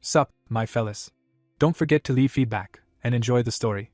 Sup, my fellas. Don't forget to leave feedback, and enjoy the story.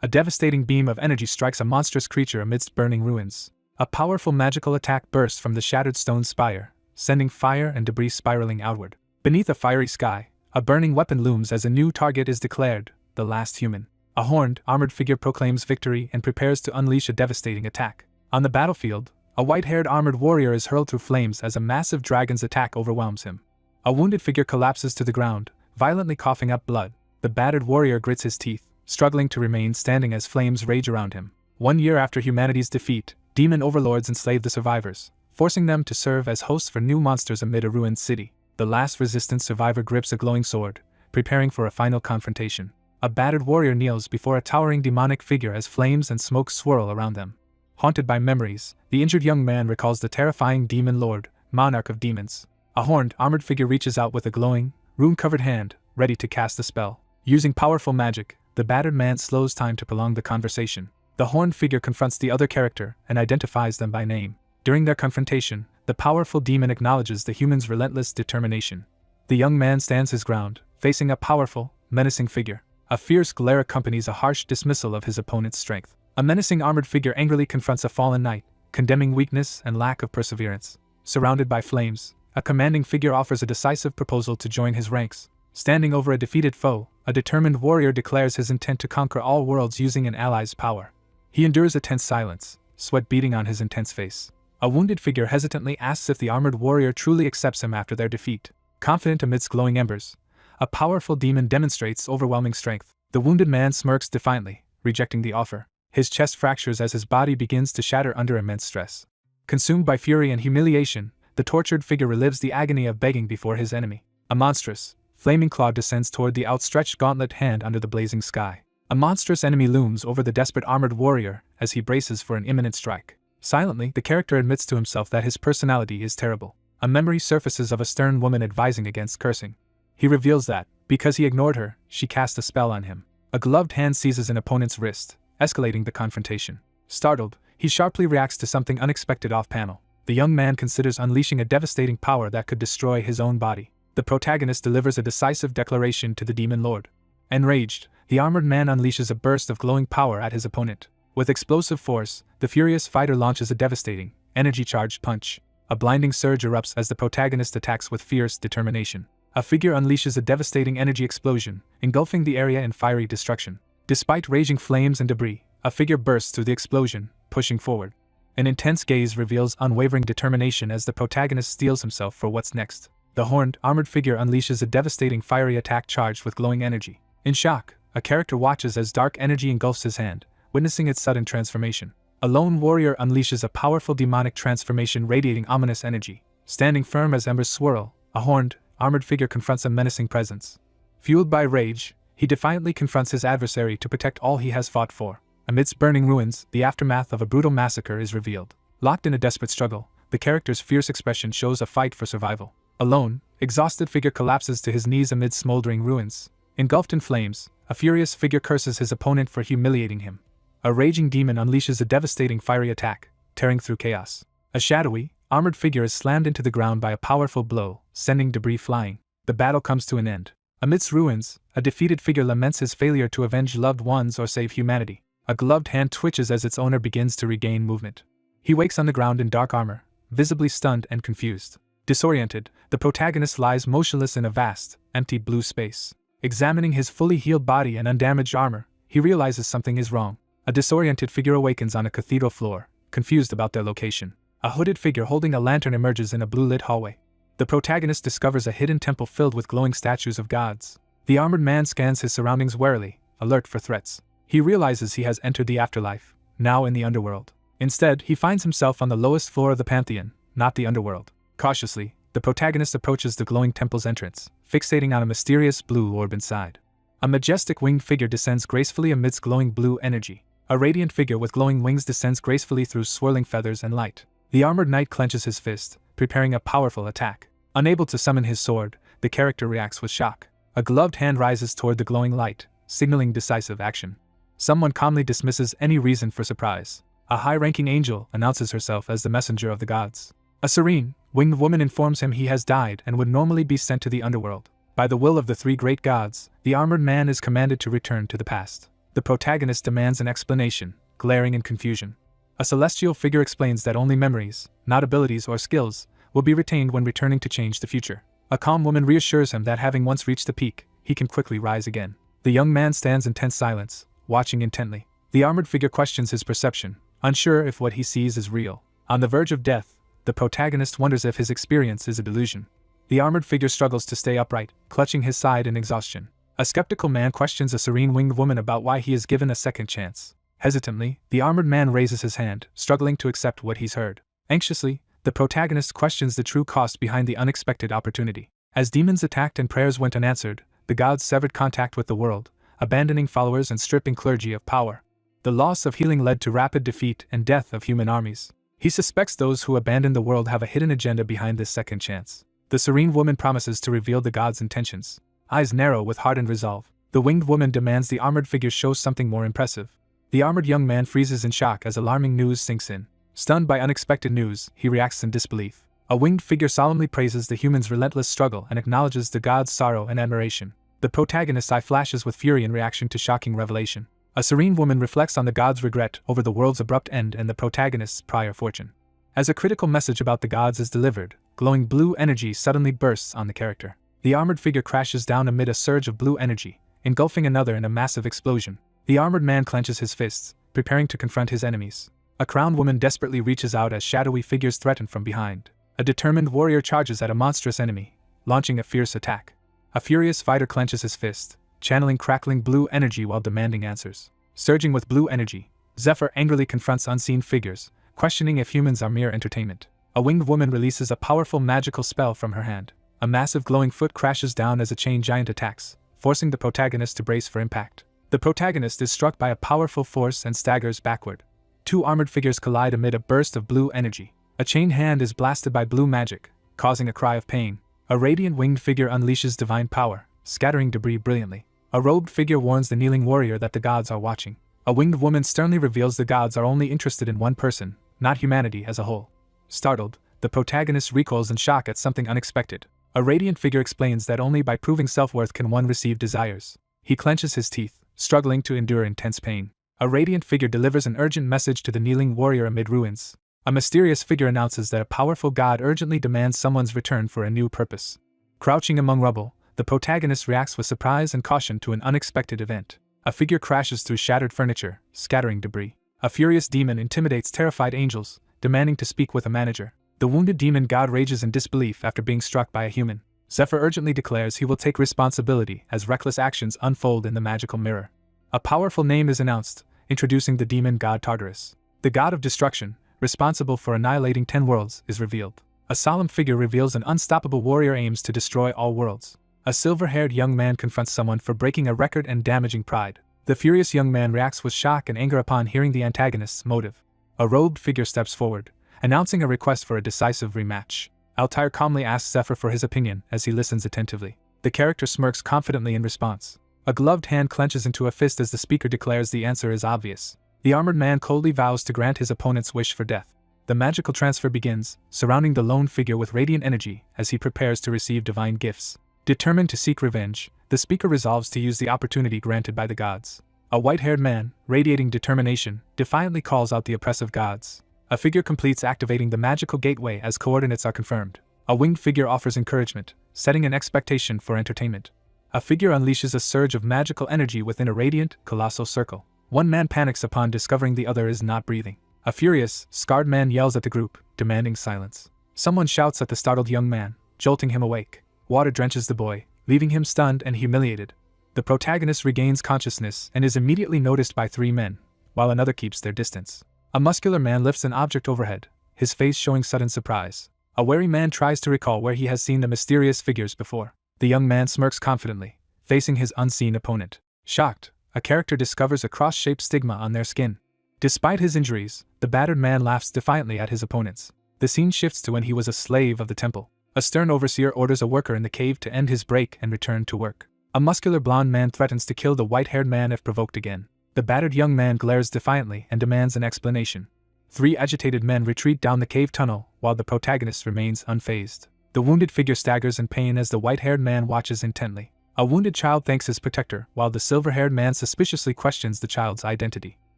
A devastating beam of energy strikes a monstrous creature amidst burning ruins. A powerful magical attack bursts from the shattered stone spire, sending fire and debris spiraling outward. Beneath a fiery sky, a burning weapon looms as a new target is declared, the last human. A horned, armored figure proclaims victory and prepares to unleash a devastating attack. On the battlefield, a white-haired armored warrior is hurled through flames as a massive dragon's attack overwhelms him. A wounded figure collapses to the ground, violently coughing up blood. The battered warrior grits his teeth, struggling to remain standing as flames rage around him. 1 year after humanity's defeat, demon overlords enslave the survivors, forcing them to serve as hosts for new monsters amid a ruined city. The last resistant survivor grips a glowing sword, preparing for a final confrontation. A battered warrior kneels before a towering demonic figure as flames and smoke swirl around them. Haunted by memories, the injured young man recalls the terrifying demon lord, monarch of demons. A horned, armored figure reaches out with a glowing, rune-covered hand, ready to cast a spell. Using powerful magic, the battered man slows time to prolong the conversation. The horned figure confronts the other character and identifies them by name. During their confrontation, the powerful demon acknowledges the human's relentless determination. The young man stands his ground, facing a powerful, menacing figure. A fierce glare accompanies a harsh dismissal of his opponent's strength. A menacing armored figure angrily confronts a fallen knight, condemning weakness and lack of perseverance. Surrounded by flames, a commanding figure offers a decisive proposal to join his ranks. Standing over a defeated foe, a determined warrior declares his intent to conquer all worlds using an ally's power. He endures a tense silence, sweat beading on his intense face. A wounded figure hesitantly asks if the armored warrior truly accepts him after their defeat. Confident amidst glowing embers, a powerful demon demonstrates overwhelming strength. The wounded man smirks defiantly, rejecting the offer. His chest fractures as his body begins to shatter under immense stress. Consumed by fury and humiliation, the tortured figure relives the agony of begging before his enemy. A monstrous, flaming claw descends toward the outstretched gauntlet hand under the blazing sky. A monstrous enemy looms over the desperate armored warrior as he braces for an imminent strike. Silently, the character admits to himself that his personality is terrible. A memory surfaces of a stern woman advising against cursing. He reveals that, because he ignored her, she cast a spell on him. A gloved hand seizes an opponent's wrist, escalating the confrontation. Startled, he sharply reacts to something unexpected off-panel. The young man considers unleashing a devastating power that could destroy his own body. The protagonist delivers a decisive declaration to the demon lord. Enraged, the armored man unleashes a burst of glowing power at his opponent. With explosive force, the furious fighter launches a devastating, energy-charged punch. A blinding surge erupts as the protagonist attacks with fierce determination. A figure unleashes a devastating energy explosion, engulfing the area in fiery destruction. Despite raging flames and debris, a figure bursts through the explosion, pushing forward. An intense gaze reveals unwavering determination as the protagonist steels himself for what's next. The horned, armored figure unleashes a devastating fiery attack charged with glowing energy. In shock, a character watches as dark energy engulfs his hand, witnessing its sudden transformation. A lone warrior unleashes a powerful demonic transformation radiating ominous energy. Standing firm as embers swirl, a horned, armored figure confronts a menacing presence. Fueled by rage, he defiantly confronts his adversary to protect all he has fought for. Amidst burning ruins, the aftermath of a brutal massacre is revealed. Locked in a desperate struggle, the character's fierce expression shows a fight for survival. A lone, exhausted figure collapses to his knees amid smoldering ruins. Engulfed in flames, a furious figure curses his opponent for humiliating him. A raging demon unleashes a devastating fiery attack, tearing through chaos. A shadowy, armored figure is slammed into the ground by a powerful blow, sending debris flying. The battle comes to an end. Amidst ruins, a defeated figure laments his failure to avenge loved ones or save humanity. A gloved hand twitches as its owner begins to regain movement. He wakes on the ground in dark armor, visibly stunned and confused. Disoriented, the protagonist lies motionless in a vast, empty blue space. Examining his fully healed body and undamaged armor, he realizes something is wrong. A disoriented figure awakens on a cathedral floor, confused about their location. A hooded figure holding a lantern emerges in a blue-lit hallway. The protagonist discovers a hidden temple filled with glowing statues of gods. The armored man scans his surroundings warily, alert for threats. He realizes he has entered the afterlife, now in the underworld. Instead, he finds himself on the lowest floor of the pantheon, not the underworld. Cautiously, the protagonist approaches the glowing temple's entrance, fixating on a mysterious blue orb inside. A majestic winged figure descends gracefully amidst glowing blue energy. A radiant figure with glowing wings descends gracefully through swirling feathers and light. The armored knight clenches his fist, preparing a powerful attack. Unable to summon his sword, the character reacts with shock. A gloved hand rises toward the glowing light, signaling decisive action. Someone calmly dismisses any reason for surprise. A high-ranking angel announces herself as the messenger of the gods. A serene, winged woman informs him he has died and would normally be sent to the underworld. By the will of the three great gods, the armored man is commanded to return to the past. The protagonist demands an explanation, glaring in confusion. A celestial figure explains that only memories, not abilities or skills, will be retained when returning to change the future. A calm woman reassures him that having once reached the peak, he can quickly rise again. The young man stands in tense silence, watching intently. The armored figure questions his perception, unsure if what he sees is real. On the verge of death, the protagonist wonders if his experience is a delusion. The armored figure struggles to stay upright, clutching his side in exhaustion. A skeptical man questions a serene winged woman about why he is given a second chance. Hesitantly, the armored man raises his hand, struggling to accept what he's heard. Anxiously, the protagonist questions the true cost behind the unexpected opportunity. As demons attacked and prayers went unanswered, the gods severed contact with the world, abandoning followers and stripping clergy of power. The loss of healing led to rapid defeat and death of human armies. He suspects those who abandon the world have a hidden agenda behind this second chance. The serene woman promises to reveal the gods' intentions. Eyes narrow with hardened resolve, the winged woman demands the armored figure show something more impressive. The armored young man freezes in shock as alarming news sinks in. Stunned by unexpected news, he reacts in disbelief. A winged figure solemnly praises the human's relentless struggle and acknowledges the god's sorrow and admiration. The protagonist's eye flashes with fury in reaction to shocking revelation. A serene woman reflects on the god's regret over the world's abrupt end and the protagonist's prior fortune. As a critical message about the gods is delivered, glowing blue energy suddenly bursts on the character. The armored figure crashes down amid a surge of blue energy, engulfing another in a massive explosion. The armored man clenches his fists, preparing to confront his enemies. A crowned woman desperately reaches out as shadowy figures threaten from behind. A determined warrior charges at a monstrous enemy, launching a fierce attack. A furious fighter clenches his fist, channeling crackling blue energy while demanding answers. Surging with blue energy, Zephyr angrily confronts unseen figures, questioning if humans are mere entertainment. A winged woman releases a powerful magical spell from her hand. A massive glowing foot crashes down as a chain giant attacks, forcing the protagonist to brace for impact. The protagonist is struck by a powerful force and staggers backward. Two armored figures collide amid a burst of blue energy. A chained hand is blasted by blue magic, causing a cry of pain. A radiant winged figure unleashes divine power, scattering debris brilliantly. A robed figure warns the kneeling warrior that the gods are watching. A winged woman sternly reveals the gods are only interested in one person, not humanity as a whole. Startled, the protagonist recoils in shock at something unexpected. A radiant figure explains that only by proving self-worth can one receive desires. He clenches his teeth, struggling to endure intense pain. A radiant figure delivers an urgent message to the kneeling warrior amid ruins. A mysterious figure announces that a powerful god urgently demands someone's return for a new purpose. Crouching among rubble, the protagonist reacts with surprise and caution to an unexpected event. A figure crashes through shattered furniture, scattering debris. A furious demon intimidates terrified angels, demanding to speak with a manager. The wounded demon god rages in disbelief after being struck by a human. Zephyr urgently declares he will take responsibility as reckless actions unfold in the magical mirror. A powerful name is announced, introducing the demon god Tartarus. The god of destruction, responsible for annihilating 10 worlds, is revealed. A solemn figure reveals an unstoppable warrior aims to destroy all worlds. A silver-haired young man confronts someone for breaking a record and damaging pride. The furious young man reacts with shock and anger upon hearing the antagonist's motive. A robed figure steps forward, announcing a request for a decisive rematch. Altair calmly asks Zephyr for his opinion as he listens attentively. The character smirks confidently in response. A gloved hand clenches into a fist as the speaker declares the answer is obvious. The armored man coldly vows to grant his opponent's wish for death. The magical transfer begins, surrounding the lone figure with radiant energy as he prepares to receive divine gifts. Determined to seek revenge, the speaker resolves to use the opportunity granted by the gods. A white-haired man, radiating determination, defiantly calls out the oppressive gods. A figure completes activating the magical gateway as coordinates are confirmed. A winged figure offers encouragement, setting an expectation for entertainment. A figure unleashes a surge of magical energy within a radiant, colossal circle. One man panics upon discovering the other is not breathing. A furious, scarred man yells at the group, demanding silence. Someone shouts at the startled young man, jolting him awake. Water drenches the boy, leaving him stunned and humiliated. The protagonist regains consciousness and is immediately noticed by 3 men, while another keeps their distance. A muscular man lifts an object overhead, his face showing sudden surprise. A wary man tries to recall where he has seen the mysterious figures before. The young man smirks confidently, facing his unseen opponent. Shocked, a character discovers a cross-shaped stigma on their skin. Despite his injuries, the battered man laughs defiantly at his opponents. The scene shifts to when he was a slave of the temple. A stern overseer orders a worker in the cave to end his break and return to work. A muscular blonde man threatens to kill the white-haired man if provoked again. The battered young man glares defiantly and demands an explanation. 3 agitated men retreat down the cave tunnel while the protagonist remains unfazed. The wounded figure staggers in pain as the white-haired man watches intently. A wounded child thanks his protector, while the silver-haired man suspiciously questions the child's identity.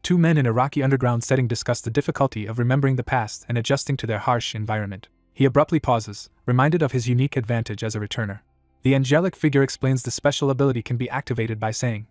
Two men in a rocky underground setting discuss the difficulty of remembering the past and adjusting to their harsh environment. He abruptly pauses, reminded of his unique advantage as a returner. The angelic figure explains the special ability can be activated by saying,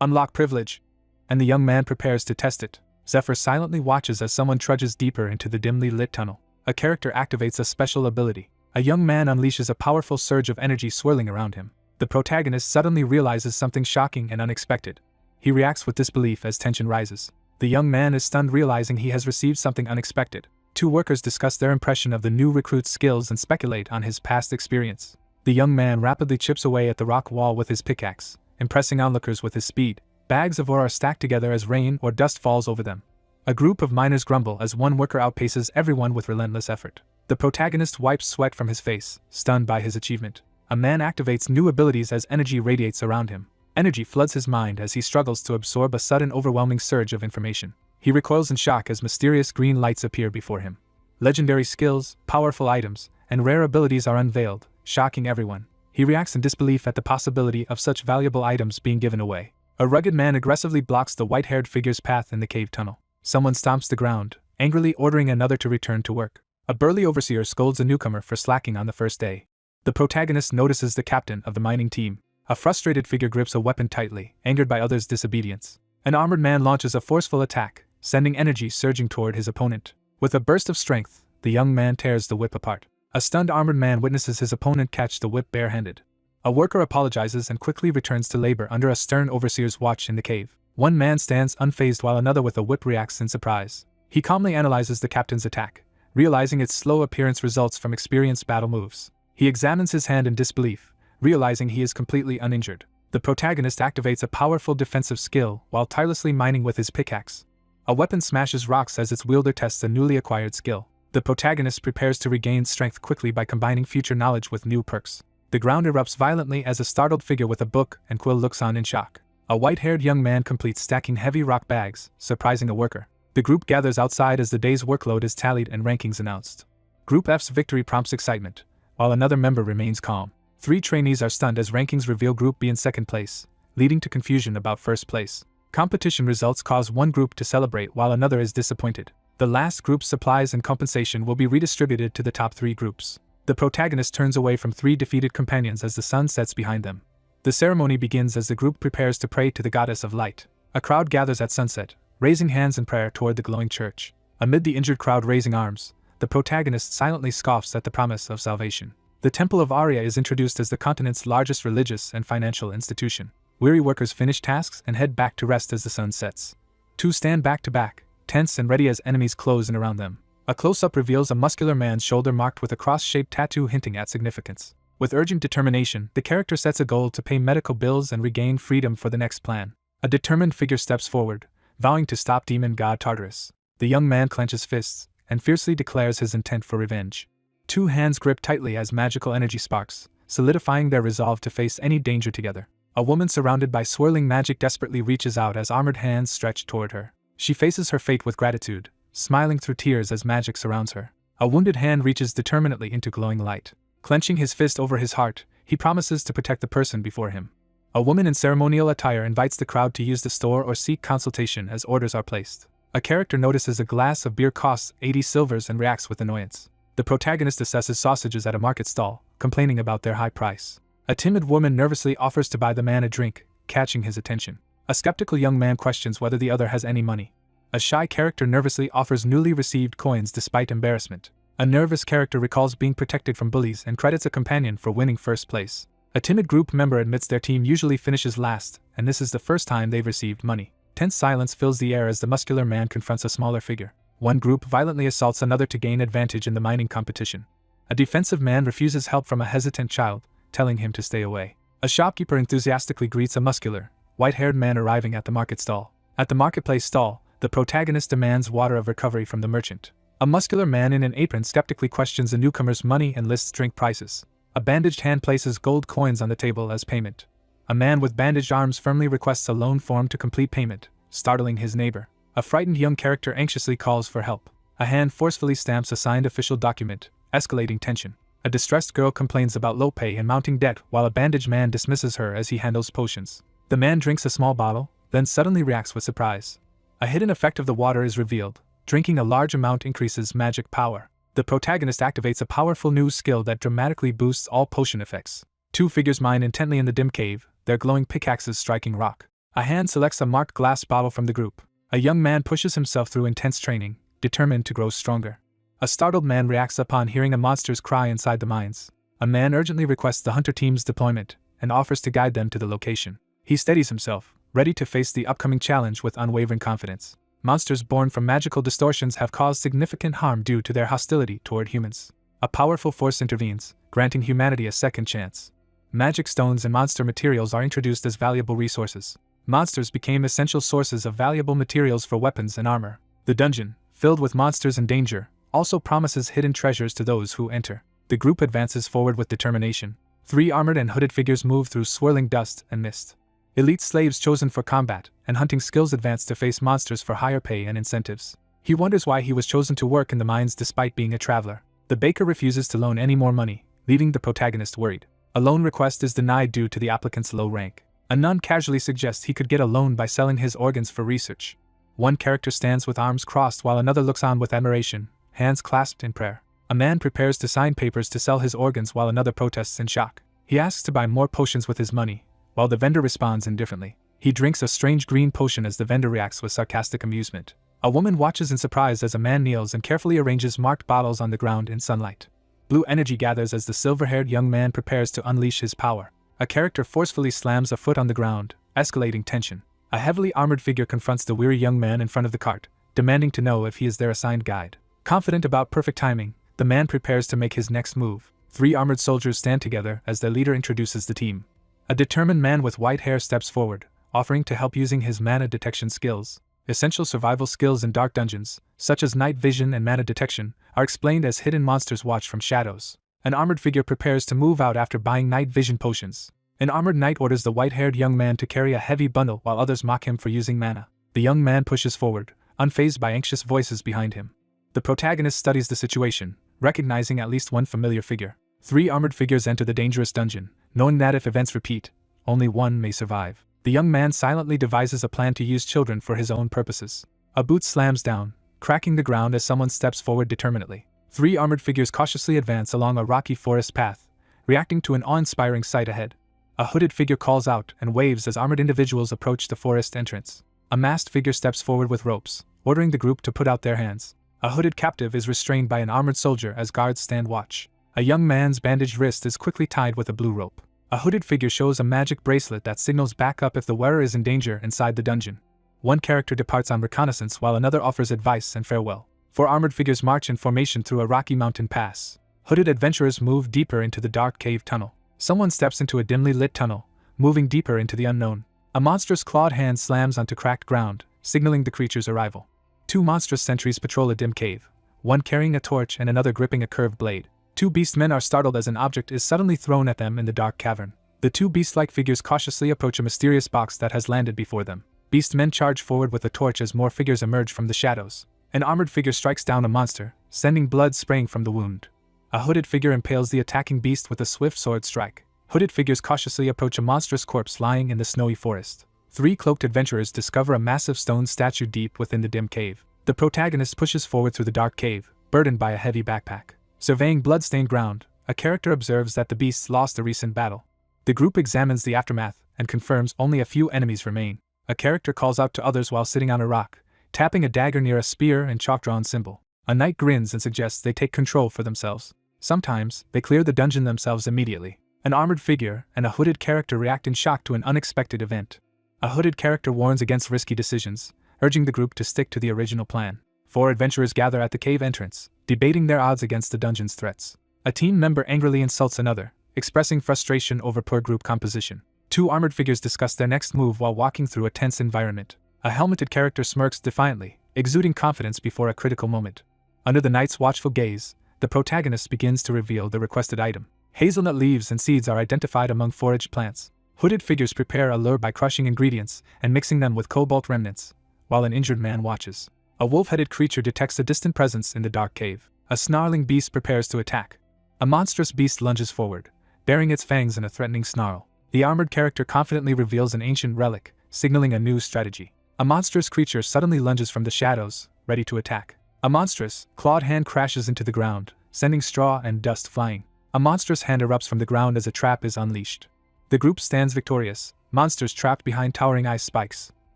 "Unlock privilege," and the young man prepares to test it. Zephyr silently watches as someone trudges deeper into the dimly lit tunnel. A character activates a special ability. A young man unleashes a powerful surge of energy swirling around him. The protagonist suddenly realizes something shocking and unexpected. He reacts with disbelief as tension rises. The young man is stunned, realizing he has received something unexpected. Two workers discuss their impression of the new recruit's skills and speculate on his past experience. The young man rapidly chips away at the rock wall with his pickaxe, impressing onlookers with his speed. Bags of ore are stacked together as rain or dust falls over them. A group of miners grumble as one worker outpaces everyone with relentless effort. The protagonist wipes sweat from his face, stunned by his achievement. A man activates new abilities as energy radiates around him. Energy floods his mind as he struggles to absorb a sudden overwhelming surge of information. He recoils in shock as mysterious green lights appear before him. Legendary skills, powerful items, and rare abilities are unveiled, shocking everyone. He reacts in disbelief at the possibility of such valuable items being given away. A rugged man aggressively blocks the white-haired figure's path in the cave tunnel. Someone stomps the ground, angrily ordering another to return to work. A burly overseer scolds a newcomer for slacking on the first day. The protagonist notices the captain of the mining team. A frustrated figure grips a weapon tightly, angered by others' disobedience. An armored man launches a forceful attack, sending energy surging toward his opponent. With a burst of strength, the young man tears the whip apart. A stunned armored man witnesses his opponent catch the whip barehanded. A worker apologizes and quickly returns to labor under a stern overseer's watch in the cave. One man stands unfazed while another with a whip reacts in surprise. He calmly analyzes the captain's attack, realizing its slow appearance results from experienced battle moves. He examines his hand in disbelief, realizing he is completely uninjured. The protagonist activates a powerful defensive skill while tirelessly mining with his pickaxe. A weapon smashes rocks as its wielder tests a newly acquired skill. The protagonist prepares to regain strength quickly by combining future knowledge with new perks. The ground erupts violently as a startled figure with a book and quill looks on in shock. A white-haired young man completes stacking heavy rock bags, surprising a worker. The group gathers outside as the day's workload is tallied and rankings announced. Group F's victory prompts excitement, while another member remains calm. 3 trainees are stunned as rankings reveal Group B in second place, leading to confusion about first place. Competition results cause one group to celebrate while another is disappointed. The last group's supplies and compensation will be redistributed to the top 3 groups. The protagonist turns away from 3 defeated companions as the sun sets behind them. The ceremony begins as the group prepares to pray to the goddess of light. A crowd gathers at sunset, raising hands in prayer toward the glowing church. Amid the injured crowd raising arms, the protagonist silently scoffs at the promise of salvation. The Temple of Arya is introduced as the continent's largest religious and financial institution. Weary workers finish tasks and head back to rest as the sun sets. 2 stand back to back, tense and ready as enemies close in around them. A close-up reveals a muscular man's shoulder marked with a cross-shaped tattoo hinting at significance. With urgent determination, the character sets a goal to pay medical bills and regain freedom for the next plan. A determined figure steps forward, vowing to stop demon god Tartarus. The young man clenches fists and fiercely declares his intent for revenge. 2 hands grip tightly as magical energy sparks, solidifying their resolve to face any danger together. A woman surrounded by swirling magic desperately reaches out as armored hands stretch toward her. She faces her fate with gratitude, smiling through tears as magic surrounds her. A wounded hand reaches determinedly into glowing light. Clenching his fist over his heart, he promises to protect the person before him. A woman in ceremonial attire invites the crowd to use the store or seek consultation as orders are placed. A character notices a glass of beer costs 80 silvers and reacts with annoyance. The protagonist assesses sausages at a market stall, complaining about their high price. A timid woman nervously offers to buy the man a drink, catching his attention. A skeptical young man questions whether the other has any money. A shy character nervously offers newly received coins despite embarrassment. A nervous character recalls being protected from bullies and credits a companion for winning first place. A timid group member admits their team usually finishes last, and this is the first time they've received money. Tense silence fills the air as the muscular man confronts a smaller figure. One group violently assaults another to gain advantage in the mining competition. A defensive man refuses help from a hesitant child, telling him to stay away. A shopkeeper enthusiastically greets a muscular, white-haired man arriving at the market stall. At the marketplace stall, the protagonist demands water of recovery from the merchant. A muscular man in an apron skeptically questions the newcomer's money and lists drink prices. A bandaged hand places gold coins on the table as payment. A man with bandaged arms firmly requests a loan form to complete payment, startling his neighbor. A frightened young character anxiously calls for help. A hand forcefully stamps a signed official document, escalating tension. A distressed girl complains about low pay and mounting debt while a bandaged man dismisses her as he handles potions. The man drinks a small bottle, then suddenly reacts with surprise. A hidden effect of the water is revealed. Drinking a large amount increases magic power. The protagonist activates a powerful new skill that dramatically boosts all potion effects. Two figures mine intently in the dim cave, their glowing pickaxes striking rock. A hand selects a marked glass bottle from the group. A young man pushes himself through intense training, determined to grow stronger. A startled man reacts upon hearing a monster's cry inside the mines. A man urgently requests the hunter team's deployment and offers to guide them to the location. He steadies himself, ready to face the upcoming challenge with unwavering confidence. Monsters born from magical distortions have caused significant harm due to their hostility toward humans. A powerful force intervenes, granting humanity a second chance. Magic stones and monster materials are introduced as valuable resources. Monsters became essential sources of valuable materials for weapons and armor. The dungeon, filled with monsters and danger, also promises hidden treasures to those who enter. The group advances forward with determination. 3 armored and hooded figures move through swirling dust and mist. Elite slaves chosen for combat and hunting skills advance to face monsters for higher pay and incentives. He wonders why he was chosen to work in the mines despite being a traveler. The baker refuses to loan any more money, leaving the protagonist worried. A loan request is denied due to the applicant's low rank. A nun casually suggests he could get a loan by selling his organs for research. One character stands with arms crossed while another looks on with admiration, hands clasped in prayer. A man prepares to sign papers to sell his organs while another protests in shock. He asks to buy more potions with his money, while the vendor responds indifferently. He drinks a strange green potion as the vendor reacts with sarcastic amusement. A woman watches in surprise as a man kneels and carefully arranges marked bottles on the ground in sunlight. Blue energy gathers as the silver-haired young man prepares to unleash his power. A character forcefully slams a foot on the ground, escalating tension. A heavily armored figure confronts the weary young man in front of the cart, demanding to know if he is their assigned guide. Confident about perfect timing, the man prepares to make his next move. 3 armored soldiers stand together as their leader introduces the team. A determined man with white hair steps forward, offering to help using his mana detection skills. Essential survival skills in dark dungeons, such as night vision and mana detection, are explained as hidden monsters watch from shadows. An armored figure prepares to move out after buying night vision potions. An armored knight orders the white-haired young man to carry a heavy bundle while others mock him for using mana. The young man pushes forward, unfazed by anxious voices behind him. The protagonist studies the situation, recognizing at least one familiar figure. 3 armored figures enter the dangerous dungeon, knowing that if events repeat, only one may survive. The young man silently devises a plan to use children for his own purposes. A boot slams down, cracking the ground as someone steps forward determinedly. 3 armored figures cautiously advance along a rocky forest path, reacting to an awe-inspiring sight ahead. A hooded figure calls out and waves as armored individuals approach the forest entrance. A masked figure steps forward with ropes, ordering the group to put out their hands. A hooded captive is restrained by an armored soldier as guards stand watch. A young man's bandaged wrist is quickly tied with a blue rope. A hooded figure shows a magic bracelet that signals backup if the wearer is in danger inside the dungeon. One character departs on reconnaissance while another offers advice and farewell. 4 armored figures march in formation through a rocky mountain pass. Hooded adventurers move deeper into the dark cave tunnel. Someone steps into a dimly lit tunnel, moving deeper into the unknown. A monstrous clawed hand slams onto cracked ground, signaling the creature's arrival. 2 monstrous sentries patrol a dim cave, one carrying a torch and another gripping a curved blade. 2 beastmen are startled as an object is suddenly thrown at them in the dark cavern. The 2 beast-like figures cautiously approach a mysterious box that has landed before them. Beastmen charge forward with a torch as more figures emerge from the shadows. An armored figure strikes down a monster, sending blood spraying from the wound. A hooded figure impales the attacking beast with a swift sword strike. Hooded figures cautiously approach a monstrous corpse lying in the snowy forest. 3 cloaked adventurers discover a massive stone statue deep within the dim cave. The protagonist pushes forward through the dark cave, burdened by a heavy backpack. Surveying blood-stained ground, a character observes that the beasts lost a recent battle. The group examines the aftermath and confirms only a few enemies remain. A character calls out to others while sitting on a rock, tapping a dagger near a spear and chalk-drawn symbol. A knight grins and suggests they take control for themselves. Sometimes, they clear the dungeon themselves immediately. An armored figure and a hooded character react in shock to an unexpected event. A hooded character warns against risky decisions, urging the group to stick to the original plan. 4 adventurers gather at the cave entrance, debating their odds against the dungeon's threats. A team member angrily insults another, expressing frustration over poor group composition. 2 armored figures discuss their next move while walking through a tense environment. A helmeted character smirks defiantly, exuding confidence before a critical moment. Under the knight's watchful gaze, the protagonist begins to reveal the requested item. Hazelnut leaves and seeds are identified among foraged plants. Hooded figures prepare a lure by crushing ingredients and mixing them with cobalt remnants, while an injured man watches. A wolf-headed creature detects a distant presence in the dark cave. A snarling beast prepares to attack. A monstrous beast lunges forward, baring its fangs in a threatening snarl. The armored character confidently reveals an ancient relic, signaling a new strategy. A monstrous creature suddenly lunges from the shadows, ready to attack. A monstrous, clawed hand crashes into the ground, sending straw and dust flying. A monstrous hand erupts from the ground as a trap is unleashed. The group stands victorious, monsters trapped behind towering ice spikes.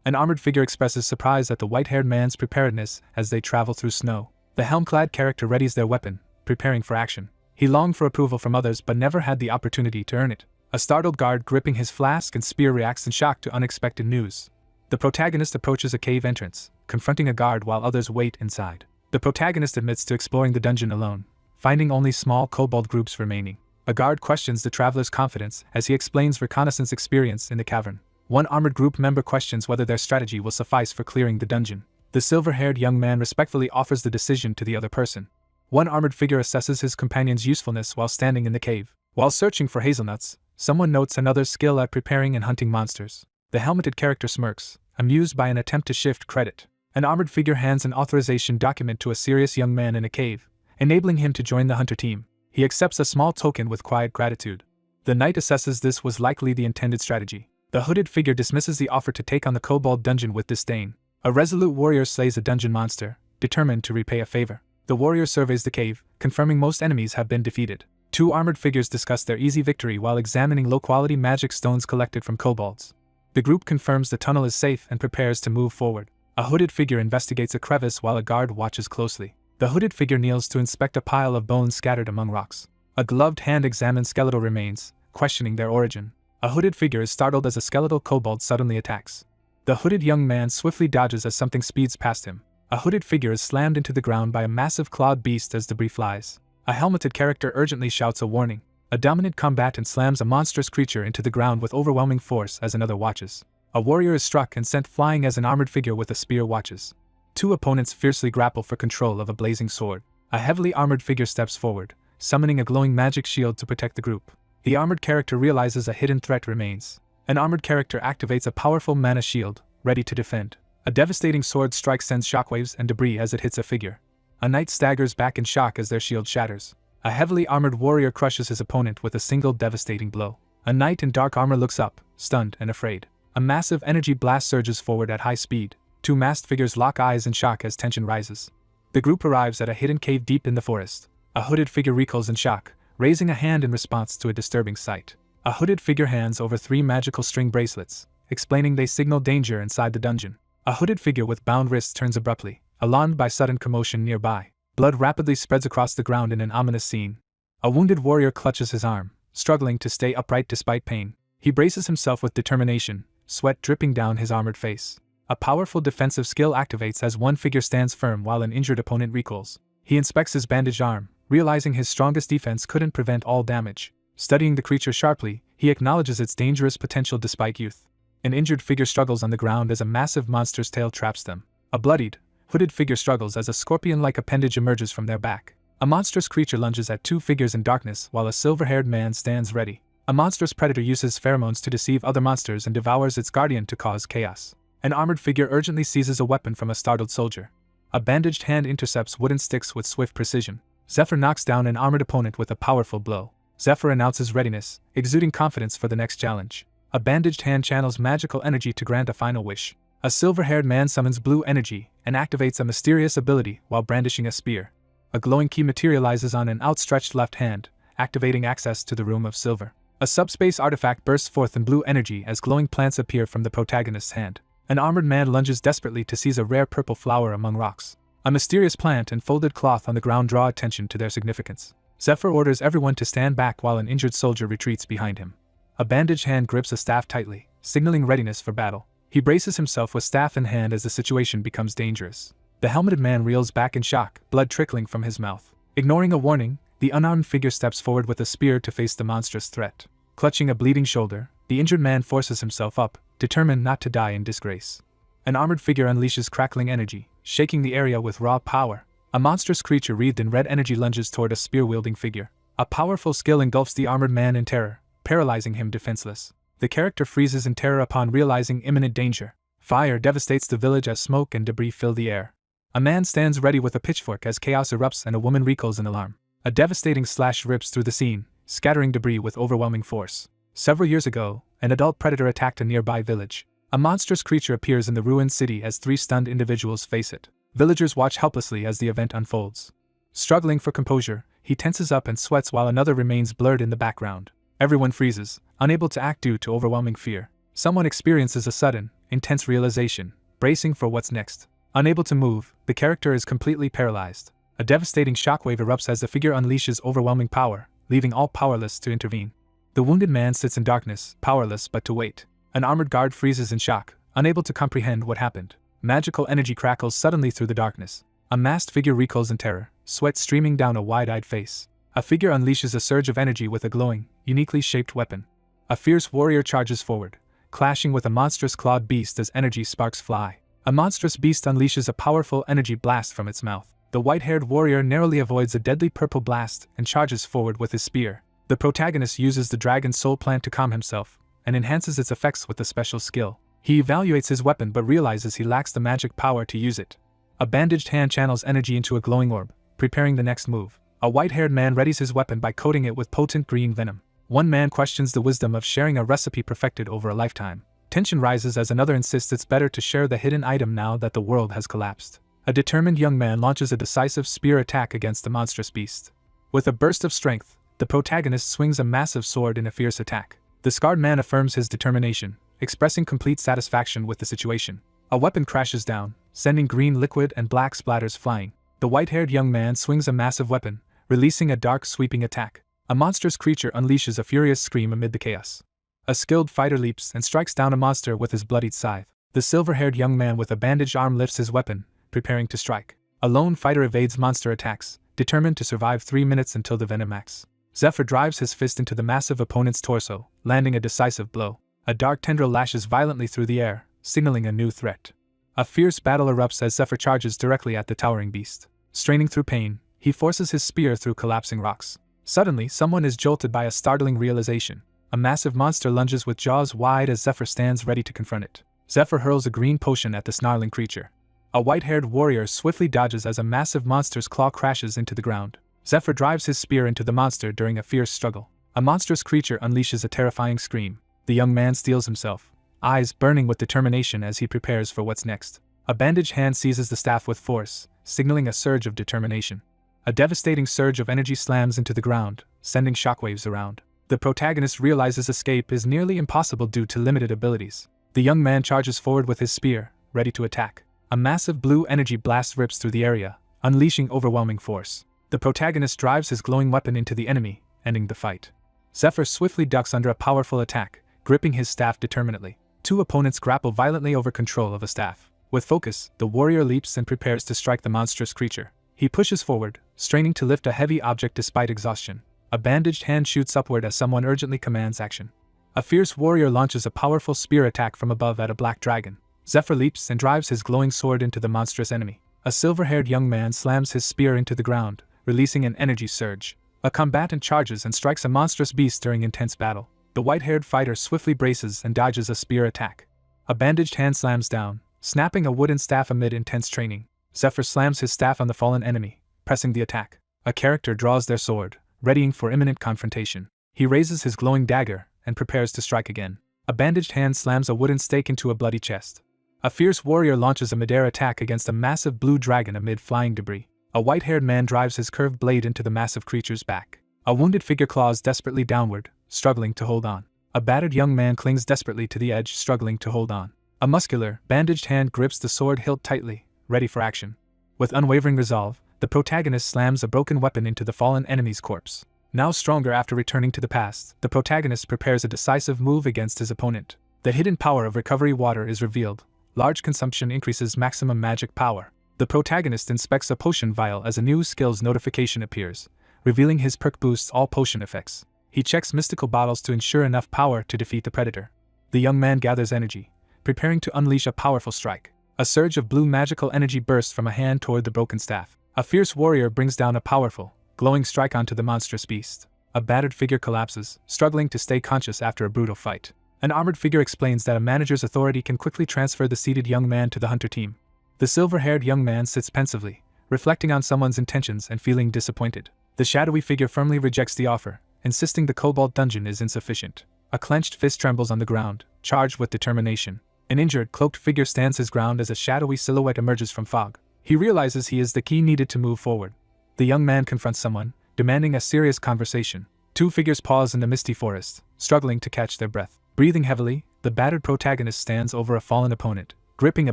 An armored figure expresses surprise at the white-haired man's preparedness as they travel through snow. The helm-clad character readies their weapon, preparing for action. He longed for approval from others but never had the opportunity to earn it. A startled guard gripping his flask and spear reacts in shock to unexpected news. The protagonist approaches a cave entrance, confronting a guard while others wait inside. The protagonist admits to exploring the dungeon alone, finding only small kobold groups remaining. A guard questions the traveler's confidence as he explains reconnaissance experience in the cavern. One armored group member questions whether their strategy will suffice for clearing the dungeon. The silver-haired young man respectfully offers the decision to the other person. One armored figure assesses his companion's usefulness while standing in the cave. While searching for hazelnuts, someone notes another's skill at preparing and hunting monsters. The helmeted character smirks, amused by an attempt to shift credit. An armored figure hands an authorization document to a serious young man in a cave, enabling him to join the hunter team. He accepts a small token with quiet gratitude. The knight assesses this was likely the intended strategy. The hooded figure dismisses the offer to take on the kobold dungeon with disdain. A resolute warrior slays a dungeon monster, determined to repay a favor. The warrior surveys the cave, confirming most enemies have been defeated. Two armored figures discuss their easy victory while examining low-quality magic stones collected from kobolds. The group confirms the tunnel is safe and prepares to move forward. A hooded figure investigates a crevice while a guard watches closely. The hooded figure kneels to inspect a pile of bones scattered among rocks. A gloved hand examines skeletal remains, questioning their origin. A hooded figure is startled as a skeletal kobold suddenly attacks. The hooded young man swiftly dodges as something speeds past him. A hooded figure is slammed into the ground by a massive clawed beast as debris flies. A helmeted character urgently shouts a warning. A dominant combatant slams a monstrous creature into the ground with overwhelming force as another watches. A warrior is struck and sent flying as an armored figure with a spear watches. Two opponents fiercely grapple for control of a blazing sword. A heavily armored figure steps forward, summoning a glowing magic shield to protect the group. The armored character realizes a hidden threat remains. An armored character activates a powerful mana shield, ready to defend. A devastating sword strike sends shockwaves and debris as it hits a figure. A knight staggers back in shock as their shield shatters. A heavily armored warrior crushes his opponent with a single devastating blow. A knight in dark armor looks up, stunned and afraid. A massive energy blast surges forward at high speed. Two masked figures lock eyes in shock as tension rises. The group arrives at a hidden cave deep in the forest. A hooded figure recoils in shock, raising a hand in response to a disturbing sight. A hooded figure hands over 3 magical string bracelets, explaining they signal danger inside the dungeon. A hooded figure with bound wrists turns abruptly, alarmed by sudden commotion nearby. Blood rapidly spreads across the ground in an ominous scene. A wounded warrior clutches his arm, struggling to stay upright despite pain. He braces himself with determination, sweat dripping down his armored face. A powerful defensive skill activates as one figure stands firm while an injured opponent recoils. He inspects his bandaged arm, realizing his strongest defense couldn't prevent all damage. Studying the creature sharply, he acknowledges its dangerous potential despite youth. An injured figure struggles on the ground as a massive monster's tail traps them. A bloodied, hooded figure struggles as a scorpion-like appendage emerges from their back. A monstrous creature lunges at 2 figures in darkness while a silver-haired man stands ready. A monstrous predator uses pheromones to deceive other monsters and devours its guardian to cause chaos. An armored figure urgently seizes a weapon from a startled soldier. A bandaged hand intercepts wooden sticks with swift precision. Zephyr knocks down an armored opponent with a powerful blow. Zephyr announces readiness, exuding confidence for the next challenge. A bandaged hand channels magical energy to grant a final wish. A silver-haired man summons blue energy and activates a mysterious ability while brandishing a spear. A glowing key materializes on an outstretched left hand, activating access to the Room of Silver. A subspace artifact bursts forth in blue energy as glowing plants appear from the protagonist's hand. An armored man lunges desperately to seize a rare purple flower among rocks. A mysterious plant and folded cloth on the ground draw attention to their significance. Zephyr orders everyone to stand back while an injured soldier retreats behind him. A bandaged hand grips a staff tightly, signaling readiness for battle. He braces himself with staff in hand as the situation becomes dangerous. The helmeted man reels back in shock, blood trickling from his mouth. Ignoring a warning, the unarmed figure steps forward with a spear to face the monstrous threat. Clutching a bleeding shoulder, the injured man forces himself up, determined not to die in disgrace. An armored figure unleashes crackling energy, shaking the area with raw power. A monstrous creature wreathed in red energy lunges toward a spear-wielding figure. A powerful skill engulfs the armored man in terror, paralyzing him defenseless. The character freezes in terror upon realizing imminent danger. Fire devastates the village as smoke and debris fill the air. A man stands ready with a pitchfork as chaos erupts and a woman recoils in alarm. A devastating slash rips through the scene, scattering debris with overwhelming force. Several years ago, an adult predator attacked a nearby village. A monstrous creature appears in the ruined city as 3 stunned individuals face it. Villagers watch helplessly as the event unfolds. Struggling for composure, he tenses up and sweats while another remains blurred in the background. Everyone freezes, unable to act due to overwhelming fear. Someone experiences a sudden, intense realization, bracing for what's next. Unable to move, the character is completely paralyzed. A devastating shockwave erupts as the figure unleashes overwhelming power, leaving all powerless to intervene. The wounded man sits in darkness, powerless but to wait. An armored guard freezes in shock, unable to comprehend what happened. Magical energy crackles suddenly through the darkness. A masked figure recoils in terror, sweat streaming down a wide-eyed face. A figure unleashes a surge of energy with a glowing, uniquely shaped weapon. A fierce warrior charges forward, clashing with a monstrous clawed beast as energy sparks fly. A monstrous beast unleashes a powerful energy blast from its mouth. The white-haired warrior narrowly avoids a deadly purple blast and charges forward with his spear. The protagonist uses the dragon soul plant to calm himself, and enhances its effects with a special skill. He evaluates his weapon but realizes he lacks the magic power to use it. A bandaged hand channels energy into a glowing orb, preparing the next move. A white-haired man readies his weapon by coating it with potent green venom. One man questions the wisdom of sharing a recipe perfected over a lifetime. Tension rises as another insists it's better to share the hidden item now that the world has collapsed. A determined young man launches a decisive spear attack against the monstrous beast. With a burst of strength, the protagonist swings a massive sword in a fierce attack. The scarred man affirms his determination, expressing complete satisfaction with the situation. A weapon crashes down, sending green liquid and black splatters flying. The white-haired young man swings a massive weapon, releasing a dark sweeping attack. A monstrous creature unleashes a furious scream amid the chaos. A skilled fighter leaps and strikes down a monster with his bloodied scythe. The silver-haired young man with a bandaged arm lifts his weapon, preparing to strike. A lone fighter evades monster attacks, determined to survive 3 minutes until the venom acts. Zephyr drives his fist into the massive opponent's torso, landing a decisive blow. A dark tendril lashes violently through the air, signaling a new threat. A fierce battle erupts as Zephyr charges directly at the towering beast. Straining through pain, he forces his spear through collapsing rocks. Suddenly, someone is jolted by a startling realization. A massive monster lunges with jaws wide as Zephyr stands ready to confront it. Zephyr hurls a green potion at the snarling creature. A white-haired warrior swiftly dodges as a massive monster's claw crashes into the ground. Zephyr drives his spear into the monster during a fierce struggle. A monstrous creature unleashes a terrifying scream. The young man steels himself, eyes burning with determination as he prepares for what's next. A bandaged hand seizes the staff with force, signaling a surge of determination. A devastating surge of energy slams into the ground, sending shockwaves around. The protagonist realizes escape is nearly impossible due to limited abilities. The young man charges forward with his spear, ready to attack. A massive blue energy blast rips through the area, unleashing overwhelming force. The protagonist drives his glowing weapon into the enemy, ending the fight. Zephyr swiftly ducks under a powerful attack, gripping his staff determinedly. 2 opponents grapple violently over control of a staff. With focus, the warrior leaps and prepares to strike the monstrous creature. He pushes forward, straining to lift a heavy object despite exhaustion. A bandaged hand shoots upward as someone urgently commands action. A fierce warrior launches a powerful spear attack from above at a black dragon. Zephyr leaps and drives his glowing sword into the monstrous enemy. A silver-haired young man slams his spear into the ground, releasing an energy surge. A combatant charges and strikes a monstrous beast during intense battle. The white-haired fighter swiftly braces and dodges a spear attack. A bandaged hand slams down, snapping a wooden staff amid intense training. Zephyr slams his staff on the fallen enemy, pressing the attack. A character draws their sword, readying for imminent confrontation. He raises his glowing dagger and prepares to strike again. A bandaged hand slams a wooden stake into a bloody chest. A fierce warrior launches a midair attack against a massive blue dragon amid flying debris. A white-haired man drives his curved blade into the massive creature's back. A wounded figure claws desperately downward, struggling to hold on. A battered young man clings desperately to the edge, struggling to hold on. A muscular, bandaged hand grips the sword hilt tightly, ready for action. With unwavering resolve, the protagonist slams a broken weapon into the fallen enemy's corpse. Now stronger after returning to the past, the protagonist prepares a decisive move against his opponent. The hidden power of recovery water is revealed. Large consumption increases maximum magic power. The protagonist inspects a potion vial as a new skills notification appears, revealing his perk boosts all potion effects. He checks mystical bottles to ensure enough power to defeat the predator. The young man gathers energy, preparing to unleash a powerful strike. A surge of blue magical energy bursts from a hand toward the broken staff. A fierce warrior brings down a powerful, glowing strike onto the monstrous beast. A battered figure collapses, struggling to stay conscious after a brutal fight. An armored figure explains that a manager's authority can quickly transfer the seated young man to the hunter team. The silver-haired young man sits pensively, reflecting on someone's intentions and feeling disappointed. The shadowy figure firmly rejects the offer, insisting the cobalt dungeon is insufficient. A clenched fist trembles on the ground, charged with determination. An injured, cloaked figure stands his ground as a shadowy silhouette emerges from fog. He realizes he is the key needed to move forward. The young man confronts someone, demanding a serious conversation. Two figures pause in the misty forest, struggling to catch their breath. Breathing heavily, the battered protagonist stands over a fallen opponent, gripping a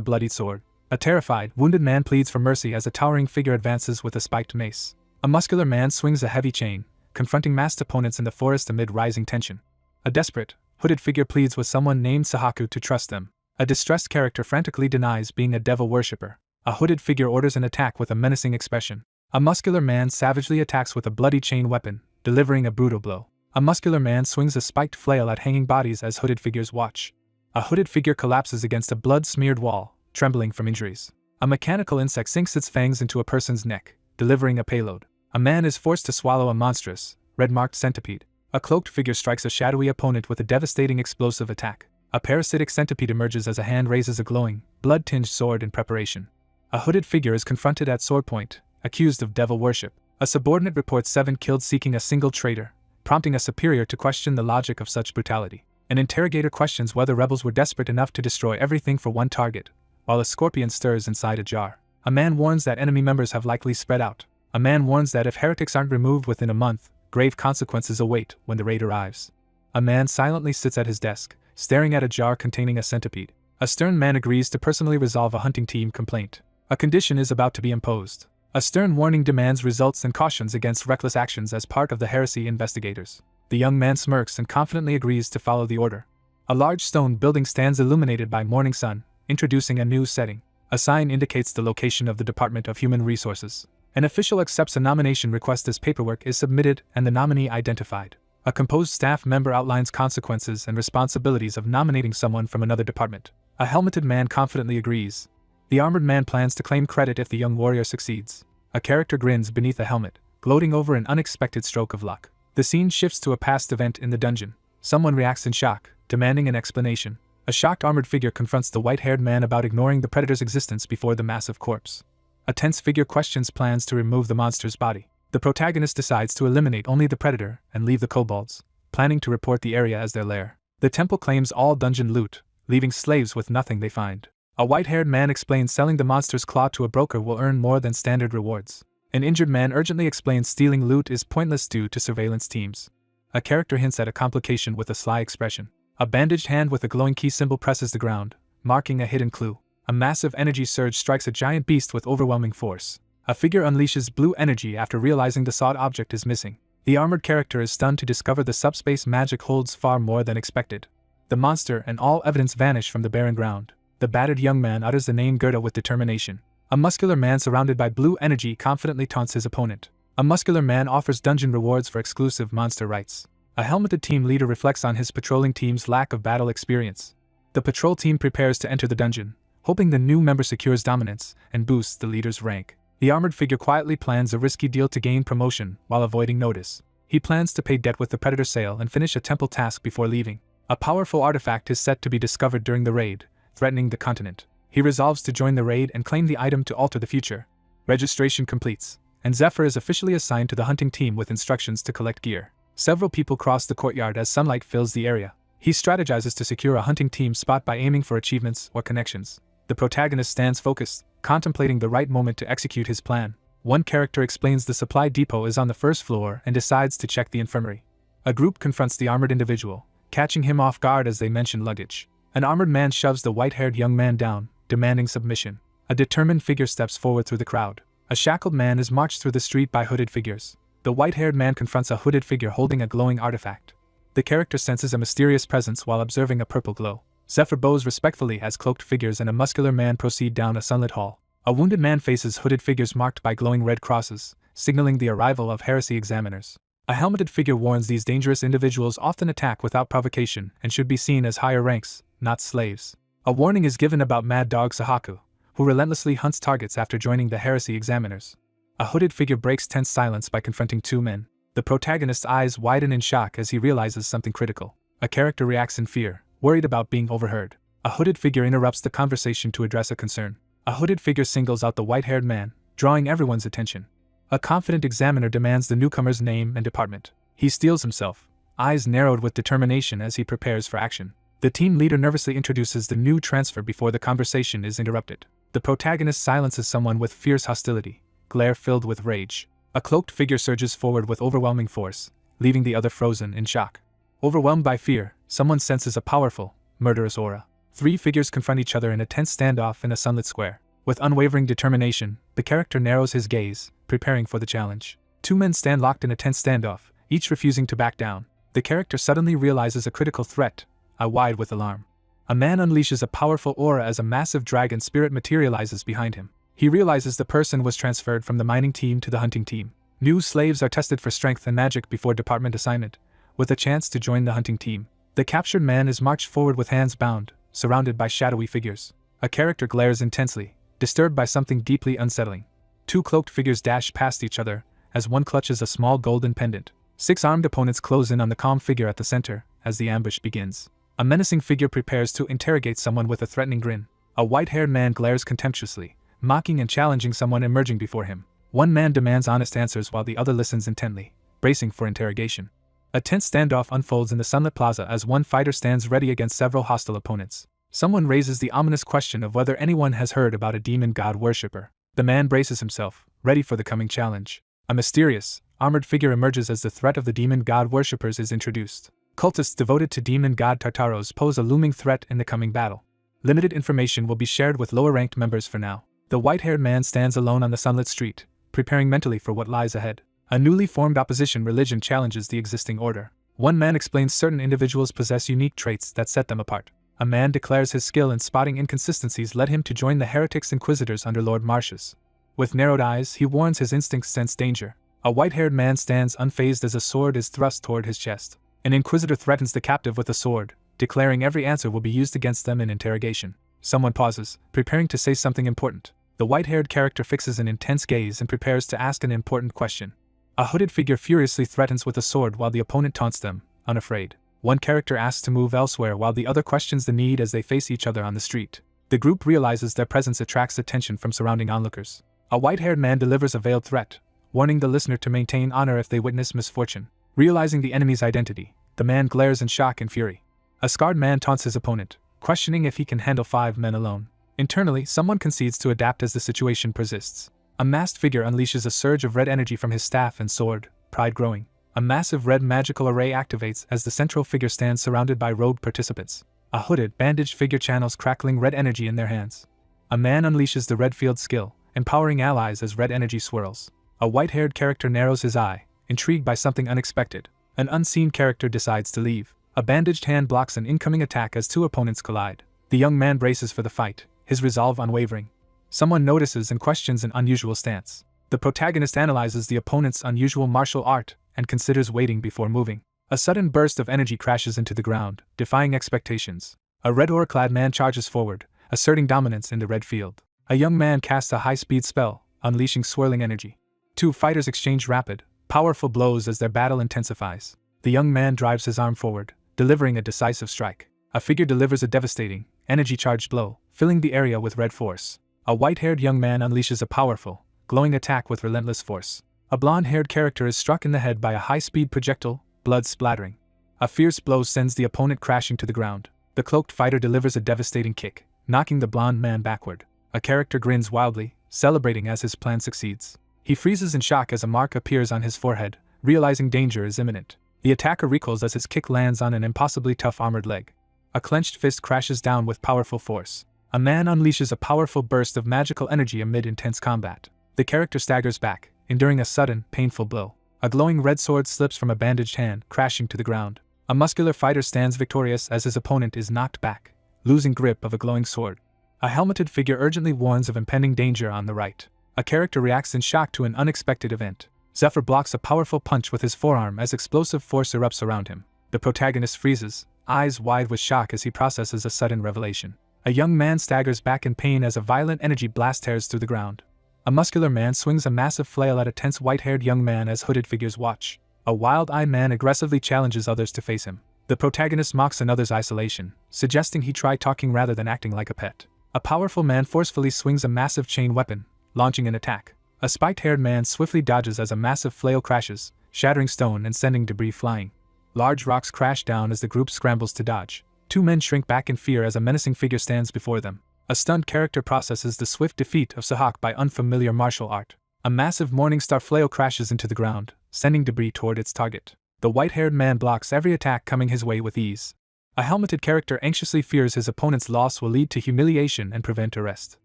bloodied sword. A terrified, wounded man pleads for mercy as a towering figure advances with a spiked mace. A muscular man swings a heavy chain, confronting masked opponents in the forest amid rising tension. A desperate, hooded figure pleads with someone named Sahaku to trust them. A distressed character frantically denies being a devil worshipper. A hooded figure orders an attack with a menacing expression. A muscular man savagely attacks with a bloody chain weapon, delivering a brutal blow. A muscular man swings a spiked flail at hanging bodies as hooded figures watch. A hooded figure collapses against a blood-smeared wall, trembling from injuries. A mechanical insect sinks its fangs into a person's neck, delivering a payload. A man is forced to swallow a monstrous, red-marked centipede. A cloaked figure strikes a shadowy opponent with a devastating explosive attack. A parasitic centipede emerges as a hand raises a glowing, blood-tinged sword in preparation. A hooded figure is confronted at sword point, accused of devil worship. A subordinate reports 7 killed seeking a single traitor, prompting a superior to question the logic of such brutality. An interrogator questions whether rebels were desperate enough to destroy everything for one target, while a scorpion stirs inside a jar. A man warns that enemy members have likely spread out. A man warns that if heretics aren't removed within a month, grave consequences await when the raid arrives. A man silently sits at his desk, staring at a jar containing a centipede. A stern man agrees to personally resolve a hunting team complaint. A condition is about to be imposed. A stern warning demands results and cautions against reckless actions as part of the heresy investigators. The young man smirks and confidently agrees to follow the order. A large stone building stands illuminated by morning sun, introducing a new setting. A sign indicates the location of the Department of Human Resources. An official accepts a nomination request as paperwork is submitted and the nominee identified. A composed staff member outlines consequences and responsibilities of nominating someone from another department. A helmeted man confidently agrees. The armored man plans to claim credit if the young warrior succeeds. A character grins beneath a helmet, gloating over an unexpected stroke of luck. The scene shifts to a past event in the dungeon. Someone reacts in shock, demanding an explanation. A shocked armored figure confronts the white-haired man about ignoring the predator's existence before the massive corpse. A tense figure questions plans to remove the monster's body. The protagonist decides to eliminate only the predator and leave the kobolds, planning to report the area as their lair. The temple claims all dungeon loot, leaving slaves with nothing they find. A white-haired man explains selling the monster's claw to a broker will earn more than standard rewards. An injured man urgently explains stealing loot is pointless due to surveillance teams. A character hints at a complication with a sly expression. A bandaged hand with a glowing key symbol presses the ground, marking a hidden clue. A massive energy surge strikes a giant beast with overwhelming force. A figure unleashes blue energy after realizing the sought object is missing. The armored character is stunned to discover the subspace magic holds far more than expected. The monster and all evidence vanish from the barren ground. The battered young man utters the name Gerda with determination. A muscular man surrounded by blue energy confidently taunts his opponent. A muscular man offers dungeon rewards for exclusive monster rights. A helmeted team leader reflects on his patrolling team's lack of battle experience. The patrol team prepares to enter the dungeon, hoping the new member secures dominance and boosts the leader's rank. The armored figure quietly plans a risky deal to gain promotion while avoiding notice. He plans to pay debt with the predator sale and finish a temple task before leaving. A powerful artifact is set to be discovered during the raid, threatening the continent. He resolves to join the raid and claim the item to alter the future. Registration completes, and Zephyr is officially assigned to the hunting team with instructions to collect gear. Several people cross the courtyard as sunlight fills the area. He strategizes to secure a hunting team spot by aiming for achievements or connections. The protagonist stands focused, contemplating the right moment to execute his plan. One character explains the supply depot is on the first floor and decides to check the infirmary. A group confronts the armored individual, catching him off guard as they mention luggage. An armored man shoves the white-haired young man down, demanding submission. A determined figure steps forward through the crowd. A shackled man is marched through the street by hooded figures. The white-haired man confronts a hooded figure holding a glowing artifact. The character senses a mysterious presence while observing a purple glow. Zephyr bows respectfully as cloaked figures and a muscular man proceed down a sunlit hall. A wounded man faces hooded figures marked by glowing red crosses, signaling the arrival of heresy examiners. A helmeted figure warns these dangerous individuals often attack without provocation and should be seen as higher ranks, not slaves. A warning is given about Mad Dog Sahaku, who relentlessly hunts targets after joining the heresy examiners. A hooded figure breaks tense silence by confronting two men. The protagonist's eyes widen in shock as he realizes something critical. A character reacts in fear, worried about being overheard. A hooded figure interrupts the conversation to address a concern. A hooded figure singles out the white-haired man, drawing everyone's attention. A confident examiner demands the newcomer's name and department. He steels himself, eyes narrowed with determination as he prepares for action. The team leader nervously introduces the new transfer before the conversation is interrupted. The protagonist silences someone with fierce hostility, glare filled with rage. A cloaked figure surges forward with overwhelming force, leaving the other frozen in shock. Overwhelmed by fear, someone senses a powerful, murderous aura. Three figures confront each other in a tense standoff in a sunlit square. With unwavering determination, the character narrows his gaze, preparing for the challenge. Two men stand locked in a tense standoff, each refusing to back down. The character suddenly realizes a critical threat, wide with alarm. A man unleashes a powerful aura as a massive dragon spirit materializes behind him. He realizes the person was transferred from the mining team to the hunting team. New slaves are tested for strength and magic before department assignment, with a chance to join the hunting team. The captured man is marched forward with hands bound, surrounded by shadowy figures. A character glares intensely, disturbed by something deeply unsettling. Two cloaked figures dash past each other, as one clutches a small golden pendant. Six armed opponents close in on the calm figure at the center, as the ambush begins. A menacing figure prepares to interrogate someone with a threatening grin. A white-haired man glares contemptuously, mocking and challenging someone emerging before him. One man demands honest answers while the other listens intently, bracing for interrogation. A tense standoff unfolds in the sunlit plaza as one fighter stands ready against several hostile opponents. Someone raises the ominous question of whether anyone has heard about a demon god worshipper. The man braces himself, ready for the coming challenge. A mysterious, armored figure emerges as the threat of the demon god worshippers is introduced. Cultists devoted to demon god Tartaros pose a looming threat in the coming battle. Limited information will be shared with lower-ranked members for now. The white-haired man stands alone on the sunlit street, preparing mentally for what lies ahead. A newly formed opposition religion challenges the existing order. One man explains certain individuals possess unique traits that set them apart. A man declares his skill in spotting inconsistencies led him to join the heretics inquisitors under Lord Marcius. With narrowed eyes, he warns his instincts sense danger. A white-haired man stands unfazed as a sword is thrust toward his chest. An inquisitor threatens the captive with a sword, declaring every answer will be used against them in interrogation. Someone pauses, preparing to say something important. The white-haired character fixes an intense gaze and prepares to ask an important question. A hooded figure furiously threatens with a sword while the opponent taunts them, unafraid. One character asks to move elsewhere while the other questions the need as they face each other on the street. The group realizes their presence attracts attention from surrounding onlookers. A white-haired man delivers a veiled threat, warning the listener to maintain honor if they witness misfortune. Realizing the enemy's identity, the man glares in shock and fury. A scarred man taunts his opponent, questioning if he can handle 5 men alone. Internally, someone concedes to adapt as the situation persists. A masked figure unleashes a surge of red energy from his staff and sword, pride growing. A massive red magical array activates as the central figure stands surrounded by robed participants. A hooded, bandaged figure channels crackling red energy in their hands. A man unleashes the red field skill, empowering allies as red energy swirls. A white-haired character narrows his eye, intrigued by something unexpected. An unseen character decides to leave. A bandaged hand blocks an incoming attack as 2 opponents collide. The young man braces for the fight, his resolve unwavering. Someone notices and questions an unusual stance. The protagonist analyzes the opponent's unusual martial art and considers waiting before moving. A sudden burst of energy crashes into the ground, defying expectations. A red aura-clad man charges forward, asserting dominance in the red field. A young man casts a high-speed spell, unleashing swirling energy. 2 fighters exchange rapid, powerful blows as their battle intensifies. The young man drives his arm forward, delivering a decisive strike. A figure delivers a devastating, energy-charged blow, filling the area with red force. A white-haired young man unleashes a powerful, glowing attack with relentless force. A blonde-haired character is struck in the head by a high-speed projectile, blood splattering. A fierce blow sends the opponent crashing to the ground. The cloaked fighter delivers a devastating kick, knocking the blonde man backward. A character grins wildly, celebrating as his plan succeeds. He freezes in shock as a mark appears on his forehead, realizing danger is imminent. The attacker recoils as his kick lands on an impossibly tough armored leg. A clenched fist crashes down with powerful force. A man unleashes a powerful burst of magical energy amid intense combat. The character staggers back, enduring a sudden, painful blow. A glowing red sword slips from a bandaged hand, crashing to the ground. A muscular fighter stands victorious as his opponent is knocked back, losing grip of a glowing sword. A helmeted figure urgently warns of impending danger on the right. A character reacts in shock to an unexpected event. Zephyr blocks a powerful punch with his forearm as explosive force erupts around him. The protagonist freezes, eyes wide with shock as he processes a sudden revelation. A young man staggers back in pain as a violent energy blast tears through the ground. A muscular man swings a massive flail at a tense white-haired young man as hooded figures watch. A wild-eyed man aggressively challenges others to face him. The protagonist mocks another's isolation, suggesting he try talking rather than acting like a pet. A powerful man forcefully swings a massive chain weapon, launching an attack. A spiked-haired man swiftly dodges as a massive flail crashes, shattering stone and sending debris flying. Large rocks crash down as the group scrambles to dodge. Two men shrink back in fear as a menacing figure stands before them. A stunned character processes the swift defeat of Sahak by unfamiliar martial art. A massive Morningstar flail crashes into the ground, sending debris toward its target. The white-haired man blocks every attack coming his way with ease. A helmeted character anxiously fears his opponent's loss will lead to humiliation and prevent arrest.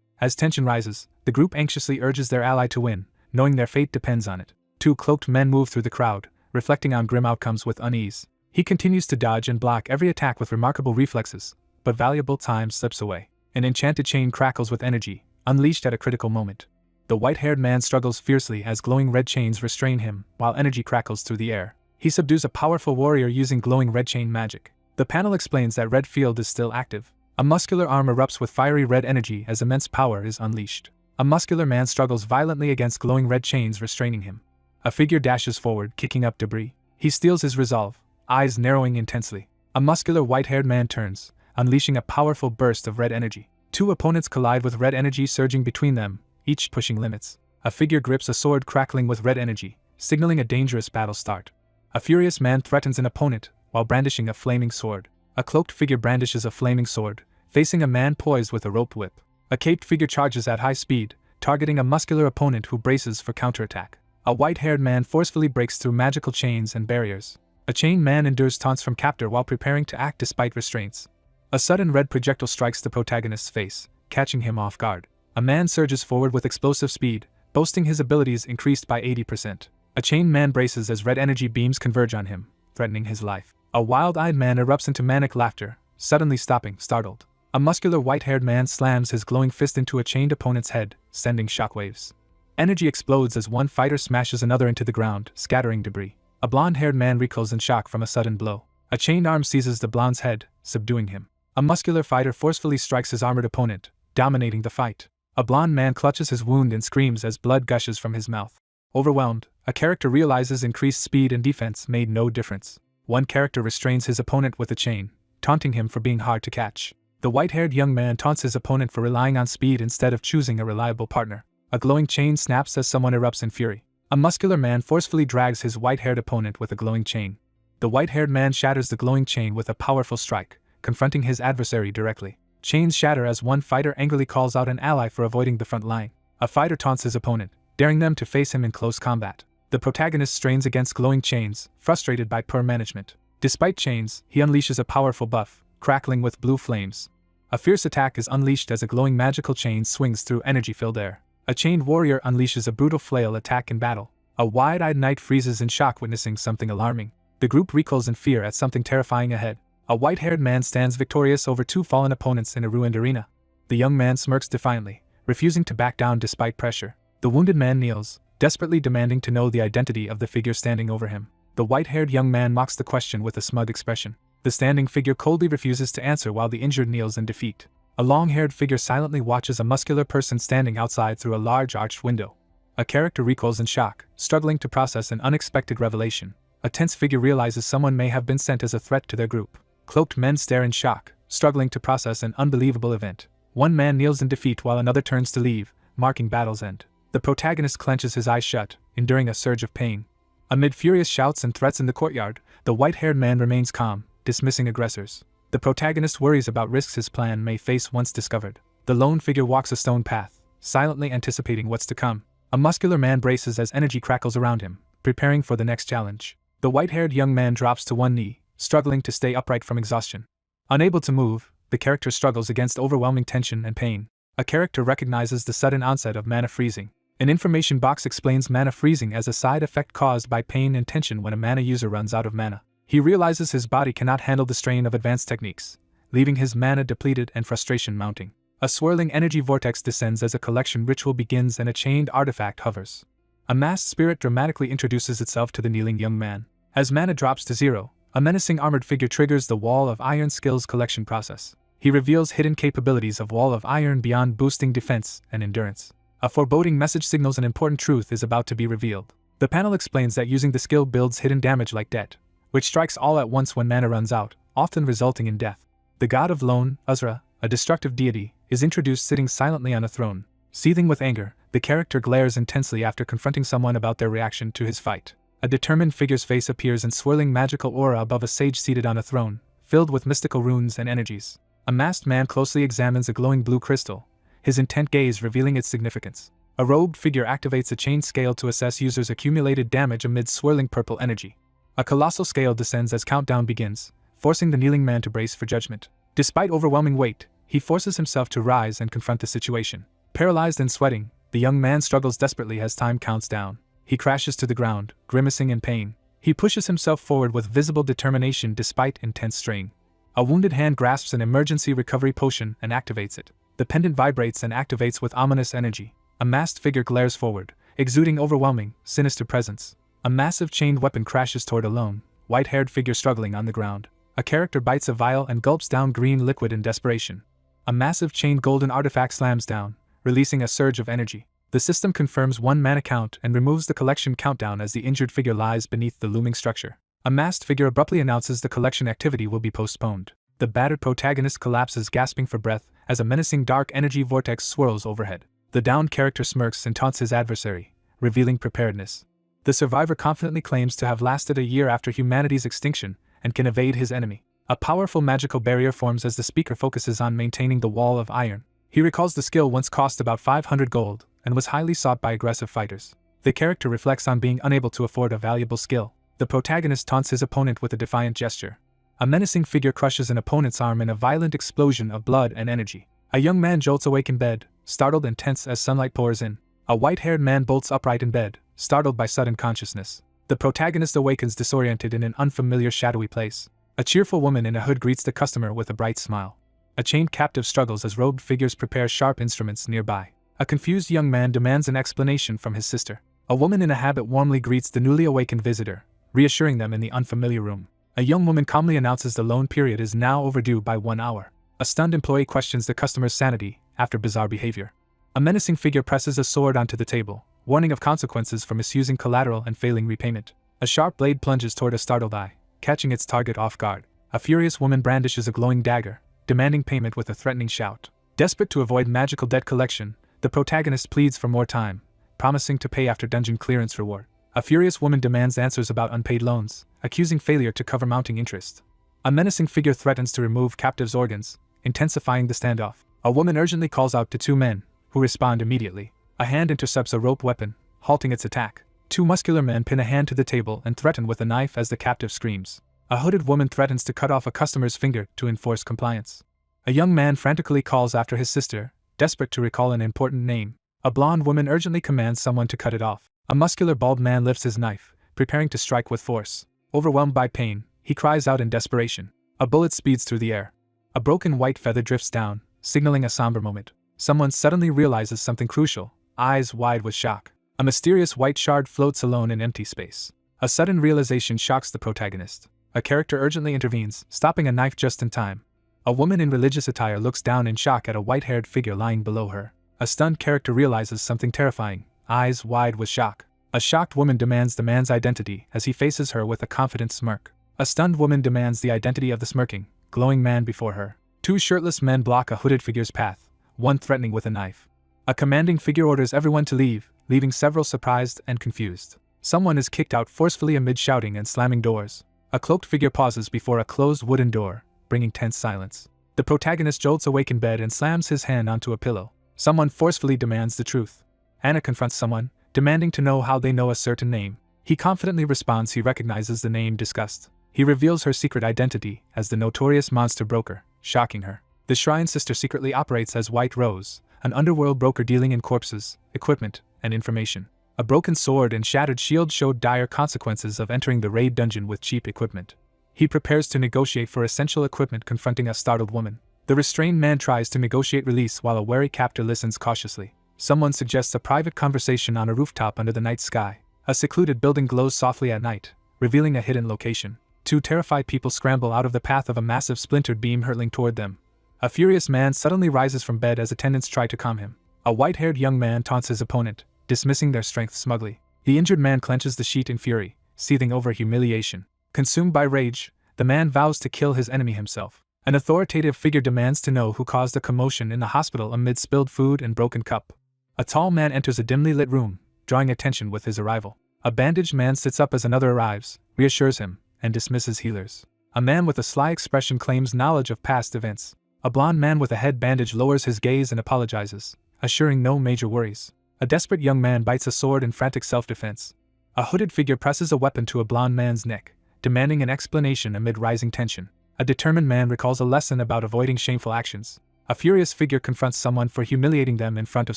As tension rises, the group anxiously urges their ally to win, knowing their fate depends on it. Two cloaked men move through the crowd, reflecting on grim outcomes with unease. He continues to dodge and block every attack with remarkable reflexes, but valuable time slips away. An enchanted chain crackles with energy, unleashed at a critical moment. The white-haired man struggles fiercely as glowing red chains restrain him, while energy crackles through the air. He subdues a powerful warrior using glowing red chain magic. The panel explains that red field is still active. A muscular arm erupts with fiery red energy as immense power is unleashed. A muscular man struggles violently against glowing red chains restraining him. A figure dashes forward, kicking up debris. He steals his resolve, eyes narrowing intensely. A muscular white-haired man turns, unleashing a powerful burst of red energy. Two opponents collide with red energy surging between them, each pushing limits. A figure grips a sword crackling with red energy, signaling a dangerous battle start. A furious man threatens an opponent, while brandishing a flaming sword. A cloaked figure brandishes a flaming sword, facing a man poised with a rope whip. A caped figure charges at high speed, targeting a muscular opponent who braces for counterattack. A white-haired man forcefully breaks through magical chains and barriers. A chained man endures taunts from captor while preparing to act despite restraints. A sudden red projectile strikes the protagonist's face, catching him off guard. A man surges forward with explosive speed, boasting his abilities increased by 80%. A chained man braces as red energy beams converge on him, threatening his life. A wild-eyed man erupts into manic laughter, suddenly stopping, startled. A muscular white-haired man slams his glowing fist into a chained opponent's head, sending shockwaves. Energy explodes as one fighter smashes another into the ground, scattering debris. A blonde-haired man recoils in shock from a sudden blow. A chained arm seizes the blonde's head, subduing him. A muscular fighter forcefully strikes his armored opponent, dominating the fight. A blonde man clutches his wound and screams as blood gushes from his mouth. Overwhelmed, a character realizes increased speed and defense made no difference. One character restrains his opponent with a chain, taunting him for being hard to catch. The white-haired young man taunts his opponent for relying on speed instead of choosing a reliable partner. A glowing chain snaps as someone erupts in fury. A muscular man forcefully drags his white-haired opponent with a glowing chain. The white-haired man shatters the glowing chain with a powerful strike, confronting his adversary directly. Chains shatter as one fighter angrily calls out an ally for avoiding the front line. A fighter taunts his opponent, daring them to face him in close combat. The protagonist strains against glowing chains, frustrated by poor management. Despite chains, he unleashes a powerful buff, crackling with blue flames. A fierce attack is unleashed as a glowing magical chain swings through energy-filled air. A chained warrior unleashes a brutal flail attack in battle. A wide-eyed knight freezes in shock witnessing something alarming. The group recoils in fear at something terrifying ahead. A white-haired man stands victorious over two fallen opponents in a ruined arena. The young man smirks defiantly, refusing to back down despite pressure. The wounded man kneels, desperately demanding to know the identity of the figure standing over him. The white-haired young man mocks the question with a smug expression. The standing figure coldly refuses to answer while the injured kneels in defeat. A long-haired figure silently watches a muscular person standing outside through a large arched window. A character recoils in shock, struggling to process an unexpected revelation. A tense figure realizes someone may have been sent as a threat to their group. Cloaked men stare in shock, struggling to process an unbelievable event. One man kneels in defeat while another turns to leave, marking battle's end. The protagonist clenches his eyes shut, enduring a surge of pain. Amid furious shouts and threats in the courtyard, the white-haired man remains calm, dismissing aggressors. The protagonist worries about risks his plan may face once discovered. The lone figure walks a stone path, silently anticipating what's to come. A muscular man braces as energy crackles around him, preparing for the next challenge. The white-haired young man drops to one knee, struggling to stay upright from exhaustion. Unable to move, the character struggles against overwhelming tension and pain. A character recognizes the sudden onset of mana freezing. An information box explains mana freezing as a side effect caused by pain and tension when a mana user runs out of mana. He realizes his body cannot handle the strain of advanced techniques, leaving his mana depleted and frustration mounting. A swirling energy vortex descends as a collection ritual begins and a chained artifact hovers. A masked spirit dramatically introduces itself to the kneeling young man. As mana drops to zero, a menacing armored figure triggers the Wall of Iron skills collection process. He reveals hidden capabilities of Wall of Iron beyond boosting defense and endurance. A foreboding message signals an important truth is about to be revealed. The panel explains that using the skill builds hidden damage like debt, which strikes all at once when mana runs out, often resulting in death. The god of Lone, Uzra, a destructive deity, is introduced sitting silently on a throne. Seething with anger, the character glares intensely after confronting someone about their reaction to his fight. A determined figure's face appears in swirling magical aura above a sage seated on a throne, filled with mystical runes and energies. A masked man closely examines a glowing blue crystal, his intent gaze revealing its significance. A robed figure activates a chain scale to assess users' accumulated damage amid swirling purple energy. A colossal scale descends as countdown begins, forcing the kneeling man to brace for judgment. Despite overwhelming weight, he forces himself to rise and confront the situation. Paralyzed and sweating, the young man struggles desperately as time counts down. He crashes to the ground, grimacing in pain. He pushes himself forward with visible determination despite intense strain. A wounded hand grasps an emergency recovery potion and activates it. The pendant vibrates and activates with ominous energy. A masked figure glares forward, exuding overwhelming, sinister presence. A massive chained weapon crashes toward a lone, white-haired figure struggling on the ground. A character bites a vial and gulps down green liquid in desperation. A massive chained golden artifact slams down, releasing a surge of energy. The system confirms one mana count and removes the collection countdown as the injured figure lies beneath the looming structure. A masked figure abruptly announces the collection activity will be postponed. The battered protagonist collapses, gasping for breath, as a menacing dark energy vortex swirls overhead. The downed character smirks and taunts his adversary, revealing preparedness. The survivor confidently claims to have lasted a year after humanity's extinction and can evade his enemy. A powerful magical barrier forms as the speaker focuses on maintaining the wall of iron. He recalls the skill once cost about 500 gold and was highly sought by aggressive fighters. The character reflects on being unable to afford a valuable skill. The protagonist taunts his opponent with a defiant gesture. A menacing figure crushes an opponent's arm in a violent explosion of blood and energy. A young man jolts awake in bed, startled and tense as sunlight pours in. A white-haired man bolts upright in bed, startled by sudden consciousness. The protagonist awakens disoriented in an unfamiliar shadowy place. A cheerful woman in a hood greets the customer with a bright smile. A chained captive struggles as robed figures prepare sharp instruments nearby. A confused young man demands an explanation from his sister. A woman in a habit warmly greets the newly awakened visitor, reassuring them in the unfamiliar room. A young woman calmly announces the loan period is now overdue by 1 hour. A stunned employee questions the customer's sanity after bizarre behavior. A menacing figure presses a sword onto the table, warning of consequences for misusing collateral and failing repayment. A sharp blade plunges toward a startled eye, catching its target off guard. A furious woman brandishes a glowing dagger, demanding payment with a threatening shout. Desperate to avoid magical debt collection, the protagonist pleads for more time, promising to pay after dungeon clearance reward. A furious woman demands answers about unpaid loans, accusing failure to cover mounting interest. A menacing figure threatens to remove captive's organs, intensifying the standoff. A woman urgently calls out to two men, who respond immediately. A hand intercepts a rope weapon, halting its attack. Two muscular men pin a hand to the table and threaten with a knife as the captive screams. A hooded woman threatens to cut off a customer's finger to enforce compliance. A young man frantically calls after his sister, desperate to recall an important name. A blonde woman urgently commands someone to cut it off. A muscular bald man lifts his knife, preparing to strike with force. Overwhelmed by pain, he cries out in desperation. A bullet speeds through the air. A broken white feather drifts down, signaling a somber moment. Someone suddenly realizes something crucial, eyes wide with shock. A mysterious white shard floats alone in empty space. A sudden realization shocks the protagonist. A character urgently intervenes, stopping a knife just in time. A woman in religious attire looks down in shock at a white-haired figure lying below her. A stunned character realizes something terrifying, eyes wide with shock. A shocked woman demands the man's identity as he faces her with a confident smirk. A stunned woman demands the identity of the smirking, glowing man before her. Two shirtless men block a hooded figure's path, one threatening with a knife. A commanding figure orders everyone to leave, leaving several surprised and confused. Someone is kicked out forcefully amid shouting and slamming doors. A cloaked figure pauses before a closed wooden door, bringing tense silence. The protagonist jolts awake in bed and slams his hand onto a pillow. Someone forcefully demands the truth. Anna confronts someone, demanding to know how they know a certain name. He confidently responds he recognizes the name discussed. He reveals her secret identity as the notorious monster broker, shocking her. The Shrine Sister secretly operates as White Rose, an underworld broker dealing in corpses, equipment, and information. A broken sword and shattered shield showed dire consequences of entering the raid dungeon with cheap equipment. He prepares to negotiate for essential equipment, confronting a startled woman. The restrained man tries to negotiate release while a wary captor listens cautiously. Someone suggests a private conversation on a rooftop under the night sky. A secluded building glows softly at night, revealing a hidden location. Two terrified people scramble out of the path of a massive splintered beam hurtling toward them. A furious man suddenly rises from bed as attendants try to calm him. A white-haired young man taunts his opponent, dismissing their strength smugly. The injured man clenches the sheet in fury, seething over humiliation. Consumed by rage, the man vows to kill his enemy himself. An authoritative figure demands to know who caused the commotion in the hospital amid spilled food and broken cup. A tall man enters a dimly lit room, drawing attention with his arrival. A bandaged man sits up as another arrives, reassures him, and dismisses healers. A man with a sly expression claims knowledge of past events. A blond man with a head bandage lowers his gaze and apologizes, assuring no major worries. A desperate young man bites a sword in frantic self-defense. A hooded figure presses a weapon to a blond man's neck, demanding an explanation amid rising tension. A determined man recalls a lesson about avoiding shameful actions. A furious figure confronts someone for humiliating them in front of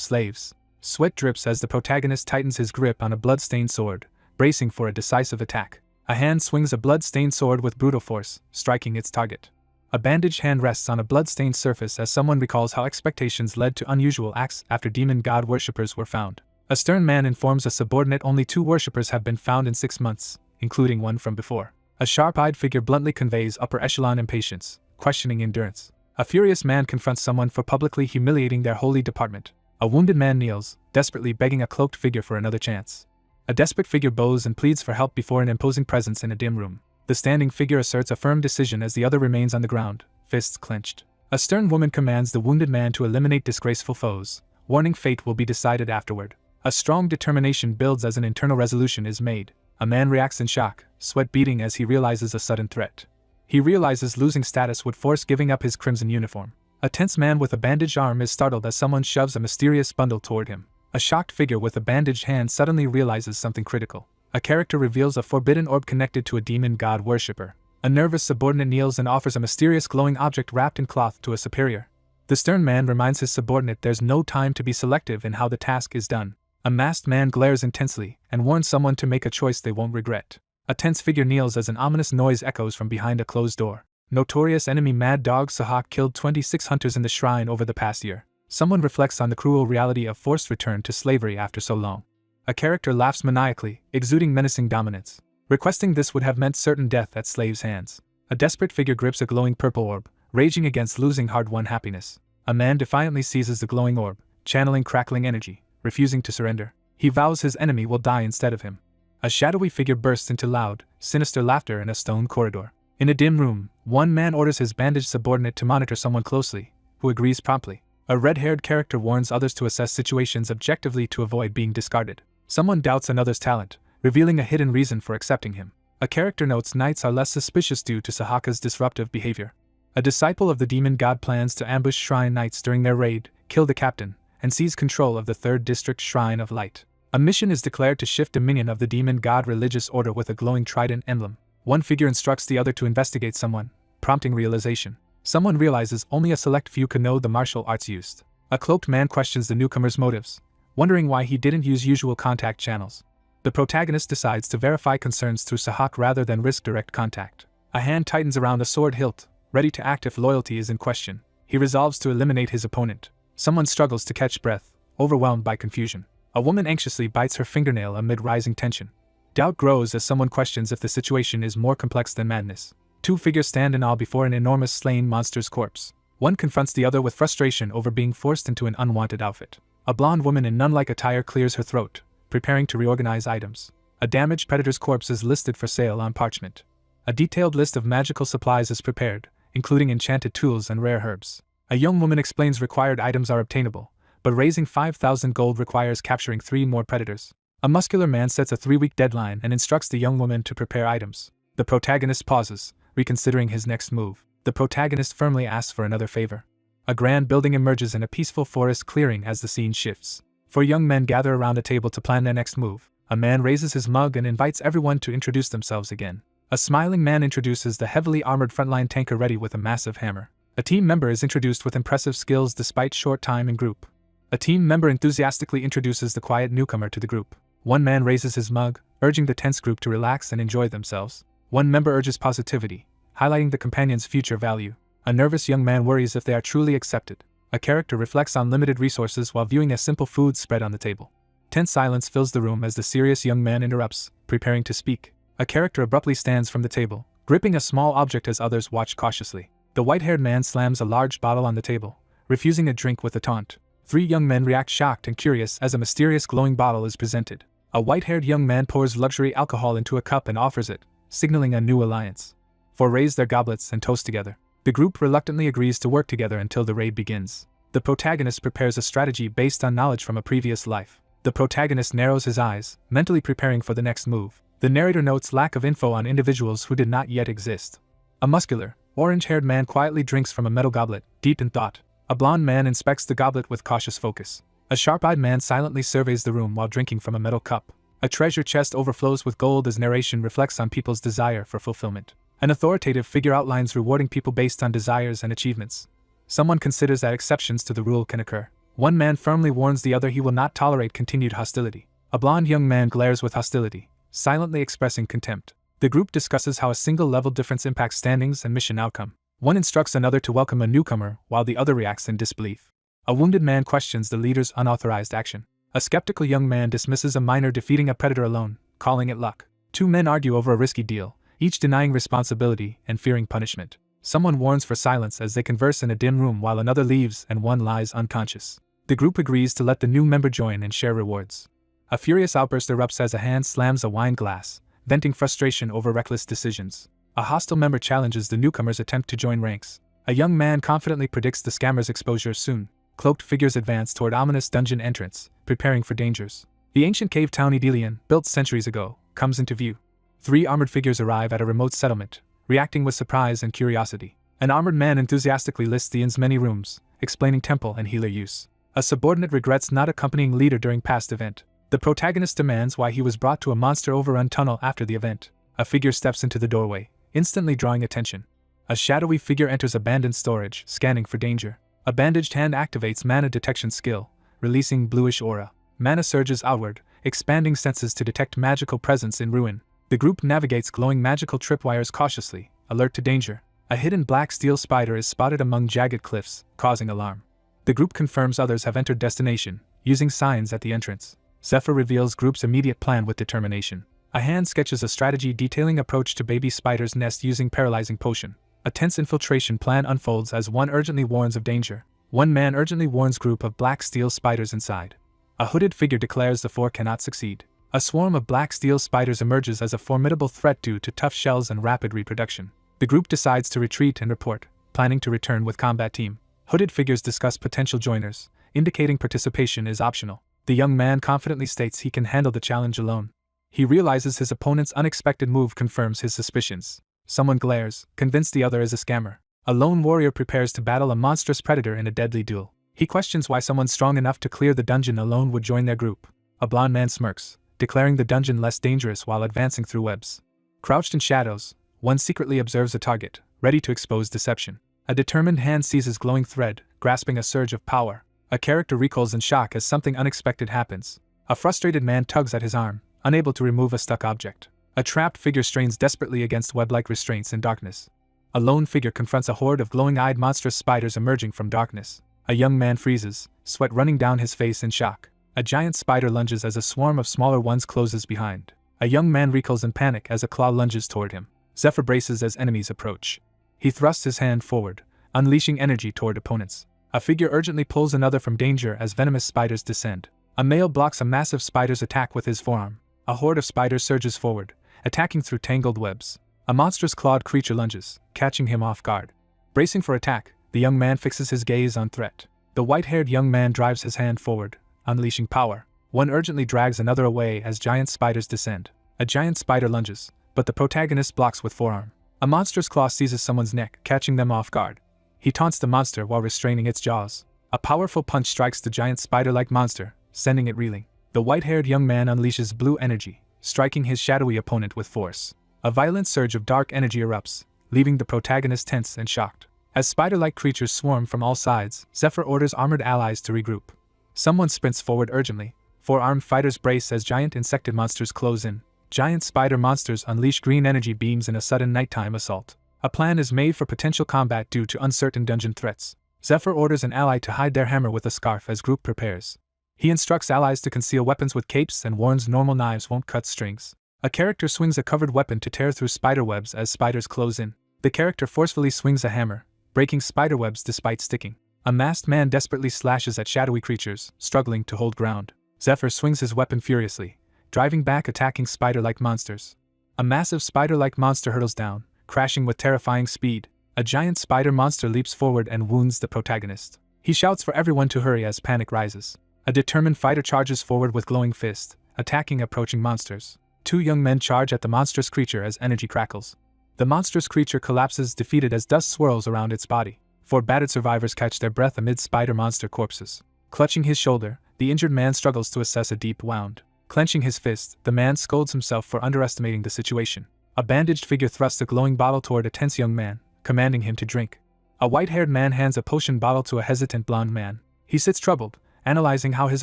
slaves. Sweat drips as the protagonist tightens his grip on a blood-stained sword, bracing for a decisive attack. A hand swings a blood-stained sword with brutal force, striking its target. A bandaged hand rests on a blood-stained surface as someone recalls how expectations led to unusual acts after demon god worshippers were found. A stern man informs a subordinate only 2 worshippers have been found in 6 months, including one from before. A sharp-eyed figure bluntly conveys upper echelon impatience, questioning endurance. A furious man confronts someone for publicly humiliating their holy department. A wounded man kneels, desperately begging a cloaked figure for another chance. A desperate figure bows and pleads for help before an imposing presence in a dim room. The standing figure asserts a firm decision as the other remains on the ground, fists clenched. A stern woman commands the wounded man to eliminate disgraceful foes, warning fate will be decided afterward. A strong determination builds as an internal resolution is made. A man reacts in shock, sweat beading as he realizes a sudden threat. He realizes losing status would force giving up his crimson uniform. A tense man with a bandaged arm is startled as someone shoves a mysterious bundle toward him. A shocked figure with a bandaged hand suddenly realizes something critical. A character reveals a forbidden orb connected to a demon god worshipper. A nervous subordinate kneels and offers a mysterious glowing object wrapped in cloth to a superior. The stern man reminds his subordinate there's no time to be selective in how the task is done. A masked man glares intensely and warns someone to make a choice they won't regret. A tense figure kneels as an ominous noise echoes from behind a closed door. Notorious enemy Mad Dog Sahak killed 26 hunters in the shrine over the past year. Someone reflects on the cruel reality of forced return to slavery after so long. A character laughs maniacally, exuding menacing dominance. Requesting this would have meant certain death at slaves' hands. A desperate figure grips a glowing purple orb, raging against losing hard-won happiness. A man defiantly seizes the glowing orb, channeling crackling energy, refusing to surrender. He vows his enemy will die instead of him. A shadowy figure bursts into loud, sinister laughter in a stone corridor. In a dim room, one man orders his bandaged subordinate to monitor someone closely, who agrees promptly. A red-haired character warns others to assess situations objectively to avoid being discarded. Someone doubts another's talent, revealing a hidden reason for accepting him. A character notes knights are less suspicious due to Sahaka's disruptive behavior. A disciple of the demon god plans to ambush shrine knights during their raid, kill the captain, and seize control of the 3rd District Shrine of Light. A mission is declared to shift dominion of the demon god religious order with a glowing trident emblem. One figure instructs the other to investigate someone, prompting realization. Someone realizes only a select few can know the martial arts used. A cloaked man questions the newcomer's motives, wondering why he didn't use usual contact channels. The protagonist decides to verify concerns through Sahak rather than risk direct contact. A hand tightens around a sword hilt, ready to act if loyalty is in question. He resolves to eliminate his opponent. Someone struggles to catch breath, overwhelmed by confusion. A woman anxiously bites her fingernail amid rising tension. Doubt grows as someone questions if the situation is more complex than madness. 2 figures stand in awe before an enormous slain monster's corpse. One confronts the other with frustration over being forced into an unwanted outfit. A blonde woman in nun-like attire clears her throat, preparing to reorganize items. A damaged predator's corpse is listed for sale on parchment. A detailed list of magical supplies is prepared, including enchanted tools and rare herbs. A young woman explains required items are obtainable, but raising 5,000 gold requires capturing 3 more predators. A muscular man sets a 3-week deadline and instructs the young woman to prepare items. The protagonist pauses, reconsidering his next move. The protagonist firmly asks for another favor. A grand building emerges in a peaceful forest clearing as the scene shifts. 4 young men gather around a table to plan their next move. A man raises his mug and invites everyone to introduce themselves again. A smiling man introduces the heavily armored frontline tanker ready with a massive hammer. A team member is introduced with impressive skills despite short time in group. A team member enthusiastically introduces the quiet newcomer to the group. One man raises his mug, urging the tense group to relax and enjoy themselves. One member urges positivity, highlighting the companion's future value. A nervous young man worries if they are truly accepted. A character reflects on limited resources while viewing a simple food spread on the table. Tense silence fills the room as the serious young man interrupts, preparing to speak. A character abruptly stands from the table, gripping a small object as others watch cautiously. The white-haired man slams a large bottle on the table, refusing a drink with a taunt. 3 young men react shocked and curious as a mysterious glowing bottle is presented. A white-haired young man pours luxury alcohol into a cup and offers it, signaling a new alliance. 4 raise their goblets and toast together. The group reluctantly agrees to work together until the raid begins. The protagonist prepares a strategy based on knowledge from a previous life. The protagonist narrows his eyes, mentally preparing for the next move. The narrator notes lack of info on individuals who did not yet exist. A muscular, orange-haired man quietly drinks from a metal goblet, deep in thought. A blond man inspects the goblet with cautious focus. A sharp-eyed man silently surveys the room while drinking from a metal cup. A treasure chest overflows with gold as narration reflects on people's desire for fulfillment. An authoritative figure outlines rewarding people based on desires and achievements. Someone considers that exceptions to the rule can occur. One man firmly warns the other he will not tolerate continued hostility. A blond young man glares with hostility, silently expressing contempt. The group discusses how a single level difference impacts standings and mission outcome. One instructs another to welcome a newcomer, while the other reacts in disbelief. A wounded man questions the leader's unauthorized action. A skeptical young man dismisses a miner defeating a predator alone, calling it luck. Two men argue over a risky deal, each denying responsibility and fearing punishment. Someone warns for silence as they converse in a dim room while another leaves and one lies unconscious. The group agrees to let the new member join and share rewards. A furious outburst erupts as a hand slams a wine glass, venting frustration over reckless decisions. A hostile member challenges the newcomer's attempt to join ranks. A young man confidently predicts the scammer's exposure soon. Cloaked figures advance toward ominous dungeon entrance, preparing for dangers. The ancient cave town Edelian, built centuries ago, comes into view. Three armored figures arrive at a remote settlement, reacting with surprise and curiosity. An armored man enthusiastically lists the inn's many rooms, explaining temple and healer use. A subordinate regrets not accompanying leader during past event. The protagonist demands why he was brought to a monster-overrun tunnel after the event. A figure steps into the doorway, instantly drawing attention. A shadowy figure enters abandoned storage, scanning for danger. A bandaged hand activates mana detection skill, releasing bluish aura. Mana surges outward, expanding senses to detect magical presence in ruin. The group navigates glowing magical tripwires cautiously, alert to danger. A hidden black steel spider is spotted among jagged cliffs, causing alarm. The group confirms others have entered destination, using signs at the entrance. Zephyr reveals group's immediate plan with determination. A hand sketches a strategy detailing approach to baby spider's nest using paralyzing potion. A tense infiltration plan unfolds as one urgently warns of danger. One man urgently warns group of black steel spiders inside. A hooded figure declares the four cannot succeed. A swarm of black steel spiders emerges as a formidable threat due to tough shells and rapid reproduction. The group decides to retreat and report, planning to return with combat team. Hooded figures discuss potential joiners, indicating participation is optional. The young man confidently states he can handle the challenge alone. He realizes his opponent's unexpected move confirms his suspicions. Someone glares, convinced the other is a scammer. A lone warrior prepares to battle a monstrous predator in a deadly duel. He questions why someone strong enough to clear the dungeon alone would join their group. A blond man smirks, declaring the dungeon less dangerous while advancing through webs. Crouched in shadows, one secretly observes a target, ready to expose deception. A determined hand seizes glowing thread, grasping a surge of power. A character recoils in shock as something unexpected happens. A frustrated man tugs at his arm, unable to remove a stuck object. A trapped figure strains desperately against web-like restraints in darkness. A lone figure confronts a horde of glowing-eyed monstrous spiders emerging from darkness. A young man freezes, sweat running down his face in shock. A giant spider lunges as a swarm of smaller ones closes behind. A young man recoils in panic as a claw lunges toward him. Zephyr braces as enemies approach. He thrusts his hand forward, unleashing energy toward opponents. A figure urgently pulls another from danger as venomous spiders descend. A male blocks a massive spider's attack with his forearm. A horde of spiders surges forward, attacking through tangled webs. A monstrous clawed creature lunges, catching him off guard. Bracing for attack, the young man fixes his gaze on threat. The white-haired young man drives his hand forward, unleashing power. One urgently drags another away as giant spiders descend. A giant spider lunges, but the protagonist blocks with forearm. A monstrous claw seizes someone's neck, catching them off guard. He taunts the monster while restraining its jaws. A powerful punch strikes the giant spider-like monster, sending it reeling. The white-haired young man unleashes blue energy, striking his shadowy opponent with force. A violent surge of dark energy erupts, leaving the protagonist tense and shocked. As spider-like creatures swarm from all sides, Zephyr orders armored allies to regroup. Someone sprints forward urgently. Four armed fighters brace as giant insected monsters close in. Giant spider monsters unleash green energy beams in a sudden nighttime assault. A plan is made for potential combat due to uncertain dungeon threats. Zephyr orders an ally to hide their hammer with a scarf as group prepares. He instructs allies to conceal weapons with capes and warns normal knives won't cut strings. A character swings a covered weapon to tear through spiderwebs as spiders close in. The character forcefully swings a hammer, breaking spiderwebs despite sticking. A masked man desperately slashes at shadowy creatures, struggling to hold ground. Zephyr swings his weapon furiously, driving back attacking spider-like monsters. A massive spider-like monster hurtles down, crashing with terrifying speed. A giant spider monster leaps forward and wounds the protagonist. He shouts for everyone to hurry as panic rises. A determined fighter charges forward with glowing fist, attacking approaching monsters. Two young men charge at the monstrous creature as energy crackles. The monstrous creature collapses defeated as dust swirls around its body. Four battered survivors catch their breath amid spider monster corpses. Clutching his shoulder, the injured man struggles to assess a deep wound. Clenching his fist, the man scolds himself for underestimating the situation. A bandaged figure thrusts a glowing bottle toward a tense young man, commanding him to drink. A white-haired man hands a potion bottle to a hesitant blonde man. He sits troubled, analyzing how his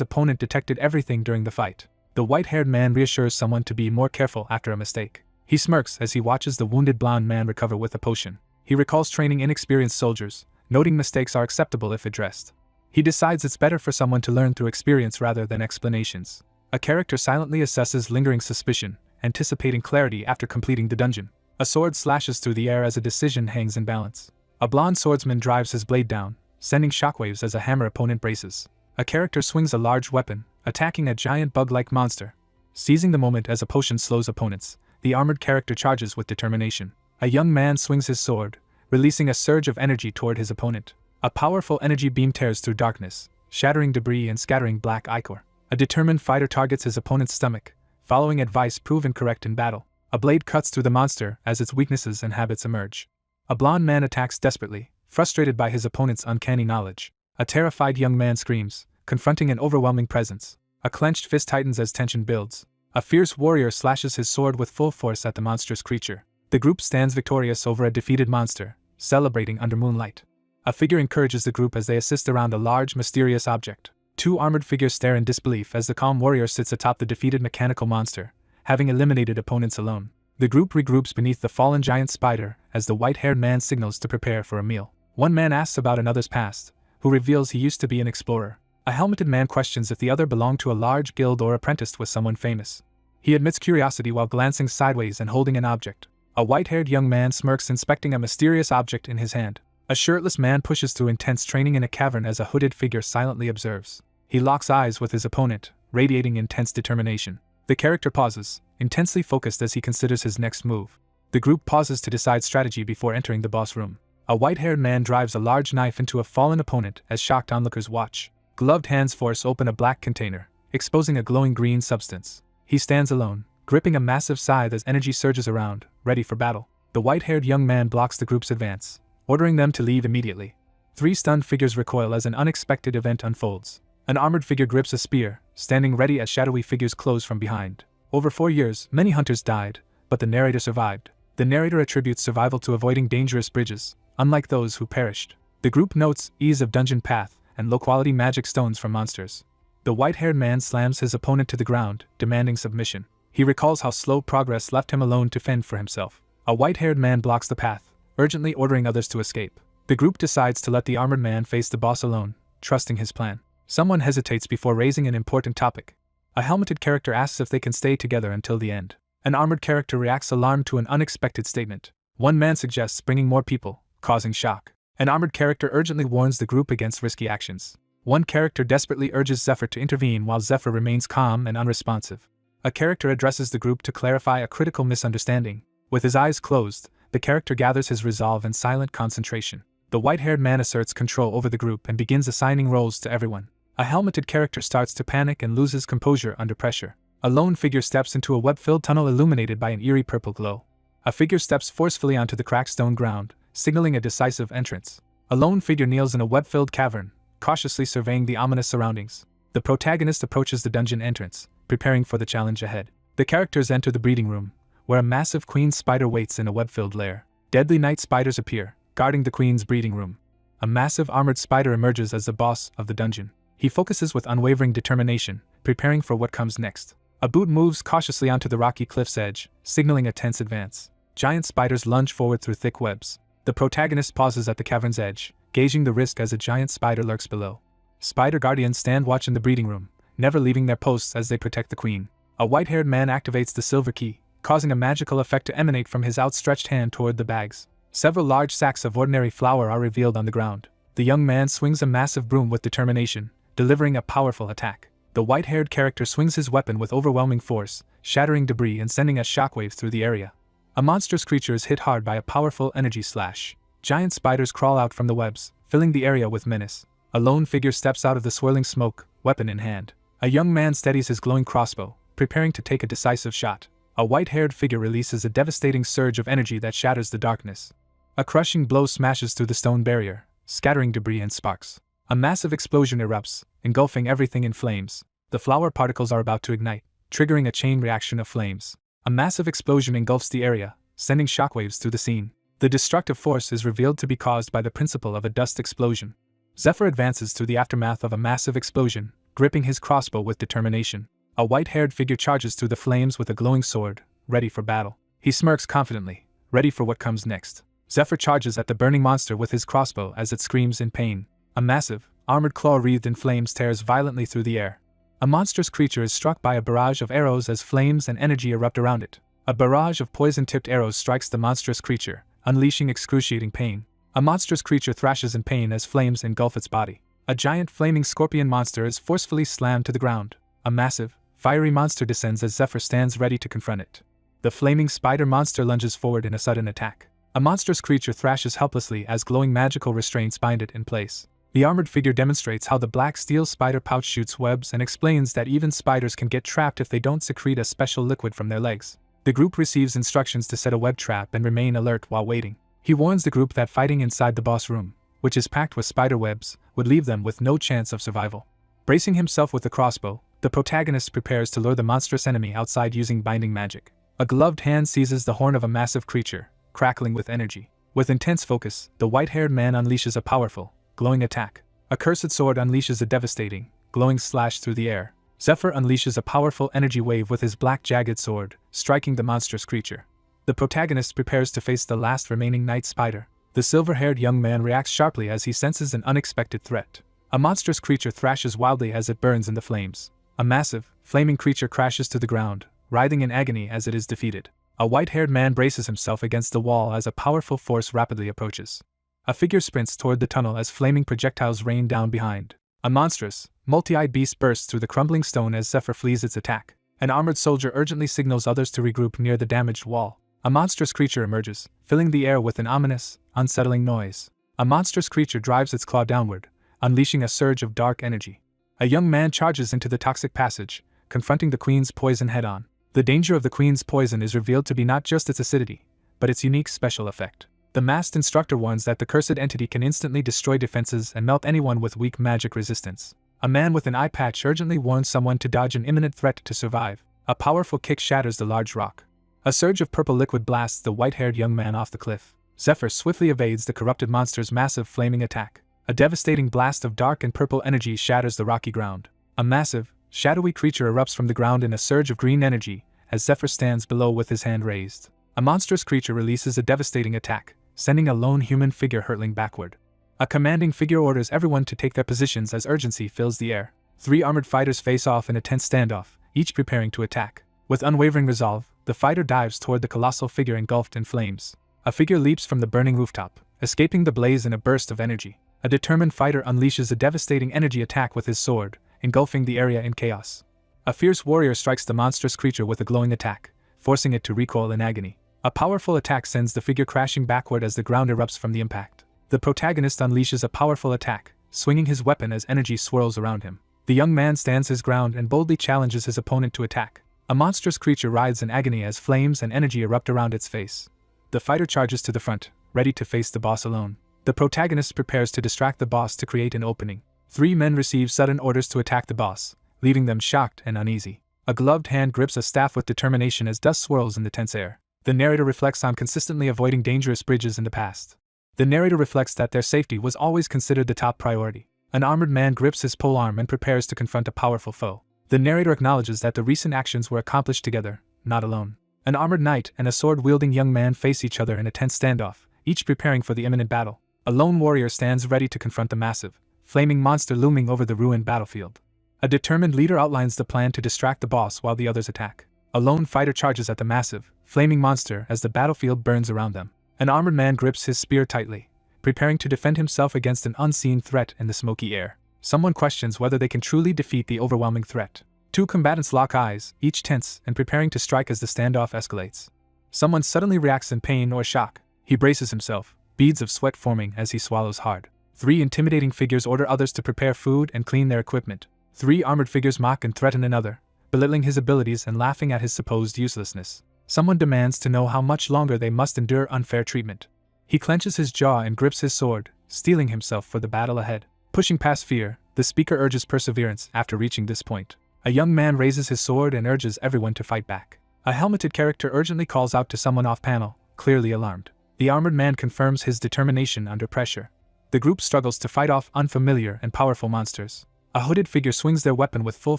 opponent detected everything during the fight. The white-haired man reassures someone to be more careful after a mistake. He smirks as he watches the wounded blonde man recover with a potion. He recalls training inexperienced soldiers, noting mistakes are acceptable if addressed. He decides it's better for someone to learn through experience rather than explanations. A character silently assesses lingering suspicion, anticipating clarity after completing the dungeon. A sword slashes through the air as a decision hangs in balance. A blonde swordsman drives his blade down, sending shockwaves as a hammer opponent braces. A character swings a large weapon, attacking a giant bug-like monster. Seizing the moment as a potion slows opponents, the armored character charges with determination. A young man swings his sword, releasing a surge of energy toward his opponent. A powerful energy beam tears through darkness, shattering debris and scattering black ichor. A determined fighter targets his opponent's stomach, following advice proven correct in battle. A blade cuts through the monster as its weaknesses and habits emerge. A blonde man attacks desperately, frustrated by his opponent's uncanny knowledge. A terrified young man screams, confronting an overwhelming presence. A clenched fist tightens as tension builds. A fierce warrior slashes his sword with full force at the monstrous creature. The group stands victorious over a defeated monster, celebrating under moonlight. A figure encourages the group as they assist around a large, mysterious object. Two armored figures stare in disbelief as the calm warrior sits atop the defeated mechanical monster, having eliminated opponents alone. The group regroups beneath the fallen giant spider as the white-haired man signals to prepare for a meal. One man asks about another's past, who reveals he used to be an explorer. A helmeted man questions if the other belonged to a large guild or apprenticed with someone famous. He admits curiosity while glancing sideways and holding an object. A white-haired young man smirks inspecting a mysterious object in his hand. A shirtless man pushes through intense training in a cavern as a hooded figure silently observes. He locks eyes with his opponent, radiating intense determination. The character pauses, intensely focused as he considers his next move. The group pauses to decide strategy before entering the boss room. A white-haired man drives a large knife into a fallen opponent as shocked onlookers watch. Gloved hands force open a black container, exposing a glowing green substance. He stands alone, gripping a massive scythe as energy surges around, ready for battle. The white-haired young man blocks the group's advance, ordering them to leave immediately. Three stunned figures recoil as an unexpected event unfolds. An armored figure grips a spear, standing ready as shadowy figures close from behind. Over 4 years, many hunters died, but the narrator survived. The narrator attributes survival to avoiding dangerous bridges, unlike those who perished. The group notes ease of dungeon path and low-quality magic stones from monsters. The white-haired man slams his opponent to the ground, demanding submission. He recalls how slow progress left him alone to fend for himself. A white-haired man blocks the path, urgently ordering others to escape. The group decides to let the armored man face the boss alone, trusting his plan. Someone hesitates before raising an important topic. A helmeted character asks if they can stay together until the end. An armored character reacts alarmed to an unexpected statement. One man suggests bringing more people, causing shock. An armored character urgently warns the group against risky actions. One character desperately urges Zephyr to intervene while Zephyr remains calm and unresponsive. A character addresses the group to clarify a critical misunderstanding. With his eyes closed, the character gathers his resolve and silent concentration. The white-haired man asserts control over the group and begins assigning roles to everyone. A helmeted character starts to panic and loses composure under pressure. A lone figure steps into a web-filled tunnel illuminated by an eerie purple glow. A figure steps forcefully onto the cracked stone ground, signaling a decisive entrance. A lone figure kneels in a web-filled cavern, cautiously surveying the ominous surroundings. The protagonist approaches the dungeon entrance, preparing for the challenge ahead. The characters enter the breeding room, where a massive queen spider waits in a web-filled lair. Deadly night spiders appear, guarding the queen's breeding room. A massive armored spider emerges as the boss of the dungeon. He focuses with unwavering determination, preparing for what comes next. A boot moves cautiously onto the rocky cliff's edge, signaling a tense advance. Giant spiders lunge forward through thick webs. The protagonist pauses at the cavern's edge, gauging the risk as a giant spider lurks below. Spider guardians stand watch in the breeding room, never leaving their posts as they protect the queen. A white-haired man activates the silver key, causing a magical effect to emanate from his outstretched hand toward the bags. Several large sacks of ordinary flour are revealed on the ground. The young man swings a massive broom with determination, delivering a powerful attack. The white-haired character swings his weapon with overwhelming force, shattering debris and sending a shockwave through the area. A monstrous creature is hit hard by a powerful energy slash. Giant spiders crawl out from the webs, filling the area with menace. A lone figure steps out of the swirling smoke, weapon in hand. A young man steadies his glowing crossbow, preparing to take a decisive shot. A white-haired figure releases a devastating surge of energy that shatters the darkness. A crushing blow smashes through the stone barrier, scattering debris and sparks. A massive explosion erupts, engulfing everything in flames. The flower particles are about to ignite, triggering a chain reaction of flames. A massive explosion engulfs the area, sending shockwaves through the scene. The destructive force is revealed to be caused by the principle of a dust explosion. Zephyr advances through the aftermath of a massive explosion, gripping his crossbow with determination. A white-haired figure charges through the flames with a glowing sword, ready for battle. He smirks confidently, ready for what comes next. Zephyr charges at the burning monster with his crossbow as it screams in pain. A massive, armored claw wreathed in flames tears violently through the air. A monstrous creature is struck by a barrage of arrows as flames and energy erupt around it. A barrage of poison-tipped arrows strikes the monstrous creature, unleashing excruciating pain. A monstrous creature thrashes in pain as flames engulf its body. A giant flaming scorpion monster is forcefully slammed to the ground. A massive, fiery monster descends as Zephyr stands ready to confront it. The flaming spider monster lunges forward in a sudden attack. A monstrous creature thrashes helplessly as glowing magical restraints bind it in place. The armored figure demonstrates how the black steel spider pouch shoots webs and explains that even spiders can get trapped if they don't secrete a special liquid from their legs. The group receives instructions to set a web trap and remain alert while waiting. He warns the group that fighting inside the boss room, which is packed with spider webs, would leave them with no chance of survival. Bracing himself with the crossbow, the protagonist prepares to lure the monstrous enemy outside using binding magic. A gloved hand seizes the horn of a massive creature, crackling with energy. With intense focus, the white-haired man unleashes a powerful, glowing attack. A cursed sword unleashes a devastating, glowing slash through the air. Zephyr unleashes a powerful energy wave with his black jagged sword, striking the monstrous creature. The protagonist prepares to face the last remaining night spider. The silver-haired young man reacts sharply as he senses an unexpected threat. A monstrous creature thrashes wildly as it burns in the flames. A massive, flaming creature crashes to the ground, writhing in agony as it is defeated. A white-haired man braces himself against the wall as a powerful force rapidly approaches. A figure sprints toward the tunnel as flaming projectiles rain down behind. A monstrous, multi-eyed beast bursts through the crumbling stone as Zephyr flees its attack. An armored soldier urgently signals others to regroup near the damaged wall. A monstrous creature emerges, filling the air with an ominous, unsettling noise. A monstrous creature drives its claw downward, unleashing a surge of dark energy. A young man charges into the toxic passage, confronting the queen's poison head-on. The danger of the queen's poison is revealed to be not just its acidity, but its unique special effect. The masked instructor warns that the cursed entity can instantly destroy defenses and melt anyone with weak magic resistance. A man with an eye patch urgently warns someone to dodge an imminent threat to survive. A powerful kick shatters the large rock. A surge of purple liquid blasts the white-haired young man off the cliff. Zephyr swiftly evades the corrupted monster's massive flaming attack. A devastating blast of dark and purple energy shatters the rocky ground. A massive, shadowy creature erupts from the ground in a surge of green energy as Zephyr stands below with his hand raised. A monstrous creature releases a devastating attack, sending a lone human figure hurtling backward. A commanding figure orders everyone to take their positions as urgency fills the air. 3 armored fighters face off in a tense standoff, each preparing to attack. With unwavering resolve, the fighter dives toward the colossal figure engulfed in flames. A figure leaps from the burning rooftop, escaping the blaze in a burst of energy. A determined fighter unleashes a devastating energy attack with his sword, engulfing the area in chaos. A fierce warrior strikes the monstrous creature with a glowing attack, forcing it to recoil in agony. A powerful attack sends the figure crashing backward as the ground erupts from the impact. The protagonist unleashes a powerful attack, swinging his weapon as energy swirls around him. The young man stands his ground and boldly challenges his opponent to attack. A monstrous creature writhes in agony as flames and energy erupt around its face. The fighter charges to the front, ready to face the boss alone. The protagonist prepares to distract the boss to create an opening. 3 men receive sudden orders to attack the boss, leaving them shocked and uneasy. A gloved hand grips a staff with determination as dust swirls in the tense air. The narrator reflects on consistently avoiding dangerous bridges in the past. The narrator reflects that their safety was always considered the top priority. An armored man grips his polearm and prepares to confront a powerful foe. The narrator acknowledges that the recent actions were accomplished together, not alone. An armored knight and a sword-wielding young man face each other in a tense standoff, each preparing for the imminent battle. A lone warrior stands ready to confront the massive, flaming monster looming over the ruined battlefield. A determined leader outlines the plan to distract the boss while the others attack. A lone fighter charges at the massive, flaming monster as the battlefield burns around them. An armored man grips his spear tightly, preparing to defend himself against an unseen threat in the smoky air. Someone questions whether they can truly defeat the overwhelming threat. 2 combatants lock eyes, each tense and preparing to strike as the standoff escalates. Someone suddenly reacts in pain or shock. He braces himself, beads of sweat forming as he swallows hard. 3 intimidating figures order others to prepare food and clean their equipment. 3 armored figures mock and threaten another, belittling his abilities and laughing at his supposed uselessness. Someone demands to know how much longer they must endure unfair treatment. He clenches his jaw and grips his sword, steeling himself for the battle ahead. Pushing past fear, the speaker urges perseverance. After reaching this point, a young man raises his sword and urges everyone to fight back. A helmeted character urgently calls out to someone off-panel, clearly alarmed. The armored man confirms his determination under pressure. The group struggles to fight off unfamiliar and powerful monsters. A hooded figure swings their weapon with full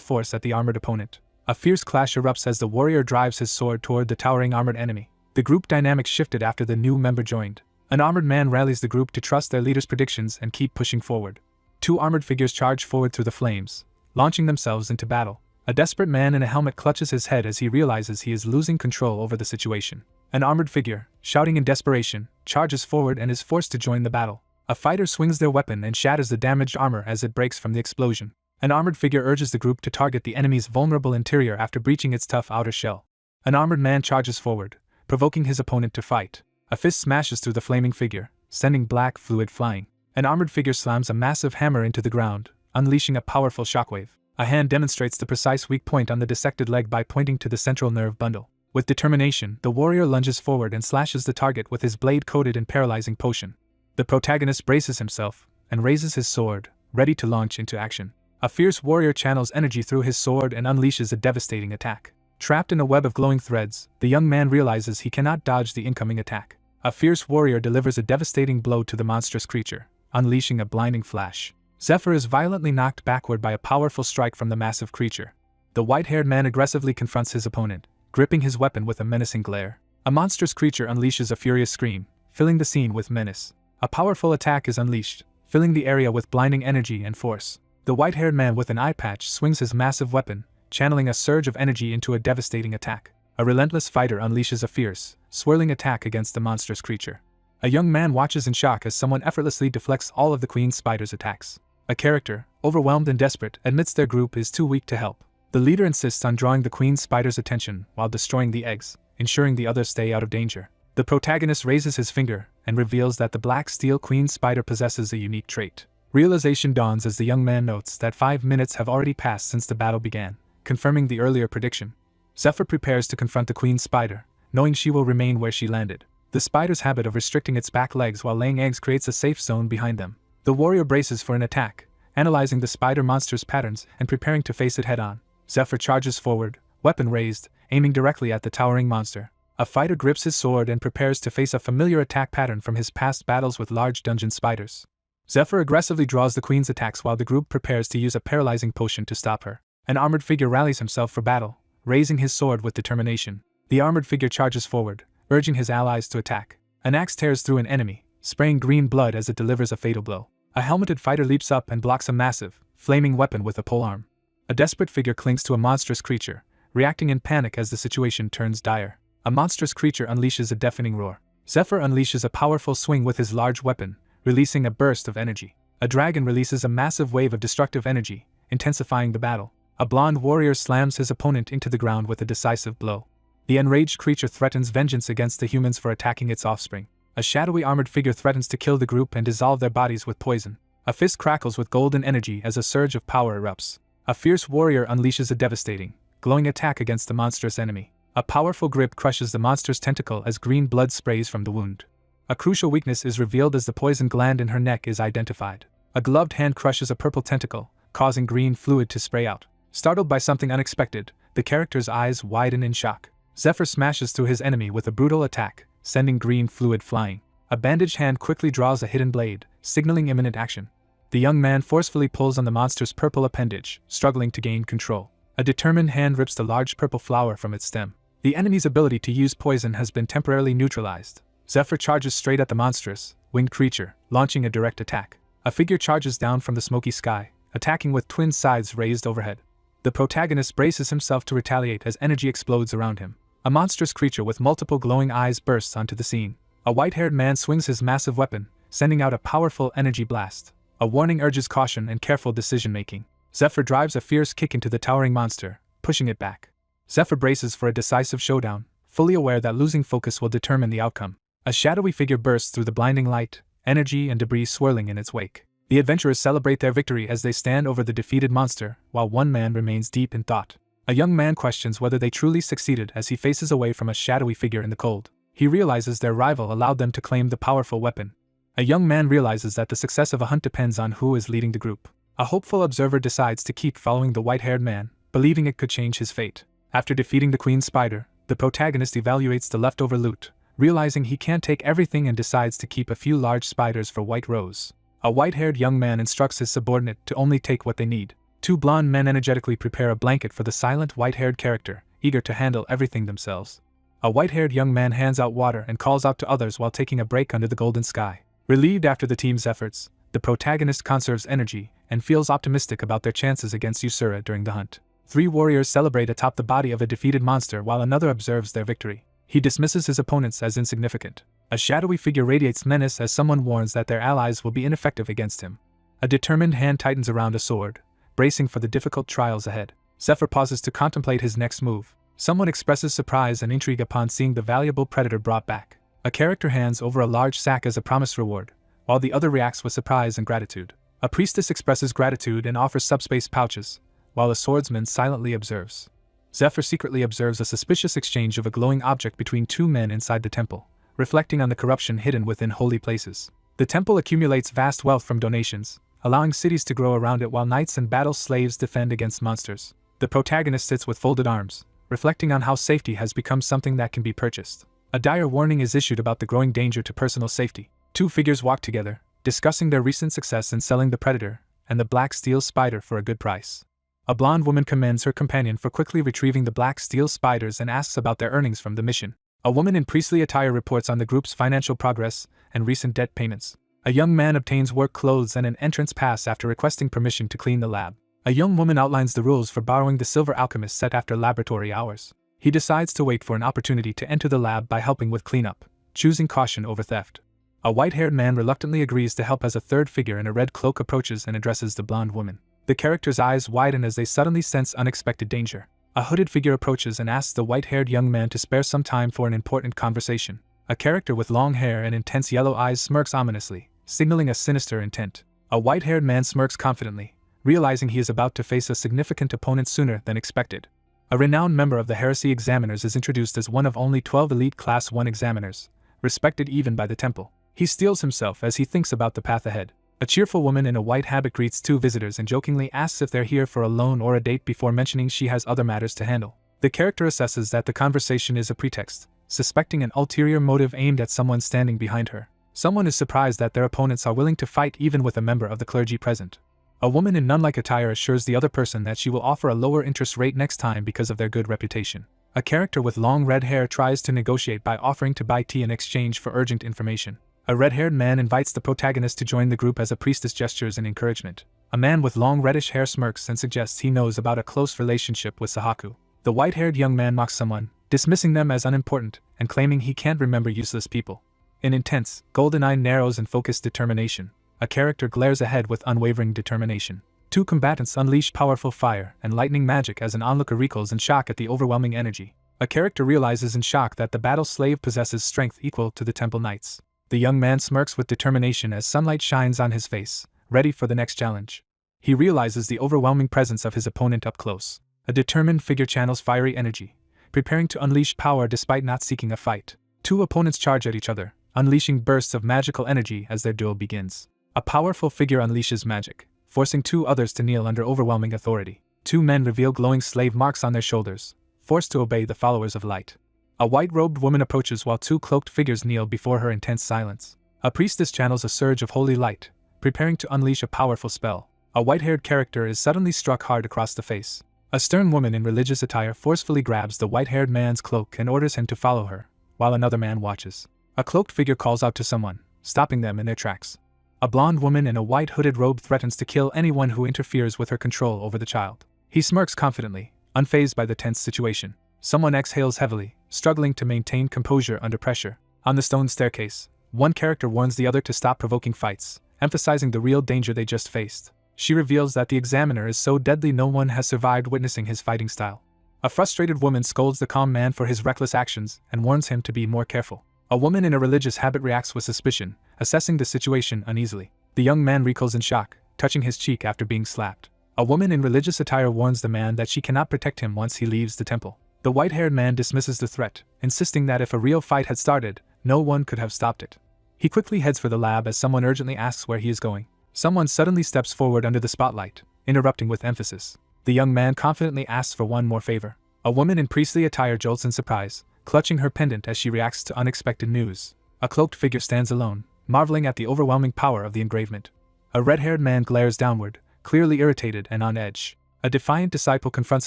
force at the armored opponent. A fierce clash erupts as the warrior drives his sword toward the towering armored enemy. The group dynamics shifted after the new member joined. An armored man rallies the group to trust their leader's predictions and keep pushing forward. 2 armored figures charge forward through the flames, launching themselves into battle. A desperate man in a helmet clutches his head as he realizes he is losing control over the situation. An armored figure, shouting in desperation, charges forward and is forced to join the battle. A fighter swings their weapon and shatters the damaged armor as it breaks from the explosion. An armored figure urges the group to target the enemy's vulnerable interior after breaching its tough outer shell. An armored man charges forward, provoking his opponent to fight. A fist smashes through the flaming figure, sending black fluid flying. An armored figure slams a massive hammer into the ground, unleashing a powerful shockwave. A hand demonstrates the precise weak point on the dissected leg by pointing to the central nerve bundle. With determination, the warrior lunges forward and slashes the target with his blade-coated and paralyzing potion. The protagonist braces himself and raises his sword, ready to launch into action. A fierce warrior channels energy through his sword and unleashes a devastating attack. Trapped in a web of glowing threads, the young man realizes he cannot dodge the incoming attack. A fierce warrior delivers a devastating blow to the monstrous creature, unleashing a blinding flash. Zephyr is violently knocked backward by a powerful strike from the massive creature. The white-haired man aggressively confronts his opponent, gripping his weapon with a menacing glare. A monstrous creature unleashes a furious scream, filling the scene with menace. A powerful attack is unleashed, filling the area with blinding energy and force. The white-haired man with an eye patch swings his massive weapon, channeling a surge of energy into a devastating attack. A relentless fighter unleashes a fierce, swirling attack against the monstrous creature. A young man watches in shock as someone effortlessly deflects all of the Queen Spider's attacks. A character, overwhelmed and desperate, admits their group is too weak to help. The leader insists on drawing the Queen Spider's attention while destroying the eggs, ensuring the others stay out of danger. The protagonist raises his finger and reveals that the black steel Queen Spider possesses a unique trait. Realization dawns as the young man notes that 5 minutes have already passed since the battle began, confirming the earlier prediction. Zephyr prepares to confront the Queen Spider, knowing she will remain where she landed. The spider's habit of restricting its back legs while laying eggs creates a safe zone behind them. The warrior braces for an attack, analyzing the spider monster's patterns and preparing to face it head-on. Zephyr charges forward, weapon raised, aiming directly at the towering monster. A fighter grips his sword and prepares to face a familiar attack pattern from his past battles with large dungeon spiders. Zephyr aggressively draws the Queen's attacks while the group prepares to use a paralyzing potion to stop her. An armored figure rallies himself for battle, raising his sword with determination. The armored figure charges forward, urging his allies to attack. An axe tears through an enemy, spraying green blood as it delivers a fatal blow. A helmeted fighter leaps up and blocks a massive, flaming weapon with a polearm. A desperate figure clings to a monstrous creature, reacting in panic as the situation turns dire. A monstrous creature unleashes a deafening roar. Zephyr unleashes a powerful swing with his large weapon, releasing a burst of energy. A dragon releases a massive wave of destructive energy, intensifying the battle. A blonde warrior slams his opponent into the ground with a decisive blow. The enraged creature threatens vengeance against the humans for attacking its offspring. A shadowy armored figure threatens to kill the group and dissolve their bodies with poison. A fist crackles with golden energy as a surge of power erupts. A fierce warrior unleashes a devastating, glowing attack against the monstrous enemy. A powerful grip crushes the monster's tentacle as green blood sprays from the wound. A crucial weakness is revealed as the poison gland in her neck is identified. A gloved hand crushes a purple tentacle, causing green fluid to spray out. Startled by something unexpected, the character's eyes widen in shock. Zephyr smashes through his enemy with a brutal attack, sending green fluid flying. A bandaged hand quickly draws a hidden blade, signaling imminent action. The young man forcefully pulls on the monster's purple appendage, struggling to gain control. A determined hand rips the large purple flower from its stem. The enemy's ability to use poison has been temporarily neutralized. Zephyr charges straight at the monstrous, winged creature, launching a direct attack. A figure charges down from the smoky sky, attacking with twin scythes raised overhead. The protagonist braces himself to retaliate as energy explodes around him. A monstrous creature with multiple glowing eyes bursts onto the scene. A white-haired man swings his massive weapon, sending out a powerful energy blast. A warning urges caution and careful decision-making. Zephyr drives a fierce kick into the towering monster, pushing it back. Zephyr braces for a decisive showdown, fully aware that losing focus will determine the outcome. A shadowy figure bursts through the blinding light, energy and debris swirling in its wake. The adventurers celebrate their victory as they stand over the defeated monster, while one man remains deep in thought. A young man questions whether they truly succeeded as he faces away from a shadowy figure in the cold. He realizes their rival allowed them to claim the powerful weapon. A young man realizes that the success of a hunt depends on who is leading the group. A hopeful observer decides to keep following the white-haired man, believing it could change his fate. After defeating the queen spider, the protagonist evaluates the leftover loot, realizing he can't take everything and decides to keep a few large spiders for White Rose. A white-haired young man instructs his subordinate to only take what they need. Two blonde men energetically prepare a blanket for the silent white-haired character, eager to handle everything themselves. A white-haired young man hands out water and calls out to others while taking a break under the golden sky. Relieved after the team's efforts, the protagonist conserves energy and feels optimistic about their chances against Usura during the hunt. Three warriors celebrate atop the body of a defeated monster while another observes their victory. He dismisses his opponents as insignificant. A shadowy figure radiates menace as someone warns that their allies will be ineffective against him. A determined hand tightens around a sword, bracing for the difficult trials ahead. Zephyr pauses to contemplate his next move. Someone expresses surprise and intrigue upon seeing the valuable predator brought back. A character hands over a large sack as a promised reward, while the other reacts with surprise and gratitude. A priestess expresses gratitude and offers subspace pouches, while a swordsman silently observes. Zephyr secretly observes a suspicious exchange of a glowing object between two men inside the temple, reflecting on the corruption hidden within holy places. The temple accumulates vast wealth from donations, allowing cities to grow around it while knights and battle slaves defend against monsters. The protagonist sits with folded arms, reflecting on how safety has become something that can be purchased. A dire warning is issued about the growing danger to personal safety. Two figures walk together, discussing their recent success in selling the predator and the black steel spider for a good price. A blonde woman commends her companion for quickly retrieving the black steel spiders and asks about their earnings from the mission. A woman in priestly attire reports on the group's financial progress and recent debt payments. A young man obtains work clothes and an entrance pass after requesting permission to clean the lab. A young woman outlines the rules for borrowing the silver alchemist set after laboratory hours. He decides to wait for an opportunity to enter the lab by helping with cleanup, choosing caution over theft. A white-haired man reluctantly agrees to help as a third figure in a red cloak approaches and addresses the blonde woman. The character's eyes widen as they suddenly sense unexpected danger. A hooded figure approaches and asks the white-haired young man to spare some time for an important conversation. A character with long hair and intense yellow eyes smirks ominously, signaling a sinister intent. A white-haired man smirks confidently, realizing he is about to face a significant opponent sooner than expected. A renowned member of the Heresy Examiners is introduced as one of only 12 elite Class 1 examiners, respected even by the temple. He steels himself as he thinks about the path ahead. A cheerful woman in a white habit greets two visitors and jokingly asks if they're here for a loan or a date before mentioning she has other matters to handle. The character assesses that the conversation is a pretext, suspecting an ulterior motive aimed at someone standing behind her. Someone is surprised that their opponents are willing to fight even with a member of the clergy present. A woman in nun-like attire assures the other person that she will offer a lower interest rate next time because of their good reputation. A character with long red hair tries to negotiate by offering to buy tea in exchange for urgent information. A red-haired man invites the protagonist to join the group as a priestess gestures in encouragement. A man with long reddish hair smirks and suggests he knows about a close relationship with Sahaku. The white-haired young man mocks someone, dismissing them as unimportant and claiming he can't remember useless people. In intense, golden-eyed narrows and focused determination, a character glares ahead with unwavering determination. Two combatants unleash powerful fire and lightning magic as an onlooker recoils in shock at the overwhelming energy. A character realizes in shock that the battle slave possesses strength equal to the temple knights. The young man smirks with determination as sunlight shines on his face, ready for the next challenge. He realizes the overwhelming presence of his opponent up close. A determined figure channels fiery energy, preparing to unleash power despite not seeking a fight. Two opponents charge at each other, unleashing bursts of magical energy as their duel begins. A powerful figure unleashes magic, forcing two others to kneel under overwhelming authority. Two men reveal glowing slave marks on their shoulders, forced to obey the followers of light. A white-robed woman approaches while two cloaked figures kneel before her in tense silence. A priestess channels a surge of holy light, preparing to unleash a powerful spell. A white-haired character is suddenly struck hard across the face. A stern woman in religious attire forcefully grabs the white-haired man's cloak and orders him to follow her, while another man watches. A cloaked figure calls out to someone, stopping them in their tracks. A blonde woman in a white hooded robe threatens to kill anyone who interferes with her control over the child. He smirks confidently, unfazed by the tense situation. Someone exhales heavily, struggling to maintain composure under pressure. On the stone staircase, one character warns the other to stop provoking fights, emphasizing the real danger they just faced. She reveals that the examiner is so deadly no one has survived witnessing his fighting style. A frustrated woman scolds the calm man for his reckless actions and warns him to be more careful. A woman in a religious habit reacts with suspicion, assessing the situation uneasily. The young man recoils in shock, touching his cheek after being slapped. A woman in religious attire warns the man that she cannot protect him once he leaves the temple. The white-haired man dismisses the threat, insisting that if a real fight had started, no one could have stopped it. He quickly heads for the lab as someone urgently asks where he is going. Someone suddenly steps forward under the spotlight, interrupting with emphasis. The young man confidently asks for one more favor. A woman in priestly attire jolts in surprise, clutching her pendant as she reacts to unexpected news. A cloaked figure stands alone, marveling at the overwhelming power of the engravement. A red-haired man glares downward, clearly irritated and on edge. A defiant disciple confronts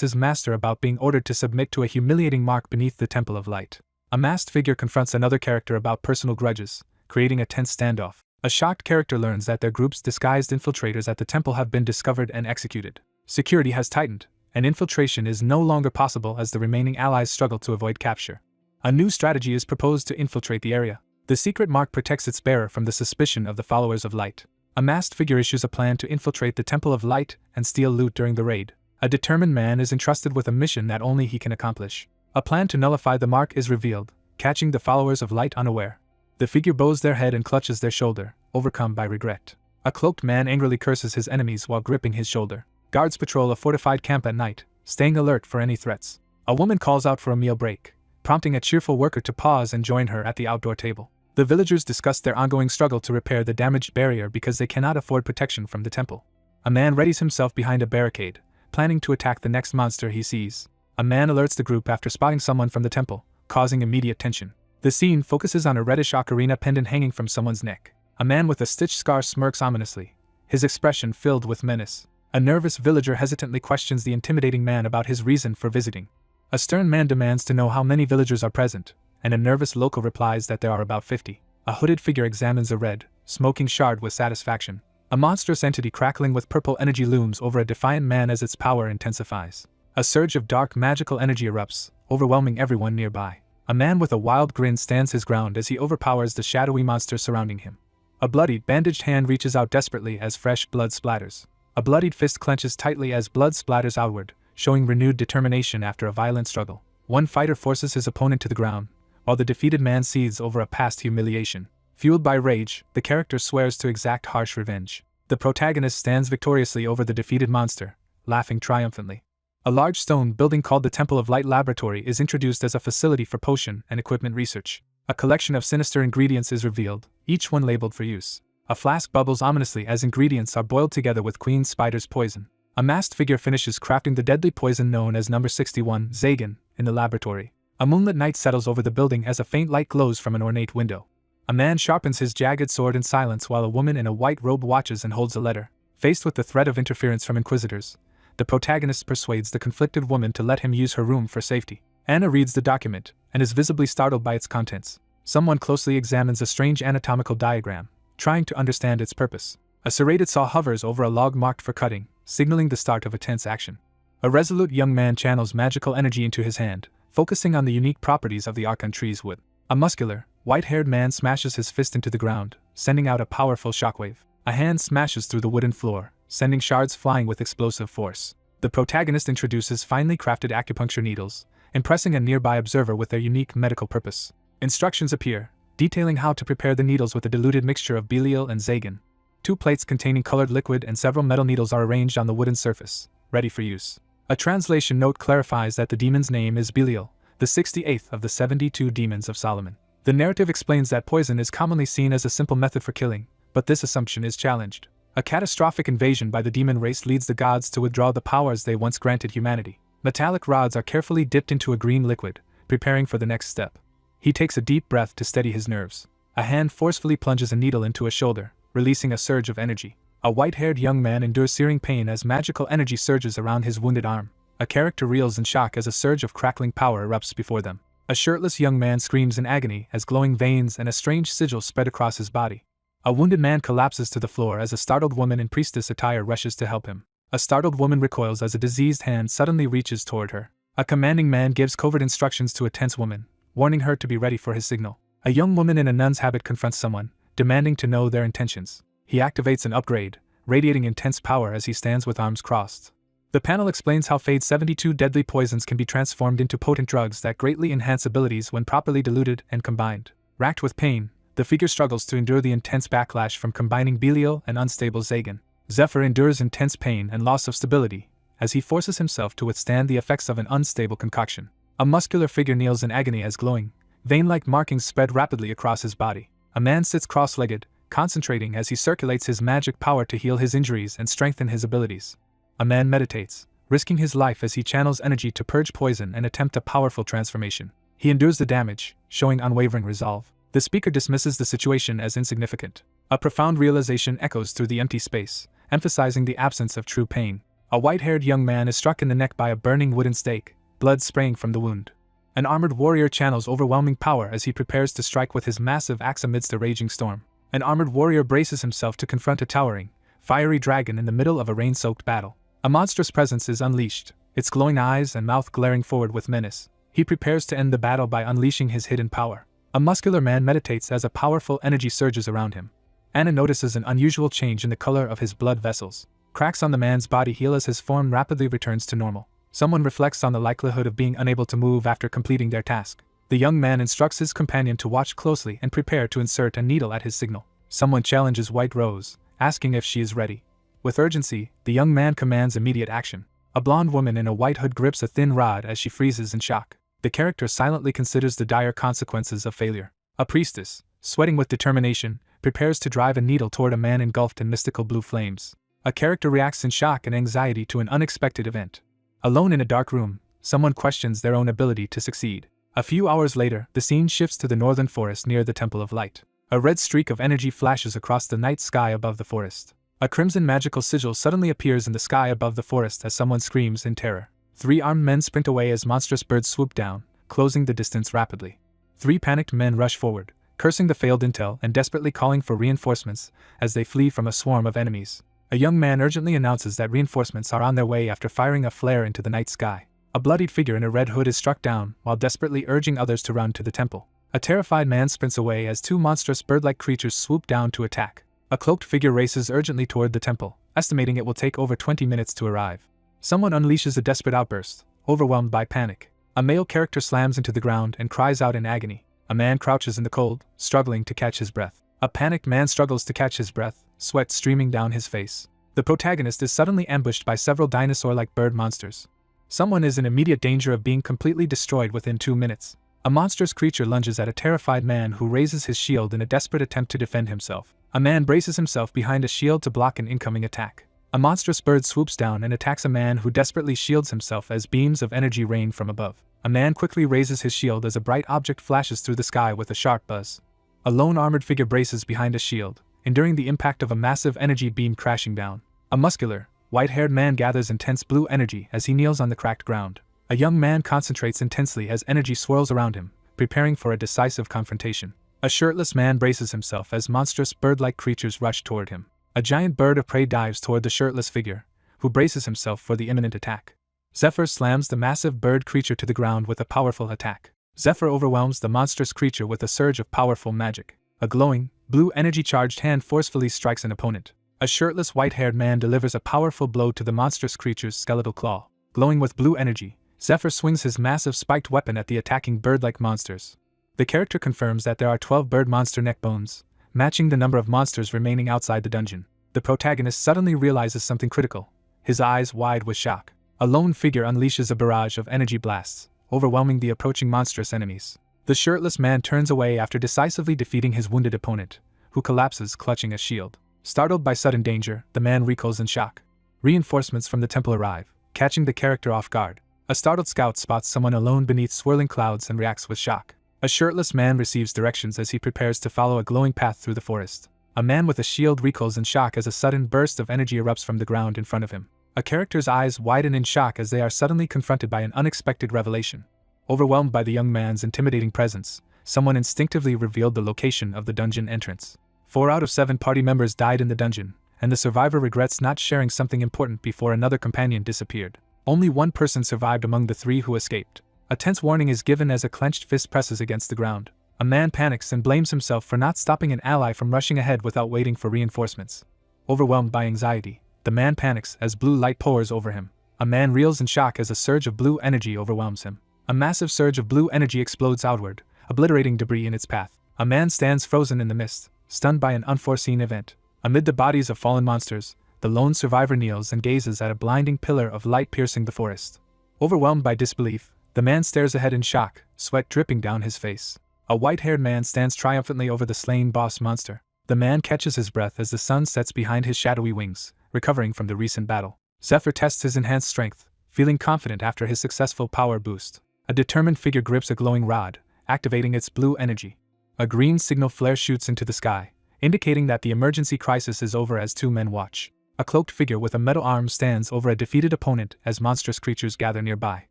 his master about being ordered to submit to a humiliating mark beneath the Temple of Light. A masked figure confronts another character about personal grudges, creating a tense standoff. A shocked character learns that their group's disguised infiltrators at the temple have been discovered and executed. Security has tightened, and infiltration is no longer possible as the remaining allies struggle to avoid capture. A new strategy is proposed to infiltrate the area. The secret mark protects its bearer from the suspicion of the followers of Light. A masked figure issues a plan to infiltrate the Temple of Light and steal loot during the raid. A determined man is entrusted with a mission that only he can accomplish. A plan to nullify the mark is revealed, catching the followers of Light unaware. The figure bows their head and clutches their shoulder, overcome by regret. A cloaked man angrily curses his enemies while gripping his shoulder. Guards patrol a fortified camp at night, staying alert for any threats. A woman calls out for a meal break, prompting a cheerful worker to pause and join her at the outdoor table. The villagers discuss their ongoing struggle to repair the damaged barrier because they cannot afford protection from the temple. A man readies himself behind a barricade, planning to attack the next monster he sees. A man alerts the group after spotting someone from the temple, causing immediate tension. The scene focuses on a reddish ocarina pendant hanging from someone's neck. A man with a stitched scar smirks ominously, his expression filled with menace. A nervous villager hesitantly questions the intimidating man about his reason for visiting. A stern man demands to know how many villagers are present, and a nervous local replies that there are about 50. A hooded figure examines a red, smoking shard with satisfaction. A monstrous entity crackling with purple energy looms over a defiant man as its power intensifies. A surge of dark magical energy erupts, overwhelming everyone nearby. A man with a wild grin stands his ground as he overpowers the shadowy monster surrounding him. A bloodied, bandaged hand reaches out desperately as fresh blood splatters. A bloodied fist clenches tightly as blood splatters outward, showing renewed determination after a violent struggle. One fighter forces his opponent to the ground, while the defeated man seethes over a past humiliation. Fueled by rage, the character swears to exact harsh revenge. The protagonist stands victoriously over the defeated monster, laughing triumphantly. A large stone building called the Temple of Light Laboratory is introduced as a facility for potion and equipment research. A collection of sinister ingredients is revealed, each one labeled for use. A flask bubbles ominously as ingredients are boiled together with Queen Spider's poison. A masked figure finishes crafting the deadly poison known as number 61, Zagan, in the laboratory. A moonlit night settles over the building as a faint light glows from an ornate window. A man sharpens his jagged sword in silence while a woman in a white robe watches and holds a letter. Faced with the threat of interference from inquisitors, the protagonist persuades the conflicted woman to let him use her room for safety. Anna reads the document, and is visibly startled by its contents. Someone closely examines a strange anatomical diagram, trying to understand its purpose. A serrated saw hovers over a log marked for cutting, signaling the start of a tense action. A resolute young man channels magical energy into his hand, focusing on the unique properties of the Archon tree's wood. A muscular, white-haired man smashes his fist into the ground, sending out a powerful shockwave. A hand smashes through the wooden floor, sending shards flying with explosive force. The protagonist introduces finely crafted acupuncture needles, impressing a nearby observer with their unique medical purpose. Instructions appear, detailing how to prepare the needles with a diluted mixture of Belial and Zagan. 2 plates containing colored liquid and several metal needles are arranged on the wooden surface, ready for use. A translation note clarifies that the demon's name is Belial, the 68th of the 72 demons of Solomon. The narrative explains that poison is commonly seen as a simple method for killing, but this assumption is challenged. A catastrophic invasion by the demon race leads the gods to withdraw the powers they once granted humanity. Metallic rods are carefully dipped into a green liquid, preparing for the next step. He takes a deep breath to steady his nerves. A hand forcefully plunges a needle into a shoulder, releasing a surge of energy. A white-haired young man endures searing pain as magical energy surges around his wounded arm. A character reels in shock as a surge of crackling power erupts before them. A shirtless young man screams in agony as glowing veins and a strange sigil spread across his body. A wounded man collapses to the floor as a startled woman in priestess attire rushes to help him. A startled woman recoils as a diseased hand suddenly reaches toward her. A commanding man gives covert instructions to a tense woman, warning her to be ready for his signal. A young woman in a nun's habit confronts someone, demanding to know their intentions. He activates an upgrade, radiating intense power as he stands with arms crossed. The panel explains how Fade's 72 deadly poisons can be transformed into potent drugs that greatly enhance abilities when properly diluted and combined. Racked with pain, the figure struggles to endure the intense backlash from combining Belial and unstable Zagan. Zephyr endures intense pain and loss of stability, as he forces himself to withstand the effects of an unstable concoction. A muscular figure kneels in agony as glowing, vein-like markings spread rapidly across his body. A man sits cross-legged, concentrating as he circulates his magic power to heal his injuries and strengthen his abilities. A man meditates, risking his life as he channels energy to purge poison and attempt a powerful transformation. He endures the damage, showing unwavering resolve. The speaker dismisses the situation as insignificant. A profound realization echoes through the empty space, emphasizing the absence of true pain. A white-haired young man is struck in the neck by a burning wooden stake, blood spraying from the wound. An armored warrior channels overwhelming power as he prepares to strike with his massive axe amidst a raging storm. An armored warrior braces himself to confront a towering, fiery dragon in the middle of a rain-soaked battle. A monstrous presence is unleashed, its glowing eyes and mouth glaring forward with menace. He prepares to end the battle by unleashing his hidden power. A muscular man meditates as a powerful energy surges around him. Anna notices an unusual change in the color of his blood vessels. Cracks on the man's body heal as his form rapidly returns to normal. Someone reflects on the likelihood of being unable to move after completing their task. The young man instructs his companion to watch closely and prepare to insert a needle at his signal. Someone challenges White Rose, asking if she is ready. With urgency, the young man commands immediate action. A blonde woman in a white hood grips a thin rod as she freezes in shock. The character silently considers the dire consequences of failure. A priestess, sweating with determination, prepares to drive a needle toward a man engulfed in mystical blue flames. A character reacts in shock and anxiety to an unexpected event. Alone in a dark room, someone questions their own ability to succeed. A few hours later, the scene shifts to the northern forest near the Temple of Light. A red streak of energy flashes across the night sky above the forest. A crimson magical sigil suddenly appears in the sky above the forest as someone screams in terror. 3 armed men sprint away as monstrous birds swoop down, closing the distance rapidly. 3 panicked men rush forward, cursing the failed intel and desperately calling for reinforcements as they flee from a swarm of enemies. A young man urgently announces that reinforcements are on their way after firing a flare into the night sky. A bloodied figure in a red hood is struck down while desperately urging others to run to the temple. A terrified man sprints away as 2 monstrous bird-like creatures swoop down to attack. A cloaked figure races urgently toward the temple, estimating it will take over 20 minutes to arrive. Someone unleashes a desperate outburst, overwhelmed by panic. A male character slams into the ground and cries out in agony. A man crouches in the cold, struggling to catch his breath. A panicked man struggles to catch his breath, sweat streaming down his face. The protagonist is suddenly ambushed by several dinosaur-like bird monsters. Someone is in immediate danger of being completely destroyed within 2 minutes. A monstrous creature lunges at a terrified man who raises his shield in a desperate attempt to defend himself. A man braces himself behind a shield to block an incoming attack. A monstrous bird swoops down and attacks a man who desperately shields himself as beams of energy rain from above. A man quickly raises his shield as a bright object flashes through the sky with a sharp buzz. A lone armored figure braces behind a shield, enduring the impact of a massive energy beam crashing down. A muscular, white-haired man gathers intense blue energy as he kneels on the cracked ground. A young man concentrates intensely as energy swirls around him, preparing for a decisive confrontation. A shirtless man braces himself as monstrous bird-like creatures rush toward him. A giant bird of prey dives toward the shirtless figure, who braces himself for the imminent attack. Zephyr slams the massive bird creature to the ground with a powerful attack. Zephyr overwhelms the monstrous creature with a surge of powerful magic. A glowing, blue energy-charged hand forcefully strikes an opponent. A shirtless white-haired man delivers a powerful blow to the monstrous creature's skeletal claw. Glowing with blue energy, Zephyr swings his massive spiked weapon at the attacking bird-like monsters. The character confirms that there are 12 bird monster neck bones, matching the number of monsters remaining outside the dungeon. The protagonist suddenly realizes something critical, his eyes wide with shock. A lone figure unleashes a barrage of energy blasts, overwhelming the approaching monstrous enemies. The shirtless man turns away after decisively defeating his wounded opponent, who collapses clutching a shield. Startled by sudden danger, the man recoils in shock. Reinforcements from the temple arrive, catching the character off guard. A startled scout spots someone alone beneath swirling clouds and reacts with shock. A shirtless man receives directions as he prepares to follow a glowing path through the forest. A man with a shield recoils in shock as a sudden burst of energy erupts from the ground in front of him. A character's eyes widen in shock as they are suddenly confronted by an unexpected revelation. Overwhelmed by the young man's intimidating presence, someone instinctively revealed the location of the dungeon entrance. 4 out of 7 party members died in the dungeon, and the survivor regrets not sharing something important before another companion disappeared. Only 1 person survived among the 3 who escaped. A tense warning is given as a clenched fist presses against the ground. A man panics and blames himself for not stopping an ally from rushing ahead without waiting for reinforcements. Overwhelmed by anxiety, the man panics as blue light pours over him. A man reels in shock as a surge of blue energy overwhelms him. A massive surge of blue energy explodes outward, obliterating debris in its path. A man stands frozen in the mist, stunned by an unforeseen event. Amid the bodies of fallen monsters, the lone survivor kneels and gazes at a blinding pillar of light piercing the forest. Overwhelmed by disbelief, the man stares ahead in shock, sweat dripping down his face. A white-haired man stands triumphantly over the slain boss monster. The man catches his breath as the sun sets behind his shadowy wings, recovering from the recent battle. Zephyr tests his enhanced strength, feeling confident after his successful power boost. A determined figure grips a glowing rod, activating its blue energy. A green signal flare shoots into the sky, indicating that the emergency crisis is over as two men watch. A cloaked figure with a metal arm stands over a defeated opponent as monstrous creatures gather nearby.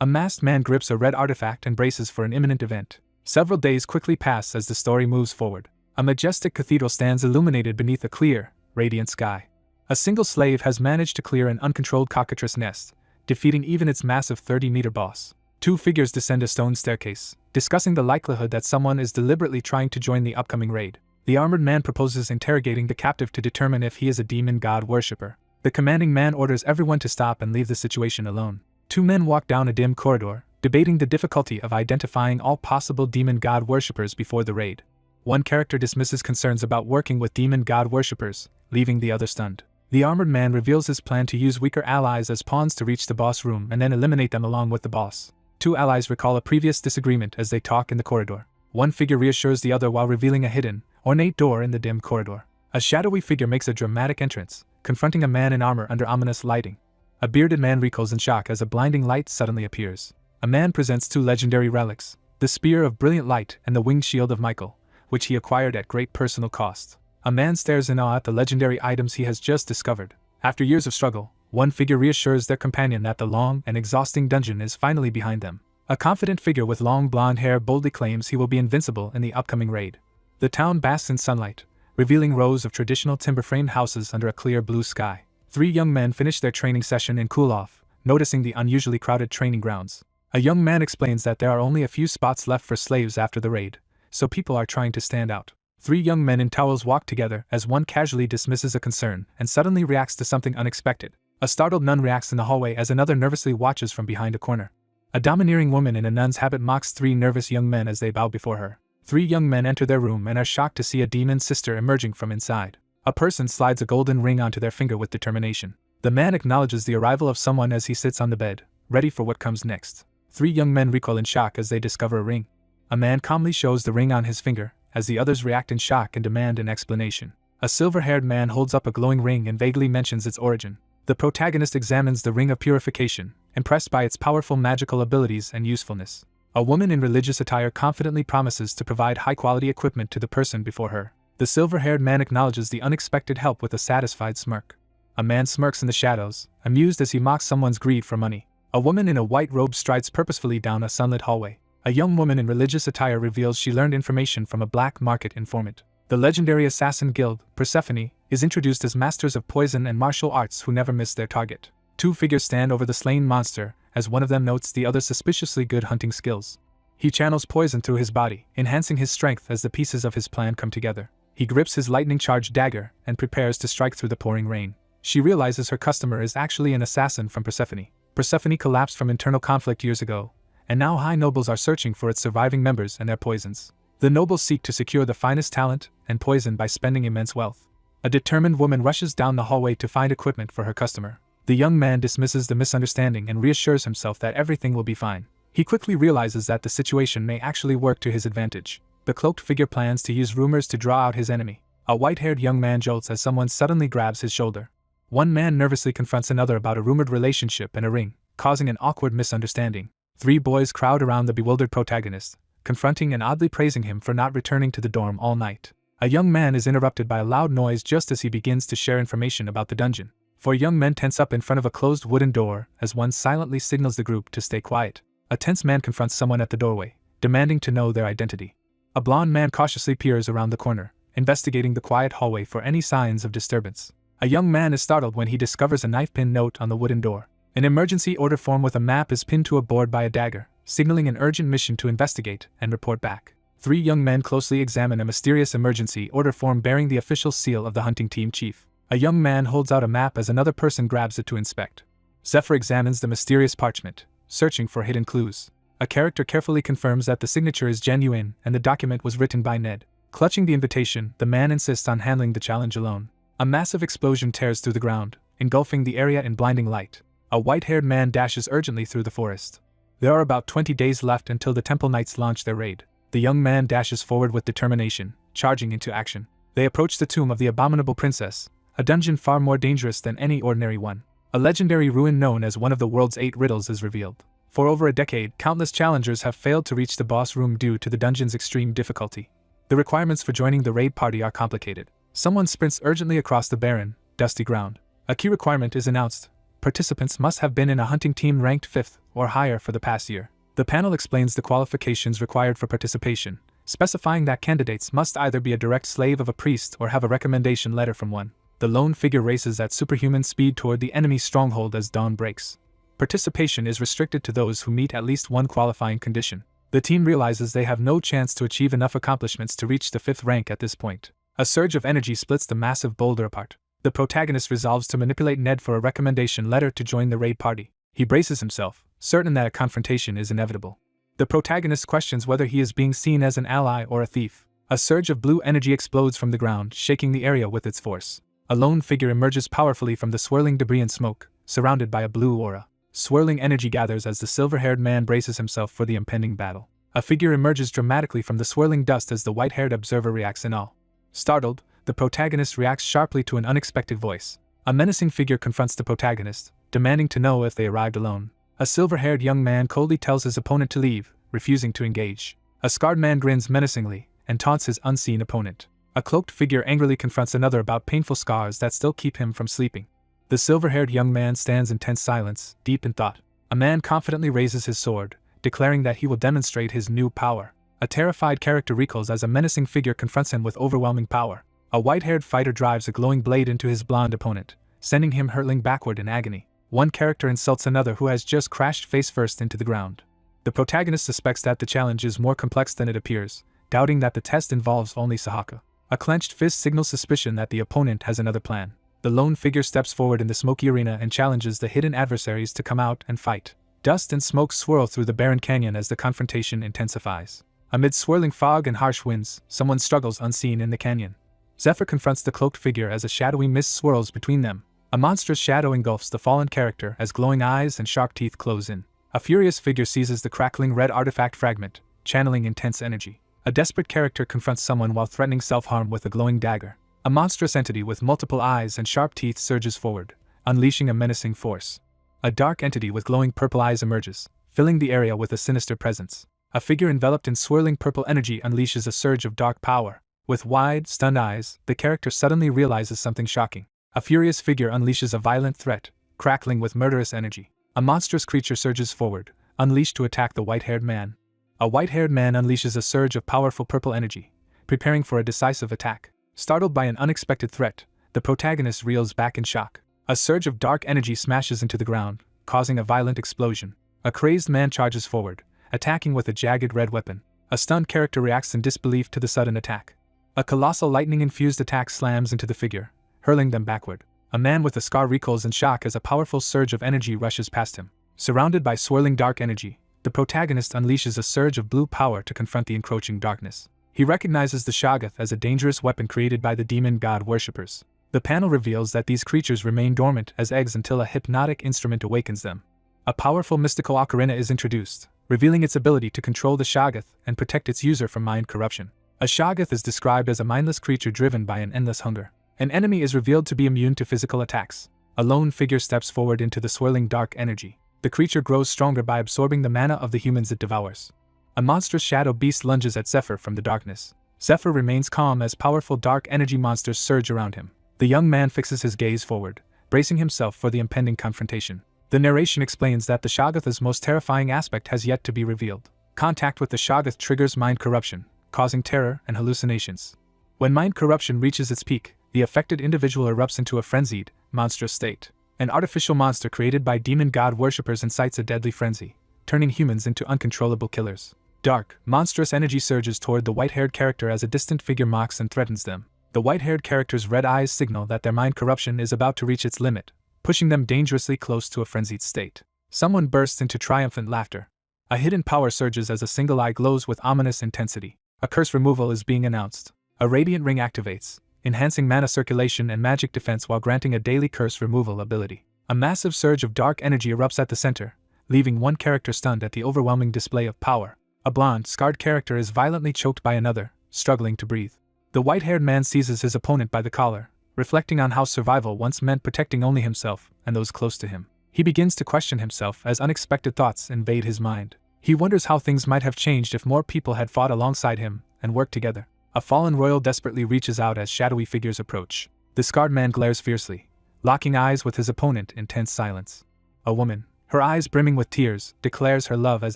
A masked man grips a red artifact and braces for an imminent event. Several days quickly pass as the story moves forward. A majestic cathedral stands illuminated beneath a clear, radiant sky. A single slave has managed to clear an uncontrolled cockatrice nest, defeating even its massive 30-meter boss. Two figures descend a stone staircase, discussing the likelihood that someone is deliberately trying to join the upcoming raid. The armored man proposes interrogating the captive to determine if he is a demon god worshipper. The commanding man orders everyone to stop and leave the situation alone. Two men walk down a dim corridor, debating the difficulty of identifying all possible demon god worshippers before the raid. One character dismisses concerns about working with demon god worshippers, leaving the other stunned. The armored man reveals his plan to use weaker allies as pawns to reach the boss room and then eliminate them along with the boss. Two allies recall a previous disagreement as they talk in the corridor. One figure reassures the other while revealing a hidden, ornate door in the dim corridor. A shadowy figure makes a dramatic entrance, confronting a man in armor under ominous lighting. A bearded man recoils in shock as a blinding light suddenly appears. A man presents two legendary relics, the Spear of Brilliant Light and the Winged Shield of Michael, which he acquired at great personal cost. A man stares in awe at the legendary items he has just discovered. After years of struggle, one figure reassures their companion that the long and exhausting dungeon is finally behind them. A confident figure with long blonde hair boldly claims he will be invincible in the upcoming raid. The town basks in sunlight, revealing rows of traditional timber-framed houses under a clear blue sky. Three young men finish their training session in cool-off, noticing the unusually crowded training grounds. A young man explains that there are only a few spots left for slaves after the raid, so people are trying to stand out. Three young men in towels walk together as one casually dismisses a concern and suddenly reacts to something unexpected. A startled nun reacts in the hallway as another nervously watches from behind a corner. A domineering woman in a nun's habit mocks three nervous young men as they bow before her. Three young men enter their room and are shocked to see a demon sister emerging from inside. A person slides a golden ring onto their finger with determination. The man acknowledges the arrival of someone as he sits on the bed, ready for what comes next. Three young men recoil in shock as they discover a ring. A man calmly shows the ring on his finger, as the others react in shock and demand an explanation. A silver-haired man holds up a glowing ring and vaguely mentions its origin. The protagonist examines the Ring of Purification, impressed by its powerful magical abilities and usefulness. A woman in religious attire confidently promises to provide high-quality equipment to the person before her. The silver-haired man acknowledges the unexpected help with a satisfied smirk. A man smirks in the shadows, amused as he mocks someone's greed for money. A woman in a white robe strides purposefully down a sunlit hallway. A young woman in religious attire reveals she learned information from a black market informant. The legendary assassin guild, Persephone, is introduced as masters of poison and martial arts who never miss their target. Two figures stand over the slain monster, as one of them notes the other's suspiciously good hunting skills. He channels poison through his body, enhancing his strength as the pieces of his plan come together. He grips his lightning-charged dagger and prepares to strike through the pouring rain. She realizes her customer is actually an assassin from Persephone. Persephone collapsed from internal conflict years ago, and now high nobles are searching for its surviving members and their poisons. The nobles seek to secure the finest talent and poison by spending immense wealth. A determined woman rushes down the hallway to find equipment for her customer. The young man dismisses the misunderstanding and reassures himself that everything will be fine. He quickly realizes that the situation may actually work to his advantage. The cloaked figure plans to use rumors to draw out his enemy. A white-haired young man jolts as someone suddenly grabs his shoulder. One man nervously confronts another about a rumored relationship and a ring, causing an awkward misunderstanding. Three boys crowd around the bewildered protagonist, confronting and oddly praising him for not returning to the dorm all night. A young man is interrupted by a loud noise just as he begins to share information about the dungeon. Four young men tense up in front of a closed wooden door as one silently signals the group to stay quiet. A tense man confronts someone at the doorway, demanding to know their identity. A blond man cautiously peers around the corner, investigating the quiet hallway for any signs of disturbance. A young man is startled when he discovers a knife-pin note on the wooden door. An emergency order form with a map is pinned to a board by a dagger, signaling an urgent mission to investigate and report back. Three young men closely examine a mysterious emergency order form bearing the official seal of the hunting team chief. A young man holds out a map as another person grabs it to inspect. Zephyr examines the mysterious parchment, searching for hidden clues. A character carefully confirms that the signature is genuine and the document was written by Ned. Clutching the invitation, the man insists on handling the challenge alone. A massive explosion tears through the ground, engulfing the area in blinding light. A white-haired man dashes urgently through the forest. There are about 20 days left until the Temple Knights launch their raid. The young man dashes forward with determination, charging into action. They approach the tomb of the Abominable Princess, a dungeon far more dangerous than any ordinary one. A legendary ruin known as one of the world's 8 riddles is revealed. For over a decade, countless challengers have failed to reach the boss room due to the dungeon's extreme difficulty. The requirements for joining the raid party are complicated. Someone sprints urgently across the barren, dusty ground. A key requirement is announced. Participants must have been in a hunting team ranked 5th or higher for the past year. The panel explains the qualifications required for participation, specifying that candidates must either be a direct slave of a priest or have a recommendation letter from one. The lone figure races at superhuman speed toward the enemy stronghold as dawn breaks. Participation is restricted to those who meet at least one qualifying condition. The team realizes they have no chance to achieve enough accomplishments to reach the 5th rank at this point. A surge of energy splits the massive boulder apart. The protagonist resolves to manipulate Ned for a recommendation letter to join the raid party. He braces himself, certain that a confrontation is inevitable. The protagonist questions whether he is being seen as an ally or a thief. A surge of blue energy explodes from the ground, shaking the area with its force. A lone figure emerges powerfully from the swirling debris and smoke, surrounded by a blue aura. Swirling energy gathers as the silver-haired man braces himself for the impending battle. A figure emerges dramatically from the swirling dust as the white-haired observer reacts in awe. Startled, the protagonist reacts sharply to an unexpected voice. A menacing figure confronts the protagonist, demanding to know if they arrived alone. A silver-haired young man coldly tells his opponent to leave, refusing to engage. A scarred man grins menacingly and taunts his unseen opponent. A cloaked figure angrily confronts another about painful scars that still keep him from sleeping. The silver-haired young man stands in tense silence, deep in thought. A man confidently raises his sword, declaring that he will demonstrate his new power. A terrified character recoils as a menacing figure confronts him with overwhelming power. A white-haired fighter drives a glowing blade into his blonde opponent, sending him hurtling backward in agony. One character insults another who has just crashed face-first into the ground. The protagonist suspects that the challenge is more complex than it appears, doubting that the test involves only Sahaka. A clenched fist signals suspicion that the opponent has another plan. The lone figure steps forward in the smoky arena and challenges the hidden adversaries to come out and fight. Dust and smoke swirl through the barren canyon as the confrontation intensifies. Amid swirling fog and harsh winds, someone struggles unseen in the canyon. Zephyr confronts the cloaked figure as a shadowy mist swirls between them. A monstrous shadow engulfs the fallen character as glowing eyes and sharp teeth close in. A furious figure seizes the crackling red artifact fragment, channeling intense energy. A desperate character confronts someone while threatening self-harm with a glowing dagger. A monstrous entity with multiple eyes and sharp teeth surges forward, unleashing a menacing force. A dark entity with glowing purple eyes emerges, filling the area with a sinister presence. A figure enveloped in swirling purple energy unleashes a surge of dark power. With wide, stunned eyes, the character suddenly realizes something shocking. A furious figure unleashes a violent threat, crackling with murderous energy. A monstrous creature surges forward, unleashed to attack the white-haired man. A white-haired man unleashes a surge of powerful purple energy, preparing for a decisive attack. Startled by an unexpected threat, the protagonist reels back in shock. A surge of dark energy smashes into the ground, causing a violent explosion. A crazed man charges forward, attacking with a jagged red weapon. A stunned character reacts in disbelief to the sudden attack. A colossal lightning-infused attack slams into the figure, hurling them backward. A man with a scar recoils in shock as a powerful surge of energy rushes past him. Surrounded by swirling dark energy, the protagonist unleashes a surge of blue power to confront the encroaching darkness. He recognizes the Shoggoth as a dangerous weapon created by the demon god worshippers. The panel reveals that these creatures remain dormant as eggs until a hypnotic instrument awakens them. A powerful mystical ocarina is introduced, revealing its ability to control the Shoggoth and protect its user from mind corruption. A Shoggoth is described as a mindless creature driven by an endless hunger. An enemy is revealed to be immune to physical attacks. A lone figure steps forward into the swirling dark energy. The creature grows stronger by absorbing the mana of the humans it devours. A monstrous shadow beast lunges at Zephyr from the darkness. Zephyr remains calm as powerful dark energy monsters surge around him. The young man fixes his gaze forward, bracing himself for the impending confrontation. The narration explains that the Shoggoth's most terrifying aspect has yet to be revealed. Contact with the Shoggoth triggers mind corruption, causing terror and hallucinations. When mind corruption reaches its peak, the affected individual erupts into a frenzied, monstrous state. An artificial monster created by demon god worshippers incites a deadly frenzy, turning humans into uncontrollable killers. Dark, monstrous energy surges toward the white-haired character as a distant figure mocks and threatens them. The white-haired character's red eyes signal that their mind corruption is about to reach its limit, pushing them dangerously close to a frenzied state. Someone bursts into triumphant laughter. A hidden power surges as a single eye glows with ominous intensity. A curse removal is being announced. A radiant ring activates, enhancing mana circulation and magic defense while granting a daily curse removal ability. A massive surge of dark energy erupts at the center, leaving one character stunned at the overwhelming display of power. A blonde, scarred character is violently choked by another, struggling to breathe. The white-haired man seizes his opponent by the collar, reflecting on how survival once meant protecting only himself and those close to him. He begins to question himself as unexpected thoughts invade his mind. He wonders how things might have changed if more people had fought alongside him and worked together. A fallen royal desperately reaches out as shadowy figures approach. The scarred man glares fiercely, locking eyes with his opponent in tense silence. A woman, her eyes brimming with tears, declares her love as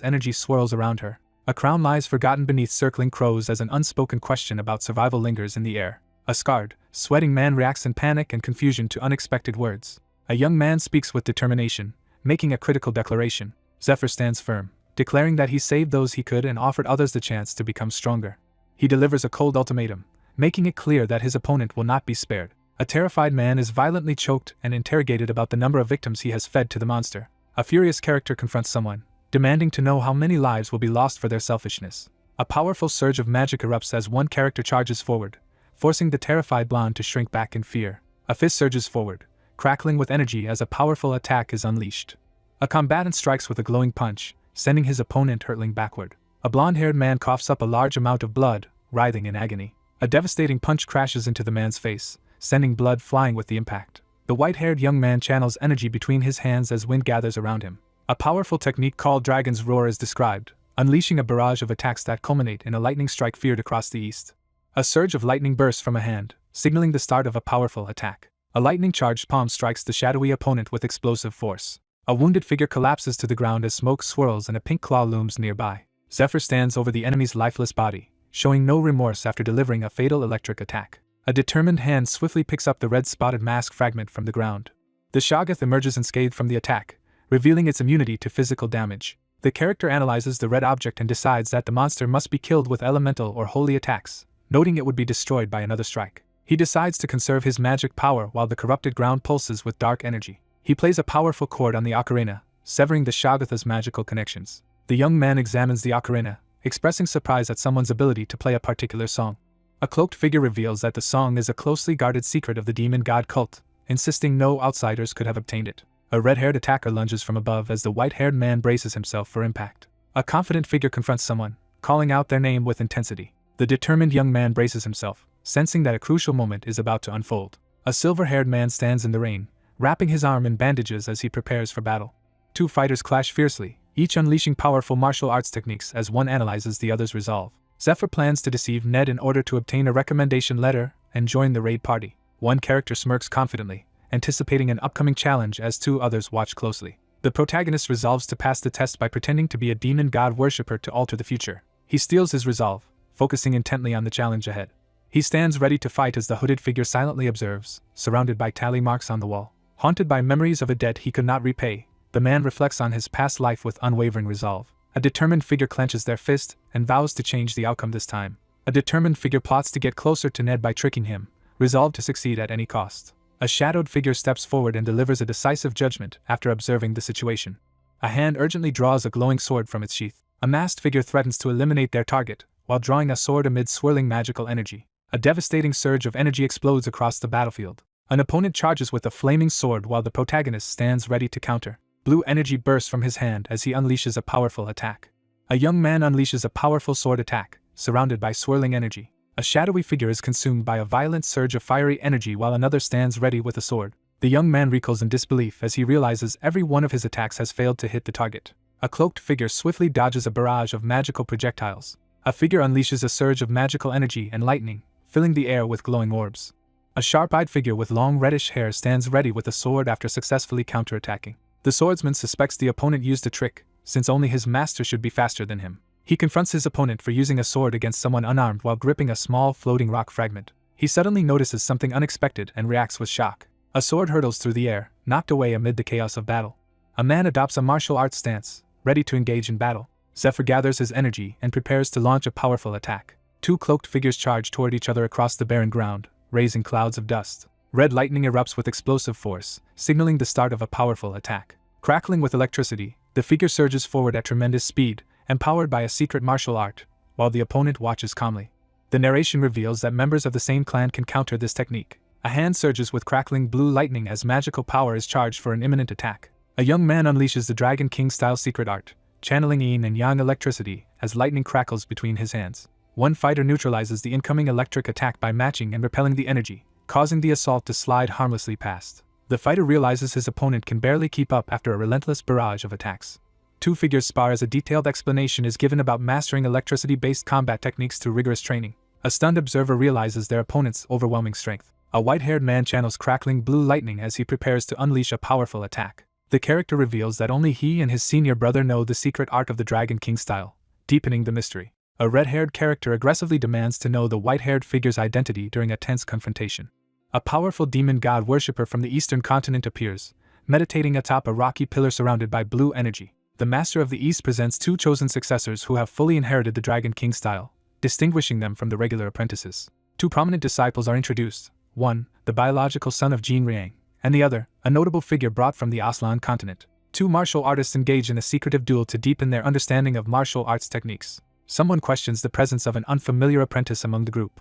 energy swirls around her. A crown lies forgotten beneath circling crows as an unspoken question about survival lingers in the air. A scarred, sweating man reacts in panic and confusion to unexpected words. A young man speaks with determination, making a critical declaration. Zephyr stands firm, declaring that he saved those he could and offered others the chance to become stronger. He delivers a cold ultimatum, making it clear that his opponent will not be spared. A terrified man is violently choked and interrogated about the number of victims he has fed to the monster. A furious character confronts someone, demanding to know how many lives will be lost for their selfishness. A powerful surge of magic erupts as one character charges forward, forcing the terrified blonde to shrink back in fear. A fist surges forward, crackling with energy as a powerful attack is unleashed. A combatant strikes with a glowing punch, sending his opponent hurtling backward. A blonde-haired man coughs up a large amount of blood, writhing in agony. A devastating punch crashes into the man's face, sending blood flying with the impact. The white-haired young man channels energy between his hands as wind gathers around him. A powerful technique called Dragon's Roar is described, unleashing a barrage of attacks that culminate in a lightning strike feared across the east. A surge of lightning bursts from a hand, signaling the start of a powerful attack. A lightning-charged palm strikes the shadowy opponent with explosive force. A wounded figure collapses to the ground as smoke swirls and a pink claw looms nearby. Zephyr stands over the enemy's lifeless body, showing no remorse after delivering a fatal electric attack. A determined hand swiftly picks up the red-spotted mask fragment from the ground. The Shoggoth emerges unscathed from the attack, revealing its immunity to physical damage. The character analyzes the red object and decides that the monster must be killed with elemental or holy attacks, noting it would be destroyed by another strike. He decides to conserve his magic power while the corrupted ground pulses with dark energy. He plays a powerful chord on the ocarina, severing the Shoggoth's magical connections. The young man examines the ocarina, expressing surprise at someone's ability to play a particular song. A cloaked figure reveals that the song is a closely guarded secret of the demon god cult, insisting no outsiders could have obtained it. A red-haired attacker lunges from above as the white-haired man braces himself for impact. A confident figure confronts someone, calling out their name with intensity. The determined young man braces himself, sensing that a crucial moment is about to unfold. A silver-haired man stands in the rain, wrapping his arm in bandages as he prepares for battle. Two fighters clash fiercely, each unleashing powerful martial arts techniques as one analyzes the other's resolve. Zephyr plans to deceive Ned in order to obtain a recommendation letter and join the raid party. One character smirks confidently, anticipating an upcoming challenge as two others watch closely. The protagonist resolves to pass the test by pretending to be a demon god worshipper to alter the future. He steals his resolve, focusing intently on the challenge ahead. He stands ready to fight as the hooded figure silently observes, surrounded by tally marks on the wall. Haunted by memories of a debt he could not repay, the man reflects on his past life with unwavering resolve. A determined figure clenches their fist and vows to change the outcome this time. A determined figure plots to get closer to Ned by tricking him, resolved to succeed at any cost. A shadowed figure steps forward and delivers a decisive judgment after observing the situation. A hand urgently draws a glowing sword from its sheath. A masked figure threatens to eliminate their target, while drawing a sword amid swirling magical energy. A devastating surge of energy explodes across the battlefield. An opponent charges with a flaming sword while the protagonist stands ready to counter. Blue energy bursts from his hand as he unleashes a powerful attack. A young man unleashes a powerful sword attack, surrounded by swirling energy. A shadowy figure is consumed by a violent surge of fiery energy while another stands ready with a sword. The young man recoils in disbelief as he realizes every one of his attacks has failed to hit the target. A cloaked figure swiftly dodges a barrage of magical projectiles. A figure unleashes a surge of magical energy and lightning, filling the air with glowing orbs. A sharp-eyed figure with long reddish hair stands ready with a sword after successfully counterattacking. The swordsman suspects the opponent used a trick, since only his master should be faster than him. He confronts his opponent for using a sword against someone unarmed while gripping a small floating rock fragment. He suddenly notices something unexpected and reacts with shock. A sword hurtles through the air, knocked away amid the chaos of battle. A man adopts a martial arts stance, ready to engage in battle. Zephyr gathers his energy and prepares to launch a powerful attack. Two cloaked figures charge toward each other across the barren ground, raising clouds of dust. Red lightning erupts with explosive force, signaling the start of a powerful attack. Crackling with electricity, the figure surges forward at tremendous speed, empowered by a secret martial art, while the opponent watches calmly. The narration reveals that members of the same clan can counter this technique. A hand surges with crackling blue lightning as magical power is charged for an imminent attack. A young man unleashes the Dragon King-style secret art, channeling yin and yang electricity as lightning crackles between his hands. One fighter neutralizes the incoming electric attack by matching and repelling the energy, causing the assault to slide harmlessly past. The fighter realizes his opponent can barely keep up after a relentless barrage of attacks. Two figures spar as a detailed explanation is given about mastering electricity-based combat techniques through rigorous training. A stunned observer realizes their opponent's overwhelming strength. A white-haired man channels crackling blue lightning as he prepares to unleash a powerful attack. The character reveals that only he and his senior brother know the secret art of the Dragon King style, deepening the mystery. A red-haired character aggressively demands to know the white-haired figure's identity during a tense confrontation. A powerful demon god worshipper from the eastern continent appears, meditating atop a rocky pillar surrounded by blue energy. The Master of the East presents two chosen successors who have fully inherited the Dragon King style, distinguishing them from the regular apprentices. Two prominent disciples are introduced, one, the biological son of Jin Riang, and the other, a notable figure brought from the Aslan continent. Two martial artists engage in a secretive duel to deepen their understanding of martial arts techniques. Someone questions the presence of an unfamiliar apprentice among the group.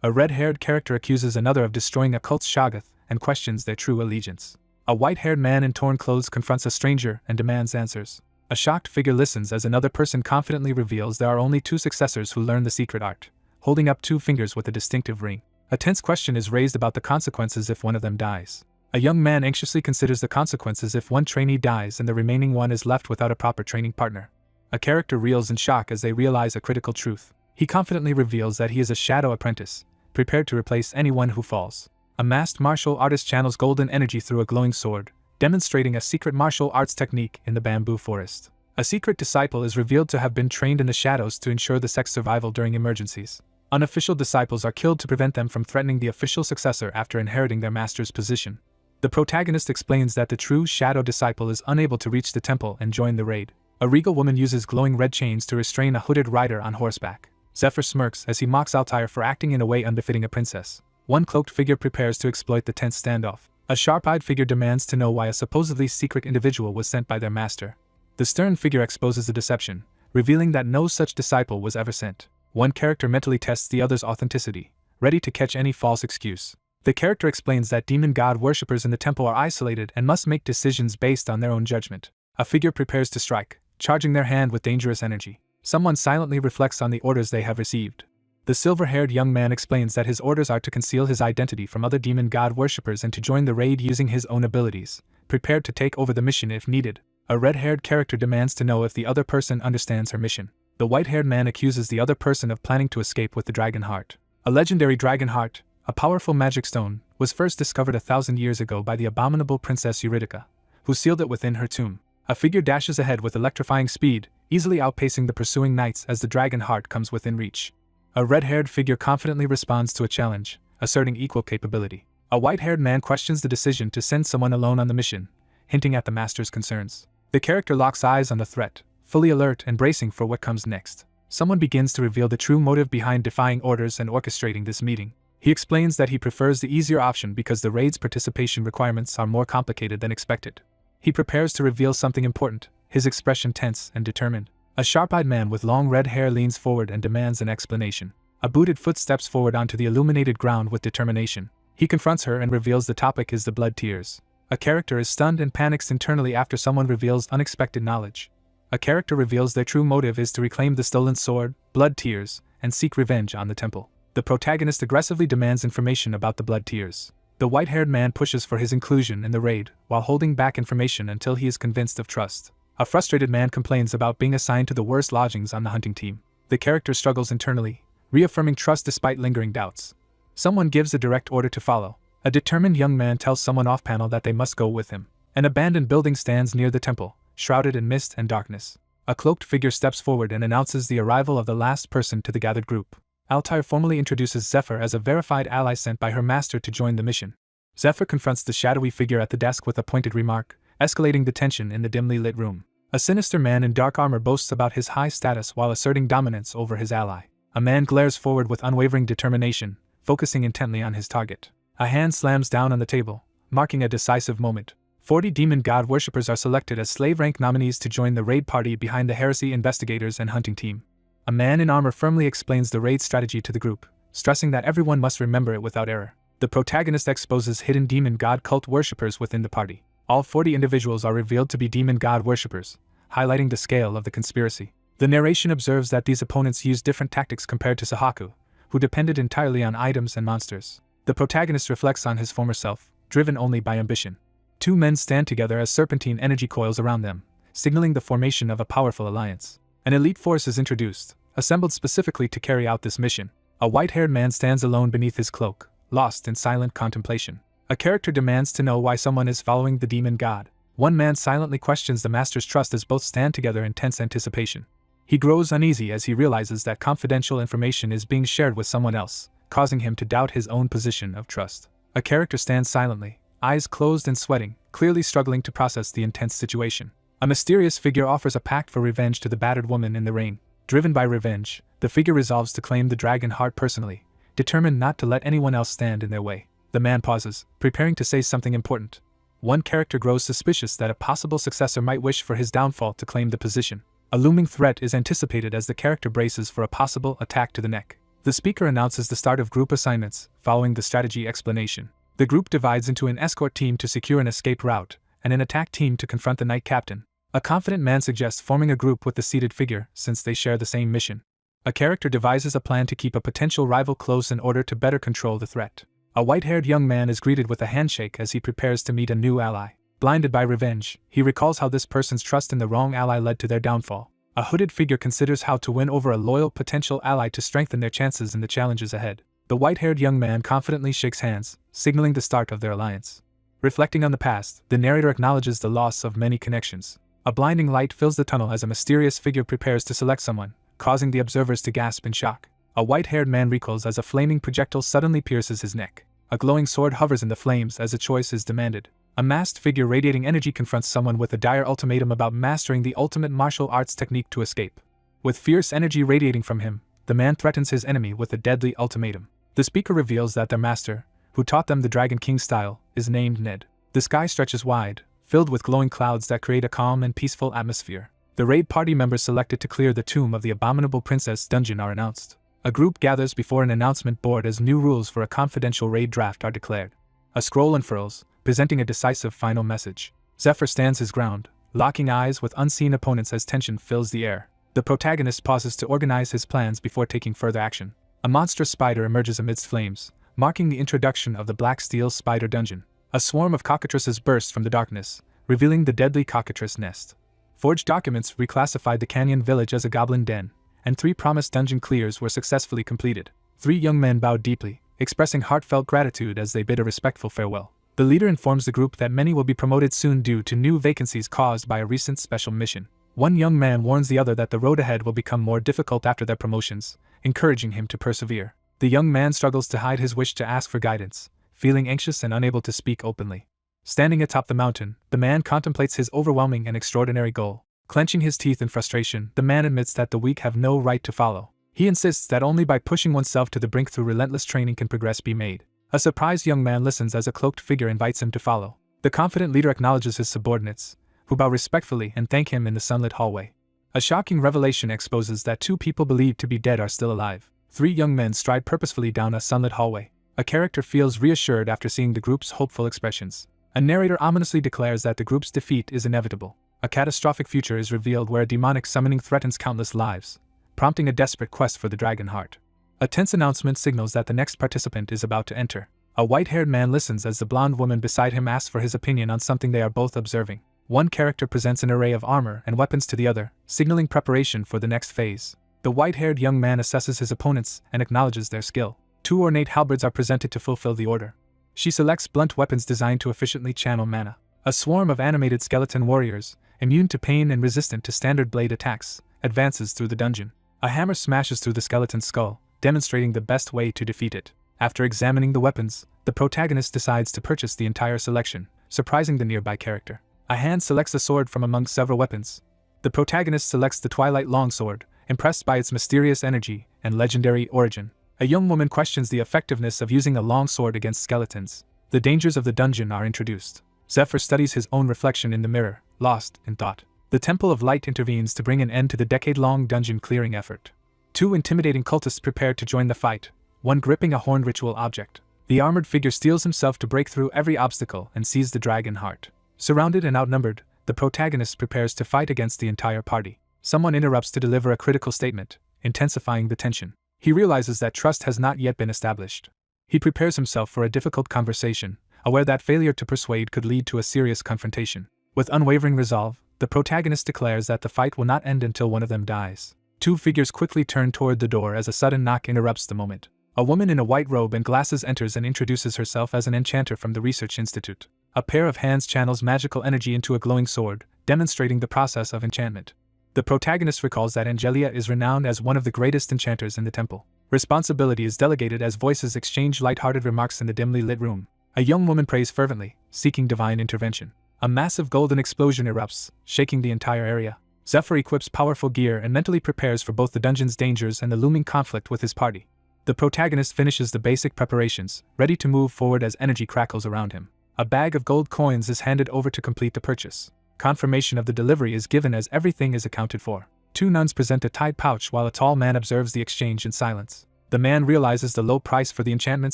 A red-haired character accuses another of destroying a cult's Shoggoth and questions their true allegiance. A white-haired man in torn clothes confronts a stranger and demands answers. A shocked figure listens as another person confidently reveals there are only two successors who learn the secret art, holding up two fingers with a distinctive ring. A tense question is raised about the consequences if one of them dies. A young man anxiously considers the consequences if one trainee dies and the remaining one is left without a proper training partner. A character reels in shock as they realize a critical truth. He confidently reveals that he is a shadow apprentice, prepared to replace anyone who falls. A masked martial artist channels golden energy through a glowing sword, demonstrating a secret martial arts technique in the bamboo forest. A secret disciple is revealed to have been trained in the shadows to ensure the sect's survival during emergencies. Unofficial disciples are killed to prevent them from threatening the official successor after inheriting their master's position. The protagonist explains that the true shadow disciple is unable to reach the temple and join the raid. A regal woman uses glowing red chains to restrain a hooded rider on horseback. Zephyr smirks as he mocks Altair for acting in a way unbefitting a princess. One cloaked figure prepares to exploit the tense standoff. A sharp-eyed figure demands to know why a supposedly secret individual was sent by their master. The stern figure exposes the deception, revealing that no such disciple was ever sent. One character mentally tests the other's authenticity, ready to catch any false excuse. The character explains that demon god worshippers in the temple are isolated and must make decisions based on their own judgment. A figure prepares to strike, charging their hand with dangerous energy. Someone silently reflects on the orders they have received. The silver-haired young man explains that his orders are to conceal his identity from other demon god worshippers and to join the raid using his own abilities, prepared to take over the mission if needed. A red-haired character demands to know if the other person understands her mission. The white-haired man accuses the other person of planning to escape with the dragon heart. A legendary dragon heart, a powerful magic stone, was first discovered 1,000 years ago by the abominable Princess Eurydica, who sealed it within her tomb. A figure dashes ahead with electrifying speed, easily outpacing the pursuing knights as the dragon heart comes within reach. A red-haired figure confidently responds to a challenge, asserting equal capability. A white-haired man questions the decision to send someone alone on the mission, hinting at the master's concerns. The character locks eyes on the threat, fully alert and bracing for what comes next. Someone begins to reveal the true motive behind defying orders and orchestrating this meeting. He explains that he prefers the easier option because the raid's participation requirements are more complicated than expected. He prepares to reveal something important, his expression tense and determined. A sharp-eyed man with long red hair leans forward and demands an explanation. A booted foot steps forward onto the illuminated ground with determination. He confronts her and reveals the topic is the blood tears. A character is stunned and panics internally after someone reveals unexpected knowledge. A character reveals their true motive is to reclaim the stolen sword, blood tears, and seek revenge on the temple. The protagonist aggressively demands information about the blood tears. The white-haired man pushes for his inclusion in the raid, while holding back information until he is convinced of trust. A frustrated man complains about being assigned to the worst lodgings on the hunting team. The character struggles internally, reaffirming trust despite lingering doubts. Someone gives a direct order to follow. A determined young man tells someone off-panel that they must go with him. An abandoned building stands near the temple, shrouded in mist and darkness. A cloaked figure steps forward and announces the arrival of the last person to the gathered group. Altair formally introduces Zephyr as a verified ally sent by her master to join the mission. Zephyr confronts the shadowy figure at the desk with a pointed remark, escalating the tension in the dimly lit room. A sinister man in dark armor boasts about his high status while asserting dominance over his ally. A man glares forward with unwavering determination, focusing intently on his target. A hand slams down on the table, marking a decisive moment. 40 demon god worshippers are selected as slave rank nominees to join the raid party behind the heresy investigators and hunting team. A man in armor firmly explains the raid strategy to the group, stressing that everyone must remember it without error. The protagonist exposes hidden demon god cult worshippers within the party. All 40 individuals are revealed to be demon god worshippers, highlighting the scale of the conspiracy. The narration observes that these opponents use different tactics compared to Sahaku, who depended entirely on items and monsters. The protagonist reflects on his former self, driven only by ambition. Two men stand together as serpentine energy coils around them, signaling the formation of a powerful alliance. An elite force is introduced, assembled specifically to carry out this mission. A white-haired man stands alone beneath his cloak, lost in silent contemplation. A character demands to know why someone is following the demon god. One man silently questions the master's trust as both stand together in tense anticipation. He grows uneasy as he realizes that confidential information is being shared with someone else, causing him to doubt his own position of trust. A character stands silently, eyes closed and sweating, clearly struggling to process the intense situation. A mysterious figure offers a pact for revenge to the battered woman in the rain. Driven by revenge, the figure resolves to claim the dragon heart personally, determined not to let anyone else stand in their way. The man pauses, preparing to say something important. One character grows suspicious that a possible successor might wish for his downfall to claim the position. A looming threat is anticipated as the character braces for a possible attack to the neck. The speaker announces the start of group assignments, following the strategy explanation. The group divides into an escort team to secure an escape route, and an attack team to confront the night captain. A confident man suggests forming a group with the seated figure since they share the same mission. A character devises a plan to keep a potential rival close in order to better control the threat. A white-haired young man is greeted with a handshake as he prepares to meet a new ally. Blinded by revenge, he recalls how this person's trust in the wrong ally led to their downfall. A hooded figure considers how to win over a loyal potential ally to strengthen their chances in the challenges ahead. The white-haired young man confidently shakes hands, signaling the start of their alliance. Reflecting on the past, the narrator acknowledges the loss of many connections. A blinding light fills the tunnel as a mysterious figure prepares to select someone, causing the observers to gasp in shock. A white-haired man recoils as a flaming projectile suddenly pierces his neck. A glowing sword hovers in the flames as a choice is demanded. A masked figure radiating energy confronts someone with a dire ultimatum about mastering the ultimate martial arts technique to escape. With fierce energy radiating from him, the man threatens his enemy with a deadly ultimatum. The speaker reveals that their master, who taught them the Dragon King style, is named Ned. The sky stretches wide, filled with glowing clouds that create a calm and peaceful atmosphere. The raid party members selected to clear the tomb of the Abominable Princess dungeon are announced. A group gathers before an announcement board as new rules for a confidential raid draft are declared. A scroll unfurls, presenting a decisive final message. Zephyr stands his ground, locking eyes with unseen opponents as tension fills the air. The protagonist pauses to organize his plans before taking further action. A monstrous spider emerges amidst flames, marking the introduction of the Black Steel Spider Dungeon. A swarm of cockatrices bursts from the darkness, revealing the deadly cockatrice nest. Forged documents reclassified the canyon village as a goblin den, and 3 promised dungeon clears were successfully completed. 3 young men bowed deeply, expressing heartfelt gratitude as they bid a respectful farewell. The leader informs the group that many will be promoted soon due to new vacancies caused by a recent special mission. One young man warns the other that the road ahead will become more difficult after their promotions, encouraging him to persevere. The young man struggles to hide his wish to ask for guidance, feeling anxious and unable to speak openly. Standing atop the mountain, the man contemplates his overwhelming and extraordinary goal. Clenching his teeth in frustration, the man admits that the weak have no right to follow. He insists that only by pushing oneself to the brink through relentless training can progress be made. A surprised young man listens as a cloaked figure invites him to follow. The confident leader acknowledges his subordinates, who bow respectfully and thank him in the sunlit hallway. A shocking revelation exposes that 2 people believed to be dead are still alive. 3 young men stride purposefully down a sunlit hallway. A character feels reassured after seeing the group's hopeful expressions. A narrator ominously declares that the group's defeat is inevitable. A catastrophic future is revealed where a demonic summoning threatens countless lives, prompting a desperate quest for the dragon heart. A tense announcement signals that the next participant is about to enter. A white-haired man listens as the blonde woman beside him asks for his opinion on something they are both observing. One character presents an array of armor and weapons to the other, signaling preparation for the next phase. The white-haired young man assesses his opponents and acknowledges their skill. 2 ornate halberds are presented to fulfill the order. She selects blunt weapons designed to efficiently channel mana. A swarm of animated skeleton warriors, immune to pain and resistant to standard blade attacks, advances through the dungeon. A hammer smashes through the skeleton's skull, demonstrating the best way to defeat it. After examining the weapons, the protagonist decides to purchase the entire selection, surprising the nearby character. A hand selects a sword from among several weapons. The protagonist selects the Twilight Longsword, impressed by its mysterious energy and legendary origin. A young woman questions the effectiveness of using a longsword against skeletons. The dangers of the dungeon are introduced. Zephyr studies his own reflection in the mirror, lost in thought. The Temple of Light intervenes to bring an end to the decade-long dungeon clearing effort. Two intimidating cultists prepare to join the fight, one gripping a horned ritual object. The armored figure steels himself to break through every obstacle and seize the dragon heart. Surrounded and outnumbered, the protagonist prepares to fight against the entire party. Someone interrupts to deliver a critical statement, intensifying the tension. He realizes that trust has not yet been established. He prepares himself for a difficult conversation, aware that failure to persuade could lead to a serious confrontation. With unwavering resolve, the protagonist declares that the fight will not end until one of them dies. Two figures quickly turn toward the door as a sudden knock interrupts the moment. A woman in a white robe and glasses enters and introduces herself as an enchanter from the Research Institute. A pair of hands channels magical energy into a glowing sword, demonstrating the process of enchantment. The protagonist recalls that Angelia is renowned as one of the greatest enchanters in the temple. Responsibility is delegated as voices exchange light-hearted remarks in the dimly lit room. A young woman prays fervently, seeking divine intervention. A massive golden explosion erupts, shaking the entire area. Zephyr equips powerful gear and mentally prepares for both the dungeon's dangers and the looming conflict with his party. The protagonist finishes the basic preparations, ready to move forward as energy crackles around him. A bag of gold coins is handed over to complete the purchase. Confirmation of the delivery is given as everything is accounted for. Two nuns present a tied pouch while a tall man observes the exchange in silence. The man realizes the low price for the enchantment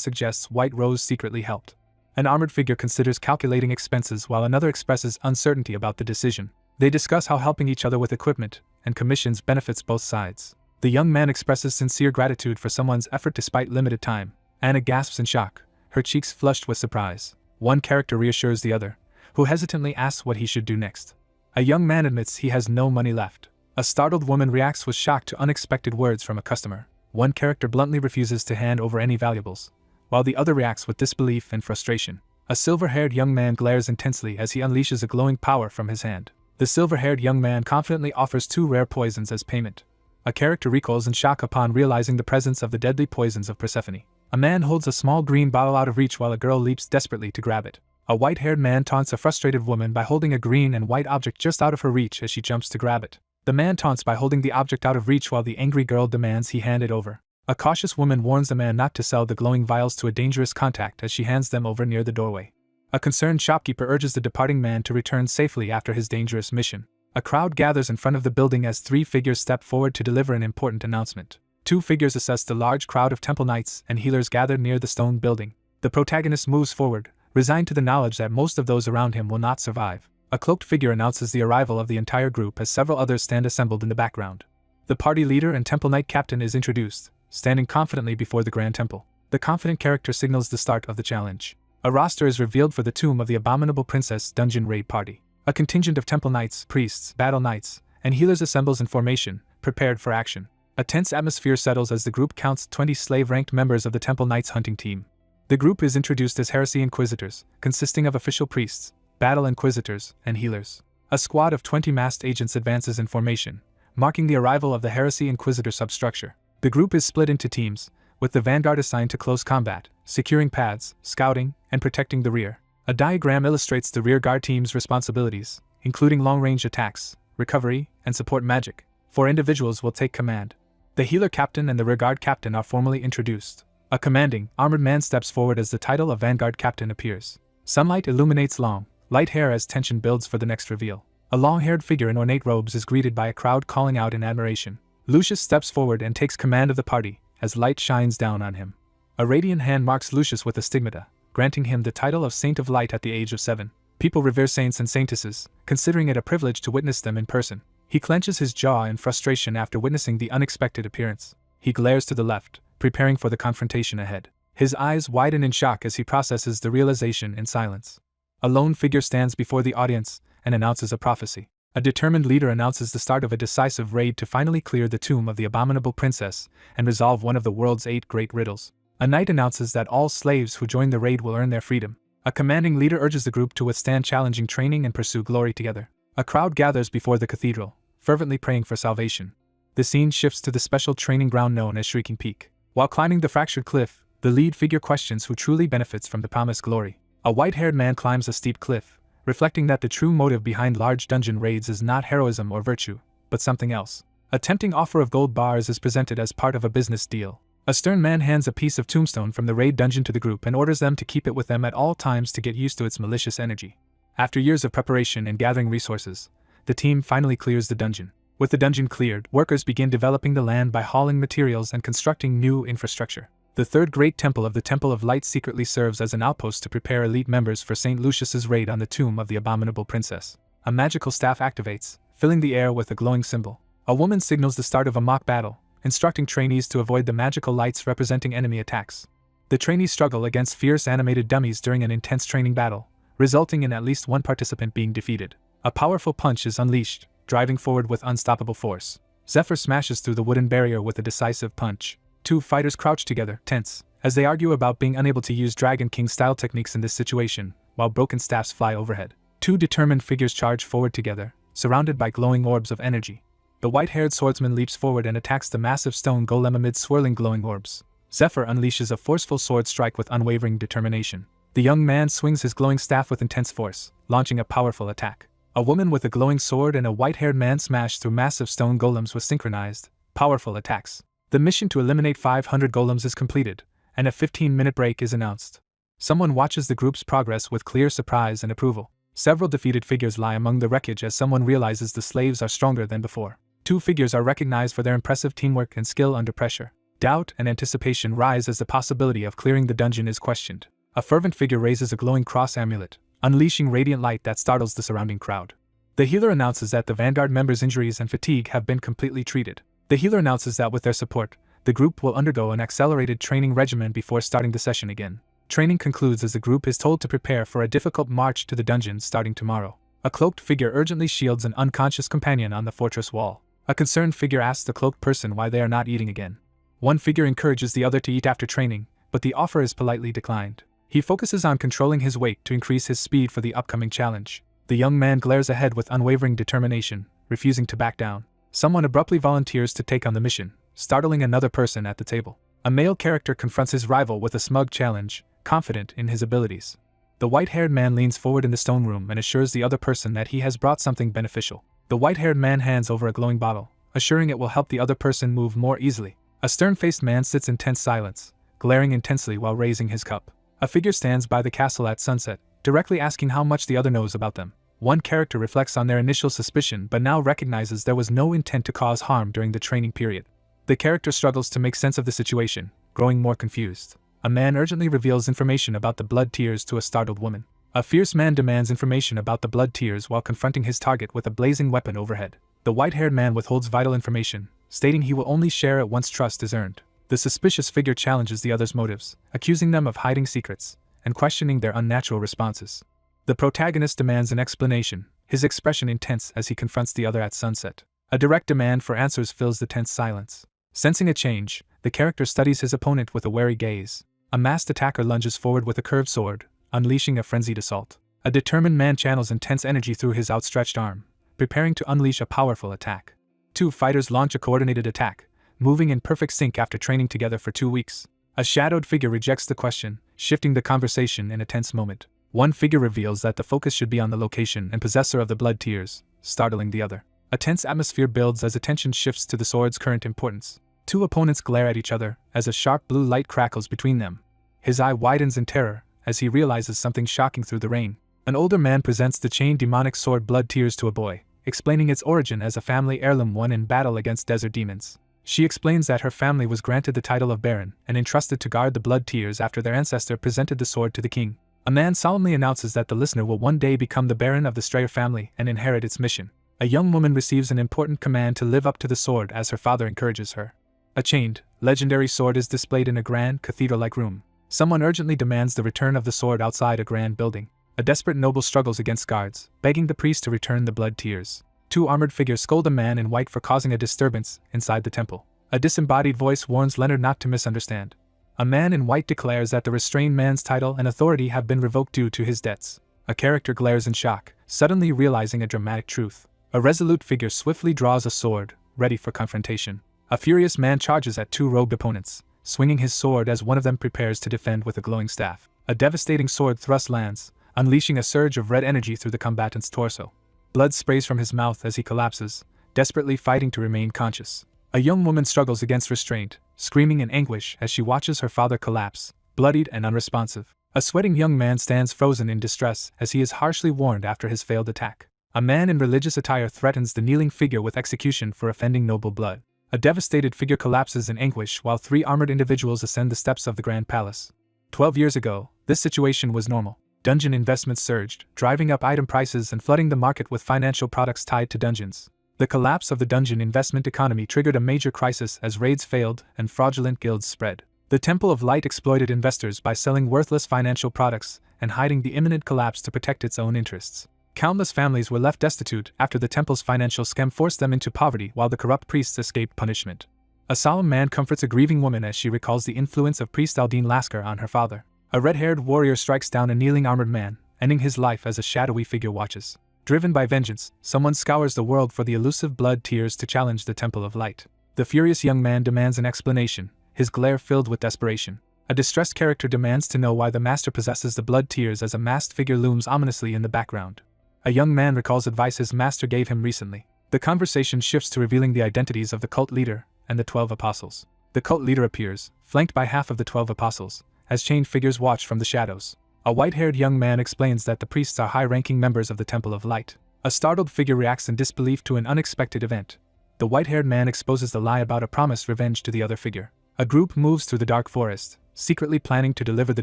suggests White Rose secretly helped. An armored figure considers calculating expenses while another expresses uncertainty about the decision. They discuss how helping each other with equipment and commissions benefits both sides. The young man expresses sincere gratitude for someone's effort despite limited time. Anna gasps in shock, her cheeks flushed with surprise. One character reassures the other, who hesitantly asks what he should do next. A young man admits he has no money left. A startled woman reacts with shock to unexpected words from a customer. One character bluntly refuses to hand over any valuables, while the other reacts with disbelief and frustration. A silver-haired young man glares intensely as he unleashes a glowing power from his hand. The silver-haired young man confidently offers 2 rare poisons as payment. A character recoils in shock upon realizing the presence of the deadly poisons of Persephone. A man holds a small green bottle out of reach while a girl leaps desperately to grab it. A white-haired man taunts a frustrated woman by holding a green and white object just out of her reach as she jumps to grab it. The man taunts by holding the object out of reach while the angry girl demands he hand it over. A cautious woman warns the man not to sell the glowing vials to a dangerous contact as she hands them over near the doorway. A concerned shopkeeper urges the departing man to return safely after his dangerous mission. A crowd gathers in front of the building as 3 figures step forward to deliver an important announcement. 2 figures assess the large crowd of temple knights and healers gathered near the stone building. The protagonist moves forward, resigned to the knowledge that most of those around him will not survive. A cloaked figure announces the arrival of the entire group as several others stand assembled in the background. The party leader and temple knight captain is introduced, standing confidently before the grand temple. The confident character signals the start of the challenge. A roster is revealed for the Tomb of the Abominable Princess dungeon raid party. A contingent of temple knights, priests, battle knights, and healers assembles in formation, prepared for action. A tense atmosphere settles as the group counts 20 slave-ranked members of the temple knights hunting team. The group is introduced as Heresy Inquisitors, consisting of official priests, battle inquisitors, and healers. A squad of 20 masked agents advances in formation, marking the arrival of the Heresy Inquisitor substructure. The group is split into teams, with the vanguard assigned to close combat, securing paths, scouting, and protecting the rear. A diagram illustrates the rearguard team's responsibilities, including long-range attacks, recovery, and support magic. 4 individuals will take command. The healer captain and the rearguard captain are formally introduced. A commanding, armored man steps forward as the title of vanguard captain appears. Sunlight illuminates long, light hair as tension builds for the next reveal. A long-haired figure in ornate robes is greeted by a crowd calling out in admiration. Lucius steps forward and takes command of the party, as light shines down on him. A radiant hand marks Lucius with a stigmata, granting him the title of Saint of Light at the age of 7. People revere saints and saintesses, considering it a privilege to witness them in person. He clenches his jaw in frustration after witnessing the unexpected appearance. He glares to the left, preparing for the confrontation ahead. His eyes widen in shock as he processes the realization in silence. A lone figure stands before the audience and announces a prophecy. A determined leader announces the start of a decisive raid to finally clear the tomb of the Abominable Princess and resolve one of the world's 8 great riddles. A knight announces that all slaves who join the raid will earn their freedom. A commanding leader urges the group to withstand challenging training and pursue glory together. A crowd gathers before the cathedral, fervently praying for salvation. The scene shifts to the special training ground known as Shrieking Peak. While climbing the fractured cliff, the lead figure questions who truly benefits from the promised glory. A white-haired man climbs a steep cliff, reflecting that the true motive behind large dungeon raids is not heroism or virtue, but something else. A tempting offer of gold bars is presented as part of a business deal. A stern man hands a piece of tombstone from the raid dungeon to the group and orders them to keep it with them at all times to get used to its malicious energy. After years of preparation and gathering resources, the team finally clears the dungeon. With the dungeon cleared, workers begin developing the land by hauling materials and constructing new infrastructure. The third great temple of the Temple of Light secretly serves as an outpost to prepare elite members for St. Lucius's raid on the tomb of the abominable princess. A magical staff activates, filling the air with a glowing symbol. A woman signals the start of a mock battle, instructing trainees to avoid the magical lights representing enemy attacks. The trainees struggle against fierce animated dummies during an intense training battle, resulting in at least one participant being defeated. A powerful punch is unleashed, driving forward with unstoppable force. Zephyr smashes through the wooden barrier with a decisive punch. Two fighters crouch together, tense, as they argue about being unable to use Dragon King-style techniques in this situation, while broken staffs fly overhead. Two determined figures charge forward together, surrounded by glowing orbs of energy. The white-haired swordsman leaps forward and attacks the massive stone golem amid swirling glowing orbs. Zephyr unleashes a forceful sword strike with unwavering determination. The young man swings his glowing staff with intense force, launching a powerful attack. A woman with a glowing sword and a white-haired man smash through massive stone golems with synchronized, powerful attacks. The mission to eliminate 500 golems is completed, and a 15-minute break is announced. Someone watches the group's progress with clear surprise and approval. Several defeated figures lie among the wreckage as someone realizes the slaves are stronger than before. Two figures are recognized for their impressive teamwork and skill under pressure. Doubt and anticipation rise as the possibility of clearing the dungeon is questioned. A fervent figure raises a glowing cross amulet, unleashing radiant light that startles the surrounding crowd. The healer announces that the Vanguard members' injuries and fatigue have been completely treated. The healer announces that with their support, the group will undergo an accelerated training regimen before starting the session again. Training concludes as the group is told to prepare for a difficult march to the dungeon starting tomorrow. A cloaked figure urgently shields an unconscious companion on the fortress wall. A concerned figure asks the cloaked person why they are not eating again. One figure encourages the other to eat after training, but the offer is politely declined. He focuses on controlling his weight to increase his speed for the upcoming challenge. The young man glares ahead with unwavering determination, refusing to back down. Someone abruptly volunteers to take on the mission, startling another person at the table. A male character confronts his rival with a smug challenge, confident in his abilities. The white-haired man leans forward in the stone room and assures the other person that he has brought something beneficial. The white-haired man hands over a glowing bottle, assuring it will help the other person move more easily. A stern-faced man sits in tense silence, glaring intensely while raising his cup. A figure stands by the castle at sunset, directly asking how much the other knows about them. One character reflects on their initial suspicion but now recognizes there was no intent to cause harm during the training period. The character struggles to make sense of the situation, growing more confused. A man urgently reveals information about the blood tears to a startled woman. A fierce man demands information about the blood tears while confronting his target with a blazing weapon overhead. The white-haired man withholds vital information, stating he will only share it once trust is earned. The suspicious figure challenges the other's motives, accusing them of hiding secrets, and questioning their unnatural responses. The protagonist demands an explanation, his expression intense as he confronts the other at sunset. A direct demand for answers fills the tense silence. Sensing a change, the character studies his opponent with a wary gaze. A masked attacker lunges forward with a curved sword, unleashing a frenzied assault. A determined man channels intense energy through his outstretched arm, preparing to unleash a powerful attack. Two fighters launch a coordinated attack, moving in perfect sync after training together for 2 weeks. A shadowed figure rejects the question, shifting the conversation in a tense moment. One figure reveals that the focus should be on the location and possessor of the blood tears, startling the other. A tense atmosphere builds as attention shifts to the sword's current importance. Two opponents glare at each other as a sharp blue light crackles between them. His eye widens in terror as he realizes something shocking through the rain. An older man presents the chained demonic sword Blood Tears to a boy, explaining its origin as a family heirloom won in battle against desert demons. She explains that her family was granted the title of Baron and entrusted to guard the Blood Tears after their ancestor presented the sword to the king. A man solemnly announces that the listener will one day become the Baron of the Strayer family and inherit its mission. A young woman receives an important command to live up to the sword as her father encourages her. A chained, legendary sword is displayed in a grand, cathedral-like room. Someone urgently demands the return of the sword outside a grand building. A desperate noble struggles against guards, begging the priest to return the blood tears. Two armored figures scold a man in white for causing a disturbance inside the temple. A disembodied voice warns Leonard not to misunderstand. A man in white declares that the restrained man's title and authority have been revoked due to his debts. A character glares in shock, suddenly realizing a dramatic truth. A resolute figure swiftly draws a sword, ready for confrontation. A furious man charges at two robed opponents, swinging his sword as one of them prepares to defend with a glowing staff. A devastating sword thrust lands, unleashing a surge of red energy through the combatant's torso. Blood sprays from his mouth as he collapses, desperately fighting to remain conscious. A young woman struggles against restraint, screaming in anguish as she watches her father collapse, bloodied and unresponsive. A sweating young man stands frozen in distress as he is harshly warned after his failed attack. A man in religious attire threatens the kneeling figure with execution for offending noble blood. A devastated figure collapses in anguish while 3 armored individuals ascend the steps of the Grand Palace. 12 years ago, this situation was normal. Dungeon investments surged, driving up item prices and flooding the market with financial products tied to dungeons. The collapse of the dungeon investment economy triggered a major crisis as raids failed and fraudulent guilds spread. The Temple of Light exploited investors by selling worthless financial products and hiding the imminent collapse to protect its own interests. Countless families were left destitute after the temple's financial scam forced them into poverty while the corrupt priests escaped punishment. A solemn man comforts a grieving woman as she recalls the influence of priest Aldine Lasker on her father. A red-haired warrior strikes down a kneeling armored man, ending his life as a shadowy figure watches. Driven by vengeance, someone scours the world for the elusive blood tears to challenge the Temple of Light. The furious young man demands an explanation, his glare filled with desperation. A distressed character demands to know why the master possesses the blood tears as a masked figure looms ominously in the background. A young man recalls advice his master gave him recently. The conversation shifts to revealing the identities of the cult leader and the 12 apostles. The cult leader appears, flanked by half of the 12 apostles, as chained figures watch from the shadows. A white-haired young man explains that the priests are high-ranking members of the Temple of Light. A startled figure reacts in disbelief to an unexpected event. The white-haired man exposes the lie about a promised revenge to the other figure. A group moves through the dark forest, secretly planning to deliver the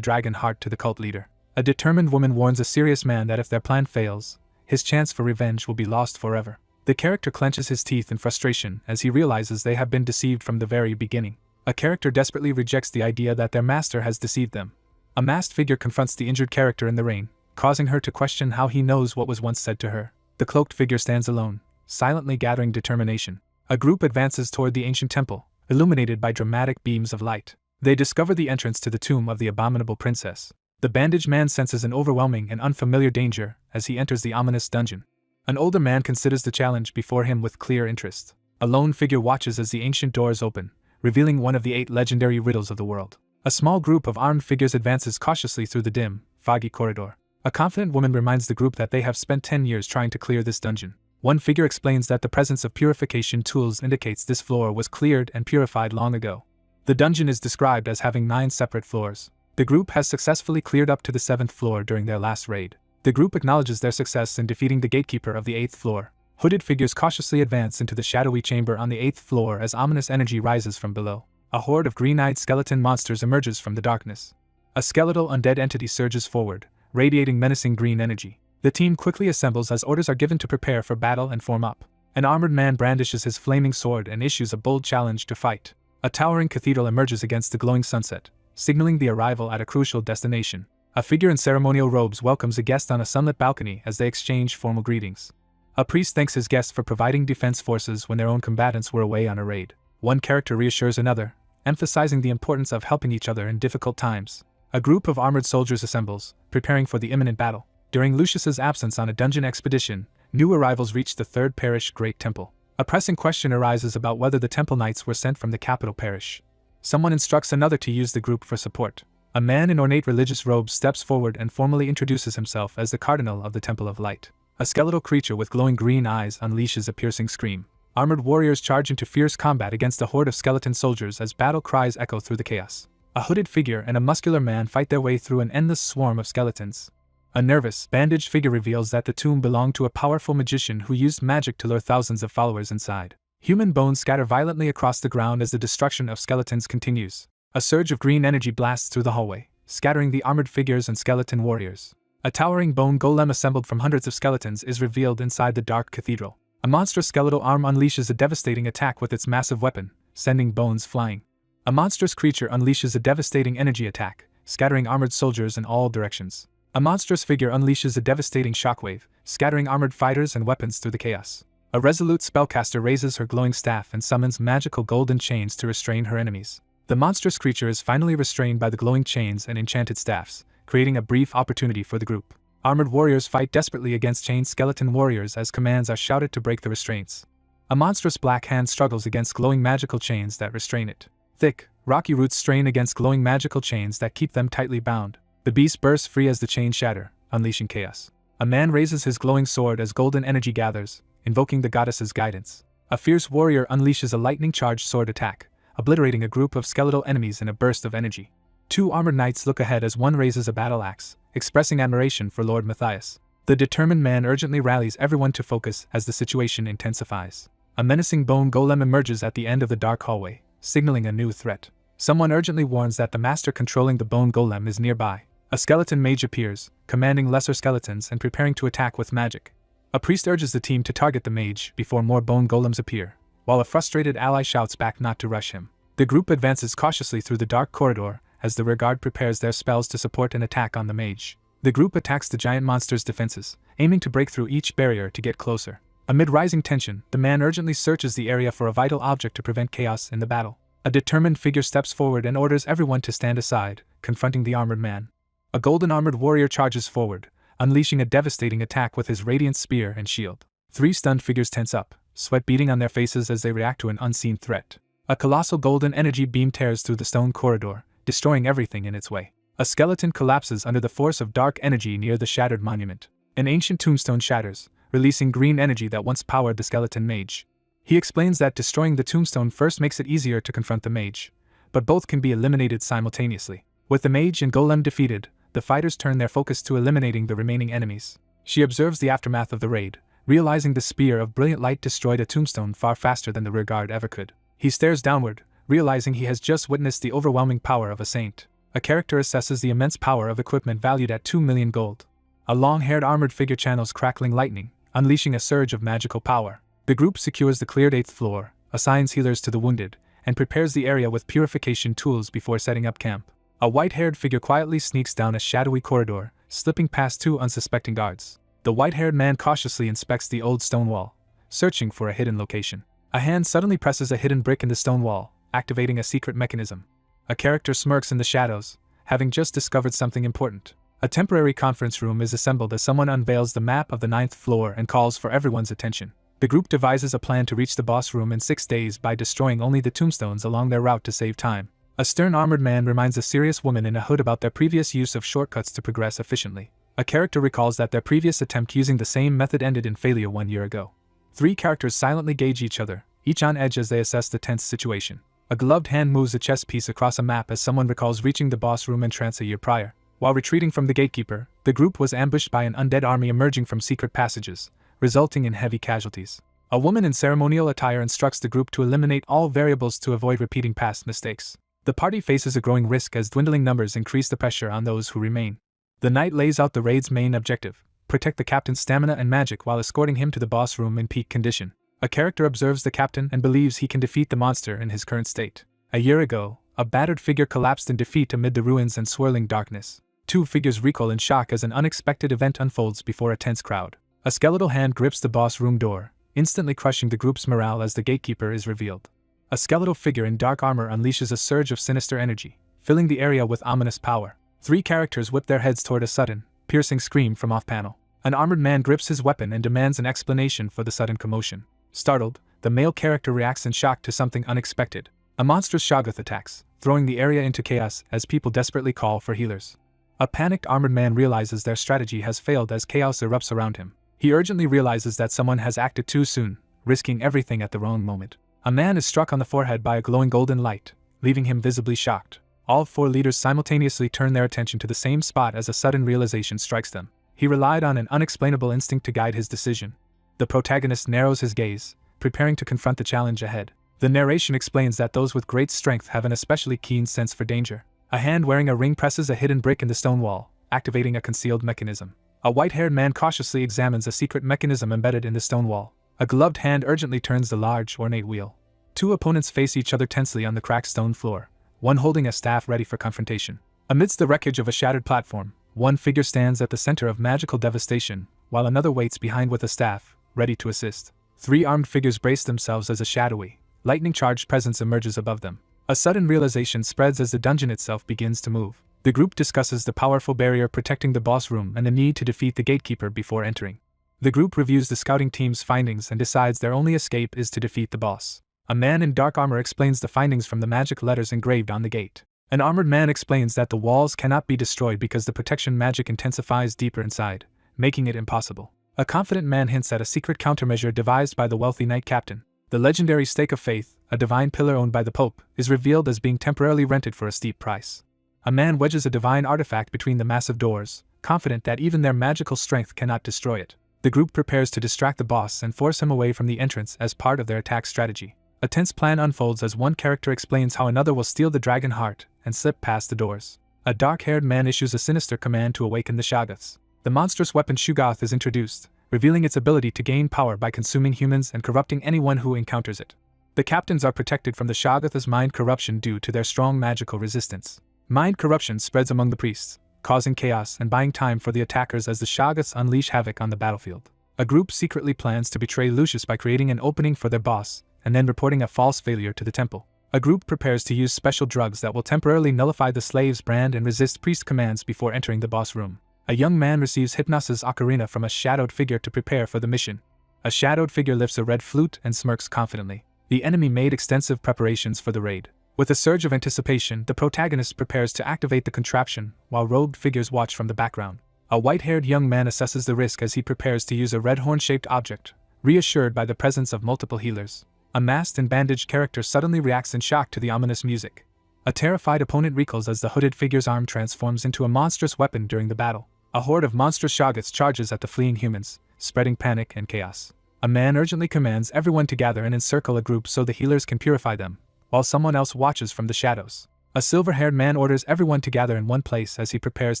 dragon heart to the cult leader. A determined woman warns a serious man that if their plan fails, his chance for revenge will be lost forever. The character clenches his teeth in frustration as he realizes they have been deceived from the very beginning. A character desperately rejects the idea that their master has deceived them. A masked figure confronts the injured character in the rain, causing her to question how he knows what was once said to her. The cloaked figure stands alone, silently gathering determination. A group advances toward the ancient temple, illuminated by dramatic beams of light. They discover the entrance to the tomb of the abominable princess. The bandaged man senses an overwhelming and unfamiliar danger as he enters the ominous dungeon. An older man considers the challenge before him with clear interest. A lone figure watches as the ancient doors open, revealing one of the 8 legendary riddles of the world. A small group of armed figures advances cautiously through the dim, foggy corridor. A confident woman reminds the group that they have spent 10 years trying to clear this dungeon. One figure explains that the presence of purification tools indicates this floor was cleared and purified long ago. The dungeon is described as having 9 separate floors. The group has successfully cleared up to the 7th floor during their last raid. The group acknowledges their success in defeating the gatekeeper of the 8th floor. Hooded figures cautiously advance into the shadowy chamber on the 8th floor as ominous energy rises from below. A horde of green-eyed skeleton monsters emerges from the darkness. A skeletal undead entity surges forward, radiating menacing green energy. The team quickly assembles as orders are given to prepare for battle and form up. An armored man brandishes his flaming sword and issues a bold challenge to fight. A towering cathedral emerges against the glowing sunset, signaling the arrival at a crucial destination. A figure in ceremonial robes welcomes a guest on a sunlit balcony as they exchange formal greetings. A priest thanks his guest for providing defense forces when their own combatants were away on a raid. One character reassures another, emphasizing the importance of helping each other in difficult times. A group of armored soldiers assembles, preparing for the imminent battle. During Lucius's absence on a dungeon expedition, new arrivals reach the 3rd Parish Great Temple. A pressing question arises about whether the Temple Knights were sent from the capital parish. Someone instructs another to use the group for support. A man in ornate religious robes steps forward and formally introduces himself as the Cardinal of the Temple of Light. A skeletal creature with glowing green eyes unleashes a piercing scream. Armored warriors charge into fierce combat against a horde of skeleton soldiers as battle cries echo through the chaos. A hooded figure and a muscular man fight their way through an endless swarm of skeletons. A nervous, bandaged figure reveals that the tomb belonged to a powerful magician who used magic to lure thousands of followers inside. Human bones scatter violently across the ground as the destruction of skeletons continues. A surge of green energy blasts through the hallway, scattering the armored figures and skeleton warriors. A towering bone golem assembled from hundreds of skeletons is revealed inside the dark cathedral. A monstrous skeletal arm unleashes a devastating attack with its massive weapon, sending bones flying. A monstrous creature unleashes a devastating energy attack, scattering armored soldiers in all directions. A monstrous figure unleashes a devastating shockwave, scattering armored fighters and weapons through the chaos. A resolute spellcaster raises her glowing staff and summons magical golden chains to restrain her enemies. The monstrous creature is finally restrained by the glowing chains and enchanted staffs, creating a brief opportunity for the group. Armored warriors fight desperately against chained skeleton warriors as commands are shouted to break the restraints. A monstrous black hand struggles against glowing magical chains that restrain it. Thick, rocky roots strain against glowing magical chains that keep them tightly bound. The beast bursts free as the chains shatter, unleashing chaos. A man raises his glowing sword as golden energy gathers, invoking the goddess's guidance. A fierce warrior unleashes a lightning-charged sword attack, obliterating a group of skeletal enemies in a burst of energy. 2 armored knights look ahead as one raises a battle axe, expressing admiration for Lord Matthias. The determined man urgently rallies everyone to focus as the situation intensifies. A menacing bone golem emerges at the end of the dark hallway, signaling a new threat. Someone urgently warns that the master controlling the bone golem is nearby. A skeleton mage appears, commanding lesser skeletons and preparing to attack with magic. A priest urges the team to target the mage before more bone golems appear, while a frustrated ally shouts back not to rush him. The group advances cautiously through the dark corridor as the rearguard prepares their spells to support an attack on the mage. The group attacks the giant monster's defenses, aiming to break through each barrier to get closer. Amid rising tension, the man urgently searches the area for a vital object to prevent chaos in the battle. A determined figure steps forward and orders everyone to stand aside, confronting the armored man. A golden armored warrior charges forward, unleashing a devastating attack with his radiant spear and shield. 3 stunned figures tense up, sweat beading on their faces as they react to an unseen threat. A colossal golden energy beam tears through the stone corridor, destroying everything in its way. A skeleton collapses under the force of dark energy near the shattered monument. An ancient tombstone shatters, releasing green energy that once powered the skeleton mage. He explains that destroying the tombstone first makes it easier to confront the mage, but both can be eliminated simultaneously. With the mage and golem defeated, the fighters turn their focus to eliminating the remaining enemies. She observes the aftermath of the raid, realizing the spear of brilliant light destroyed a tombstone far faster than the rearguard ever could. He stares downward, realizing he has just witnessed the overwhelming power of a saint. A character assesses the immense power of equipment valued at 2 million gold. A long-haired armored figure channels crackling lightning, unleashing a surge of magical power. The group secures the cleared 8th floor, assigns healers to the wounded, and prepares the area with purification tools before setting up camp. A white-haired figure quietly sneaks down a shadowy corridor, slipping past 2 unsuspecting guards. The white-haired man cautiously inspects the old stone wall, searching for a hidden location. A hand suddenly presses a hidden brick in the stone wall, activating a secret mechanism. A character smirks in the shadows, having just discovered something important. A temporary conference room is assembled as someone unveils the map of the 9th floor and calls for everyone's attention. The group devises a plan to reach the boss room in 6 days by destroying only the tombstones along their route to save time. A stern armored man reminds a serious woman in a hood about their previous use of shortcuts to progress efficiently. A character recalls that their previous attempt using the same method ended in failure 1 year ago. 3 characters silently gauge each other, each on edge as they assess the tense situation. A gloved hand moves a chess piece across a map as someone recalls reaching the boss room entrance a year prior. While retreating from the gatekeeper, the group was ambushed by an undead army emerging from secret passages, resulting in heavy casualties. A woman in ceremonial attire instructs the group to eliminate all variables to avoid repeating past mistakes. The party faces a growing risk as dwindling numbers increase the pressure on those who remain. The knight lays out the raid's main objective: protect the captain's stamina and magic while escorting him to the boss room in peak condition. A character observes the captain and believes he can defeat the monster in his current state. A year ago, a battered figure collapsed in defeat amid the ruins and swirling darkness. 2 figures recoil in shock as an unexpected event unfolds before a tense crowd. A skeletal hand grips the boss room door, instantly crushing the group's morale as the gatekeeper is revealed. A skeletal figure in dark armor unleashes a surge of sinister energy, filling the area with ominous power. 3 characters whip their heads toward a sudden, piercing scream from off-panel. An armored man grips his weapon and demands an explanation for the sudden commotion. Startled, the male character reacts in shock to something unexpected. A monstrous Shoggoth attacks, throwing the area into chaos as people desperately call for healers. A panicked armored man realizes their strategy has failed as chaos erupts around him. He urgently realizes that someone has acted too soon, risking everything at the wrong moment. A man is struck on the forehead by a glowing golden light, leaving him visibly shocked. All 4 leaders simultaneously turn their attention to the same spot as a sudden realization strikes them. He relied on an unexplainable instinct to guide his decision. The protagonist narrows his gaze, preparing to confront the challenge ahead. The narration explains that those with great strength have an especially keen sense for danger. A hand wearing a ring presses a hidden brick in the stone wall, activating a concealed mechanism. A white-haired man cautiously examines a secret mechanism embedded in the stone wall. A gloved hand urgently turns the large, ornate wheel. 2 opponents face each other tensely on the cracked stone floor, one holding a staff ready for confrontation. Amidst the wreckage of a shattered platform, one figure stands at the center of magical devastation, while another waits behind with a staff, ready to assist. 3 armed figures brace themselves as a shadowy, lightning-charged presence emerges above them. A sudden realization spreads as the dungeon itself begins to move. The group discusses the powerful barrier protecting the boss room and the need to defeat the gatekeeper before entering. The group reviews the scouting team's findings and decides their only escape is to defeat the boss. A man in dark armor explains the findings from the magic letters engraved on the gate. An armored man explains that the walls cannot be destroyed because the protection magic intensifies deeper inside, making it impossible. A confident man hints at a secret countermeasure devised by the wealthy knight captain. The legendary Stake of Faith, a divine pillar owned by the Pope, is revealed as being temporarily rented for a steep price. A man wedges a divine artifact between the massive doors, confident that even their magical strength cannot destroy it. The group prepares to distract the boss and force him away from the entrance as part of their attack strategy. A tense plan unfolds as one character explains how another will steal the dragon heart and slip past the doors. A dark-haired man issues a sinister command to awaken the Shoggoths. The monstrous weapon Shoggoth is introduced, revealing its ability to gain power by consuming humans and corrupting anyone who encounters it. The captains are protected from the Shoggoth's mind corruption due to their strong magical resistance. Mind corruption spreads among the priests, causing chaos and buying time for the attackers as the Shoggoths unleash havoc on the battlefield. A group secretly plans to betray Lucius by creating an opening for their boss, and then reporting a false failure to the temple. A group prepares to use special drugs that will temporarily nullify the slave's brand and resist priest commands before entering the boss room. A young man receives Hypnosis Ocarina from a shadowed figure to prepare for the mission. A shadowed figure lifts a red flute and smirks confidently. The enemy made extensive preparations for the raid. With a surge of anticipation, the protagonist prepares to activate the contraption, while robed figures watch from the background. A white-haired young man assesses the risk as he prepares to use a red horn-shaped object, reassured by the presence of multiple healers. A masked and bandaged character suddenly reacts in shock to the ominous music. A terrified opponent recoils as the hooded figure's arm transforms into a monstrous weapon during the battle. A horde of monstrous Shoggoths charges at the fleeing humans, spreading panic and chaos. A man urgently commands everyone to gather and encircle a group so the healers can purify them, while someone else watches from the shadows. A silver-haired man orders everyone to gather in one place as he prepares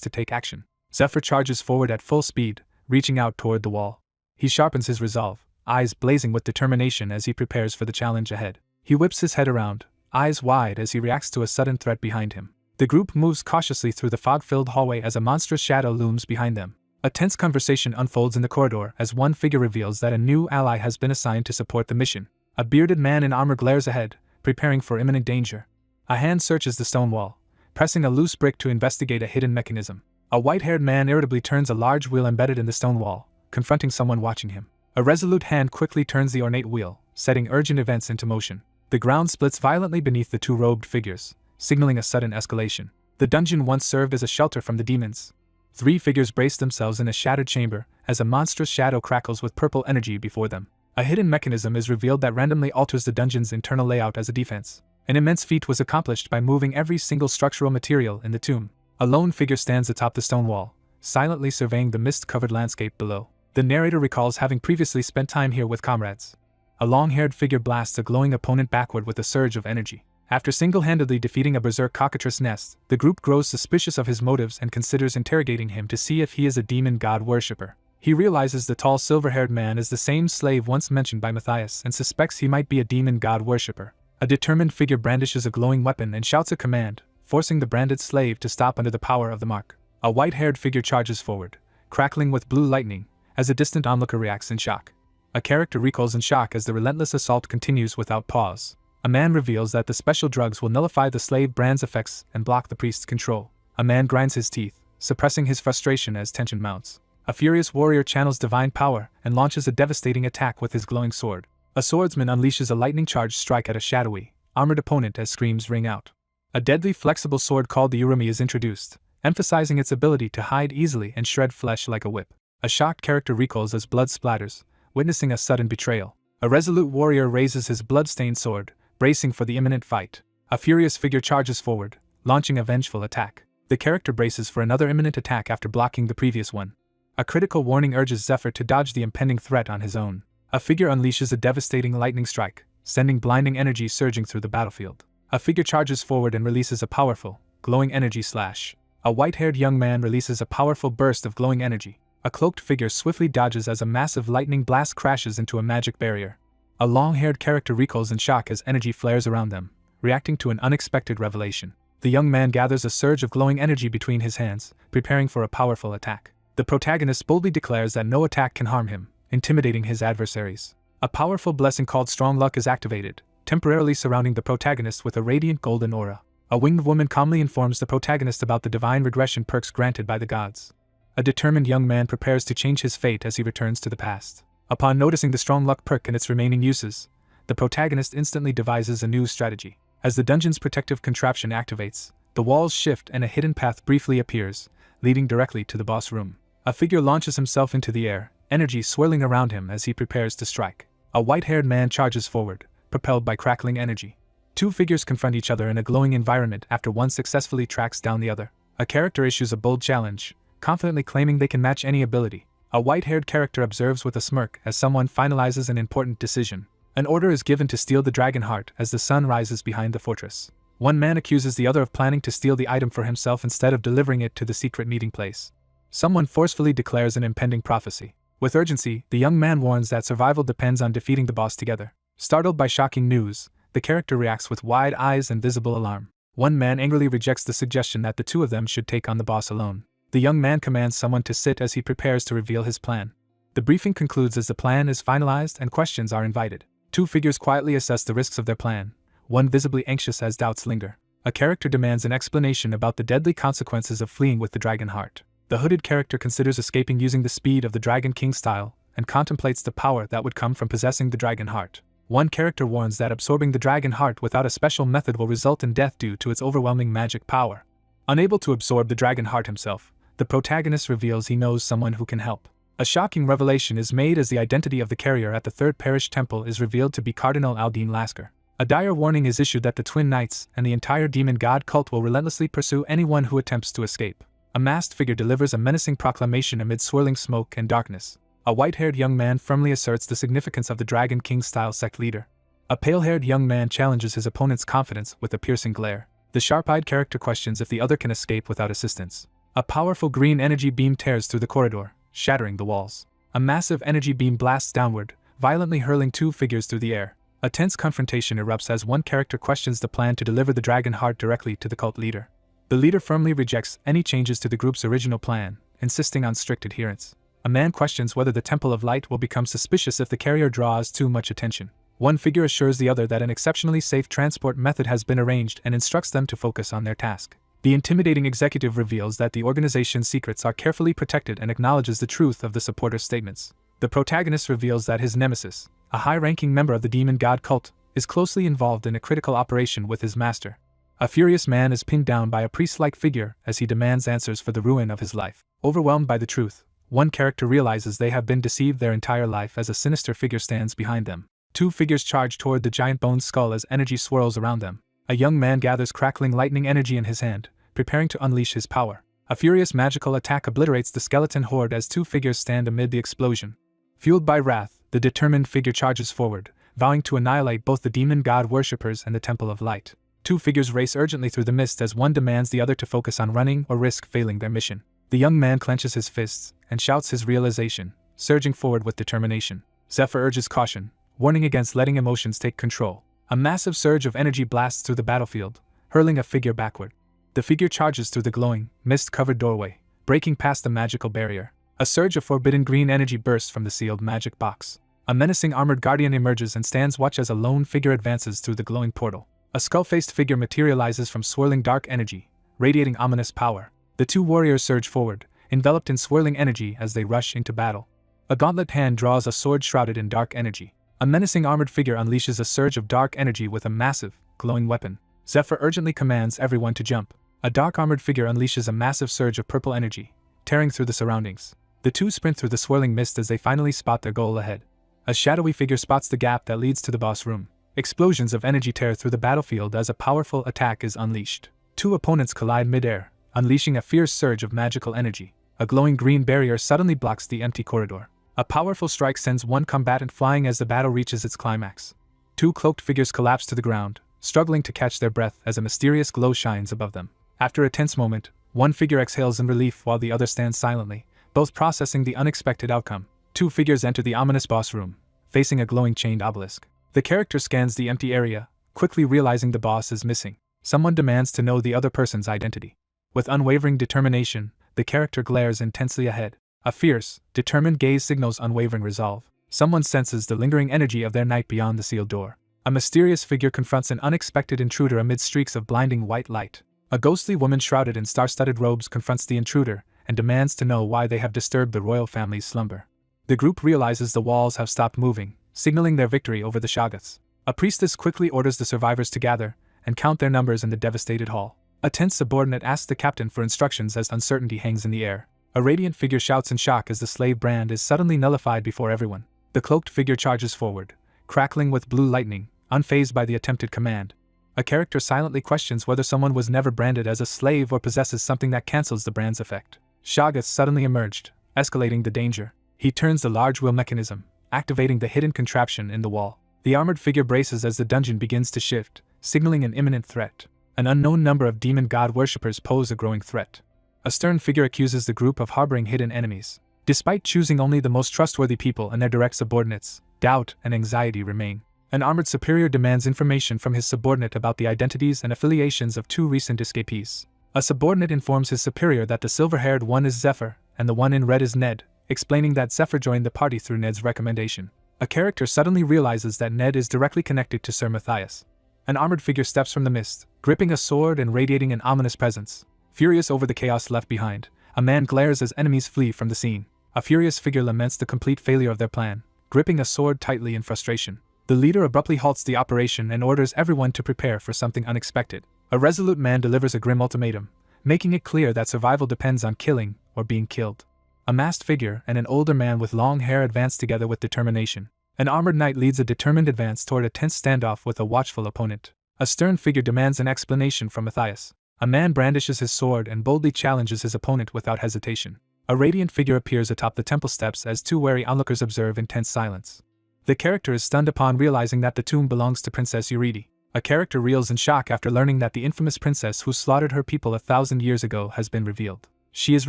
to take action. Zephyr charges forward at full speed, reaching out toward the wall. He sharpens his resolve, eyes blazing with determination as he prepares for the challenge ahead. He whips his head around, eyes wide as he reacts to a sudden threat behind him. The group moves cautiously through the fog-filled hallway as a monstrous shadow looms behind them. A tense conversation unfolds in the corridor as one figure reveals that a new ally has been assigned to support the mission. A bearded man in armor glares ahead, preparing for imminent danger. A hand searches the stone wall, pressing a loose brick to investigate a hidden mechanism. A white-haired man irritably turns a large wheel embedded in the stone wall, confronting someone watching him. A resolute hand quickly turns the ornate wheel, setting urgent events into motion. The ground splits violently beneath the two robed figures, signaling a sudden escalation. The dungeon once served as a shelter from the demons. Three figures brace themselves in a shattered chamber as a monstrous shadow crackles with purple energy before them. A hidden mechanism is revealed that randomly alters the dungeon's internal layout as a defense. An immense feat was accomplished by moving every single structural material in the tomb. A lone figure stands atop the stone wall, silently surveying the mist-covered landscape below. The narrator recalls having previously spent time here with comrades. A long-haired figure blasts a glowing opponent backward with a surge of energy. After single-handedly defeating a berserk cockatrice nest, the group grows suspicious of his motives and considers interrogating him to see if he is a demon god worshipper. He realizes the tall silver-haired man is the same slave once mentioned by Matthias and suspects he might be a demon god worshipper. A determined figure brandishes a glowing weapon and shouts a command, forcing the branded slave to stop under the power of the mark. A white-haired figure charges forward, crackling with blue lightning, as a distant onlooker reacts in shock. A character recoils in shock as the relentless assault continues without pause. A man reveals that the special drugs will nullify the slave brand's effects and block the priest's control. A man grinds his teeth, suppressing his frustration as tension mounts. A furious warrior channels divine power and launches a devastating attack with his glowing sword. A swordsman unleashes a lightning-charged strike at a shadowy, armored opponent as screams ring out. A deadly flexible sword called the Urumi is introduced, emphasizing its ability to hide easily and shred flesh like a whip. A shocked character recoils as blood splatters, witnessing a sudden betrayal. A resolute warrior raises his blood-stained sword, bracing for the imminent fight. A furious figure charges forward, launching a vengeful attack. The character braces for another imminent attack after blocking the previous one. A critical warning urges Zephyr to dodge the impending threat on his own. A figure unleashes a devastating lightning strike, sending blinding energy surging through the battlefield. A figure charges forward and releases a powerful, glowing energy slash. A white-haired young man releases a powerful burst of glowing energy. A cloaked figure swiftly dodges as a massive lightning blast crashes into a magic barrier. A long-haired character recoils in shock as energy flares around them, reacting to an unexpected revelation. The young man gathers a surge of glowing energy between his hands, preparing for a powerful attack. The protagonist boldly declares that no attack can harm him, intimidating his adversaries. A powerful blessing called Strong Luck is activated, temporarily surrounding the protagonist with a radiant golden aura. A winged woman calmly informs the protagonist about the divine regression perks granted by the gods. A determined young man prepares to change his fate as he returns to the past. Upon noticing the Strong Luck perk and its remaining uses, the protagonist instantly devises a new strategy. As the dungeon's protective contraption activates, the walls shift and a hidden path briefly appears, leading directly to the boss room. A figure launches himself into the air, energy swirling around him as he prepares to strike. A white-haired man charges forward, propelled by crackling energy. Two figures confront each other in a glowing environment after one successfully tracks down the other. A character issues a bold challenge, confidently claiming they can match any ability. A white-haired character observes with a smirk as someone finalizes an important decision. An order is given to steal the dragon heart as the sun rises behind the fortress. One man accuses the other of planning to steal the item for himself instead of delivering it to the secret meeting place. Someone forcefully declares an impending prophecy. With urgency, the young man warns that survival depends on defeating the boss together. Startled by shocking news, the character reacts with wide eyes and visible alarm. One man angrily rejects the suggestion that the two of them should take on the boss alone. The young man commands someone to sit as he prepares to reveal his plan. The briefing concludes as the plan is finalized and questions are invited. Two figures quietly assess the risks of their plan, one visibly anxious as doubts linger. A character demands an explanation about the deadly consequences of fleeing with the dragon heart. The hooded character considers escaping using the speed of the Dragon King style and contemplates the power that would come from possessing the dragon heart. One character warns that absorbing the dragon heart without a special method will result in death due to its overwhelming magic power. Unable to absorb the dragon heart himself, the protagonist reveals he knows someone who can help. A shocking revelation is made as the identity of the carrier at the Third Parish Temple is revealed to be Cardinal Aldine Lasker. A dire warning is issued that the Twin Knights and the entire demon god cult will relentlessly pursue anyone who attempts to escape. A masked figure delivers a menacing proclamation amid swirling smoke and darkness. A white-haired young man firmly asserts the significance of the Dragon King-style sect leader. A pale-haired young man challenges his opponent's confidence with a piercing glare. The sharp-eyed character questions if the other can escape without assistance. A powerful green energy beam tears through the corridor, shattering the walls. A massive energy beam blasts downward, violently hurling two figures through the air. A tense confrontation erupts as one character questions the plan to deliver the dragon heart directly to the cult leader. The leader firmly rejects any changes to the group's original plan, insisting on strict adherence. A man questions whether the Temple of Light will become suspicious if the carrier draws too much attention. One figure assures the other that an exceptionally safe transport method has been arranged and instructs them to focus on their task. The intimidating executive reveals that the organization's secrets are carefully protected and acknowledges the truth of the supporters' statements. The protagonist reveals that his nemesis, a high-ranking member of the demon god cult, is closely involved in a critical operation with his master. A furious man is pinned down by a priest-like figure as he demands answers for the ruin of his life. Overwhelmed by the truth, one character realizes they have been deceived their entire life as a sinister figure stands behind them. Two figures charge toward the giant bone skull as energy swirls around them. A young man gathers crackling lightning energy in his hand, preparing to unleash his power. A furious magical attack obliterates the skeleton horde as two figures stand amid the explosion. Fueled by wrath, the determined figure charges forward, vowing to annihilate both the demon god worshippers and the Temple of Light. Two figures race urgently through the mist as one demands the other to focus on running or risk failing their mission. The young man clenches his fists and shouts his realization, surging forward with determination. Zephyr urges caution, warning against letting emotions take control. A massive surge of energy blasts through the battlefield, hurling a figure backward. The figure charges through the glowing, mist-covered doorway, breaking past the magical barrier. A surge of forbidden green energy bursts from the sealed magic box. A menacing armored guardian emerges and stands watch as a lone figure advances through the glowing portal. A skull-faced figure materializes from swirling dark energy, radiating ominous power. The two warriors surge forward, enveloped in swirling energy as they rush into battle. A gauntlet hand draws a sword shrouded in dark energy. A menacing armored figure unleashes a surge of dark energy with a massive, glowing weapon. Zephyr urgently commands everyone to jump. A dark armored figure unleashes a massive surge of purple energy, tearing through the surroundings. The two sprint through the swirling mist as they finally spot their goal ahead. A shadowy figure spots the gap that leads to the boss room. Explosions of energy tear through the battlefield as a powerful attack is unleashed. Two opponents collide mid-air, unleashing a fierce surge of magical energy. A glowing green barrier suddenly blocks the empty corridor. A powerful strike sends one combatant flying as the battle reaches its climax. Two cloaked figures collapse to the ground, struggling to catch their breath as a mysterious glow shines above them. After a tense moment, one figure exhales in relief while the other stands silently, both processing the unexpected outcome. Two figures enter the ominous boss room, facing a glowing chained obelisk. The character scans the empty area, quickly realizing the boss is missing. Someone demands to know the other person's identity. With unwavering determination, the character glares intensely ahead. A fierce, determined gaze signals unwavering resolve. Someone senses the lingering energy of their knight beyond the sealed door. A mysterious figure confronts an unexpected intruder amid streaks of blinding white light. A ghostly woman shrouded in star-studded robes confronts the intruder and demands to know why they have disturbed the royal family's slumber. The group realizes the walls have stopped moving, signaling their victory over the Shoggoths. A priestess quickly orders the survivors to gather and count their numbers in the devastated hall. A tense subordinate asks the captain for instructions as uncertainty hangs in the air. A radiant figure shouts in shock as the slave brand is suddenly nullified before everyone. The cloaked figure charges forward, crackling with blue lightning, unfazed by the attempted command. A character silently questions whether someone was never branded as a slave or possesses something that cancels the brand's effect. Shoggoth suddenly emerged, escalating the danger. He turns the large wheel mechanism, activating the hidden contraption in the wall. The armored figure braces as the dungeon begins to shift, signaling an imminent threat. An unknown number of demon god worshippers pose a growing threat. A stern figure accuses the group of harboring hidden enemies. Despite choosing only the most trustworthy people and their direct subordinates, doubt and anxiety remain. An armored superior demands information from his subordinate about the identities and affiliations of two recent escapees. A subordinate informs his superior that the silver-haired one is Zephyr, and the one in red is Ned, explaining that Zephyr joined the party through Ned's recommendation. A character suddenly realizes that Ned is directly connected to Sir Matthias. An armored figure steps from the mist, gripping a sword and radiating an ominous presence. Furious over the chaos left behind, a man glares as enemies flee from the scene. A furious figure laments the complete failure of their plan, gripping a sword tightly in frustration. The leader abruptly halts the operation and orders everyone to prepare for something unexpected. A resolute man delivers a grim ultimatum, making it clear that survival depends on killing or being killed. A masked figure and an older man with long hair advance together with determination. An armored knight leads a determined advance toward a tense standoff with a watchful opponent. A stern figure demands an explanation from Matthias. A man brandishes his sword and boldly challenges his opponent without hesitation. A radiant figure appears atop the temple steps as two wary onlookers observe in tense silence. The character is stunned upon realizing that the tomb belongs to Princess Eurydie. A character reels in shock after learning that the infamous princess who slaughtered her people 1,000 years ago has been revealed. She is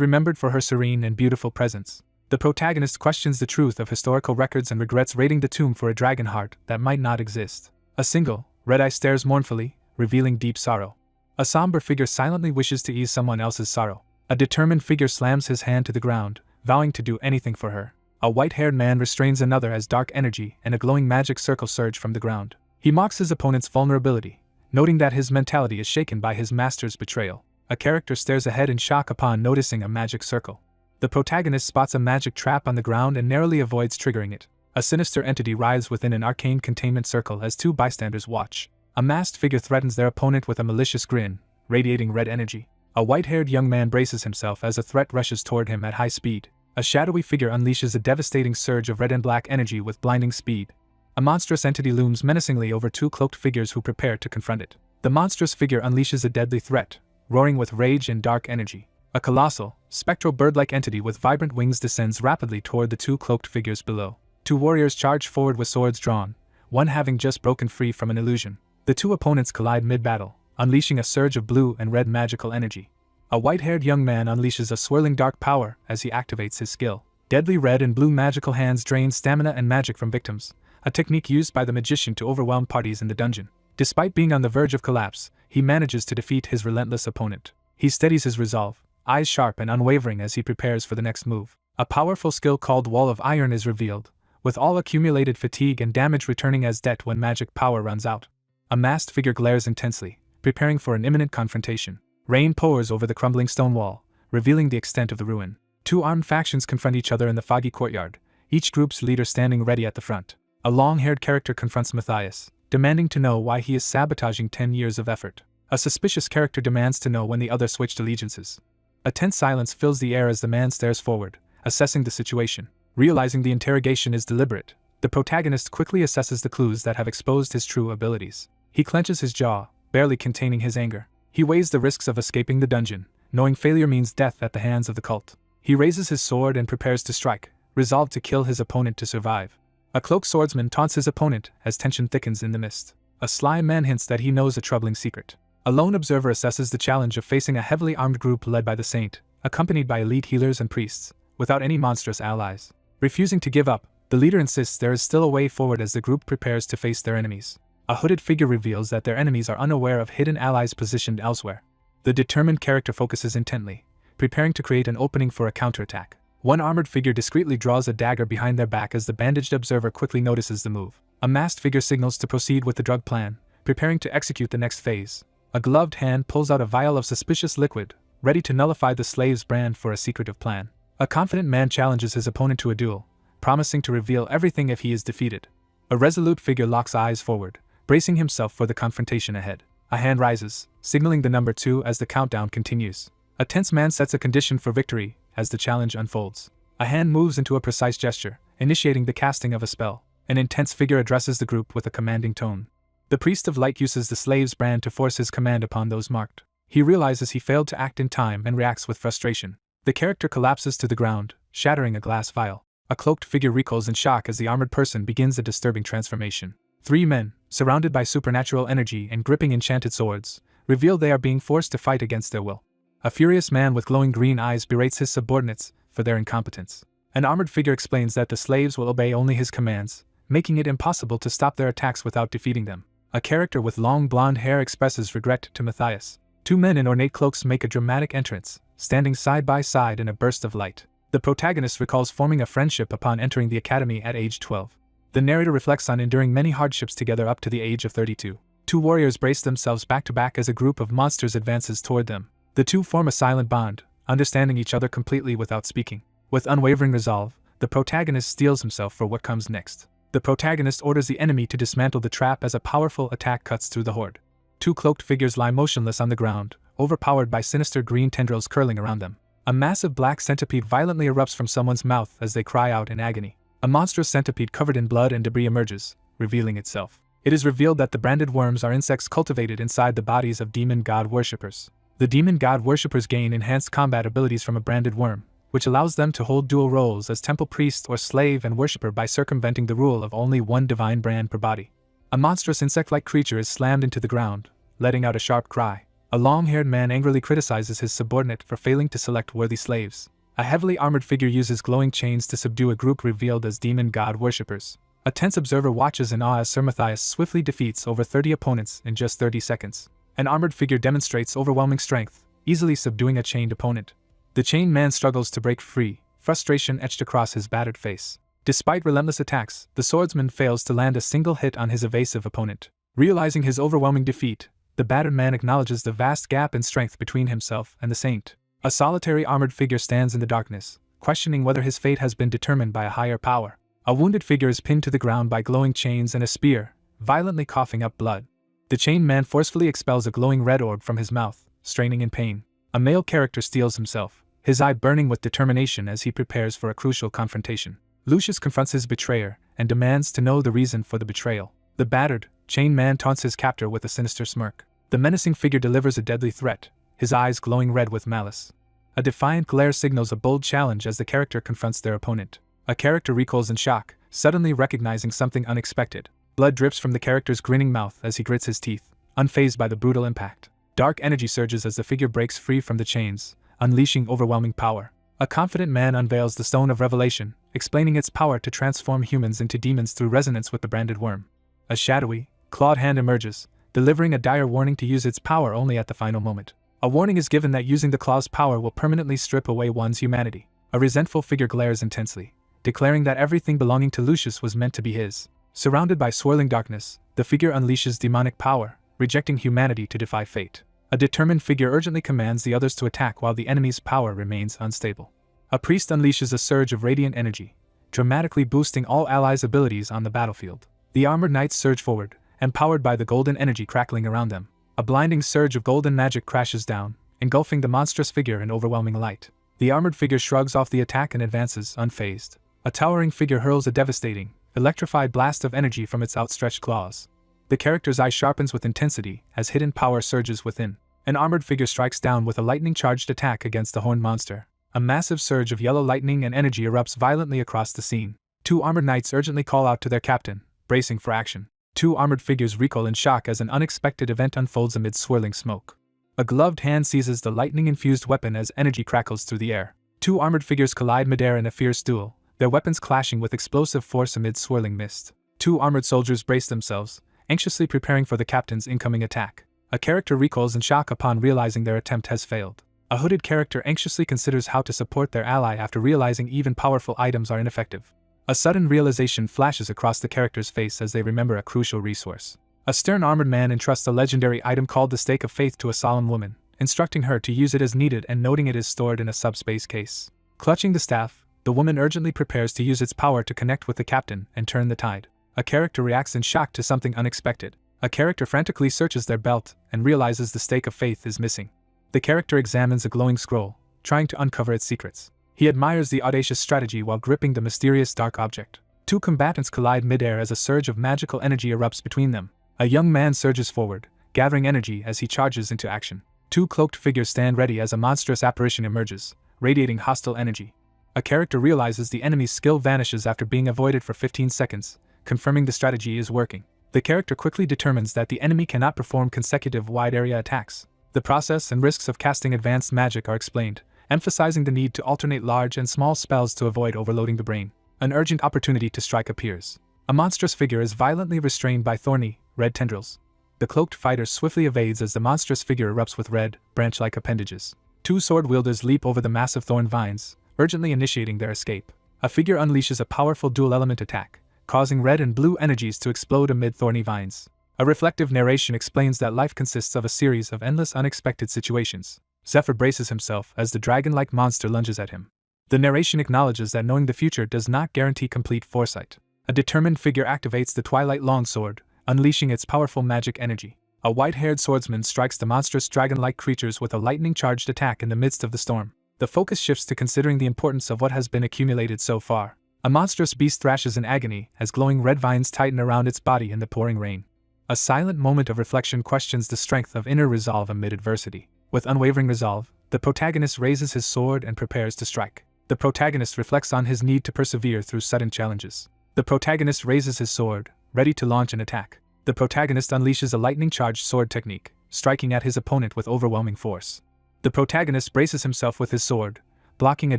remembered for her serene and beautiful presence. The protagonist questions the truth of historical records and regrets raiding the tomb for a dragon heart that might not exist. A single, red eye stares mournfully, revealing deep sorrow. A somber figure silently wishes to ease someone else's sorrow. A determined figure slams his hand to the ground, vowing to do anything for her. A white-haired man restrains another as dark energy and a glowing magic circle surge from the ground. He mocks his opponent's vulnerability, noting that his mentality is shaken by his master's betrayal. A character stares ahead in shock upon noticing a magic circle. The protagonist spots a magic trap on the ground and narrowly avoids triggering it. A sinister entity writhes within an arcane containment circle as two bystanders watch. A masked figure threatens their opponent with a malicious grin, radiating red energy. A white-haired young man braces himself as a threat rushes toward him at high speed. A shadowy figure unleashes a devastating surge of red and black energy with blinding speed. A monstrous entity looms menacingly over two cloaked figures who prepare to confront it. The monstrous figure unleashes a deadly threat, roaring with rage and dark energy. A colossal, spectral bird-like entity with vibrant wings descends rapidly toward the two cloaked figures below. Two warriors charge forward with swords drawn, one having just broken free from an illusion. The two opponents collide mid-battle, unleashing a surge of blue and red magical energy. A white-haired young man unleashes a swirling dark power as he activates his skill. Deadly red and blue magical hands drain stamina and magic from victims, a technique used by the magician to overwhelm parties in the dungeon. Despite being on the verge of collapse, he manages to defeat his relentless opponent. He steadies his resolve, eyes sharp and unwavering as he prepares for the next move. A powerful skill called Wall of Iron is revealed, with all accumulated fatigue and damage returning as debt when magic power runs out. A masked figure glares intensely, preparing for an imminent confrontation. Rain pours over the crumbling stone wall, revealing the extent of the ruin. Two armed factions confront each other in the foggy courtyard, each group's leader standing ready at the front. A long-haired character confronts Matthias, demanding to know why he is sabotaging 10 years of effort. A suspicious character demands to know when the other switched allegiances. A tense silence fills the air as the man stares forward, assessing the situation. Realizing the interrogation is deliberate, the protagonist quickly assesses the clues that have exposed his true abilities. He clenches his jaw, barely containing his anger. He weighs the risks of escaping the dungeon, knowing failure means death at the hands of the cult. He raises his sword and prepares to strike, resolved to kill his opponent to survive. A cloaked swordsman taunts his opponent as tension thickens in the mist. A sly man hints that he knows a troubling secret. A lone observer assesses the challenge of facing a heavily armed group led by the Saint, accompanied by elite healers and priests, without any monstrous allies. Refusing to give up, the leader insists there is still a way forward as the group prepares to face their enemies. A hooded figure reveals that their enemies are unaware of hidden allies positioned elsewhere. The determined character focuses intently, preparing to create an opening for a counterattack. One armored figure discreetly draws a dagger behind their back as the bandaged observer quickly notices the move. A masked figure signals to proceed with the drug plan, preparing to execute the next phase. A gloved hand pulls out a vial of suspicious liquid, ready to nullify the slave's brand for a secretive plan. A confident man challenges his opponent to a duel, promising to reveal everything if he is defeated. A resolute figure locks eyes forward, bracing himself for the confrontation ahead. A hand rises, signaling the number 2 as the countdown continues. A tense man sets a condition for victory as the challenge unfolds. A hand moves into a precise gesture, initiating the casting of a spell. An intense figure addresses the group with a commanding tone. The priest of light uses the slave's brand to force his command upon those marked. He realizes he failed to act in time and reacts with frustration. The character collapses to the ground, shattering a glass vial. A cloaked figure recoils in shock as the armored person begins a disturbing transformation. 3 men, surrounded by supernatural energy and gripping enchanted swords, reveal they are being forced to fight against their will. A furious man with glowing green eyes berates his subordinates for their incompetence. An armored figure explains that the slaves will obey only his commands, making it impossible to stop their attacks without defeating them. A character with long blonde hair expresses regret to Matthias. 2 men in ornate cloaks make a dramatic entrance, standing side by side in a burst of light. The protagonist recalls forming a friendship upon entering the academy at age 12. The narrator reflects on enduring many hardships together up to the age of 32. 2 warriors brace themselves back to back as a group of monsters advances toward them. The 2 form a silent bond, understanding each other completely without speaking. With unwavering resolve, the protagonist steels himself for what comes next. The protagonist orders the enemy to dismantle the trap as a powerful attack cuts through the horde. 2 cloaked figures lie motionless on the ground, overpowered by sinister green tendrils curling around them. A massive black centipede violently erupts from someone's mouth as they cry out in agony. A monstrous centipede covered in blood and debris emerges, revealing itself. It is revealed that the branded worms are insects cultivated inside the bodies of demon god worshippers. The demon god worshippers gain enhanced combat abilities from a branded worm, which allows them to hold dual roles as temple priest or slave and worshipper by circumventing the rule of only one divine brand per body. A monstrous insect-like creature is slammed into the ground, letting out a sharp cry. A long-haired man angrily criticizes his subordinate for failing to select worthy slaves. A heavily armored figure uses glowing chains to subdue a group revealed as demon god worshippers. A tense observer watches in awe as Sir Matthias swiftly defeats over 30 opponents in just 30 seconds. An armored figure demonstrates overwhelming strength, easily subduing a chained opponent. The chained man struggles to break free, frustration etched across his battered face. Despite relentless attacks, the swordsman fails to land a single hit on his evasive opponent. Realizing his overwhelming defeat, the battered man acknowledges the vast gap in strength between himself and the saint. A solitary armored figure stands in the darkness, questioning whether his fate has been determined by a higher power. A wounded figure is pinned to the ground by glowing chains and a spear, violently coughing up blood. The chained man forcefully expels a glowing red orb from his mouth, straining in pain. A male character steels himself, his eye burning with determination as he prepares for a crucial confrontation. Lucius confronts his betrayer and demands to know the reason for the betrayal. The battered, chained man taunts his captor with a sinister smirk. The menacing figure delivers a deadly threat, his eyes glowing red with malice. A defiant glare signals a bold challenge as the character confronts their opponent. A character recoils in shock, suddenly recognizing something unexpected. Blood drips from the character's grinning mouth as he grits his teeth, unfazed by the brutal impact. Dark energy surges as the figure breaks free from the chains, unleashing overwhelming power. A confident man unveils the Stone of Revelation, explaining its power to transform humans into demons through resonance with the branded worm. A shadowy, clawed hand emerges, delivering a dire warning to use its power only at the final moment. A warning is given that using the claw's power will permanently strip away one's humanity. A resentful figure glares intensely, declaring that everything belonging to Lucius was meant to be his. Surrounded by swirling darkness, the figure unleashes demonic power, rejecting humanity to defy fate. A determined figure urgently commands the others to attack while the enemy's power remains unstable. A priest unleashes a surge of radiant energy, dramatically boosting all allies' abilities on the battlefield. The armored knights surge forward, empowered by the golden energy crackling around them. A blinding surge of golden magic crashes down, engulfing the monstrous figure in overwhelming light. The armored figure shrugs off the attack and advances unfazed. A towering figure hurls a devastating, electrified blast of energy from its outstretched claws. The character's eye sharpens with intensity as hidden power surges within. An armored figure strikes down with a lightning-charged attack against the horned monster. A massive surge of yellow lightning and energy erupts violently across the scene. 2 armored knights urgently call out to their captain, bracing for action. 2 armored figures recoil in shock as an unexpected event unfolds amid swirling smoke. A gloved hand seizes the lightning-infused weapon as energy crackles through the air. 2 armored figures collide midair in a fierce duel, their weapons clashing with explosive force amid swirling mist. 2 armored soldiers brace themselves, anxiously preparing for the captain's incoming attack. A character recoils in shock upon realizing their attempt has failed. A hooded character anxiously considers how to support their ally after realizing even powerful items are ineffective. A sudden realization flashes across the character's face as they remember a crucial resource. A stern armored man entrusts a legendary item called the Stake of Faith to a solemn woman, instructing her to use it as needed and noting it is stored in a subspace case. Clutching the staff, the woman urgently prepares to use its power to connect with the captain and turn the tide. A character reacts in shock to something unexpected. A character frantically searches their belt and realizes the Stake of Faith is missing. The character examines a glowing scroll, trying to uncover its secrets. He admires the audacious strategy while gripping the mysterious dark object. 2 combatants collide midair as a surge of magical energy erupts between them. A young man surges forward, gathering energy as he charges into action. 2 cloaked figures stand ready as a monstrous apparition emerges, radiating hostile energy. A character realizes the enemy's skill vanishes after being avoided for 15 seconds, confirming the strategy is working. The character quickly determines that the enemy cannot perform consecutive wide-area attacks. The process and risks of casting advanced magic are explained, emphasizing the need to alternate large and small spells to avoid overloading the brain. An urgent opportunity to strike appears. A monstrous figure is violently restrained by thorny, red tendrils. The cloaked fighter swiftly evades as the monstrous figure erupts with red, branch-like appendages. Two sword-wielders leap over the massive thorn vines, urgently initiating their escape. A figure unleashes a powerful dual-element attack, causing red and blue energies to explode amid thorny vines. A reflective narration explains that life consists of a series of endless unexpected situations. Zephyr braces himself as the dragon-like monster lunges at him. The narration acknowledges that knowing the future does not guarantee complete foresight. A determined figure activates the Twilight Longsword, unleashing its powerful magic energy. A white-haired swordsman strikes the monstrous dragon-like creatures with a lightning-charged attack in the midst of the storm. The focus shifts to considering the importance of what has been accumulated so far. A monstrous beast thrashes in agony as glowing red vines tighten around its body in the pouring rain. A silent moment of reflection questions the strength of inner resolve amid adversity. With unwavering resolve, the protagonist raises his sword and prepares to strike. The protagonist reflects on his need to persevere through sudden challenges. The protagonist raises his sword, ready to launch an attack. The protagonist unleashes a lightning-charged sword technique, striking at his opponent with overwhelming force. The protagonist braces himself with his sword, blocking a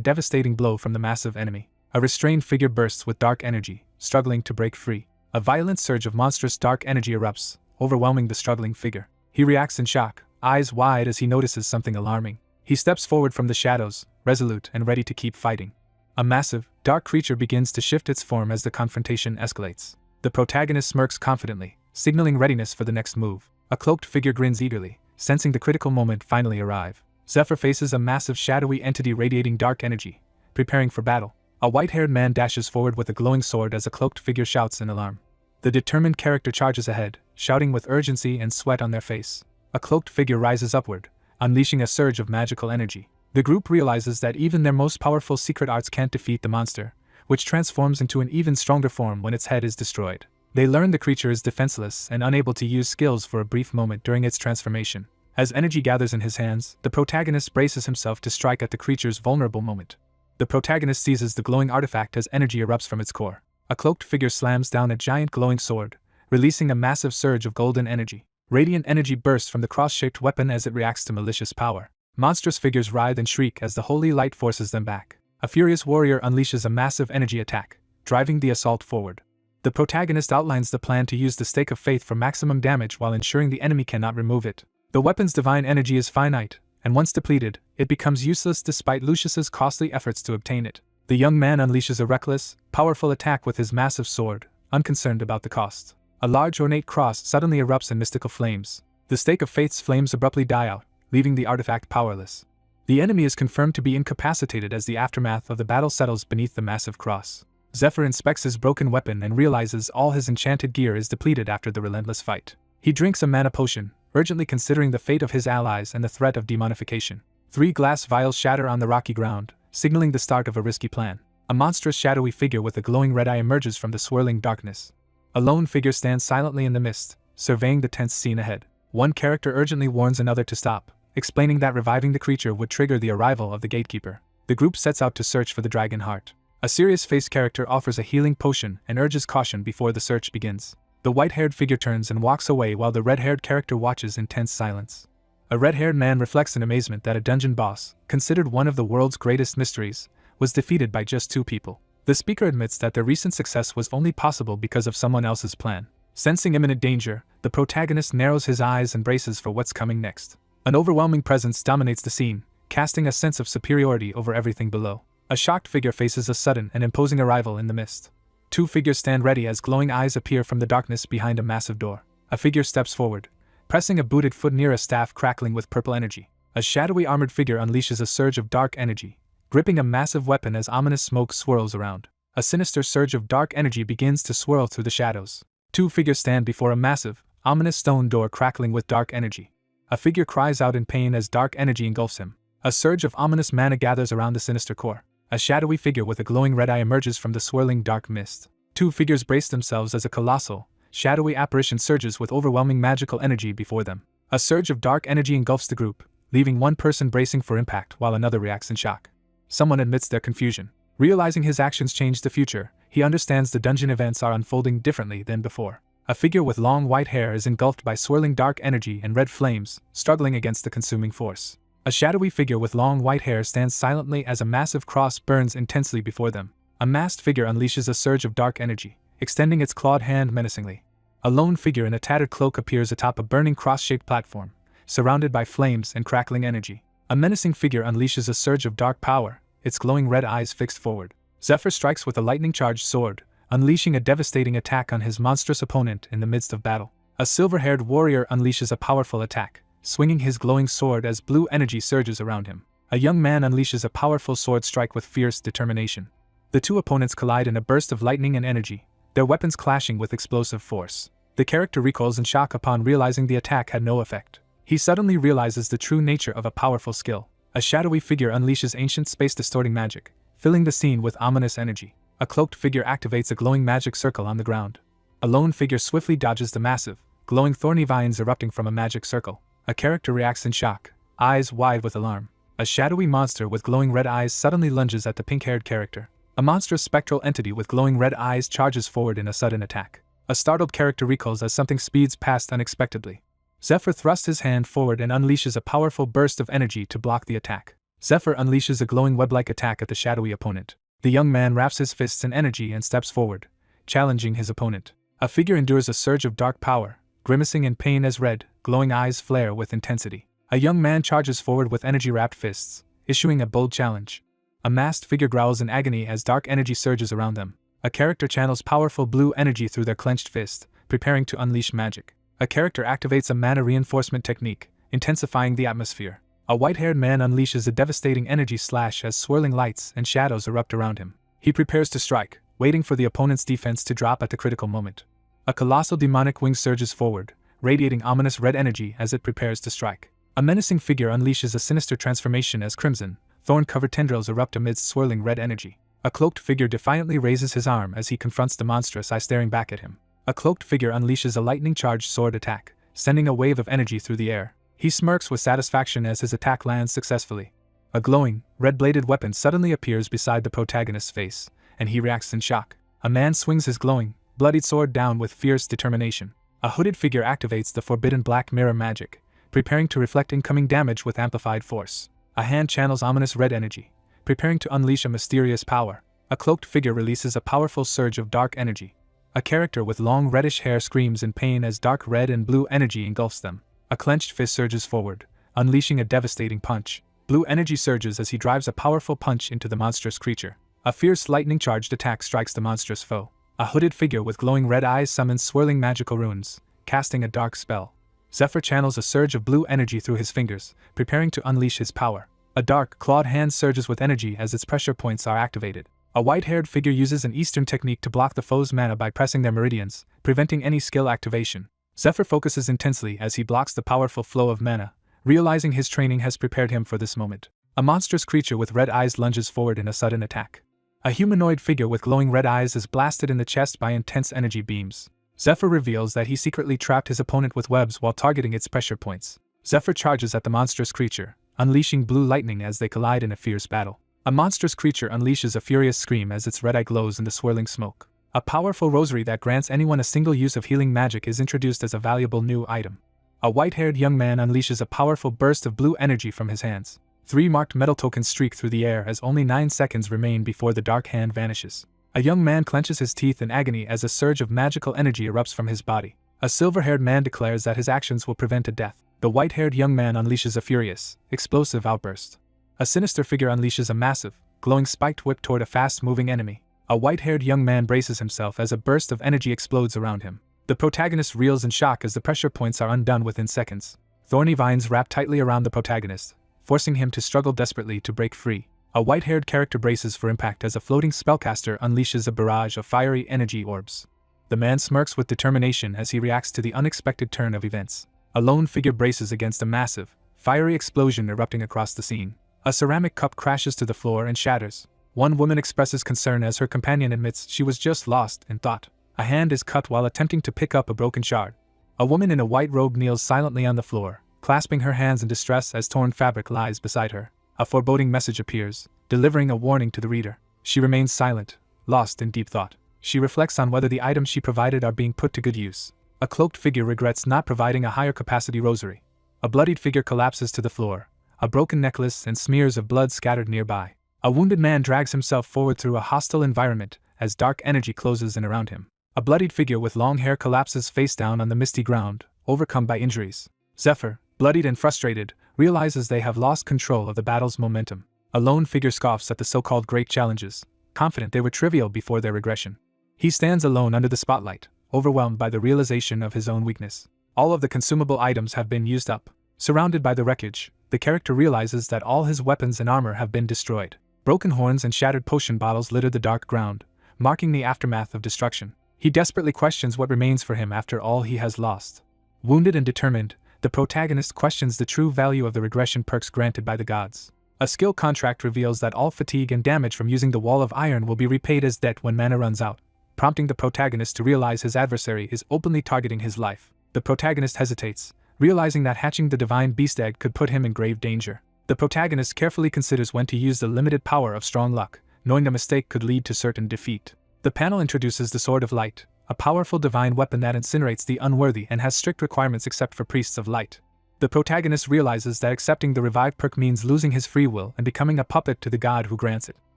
devastating blow from the massive enemy. A restrained figure bursts with dark energy, struggling to break free. A violent surge of monstrous dark energy erupts, overwhelming the struggling figure. He reacts in shock, eyes wide as he notices something alarming. He steps forward from the shadows, resolute and ready to keep fighting. A massive, dark creature begins to shift its form as the confrontation escalates. The protagonist smirks confidently, signaling readiness for the next move. A cloaked figure grins eagerly, sensing the critical moment finally arrive. Zephyr faces a massive shadowy entity radiating dark energy, preparing for battle. A white-haired man dashes forward with a glowing sword as a cloaked figure shouts in alarm. The determined character charges ahead, shouting with urgency and sweat on their face. A cloaked figure rises upward, unleashing a surge of magical energy. The group realizes that even their most powerful secret arts can't defeat the monster, which transforms into an even stronger form when its head is destroyed. They learn the creature is defenseless and unable to use skills for a brief moment during its transformation. As energy gathers in his hands, the protagonist braces himself to strike at the creature's vulnerable moment. The protagonist seizes the glowing artifact as energy erupts from its core. A cloaked figure slams down a giant glowing sword, releasing a massive surge of golden energy. Radiant energy bursts from the cross-shaped weapon as it reacts to malicious power. Monstrous figures writhe and shriek as the holy light forces them back. A furious warrior unleashes a massive energy attack, driving the assault forward. The protagonist outlines the plan to use the stake of faith for maximum damage while ensuring the enemy cannot remove it. The weapon's divine energy is finite, and once depleted, it becomes useless despite Lucius's costly efforts to obtain it. The young man unleashes a reckless, powerful attack with his massive sword, unconcerned about the cost. A large ornate cross suddenly erupts in mystical flames. The stake of faith's flames abruptly die out, leaving the artifact powerless. The enemy is confirmed to be incapacitated as the aftermath of the battle settles beneath the massive cross. Zephyr inspects his broken weapon and realizes all his enchanted gear is depleted after the relentless fight. He drinks a mana potion, urgently considering the fate of his allies and the threat of demonification. 3 glass vials shatter on the rocky ground, signaling the start of a risky plan. A monstrous shadowy figure with a glowing red eye emerges from the swirling darkness. A lone figure stands silently in the mist, surveying the tense scene ahead. One character urgently warns another to stop, explaining that reviving the creature would trigger the arrival of the gatekeeper. The group sets out to search for the dragon heart. A serious-faced character offers a healing potion and urges caution before the search begins. The white-haired figure turns and walks away while the red-haired character watches in tense silence. A red-haired man reflects in amazement that a dungeon boss, considered one of the world's greatest mysteries, was defeated by just 2 people. The speaker admits that their recent success was only possible because of someone else's plan. Sensing imminent danger, the protagonist narrows his eyes and braces for what's coming next. An overwhelming presence dominates the scene, casting a sense of superiority over everything below. A shocked figure faces a sudden and imposing arrival in the mist. 2 figures stand ready as glowing eyes appear from the darkness behind a massive door. A figure steps forward, pressing a booted foot near a staff crackling with purple energy. A shadowy armored figure unleashes a surge of dark energy, gripping a massive weapon as ominous smoke swirls around. A sinister surge of dark energy begins to swirl through the shadows. 2 figures stand before a massive, ominous stone door crackling with dark energy. A figure cries out in pain as dark energy engulfs him. A surge of ominous mana gathers around the sinister core. A shadowy figure with a glowing red eye emerges from the swirling dark mist. 2 figures brace themselves as a colossal, shadowy apparition surges with overwhelming magical energy before them. A surge of dark energy engulfs the group, leaving one person bracing for impact while another reacts in shock. Someone admits their confusion. Realizing his actions change the future, he understands the dungeon events are unfolding differently than before. A figure with long white hair is engulfed by swirling dark energy and red flames, struggling against the consuming force. A shadowy figure with long white hair stands silently as a massive cross burns intensely before them. A masked figure unleashes a surge of dark energy, extending its clawed hand menacingly. A lone figure in a tattered cloak appears atop a burning cross-shaped platform, surrounded by flames and crackling energy. A menacing figure unleashes a surge of dark power, its glowing red eyes fixed forward. Zephyr strikes with a lightning-charged sword, unleashing a devastating attack on his monstrous opponent in the midst of battle. A silver-haired warrior unleashes a powerful attack, swinging his glowing sword as blue energy surges around him. A young man unleashes a powerful sword strike with fierce determination. The two opponents collide in a burst of lightning and energy, their weapons clashing with explosive force. The character recoils in shock upon realizing the attack had no effect. He suddenly realizes the true nature of a powerful skill. A shadowy figure unleashes ancient space-distorting magic, filling the scene with ominous energy. A cloaked figure activates a glowing magic circle on the ground. A lone figure swiftly dodges the massive, glowing thorny vines erupting from a magic circle. A character reacts in shock, eyes wide with alarm. A shadowy monster with glowing red eyes suddenly lunges at the pink-haired character. A monstrous spectral entity with glowing red eyes charges forward in a sudden attack. A startled character recoils as something speeds past unexpectedly. Zephyr thrusts his hand forward and unleashes a powerful burst of energy to block the attack. Zephyr unleashes a glowing web-like attack at the shadowy opponent. The young man wraps his fists in energy and steps forward, challenging his opponent. A figure endures a surge of dark power, grimacing in pain as red, glowing eyes flare with intensity. A young man charges forward with energy-wrapped fists, issuing a bold challenge. A masked figure growls in agony as dark energy surges around them. A character channels powerful blue energy through their clenched fist, preparing to unleash magic. A character activates a mana reinforcement technique, intensifying the atmosphere. A white-haired man unleashes a devastating energy slash as swirling lights and shadows erupt around him. He prepares to strike, waiting for the opponent's defense to drop at the critical moment. A colossal demonic wing surges forward, radiating ominous red energy as it prepares to strike. A menacing figure unleashes a sinister transformation as crimson, thorn-covered tendrils erupt amidst swirling red energy. A cloaked figure defiantly raises his arm as he confronts the monstrous eye staring back at him. A cloaked figure unleashes a lightning-charged sword attack, sending a wave of energy through the air. He smirks with satisfaction as his attack lands successfully. A glowing, red-bladed weapon suddenly appears beside the protagonist's face, and he reacts in shock. A man swings his glowing, bloodied sword down with fierce determination. A hooded figure activates the forbidden black mirror magic, preparing to reflect incoming damage with amplified force. A hand channels ominous red energy, preparing to unleash a mysterious power. A cloaked figure releases a powerful surge of dark energy. A character with long reddish hair screams in pain as dark red and blue energy engulfs them. A clenched fist surges forward, unleashing a devastating punch. Blue energy surges as he drives a powerful punch into the monstrous creature. A fierce lightning-charged attack strikes the monstrous foe. A hooded figure with glowing red eyes summons swirling magical runes, casting a dark spell. Zephyr channels a surge of blue energy through his fingers, preparing to unleash his power. A dark, clawed hand surges with energy as its pressure points are activated. A white-haired figure uses an Eastern technique to block the foe's mana by pressing their meridians, preventing any skill activation. Zephyr focuses intensely as he blocks the powerful flow of mana, realizing his training has prepared him for this moment. A monstrous creature with red eyes lunges forward in a sudden attack. A humanoid figure with glowing red eyes is blasted in the chest by intense energy beams. Zephyr reveals that he secretly trapped his opponent with webs while targeting its pressure points. Zephyr charges at the monstrous creature, unleashing blue lightning as they collide in a fierce battle. A monstrous creature unleashes a furious scream as its red eye glows in the swirling smoke. A powerful rosary that grants anyone a single use of healing magic is introduced as a valuable new item. A white-haired young man unleashes a powerful burst of blue energy from his hands. 3 marked metal tokens streak through the air as only 9 seconds remain before the dark hand vanishes. A young man clenches his teeth in agony as a surge of magical energy erupts from his body. A silver-haired man declares that his actions will prevent a death. The white-haired young man unleashes a furious, explosive outburst. A sinister figure unleashes a massive, glowing spiked whip toward a fast-moving enemy. A white-haired young man braces himself as a burst of energy explodes around him. The protagonist reels in shock as the pressure points are undone within seconds. Thorny vines wrap tightly around the protagonist, forcing him to struggle desperately to break free. A white-haired character braces for impact as a floating spellcaster unleashes a barrage of fiery energy orbs. The man smirks with determination as he reacts to the unexpected turn of events. A lone figure braces against a massive, fiery explosion erupting across the scene. A ceramic cup crashes to the floor and shatters. One woman expresses concern as her companion admits she was just lost in thought. A hand is cut while attempting to pick up a broken shard. A woman in a white robe kneels silently on the floor, clasping her hands in distress as torn fabric lies beside her. A foreboding message appears, delivering a warning to the reader. She remains silent, lost in deep thought. She reflects on whether the items she provided are being put to good use. A cloaked figure regrets not providing a higher capacity rosary. A bloodied figure collapses to the floor, a broken necklace and smears of blood scattered nearby. A wounded man drags himself forward through a hostile environment as dark energy closes in around him. A bloodied figure with long hair collapses face down on the misty ground, overcome by injuries. Zephyr, bloodied and frustrated, realizes they have lost control of the battle's momentum. A lone figure scoffs at the so-called great challenges, confident they were trivial before their regression. He stands alone under the spotlight, overwhelmed by the realization of his own weakness. All of the consumable items have been used up. Surrounded by the wreckage, the character realizes that all his weapons and armor have been destroyed. Broken horns and shattered potion bottles litter the dark ground, marking the aftermath of destruction. He desperately questions what remains for him after all he has lost. Wounded and determined, the protagonist questions the true value of the regression perks granted by the gods. A skill contract reveals that all fatigue and damage from using the Wall of Iron will be repaid as debt when mana runs out, prompting the protagonist to realize his adversary is openly targeting his life. The protagonist hesitates, realizing that hatching the divine beast egg could put him in grave danger. The protagonist carefully considers when to use the limited power of strong luck, knowing a mistake could lead to certain defeat. The panel introduces the Sword of Light, a powerful divine weapon that incinerates the unworthy and has strict requirements except for priests of light. The protagonist realizes that accepting the revive perk means losing his free will and becoming a puppet to the god who grants it.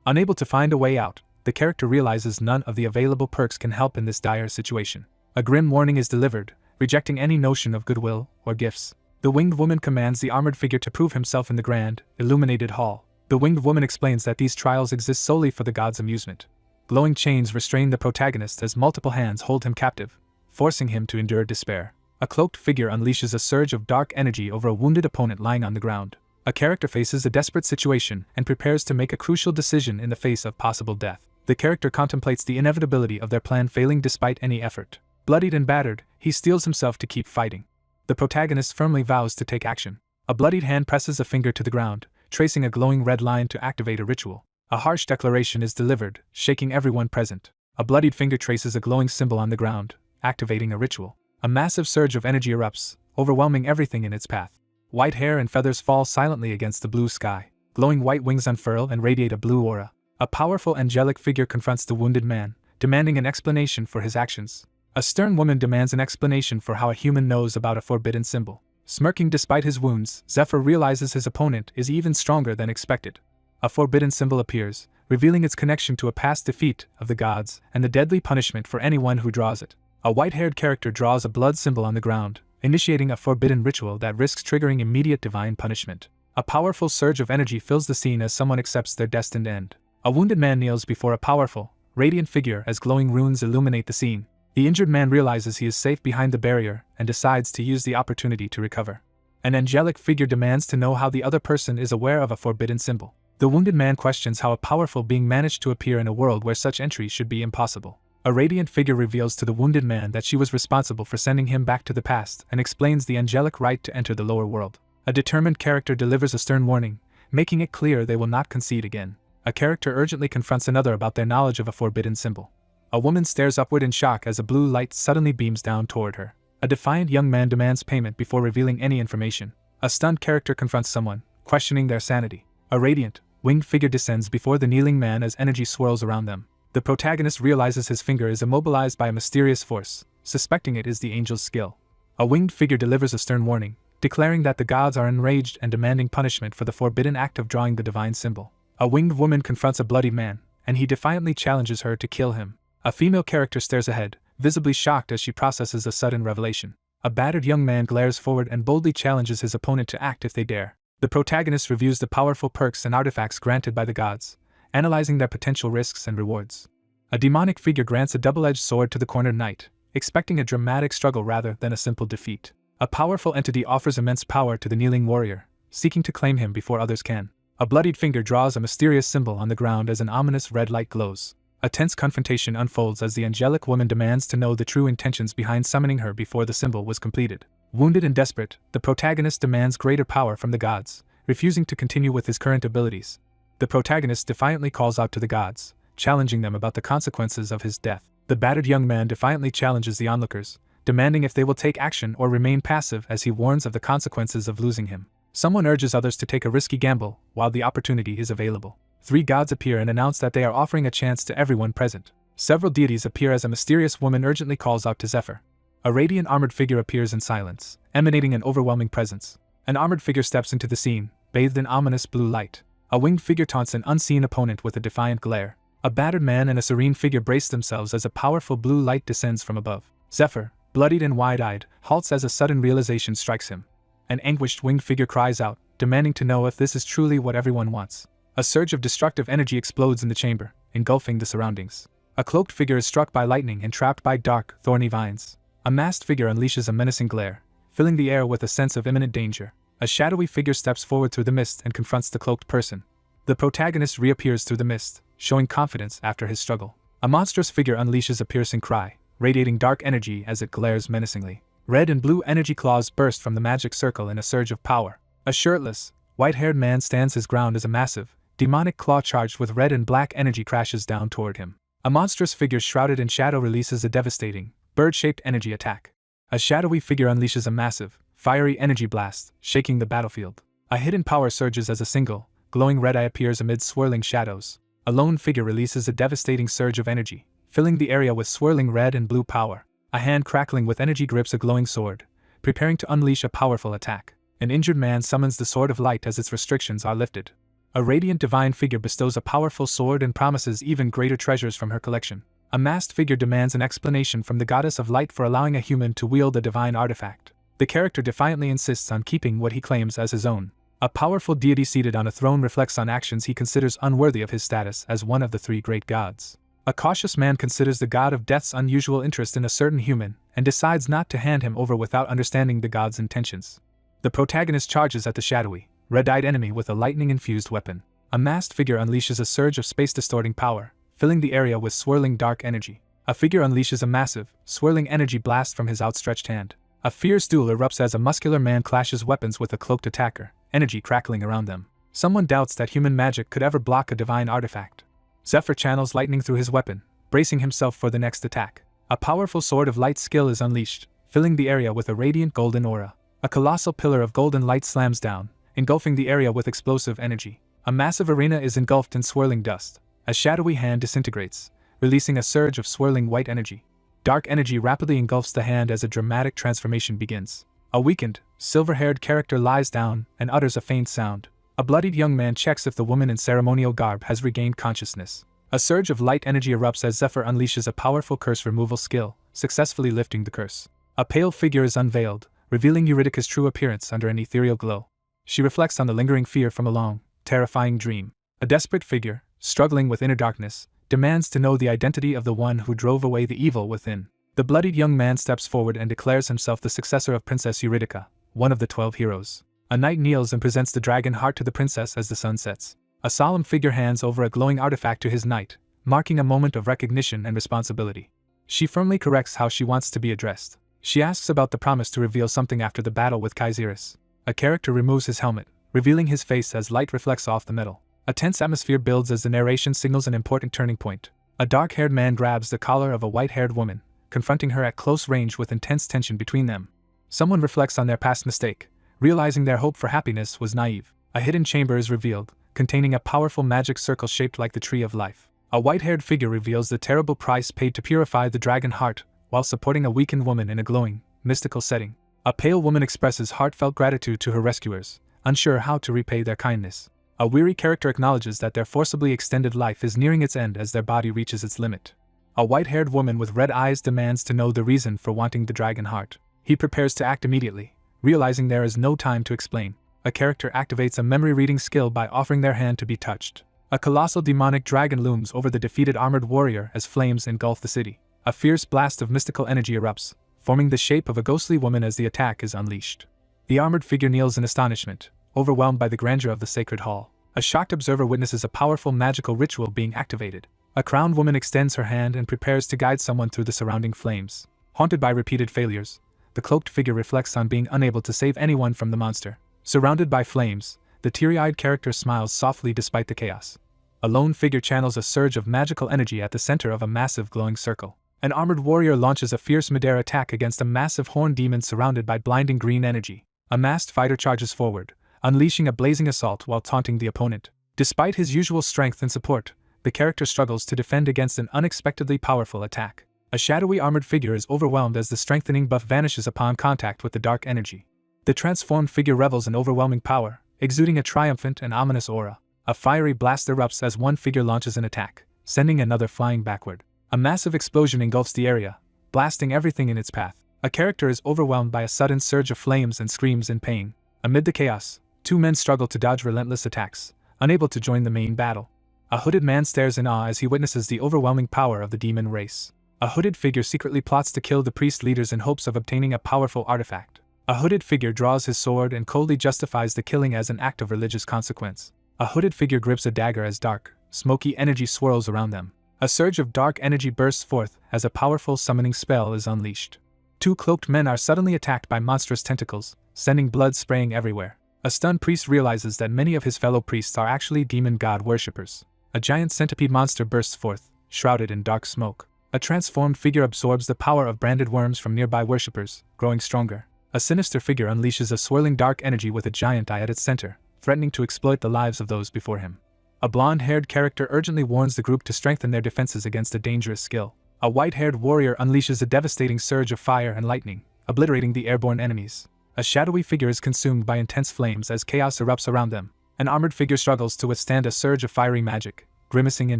Unable to find a way out, the character realizes none of the available perks can help in this dire situation. A grim warning is delivered, rejecting any notion of goodwill or gifts. The winged woman commands the armored figure to prove himself in the grand, illuminated hall. The winged woman explains that these trials exist solely for the god's amusement. Glowing chains restrain the protagonist as multiple hands hold him captive, forcing him to endure despair. A cloaked figure unleashes a surge of dark energy over a wounded opponent lying on the ground. A character faces a desperate situation and prepares to make a crucial decision in the face of possible death. The character contemplates the inevitability of their plan failing despite any effort. Bloodied and battered, he steels himself to keep fighting. The protagonist firmly vows to take action. A bloodied hand presses a finger to the ground, tracing a glowing red line to activate a ritual. A harsh declaration is delivered, shaking everyone present. A bloodied finger traces a glowing symbol on the ground, activating a ritual. A massive surge of energy erupts, overwhelming everything in its path. White hair and feathers fall silently against the blue sky. Glowing white wings unfurl and radiate a blue aura. A powerful angelic figure confronts the wounded man, demanding an explanation for his actions. A stern woman demands an explanation for how a human knows about a forbidden symbol. Smirking despite his wounds, Zephyr realizes his opponent is even stronger than expected. A forbidden symbol appears, revealing its connection to a past defeat of the gods and the deadly punishment for anyone who draws it. A white-haired character draws a blood symbol on the ground, initiating a forbidden ritual that risks triggering immediate divine punishment. A powerful surge of energy fills the scene as someone accepts their destined end. A wounded man kneels before a powerful, radiant figure as glowing runes illuminate the scene. The injured man realizes he is safe behind the barrier and decides to use the opportunity to recover. An angelic figure demands to know how the other person is aware of a forbidden symbol. The wounded man questions how a powerful being managed to appear in a world where such entry should be impossible. A radiant figure reveals to the wounded man that she was responsible for sending him back to the past and explains the angelic right to enter the lower world. A determined character delivers a stern warning, making it clear they will not concede again. A character urgently confronts another about their knowledge of a forbidden symbol. A woman stares upward in shock as a blue light suddenly beams down toward her. A defiant young man demands payment before revealing any information. A stunned character confronts someone, questioning their sanity. A radiant, winged figure descends before the kneeling man as energy swirls around them. The protagonist realizes his finger is immobilized by a mysterious force, suspecting it is the angel's skill. A winged figure delivers a stern warning, declaring that the gods are enraged and demanding punishment for the forbidden act of drawing the divine symbol. A winged woman confronts a bloody man, and he defiantly challenges her to kill him. A female character stares ahead, visibly shocked as she processes a sudden revelation. A battered young man glares forward and boldly challenges his opponent to act if they dare. The protagonist reviews the powerful perks and artifacts granted by the gods, analyzing their potential risks and rewards. A demonic figure grants a double-edged sword to the cornered knight, expecting a dramatic struggle rather than a simple defeat. A powerful entity offers immense power to the kneeling warrior, seeking to claim him before others can. A bloodied finger draws a mysterious symbol on the ground as an ominous red light glows. A tense confrontation unfolds as the angelic woman demands to know the true intentions behind summoning her before the symbol was completed. Wounded and desperate, the protagonist demands greater power from the gods, refusing to continue with his current abilities. The protagonist defiantly calls out to the gods, challenging them about the consequences of his death. The battered young man defiantly challenges the onlookers, demanding if they will take action or remain passive as he warns of the consequences of losing him. Someone urges others to take a risky gamble while the opportunity is available. 3 gods appear and announce that they are offering a chance to everyone present. Several deities appear as a mysterious woman urgently calls out to Zephyr. A radiant armored figure appears in silence, emanating an overwhelming presence. An armored figure steps into the scene, bathed in ominous blue light. A winged figure taunts an unseen opponent with a defiant glare. A battered man and a serene figure brace themselves as a powerful blue light descends from above. Zephyr, bloodied and wide-eyed, halts as a sudden realization strikes him. An anguished winged figure cries out, demanding to know if this is truly what everyone wants. A surge of destructive energy explodes in the chamber, engulfing the surroundings. A cloaked figure is struck by lightning and trapped by dark, thorny vines. A masked figure unleashes a menacing glare, filling the air with a sense of imminent danger. A shadowy figure steps forward through the mist and confronts the cloaked person. The protagonist reappears through the mist, showing confidence after his struggle. A monstrous figure unleashes a piercing cry, radiating dark energy as it glares menacingly. Red and blue energy claws burst from the magic circle in a surge of power. A shirtless, white-haired man stands his ground as a massive, demonic claw charged with red and black energy crashes down toward him. A monstrous figure shrouded in shadow releases a devastating, bird-shaped energy attack. A shadowy figure unleashes a massive, fiery energy blast, shaking the battlefield. A hidden power surges as a single, glowing red eye appears amid swirling shadows. A lone figure releases a devastating surge of energy, filling the area with swirling red and blue power. A hand crackling with energy grips a glowing sword, preparing to unleash a powerful attack. An injured man summons the Sword of Light as its restrictions are lifted. A radiant divine figure bestows a powerful sword and promises even greater treasures from her collection. A masked figure demands an explanation from the Goddess of Light for allowing a human to wield a divine artifact. The character defiantly insists on keeping what he claims as his own. A powerful deity seated on a throne reflects on actions he considers unworthy of his status as one of the 3 great gods. A cautious man considers the god of death's unusual interest in a certain human, and decides not to hand him over without understanding the god's intentions. The protagonist charges at the shadowy, red-eyed enemy with a lightning-infused weapon. A masked figure unleashes a surge of space-distorting power, filling the area with swirling dark energy. A figure unleashes a massive, swirling energy blast from his outstretched hand. A fierce duel erupts as a muscular man clashes weapons with a cloaked attacker, energy crackling around them. Someone doubts that human magic could ever block a divine artifact. Zephyr channels lightning through his weapon, bracing himself for the next attack. A powerful sword of light skill is unleashed, filling the area with a radiant golden aura. A colossal pillar of golden light slams down, engulfing the area with explosive energy. A massive arena is engulfed in swirling dust. A shadowy hand disintegrates, releasing a surge of swirling white energy. Dark energy rapidly engulfs the hand as a dramatic transformation begins. A weakened, silver-haired character lies down and utters a faint sound. A bloodied young man checks if the woman in ceremonial garb has regained consciousness. A surge of light energy erupts as Zephyr unleashes a powerful curse removal skill, successfully lifting the curse. A pale figure is unveiled, revealing Eurydice's true appearance under an ethereal glow. She reflects on the lingering fear from a long, terrifying dream. A desperate figure, struggling with inner darkness, demands to know the identity of the one who drove away the evil within. The bloodied young man steps forward and declares himself the successor of Princess Eurydice, one of the 12 heroes. A knight kneels and presents the dragon heart to the princess as the sun sets. A solemn figure hands over a glowing artifact to his knight, marking a moment of recognition and responsibility. She firmly corrects how she wants to be addressed. She asks about the promise to reveal something after the battle with Kaiseris. A character removes his helmet, revealing his face as light reflects off the metal. A tense atmosphere builds as the narration signals an important turning point. A dark-haired man grabs the collar of a white-haired woman, confronting her at close range with intense tension between them. Someone reflects on their past mistake, realizing their hope for happiness was naive. A hidden chamber is revealed, containing a powerful magic circle shaped like the Tree of Life. A white-haired figure reveals the terrible price paid to purify the dragon heart, while supporting a weakened woman in a glowing, mystical setting. A pale woman expresses heartfelt gratitude to her rescuers, unsure how to repay their kindness. A weary character acknowledges that their forcibly extended life is nearing its end as their body reaches its limit. A white-haired woman with red eyes demands to know the reason for wanting the dragon heart. He prepares to act immediately, realizing there is no time to explain. A character activates a memory-reading skill by offering their hand to be touched. A colossal demonic dragon looms over the defeated armored warrior as flames engulf the city. A fierce blast of mystical energy erupts, forming the shape of a ghostly woman as the attack is unleashed. The armored figure kneels in astonishment, overwhelmed by the grandeur of the sacred hall. A shocked observer witnesses a powerful magical ritual being activated. A crowned woman extends her hand and prepares to guide someone through the surrounding flames. Haunted by repeated failures, the cloaked figure reflects on being unable to save anyone from the monster. Surrounded by flames, the teary-eyed character smiles softly despite the chaos. A lone figure channels a surge of magical energy at the center of a massive glowing circle. An armored warrior launches a fierce mid-air attack against a massive horned demon surrounded by blinding green energy. A masked fighter charges forward, unleashing a blazing assault while taunting the opponent. Despite his usual strength and support, the character struggles to defend against an unexpectedly powerful attack. A shadowy armored figure is overwhelmed as the strengthening buff vanishes upon contact with the dark energy. The transformed figure revels in overwhelming power, exuding a triumphant and ominous aura. A fiery blast erupts as one figure launches an attack, sending another flying backward. A massive explosion engulfs the area, blasting everything in its path. A character is overwhelmed by a sudden surge of flames and screams in pain. Amid the chaos, two men struggle to dodge relentless attacks, unable to join the main battle. A hooded man stares in awe as he witnesses the overwhelming power of the demon race. A hooded figure secretly plots to kill the priest leaders in hopes of obtaining a powerful artifact. A hooded figure draws his sword and coldly justifies the killing as an act of religious consequence. A hooded figure grips a dagger as dark, smoky energy swirls around them. A surge of dark energy bursts forth as a powerful summoning spell is unleashed. Two cloaked men are suddenly attacked by monstrous tentacles, sending blood spraying everywhere. A stunned priest realizes that many of his fellow priests are actually demon god worshippers. A giant centipede monster bursts forth, shrouded in dark smoke. A transformed figure absorbs the power of branded worms from nearby worshippers, growing stronger. A sinister figure unleashes a swirling dark energy with a giant eye at its center, threatening to exploit the lives of those before him. A blonde-haired character urgently warns the group to strengthen their defenses against a dangerous skill. A white-haired warrior unleashes a devastating surge of fire and lightning, obliterating the airborne enemies. A shadowy figure is consumed by intense flames as chaos erupts around them. An armored figure struggles to withstand a surge of fiery magic, grimacing in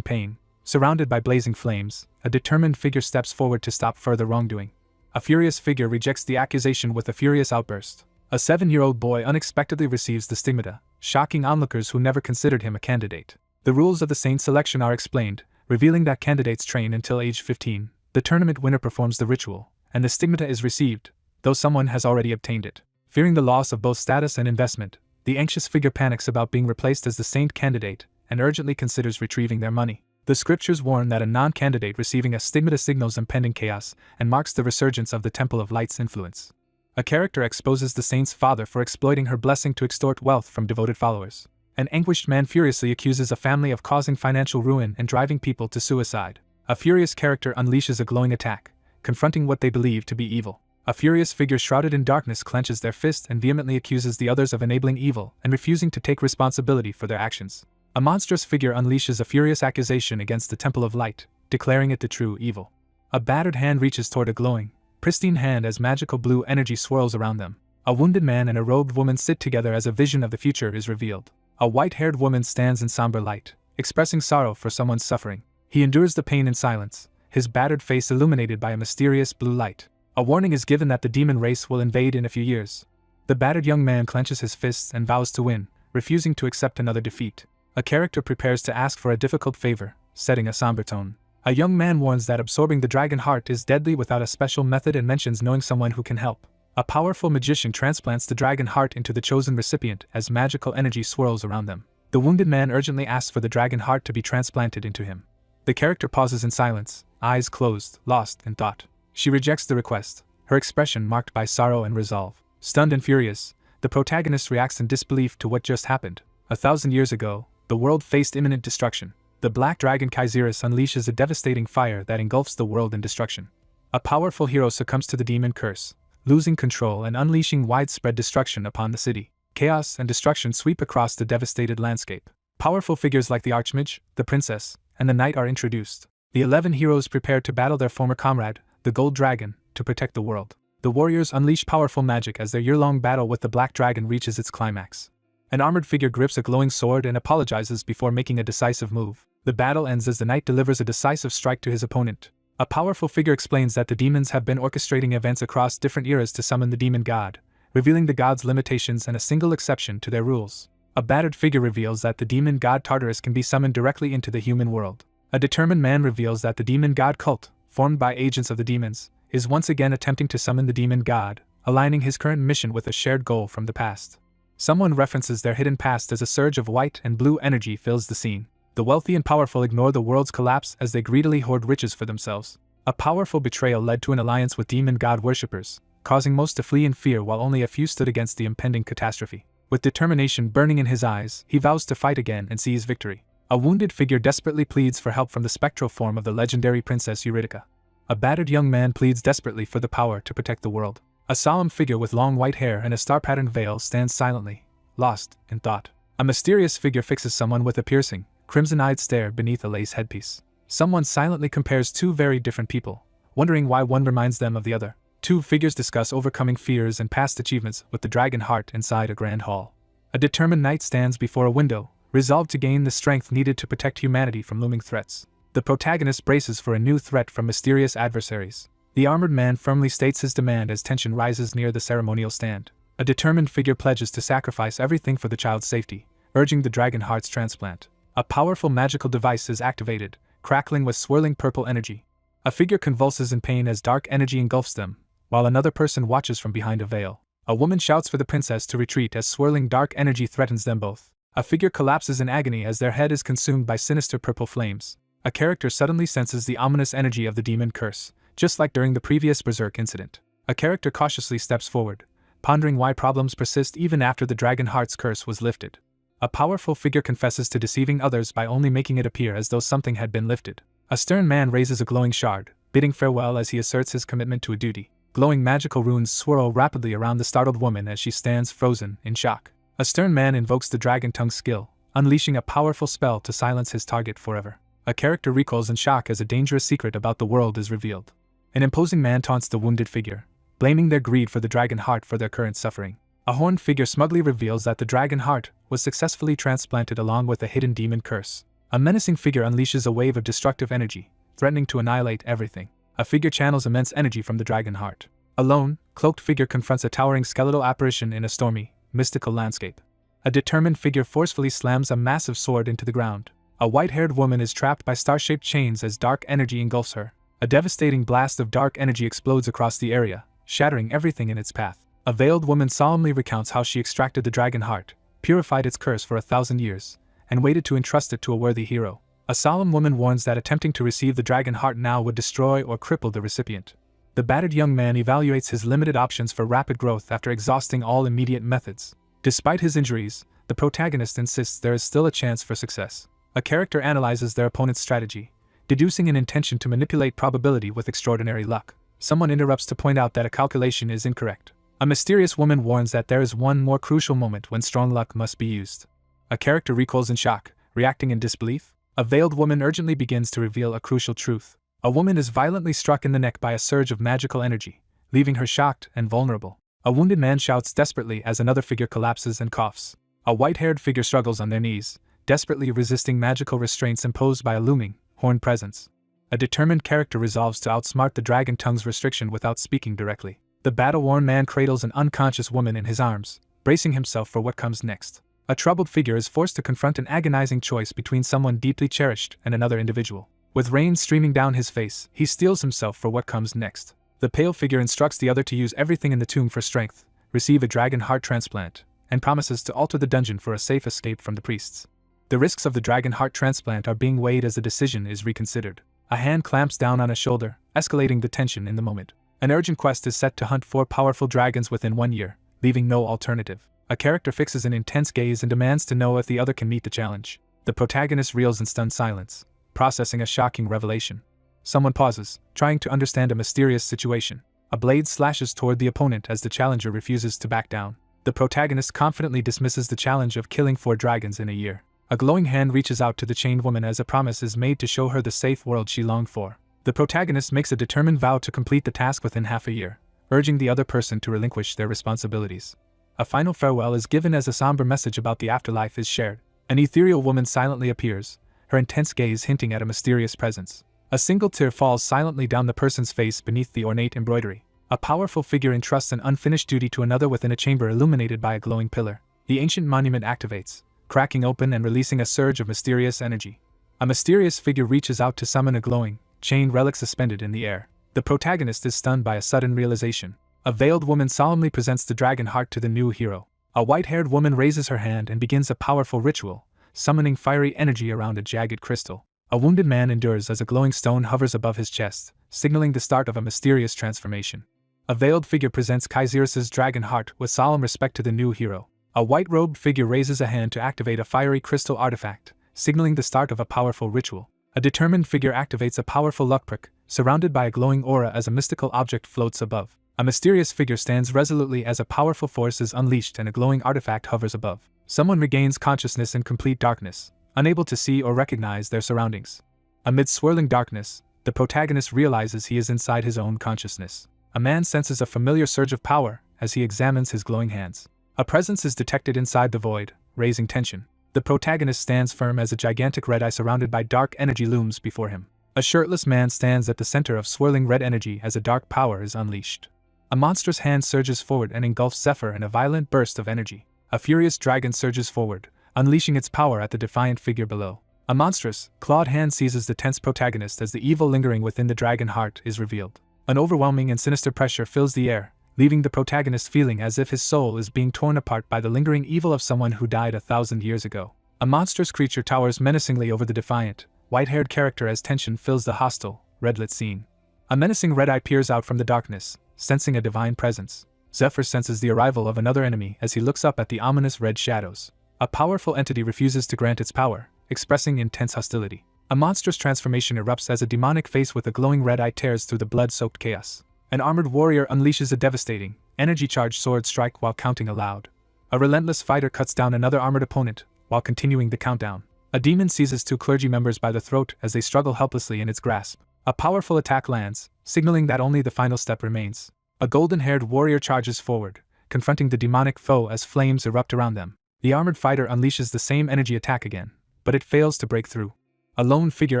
pain. Surrounded by blazing flames, a determined figure steps forward to stop further wrongdoing. A furious figure rejects the accusation with a furious outburst. A 7-year-old boy unexpectedly receives the stigmata, shocking onlookers who never considered him a candidate. The rules of the saint selection are explained, revealing that candidates train until age 15. The tournament winner performs the ritual, and the stigmata is received, though someone has already obtained it. Fearing the loss of both status and investment, the anxious figure panics about being replaced as the saint candidate and urgently considers retrieving their money. The scriptures warn that a non-candidate receiving a stigmata signals impending chaos and marks the resurgence of the Temple of Light's influence. A character exposes the saint's father for exploiting her blessing to extort wealth from devoted followers. An anguished man furiously accuses a family of causing financial ruin and driving people to suicide. A furious character unleashes a glowing attack, confronting what they believe to be evil. A furious figure shrouded in darkness clenches their fist and vehemently accuses the others of enabling evil and refusing to take responsibility for their actions. A monstrous figure unleashes a furious accusation against the Temple of Light, declaring it the true evil. A battered hand reaches toward a glowing, pristine hand as magical blue energy swirls around them. A wounded man and a robed woman sit together as a vision of the future is revealed. A white-haired woman stands in somber light, expressing sorrow for someone's suffering. He endures the pain in silence, his battered face illuminated by a mysterious blue light. A warning is given that the demon race will invade in a few years. The battered young man clenches his fists and vows to win, refusing to accept another defeat. A character prepares to ask for a difficult favor, setting a somber tone. A young man warns that absorbing the dragon heart is deadly without a special method and mentions knowing someone who can help. A powerful magician transplants the dragon heart into the chosen recipient as magical energy swirls around them. The wounded man urgently asks for the dragon heart to be transplanted into him. The character pauses in silence, eyes closed, lost in thought. She rejects the request, her expression marked by sorrow and resolve. Stunned and furious, the protagonist reacts in disbelief to what just happened. 1,000 years ago, the world faced imminent destruction. The black dragon Kaiserus unleashes a devastating fire that engulfs the world in destruction. A powerful hero succumbs to the demon curse, losing control and unleashing widespread destruction upon the city. Chaos and destruction sweep across the devastated landscape. Powerful figures like the Archmage, the Princess, and the Knight are introduced. The 11 heroes prepare to battle their former comrade, the Gold Dragon, to protect the world. The warriors unleash powerful magic as their year-long battle with the Black Dragon reaches its climax. An armored figure grips a glowing sword and apologizes before making a decisive move. The battle ends as the knight delivers a decisive strike to his opponent. A powerful figure explains that the demons have been orchestrating events across different eras to summon the demon god, revealing the god's limitations and a single exception to their rules. A battered figure reveals that the demon god Tartarus can be summoned directly into the human world. A determined man reveals that the demon god cult, formed by agents of the demons, is once again attempting to summon the demon god, aligning his current mission with a shared goal from the past. Someone references their hidden past as a surge of white and blue energy fills the scene. The wealthy and powerful ignore the world's collapse as they greedily hoard riches for themselves. A powerful betrayal led to an alliance with demon god worshippers, causing most to flee in fear while only a few stood against the impending catastrophe. With determination burning in his eyes, he vows to fight again and seize victory. A wounded figure desperately pleads for help from the spectral form of the legendary Princess Eurydice. A battered young man pleads desperately for the power to protect the world. A solemn figure with long white hair and a star-patterned veil stands silently, lost in thought. A mysterious figure fixes someone with a piercing, crimson-eyed stare beneath a lace headpiece. Someone silently compares two very different people, wondering why one reminds them of the other. Two figures discuss overcoming fears and past achievements with the dragon heart inside a grand hall. A determined knight stands before a window, resolved to gain the strength needed to protect humanity from looming threats. The protagonist braces for a new threat from mysterious adversaries. The armored man firmly states his demand as tension rises near the ceremonial stand. A determined figure pledges to sacrifice everything for the child's safety, urging the dragon heart's transplant. A powerful magical device is activated, crackling with swirling purple energy. A figure convulses in pain as dark energy engulfs them, while another person watches from behind a veil. A woman shouts for the princess to retreat as swirling dark energy threatens them both. A figure collapses in agony as their head is consumed by sinister purple flames. A character suddenly senses the ominous energy of the demon curse, just like during the previous Berserk incident. A character cautiously steps forward, pondering why problems persist even after the dragon heart's curse was lifted. A powerful figure confesses to deceiving others by only making it appear as though something had been lifted. A stern man raises a glowing shard, bidding farewell as he asserts his commitment to a duty. Glowing magical runes swirl rapidly around the startled woman as she stands frozen in shock. A stern man invokes the dragon tongue skill, unleashing a powerful spell to silence his target forever. A character recoils in shock as a dangerous secret about the world is revealed. An imposing man taunts the wounded figure, blaming their greed for the dragon heart for their current suffering. A horned figure smugly reveals that the dragon heart was successfully transplanted along with a hidden demon curse. A menacing figure unleashes a wave of destructive energy, threatening to annihilate everything. A figure channels immense energy from the dragon heart. A lone, cloaked figure confronts a towering skeletal apparition in a stormy, mystical landscape. A determined figure forcefully slams a massive sword into the ground. A white-haired woman is trapped by star-shaped chains as dark energy engulfs her. A devastating blast of dark energy explodes across the area, shattering everything in its path. A veiled woman solemnly recounts how she extracted the dragon heart, purified its curse for 1,000 years, and waited to entrust it to a worthy hero. A solemn woman warns that attempting to receive the dragon heart now would destroy or cripple the recipient. The battered young man evaluates his limited options for rapid growth after exhausting all immediate methods. Despite his injuries, the protagonist insists there is still a chance for success. A character analyzes their opponent's strategy, deducing an intention to manipulate probability with extraordinary luck. Someone interrupts to point out that a calculation is incorrect. A mysterious woman warns that there is one more crucial moment when strong luck must be used. A character recoils in shock, reacting in disbelief. A veiled woman urgently begins to reveal a crucial truth. A woman is violently struck in the neck by a surge of magical energy, leaving her shocked and vulnerable. A wounded man shouts desperately as another figure collapses and coughs. A white-haired figure struggles on their knees, desperately resisting magical restraints imposed by a looming, horned presence. A determined character resolves to outsmart the dragon tongue's restriction without speaking directly. The battle-worn man cradles an unconscious woman in his arms, bracing himself for what comes next. A troubled figure is forced to confront an agonizing choice between someone deeply cherished and another individual. With rain streaming down his face, he steels himself for what comes next. The pale figure instructs the other to use everything in the tomb for strength, receive a dragon heart transplant, and promises to alter the dungeon for a safe escape from the priests. The risks of the dragon heart transplant are being weighed as the decision is reconsidered. A hand clamps down on a shoulder, escalating the tension in the moment. An urgent quest is set to hunt 4 powerful dragons within 1 year, leaving no alternative. A character fixes an intense gaze and demands to know if the other can meet the challenge. The protagonist reels in stunned silence, processing a shocking revelation. Someone pauses, trying to understand a mysterious situation. A blade slashes toward the opponent as the challenger refuses to back down. The protagonist confidently dismisses the challenge of killing 4 dragons in a year. A glowing hand reaches out to the chained woman as a promise is made to show her the safe world she longed for. The protagonist makes a determined vow to complete the task within half a year, urging the other person to relinquish their responsibilities. A final farewell is given as a somber message about the afterlife is shared. An ethereal woman silently appears, her intense gaze hinting at a mysterious presence. A single tear falls silently down the person's face beneath the ornate embroidery. A powerful figure entrusts an unfinished duty to another within a chamber illuminated by a glowing pillar. The ancient monument activates, cracking open and releasing a surge of mysterious energy. A mysterious figure reaches out to summon a glowing, chained relic suspended in the air. The protagonist is stunned by a sudden realization. A veiled woman solemnly presents the dragon heart to the new hero. A white-haired woman raises her hand and begins a powerful ritual, summoning fiery energy around a jagged crystal. A wounded man endures as a glowing stone hovers above his chest, signaling the start of a mysterious transformation. A veiled figure presents Kaisirus's dragon heart with solemn respect to the new hero. A white-robed figure raises a hand to activate a fiery crystal artifact, signaling the start of a powerful ritual. A determined figure activates a powerful luck prick, surrounded by a glowing aura as a mystical object floats above. A mysterious figure stands resolutely as a powerful force is unleashed and a glowing artifact hovers above. Someone regains consciousness in complete darkness, unable to see or recognize their surroundings. Amid swirling darkness, the protagonist realizes he is inside his own consciousness. A man senses a familiar surge of power as he examines his glowing hands. A presence is detected inside the void, raising tension. The protagonist stands firm as a gigantic red eye surrounded by dark energy looms before him. A shirtless man stands at the center of swirling red energy as a dark power is unleashed. A monstrous hand surges forward and engulfs Zephyr in a violent burst of energy. A furious dragon surges forward, unleashing its power at the defiant figure below. A monstrous, clawed hand seizes the tense protagonist as the evil lingering within the dragon heart is revealed. An overwhelming and sinister pressure fills the air, leaving the protagonist feeling as if his soul is being torn apart by the lingering evil of someone who died 1,000 years ago. A monstrous creature towers menacingly over the defiant, white-haired character as tension fills the hostile, red-lit scene. A menacing red eye peers out from the darkness, sensing a divine presence. Zephyr senses the arrival of another enemy as he looks up at the ominous red shadows. A powerful entity refuses to grant its power, expressing intense hostility. A monstrous transformation erupts as a demonic face with a glowing red eye tears through the blood-soaked chaos. An armored warrior unleashes a devastating, energy-charged sword strike while counting aloud. A relentless fighter cuts down another armored opponent, while continuing the countdown. A demon seizes two clergy members by the throat as they struggle helplessly in its grasp. A powerful attack lands, signaling that only the final step remains. A golden-haired warrior charges forward, confronting the demonic foe as flames erupt around them. The armored fighter unleashes the same energy attack again, but it fails to break through. A lone figure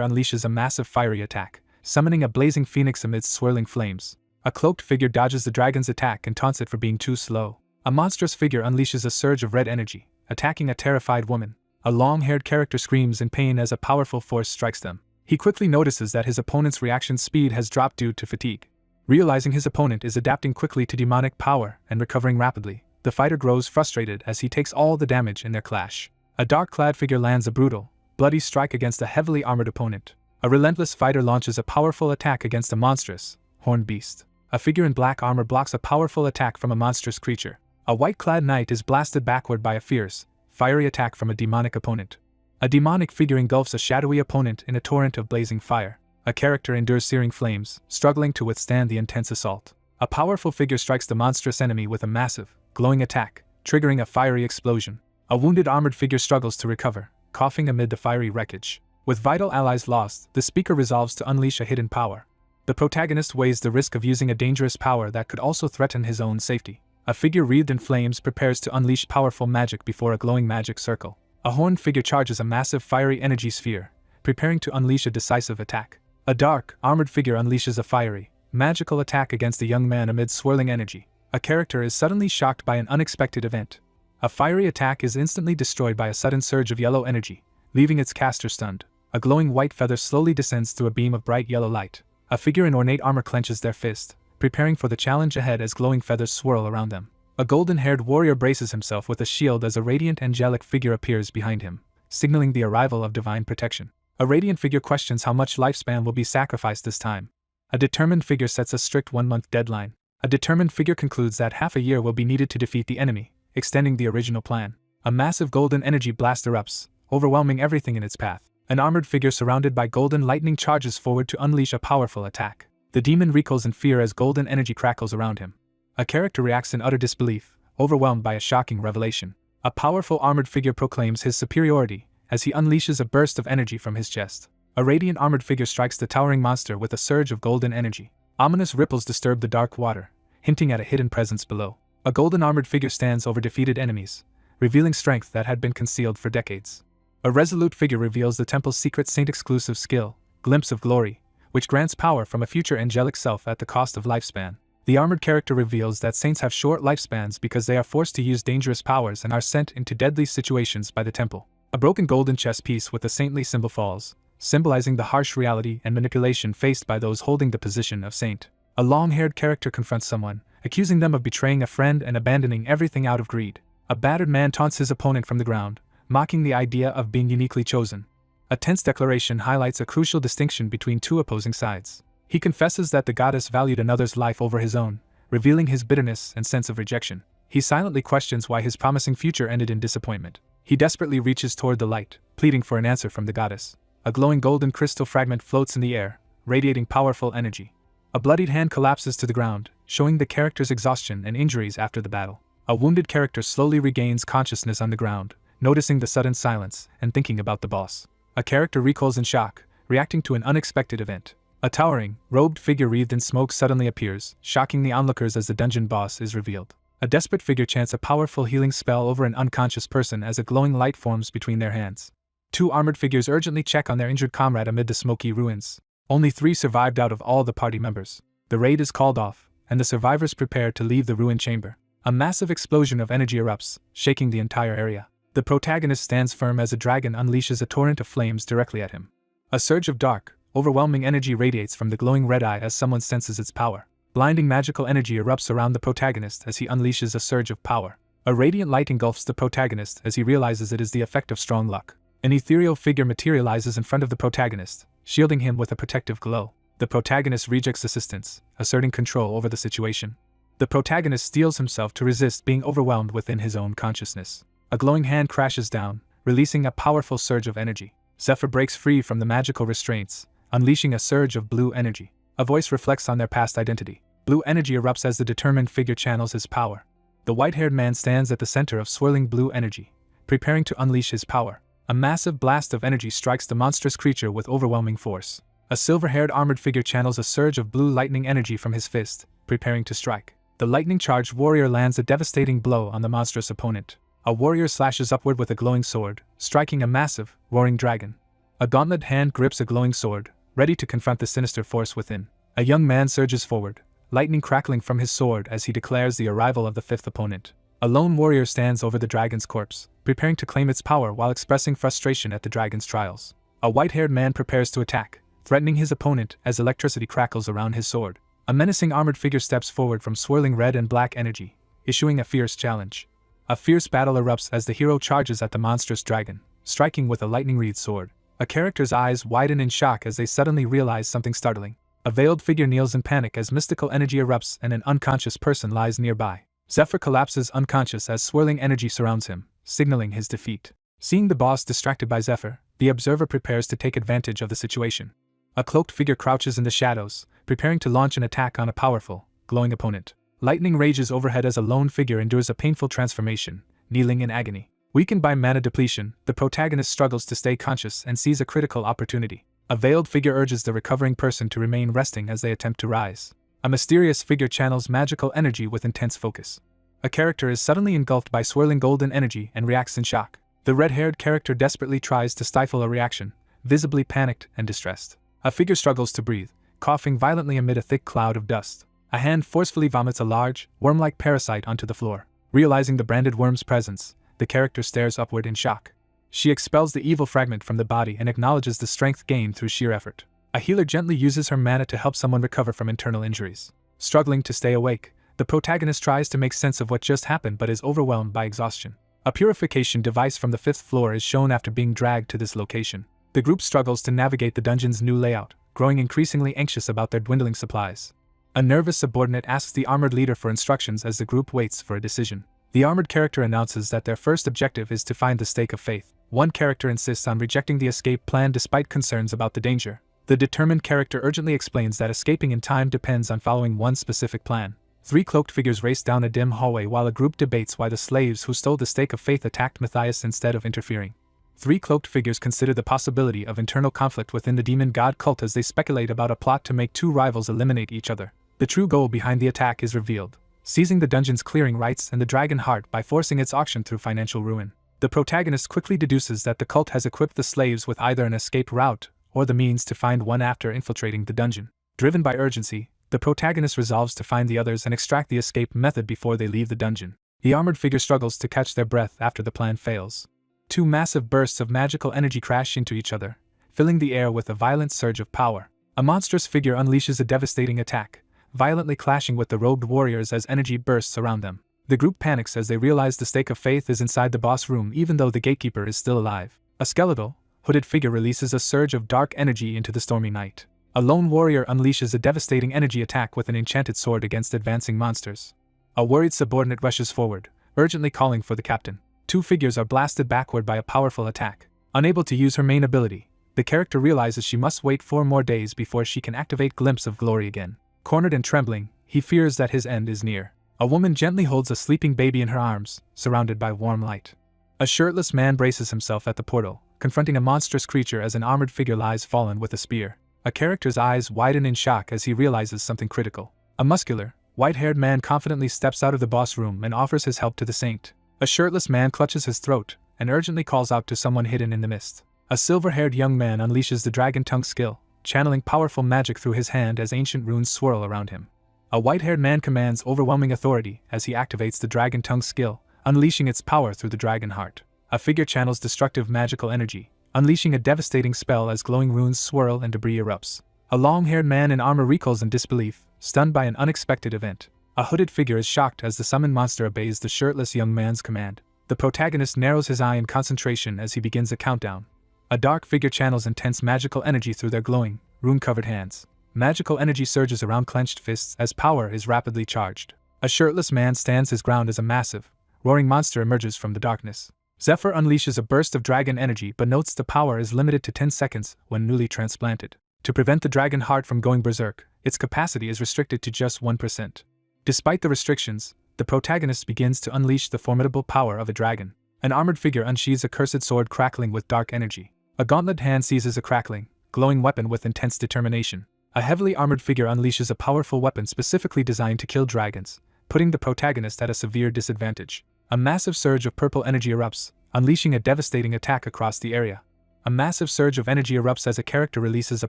unleashes a massive fiery attack, summoning a blazing phoenix amidst swirling flames. A cloaked figure dodges the dragon's attack and taunts it for being too slow. A monstrous figure unleashes a surge of red energy, attacking a terrified woman. A long-haired character screams in pain as a powerful force strikes them. He quickly notices that his opponent's reaction speed has dropped due to fatigue. Realizing his opponent is adapting quickly to demonic power and recovering rapidly, the fighter grows frustrated as he takes all the damage in their clash. A dark-clad figure lands a brutal, bloody strike against a heavily armored opponent. A relentless fighter launches a powerful attack against a monstrous, horned beast. A figure in black armor blocks a powerful attack from a monstrous creature. A white-clad knight is blasted backward by a fierce, fiery attack from a demonic opponent. A demonic figure engulfs a shadowy opponent in a torrent of blazing fire. A character endures searing flames, struggling to withstand the intense assault. A powerful figure strikes the monstrous enemy with a massive, glowing attack, triggering a fiery explosion. A wounded armored figure struggles to recover, coughing amid the fiery wreckage. With vital allies lost, the speaker resolves to unleash a hidden power. The protagonist weighs the risk of using a dangerous power that could also threaten his own safety. A figure wreathed in flames prepares to unleash powerful magic before a glowing magic circle. A horned figure charges a massive fiery energy sphere, preparing to unleash a decisive attack. A dark, armored figure unleashes a fiery, magical attack against a young man amid swirling energy. A character is suddenly shocked by an unexpected event. A fiery attack is instantly destroyed by a sudden surge of yellow energy, leaving its caster stunned. A glowing white feather slowly descends through a beam of bright yellow light. A figure in ornate armor clenches their fist, preparing for the challenge ahead as glowing feathers swirl around them. A golden-haired warrior braces himself with a shield as a radiant angelic figure appears behind him, signaling the arrival of divine protection. A radiant figure questions how much lifespan will be sacrificed this time. A determined figure sets a strict 1-month deadline. A determined figure concludes that half a year will be needed to defeat the enemy, extending the original plan. A massive golden energy blast erupts, overwhelming everything in its path. An armored figure surrounded by golden lightning charges forward to unleash a powerful attack. The demon recoils in fear as golden energy crackles around him. A character reacts in utter disbelief, overwhelmed by a shocking revelation. A powerful armored figure proclaims his superiority as he unleashes a burst of energy from his chest. A radiant armored figure strikes the towering monster with a surge of golden energy. Ominous ripples disturb the dark water, hinting at a hidden presence below. A golden armored figure stands over defeated enemies, revealing strength that had been concealed for decades. A resolute figure reveals the temple's secret saint-exclusive skill, Glimpse of Glory, which grants power from a future angelic self at the cost of lifespan. The armored character reveals that saints have short lifespans because they are forced to use dangerous powers and are sent into deadly situations by the temple. A broken golden chess piece with a saintly symbol falls, symbolizing the harsh reality and manipulation faced by those holding the position of saint. A long-haired character confronts someone, accusing them of betraying a friend and abandoning everything out of greed. A battered man taunts his opponent from the ground, mocking the idea of being uniquely chosen. A tense declaration highlights a crucial distinction between two opposing sides. He confesses that the goddess valued another's life over his own, revealing his bitterness and sense of rejection. He silently questions why his promising future ended in disappointment. He desperately reaches toward the light, pleading for an answer from the goddess. A glowing golden crystal fragment floats in the air, radiating powerful energy. A bloodied hand collapses to the ground, showing the character's exhaustion and injuries after the battle. A wounded character slowly regains consciousness on the ground, noticing the sudden silence and thinking about the boss. A character recoils in shock, reacting to an unexpected event. A towering, robed figure wreathed in smoke suddenly appears, shocking the onlookers as the dungeon boss is revealed. A desperate figure chants a powerful healing spell over an unconscious person as a glowing light forms between their hands. Two armored figures urgently check on their injured comrade amid the smoky ruins. Only 3 survived out of all the party members. The raid is called off, and the survivors prepare to leave the ruined chamber. A massive explosion of energy erupts, shaking the entire area. The protagonist stands firm as a dragon unleashes a torrent of flames directly at him. A surge of dark, overwhelming energy radiates from the glowing red eye as someone senses its power. Blinding magical energy erupts around the protagonist as he unleashes a surge of power. A radiant light engulfs the protagonist as he realizes it is the effect of strong luck. An ethereal figure materializes in front of the protagonist, shielding him with a protective glow. The protagonist rejects assistance, asserting control over the situation. The protagonist steels himself to resist being overwhelmed within his own consciousness. A glowing hand crashes down, releasing a powerful surge of energy. Zephyr breaks free from the magical restraints, unleashing a surge of blue energy. A voice reflects on their past identity. Blue energy erupts as the determined figure channels his power. The white-haired man stands at the center of swirling blue energy, preparing to unleash his power. A massive blast of energy strikes the monstrous creature with overwhelming force. A silver-haired armored figure channels a surge of blue lightning energy from his fist, preparing to strike. The lightning-charged warrior lands a devastating blow on the monstrous opponent. A warrior slashes upward with a glowing sword, striking a massive, roaring dragon. A gauntlet hand grips a glowing sword, ready to confront the sinister force within. A young man surges forward, lightning crackling from his sword as he declares the arrival of the 5th opponent. A lone warrior stands over the dragon's corpse, preparing to claim its power while expressing frustration at the dragon's trials. A white-haired man prepares to attack, threatening his opponent as electricity crackles around his sword. A menacing armored figure steps forward from swirling red and black energy, issuing a fierce challenge. A fierce battle erupts as the hero charges at the monstrous dragon, striking with a lightning-wreathed sword. A character's eyes widen in shock as they suddenly realize something startling. A veiled figure kneels in panic as mystical energy erupts and an unconscious person lies nearby. Zephyr collapses unconscious as swirling energy surrounds him, signaling his defeat. Seeing the boss distracted by Zephyr, the observer prepares to take advantage of the situation. A cloaked figure crouches in the shadows, preparing to launch an attack on a powerful, glowing opponent. Lightning rages overhead as a lone figure endures a painful transformation, kneeling in agony. Weakened by mana depletion, the protagonist struggles to stay conscious and sees a critical opportunity. A veiled figure urges the recovering person to remain resting as they attempt to rise. A mysterious figure channels magical energy with intense focus. A character is suddenly engulfed by swirling golden energy and reacts in shock. The red-haired character desperately tries to stifle a reaction, visibly panicked and distressed. A figure struggles to breathe, coughing violently amid a thick cloud of dust. A hand forcefully vomits a large, worm-like parasite onto the floor. Realizing the branded worm's presence, the character stares upward in shock. She expels the evil fragment from the body and acknowledges the strength gained through sheer effort. A healer gently uses her mana to help someone recover from internal injuries. Struggling to stay awake, the protagonist tries to make sense of what just happened but is overwhelmed by exhaustion. A purification device from the 5th floor is shown after being dragged to this location. The group struggles to navigate the dungeon's new layout, growing increasingly anxious about their dwindling supplies. A nervous subordinate asks the armored leader for instructions as the group waits for a decision. The armored character announces that their first objective is to find the stake of faith. One character insists on rejecting the escape plan despite concerns about the danger. The determined character urgently explains that escaping in time depends on following one specific plan. 3 cloaked figures race down a dim hallway while a group debates why the slaves who stole the stake of faith attacked Matthias instead of interfering. 3 cloaked figures consider the possibility of internal conflict within the demon god cult as they speculate about a plot to make 2 rivals eliminate each other. The true goal behind the attack is revealed: seizing the dungeon's clearing rights and the dragon heart by forcing its auction through financial ruin. The protagonist quickly deduces that the cult has equipped the slaves with either an escape route or the means to find one after infiltrating the dungeon. Driven by urgency, the protagonist resolves to find the others and extract the escape method before they leave the dungeon. The armored figure struggles to catch their breath after the plan fails. 2 massive bursts of magical energy crash into each other, filling the air with a violent surge of power. A monstrous figure unleashes a devastating attack, violently clashing with the robed warriors as energy bursts around them. The group panics as they realize the stake of faith is inside the boss room even though the gatekeeper is still alive. A skeletal, hooded figure releases a surge of dark energy into the stormy night. A lone warrior unleashes a devastating energy attack with an enchanted sword against advancing monsters. A worried subordinate rushes forward, urgently calling for the captain. 2 figures are blasted backward by a powerful attack. Unable to use her main ability, the character realizes she must wait 4 more days before she can activate Glimpse of Glory again. Cornered and trembling, he fears that his end is near. A woman gently holds a sleeping baby in her arms, surrounded by warm light. A shirtless man braces himself at the portal, confronting a monstrous creature as an armored figure lies fallen with a spear. A character's eyes widen in shock as he realizes something critical. A muscular, white-haired man confidently steps out of the boss room and offers his help to the saint. A shirtless man clutches his throat and urgently calls out to someone hidden in the mist. A silver-haired young man unleashes the dragon tongue skill, channeling powerful magic through his hand as ancient runes swirl around him. A white-haired man commands overwhelming authority as he activates the dragon tongue skill, unleashing its power through the dragon heart. A figure channels destructive magical energy, unleashing a devastating spell as glowing runes swirl and debris erupts. A long-haired man in armor recoils in disbelief, stunned by an unexpected event. A hooded figure is shocked as the summoned monster obeys the shirtless young man's command. The protagonist narrows his eye in concentration as he begins a countdown. A dark figure channels intense magical energy through their glowing, rune-covered hands. Magical energy surges around clenched fists as power is rapidly charged. A shirtless man stands his ground as a massive, roaring monster emerges from the darkness. Zephyr unleashes a burst of dragon energy but notes the power is limited to 10 seconds when newly transplanted. To prevent the dragon heart from going berserk, its capacity is restricted to just 1%. Despite the restrictions, the protagonist begins to unleash the formidable power of a dragon. An armored figure unsheathes a cursed sword crackling with dark energy. A gauntlet hand seizes a crackling, glowing weapon with intense determination. A heavily armored figure unleashes a powerful weapon specifically designed to kill dragons, putting the protagonist at a severe disadvantage. A massive surge of purple energy erupts, unleashing a devastating attack across the area. A massive surge of energy erupts as a character releases a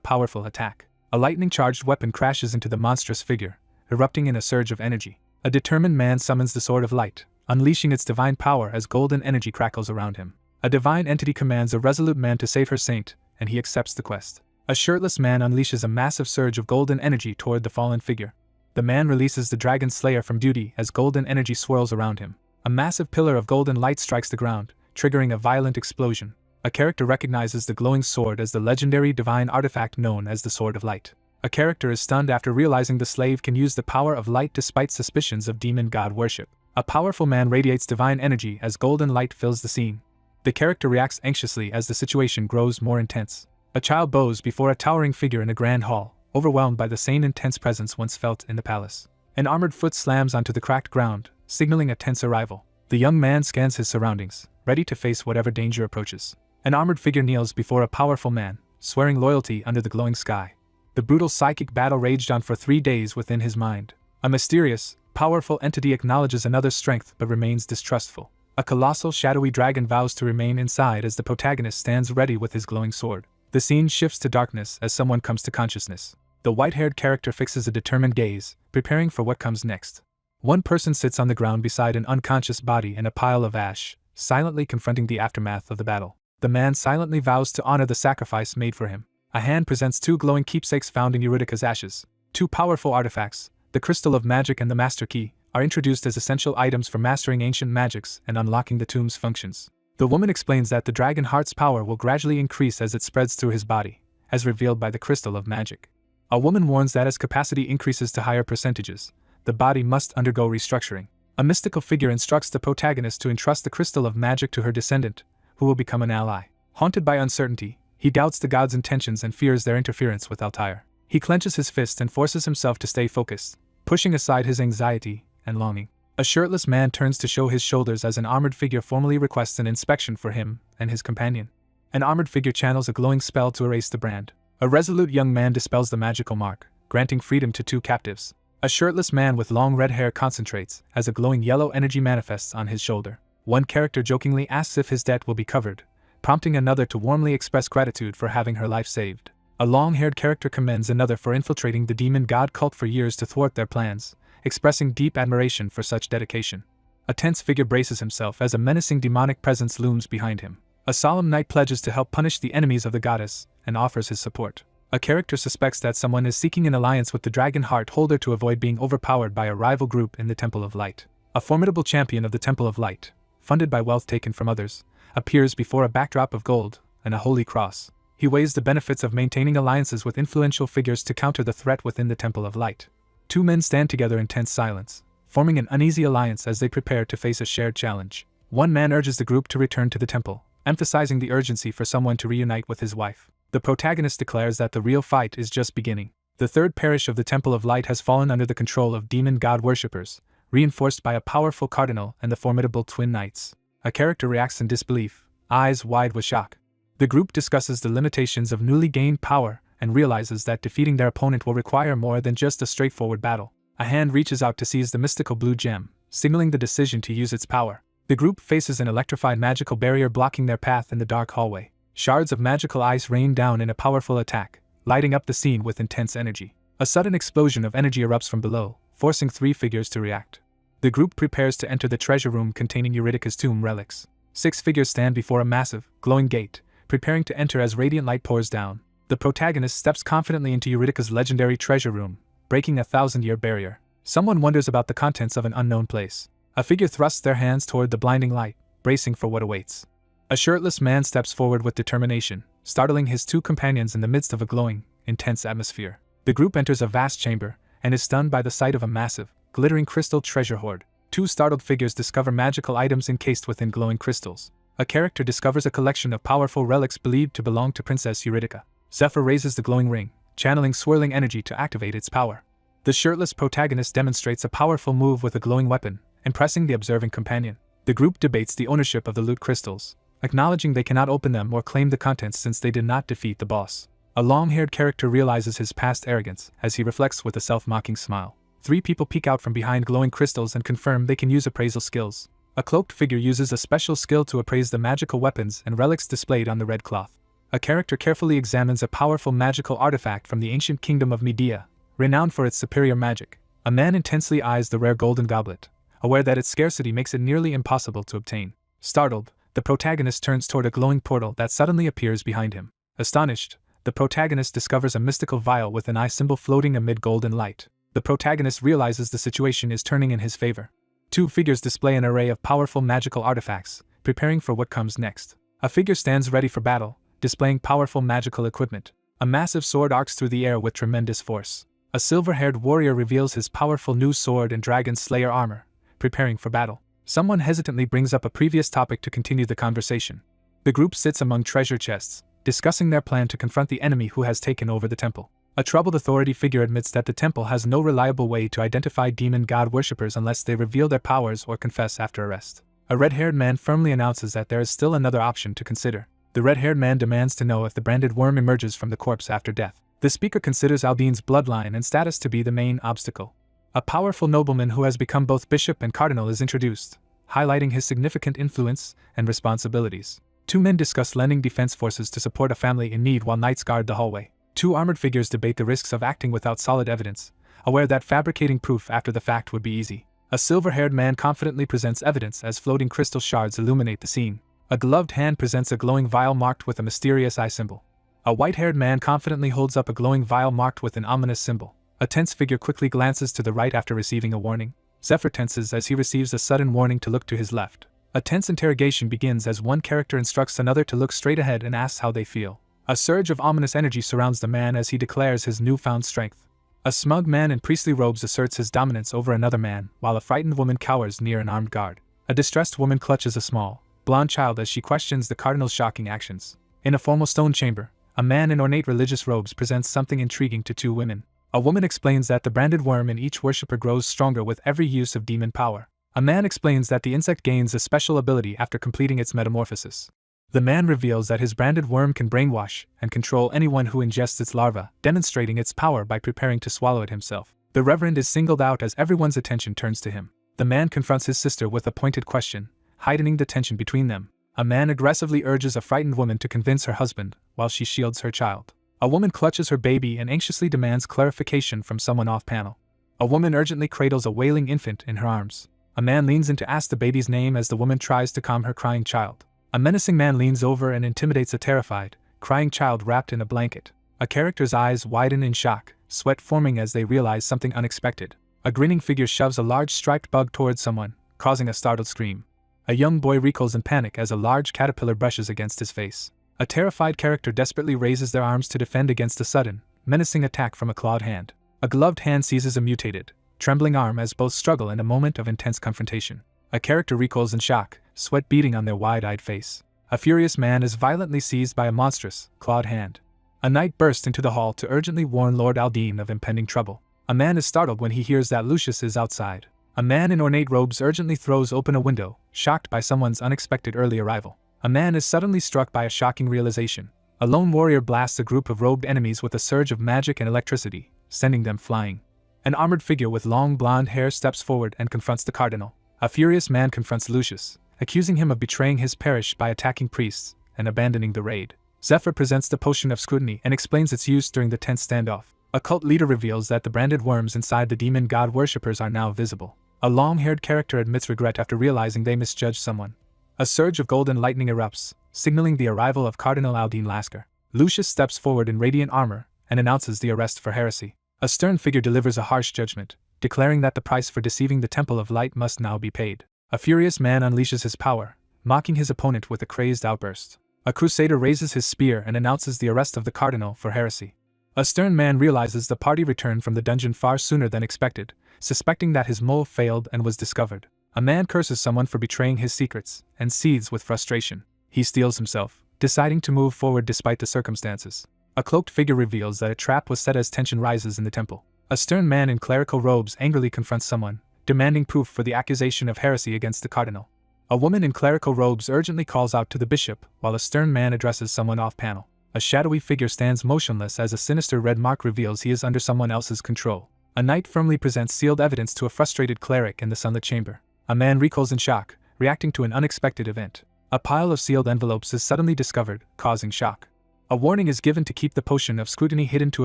powerful attack. A lightning-charged weapon crashes into the monstrous figure, erupting in a surge of energy. A determined man summons the Sword of Light, unleashing its divine power as golden energy crackles around him. A divine entity commands a resolute man to save her saint, and he accepts the quest. A shirtless man unleashes a massive surge of golden energy toward the fallen figure. The man releases the Dragon Slayer from duty as golden energy swirls around him. A massive pillar of golden light strikes the ground, triggering a violent explosion. A character recognizes the glowing sword as the legendary divine artifact known as the Sword of Light. A character is stunned after realizing the slave can use the power of light despite suspicions of demon god worship. A powerful man radiates divine energy as golden light fills the scene. The character reacts anxiously as the situation grows more intense. A child bows before a towering figure in a grand hall, overwhelmed by the same intense presence once felt in the palace. An armored foot slams onto the cracked ground, signaling a tense arrival. The young man scans his surroundings, ready to face whatever danger approaches. An armored figure kneels before a powerful man, swearing loyalty under the glowing sky. The brutal psychic battle raged on for 3 days within his mind. A mysterious, powerful entity acknowledges another's strength but remains distrustful. A colossal shadowy dragon vows to remain inside as the protagonist stands ready with his glowing sword. The scene shifts to darkness as someone comes to consciousness. The white-haired character fixes a determined gaze, preparing for what comes next. One person sits on the ground beside an unconscious body in a pile of ash, silently confronting the aftermath of the battle. The man silently vows to honor the sacrifice made for him. A hand presents 2 glowing keepsakes found in Eurydica's ashes. 2 powerful artifacts, the Crystal of Magic and the Master Key, are introduced as essential items for mastering ancient magics and unlocking the tomb's functions. The woman explains that the dragon heart's power will gradually increase as it spreads through his body, as revealed by the Crystal of Magic. A woman warns that as capacity increases to higher percentages, the body must undergo restructuring. A mystical figure instructs the protagonist to entrust the Crystal of Magic to her descendant, who will become an ally. Haunted by uncertainty, he doubts the gods' intentions and fears their interference with Altair. He clenches his fist and forces himself to stay focused, pushing aside his anxiety and longing. A shirtless man turns to show his shoulders as an armored figure formally requests an inspection for him and his companion. An armored figure channels a glowing spell to erase the brand. A resolute young man dispels the magical mark, granting freedom to 2 captives. A shirtless man with long red hair concentrates as a glowing yellow energy manifests on his shoulder. One character jokingly asks if his debt will be covered, prompting another to warmly express gratitude for having her life saved. A long-haired character commends another for infiltrating the demon god cult for years to thwart their plans, expressing deep admiration for such dedication. A tense figure braces himself as a menacing demonic presence looms behind him. A solemn knight pledges to help punish the enemies of the goddess and offers his support. A character suspects that someone is seeking an alliance with the Dragon Heart Holder to avoid being overpowered by a rival group in the Temple of Light. A formidable champion of the Temple of Light, funded by wealth taken from others, appears before a backdrop of gold and a holy cross. He weighs the benefits of maintaining alliances with influential figures to counter the threat within the Temple of Light. 2 men stand together in tense silence, forming an uneasy alliance as they prepare to face a shared challenge. One man urges the group to return to the temple, emphasizing the urgency for someone to reunite with his wife. The protagonist declares that the real fight is just beginning. The 3rd parish of the Temple of Light has fallen under the control of demon god worshippers, reinforced by a powerful cardinal and the formidable twin knights. A character reacts in disbelief, eyes wide with shock. The group discusses the limitations of newly gained power and realizes that defeating their opponent will require more than just a straightforward battle. A hand reaches out to seize the mystical blue gem, signaling the decision to use its power. The group faces an electrified magical barrier blocking their path in the dark hallway. Shards of magical ice rain down in a powerful attack, lighting up the scene with intense energy. A sudden explosion of energy erupts from below, forcing 3 figures to react. The group prepares to enter the treasure room containing Eurydice's tomb relics. 6 figures stand before a massive, glowing gate, preparing to enter as radiant light pours down. The protagonist steps confidently into Eurydice's legendary treasure room, breaking a 1,000-year barrier. Someone wonders about the contents of an unknown place. A figure thrusts their hands toward the blinding light, bracing for what awaits. A shirtless man steps forward with determination, startling his 2 companions in the midst of a glowing, intense atmosphere. The group enters a vast chamber, and is stunned by the sight of a massive, glittering crystal treasure hoard. 2 startled figures discover magical items encased within glowing crystals. A character discovers a collection of powerful relics believed to belong to Princess Eurydice. Zephyr raises the glowing ring, channeling swirling energy to activate its power. The shirtless protagonist demonstrates a powerful move with a glowing weapon, impressing the observing companion. The group debates the ownership of the loot crystals, acknowledging they cannot open them or claim the contents since they did not defeat the boss. A long-haired character realizes his past arrogance as he reflects with a self-mocking smile. 3 people peek out from behind glowing crystals and confirm they can use appraisal skills. A cloaked figure uses a special skill to appraise the magical weapons and relics displayed on the red cloth. A character carefully examines a powerful magical artifact from the ancient kingdom of Medea, renowned for its superior magic. A man intensely eyes the rare golden goblet, aware that its scarcity makes it nearly impossible to obtain. Startled, the protagonist turns toward a glowing portal that suddenly appears behind him. Astonished, the protagonist discovers a mystical vial with an eye symbol floating amid golden light. The protagonist realizes the situation is turning in his favor. 2 figures display an array of powerful magical artifacts, preparing for what comes next. A figure stands ready for battle, displaying powerful magical equipment. A massive sword arcs through the air with tremendous force. A silver-haired warrior reveals his powerful new sword and dragon slayer armor, preparing for battle. Someone hesitantly brings up a previous topic to continue the conversation. The group sits among treasure chests, discussing their plan to confront the enemy who has taken over the temple. A troubled authority figure admits that the temple has no reliable way to identify demon god worshippers unless they reveal their powers or confess after arrest. A red-haired man firmly announces that there is still another option to consider. The red-haired man demands to know if the branded worm emerges from the corpse after death. The speaker considers Aldine's bloodline and status to be the main obstacle. A powerful nobleman who has become both bishop and cardinal is introduced, highlighting his significant influence and responsibilities. 2 men discuss lending defense forces to support a family in need while knights guard the hallway. 2 armored figures debate the risks of acting without solid evidence, aware that fabricating proof after the fact would be easy. A silver-haired man confidently presents evidence as floating crystal shards illuminate the scene. A gloved hand presents a glowing vial marked with a mysterious eye symbol. A white-haired man confidently holds up a glowing vial marked with an ominous symbol. A tense figure quickly glances to the right after receiving a warning. Zephyr tenses as he receives a sudden warning to look to his left. A tense interrogation begins as one character instructs another to look straight ahead and asks how they feel. A surge of ominous energy surrounds the man as he declares his newfound strength. A smug man in priestly robes asserts his dominance over another man, while a frightened woman cowers near an armed guard. A distressed woman clutches a small, blonde child as she questions the cardinal's shocking actions. In a formal stone chamber, a man in ornate religious robes presents something intriguing to 2 women. A woman explains that the branded worm in each worshipper grows stronger with every use of demon power. A man explains that the insect gains a special ability after completing its metamorphosis. The man reveals that his branded worm can brainwash and control anyone who ingests its larva, demonstrating its power by preparing to swallow it himself. The Reverend is singled out as everyone's attention turns to him. The man confronts his sister with a pointed question, heightening the tension between them. A man aggressively urges a frightened woman to convince her husband, while she shields her child. A woman clutches her baby and anxiously demands clarification from someone off-panel. A woman urgently cradles a wailing infant in her arms. A man leans in to ask the baby's name as the woman tries to calm her crying child. A menacing man leans over and intimidates a terrified, crying child wrapped in a blanket. A character's eyes widen in shock, sweat forming as they realize something unexpected. A grinning figure shoves a large striped bug towards someone, causing a startled scream. A young boy recoils in panic as a large caterpillar brushes against his face. A terrified character desperately raises their arms to defend against a sudden, menacing attack from a clawed hand. A gloved hand seizes a mutated, trembling arm as both struggle in a moment of intense confrontation. A character recoils in shock, sweat beading on their wide-eyed face. A furious man is violently seized by a monstrous, clawed hand. A knight bursts into the hall to urgently warn Lord Aldine of impending trouble. A man is startled when he hears that Lucius is outside. A man in ornate robes urgently throws open a window, shocked by someone's unexpected early arrival. A man is suddenly struck by a shocking realization. A lone warrior blasts a group of robed enemies with a surge of magic and electricity, sending them flying. An armored figure with long blonde hair steps forward and confronts the cardinal. A furious man confronts Lucius, accusing him of betraying his parish by attacking priests and abandoning the raid. Zephyr presents the potion of scrutiny and explains its use during the tense standoff. A cult leader reveals that the branded worms inside the demon god worshippers are now visible. A long-haired character admits regret after realizing they misjudged someone. A surge of golden lightning erupts, signaling the arrival of Cardinal Aldine Lasker. Lucius steps forward in radiant armor and announces the arrest for heresy. A stern figure delivers a harsh judgment, declaring that the price for deceiving the Temple of Light must now be paid. A furious man unleashes his power, mocking his opponent with a crazed outburst. A crusader raises his spear and announces the arrest of the cardinal for heresy. A stern man realizes the party returned from the dungeon far sooner than expected, suspecting that his mole failed and was discovered. A man curses someone for betraying his secrets and seethes with frustration. He steels himself, deciding to move forward despite the circumstances. A cloaked figure reveals that a trap was set as tension rises in the temple. A stern man in clerical robes angrily confronts someone, demanding proof for the accusation of heresy against the cardinal. A woman in clerical robes urgently calls out to the bishop, while a stern man addresses someone off-panel. A shadowy figure stands motionless as a sinister red mark reveals he is under someone else's control. A knight firmly presents sealed evidence to a frustrated cleric in the sunlit chamber. A man recoils in shock, reacting to an unexpected event. A pile of sealed envelopes is suddenly discovered, causing shock. A warning is given to keep the potion of scrutiny hidden to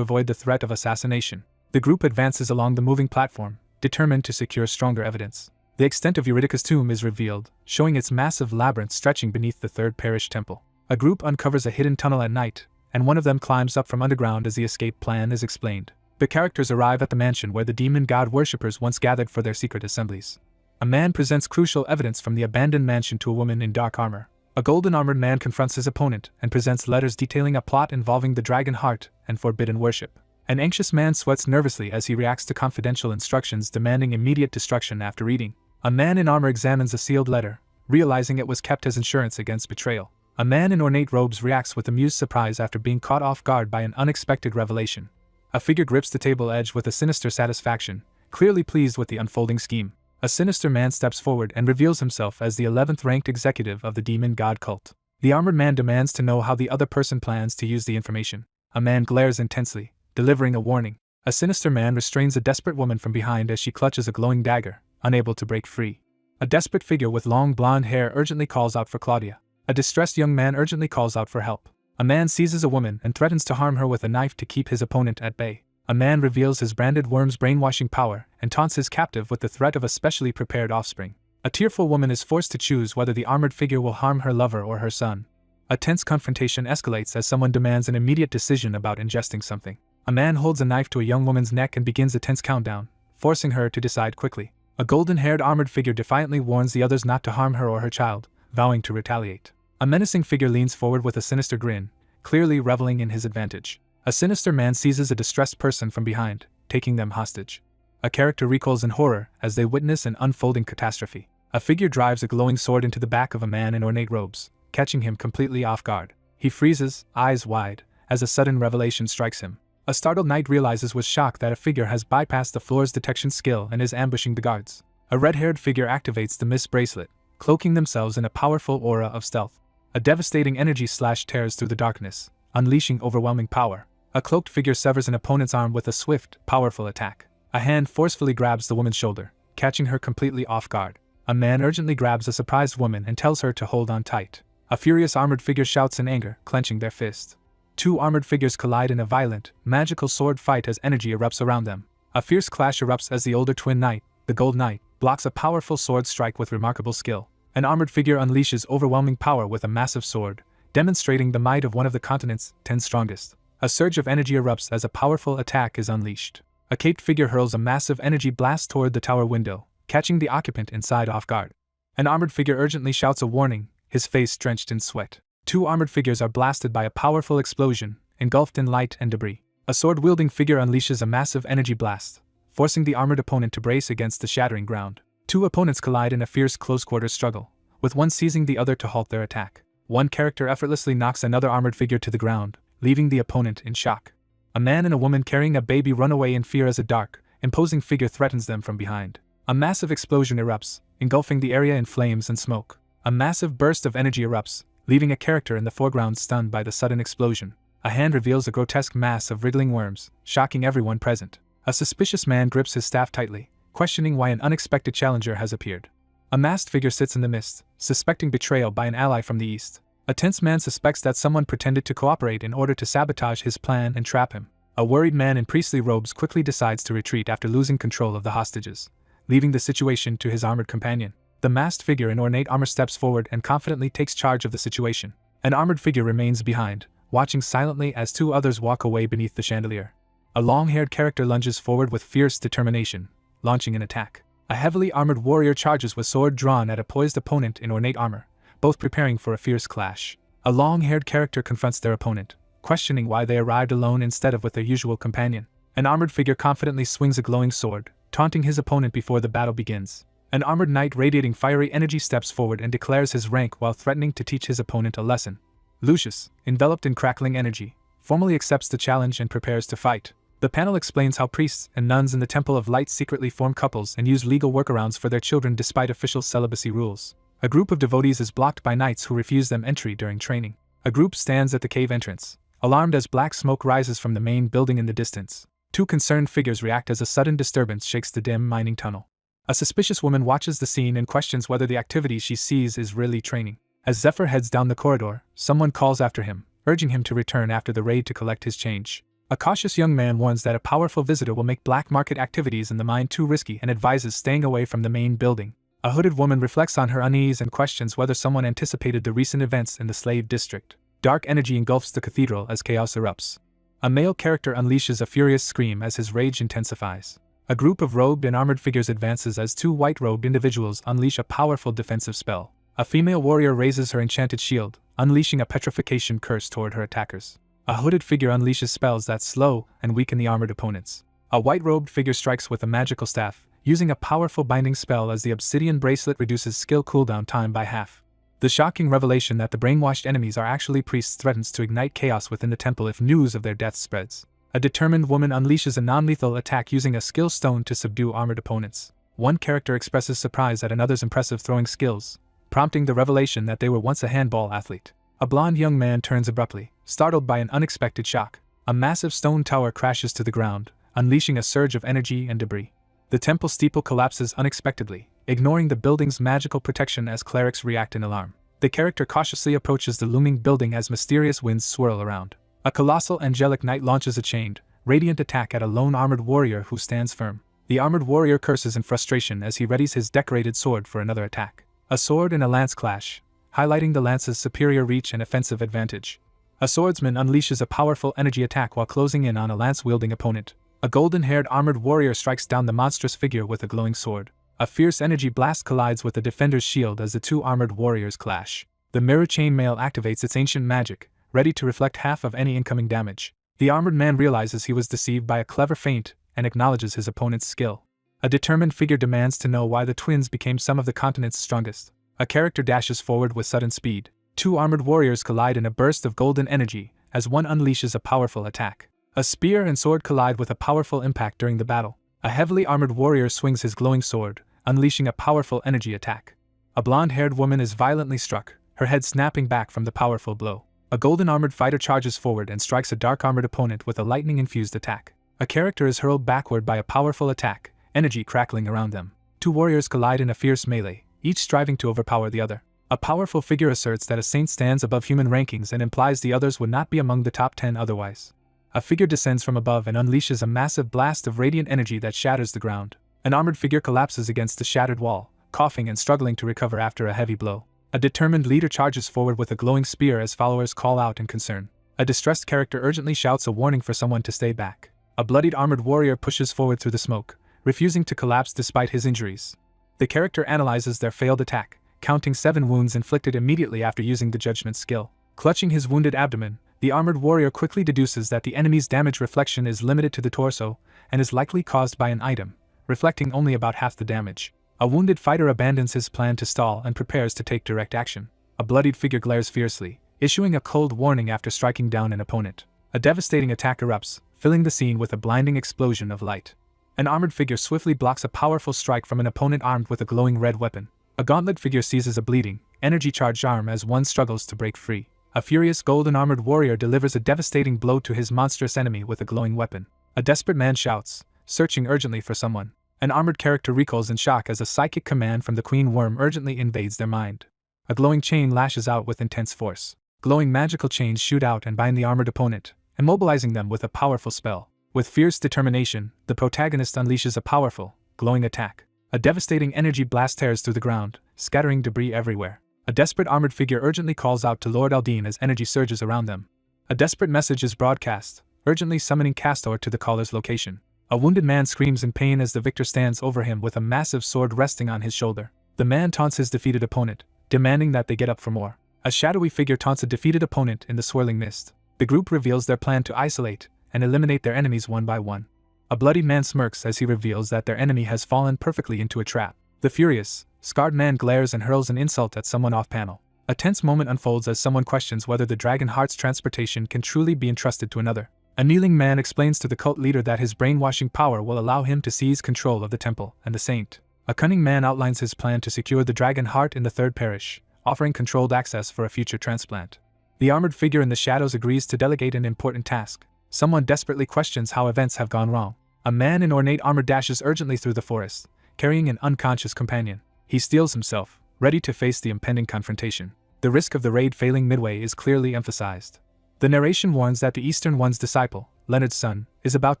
avoid the threat of assassination. The group advances along the moving platform, determined to secure stronger evidence. The extent of Eurydice's tomb is revealed, showing its massive labyrinth stretching beneath the third parish temple. A group uncovers a hidden tunnel at night, and one of them climbs up from underground as the escape plan is explained. The characters arrive at the mansion where the demon god worshippers once gathered for their secret assemblies. A man presents crucial evidence from the abandoned mansion to a woman in dark armor. A golden-armored man confronts his opponent and presents letters detailing a plot involving the dragon heart and forbidden worship. An anxious man sweats nervously as he reacts to confidential instructions demanding immediate destruction after reading. A man in armor examines a sealed letter, realizing it was kept as insurance against betrayal. A man in ornate robes reacts with amused surprise after being caught off guard by an unexpected revelation. A figure grips the table edge with a sinister satisfaction, clearly pleased with the unfolding scheme. A sinister man steps forward and reveals himself as the 11th ranked executive of the demon god cult. The armored man demands to know how the other person plans to use the information. A man glares intensely, delivering a warning. A sinister man restrains a desperate woman from behind as she clutches a glowing dagger, unable to break free. A desperate figure with long blonde hair urgently calls out for Claudia. A distressed young man urgently calls out for help. A man seizes a woman and threatens to harm her with a knife to keep his opponent at bay. A man reveals his branded worm's brainwashing power and taunts his captive with the threat of a specially prepared offspring. A tearful woman is forced to choose whether the armored figure will harm her lover or her son. A tense confrontation escalates as someone demands an immediate decision about ingesting something. A man holds a knife to a young woman's neck and begins a tense countdown, forcing her to decide quickly. A golden-haired armored figure defiantly warns the others not to harm her or her child, vowing to retaliate. A menacing figure leans forward with a sinister grin, clearly reveling in his advantage. A sinister man seizes a distressed person from behind, taking them hostage. A character recoils in horror as they witness an unfolding catastrophe. A figure drives a glowing sword into the back of a man in ornate robes, catching him completely off guard. He freezes, eyes wide, as a sudden revelation strikes him. A startled knight realizes with shock that a figure has bypassed the floor's detection skill and is ambushing the guards. A red-haired figure activates the mist bracelet, cloaking themselves in a powerful aura of stealth. A devastating energy slash tears through the darkness, unleashing overwhelming power. A cloaked figure severs an opponent's arm with a swift, powerful attack. A hand forcefully grabs the woman's shoulder, catching her completely off guard. A man urgently grabs a surprised woman and tells her to hold on tight. A furious armored figure shouts in anger, clenching their fist. Two armored figures collide in a violent, magical sword fight as energy erupts around them. A fierce clash erupts as the older twin knight, the Gold Knight, blocks a powerful sword strike with remarkable skill. An armored figure unleashes overwhelming power with a massive sword, demonstrating the might of one of the continent's 10 strongest. A surge of energy erupts as a powerful attack is unleashed. A caped figure hurls a massive energy blast toward the tower window, catching the occupant inside off guard. An armored figure urgently shouts a warning, his face drenched in sweat. Two armored figures are blasted by a powerful explosion, engulfed in light and debris. A sword-wielding figure unleashes a massive energy blast, forcing the armored opponent to brace against the shattering ground. Two opponents collide in a fierce close-quarters struggle, with one seizing the other to halt their attack. One character effortlessly knocks another armored figure to the ground, leaving the opponent in shock. A man and a woman carrying a baby run away in fear as a dark, imposing figure threatens them from behind. A massive explosion erupts, engulfing the area in flames and smoke. A massive burst of energy erupts, leaving a character in the foreground stunned by the sudden explosion. A hand reveals a grotesque mass of wriggling worms, shocking everyone present. A suspicious man grips his staff tightly, questioning why an unexpected challenger has appeared. A masked figure sits in the mist, suspecting betrayal by an ally from the east. A tense man suspects that someone pretended to cooperate in order to sabotage his plan and trap him. A worried man in priestly robes quickly decides to retreat after losing control of the hostages, leaving the situation to his armored companion. The masked figure in ornate armor steps forward and confidently takes charge of the situation. An armored figure remains behind, watching silently as two others walk away beneath the chandelier. A long-haired character lunges forward with fierce determination, launching an attack. A heavily armored warrior charges with sword drawn at a poised opponent in ornate armor, both preparing for a fierce clash. A long-haired character confronts their opponent, questioning why they arrived alone instead of with their usual companion. An armored figure confidently swings a glowing sword, taunting his opponent before the battle begins. An armored knight radiating fiery energy steps forward and declares his rank while threatening to teach his opponent a lesson. Lucius, enveloped in crackling energy, formally accepts the challenge and prepares to fight. The panel explains how priests and nuns in the Temple of Light secretly form couples and use legal workarounds for their children despite official celibacy rules. A group of devotees is blocked by knights who refuse them entry during training. A group stands at the cave entrance, alarmed as black smoke rises from the main building in the distance. Two concerned figures react as a sudden disturbance shakes the dim mining tunnel. A suspicious woman watches the scene and questions whether the activity she sees is really training. As Zephyr heads down the corridor, someone calls after him, urging him to return after the raid to collect his change. A cautious young man warns that a powerful visitor will make black market activities in the mine too risky and advises staying away from the main building. A hooded woman reflects on her unease and questions whether someone anticipated the recent events in the slave district. Dark energy engulfs the cathedral as chaos erupts. A male character unleashes a furious scream as his rage intensifies. A group of robed and armored figures advances as two white-robed individuals unleash a powerful defensive spell. A female warrior raises her enchanted shield, unleashing a petrification curse toward her attackers. A hooded figure unleashes spells that slow and weaken the armored opponents. A white-robed figure strikes with a magical staff, using a powerful binding spell as the obsidian bracelet reduces skill cooldown time by half. The shocking revelation that the brainwashed enemies are actually priests threatens to ignite chaos within the temple if news of their deaths spreads. A determined woman unleashes a non-lethal attack using a skill stone to subdue armored opponents. One character expresses surprise at another's impressive throwing skills, prompting the revelation that they were once a handball athlete. A blond young man turns abruptly, startled by an unexpected shock. A massive stone tower crashes to the ground, unleashing a surge of energy and debris. The temple steeple collapses unexpectedly, ignoring the building's magical protection as clerics react in alarm. The character cautiously approaches the looming building as mysterious winds swirl around. A colossal angelic knight launches a chained, radiant attack at a lone armored warrior who stands firm. The armored warrior curses in frustration as he readies his decorated sword for another attack. A sword and a lance clash, highlighting the lance's superior reach and offensive advantage. A swordsman unleashes a powerful energy attack while closing in on a lance-wielding opponent. A golden-haired armored warrior strikes down the monstrous figure with a glowing sword. A fierce energy blast collides with the defender's shield as the two armored warriors clash. The mirror chainmail activates its ancient magic, ready to reflect half of any incoming damage. The armored man realizes he was deceived by a clever feint and acknowledges his opponent's skill. A determined figure demands to know why the twins became some of the continent's strongest. A character dashes forward with sudden speed. Two armored warriors collide in a burst of golden energy as one unleashes a powerful attack. A spear and sword collide with a powerful impact during the battle. A heavily armored warrior swings his glowing sword, unleashing a powerful energy attack. A blonde-haired woman is violently struck, her head snapping back from the powerful blow. A golden-armored fighter charges forward and strikes a dark-armored opponent with a lightning-infused attack. A character is hurled backward by a powerful attack, energy crackling around them. Two warriors collide in a fierce melee, each striving to overpower the other. A powerful figure asserts that a saint stands above human rankings and implies the others would not be among the top 10 otherwise. A figure descends from above and unleashes a massive blast of radiant energy that shatters the ground. An armored figure collapses against the shattered wall, coughing and struggling to recover after a heavy blow. A determined leader charges forward with a glowing spear as followers call out in concern. A distressed character urgently shouts a warning for someone to stay back. A bloodied armored warrior pushes forward through the smoke, refusing to collapse despite his injuries. The character analyzes their failed attack, counting 7 wounds inflicted immediately after using the judgment skill. Clutching his wounded abdomen, the armored warrior quickly deduces that the enemy's damage reflection is limited to the torso and is likely caused by an item, reflecting only about half the damage. A wounded fighter abandons his plan to stall and prepares to take direct action. A bloodied figure glares fiercely, issuing a cold warning after striking down an opponent. A devastating attack erupts, filling the scene with a blinding explosion of light. An armored figure swiftly blocks a powerful strike from an opponent armed with a glowing red weapon. A gauntlet figure seizes a bleeding, energy-charged arm as one struggles to break free. A furious golden armored warrior delivers a devastating blow to his monstrous enemy with a glowing weapon. A desperate man shouts, searching urgently for someone. An armored character recoils in shock as a psychic command from the Queen Worm urgently invades their mind. A glowing chain lashes out with intense force. Glowing magical chains shoot out and bind the armored opponent, immobilizing them with a powerful spell. With fierce determination, the protagonist unleashes a powerful, glowing attack. A devastating energy blast tears through the ground, scattering debris everywhere. A desperate armored figure urgently calls out to Lord Aldine as energy surges around them. A desperate message is broadcast, urgently summoning Castor to the caller's location. A wounded man screams in pain as the victor stands over him with a massive sword resting on his shoulder. The man taunts his defeated opponent, demanding that they get up for more. A shadowy figure taunts a defeated opponent in the swirling mist. The group reveals their plan to isolate and eliminate their enemies one by one. A bloody man smirks as he reveals that their enemy has fallen perfectly into a trap. The furious, scarred man glares and hurls an insult at someone off-panel. A tense moment unfolds as someone questions whether the Dragon Heart's transportation can truly be entrusted to another. A kneeling man explains to the cult leader that his brainwashing power will allow him to seize control of the temple and the saint. A cunning man outlines his plan to secure the Dragon Heart in the Third Parish, offering controlled access for a future transplant. The armored figure in the shadows agrees to delegate an important task. Someone desperately questions how events have gone wrong. A man in ornate armor dashes urgently through the forest, carrying an unconscious companion. He steels himself, ready to face the impending confrontation. The risk of the raid failing midway is clearly emphasized. The narration warns that the Eastern One's disciple, Leonard's son, is about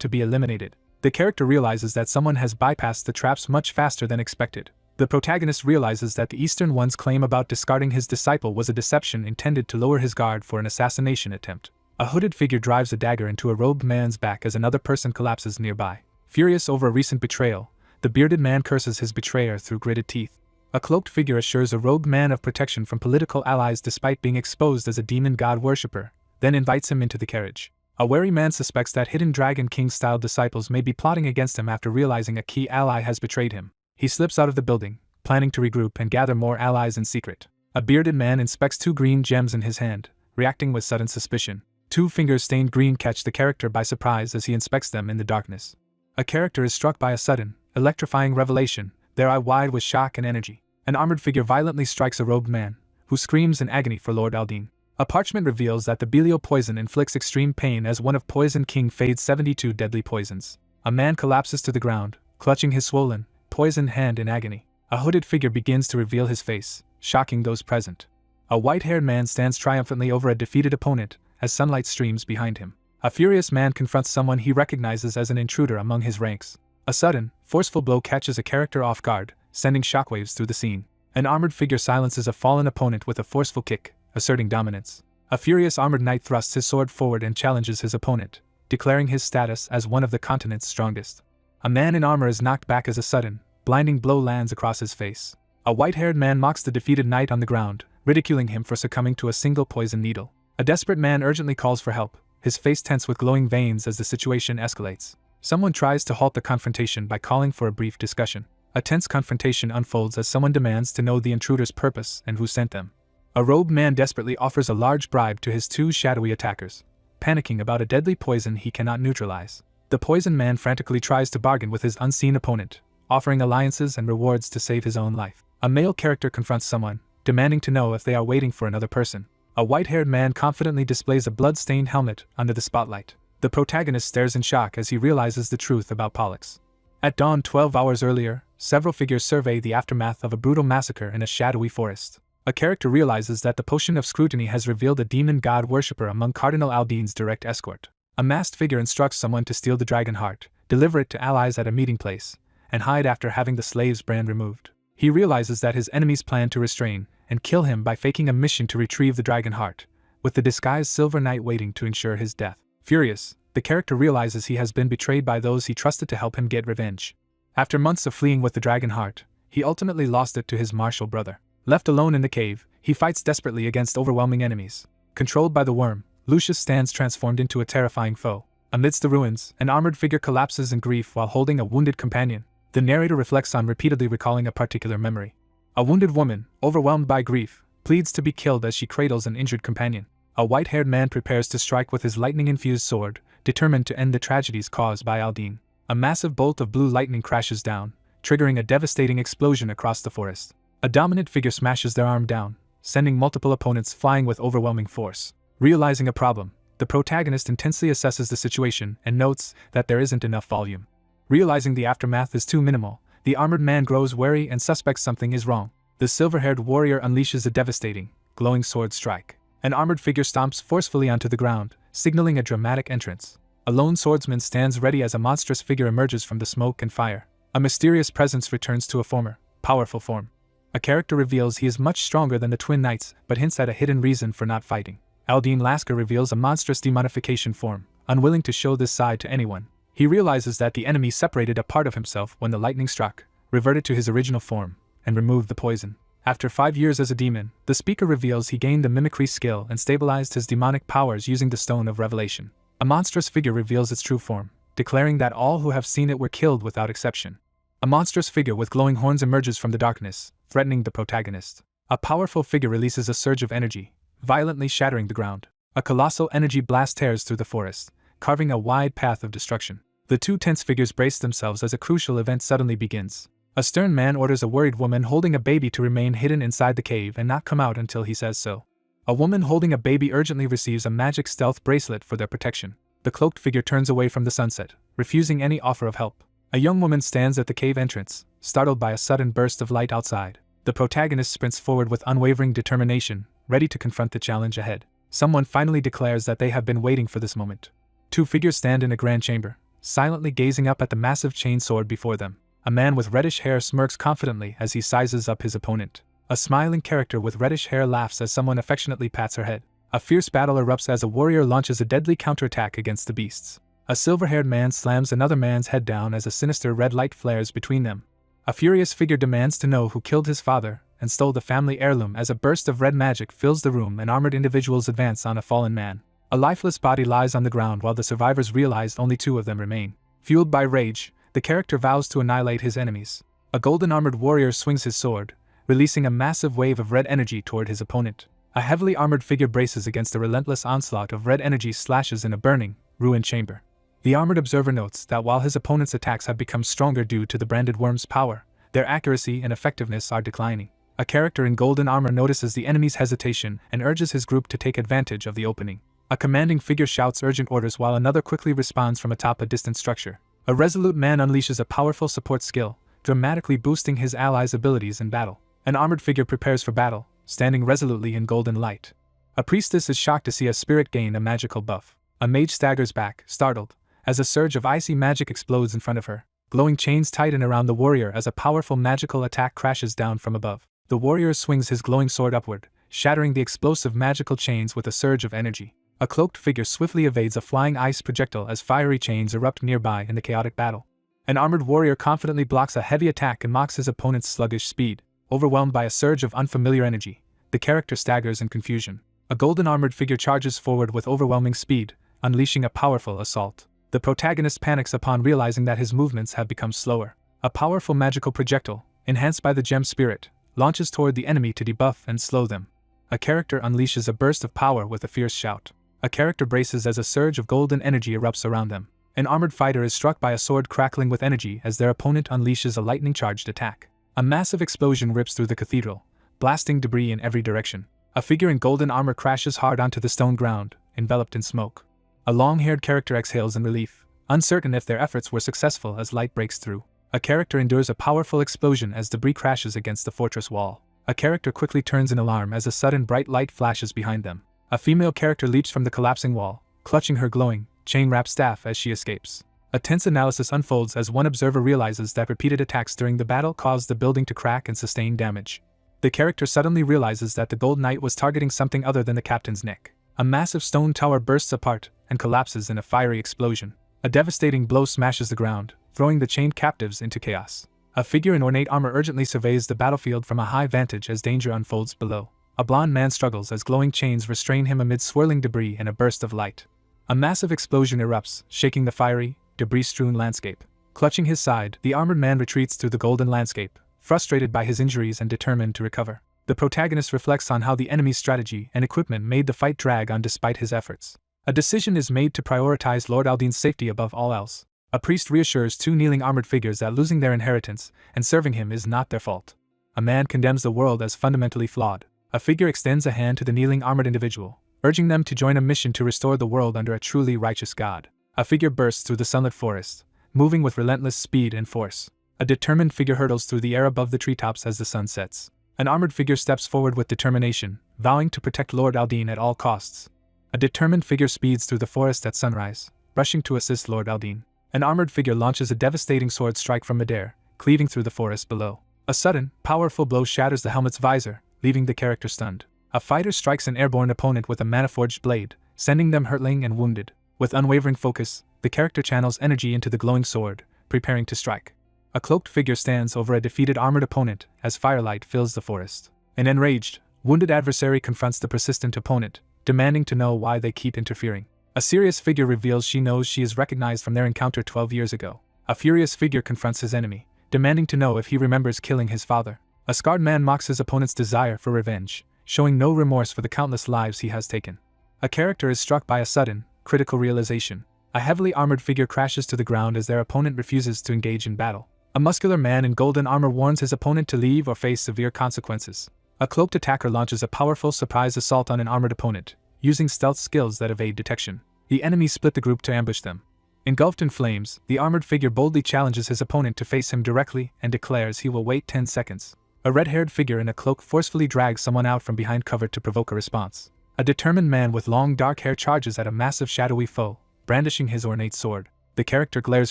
to be eliminated. The character realizes that someone has bypassed the traps much faster than expected. The protagonist realizes that the Eastern One's claim about discarding his disciple was a deception intended to lower his guard for an assassination attempt. A hooded figure drives a dagger into a robed man's back as another person collapses nearby. Furious over a recent betrayal, the bearded man curses his betrayer through gritted teeth. A cloaked figure assures a robed man of protection from political allies despite being exposed as a demon god worshipper, then invites him into the carriage. A wary man suspects that hidden Dragon King-style disciples may be plotting against him after realizing a key ally has betrayed him. He slips out of the building, planning to regroup and gather more allies in secret. A bearded man inspects two green gems in his hand, reacting with sudden suspicion. Two fingers stained green catch the character by surprise as he inspects them in the darkness. A character is struck by a sudden, electrifying revelation, their eye wide with shock and energy. An armored figure violently strikes a robed man, who screams in agony for Lord Aldine. A parchment reveals that the Belio poison inflicts extreme pain as one of Poison King Fade's 72 deadly poisons. A man collapses to the ground, clutching his swollen, poisoned hand in agony. A hooded figure begins to reveal his face, shocking those present. A white-haired man stands triumphantly over a defeated opponent, as sunlight streams behind him. A furious man confronts someone he recognizes as an intruder among his ranks. A sudden, forceful blow catches a character off guard, sending shockwaves through the scene. An armored figure silences a fallen opponent with a forceful kick, asserting dominance. A furious armored knight thrusts his sword forward and challenges his opponent, declaring his status as one of the continent's strongest. A man in armor is knocked back as a sudden, blinding blow lands across his face. A white-haired man mocks the defeated knight on the ground, ridiculing him for succumbing to a single poison needle. A desperate man urgently calls for help, his face tense with glowing veins as the situation escalates. Someone tries to halt the confrontation by calling for a brief discussion. A tense confrontation unfolds as someone demands to know the intruder's purpose and who sent them. A robed man desperately offers a large bribe to his two shadowy attackers, panicking about a deadly poison he cannot neutralize. The poison man frantically tries to bargain with his unseen opponent, offering alliances and rewards to save his own life. A male character confronts someone, demanding to know if they are waiting for another person. A white-haired man confidently displays a blood-stained helmet under the spotlight. The protagonist stares in shock as he realizes the truth about Pollux. At dawn 12 hours earlier, several figures survey the aftermath of a brutal massacre in a shadowy forest. A character realizes that the potion of scrutiny has revealed a demon god worshipper among Cardinal Aldine's direct escort. A masked figure instructs someone to steal the dragon heart, deliver it to allies at a meeting place, and hide after having the slave's brand removed. He realizes that his enemies plan to restrain and kill him by faking a mission to retrieve the dragon heart, with the disguised Silver Knight waiting to ensure his death. Furious, the character realizes he has been betrayed by those he trusted to help him get revenge. After months of fleeing with the dragon heart, he ultimately lost it to his martial brother. Left alone in the cave, he fights desperately against overwhelming enemies. Controlled by the worm, Lucius stands transformed into a terrifying foe. Amidst the ruins, an armored figure collapses in grief while holding a wounded companion. The narrator reflects on repeatedly recalling a particular memory. A wounded woman, overwhelmed by grief, pleads to be killed as she cradles an injured companion. A white-haired man prepares to strike with his lightning-infused sword, determined to end the tragedies caused by Aldine. A massive bolt of blue lightning crashes down, triggering a devastating explosion across the forest. A dominant figure smashes their arm down, sending multiple opponents flying with overwhelming force. Realizing a problem, the protagonist intensely assesses the situation and notes that there isn't enough volume. Realizing the aftermath is too minimal, the armored man grows wary and suspects something is wrong. The silver-haired warrior unleashes a devastating, glowing sword strike. An armored figure stomps forcefully onto the ground, signaling a dramatic entrance. A lone swordsman stands ready as a monstrous figure emerges from the smoke and fire. A mysterious presence returns to a former, powerful form. A character reveals he is much stronger than the twin knights, but hints at a hidden reason for not fighting. Aldine Lasker reveals a monstrous demonification form, unwilling to show this side to anyone. He realizes that the enemy separated a part of himself when the lightning struck, reverted to his original form, and removed the poison. After 5 years as a demon, the speaker reveals he gained a mimicry skill and stabilized his demonic powers using the Stone of Revelation. A monstrous figure reveals its true form, declaring that all who have seen it were killed without exception. A monstrous figure with glowing horns emerges from the darkness, threatening the protagonist. A powerful figure releases a surge of energy, violently shattering the ground. A colossal energy blast tears through the forest, carving a wide path of destruction. The two tense figures brace themselves as a crucial event suddenly begins. A stern man orders a worried woman holding a baby to remain hidden inside the cave and not come out until he says so. A woman holding a baby urgently receives a magic stealth bracelet for their protection. The cloaked figure turns away from the sunset, refusing any offer of help. A young woman stands at the cave entrance, startled by a sudden burst of light outside. The protagonist sprints forward with unwavering determination, ready to confront the challenge ahead. Someone finally declares that they have been waiting for this moment. Two figures stand in a grand chamber, silently gazing up at the massive chain sword before them. A man with reddish hair smirks confidently as he sizes up his opponent. A smiling character with reddish hair laughs as someone affectionately pats her head. A fierce battle erupts as a warrior launches a deadly counterattack against the beasts. A silver-haired man slams another man's head down as a sinister red light flares between them. A furious figure demands to know who killed his father and stole the family heirloom as a burst of red magic fills the room and armored individuals advance on a fallen man. A lifeless body lies on the ground while the survivors realize only 2 of them remain. Fueled by rage, the character vows to annihilate his enemies. A golden-armored warrior swings his sword, releasing a massive wave of red energy toward his opponent. A heavily armored figure braces against a relentless onslaught of red energy slashes in a burning, ruined chamber. The armored observer notes that while his opponent's attacks have become stronger due to the branded worm's power, their accuracy and effectiveness are declining. A character in golden armor notices the enemy's hesitation and urges his group to take advantage of the opening. A commanding figure shouts urgent orders while another quickly responds from atop a distant structure. A resolute man unleashes a powerful support skill, dramatically boosting his allies' abilities in battle. An armored figure prepares for battle, standing resolutely in golden light. A priestess is shocked to see a spirit gain a magical buff. A mage staggers back, startled, as a surge of icy magic explodes in front of her. Glowing chains tighten around the warrior as a powerful magical attack crashes down from above. The warrior swings his glowing sword upward, shattering the explosive magical chains with a surge of energy. A cloaked figure swiftly evades a flying ice projectile as fiery chains erupt nearby in the chaotic battle. An armored warrior confidently blocks a heavy attack and mocks his opponent's sluggish speed. Overwhelmed by a surge of unfamiliar energy, the character staggers in confusion. A golden-armored figure charges forward with overwhelming speed, unleashing a powerful assault. The protagonist panics upon realizing that his movements have become slower. A powerful magical projectile, enhanced by the gem spirit, launches toward the enemy to debuff and slow them. A character unleashes a burst of power with a fierce shout. A character braces as a surge of golden energy erupts around them. An armored fighter is struck by a sword crackling with energy as their opponent unleashes a lightning-charged attack. A massive explosion rips through the cathedral, blasting debris in every direction. A figure in golden armor crashes hard onto the stone ground, enveloped in smoke. A long-haired character exhales in relief, uncertain if their efforts were successful as light breaks through. A character endures a powerful explosion as debris crashes against the fortress wall. A character quickly turns in alarm as a sudden bright light flashes behind them. A female character leaps from the collapsing wall, clutching her glowing, chain-wrapped staff as she escapes. A tense analysis unfolds as one observer realizes that repeated attacks during the battle caused the building to crack and sustain damage. The character suddenly realizes that the Gold Knight was targeting something other than the captain's neck. A massive stone tower bursts apart and collapses in a fiery explosion. A devastating blow smashes the ground, throwing the chained captives into chaos. A figure in ornate armor urgently surveys the battlefield from a high vantage as danger unfolds below. A blond man struggles as glowing chains restrain him amid swirling debris and a burst of light. A massive explosion erupts, shaking the fiery, debris-strewn landscape. Clutching his side, the armored man retreats through the golden landscape, frustrated by his injuries and determined to recover. The protagonist reflects on how the enemy's strategy and equipment made the fight drag on despite his efforts. A decision is made to prioritize Lord Aldine's safety above all else. A priest reassures two kneeling armored figures that losing their inheritance and serving him is not their fault. A man condemns the world as fundamentally flawed. A figure extends a hand to the kneeling armored individual, urging them to join a mission to restore the world under a truly righteous God. A figure bursts through the sunlit forest, moving with relentless speed and force. A determined figure hurtles through the air above the treetops as the sun sets. An armored figure steps forward with determination, vowing to protect Lord Aldine at all costs. A determined figure speeds through the forest at sunrise, rushing to assist Lord Aldine. An armored figure launches a devastating sword strike from midair, cleaving through the forest below. A sudden, powerful blow shatters the helmet's visor, leaving the character stunned. A fighter strikes an airborne opponent with a mana-forged blade, sending them hurtling and wounded. With unwavering focus, the character channels energy into the glowing sword, preparing to strike. A cloaked figure stands over a defeated armored opponent as firelight fills the forest. An enraged, wounded adversary confronts the persistent opponent, demanding to know why they keep interfering. A serious figure reveals she knows she is recognized from their encounter 12 years ago. A furious figure confronts his enemy, demanding to know if he remembers killing his father. A scarred man mocks his opponent's desire for revenge, showing no remorse for the countless lives he has taken. A character is struck by a sudden, critical realization. A heavily armored figure crashes to the ground as their opponent refuses to engage in battle. A muscular man in golden armor warns his opponent to leave or face severe consequences. A cloaked attacker launches a powerful surprise assault on an armored opponent, using stealth skills that evade detection. The enemies split the group to ambush them. Engulfed in flames, the armored figure boldly challenges his opponent to face him directly and declares he will wait 10 seconds. A red-haired figure in a cloak forcefully drags someone out from behind cover to provoke a response. A determined man with long dark hair charges at a massive shadowy foe, brandishing his ornate sword. The character glares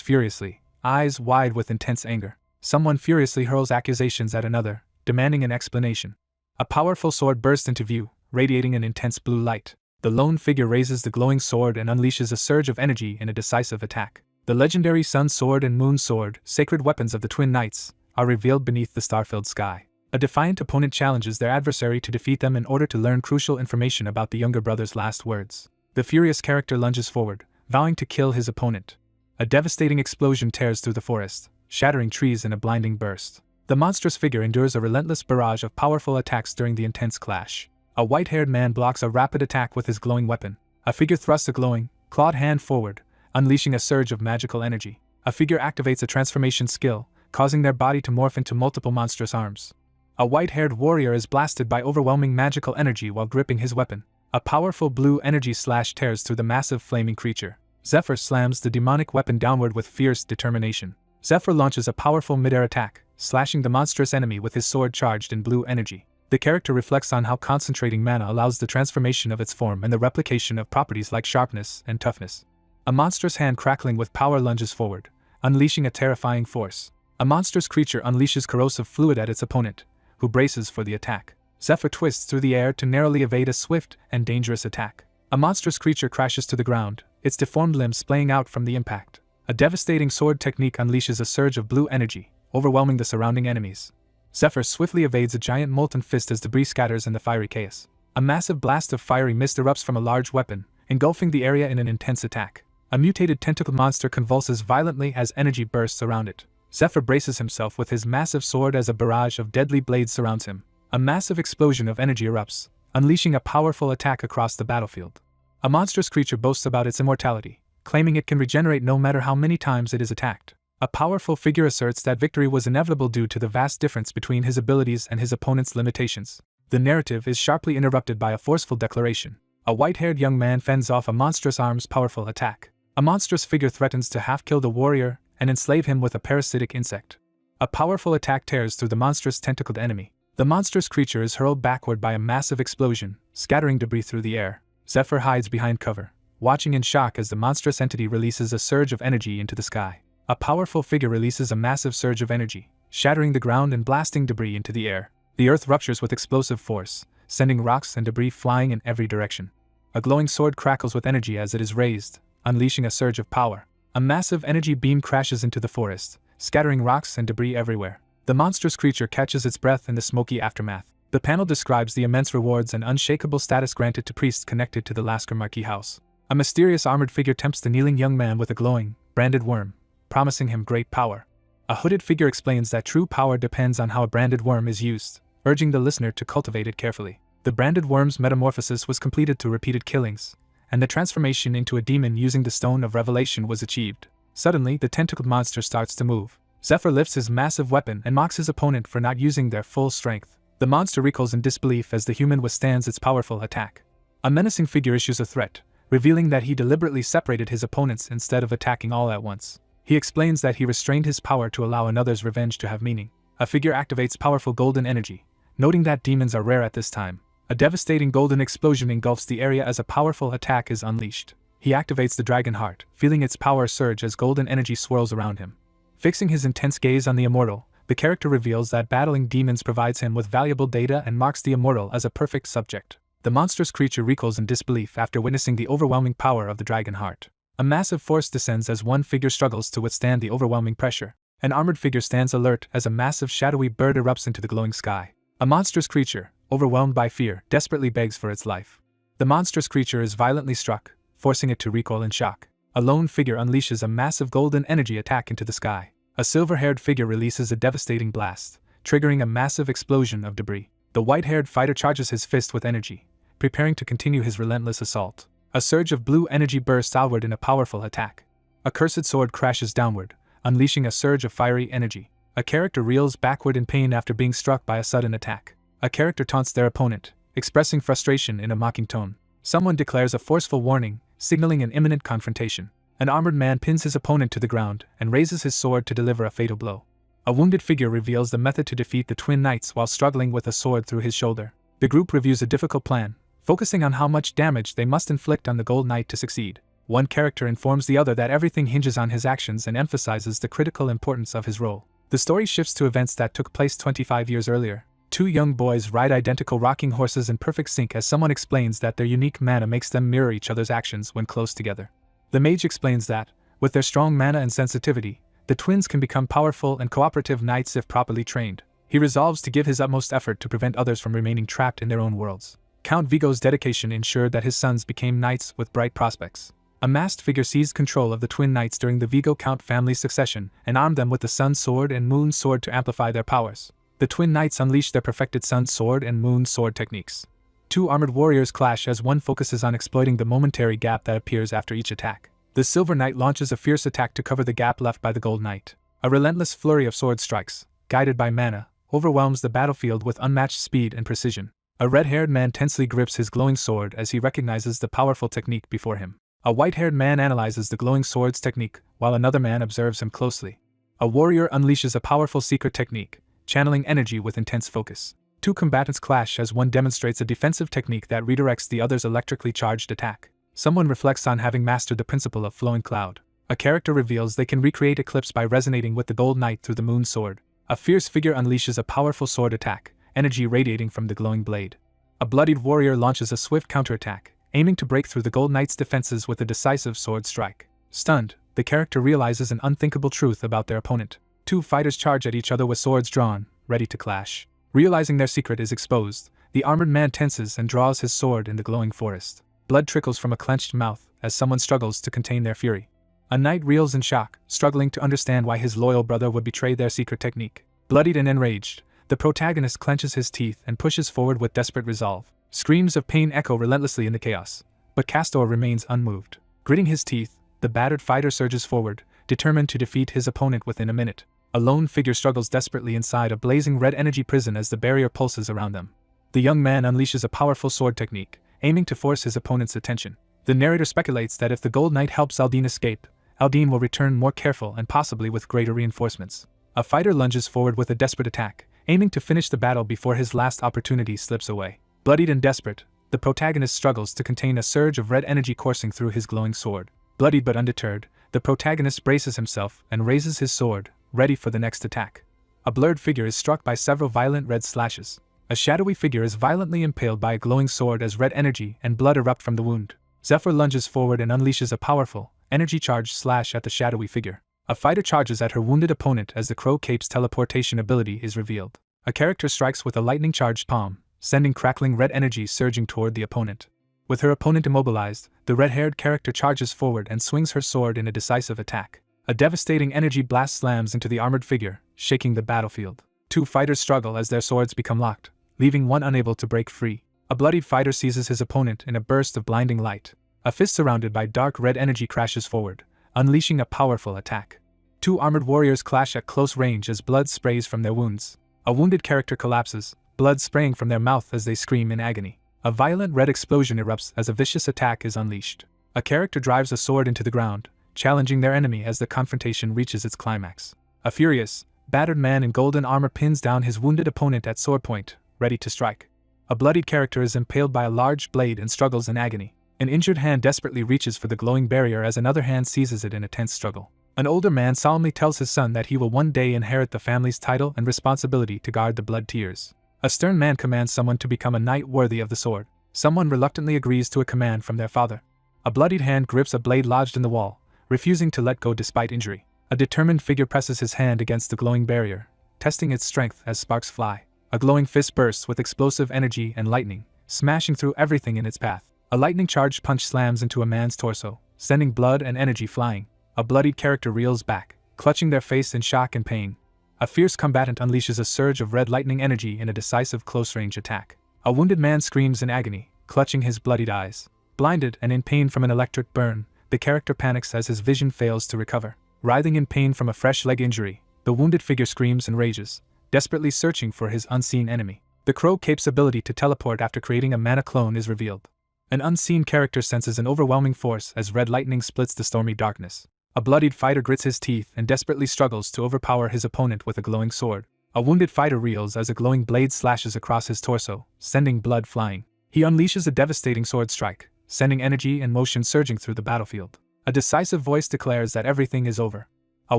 furiously, eyes wide with intense anger. Someone furiously hurls accusations at another, demanding an explanation. A powerful sword bursts into view, radiating an intense blue light. The lone figure raises the glowing sword and unleashes a surge of energy in a decisive attack. The legendary Sun Sword and Moon Sword, sacred weapons of the Twin Knights, are revealed beneath the star-filled sky. A defiant opponent challenges their adversary to defeat them in order to learn crucial information about the younger brother's last words. The furious character lunges forward, vowing to kill his opponent. A devastating explosion tears through the forest, shattering trees in a blinding burst. The monstrous figure endures a relentless barrage of powerful attacks during the intense clash. A white-haired man blocks a rapid attack with his glowing weapon. A figure thrusts a glowing, clawed hand forward, unleashing a surge of magical energy. A figure activates a transformation skill, causing their body to morph into multiple monstrous arms. A white-haired warrior is blasted by overwhelming magical energy while gripping his weapon. A powerful blue energy slash tears through the massive flaming creature. Zephyr slams the demonic weapon downward with fierce determination. Zephyr launches a powerful mid-air attack, slashing the monstrous enemy with his sword charged in blue energy. The character reflects on how concentrating mana allows the transformation of its form and the replication of properties like sharpness and toughness. A monstrous hand crackling with power lunges forward, unleashing a terrifying force. A monstrous creature unleashes corrosive fluid at its opponent, who braces for the attack. Zephyr twists through the air to narrowly evade a swift and dangerous attack. A monstrous creature crashes to the ground, its deformed limbs splaying out from the impact. A devastating sword technique unleashes a surge of blue energy, overwhelming the surrounding enemies. Zephyr swiftly evades a giant molten fist as debris scatters in the fiery chaos. A massive blast of fiery mist erupts from a large weapon, engulfing the area in an intense attack. A mutated tentacled monster convulses violently as energy bursts around it. Zephyr braces himself with his massive sword as a barrage of deadly blades surrounds him. A massive explosion of energy erupts, unleashing a powerful attack across the battlefield. A monstrous creature boasts about its immortality, claiming it can regenerate no matter how many times it is attacked. A powerful figure asserts that victory was inevitable due to the vast difference between his abilities and his opponent's limitations. The narrative is sharply interrupted by a forceful declaration. A white-haired young man fends off a monstrous arm's powerful attack. A monstrous figure threatens to half-kill the warrior and enslave him with a parasitic insect. A powerful attack tears through the monstrous tentacled enemy. The monstrous creature is hurled backward by a massive explosion, scattering debris through the air. Zephyr hides behind cover, watching in shock as the monstrous entity releases a surge of energy into the sky. A powerful figure releases a massive surge of energy, shattering the ground and blasting debris into the air. The earth ruptures with explosive force, sending rocks and debris flying in every direction. A glowing sword crackles with energy as it is raised, unleashing a surge of power. A massive energy beam crashes into the forest, scattering rocks and debris everywhere. The monstrous creature catches its breath in the smoky aftermath. The panel describes the immense rewards and unshakable status granted to priests connected to the Lasker Marquis house. A mysterious armored figure tempts the kneeling young man with a glowing, branded worm, promising him great power. A hooded figure explains that true power depends on how a branded worm is used, urging the listener to cultivate it carefully. The branded worm's metamorphosis was completed through repeated killings, and the transformation into a demon using the Stone of Revelation was achieved. Suddenly, the tentacled monster starts to move. Zephyr lifts his massive weapon and mocks his opponent for not using their full strength. The monster recoils in disbelief as the human withstands its powerful attack. A menacing figure issues a threat, revealing that he deliberately separated his opponents instead of attacking all at once. He explains that he restrained his power to allow another's revenge to have meaning. A figure activates powerful golden energy, noting that demons are rare at this time. A devastating golden explosion engulfs the area as a powerful attack is unleashed. He activates the dragon heart, feeling its power surge as golden energy swirls around him. Fixing his intense gaze on the immortal, the character reveals that battling demons provides him with valuable data and marks the immortal as a perfect subject. The monstrous creature recoils in disbelief after witnessing the overwhelming power of the dragon heart. A massive force descends as one figure struggles to withstand the overwhelming pressure. An armored figure stands alert as a massive shadowy bird erupts into the glowing sky. A monstrous creature, overwhelmed by fear, desperately begs for its life. The monstrous creature is violently struck, forcing it to recoil in shock. A lone figure unleashes a massive golden energy attack into the sky. A silver-haired figure releases a devastating blast, triggering a massive explosion of debris. The white-haired fighter charges his fist with energy, preparing to continue his relentless assault. A surge of blue energy bursts outward in a powerful attack. A cursed sword crashes downward, unleashing a surge of fiery energy. A character reels backward in pain after being struck by a sudden attack. A character taunts their opponent, expressing frustration in a mocking tone. Someone declares a forceful warning, signaling an imminent confrontation. An armored man pins his opponent to the ground and raises his sword to deliver a fatal blow. A wounded figure reveals the method to defeat the twin knights while struggling with a sword through his shoulder. The group reviews a difficult plan, focusing on how much damage they must inflict on the Gold Knight to succeed. One character informs the other that everything hinges on his actions and emphasizes the critical importance of his role. The story shifts to events that took place 25 years earlier. Two young boys ride identical rocking horses in perfect sync as someone explains that their unique mana makes them mirror each other's actions when close together. The mage explains that, with their strong mana and sensitivity, the twins can become powerful and cooperative knights if properly trained. He resolves to give his utmost effort to prevent others from remaining trapped in their own worlds. Count Vigo's dedication ensured that his sons became knights with bright prospects. A masked figure seized control of the twin knights during the Vigo Count family's succession and armed them with the Sun Sword and Moon Sword to amplify their powers. The twin knights unleash their perfected Sun Sword and Moon Sword techniques. Two armored warriors clash as one focuses on exploiting the momentary gap that appears after each attack. The Silver Knight launches a fierce attack to cover the gap left by the Gold Knight. A relentless flurry of sword strikes, guided by mana, overwhelms the battlefield with unmatched speed and precision. A red-haired man tensely grips his glowing sword as he recognizes the powerful technique before him. A white-haired man analyzes the glowing sword's technique, while another man observes him closely. A warrior unleashes a powerful secret technique, channeling energy with intense focus. Two combatants clash as one demonstrates a defensive technique that redirects the other's electrically charged attack. Someone reflects on having mastered the principle of flowing cloud. A character reveals they can recreate eclipse by resonating with the Gold Knight through the Moon Sword. A fierce figure unleashes a powerful sword attack, energy radiating from the glowing blade. A bloodied warrior launches a swift counterattack, aiming to break through the Gold Knight's defenses with a decisive sword strike. Stunned, the character realizes an unthinkable truth about their opponent. Two fighters charge at each other with swords drawn, ready to clash. Realizing their secret is exposed, the armored man tenses and draws his sword in the glowing forest. Blood trickles from a clenched mouth as someone struggles to contain their fury. A knight reels in shock, struggling to understand why his loyal brother would betray their secret technique. Bloodied and enraged, the protagonist clenches his teeth and pushes forward with desperate resolve. Screams of pain echo relentlessly in the chaos, but Castor remains unmoved. Gritting his teeth, the battered fighter surges forward, determined to defeat his opponent within a minute. A lone figure struggles desperately inside a blazing red energy prison as the barrier pulses around them. The young man unleashes a powerful sword technique, aiming to force his opponent's attention. The narrator speculates that if the Gold Knight helps Aldine escape, Aldine will return more careful and possibly with greater reinforcements. A fighter lunges forward with a desperate attack, aiming to finish the battle before his last opportunity slips away. Bloodied and desperate, the protagonist struggles to contain a surge of red energy coursing through his glowing sword. Bloodied but undeterred, the protagonist braces himself and raises his sword, ready for the next attack. A blurred figure is struck by several violent red slashes. A shadowy figure is violently impaled by a glowing sword as red energy and blood erupt from the wound. Zephyr lunges forward and unleashes a powerful, energy-charged slash at the shadowy figure. A fighter charges at her wounded opponent as the Crow Cape's teleportation ability is revealed. A character strikes with a lightning-charged palm, sending crackling red energy surging toward the opponent. With her opponent immobilized, the red-haired character charges forward and swings her sword in a decisive attack. A devastating energy blast slams into the armored figure, shaking the battlefield. Two fighters struggle as their swords become locked, leaving one unable to break free. A bloodied fighter seizes his opponent in a burst of blinding light. A fist surrounded by dark red energy crashes forward, unleashing a powerful attack. Two armored warriors clash at close range as blood sprays from their wounds. A wounded character collapses, blood spraying from their mouth as they scream in agony. A violent red explosion erupts as a vicious attack is unleashed. A character drives a sword into the ground, challenging their enemy as the confrontation reaches its climax. A furious, battered man in golden armor pins down his wounded opponent at sword point, ready to strike. A bloodied character is impaled by a large blade and struggles in agony. An injured hand desperately reaches for the glowing barrier as another hand seizes it in a tense struggle. An older man solemnly tells his son that he will one day inherit the family's title and responsibility to guard the blood tears. A stern man commands someone to become a knight worthy of the sword. Someone reluctantly agrees to a command from their father. A bloodied hand grips a blade lodged in the wall, refusing to let go despite injury. A determined figure presses his hand against the glowing barrier, testing its strength as sparks fly. A glowing fist bursts with explosive energy and lightning, smashing through everything in its path. A lightning-charged punch slams into a man's torso, sending blood and energy flying. A bloodied character reels back, clutching their face in shock and pain. A fierce combatant unleashes a surge of red lightning energy in a decisive close-range attack. A wounded man screams in agony, clutching his bloodied eyes. Blinded and in pain from an electric burn, the character panics as his vision fails to recover. Writhing in pain from a fresh leg injury, the wounded figure screams and rages, desperately searching for his unseen enemy. The Crow Cape's ability to teleport after creating a mana clone is revealed. An unseen character senses an overwhelming force as red lightning splits the stormy darkness. A bloodied fighter grits his teeth and desperately struggles to overpower his opponent with a glowing sword. A wounded fighter reels as a glowing blade slashes across his torso, sending blood flying. He unleashes a devastating sword strike, sending energy and motion surging through the battlefield. A decisive voice declares that everything is over. A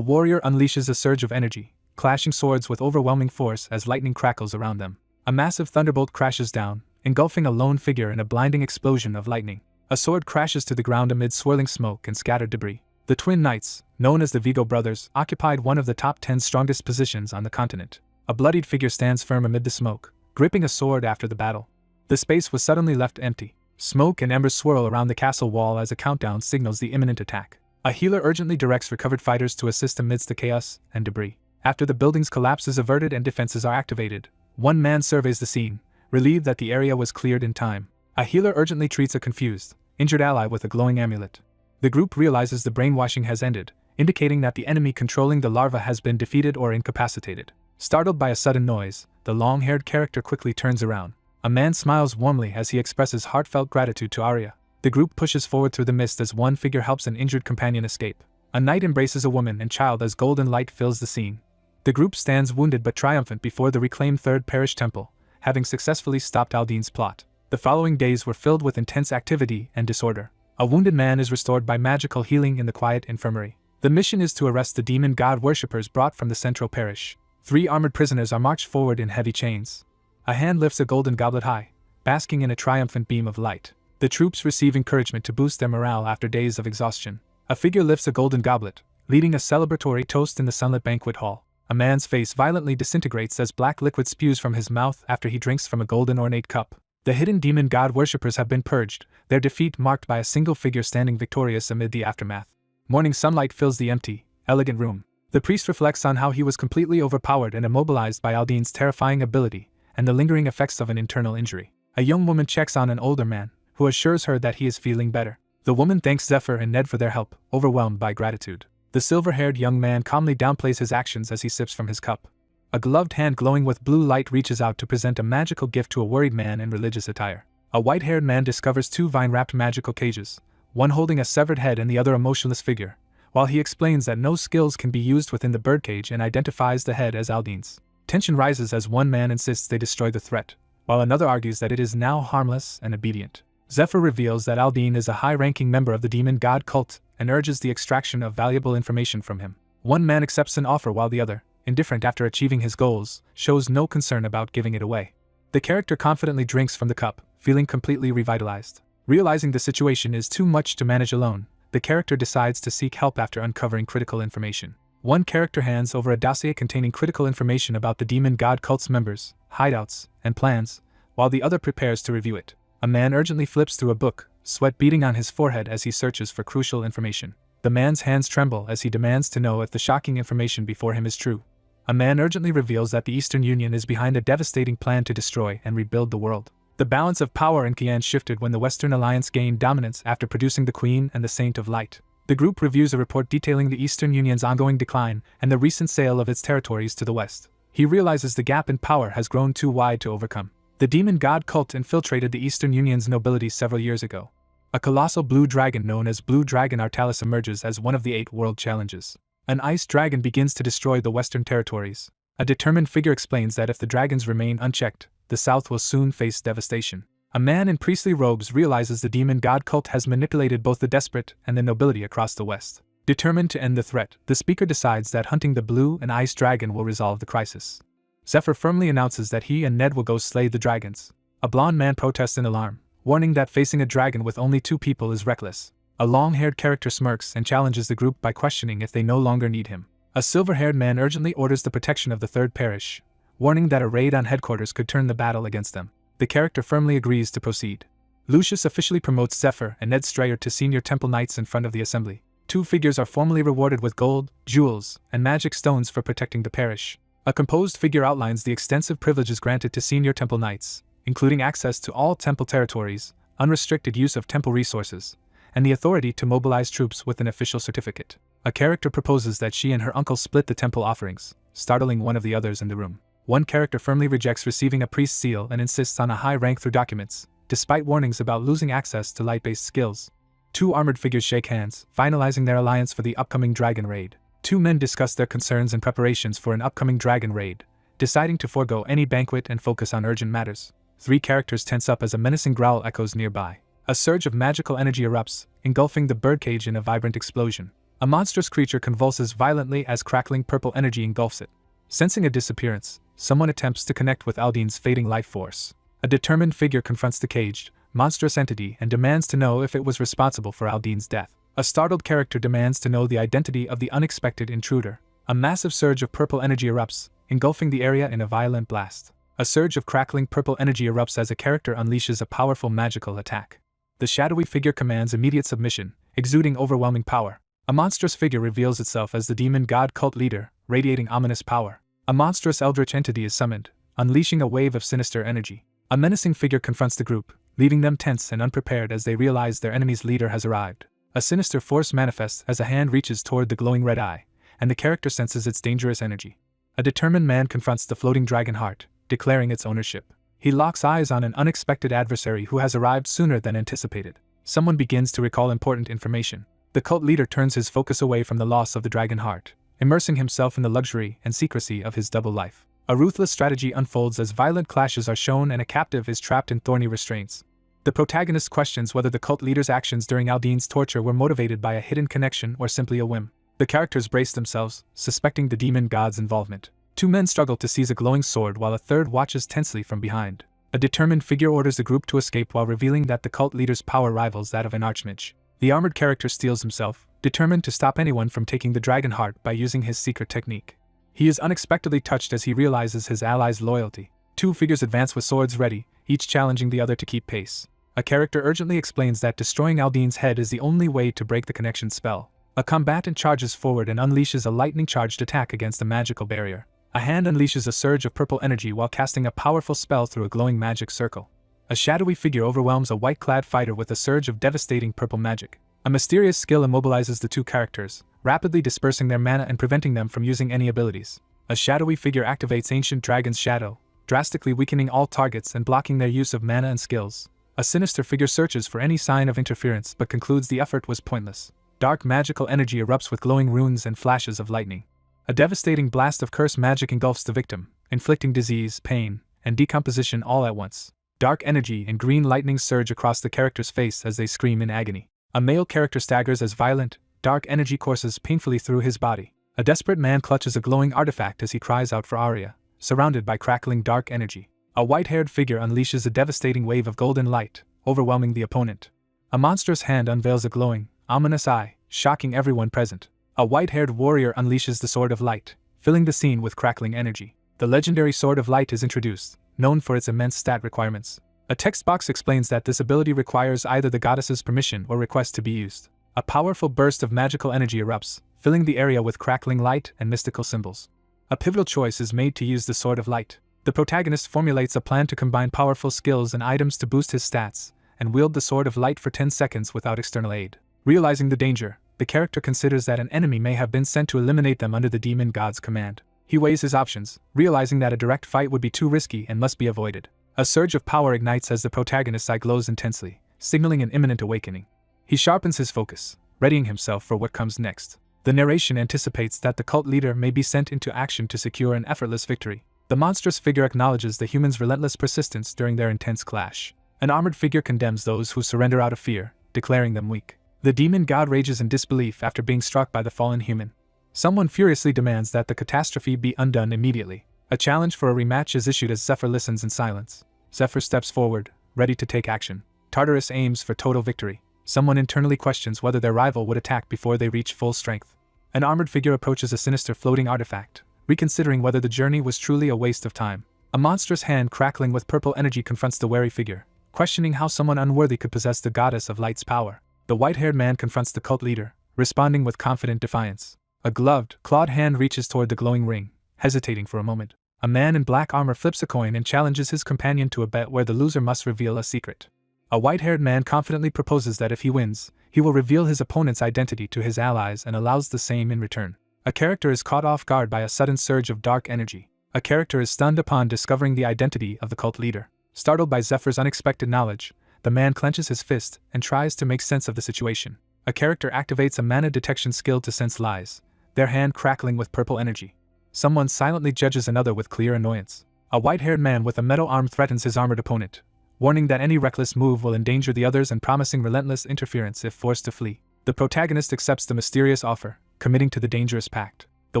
warrior unleashes a surge of energy, clashing swords with overwhelming force as lightning crackles around them. A massive thunderbolt crashes down, engulfing a lone figure in a blinding explosion of lightning. A sword crashes to the ground amid swirling smoke and scattered debris. The twin knights, known as the Vigo brothers, occupied one of the top 10 strongest positions on the continent. A bloodied figure stands firm amid the smoke, gripping a sword after the battle. The space was suddenly left empty. Smoke and embers swirl around the castle wall as a countdown signals the imminent attack. A healer urgently directs recovered fighters to assist amidst the chaos and debris. After the building's collapse is averted and defenses are activated, one man surveys the scene, relieved that the area was cleared in time. A healer urgently treats a confused, injured ally with a glowing amulet. The group realizes the brainwashing has ended, indicating that the enemy controlling the larva has been defeated or incapacitated. Startled by a sudden noise, the long-haired character quickly turns around. A man smiles warmly as he expresses heartfelt gratitude to Arya. The group pushes forward through the mist as one figure helps an injured companion escape. A knight embraces a woman and child as golden light fills the scene. The group stands wounded but triumphant before the reclaimed Third Parish Temple, having successfully stopped Aldine's plot. The following days were filled with intense activity and disorder. A wounded man is restored by magical healing in the quiet infirmary. The mission is to arrest the demon god worshippers brought from the central parish. 3 armored prisoners are marched forward in heavy chains. A hand lifts a golden goblet high, basking in a triumphant beam of light. The troops receive encouragement to boost their morale after days of exhaustion. A figure lifts a golden goblet, leading a celebratory toast in the sunlit banquet hall. A man's face violently disintegrates as black liquid spews from his mouth after he drinks from a golden ornate cup. The hidden demon god worshippers have been purged, their defeat marked by a single figure standing victorious amid the aftermath. Morning sunlight fills the empty, elegant room. The priest reflects on how he was completely overpowered and immobilized by Aldine's terrifying ability and the lingering effects of an internal injury. A young woman checks on an older man, who assures her that he is feeling better. The woman thanks Zephyr and Ned for their help, overwhelmed by gratitude. The silver-haired young man calmly downplays his actions as he sips from his cup. A gloved hand glowing with blue light reaches out to present a magical gift to a worried man in religious attire. A white-haired man discovers 2 vine-wrapped magical cages, one holding a severed head and the other a motionless figure, while he explains that no skills can be used within the birdcage and identifies the head as Aldine's. Tension rises as one man insists they destroy the threat, while another argues that it is now harmless and obedient. Zephyr reveals that Aldine is a high-ranking member of the demon god cult and urges the extraction of valuable information from him. One man accepts an offer while the other, indifferent after achieving his goals, shows no concern about giving it away. The character confidently drinks from the cup, feeling completely revitalized. Realizing the situation is too much to manage alone, the character decides to seek help after uncovering critical information. One character hands over a dossier containing critical information about the demon god cult's members, hideouts, and plans, while the other prepares to review it. A man urgently flips through a book, sweat beading on his forehead as he searches for crucial information. The man's hands tremble as he demands to know if the shocking information before him is true. A man urgently reveals that the Eastern Union is behind a devastating plan to destroy and rebuild the world. The balance of power in Qian shifted when the Western Alliance gained dominance after producing the Queen and the Saint of Light. The group reviews a report detailing the Eastern Union's ongoing decline and the recent sale of its territories to the West. He realizes the gap in power has grown too wide to overcome. The demon god cult infiltrated the Eastern Union's nobility several years ago. A colossal blue dragon known as Blue Dragon Artalis emerges as one of the 8 world challenges. An ice dragon begins to destroy the Western territories. A determined figure explains that if the dragons remain unchecked, the South will soon face devastation. A man in priestly robes realizes the demon god cult has manipulated both the desperate and the nobility across the West. Determined to end the threat, the speaker decides that hunting the blue and ice dragon will resolve the crisis. Zephyr firmly announces that he and Ned will go slay the dragons. A blonde man protests in alarm, warning that facing a dragon with only 2 people is reckless. A long-haired character smirks and challenges the group by questioning if they no longer need him. A silver-haired man urgently orders the protection of the Third Parish, warning that a raid on headquarters could turn the battle against them. The character firmly agrees to proceed. Lucius officially promotes Zephyr and Ned Strayer to senior temple knights in front of the assembly. 2 figures are formally rewarded with gold, jewels, and magic stones for protecting the parish. A composed figure outlines the extensive privileges granted to senior temple knights, including access to all temple territories, unrestricted use of temple resources, and the authority to mobilize troops with an official certificate. A character proposes that she and her uncle split the temple offerings, startling one of the others in the room. One character firmly rejects receiving a priest's seal and insists on a high rank through documents, despite warnings about losing access to light-based skills. 2 armored figures shake hands, finalizing their alliance for the upcoming dragon raid. 2 men discuss their concerns and preparations for an upcoming dragon raid, deciding to forego any banquet and focus on urgent matters. 3 characters tense up as a menacing growl echoes nearby. A surge of magical energy erupts, engulfing the birdcage in a vibrant explosion. A monstrous creature convulses violently as crackling purple energy engulfs it. Sensing a disappearance, someone attempts to connect with Aldine's fading life force. A determined figure confronts the caged, monstrous entity and demands to know if it was responsible for Aldine's death. A startled character demands to know the identity of the unexpected intruder. A massive surge of purple energy erupts, engulfing the area in a violent blast. A surge of crackling purple energy erupts as a character unleashes a powerful magical attack. The shadowy figure commands immediate submission, exuding overwhelming power. A monstrous figure reveals itself as the demon god cult leader, radiating ominous power. A monstrous eldritch entity is summoned, unleashing a wave of sinister energy. A menacing figure confronts the group, leaving them tense and unprepared as they realize their enemy's leader has arrived. A sinister force manifests as a hand reaches toward the glowing red eye, and the character senses its dangerous energy. A determined man confronts the floating dragon heart, declaring its ownership. He locks eyes on an unexpected adversary who has arrived sooner than anticipated. Someone begins to recall important information. The cult leader turns his focus away from the loss of the dragon heart, immersing himself in the luxury and secrecy of his double life. A ruthless strategy unfolds as violent clashes are shown and a captive is trapped in thorny restraints. The protagonist questions whether the cult leader's actions during Aldine's torture were motivated by a hidden connection or simply a whim. The characters brace themselves, suspecting the demon god's involvement. 2 men struggle to seize a glowing sword while a third watches tensely from behind. A determined figure orders the group to escape while revealing that the cult leader's power rivals that of an archmage. The armored character steels himself, determined to stop anyone from taking the dragon heart by using his secret technique. He is unexpectedly touched as he realizes his ally's loyalty. 2 figures advance with swords ready, each challenging the other to keep pace. A character urgently explains that destroying Aldine's head is the only way to break the connection spell. A combatant charges forward and unleashes a lightning-charged attack against a magical barrier. A hand unleashes a surge of purple energy while casting a powerful spell through a glowing magic circle. A shadowy figure overwhelms a white-clad fighter with a surge of devastating purple magic. A mysterious skill immobilizes the 2 characters, rapidly dispersing their mana and preventing them from using any abilities. A shadowy figure activates Ancient Dragon's Shadow, drastically weakening all targets and blocking their use of mana and skills. A sinister figure searches for any sign of interference but concludes the effort was pointless. Dark magical energy erupts with glowing runes and flashes of lightning. A devastating blast of curse magic engulfs the victim, inflicting disease, pain, and decomposition all at once. Dark energy and green lightning surge across the character's face as they scream in agony. A male character staggers as violent, dark energy courses painfully through his body. A desperate man clutches a glowing artifact as he cries out for Arya, surrounded by crackling dark energy. A white-haired figure unleashes a devastating wave of golden light, overwhelming the opponent. A monstrous hand unveils a glowing, ominous eye, shocking everyone present. A white-haired warrior unleashes the Sword of Light, filling the scene with crackling energy. The legendary Sword of Light is introduced, known for its immense stat requirements. A text box explains that this ability requires either the goddess's permission or request to be used. A powerful burst of magical energy erupts, filling the area with crackling light and mystical symbols. A pivotal choice is made to use the Sword of Light. The protagonist formulates a plan to combine powerful skills and items to boost his stats, and wield the Sword of Light for 10 seconds without external aid. Realizing the danger, the character considers that an enemy may have been sent to eliminate them under the demon god's command. He weighs his options, realizing that a direct fight would be too risky and must be avoided. A surge of power ignites as the protagonist's eye glows intensely, signaling an imminent awakening. He sharpens his focus, readying himself for what comes next. The narration anticipates that the cult leader may be sent into action to secure an effortless victory. The monstrous figure acknowledges the human's relentless persistence during their intense clash. An armored figure condemns those who surrender out of fear, declaring them weak. The demon god rages in disbelief after being struck by the fallen human. Someone furiously demands that the catastrophe be undone immediately. A challenge for a rematch is issued as Zephyr listens in silence. Zephyr steps forward, ready to take action. Tartarus aims for total victory. Someone internally questions whether their rival would attack before they reach full strength. An armored figure approaches a sinister floating artifact, reconsidering whether the journey was truly a waste of time. A monstrous hand crackling with purple energy confronts the wary figure, questioning how someone unworthy could possess the goddess of light's power. The white-haired man confronts the cult leader, responding with confident defiance. A gloved, clawed hand reaches toward the glowing ring, hesitating for a moment. A man in black armor flips a coin and challenges his companion to a bet where the loser must reveal a secret. A white-haired man confidently proposes that if he wins, he will reveal his opponent's identity to his allies and allows the same in return. A character is caught off guard by a sudden surge of dark energy. A character is stunned upon discovering the identity of the cult leader. Startled by Zephyr's unexpected knowledge, the man clenches his fist and tries to make sense of the situation. A character activates a mana detection skill to sense lies, their hand crackling with purple energy. Someone silently judges another with clear annoyance. A white-haired man with a metal arm threatens his armored opponent, warning that any reckless move will endanger the others and promising relentless interference if forced to flee. The protagonist accepts the mysterious offer, committing to the dangerous pact. The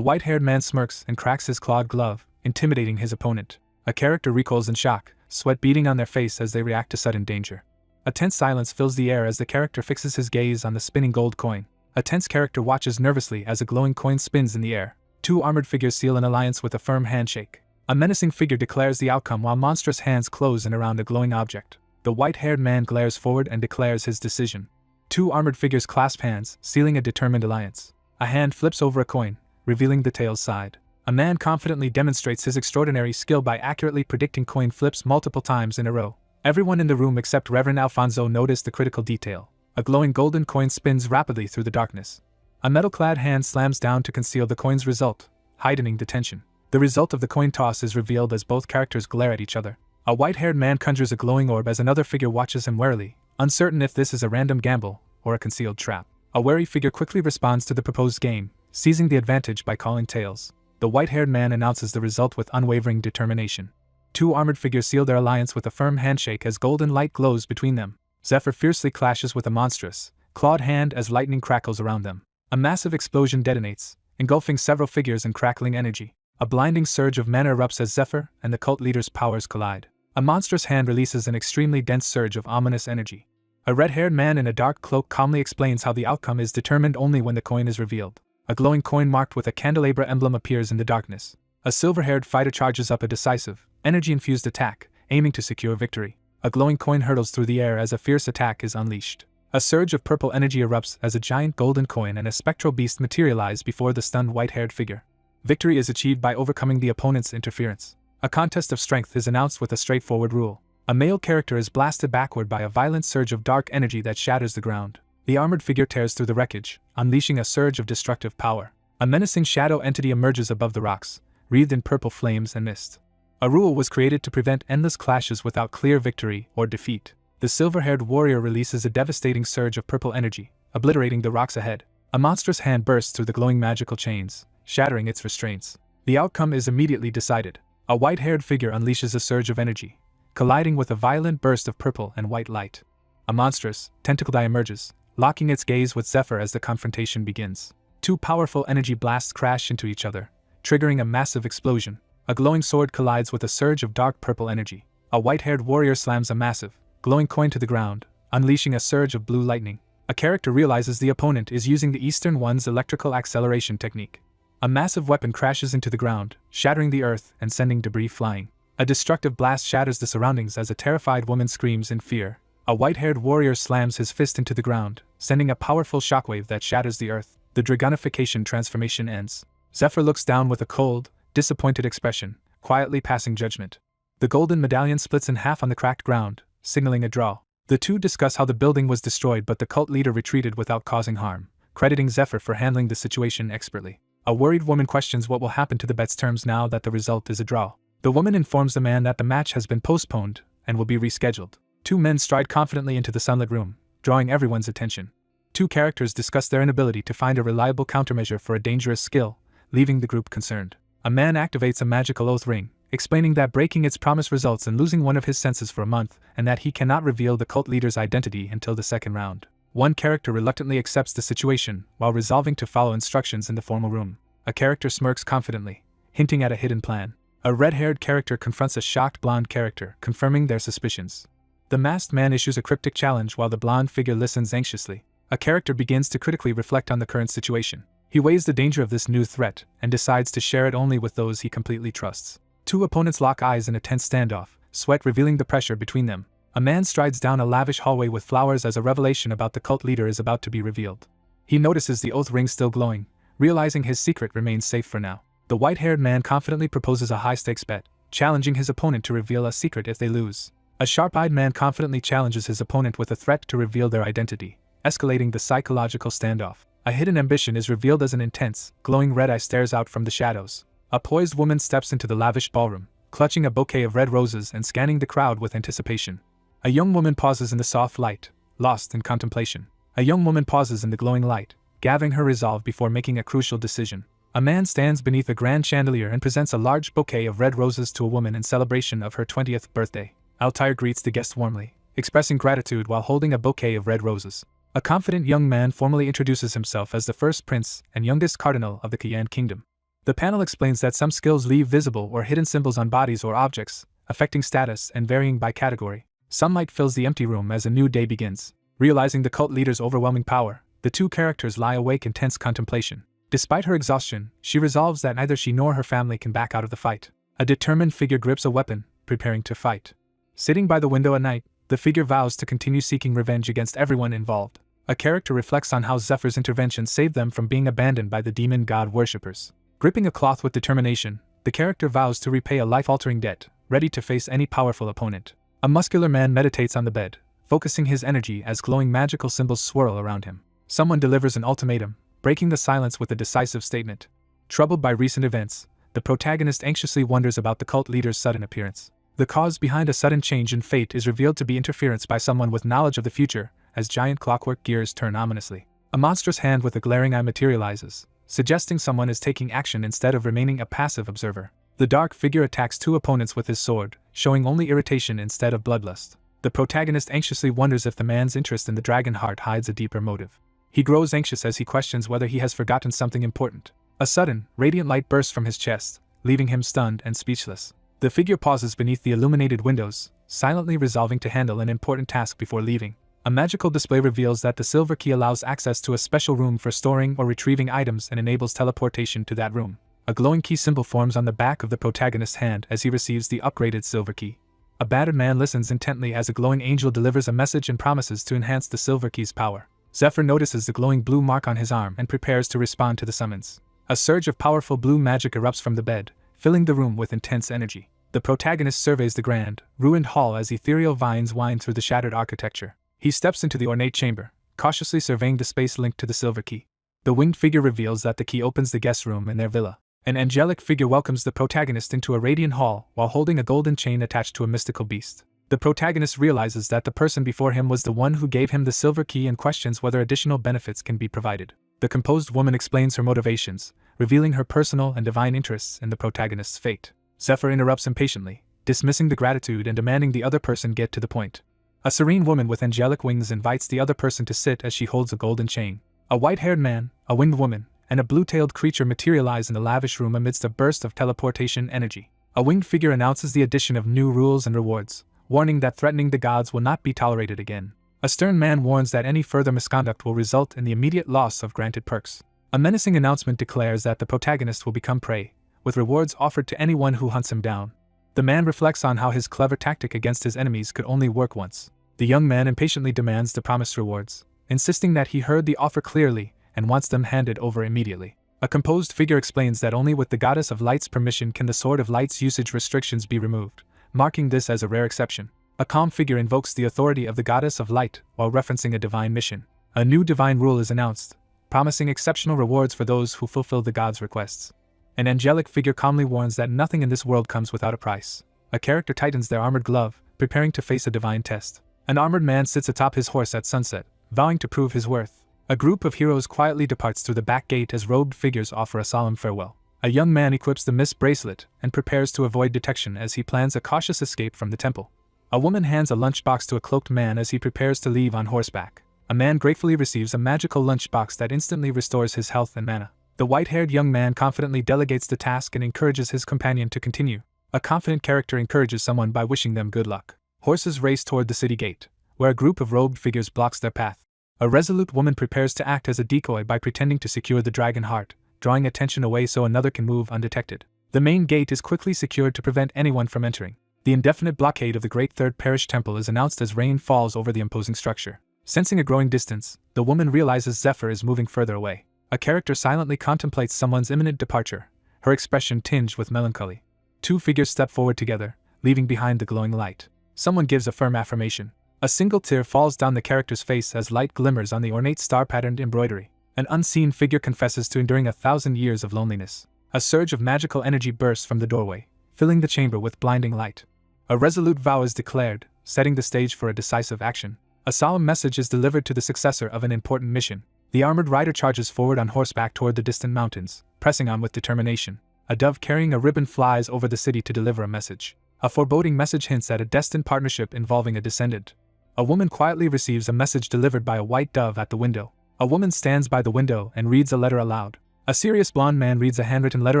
white-haired man smirks and cracks his clawed glove, intimidating his opponent. A character recoils in shock, sweat beading on their face as they react to sudden danger. A tense silence fills the air as the character fixes his gaze on the spinning gold coin. A tense character watches nervously as a glowing coin spins in the air. Two armored figures seal an alliance with a firm handshake. A menacing figure declares the outcome while monstrous hands close in around a glowing object. The white-haired man glares forward and declares his decision. Two armored figures clasp hands, sealing a determined alliance. A hand flips over a coin, revealing the tail's side. A man confidently demonstrates his extraordinary skill by accurately predicting coin flips multiple times in a row. Everyone in the room except Reverend Alfonso noticed the critical detail. A glowing golden coin spins rapidly through the darkness. A metal-clad hand slams down to conceal the coin's result, heightening the tension. The result of the coin toss is revealed as both characters glare at each other. A white-haired man conjures a glowing orb as another figure watches him warily, uncertain if this is a random gamble or a concealed trap. A wary figure quickly responds to the proposed game, seizing the advantage by calling tails. The white-haired man announces the result with unwavering determination. Two armored figures seal their alliance with a firm handshake as golden light glows between them. Zephyr fiercely clashes with a monstrous, clawed hand as lightning crackles around them. A massive explosion detonates, engulfing several figures in crackling energy. A blinding surge of mana erupts as Zephyr and the cult leader's powers collide. A monstrous hand releases an extremely dense surge of ominous energy. A red-haired man in a dark cloak calmly explains how the outcome is determined only when the coin is revealed. A glowing coin marked with a candelabra emblem appears in the darkness. A silver-haired fighter charges up a decisive, energy-infused attack, aiming to secure victory. A glowing coin hurtles through the air as a fierce attack is unleashed. A surge of purple energy erupts as a giant golden coin and a spectral beast materialize before the stunned white-haired figure. Victory is achieved by overcoming the opponent's interference. A contest of strength is announced with a straightforward rule. A male character is blasted backward by a violent surge of dark energy that shatters the ground. The armored figure tears through the wreckage, unleashing a surge of destructive power. A menacing shadow entity emerges above the rocks, wreathed in purple flames and mist. A rule was created to prevent endless clashes without clear victory or defeat. The silver-haired warrior releases a devastating surge of purple energy, obliterating the rocks ahead. A monstrous hand bursts through the glowing magical chains, shattering its restraints. The outcome is immediately decided. A white-haired figure unleashes a surge of energy, colliding with a violent burst of purple and white light. A monstrous, tentacled eye emerges, locking its gaze with Zephyr as the confrontation begins. Two powerful energy blasts crash into each other, triggering a massive explosion. A glowing sword collides with a surge of dark purple energy. A white-haired warrior slams a massive, glowing coin to the ground, unleashing a surge of blue lightning. A character realizes the opponent is using the Eastern One's electrical acceleration technique. A massive weapon crashes into the ground, shattering the earth and sending debris flying. A destructive blast shatters the surroundings as a terrified woman screams in fear. A white-haired warrior slams his fist into the ground, sending a powerful shockwave that shatters the earth. The dragonification transformation ends. Zephyr looks down with a cold, disappointed expression, quietly passing judgment. The golden medallion splits in half on the cracked ground, signaling a draw. The two discuss how the building was destroyed but the cult leader retreated without causing harm, crediting Zephyr for handling the situation expertly. A worried woman questions what will happen to the bet's terms now that the result is a draw. The woman informs the man that the match has been postponed and will be rescheduled. Two men stride confidently into the sunlit room, drawing everyone's attention. Two characters discuss their inability to find a reliable countermeasure for a dangerous skill, leaving the group concerned. A man activates a magical oath ring, explaining that breaking its promise results in losing one of his senses for a month, and that he cannot reveal the cult leader's identity until the second round. One character reluctantly accepts the situation, while resolving to follow instructions in the formal room. A character smirks confidently, hinting at a hidden plan. A red-haired character confronts a shocked blonde character, confirming their suspicions. The masked man issues a cryptic challenge while the blonde figure listens anxiously. A character begins to critically reflect on the current situation. He weighs the danger of this new threat, and decides to share it only with those he completely trusts. Two opponents lock eyes in a tense standoff, sweat revealing the pressure between them. A man strides down a lavish hallway with flowers as a revelation about the cult leader is about to be revealed. He notices the oath ring still glowing, realizing his secret remains safe for now. The white-haired man confidently proposes a high-stakes bet, challenging his opponent to reveal a secret if they lose. A sharp-eyed man confidently challenges his opponent with a threat to reveal their identity, escalating the psychological standoff. A hidden ambition is revealed as an intense, glowing red eye stares out from the shadows. A poised woman steps into the lavish ballroom, clutching a bouquet of red roses and scanning the crowd with anticipation. A young woman pauses in the soft light, lost in contemplation. A young woman pauses in the glowing light, gathering her resolve before making a crucial decision. A man stands beneath a grand chandelier and presents a large bouquet of red roses to a woman in celebration of her 20th birthday. Altair greets the guest warmly, expressing gratitude while holding a bouquet of red roses. A confident young man formally introduces himself as the first prince and youngest cardinal of the Qian kingdom. The panel explains that some skills leave visible or hidden symbols on bodies or objects, affecting status and varying by category. Sunlight fills the empty room as a new day begins. Realizing the cult leader's overwhelming power, the two characters lie awake in tense contemplation. Despite her exhaustion, she resolves that neither she nor her family can back out of the fight. A determined figure grips a weapon, preparing to fight. Sitting by the window at night, the figure vows to continue seeking revenge against everyone involved. A character reflects on how Zephyr's intervention saved them from being abandoned by the demon god worshippers. Gripping a cloth with determination, the character vows to repay a life-altering debt, ready to face any powerful opponent. A muscular man meditates on the bed, focusing his energy as glowing magical symbols swirl around him. Someone delivers an ultimatum, breaking the silence with a decisive statement. Troubled by recent events, the protagonist anxiously wonders about the cult leader's sudden appearance. The cause behind a sudden change in fate is revealed to be interference by someone with knowledge of the future, as giant clockwork gears turn ominously. A monstrous hand with a glaring eye materializes, suggesting someone is taking action instead of remaining a passive observer. The dark figure attacks two opponents with his sword, showing only irritation instead of bloodlust. The protagonist anxiously wonders if the man's interest in the dragon heart hides a deeper motive. He grows anxious as he questions whether he has forgotten something important. A sudden, radiant light bursts from his chest, leaving him stunned and speechless. The figure pauses beneath the illuminated windows, silently resolving to handle an important task before leaving. A magical display reveals that the silver key allows access to a special room for storing or retrieving items and enables teleportation to that room. A glowing key symbol forms on the back of the protagonist's hand as he receives the upgraded silver key. A battered man listens intently as a glowing angel delivers a message and promises to enhance the silver key's power. Zephyr notices the glowing blue mark on his arm and prepares to respond to the summons. A surge of powerful blue magic erupts from the bed, filling the room with intense energy. The protagonist surveys the grand, ruined hall as ethereal vines wind through the shattered architecture. He steps into the ornate chamber, cautiously surveying the space linked to the silver key. The winged figure reveals that the key opens the guest room in their villa. An angelic figure welcomes the protagonist into a radiant hall while holding a golden chain attached to a mystical beast. The protagonist realizes that the person before him was the one who gave him the silver key and questions whether additional benefits can be provided. The composed woman explains her motivations, revealing her personal and divine interests in the protagonist's fate. Zephyr interrupts impatiently, dismissing the gratitude and demanding the other person get to the point. A serene woman with angelic wings invites the other person to sit as she holds a golden chain. A white-haired man, a winged woman, and a blue-tailed creature materialize in the lavish room amidst a burst of teleportation energy. A winged figure announces the addition of new rules and rewards, warning that threatening the gods will not be tolerated again. A stern man warns that any further misconduct will result in the immediate loss of granted perks. A menacing announcement declares that the protagonist will become prey, with rewards offered to anyone who hunts him down. The man reflects on how his clever tactic against his enemies could only work once. The young man impatiently demands the promised rewards, insisting that he heard the offer clearly and wants them handed over immediately. A composed figure explains that only with the Goddess of Light's permission can the Sword of Light's usage restrictions be removed, marking this as a rare exception. A calm figure invokes the authority of the Goddess of Light while referencing a divine mission. A new divine rule is announced, promising exceptional rewards for those who fulfill the god's requests. An angelic figure calmly warns that nothing in this world comes without a price. A character tightens their armored glove, preparing to face a divine test. An armored man sits atop his horse at sunset, vowing to prove his worth. A group of heroes quietly departs through the back gate as robed figures offer a solemn farewell. A young man equips the mist bracelet and prepares to avoid detection as he plans a cautious escape from the temple. A woman hands a lunchbox to a cloaked man as he prepares to leave on horseback. A man gratefully receives a magical lunchbox that instantly restores his health and mana. The white-haired young man confidently delegates the task and encourages his companion to continue. A confident character encourages someone by wishing them good luck. Horses race toward the city gate, where a group of robed figures blocks their path. A resolute woman prepares to act as a decoy by pretending to secure the dragon heart, drawing attention away so another can move undetected. The main gate is quickly secured to prevent anyone from entering. The indefinite blockade of the Great Third Parish Temple is announced as rain falls over the imposing structure. Sensing a growing distance, the woman realizes Zephyr is moving further away. A character silently contemplates someone's imminent departure, her expression tinged with melancholy. Two figures step forward together, leaving behind the glowing light. Someone gives a firm affirmation. A single tear falls down the character's face as light glimmers on the ornate star-patterned embroidery. An unseen figure confesses to enduring 1,000 years of loneliness. A surge of magical energy bursts from the doorway, filling the chamber with blinding light. A resolute vow is declared, setting the stage for a decisive action. A solemn message is delivered to the successor of an important mission. The armored rider charges forward on horseback toward the distant mountains, pressing on with determination. A dove carrying a ribbon flies over the city to deliver a message. A foreboding message hints at a destined partnership involving a descendant. A woman quietly receives a message delivered by a white dove at the window. A woman stands by the window and reads a letter aloud. A serious blonde man reads a handwritten letter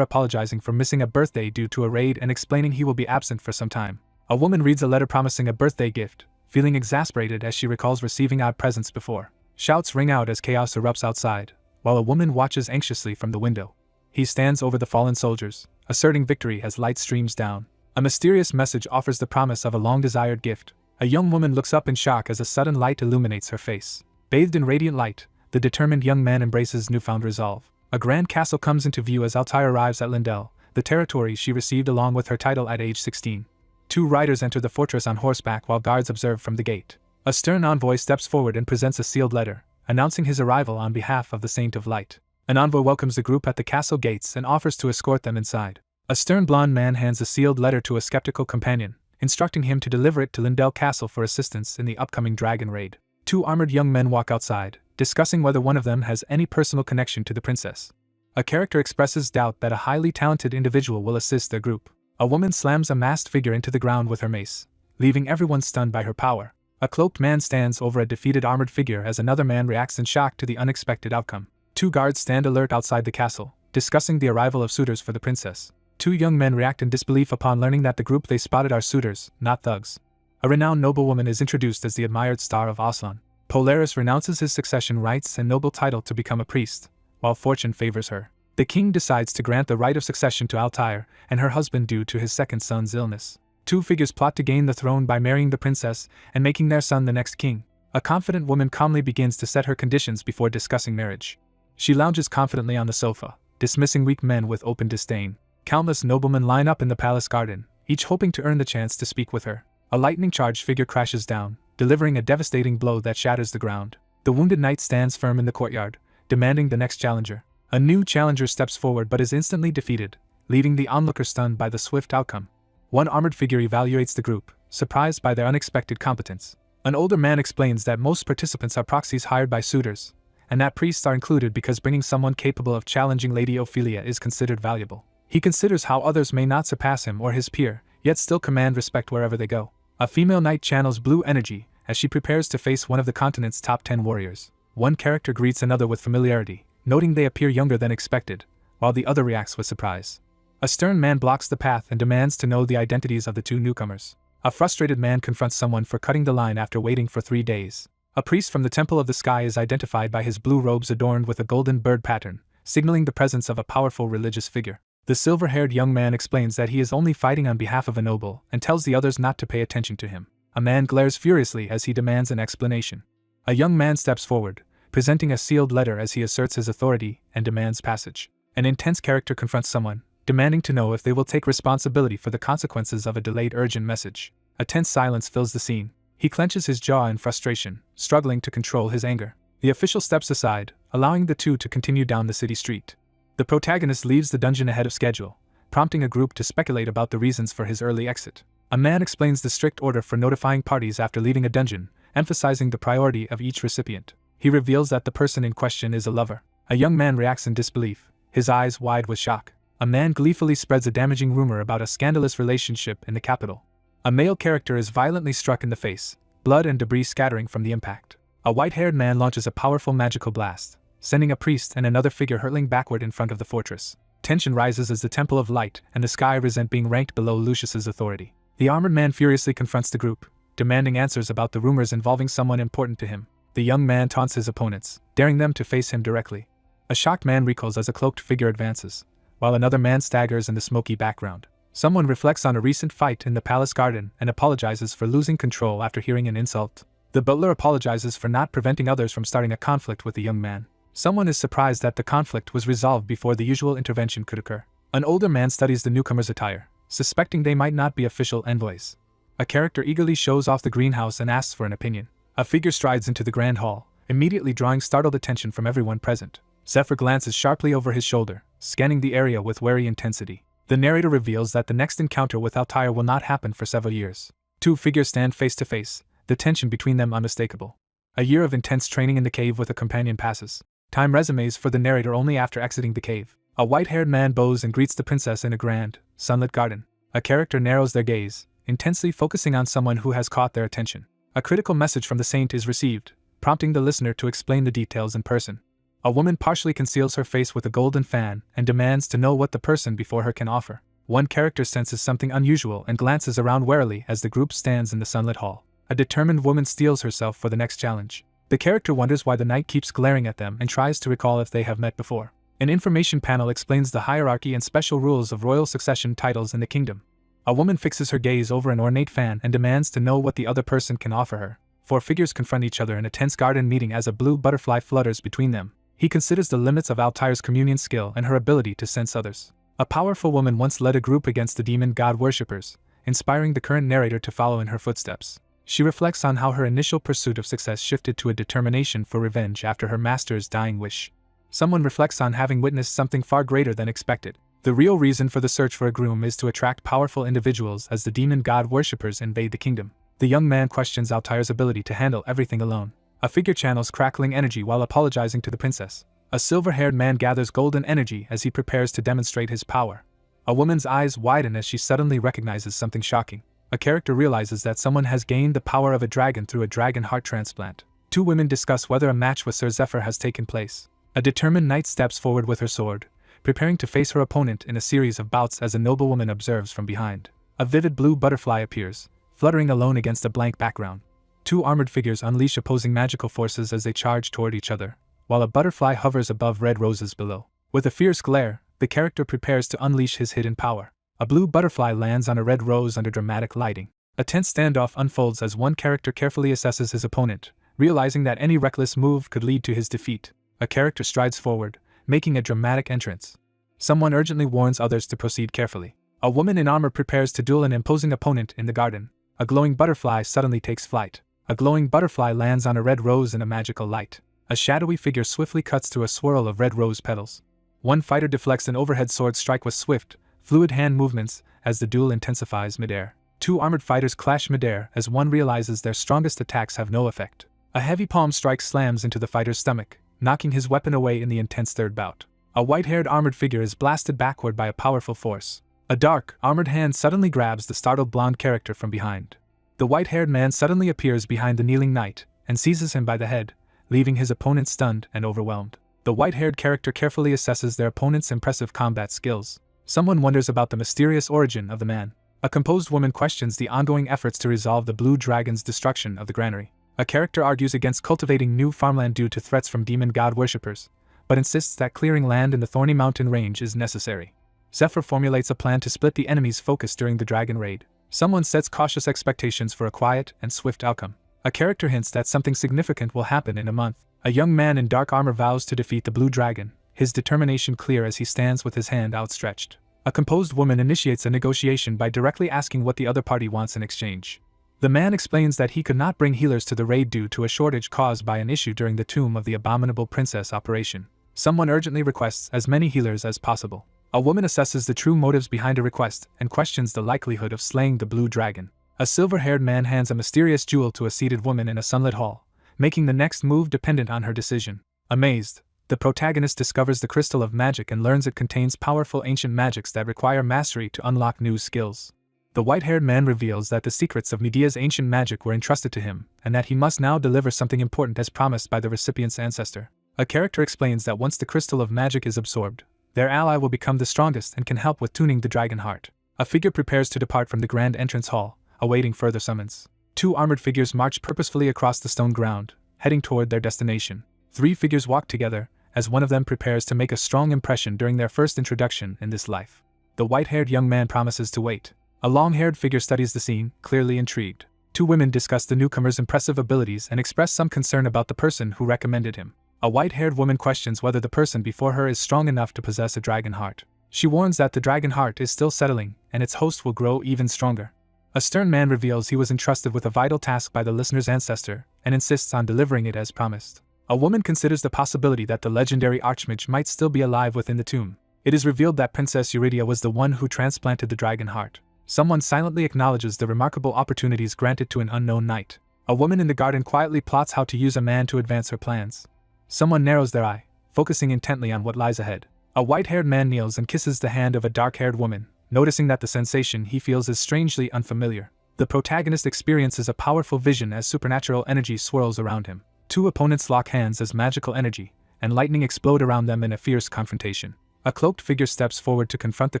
apologizing for missing a birthday due to a raid and explaining he will be absent for some time. A woman reads a letter promising a birthday gift, feeling exasperated as she recalls receiving odd presents before. Shouts ring out as chaos erupts outside, while a woman watches anxiously from the window. He stands over the fallen soldiers, asserting victory as light streams down. A mysterious message offers the promise of a long-desired gift. A young woman looks up in shock as a sudden light illuminates her face. Bathed in radiant light, the determined young man embraces newfound resolve. A grand castle comes into view as Altair arrives at Lindell, the territory she received along with her title at age 16. Two riders enter the fortress on horseback while guards observe from the gate. A stern envoy steps forward and presents a sealed letter, announcing his arrival on behalf of the Saint of Light. An envoy welcomes the group at the castle gates and offers to escort them inside. A stern blonde man hands a sealed letter to a skeptical companion, instructing him to deliver it to Lindell Castle for assistance in the upcoming dragon raid. Two armored young men walk outside, discussing whether one of them has any personal connection to the princess. A character expresses doubt that a highly talented individual will assist their group. A woman slams a masked figure into the ground with her mace, leaving everyone stunned by her power. A cloaked man stands over a defeated armored figure as another man reacts in shock to the unexpected outcome. Two guards stand alert outside the castle, discussing the arrival of suitors for the princess. Two young men react in disbelief upon learning that the group they spotted are suitors, not thugs. A renowned noblewoman is introduced as the admired star of Aslan. Polaris renounces his succession rights and noble title to become a priest, while fortune favors her. The king decides to grant the right of succession to Altair and her husband due to his second son's illness. Two figures plot to gain the throne by marrying the princess and making their son the next king. A confident woman calmly begins to set her conditions before discussing marriage. She lounges confidently on the sofa, dismissing weak men with open disdain. Countless noblemen line up in the palace garden, each hoping to earn the chance to speak with her. A lightning-charged figure crashes down, delivering a devastating blow that shatters the ground. The wounded knight stands firm in the courtyard, demanding the next challenger. A new challenger steps forward but is instantly defeated, leaving the onlooker stunned by the swift outcome. One armored figure evaluates the group, surprised by their unexpected competence. An older man explains that most participants are proxies hired by suitors, and that priests are included because bringing someone capable of challenging Lady Ophelia is considered valuable. He considers how others may not surpass him or his peer, yet still command respect wherever they go. A female knight channels blue energy as she prepares to face one of the continent's top 10 warriors. One character greets another with familiarity, noting they appear younger than expected, while the other reacts with surprise. A stern man blocks the path and demands to know the identities of the two newcomers. A frustrated man confronts someone for cutting the line after waiting for 3 days. A priest from the Temple of the Sky is identified by his blue robes adorned with a golden bird pattern, signaling the presence of a powerful religious figure. The silver-haired young man explains that he is only fighting on behalf of a noble and tells the others not to pay attention to him. A man glares furiously as he demands an explanation. A young man steps forward, presenting a sealed letter as he asserts his authority and demands passage. An intense character confronts someone, demanding to know if they will take responsibility for the consequences of a delayed urgent message. A tense silence fills the scene. He clenches his jaw in frustration, struggling to control his anger. The official steps aside, allowing the two to continue down the city street. The protagonist leaves the dungeon ahead of schedule, prompting a group to speculate about the reasons for his early exit. A man explains the strict order for notifying parties after leaving a dungeon, emphasizing the priority of each recipient. He reveals that the person in question is a lover. A young man reacts in disbelief, his eyes wide with shock. A man gleefully spreads a damaging rumor about a scandalous relationship in the capital. A male character is violently struck in the face, blood and debris scattering from the impact. A white-haired man launches a powerful magical blast, sending a priest and another figure hurtling backward in front of the fortress. Tension rises as the Temple of Light and the Sky resent being ranked below Lucius's authority. The armored man furiously confronts the group, demanding answers about the rumors involving someone important to him. The young man taunts his opponents, daring them to face him directly. A shocked man recoils as a cloaked figure advances, while another man staggers in the smoky background. Someone reflects on a recent fight in the palace garden and apologizes for losing control after hearing an insult. The butler apologizes for not preventing others from starting a conflict with the young man. Someone is surprised that the conflict was resolved before the usual intervention could occur. An older man studies the newcomer's attire, suspecting they might not be official envoys. A character eagerly shows off the greenhouse and asks for an opinion. A figure strides into the grand hall, immediately drawing startled attention from everyone present. Zephyr glances sharply over his shoulder, scanning the area with wary intensity. The narrator reveals that the next encounter with Altair will not happen for several years. Two figures stand face to face, the tension between them unmistakable. A year of intense training in the cave with a companion passes. Time resumes for the narrator only after exiting the cave. A white-haired man bows and greets the princess in a grand, sunlit garden. A character narrows their gaze, intensely focusing on someone who has caught their attention. A critical message from the saint is received, prompting the listener to explain the details in person. A woman partially conceals her face with a golden fan and demands to know what the person before her can offer. One character senses something unusual and glances around warily as the group stands in the sunlit hall. A determined woman steels herself for the next challenge. The character wonders why the knight keeps glaring at them and tries to recall if they have met before. An information panel explains the hierarchy and special rules of royal succession titles in the kingdom. A woman fixes her gaze over an ornate fan and demands to know what the other person can offer her. Four figures confront each other in a tense garden meeting as a blue butterfly flutters between them. He considers the limits of Altair's communion skill and her ability to sense others. A powerful woman once led a group against the demon god worshippers, inspiring the current narrator to follow in her footsteps. She reflects on how her initial pursuit of success shifted to a determination for revenge after her master's dying wish. Someone reflects on having witnessed something far greater than expected. The real reason for the search for a groom is to attract powerful individuals as the demon god worshippers invade the kingdom. The young man questions Altair's ability to handle everything alone. A figure channels crackling energy while apologizing to the princess. A silver-haired man gathers golden energy as he prepares to demonstrate his power. A woman's eyes widen as she suddenly recognizes something shocking. A character realizes that someone has gained the power of a dragon through a dragon heart transplant. Two women discuss whether a match with Sir Zephyr has taken place. A determined knight steps forward with her sword, preparing to face her opponent in a series of bouts as a noblewoman observes from behind. A vivid blue butterfly appears, fluttering alone against a blank background. Two armored figures unleash opposing magical forces as they charge toward each other, while a butterfly hovers above red roses below. With a fierce glare, the character prepares to unleash his hidden power. A blue butterfly lands on a red rose under dramatic lighting. A tense standoff unfolds as one character carefully assesses his opponent, realizing that any reckless move could lead to his defeat. A character strides forward, making a dramatic entrance. Someone urgently warns others to proceed carefully. A woman in armor prepares to duel an imposing opponent in the garden. A glowing butterfly suddenly takes flight. A glowing butterfly lands on a red rose in a magical light. A shadowy figure swiftly cuts through a swirl of red rose petals. One fighter deflects an overhead sword strike with swift, fluid hand movements as the duel intensifies midair. Two armored fighters clash midair as one realizes their strongest attacks have no effect. A heavy palm strike slams into the fighter's stomach, knocking his weapon away in the intense third bout. A white-haired armored figure is blasted backward by a powerful force. A dark, armored hand suddenly grabs the startled blonde character from behind. The white-haired man suddenly appears behind the kneeling knight and seizes him by the head, leaving his opponent stunned and overwhelmed. The white-haired character carefully assesses their opponent's impressive combat skills. Someone wonders about the mysterious origin of the man. A composed woman questions the ongoing efforts to resolve the blue dragon's destruction of the granary. A character argues against cultivating new farmland due to threats from demon god worshippers, but insists that clearing land in the thorny mountain range is necessary. Zephyr formulates a plan to split the enemy's focus during the dragon raid. Someone sets cautious expectations for a quiet and swift outcome. A character hints that something significant will happen in a month. A young man in dark armor vows to defeat the blue dragon, his determination clear as he stands with his hand outstretched. A composed woman initiates a negotiation by directly asking what the other party wants in exchange. The man explains that he could not bring healers to the raid due to a shortage caused by an issue during the Tomb of the Abominable Princess operation. Someone urgently requests as many healers as possible. A woman assesses the true motives behind a request and questions the likelihood of slaying the blue dragon. A silver-haired man hands a mysterious jewel to a seated woman in a sunlit hall, making the next move dependent on her decision. Amazed, the protagonist discovers the crystal of magic and learns it contains powerful ancient magics that require mastery to unlock new skills. The white-haired man reveals that the secrets of Medea's ancient magic were entrusted to him, and that he must now deliver something important as promised by the recipient's ancestor. A character explains that once the crystal of magic is absorbed, their ally will become the strongest and can help with tuning the dragon heart. A figure prepares to depart from the grand entrance hall, awaiting further summons. 2 armored figures march purposefully across the stone ground, heading toward their destination. 3 figures walk together, as one of them prepares to make a strong impression during their first introduction in this life. The white-haired young man promises to wait. A long-haired figure studies the scene, clearly intrigued. 2 women discuss the newcomer's impressive abilities and express some concern about the person who recommended him. A white-haired woman questions whether the person before her is strong enough to possess a dragon heart. She warns that the dragon heart is still settling, and its host will grow even stronger. A stern man reveals he was entrusted with a vital task by the listener's ancestor, and insists on delivering it as promised. A woman considers the possibility that the legendary archmage might still be alive within the tomb. It is revealed that Princess Eurydia was the one who transplanted the dragon heart. Someone silently acknowledges the remarkable opportunities granted to an unknown knight. A woman in the garden quietly plots how to use a man to advance her plans. Someone narrows their eye, focusing intently on what lies ahead. A white-haired man kneels and kisses the hand of a dark-haired woman, noticing that the sensation he feels is strangely unfamiliar. The protagonist experiences a powerful vision as supernatural energy swirls around him. 2 opponents lock hands as magical energy and lightning explode around them in a fierce confrontation. A cloaked figure steps forward to confront the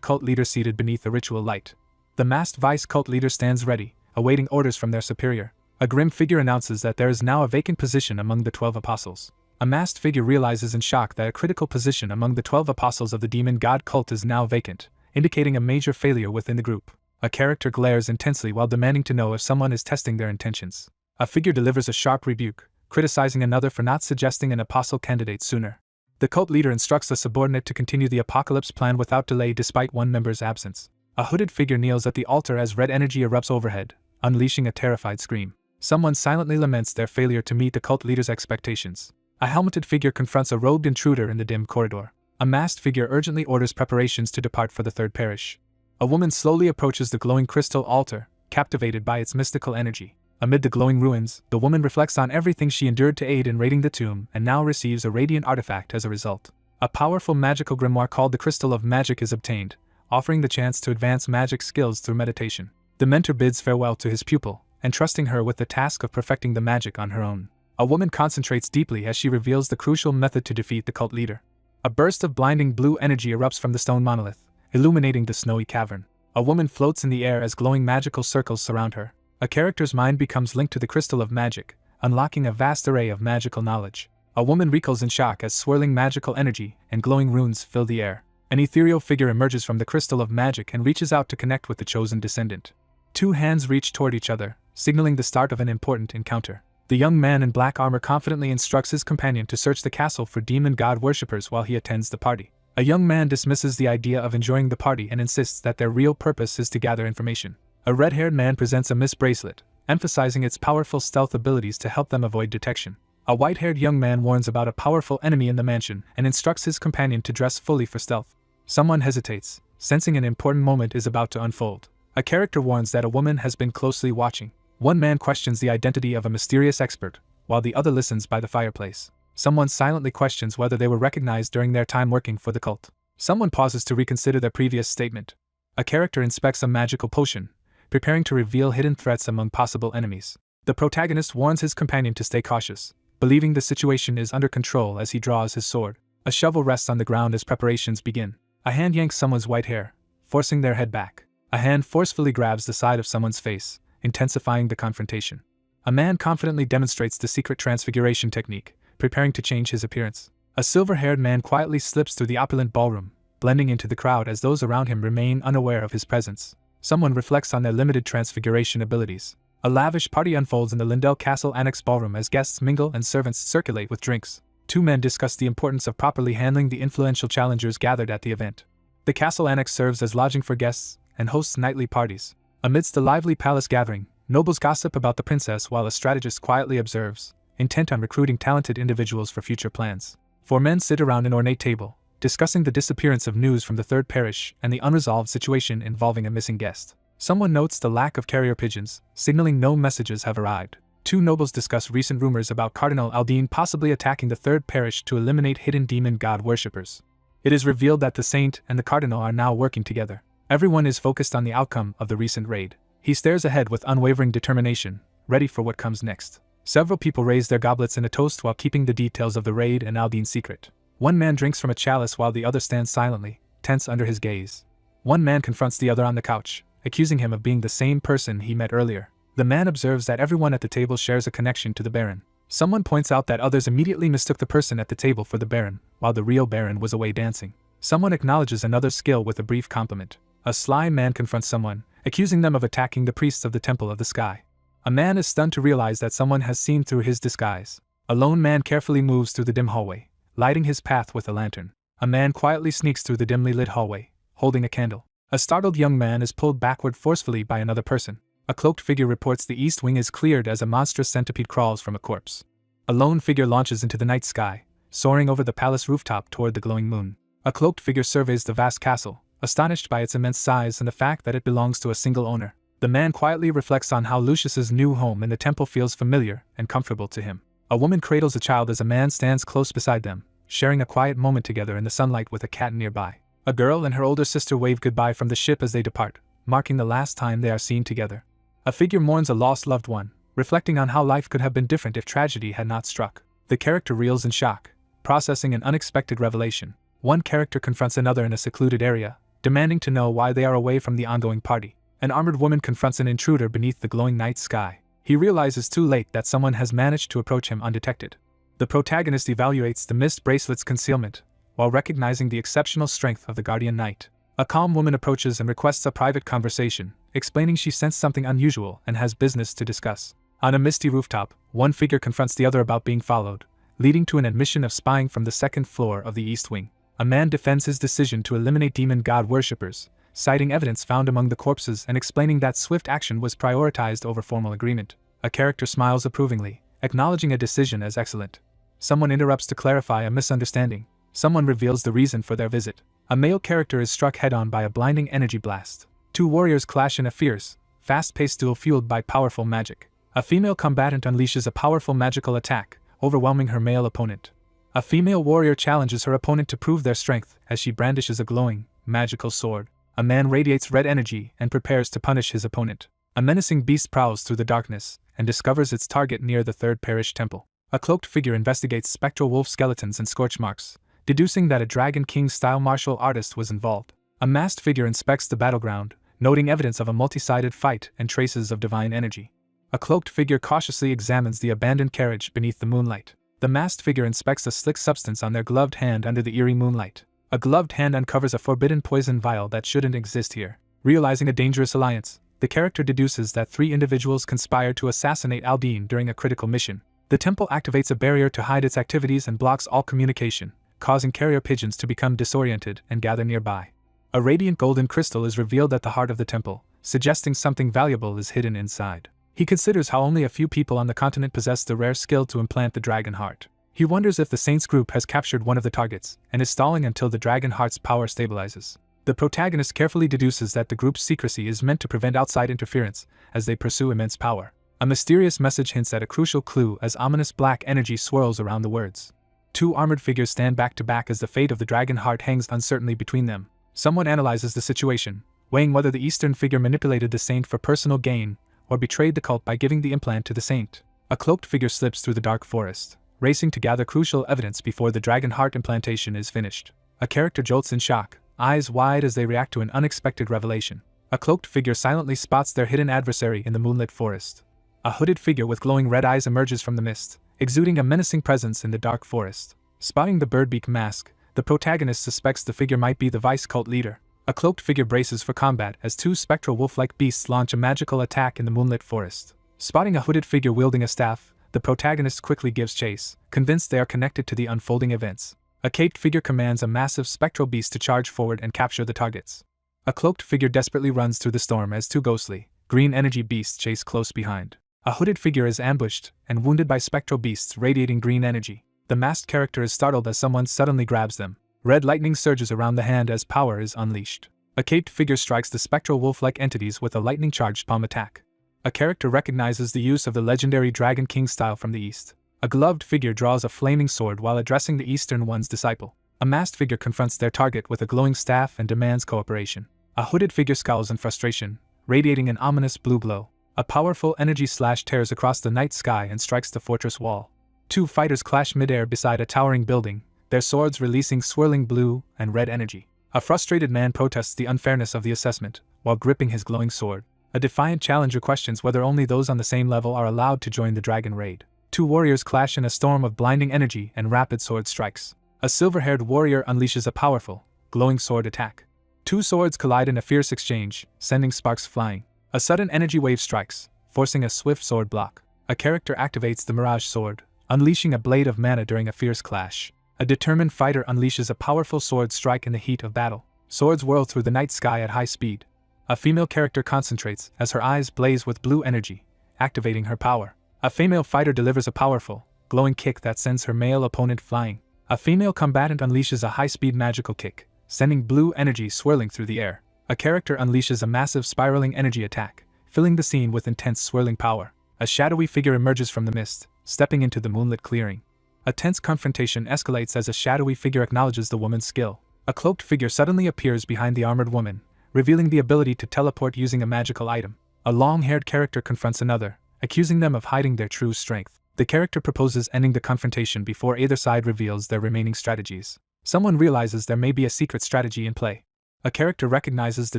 cult leader seated beneath a ritual light. The masked vice cult leader stands ready, awaiting orders from their superior. A grim figure announces that there is now a vacant position among the 12 apostles. A masked figure realizes in shock that a critical position among the 12 apostles of the demon god cult is now vacant, indicating a major failure within the group. A character glares intensely while demanding to know if someone is testing their intentions. A figure delivers a sharp rebuke, criticizing another for not suggesting an apostle candidate sooner. The cult leader instructs a subordinate to continue the apocalypse plan without delay despite one member's absence. A hooded figure kneels at the altar as red energy erupts overhead, unleashing a terrified scream. Someone silently laments their failure to meet the cult leader's expectations. A helmeted figure confronts a robed intruder in the dim corridor. A masked figure urgently orders preparations to depart for the third parish. A woman slowly approaches the glowing crystal altar, captivated by its mystical energy. Amid the glowing ruins, the woman reflects on everything she endured to aid in raiding the tomb and now receives a radiant artifact as a result. A powerful magical grimoire called the Crystal of Magic is obtained, offering the chance to advance magic skills through meditation. The mentor bids farewell to his pupil, entrusting her with the task of perfecting the magic on her own. A woman concentrates deeply as she reveals the crucial method to defeat the cult leader. A burst of blinding blue energy erupts from the stone monolith, illuminating the snowy cavern. A woman floats in the air as glowing magical circles surround her. A character's mind becomes linked to the Crystal of Magic, unlocking a vast array of magical knowledge. A woman recoils in shock as swirling magical energy and glowing runes fill the air. An ethereal figure emerges from the Crystal of Magic and reaches out to connect with the chosen descendant. 2 hands reach toward each other, signaling the start of an important encounter. The young man in black armor confidently instructs his companion to search the castle for demon god worshippers while he attends the party. A young man dismisses the idea of enjoying the party and insists that their real purpose is to gather information. A red-haired man presents a mist bracelet, emphasizing its powerful stealth abilities to help them avoid detection. A white-haired young man warns about a powerful enemy in the mansion and instructs his companion to dress fully for stealth. Someone hesitates, sensing an important moment is about to unfold. A character warns that a woman has been closely watching. One man questions the identity of a mysterious expert, while the other listens by the fireplace. Someone silently questions whether they were recognized during their time working for the cult. Someone pauses to reconsider their previous statement. A character inspects a magical potion, preparing to reveal hidden threats among possible enemies. The protagonist warns his companion to stay cautious, believing the situation is under control as he draws his sword. A shovel rests on the ground as preparations begin. A hand yanks someone's white hair, forcing their head back. A hand forcefully grabs the side of someone's face, intensifying the confrontation. A man confidently demonstrates the secret transfiguration technique, preparing to change his appearance. A silver-haired man quietly slips through the opulent ballroom, blending into the crowd as those around him remain unaware of his presence. Someone reflects on their limited transfiguration abilities. A lavish party unfolds in the Lindell Castle Annex ballroom as guests mingle and servants circulate with drinks. 2 men discuss the importance of properly handling the influential challengers gathered at the event. The Castle Annex serves as lodging for guests and hosts nightly parties. Amidst the lively palace gathering, Nobles gossip about the princess while a strategist quietly observes, intent on recruiting talented individuals for future plans. 4 men sit around an ornate table, discussing the disappearance of news from the third parish and the unresolved situation involving a missing guest. Someone notes the lack of carrier pigeons, signaling no messages have arrived. 2 nobles discuss recent rumors about Cardinal Aldine possibly attacking the third parish to eliminate hidden demon god worshippers. It is revealed that the saint and the cardinal are now working together. Everyone is focused on the outcome of the recent raid. He stares ahead with unwavering determination, ready for what comes next. Several people raise their goblets in a toast while keeping the details of the raid and Aldine's secret. One man drinks from a chalice while the other stands silently, tense under his gaze. One man confronts the other on the couch, accusing him of being the same person he met earlier. The man observes that everyone at the table shares a connection to the Baron. Someone points out that others immediately mistook the person at the table for the Baron, while the real Baron was away dancing. Someone acknowledges another's skill with a brief compliment. A sly man confronts someone, accusing them of attacking the priests of the Temple of the Sky. A man is stunned to realize that someone has seen through his disguise. A lone man carefully moves through the dim hallway, lighting his path with a lantern. A man quietly sneaks through the dimly lit hallway, holding a candle. A startled young man is pulled backward forcefully by another person. A cloaked figure reports the east wing is cleared as a monstrous centipede crawls from a corpse. A lone figure launches into the night sky, soaring over the palace rooftop toward the glowing moon. A cloaked figure surveys the vast castle, astonished by its immense size and the fact that it belongs to a single owner. The man quietly reflects on how Lucius's new home in the temple feels familiar and comfortable to him. A woman cradles a child as a man stands close beside them, sharing a quiet moment together in the sunlight with a cat nearby. A girl and her older sister wave goodbye from the ship as they depart, marking the last time they are seen together. A figure mourns a lost loved one, reflecting on how life could have been different if tragedy had not struck. The character reels in shock, processing an unexpected revelation. One character confronts another in a secluded area, demanding to know why they are away from the ongoing party. An armored woman confronts an intruder beneath the glowing night sky. He realizes too late that someone has managed to approach him undetected. The protagonist evaluates the mist bracelet's concealment, while recognizing the exceptional strength of the guardian knight. A calm woman approaches and requests a private conversation, explaining she sensed something unusual and has business to discuss. On a misty rooftop, one figure confronts the other about being followed, leading to an admission of spying from the second floor of the east wing. A man defends his decision to eliminate demon god worshippers, citing evidence found among the corpses and explaining that swift action was prioritized over formal agreement. A character smiles approvingly, acknowledging a decision as excellent. Someone interrupts to clarify a misunderstanding. Someone reveals the reason for their visit. A male character is struck head-on by a blinding energy blast. 2 warriors clash in a fierce, fast-paced duel fueled by powerful magic. A female combatant unleashes a powerful magical attack, overwhelming her male opponent. A female warrior challenges her opponent to prove their strength as she brandishes a glowing, magical sword. A man radiates red energy and prepares to punish his opponent. A menacing beast prowls through the darkness and discovers its target near the third parish temple. A cloaked figure investigates spectral wolf skeletons and scorch marks, deducing that a Dragon King-style martial artist was involved. A masked figure inspects the battleground, noting evidence of a multi-sided fight and traces of divine energy. A cloaked figure cautiously examines the abandoned carriage beneath the moonlight. The masked figure inspects a slick substance on their gloved hand under the eerie moonlight. A gloved hand uncovers a forbidden poison vial that shouldn't exist here. Realizing a dangerous alliance, the character deduces that 3 individuals conspired to assassinate Aldine during a critical mission. The temple activates a barrier to hide its activities and blocks all communication, causing carrier pigeons to become disoriented and gather nearby. A radiant golden crystal is revealed at the heart of the temple, suggesting something valuable is hidden inside. He considers how only a few people on the continent possess the rare skill to implant the dragon heart. He wonders if the Saints group has captured one of the targets, and is stalling until the dragon heart's power stabilizes. The protagonist carefully deduces that the group's secrecy is meant to prevent outside interference, as they pursue immense power. A mysterious message hints at a crucial clue as ominous black energy swirls around the words. 2 armored figures stand back to back as the fate of the dragon heart hangs uncertainly between them. Someone analyzes the situation, weighing whether the eastern figure manipulated the saint for personal gain, or betrayed the cult by giving the implant to the saint. A cloaked figure slips through the dark forest, racing to gather crucial evidence before the dragon heart implantation is finished. A character jolts in shock, eyes wide as they react to an unexpected revelation. A cloaked figure silently spots their hidden adversary in the moonlit forest. A hooded figure with glowing red eyes emerges from the mist, exuding a menacing presence in the dark forest. Spotting the birdbeak mask, the protagonist suspects the figure might be the vice cult leader. A cloaked figure braces for combat as 2 spectral wolf-like beasts launch a magical attack in the moonlit forest. Spotting a hooded figure wielding a staff, the protagonist quickly gives chase, convinced they are connected to the unfolding events. A caped figure commands a massive spectral beast to charge forward and capture the targets. A cloaked figure desperately runs through the storm as 2 ghostly, Green energy beasts chase close behind. A hooded figure is ambushed and wounded by spectral beasts radiating green energy. The masked character is startled as someone suddenly grabs them. Red lightning surges around the hand as power is unleashed. A caped figure strikes the spectral wolf-like entities with a lightning-charged palm attack. A character recognizes the use of the legendary Dragon King style from the east. A gloved figure draws a flaming sword while addressing the Eastern One's disciple. A masked figure confronts their target with a glowing staff and demands cooperation. A hooded figure scowls in frustration, radiating an ominous blue glow. A powerful energy slash tears across the night sky and strikes the fortress wall. Two fighters clash midair beside a towering building, their swords releasing swirling blue and red energy. A frustrated man protests the unfairness of the assessment, while gripping his glowing sword. A defiant challenger questions whether only those on the same level are allowed to join the dragon raid. Two warriors clash in a storm of blinding energy and rapid sword strikes. A silver-haired warrior unleashes a powerful, glowing sword attack. Two swords collide in a fierce exchange, sending sparks flying. A sudden energy wave strikes, forcing a swift sword block. A character activates the Mirage Sword, unleashing a blade of mana during a fierce clash. A determined fighter unleashes a powerful sword strike in the heat of battle. Swords whirl through the night sky at high speed. A female character concentrates as her eyes blaze with blue energy, activating her power. A female fighter delivers a powerful, glowing kick that sends her male opponent flying. A female combatant unleashes a high-speed magical kick, sending blue energy swirling through the air. A character unleashes a massive spiraling energy attack, filling the scene with intense swirling power. A shadowy figure emerges from the mist, stepping into the moonlit clearing. A tense confrontation escalates as a shadowy figure acknowledges the woman's skill. A cloaked figure suddenly appears behind the armored woman, revealing the ability to teleport using a magical item. A long-haired character confronts another, accusing them of hiding their true strength. The character proposes ending the confrontation before either side reveals their remaining strategies. Someone realizes there may be a secret strategy in play. A character recognizes the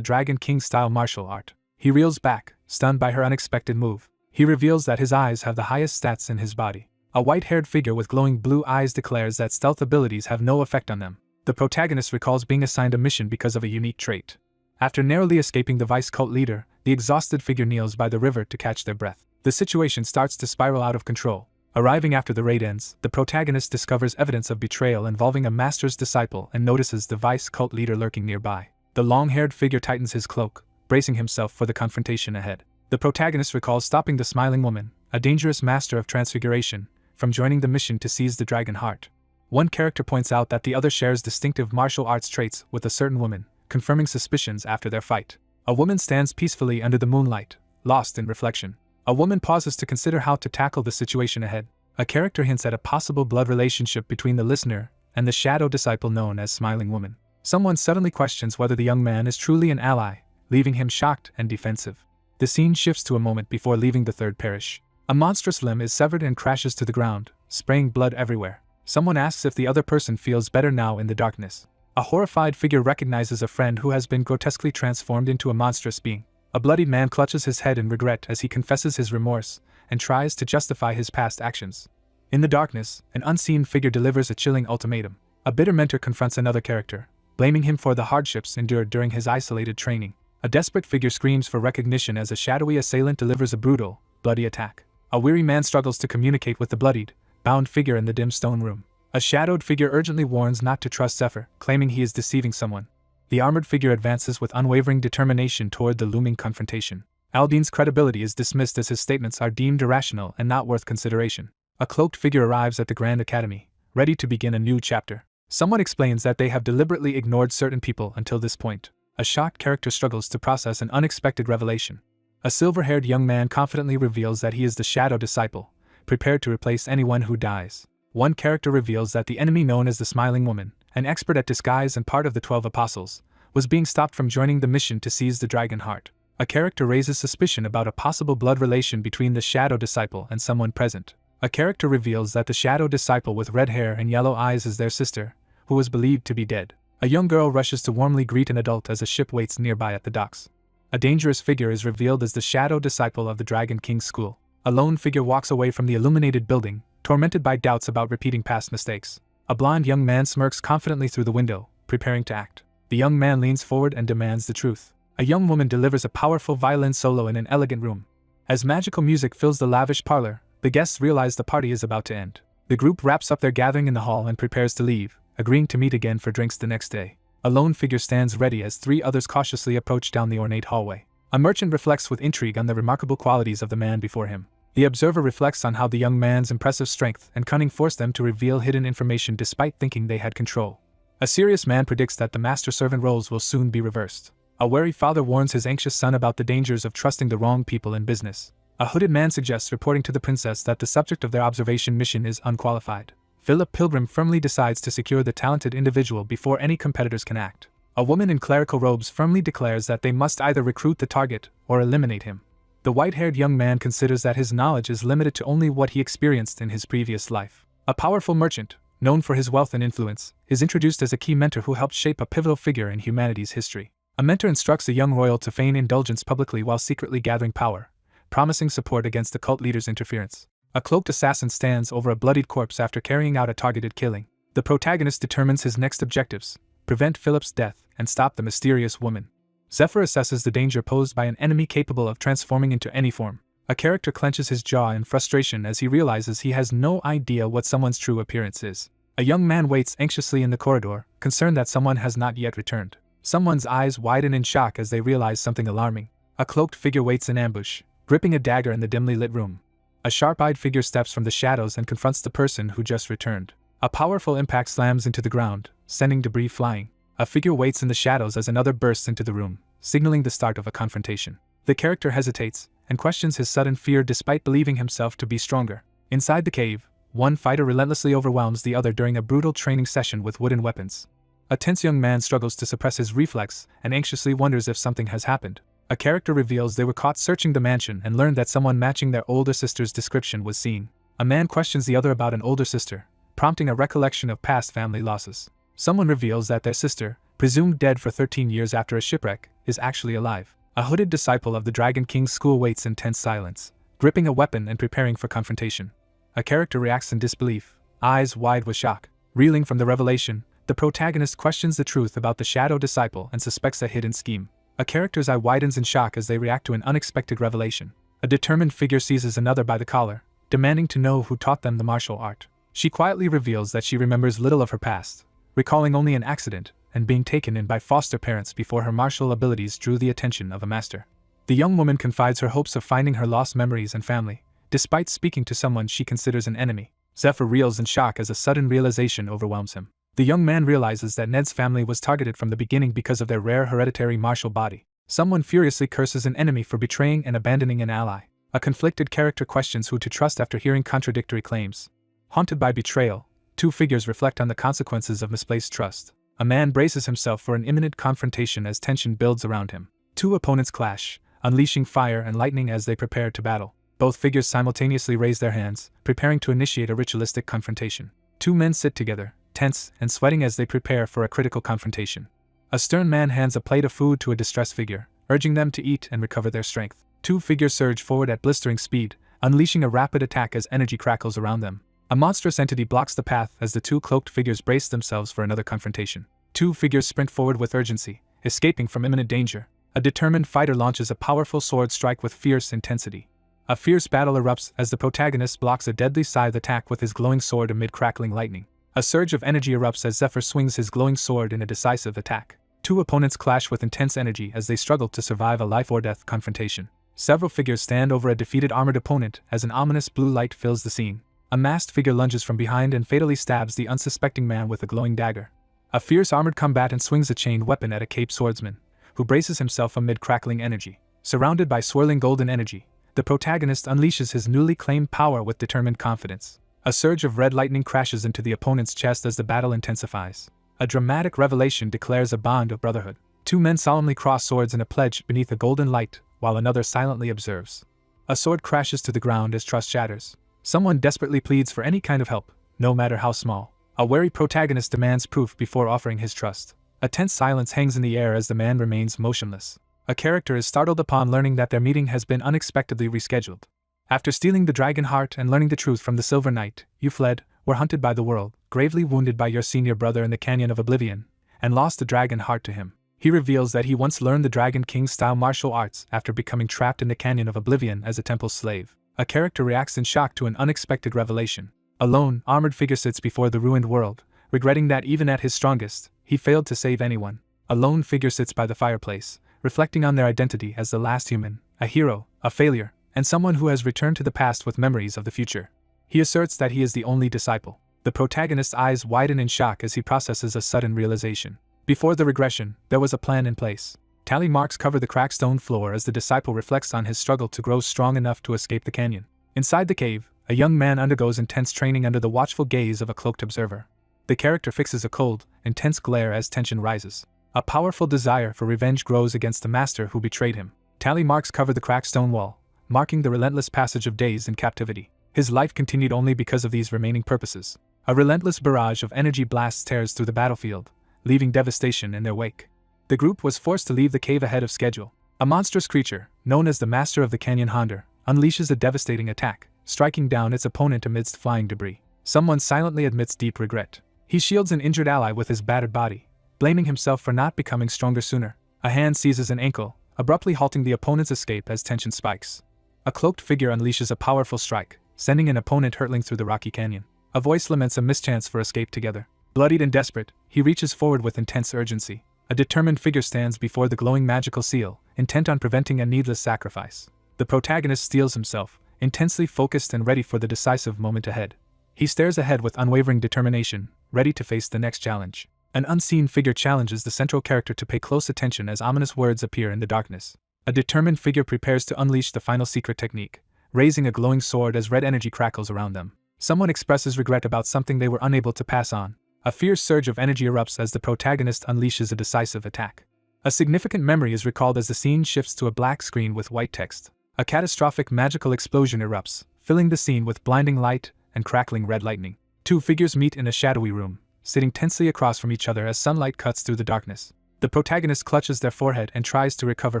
Dragon King-style martial art. He reels back, stunned by her unexpected move. He reveals that his eyes have the highest stats in his body. A white-haired figure with glowing blue eyes declares that stealth abilities have no effect on them. The protagonist recalls being assigned a mission because of a unique trait. After narrowly escaping the vice cult leader, the exhausted figure kneels by the river to catch their breath. The situation starts to spiral out of control. Arriving after the raid ends, the protagonist discovers evidence of betrayal involving a master's disciple and notices the vice cult leader lurking nearby. The long-haired figure tightens his cloak, bracing himself for the confrontation ahead. The protagonist recalls stopping the smiling woman, a dangerous master of transfiguration, from joining the mission to seize the dragon heart. One character points out that the other shares distinctive martial arts traits with a certain woman, confirming suspicions after their fight. A woman stands peacefully under the moonlight, lost in reflection. A woman pauses to consider how to tackle the situation ahead. A character hints at a possible blood relationship between the listener and the shadow disciple known as Smiling Woman. Someone suddenly questions whether the young man is truly an ally, leaving him shocked and defensive. The scene shifts to a moment before leaving the third parish. A monstrous limb is severed and crashes to the ground, spraying blood everywhere. Someone asks if the other person feels better now in the darkness. A horrified figure recognizes a friend who has been grotesquely transformed into a monstrous being. A bloodied man clutches his head in regret as he confesses his remorse and tries to justify his past actions. In the darkness, an unseen figure delivers a chilling ultimatum. A bitter mentor confronts another character, blaming him for the hardships endured during his isolated training. A desperate figure screams for recognition as a shadowy assailant delivers a brutal, bloody attack. A weary man struggles to communicate with the bloodied, bound figure in the dim stone room. A shadowed figure urgently warns not to trust Zephyr, claiming he is deceiving someone. The armored figure advances with unwavering determination toward the looming confrontation. Aldine's credibility is dismissed as his statements are deemed irrational and not worth consideration. A cloaked figure arrives at the Grand Academy, ready to begin a new chapter. Someone explains that they have deliberately ignored certain people until this point. A shocked character struggles to process an unexpected revelation. A silver-haired young man confidently reveals that he is the Shadow Disciple, prepared to replace anyone who dies. One character reveals that the enemy known as the Smiling Woman, an expert at disguise and part of the 12 Apostles, was being stopped from joining the mission to seize the dragon heart. A character raises suspicion about a possible blood relation between the Shadow Disciple and someone present. A character reveals that the Shadow Disciple with red hair and yellow eyes is their sister, who was believed to be dead. A young girl rushes to warmly greet an adult as a ship waits nearby at the docks. A dangerous figure is revealed as the Shadow Disciple of the Dragon King's school. A lone figure walks away from the illuminated building, tormented by doubts about repeating past mistakes. A blond young man smirks confidently through the window, preparing to act. The young man leans forward and demands the truth. A young woman delivers a powerful violin solo in an elegant room. As magical music fills the lavish parlor, the guests realize the party is about to end. The group wraps up their gathering in the hall and prepares to leave, agreeing to meet again for drinks the next day. A lone figure stands ready as three others cautiously approach down the ornate hallway. A merchant reflects with intrigue on the remarkable qualities of the man before him. The observer reflects on how the young man's impressive strength and cunning forced them to reveal hidden information despite thinking they had control. A serious man predicts that the master-servant roles will soon be reversed. A wary father warns his anxious son about the dangers of trusting the wrong people in business. A hooded man suggests reporting to the princess that the subject of their observation mission is unqualified. Philip Pilgrim firmly decides to secure the talented individual before any competitors can act. A woman in clerical robes firmly declares that they must either recruit the target or eliminate him. The white-haired young man considers that his knowledge is limited to only what he experienced in his previous life. A powerful merchant, known for his wealth and influence, is introduced as a key mentor who helped shape a pivotal figure in humanity's history. A mentor instructs a young royal to feign indulgence publicly while secretly gathering power, promising support against the cult leader's interference. A cloaked assassin stands over a bloodied corpse after carrying out a targeted killing. The protagonist determines his next objectives: prevent Philip's death and stop the mysterious woman. Zephyr assesses the danger posed by an enemy capable of transforming into any form. A character clenches his jaw in frustration as he realizes he has no idea what someone's true appearance is. A young man waits anxiously in the corridor, concerned that someone has not yet returned. Someone's eyes widen in shock as they realize something alarming. A cloaked figure waits in ambush, gripping a dagger in the dimly lit room. A sharp-eyed figure steps from the shadows and confronts the person who just returned. A powerful impact slams into the ground, sending debris flying. A figure waits in the shadows as another bursts into the room, signaling the start of a confrontation. The character hesitates and questions his sudden fear despite believing himself to be stronger. Inside the cave, one fighter relentlessly overwhelms the other during a brutal training session with wooden weapons. A tense young man struggles to suppress his reflex and anxiously wonders if something has happened. A character reveals they were caught searching the mansion and learned that someone matching their older sister's description was seen. A man questions the other about an older sister, prompting a recollection of past family losses. Someone reveals that their sister, presumed dead for 13 years after a shipwreck, is actually alive. A hooded disciple of the Dragon King's school waits in tense silence, gripping a weapon and preparing for confrontation. A character reacts in disbelief, eyes wide with shock. Reeling from the revelation, the protagonist questions the truth about the shadow disciple and suspects a hidden scheme. A character's eye widens in shock as they react to an unexpected revelation. A determined figure seizes another by the collar, demanding to know who taught them the martial art. She quietly reveals that she remembers little of her past, recalling only an accident and being taken in by foster parents before her martial abilities drew the attention of a master. The young woman confides her hopes of finding her lost memories and family, despite speaking to someone she considers an enemy. Zephyr reels in shock as a sudden realization overwhelms him. The young man realizes that Ned's family was targeted from the beginning because of their rare hereditary martial body. Someone furiously curses an enemy for betraying and abandoning an ally. A conflicted character questions who to trust after hearing contradictory claims. Haunted by betrayal, two figures reflect on the consequences of misplaced trust. A man braces himself for an imminent confrontation as tension builds around him. Two opponents clash, unleashing fire and lightning as they prepare to battle. Both figures simultaneously raise their hands, preparing to initiate a ritualistic confrontation. Two men sit together, tense and sweating as they prepare for a critical confrontation. A stern man hands a plate of food to a distressed figure, urging them to eat and recover their strength. Two figures surge forward at blistering speed, unleashing a rapid attack as energy crackles around them. A monstrous entity blocks the path as the two cloaked figures brace themselves for another confrontation. Two figures sprint forward with urgency, escaping from imminent danger. A determined fighter launches a powerful sword strike with fierce intensity. A fierce battle erupts as the protagonist blocks a deadly scythe attack with his glowing sword amid crackling lightning. A surge of energy erupts as Zephyr swings his glowing sword in a decisive attack. Two opponents clash with intense energy as they struggle to survive a life-or-death confrontation. Several figures stand over a defeated armored opponent as an ominous blue light fills the scene. A masked figure lunges from behind and fatally stabs the unsuspecting man with a glowing dagger. A fierce armored combatant swings a chained weapon at a caped swordsman, who braces himself amid crackling energy. Surrounded by swirling golden energy, the protagonist unleashes his newly claimed power with determined confidence. A surge of red lightning crashes into the opponent's chest as the battle intensifies. A dramatic revelation declares a bond of brotherhood. Two men solemnly cross swords in a pledge beneath a golden light, while another silently observes. A sword crashes to the ground as trust shatters. Someone desperately pleads for any kind of help, no matter how small. A wary protagonist demands proof before offering his trust. A tense silence hangs in the air as the man remains motionless. A character is startled upon learning that their meeting has been unexpectedly rescheduled. After stealing the dragon heart and learning the truth from the Silver Knight, you fled, were hunted by the world, gravely wounded by your senior brother in the Canyon of Oblivion, and lost the dragon heart to him. He reveals that he once learned the Dragon King-style martial arts after becoming trapped in the Canyon of Oblivion as a temple slave. A character reacts in shock to an unexpected revelation. A lone, armored figure sits before the ruined world, regretting that even at his strongest, he failed to save anyone. A lone figure sits by the fireplace, reflecting on their identity as the last human, a hero, a failure, and someone who has returned to the past with memories of the future. He asserts that he is the only disciple. The protagonist's eyes widen in shock as he processes a sudden realization. Before the regression, there was a plan in place. Tally marks cover the cracked stone floor as the disciple reflects on his struggle to grow strong enough to escape the canyon. Inside the cave, a young man undergoes intense training under the watchful gaze of a cloaked observer. The character fixes a cold, intense glare as tension rises. A powerful desire for revenge grows against the master who betrayed him. Tally marks cover the cracked stone wall, marking the relentless passage of days in captivity. His life continued only because of these remaining purposes. A relentless barrage of energy blasts tears through the battlefield, leaving devastation in their wake. The group was forced to leave the cave ahead of schedule. A monstrous creature, known as the Master of the Canyon Honder, unleashes a devastating attack, striking down its opponent amidst flying debris. Someone silently admits deep regret. He shields an injured ally with his battered body, blaming himself for not becoming stronger sooner. A hand seizes an ankle, abruptly halting the opponent's escape as tension spikes. A cloaked figure unleashes a powerful strike, sending an opponent hurtling through the rocky canyon. A voice laments a mischance for escape together. Bloodied and desperate, he reaches forward with intense urgency. A determined figure stands before the glowing magical seal, intent on preventing a needless sacrifice. The protagonist steels himself, intensely focused and ready for the decisive moment ahead. He stares ahead with unwavering determination, ready to face the next challenge. An unseen figure challenges the central character to pay close attention as ominous words appear in the darkness. A determined figure prepares to unleash the final secret technique, raising a glowing sword as red energy crackles around them. Someone expresses regret about something they were unable to pass on. A fierce surge of energy erupts as the protagonist unleashes a decisive attack. A significant memory is recalled as the scene shifts to a black screen with white text. A catastrophic magical explosion erupts, filling the scene with blinding light and crackling red lightning. Two figures meet in a shadowy room, sitting tensely across from each other as sunlight cuts through the darkness. The protagonist clutches their forehead and tries to recover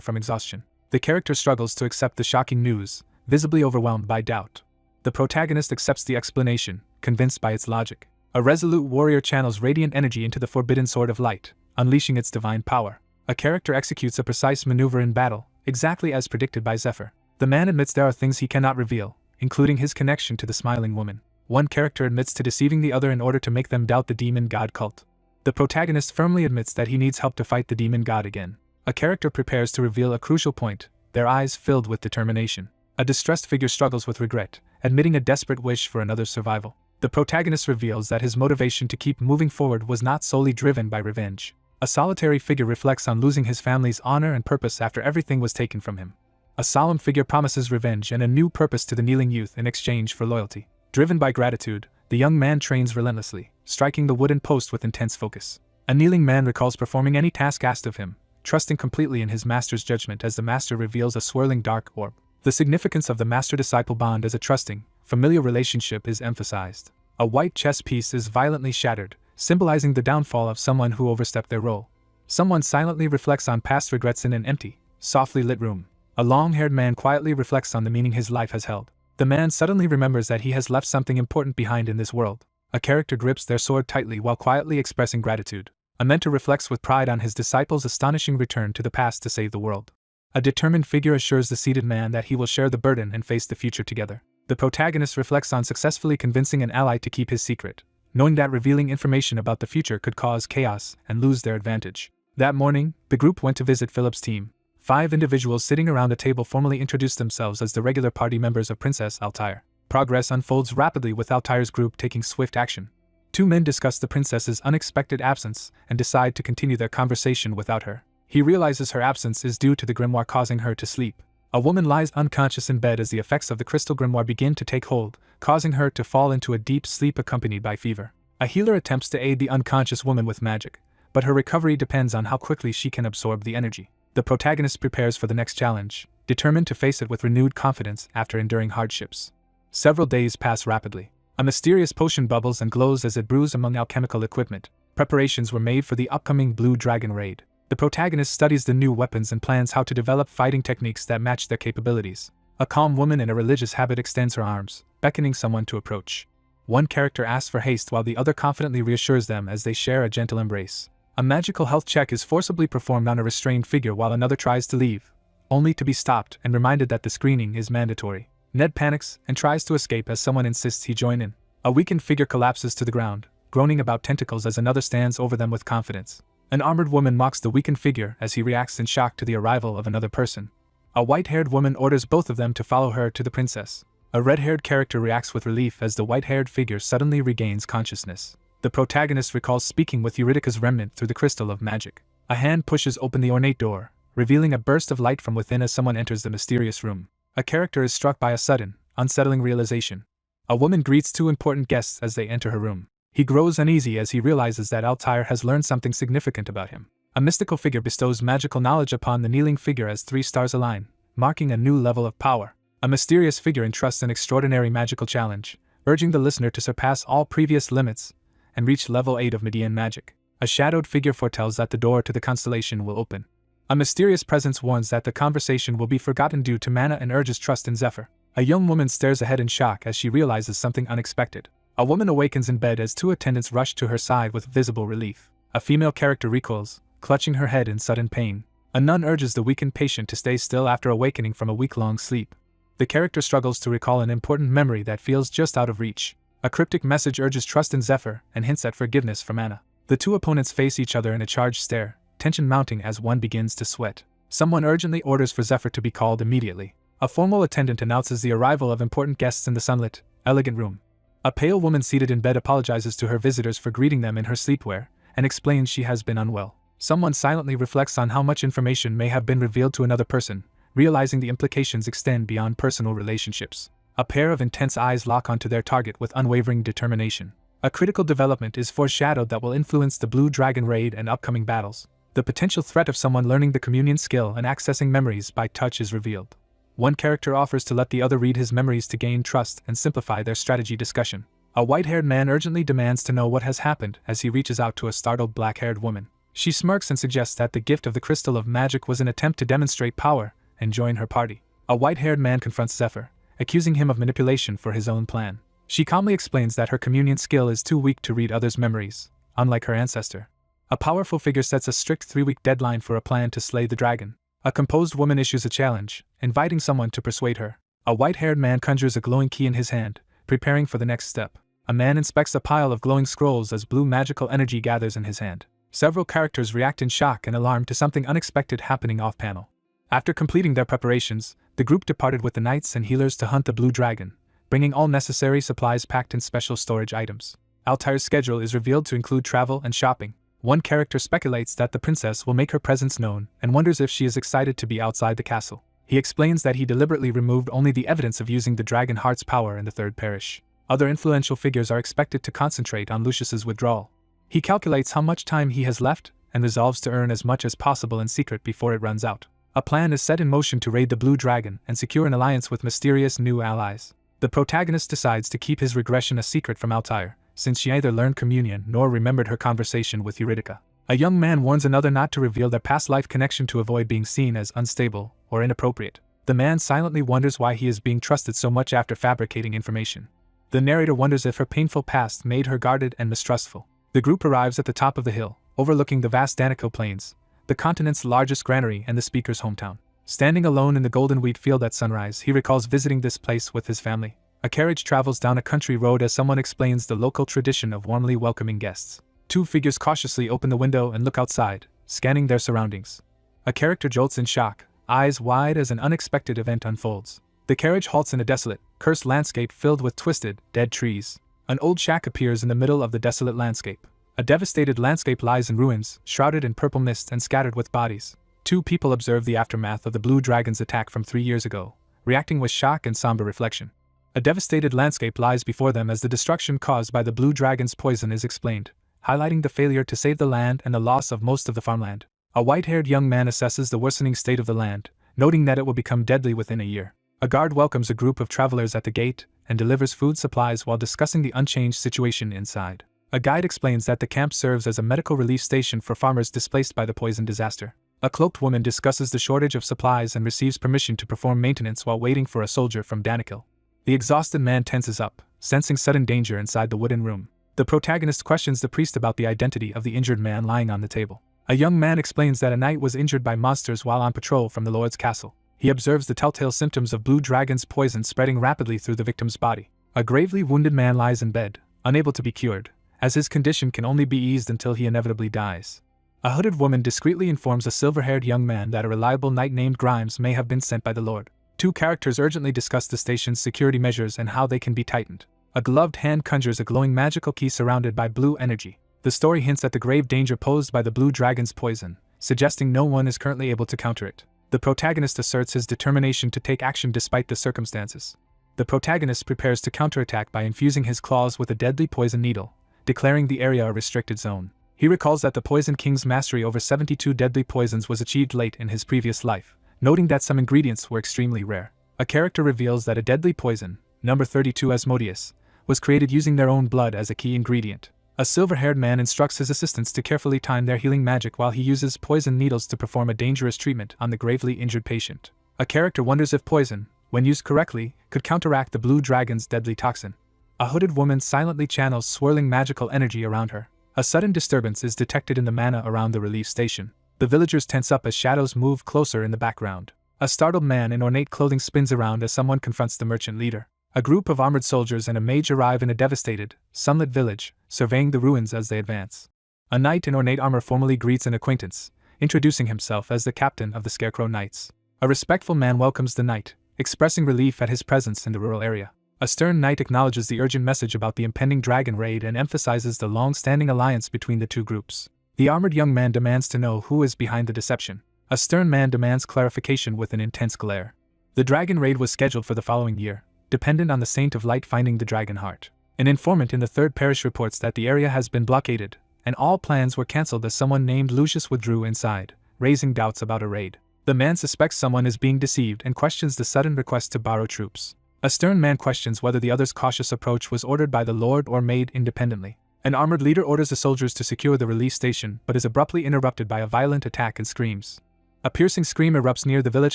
from exhaustion. The character struggles to accept the shocking news, visibly overwhelmed by doubt. The protagonist accepts the explanation, convinced by its logic. A resolute warrior channels radiant energy into the forbidden sword of light, unleashing its divine power. A character executes a precise maneuver in battle, exactly as predicted by Zephyr. The man admits there are things he cannot reveal, including his connection to the smiling woman. One character admits to deceiving the other in order to make them doubt the demon god cult. The protagonist firmly admits that he needs help to fight the demon god again. A character prepares to reveal a crucial point, their eyes filled with determination. A distressed figure struggles with regret, admitting a desperate wish for another's survival. The protagonist reveals that his motivation to keep moving forward was not solely driven by revenge. A solitary figure reflects on losing his family's honor and purpose after everything was taken from him. A solemn figure promises revenge and a new purpose to the kneeling youth in exchange for loyalty. Driven by gratitude, the young man trains relentlessly, striking the wooden post with intense focus. A kneeling man recalls performing any task asked of him, trusting completely in his master's judgment as the master reveals a swirling dark orb. The significance of the master-disciple bond as a trusting, familial relationship is emphasized. A white chess piece is violently shattered, symbolizing the downfall of someone who overstepped their role. Someone silently reflects on past regrets in an empty, softly lit room. A long-haired man quietly reflects on the meaning his life has held. The man suddenly remembers that he has left something important behind in this world. A character grips their sword tightly while quietly expressing gratitude. A mentor reflects with pride on his disciple's astonishing return to the past to save the world. A determined figure assures the seated man that he will share the burden and face the future together. The protagonist reflects on successfully convincing an ally to keep his secret, knowing that revealing information about the future could cause chaos and lose their advantage. That morning, the group went to visit Philip's team. 5 individuals sitting around a table formally introduced themselves as the regular party members of Princess Altair. Progress unfolds rapidly with Altair's group taking swift action. 2 men discuss the princess's unexpected absence and decide to continue their conversation without her. He realizes her absence is due to the grimoire causing her to sleep. A woman lies unconscious in bed as the effects of the crystal grimoire begin to take hold, causing her to fall into a deep sleep accompanied by fever. A healer attempts to aid the unconscious woman with magic, but her recovery depends on how quickly she can absorb the energy. The protagonist prepares for the next challenge, determined to face it with renewed confidence after enduring hardships. Several days pass rapidly. A mysterious potion bubbles and glows as it brews among alchemical equipment. Preparations were made for the upcoming Blue Dragon raid. The protagonist studies the new weapons and plans how to develop fighting techniques that match their capabilities. A calm woman in a religious habit extends her arms, beckoning someone to approach. One character asks for haste while the other confidently reassures them as they share a gentle embrace. A magical health check is forcibly performed on a restrained figure while another tries to leave, only to be stopped and reminded that the screening is mandatory. Ned panics and tries to escape as someone insists he join in. A weakened figure collapses to the ground, groaning about tentacles as another stands over them with confidence. An armored woman mocks the weakened figure as he reacts in shock to the arrival of another person. A white-haired woman orders both of them to follow her to the princess. A red-haired character reacts with relief as the white-haired figure suddenly regains consciousness. The protagonist recalls speaking with Eurydice's remnant through the crystal of magic. A hand pushes open the ornate door, revealing a burst of light from within as someone enters the mysterious room. A character is struck by a sudden, unsettling realization. A woman greets two important guests as they enter her room. He grows uneasy as he realizes that Altair has learned something significant about him. A mystical figure bestows magical knowledge upon the kneeling figure as 3 stars align, marking a new level of power. A mysterious figure entrusts an extraordinary magical challenge, urging the listener to surpass all previous limits and reach level 8 of Median magic. A shadowed figure foretells that the door to the constellation will open. A mysterious presence warns that the conversation will be forgotten due to mana and urges trust in Zephyr. A young woman stares ahead in shock as she realizes something unexpected. A woman awakens in bed as 2 attendants rush to her side with visible relief. A female character recoils, clutching her head in sudden pain. A nun urges the weakened patient to stay still after awakening from a week-long sleep. The character struggles to recall an important memory that feels just out of reach. A cryptic message urges trust in Zephyr and hints at forgiveness from Anna. The 2 opponents face each other in a charged stare, tension mounting as one begins to sweat. Someone urgently orders for Zephyr to be called immediately. A formal attendant announces the arrival of important guests in the sunlit, elegant room. A pale woman seated in bed apologizes to her visitors for greeting them in her sleepwear, and explains she has been unwell. Someone silently reflects on how much information may have been revealed to another person, realizing the implications extend beyond personal relationships. A pair of intense eyes lock onto their target with unwavering determination. A critical development is foreshadowed that will influence the Blue Dragon raid and upcoming battles. The potential threat of someone learning the communion skill and accessing memories by touch is revealed. One character offers to let the other read his memories to gain trust and simplify their strategy discussion. A white-haired man urgently demands to know what has happened as he reaches out to a startled black-haired woman. She smirks and suggests that the gift of the crystal of magic was an attempt to demonstrate power and join her party. A white-haired man confronts Zephyr, accusing him of manipulation for his own plan. She calmly explains that her communion skill is too weak to read others' memories, unlike her ancestor. A powerful figure sets a strict 3-week deadline for a plan to slay the dragon. A composed woman issues a challenge, inviting someone to persuade her. A white-haired man conjures a glowing key in his hand, preparing for the next step. A man inspects a pile of glowing scrolls as blue magical energy gathers in his hand. Several characters react in shock and alarm to something unexpected happening off-panel. After completing their preparations, the group departed with the knights and healers to hunt the blue dragon, bringing all necessary supplies packed in special storage items. Altair's schedule is revealed to include travel and shopping. One character speculates that the princess will make her presence known and wonders if she is excited to be outside the castle. He explains that he deliberately removed only the evidence of using the dragon heart's power in the 3rd parish. Other influential figures are expected to concentrate on Lucius's withdrawal. He calculates how much time he has left and resolves to earn as much as possible in secret before it runs out. A plan is set in motion to raid the blue dragon and secure an alliance with mysterious new allies. The protagonist decides to keep his regression a secret from Altair, since she neither learned communion nor remembered her conversation with Eurydice. A young man warns another not to reveal their past life connection to avoid being seen as unstable or inappropriate. The man silently wonders why he is being trusted so much after fabricating information. The narrator wonders if her painful past made her guarded and mistrustful. The group arrives at the top of the hill, overlooking the vast Danico Plains, the continent's largest granary and the speaker's hometown. Standing alone in the golden wheat field at sunrise, he recalls visiting this place with his family. A carriage travels down a country road as someone explains the local tradition of warmly welcoming guests. 2 figures cautiously open the window and look outside, scanning their surroundings. A character jolts in shock, eyes wide as an unexpected event unfolds. The carriage halts in a desolate, cursed landscape filled with twisted, dead trees. An old shack appears in the middle of the desolate landscape. A devastated landscape lies in ruins, shrouded in purple mist and scattered with bodies. 2 people observe the aftermath of the blue dragon's attack from 3 years ago, reacting with shock and somber reflection. A devastated landscape lies before them as the destruction caused by the blue dragon's poison is explained, highlighting the failure to save the land and the loss of most of the farmland. A white-haired young man assesses the worsening state of the land, noting that it will become deadly within a year. A guard welcomes a group of travelers at the gate and delivers food supplies while discussing the unchanged situation inside. A guide explains that the camp serves as a medical relief station for farmers displaced by the poison disaster. A cloaked woman discusses the shortage of supplies and receives permission to perform maintenance while waiting for a soldier from Danikil. The exhausted man tenses up, sensing sudden danger inside the wooden room. The protagonist questions the priest about the identity of the injured man lying on the table. A young man explains that a knight was injured by monsters while on patrol from the lord's castle. He observes the telltale symptoms of blue dragon's poison spreading rapidly through the victim's body. A gravely wounded man lies in bed, unable to be cured, as his condition can only be eased until he inevitably dies. A hooded woman discreetly informs a silver-haired young man that a reliable knight named Grimes may have been sent by the Lord. Two characters urgently discuss the station's security measures and how they can be tightened. A gloved hand conjures a glowing magical key surrounded by blue energy. The story hints at the grave danger posed by the blue dragon's poison, suggesting no one is currently able to counter it. The protagonist asserts his determination to take action despite the circumstances. The protagonist prepares to counterattack by infusing his claws with a deadly poison needle, declaring the area a restricted zone. He recalls that the Poison King's mastery over 72 deadly poisons was achieved late in his previous life, noting that some ingredients were extremely rare. A character reveals that a deadly poison, number 32 Asmodeus, was created using their own blood as a key ingredient. A silver-haired man instructs his assistants to carefully time their healing magic while he uses poison needles to perform a dangerous treatment on the gravely injured patient. A character wonders if poison, when used correctly, could counteract the blue dragon's deadly toxin. A hooded woman silently channels swirling magical energy around her. A sudden disturbance is detected in the mana around the relief station. The villagers tense up as shadows move closer in the background. A startled man in ornate clothing spins around as someone confronts the merchant leader. A group of armored soldiers and a mage arrive in a devastated, sunlit village, surveying the ruins as they advance. A knight in ornate armor formally greets an acquaintance, introducing himself as the captain of the Scarecrow Knights. A respectful man welcomes the knight, expressing relief at his presence in the rural area. A stern knight acknowledges the urgent message about the impending dragon raid and emphasizes the long-standing alliance between the two groups. The armored young man demands to know who is behind the deception. A stern man demands clarification with an intense glare. The dragon raid was scheduled for the following year, dependent on the Saint of Light finding the dragon heart. An informant in the third parish reports that the area has been blockaded, and all plans were cancelled as someone named Lucius withdrew inside, raising doubts about a raid. The man suspects someone is being deceived and questions the sudden request to borrow troops. A stern man questions whether the other's cautious approach was ordered by the Lord or made independently. An armored leader orders the soldiers to secure the relief station but is abruptly interrupted by a violent attack and screams. A piercing scream erupts near the village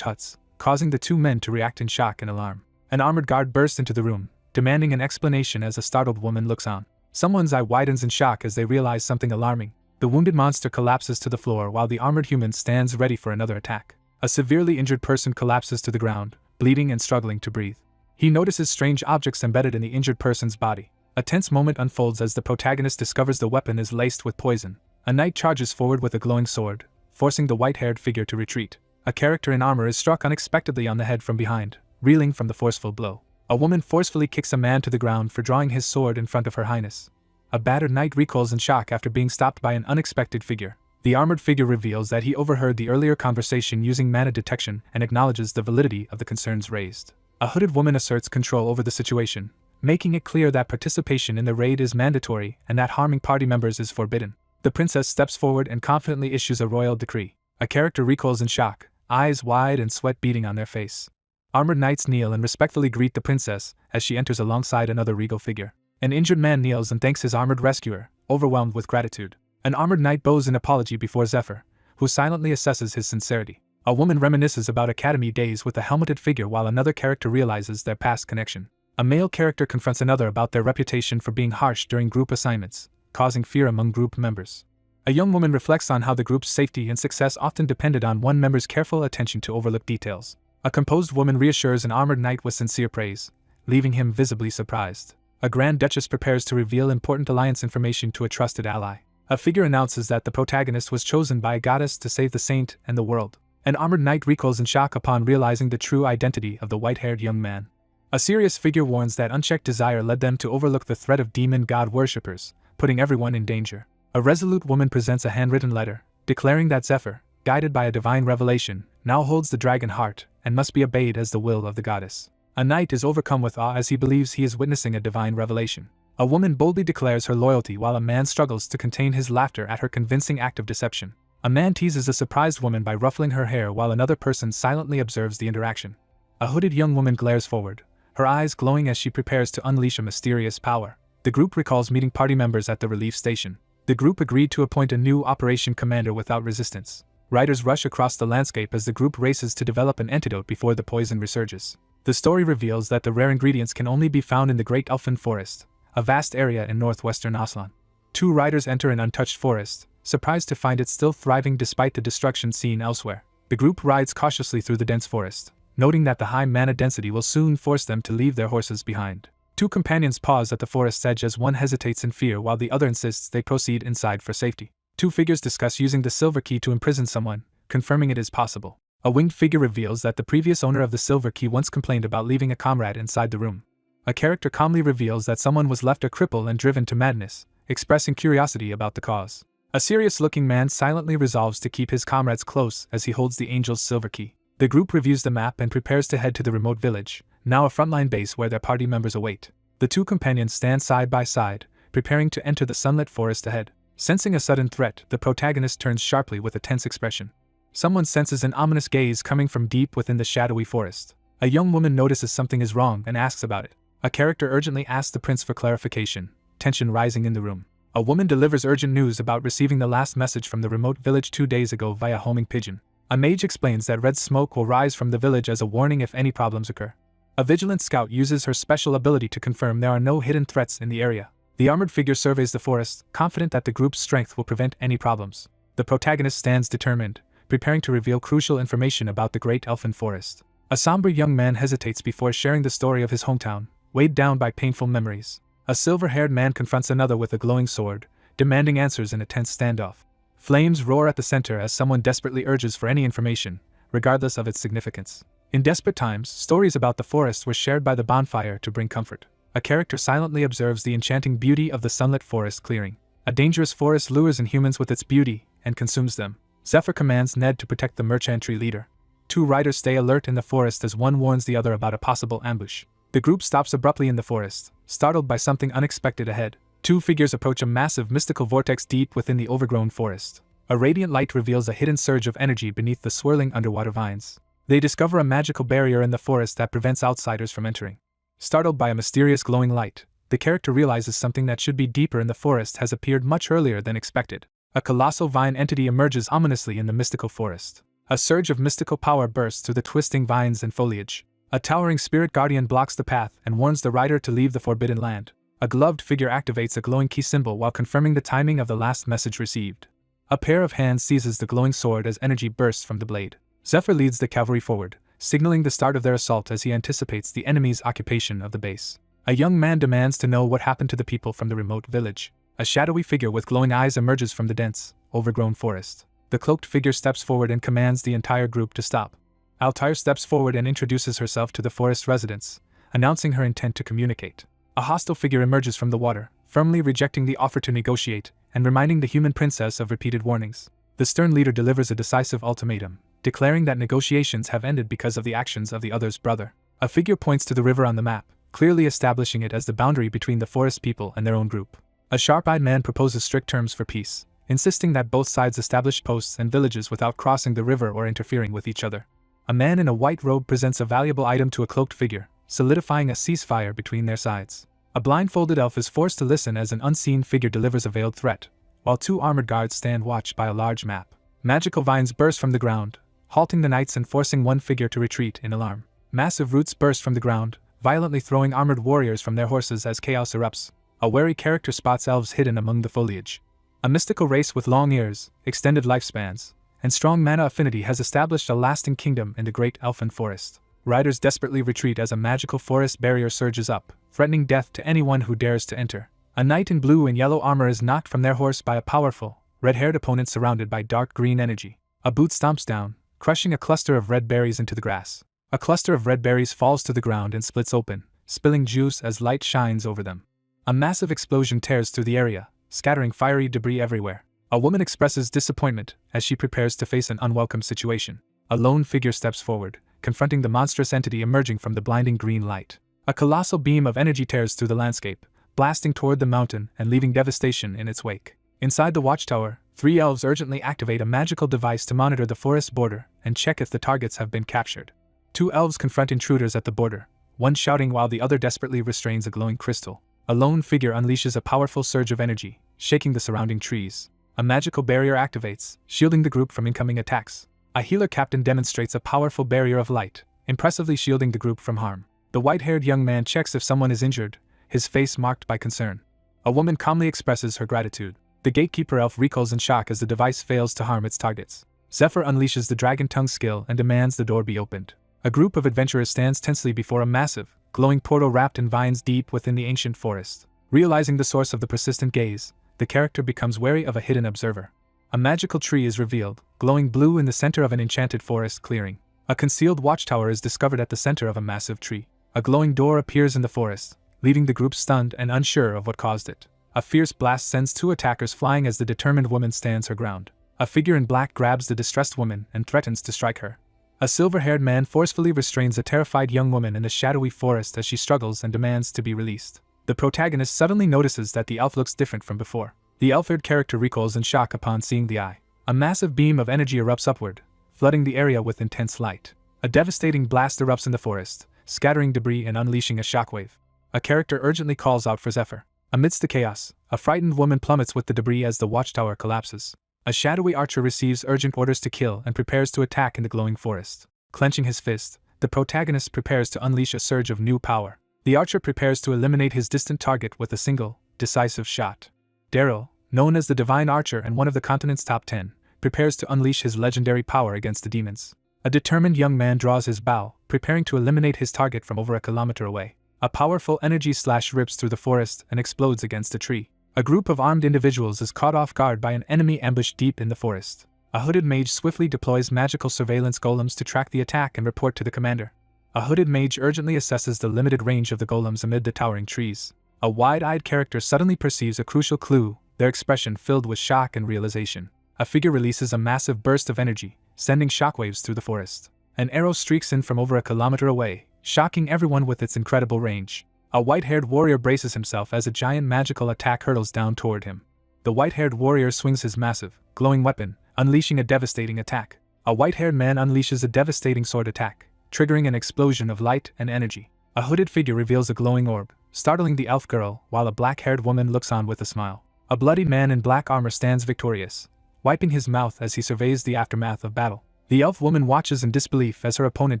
huts, causing the two men to react in shock and alarm. An armored guard bursts into the room, demanding an explanation as a startled woman looks on. Someone's eye widens in shock as they realize something alarming. The wounded monster collapses to the floor while the armored human stands ready for another attack. A severely injured person collapses to the ground, bleeding and struggling to breathe. He notices strange objects embedded in the injured person's body. A tense moment unfolds as the protagonist discovers the weapon is laced with poison. A knight charges forward with a glowing sword, forcing the white-haired figure to retreat. A character in armor is struck unexpectedly on the head from behind, reeling from the forceful blow. A woman forcefully kicks a man to the ground for drawing his sword in front of her highness. A battered knight recoils in shock after being stopped by an unexpected figure. The armored figure reveals that he overheard the earlier conversation using mana detection and acknowledges the validity of the concerns raised. A hooded woman asserts control over the situation, making it clear that participation in the raid is mandatory and that harming party members is forbidden. The princess steps forward and confidently issues a royal decree. A character recoils in shock, eyes wide and sweat beading on their face. Armored knights kneel and respectfully greet the princess as she enters alongside another regal figure. An injured man kneels and thanks his armored rescuer, overwhelmed with gratitude. An armored knight bows an apology before Zephyr, who silently assesses his sincerity. A woman reminisces about academy days with a helmeted figure while another character realizes their past connection. A male character confronts another about their reputation for being harsh during group assignments, causing fear among group members. A young woman reflects on how the group's safety and success often depended on one member's careful attention to overlooked details. A composed woman reassures an armored knight with sincere praise, leaving him visibly surprised. A Grand Duchess prepares to reveal important alliance information to a trusted ally. A figure announces that the protagonist was chosen by a goddess to save the saint and the world. An armored knight recoils in shock upon realizing the true identity of the white-haired young man. A serious figure warns that unchecked desire led them to overlook the threat of demon god worshippers, putting everyone in danger. A resolute woman presents a handwritten letter, declaring that Zephyr, guided by a divine revelation, now holds the dragon heart and must be obeyed as the will of the goddess. A knight is overcome with awe as he believes he is witnessing a divine revelation. A woman boldly declares her loyalty while a man struggles to contain his laughter at her convincing act of deception. A man teases a surprised woman by ruffling her hair while another person silently observes the interaction. A hooded young woman glares forward, her eyes glowing as she prepares to unleash a mysterious power. The group recalls meeting party members at the relief station. The group agreed to appoint a new operation commander without resistance. Riders rush across the landscape as the group races to develop an antidote before the poison resurges. The story reveals that the rare ingredients can only be found in the Great Elfin Forest, a vast area in northwestern Aslan. Two riders enter an untouched forest, surprised to find it still thriving despite the destruction seen elsewhere. The group rides cautiously through the dense forest, noting that the high mana density will soon force them to leave their horses behind. Two companions pause at the forest's edge as one hesitates in fear while the other insists they proceed inside for safety. Two figures discuss using the silver key to imprison someone, confirming it is possible. A winged figure reveals that the previous owner of the silver key once complained about leaving a comrade inside the room. A character calmly reveals that someone was left a cripple and driven to madness, expressing curiosity about the cause. A serious-looking man silently resolves to keep his comrades close as he holds the angel's silver key. The group reviews the map and prepares to head to the remote village, now a frontline base where their party members await. The two companions stand side by side, preparing to enter the sunlit forest ahead. Sensing a sudden threat, the protagonist turns sharply with a tense expression. Someone senses an ominous gaze coming from deep within the shadowy forest. A young woman notices something is wrong and asks about it. A character urgently asks the prince for clarification, tension rising in the room. A woman delivers urgent news about receiving the last message from the remote village 2 days ago via homing pigeon. A mage explains that red smoke will rise from the village as a warning if any problems occur. A vigilant scout uses her special ability to confirm there are no hidden threats in the area. The armored figure surveys the forest, confident that the group's strength will prevent any problems. The protagonist stands determined, preparing to reveal crucial information about the great elfin forest. A somber young man hesitates before sharing the story of his hometown, weighed down by painful memories. A silver-haired man confronts another with a glowing sword, demanding answers in a tense standoff. Flames roar at the center as someone desperately urges for any information, regardless of its significance. In desperate times, stories about the forest were shared by the bonfire to bring comfort. A character silently observes the enchanting beauty of the sunlit forest clearing. A dangerous forest lures in humans with its beauty and consumes them. Zephyr commands Ned to protect the merchantry leader. Two riders stay alert in the forest as one warns the other about a possible ambush. The group stops abruptly in the forest, startled by something unexpected ahead. Two figures approach a massive mystical vortex deep within the overgrown forest. A radiant light reveals a hidden surge of energy beneath the swirling underwater vines. They discover a magical barrier in the forest that prevents outsiders from entering. Startled by a mysterious glowing light, the character realizes something that should be deeper in the forest has appeared much earlier than expected. A colossal vine entity emerges ominously in the mystical forest. A surge of mystical power bursts through the twisting vines and foliage. A towering spirit guardian blocks the path and warns the rider to leave the forbidden land. A gloved figure activates a glowing key symbol while confirming the timing of the last message received. A pair of hands seizes the glowing sword as energy bursts from the blade. Zephyr leads the cavalry forward, signaling the start of their assault as he anticipates the enemy's occupation of the base. A young man demands to know what happened to the people from the remote village. A shadowy figure with glowing eyes emerges from the dense, overgrown forest. The cloaked figure steps forward and commands the entire group to stop. Altair steps forward and introduces herself to the forest residents, announcing her intent to communicate. A hostile figure emerges from the water, firmly rejecting the offer to negotiate, and reminding the human princess of repeated warnings. The stern leader delivers a decisive ultimatum, declaring that negotiations have ended because of the actions of the other's brother. A figure points to the river on the map, clearly establishing it as the boundary between the forest people and their own group. A sharp-eyed man proposes strict terms for peace, insisting that both sides establish posts and villages without crossing the river or interfering with each other. A man in a white robe presents a valuable item to a cloaked figure, solidifying a ceasefire between their sides. A blindfolded elf is forced to listen as an unseen figure delivers a veiled threat, while two armored guards stand watch by a large map. Magical vines burst from the ground, halting the knights and forcing one figure to retreat in alarm. Massive roots burst from the ground, violently throwing armored warriors from their horses as chaos erupts. A wary character spots elves hidden among the foliage. A mystical race with long ears, extended lifespans, and strong mana affinity has established a lasting kingdom in the great elfin forest. Riders desperately retreat as a magical forest barrier surges up, threatening death to anyone who dares to enter. A knight in blue and yellow armor is knocked from their horse by a powerful, red-haired opponent surrounded by dark green energy. A boot stomps down, crushing a cluster of red berries into the grass. A cluster of red berries falls to the ground and splits open, spilling juice as light shines over them. A massive explosion tears through the area, scattering fiery debris everywhere. A woman expresses disappointment as she prepares to face an unwelcome situation. A lone figure steps forward, confronting the monstrous entity emerging from the blinding green light. A colossal beam of energy tears through the landscape, blasting toward the mountain and leaving devastation in its wake. Inside the watchtower, 3 elves urgently activate a magical device to monitor the forest border and check if the targets have been captured. 2 elves confront intruders at the border, one shouting while the other desperately restrains a glowing crystal. A lone figure unleashes a powerful surge of energy, shaking the surrounding trees. A magical barrier activates, shielding the group from incoming attacks. A healer captain demonstrates a powerful barrier of light, impressively shielding the group from harm. The white-haired young man checks if someone is injured, his face marked by concern. A woman calmly expresses her gratitude. The gatekeeper elf recoils in shock as the device fails to harm its targets. Zephyr unleashes the dragon tongue skill and demands the door be opened. A group of adventurers stands tensely before a massive, glowing portal wrapped in vines deep within the ancient forest. Realizing the source of the persistent gaze, the character becomes wary of a hidden observer. A magical tree is revealed, glowing blue in the center of an enchanted forest clearing. A concealed watchtower is discovered at the center of a massive tree. A glowing door appears in the forest, leaving the group stunned and unsure of what caused it. A fierce blast sends 2 attackers flying as the determined woman stands her ground. A figure in black grabs the distressed woman and threatens to strike her. A silver-haired man forcefully restrains a terrified young woman in the shadowy forest as she struggles and demands to be released. The protagonist suddenly notices that the elf looks different from before. The elf-haired character recoils in shock upon seeing the eye. A massive beam of energy erupts upward, flooding the area with intense light. A devastating blast erupts in the forest, scattering debris and unleashing a shockwave. A character urgently calls out for Zephyr. Amidst the chaos, a frightened woman plummets with the debris as the watchtower collapses. A shadowy archer receives urgent orders to kill and prepares to attack in the glowing forest. Clenching his fist, the protagonist prepares to unleash a surge of new power. The archer prepares to eliminate his distant target with a single, decisive shot. Daryl, known as the Divine Archer and one of the continent's top 10, prepares to unleash his legendary power against the demons. A determined young man draws his bow, preparing to eliminate his target from over a kilometer away. A powerful energy slash rips through the forest and explodes against a tree. A group of armed individuals is caught off guard by an enemy ambush deep in the forest. A hooded mage swiftly deploys magical surveillance golems to track the attack and report to the commander. A hooded mage urgently assesses the limited range of the golems amid the towering trees. A wide-eyed character suddenly perceives a crucial clue, their expression filled with shock and realization. A figure releases a massive burst of energy, sending shockwaves through the forest. An arrow streaks in from over a kilometer away, shocking everyone with its incredible range. A white-haired warrior braces himself as a giant magical attack hurtles down toward him. The white-haired warrior swings his massive, glowing weapon, unleashing a devastating attack. A white-haired man unleashes a devastating sword attack, triggering an explosion of light and energy. A hooded figure reveals a glowing orb, startling the elf girl, while a black-haired woman looks on with a smile. A bloodied man in black armor stands victorious, wiping his mouth as he surveys the aftermath of battle. The elf woman watches in disbelief as her opponent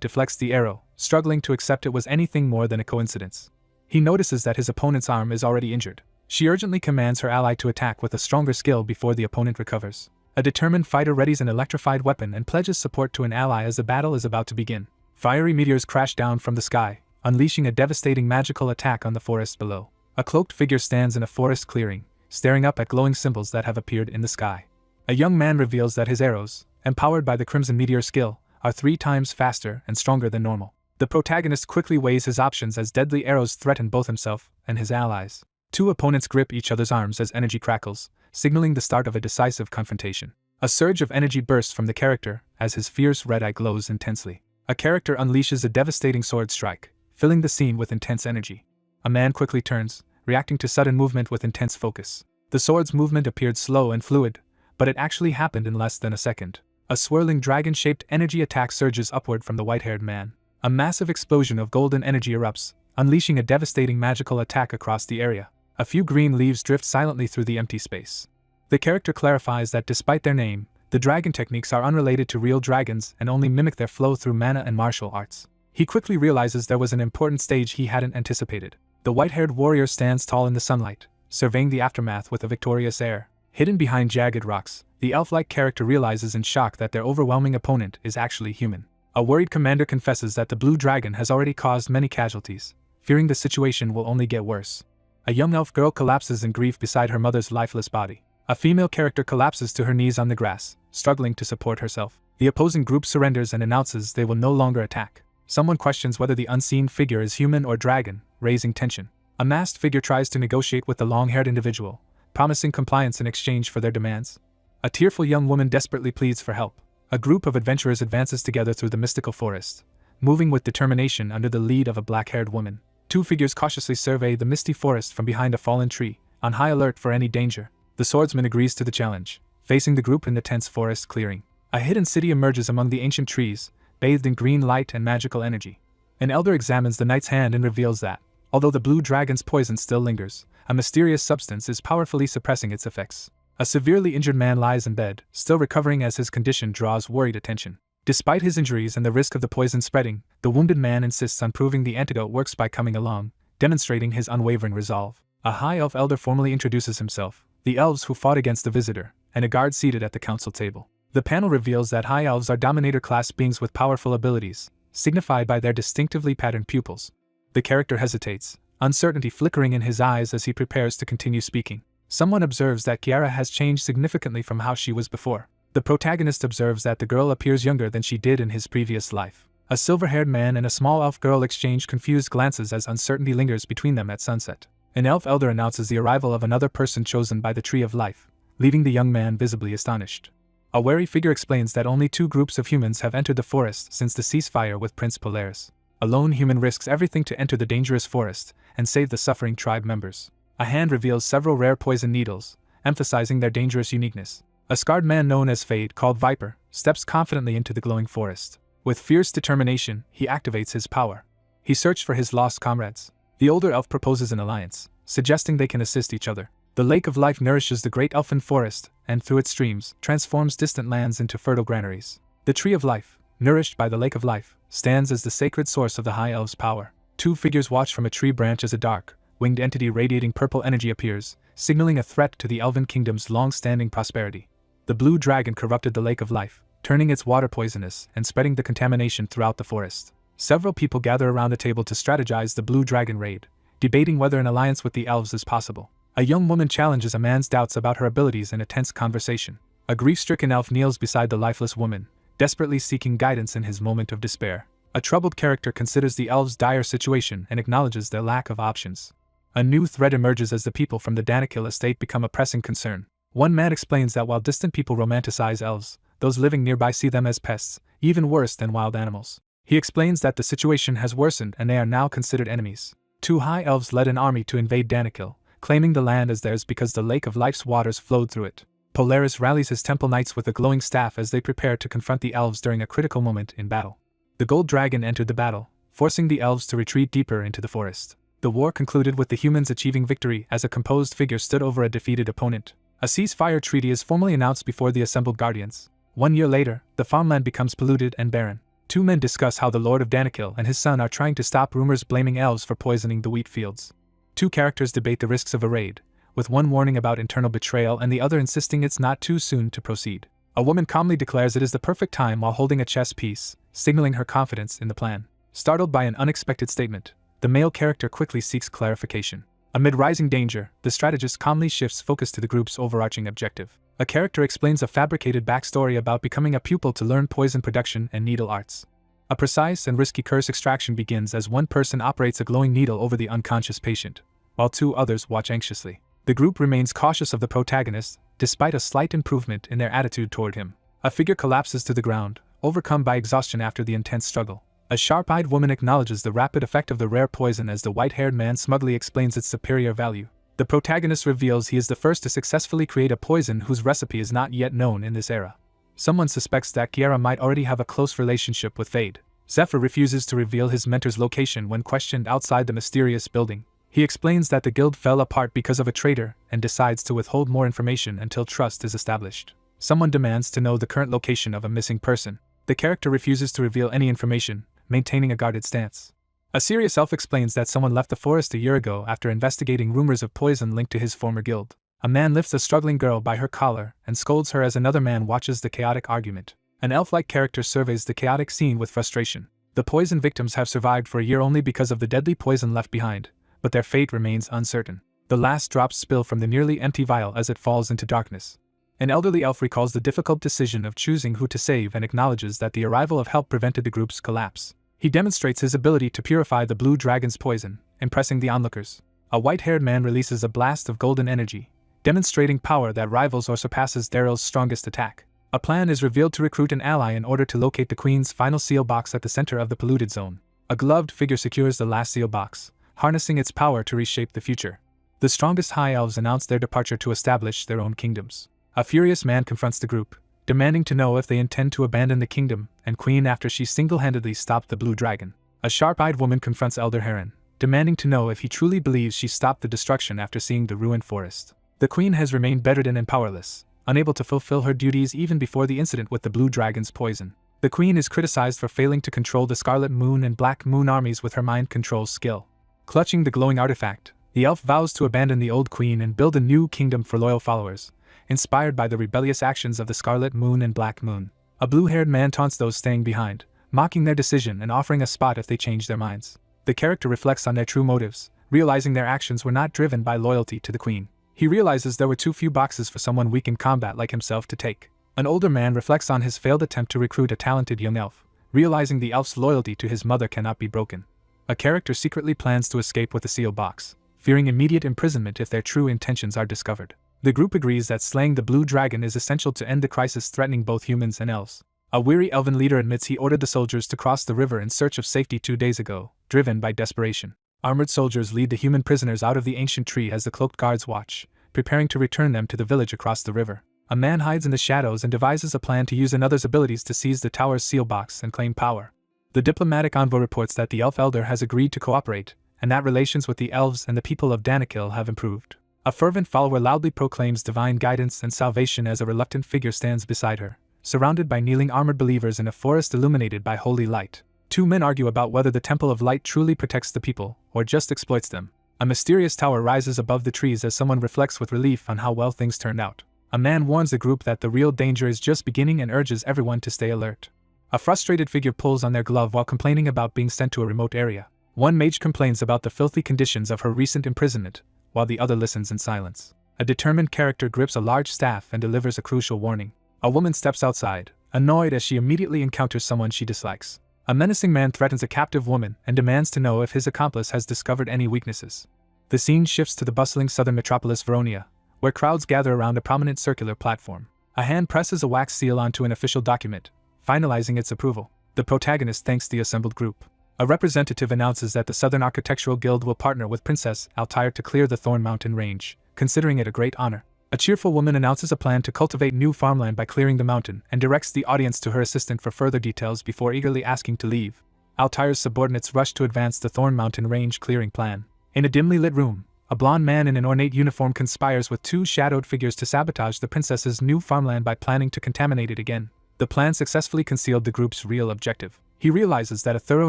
deflects the arrow, struggling to accept it was anything more than a coincidence. He notices that his opponent's arm is already injured. She urgently commands her ally to attack with a stronger skill before the opponent recovers. A determined fighter readies an electrified weapon and pledges support to an ally as the battle is about to begin. Fiery meteors crash down from the sky, unleashing a devastating magical attack on the forest below. A cloaked figure stands in a forest clearing, staring up at glowing symbols that have appeared in the sky. A young man reveals that his arrows, empowered by the Crimson Meteor skill, are 3 times faster and stronger than normal. The protagonist quickly weighs his options as deadly arrows threaten both himself and his allies. 2 opponents grip each other's arms as energy crackles, signaling the start of a decisive confrontation. A surge of energy bursts from the character as his fierce red eye glows intensely. A character unleashes a devastating sword strike, filling the scene with intense energy. A man quickly turns, reacting to sudden movement with intense focus. The sword's movement appeared slow and fluid, but it actually happened in less than a second. A swirling dragon-shaped energy attack surges upward from the white-haired man. A massive explosion of golden energy erupts, unleashing a devastating magical attack across the area. A few green leaves drift silently through the empty space. The character clarifies that despite their name, the dragon techniques are unrelated to real dragons and only mimic their flow through mana and martial arts. He quickly realizes there was an important stage he hadn't anticipated. The white-haired warrior stands tall in the sunlight, surveying the aftermath with a victorious air. Hidden behind jagged rocks, the elf-like character realizes in shock that their overwhelming opponent is actually human. A worried commander confesses that the blue dragon has already caused many casualties, fearing the situation will only get worse. A young elf girl collapses in grief beside her mother's lifeless body. A female character collapses to her knees on the grass, struggling to support herself. The opposing group surrenders and announces they will no longer attack. Someone questions whether the unseen figure is human or dragon, raising tension. A masked figure tries to negotiate with the long-haired individual, promising compliance in exchange for their demands. A tearful young woman desperately pleads for help. A group of adventurers advances together through the mystical forest, moving with determination under the lead of a black-haired woman. 2 figures cautiously survey the misty forest from behind a fallen tree, on high alert for any danger. The swordsman agrees to the challenge, facing the group in the tense forest clearing. A hidden city emerges among the ancient trees, bathed in green light and magical energy. An elder examines the knight's hand and reveals that, although the blue dragon's poison still lingers, a mysterious substance is powerfully suppressing its effects. A severely injured man lies in bed, still recovering as his condition draws worried attention. Despite his injuries and the risk of the poison spreading, the wounded man insists on proving the antidote works by coming along, demonstrating his unwavering resolve. A high elf elder formally introduces himself, the elves who fought against the visitor, and a guard seated at the council table. The panel reveals that high elves are dominator-class beings with powerful abilities, signified by their distinctively patterned pupils. The character hesitates, uncertainty flickering in his eyes as he prepares to continue speaking. Someone observes that Kiara has changed significantly from how she was before. The protagonist observes that the girl appears younger than she did in his previous life. A silver-haired man and a small elf girl exchange confused glances as uncertainty lingers between them at sunset. An elf elder announces the arrival of another person chosen by the Tree of Life, leaving the young man visibly astonished. A wary figure explains that only 2 groups of humans have entered the forest since the ceasefire with Prince Polaris. A lone human risks everything to enter the dangerous forest and save the suffering tribe members. A hand reveals several rare poison needles, emphasizing their dangerous uniqueness. A scarred man known as Fade, called Viper, steps confidently into the glowing forest. With fierce determination, he activates his power. He searched for his lost comrades. The older elf proposes an alliance, suggesting they can assist each other. The Lake of Life nourishes the great elfin forest, and through its streams, transforms distant lands into fertile granaries. The Tree of Life, nourished by the Lake of Life, stands as the sacred source of the High Elves' power. 2 figures watch from a tree branch as a dark, winged entity radiating purple energy appears, signaling a threat to the Elven Kingdom's long-standing prosperity. The blue dragon corrupted the Lake of Life, turning its water poisonous and spreading the contamination throughout the forest. Several people gather around a table to strategize the blue dragon raid, debating whether an alliance with the elves is possible. A young woman challenges a man's doubts about her abilities in a tense conversation. A grief-stricken elf kneels beside the lifeless woman, desperately seeking guidance in his moment of despair. A troubled character considers the elves' dire situation and acknowledges their lack of options. A new threat emerges as the people from the Danikil estate become a pressing concern. One man explains that while distant people romanticize elves, those living nearby see them as pests, even worse than wild animals. He explains that the situation has worsened and they are now considered enemies. 2 high elves led an army to invade Danikil, claiming the land as theirs because the Lake of Life's waters flowed through it. Polaris rallies his temple knights with a glowing staff as they prepare to confront the elves during a critical moment in battle. The gold dragon entered the battle, forcing the elves to retreat deeper into the forest. The war concluded with the humans achieving victory as a composed figure stood over a defeated opponent. A ceasefire treaty is formally announced before the assembled guardians. 1 year later, the farmland becomes polluted and barren. 2 men discuss how the Lord of Danikil and his son are trying to stop rumors blaming elves for poisoning the wheat fields. 2 characters debate the risks of a raid, with one warning about internal betrayal and the other insisting it's not too soon to proceed. A woman calmly declares it is the perfect time while holding a chess piece, signaling her confidence in the plan. Startled by an unexpected statement, the male character quickly seeks clarification. Amid rising danger, the strategist calmly shifts focus to the group's overarching objective. A character explains a fabricated backstory about becoming a pupil to learn poison production and needle arts. A precise and risky curse extraction begins as one person operates a glowing needle over the unconscious patient, while 2 others watch anxiously. The group remains cautious of the protagonist, despite a slight improvement in their attitude toward him. A figure collapses to the ground, overcome by exhaustion after the intense struggle. A sharp-eyed woman acknowledges the rapid effect of the rare poison as the white-haired man smugly explains its superior value. The protagonist reveals he is the first to successfully create a poison whose recipe is not yet known in this era. Someone suspects that Kiara might already have a close relationship with Fade. Zephyr refuses to reveal his mentor's location when questioned outside the mysterious building. He explains that the guild fell apart because of a traitor and decides to withhold more information until trust is established. Someone demands to know the current location of a missing person. The character refuses to reveal any information, maintaining a guarded stance. A serious elf explains that someone left the forest a year ago after investigating rumors of poison linked to his former guild. A man lifts a struggling girl by her collar and scolds her as another man watches the chaotic argument. An elf-like character surveys the chaotic scene with frustration. The poison victims have survived for a year only because of the deadly poison left behind, but their fate remains uncertain. The last drops spill from the nearly empty vial as it falls into darkness. An elderly elf recalls the difficult decision of choosing who to save and acknowledges that the arrival of help prevented the group's collapse. He demonstrates his ability to purify the blue dragon's poison, impressing the onlookers. A white-haired man releases a blast of golden energy, demonstrating power that rivals or surpasses Daryl's strongest attack. A plan is revealed to recruit an ally in order to locate the Queen's final seal box at the center of the polluted zone. A gloved figure secures the last seal box, harnessing its power to reshape the future. The strongest high elves announce their departure to establish their own kingdoms. A furious man confronts the group, demanding to know if they intend to abandon the kingdom and Queen after she single-handedly stopped the blue dragon. A sharp-eyed woman confronts Elder Heron, demanding to know if he truly believes she stopped the destruction after seeing the ruined forest. The Queen has remained bedridden and powerless, unable to fulfill her duties even before the incident with the blue dragon's poison. The Queen is criticized for failing to control the Scarlet Moon and Black Moon armies with her mind control skill. Clutching the glowing artifact, the elf vows to abandon the old queen and build a new kingdom for loyal followers, inspired by the rebellious actions of the Scarlet Moon and Black Moon. A blue-haired man taunts those staying behind, mocking their decision and offering a spot if they change their minds. The character reflects on their true motives, realizing their actions were not driven by loyalty to the queen. He realizes there were too few boxes for someone weak in combat like himself to take. An older man reflects on his failed attempt to recruit a talented young elf, realizing the elf's loyalty to his mother cannot be broken. A character secretly plans to escape with the sealed box, fearing immediate imprisonment if their true intentions are discovered. The group agrees that slaying the blue dragon is essential to end the crisis threatening both humans and elves. A weary elven leader admits he ordered the soldiers to cross the river in search of safety 2 days ago, driven by desperation. Armored soldiers lead the human prisoners out of the ancient tree as the cloaked guards watch, preparing to return them to the village across the river. A man hides in the shadows and devises a plan to use another's abilities to seize the tower's seal box and claim power. The diplomatic envoy reports that the elf elder has agreed to cooperate, and that relations with the elves and the people of Danakil have improved. A fervent follower loudly proclaims divine guidance and salvation as a reluctant figure stands beside her, surrounded by kneeling armored believers in a forest illuminated by holy light. 2 men argue about whether the Temple of Light truly protects the people, or just exploits them. A mysterious tower rises above the trees as someone reflects with relief on how well things turned out. A man warns the group that the real danger is just beginning and urges everyone to stay alert. A frustrated figure pulls on their glove while complaining about being sent to a remote area. One mage complains about the filthy conditions of her recent imprisonment, while the other listens in silence. A determined character grips a large staff and delivers a crucial warning. A woman steps outside, annoyed as she immediately encounters someone she dislikes. A menacing man threatens a captive woman and demands to know if his accomplice has discovered any weaknesses. The scene shifts to the bustling southern metropolis Veronia, where crowds gather around a prominent circular platform. A hand presses a wax seal onto an official document, finalizing its approval. The protagonist thanks the assembled group. A representative announces that the Southern Architectural Guild will partner with Princess Altair to clear the Thorn Mountain range, considering it a great honor. A cheerful woman announces a plan to cultivate new farmland by clearing the mountain and directs the audience to her assistant for further details before eagerly asking to leave. Altair's subordinates rush to advance the Thorn Mountain range clearing plan. In a dimly lit room, a blond man in an ornate uniform conspires with 2 shadowed figures to sabotage the princess's new farmland by planning to contaminate it again. The plan successfully concealed the group's real objective. He realizes that a thorough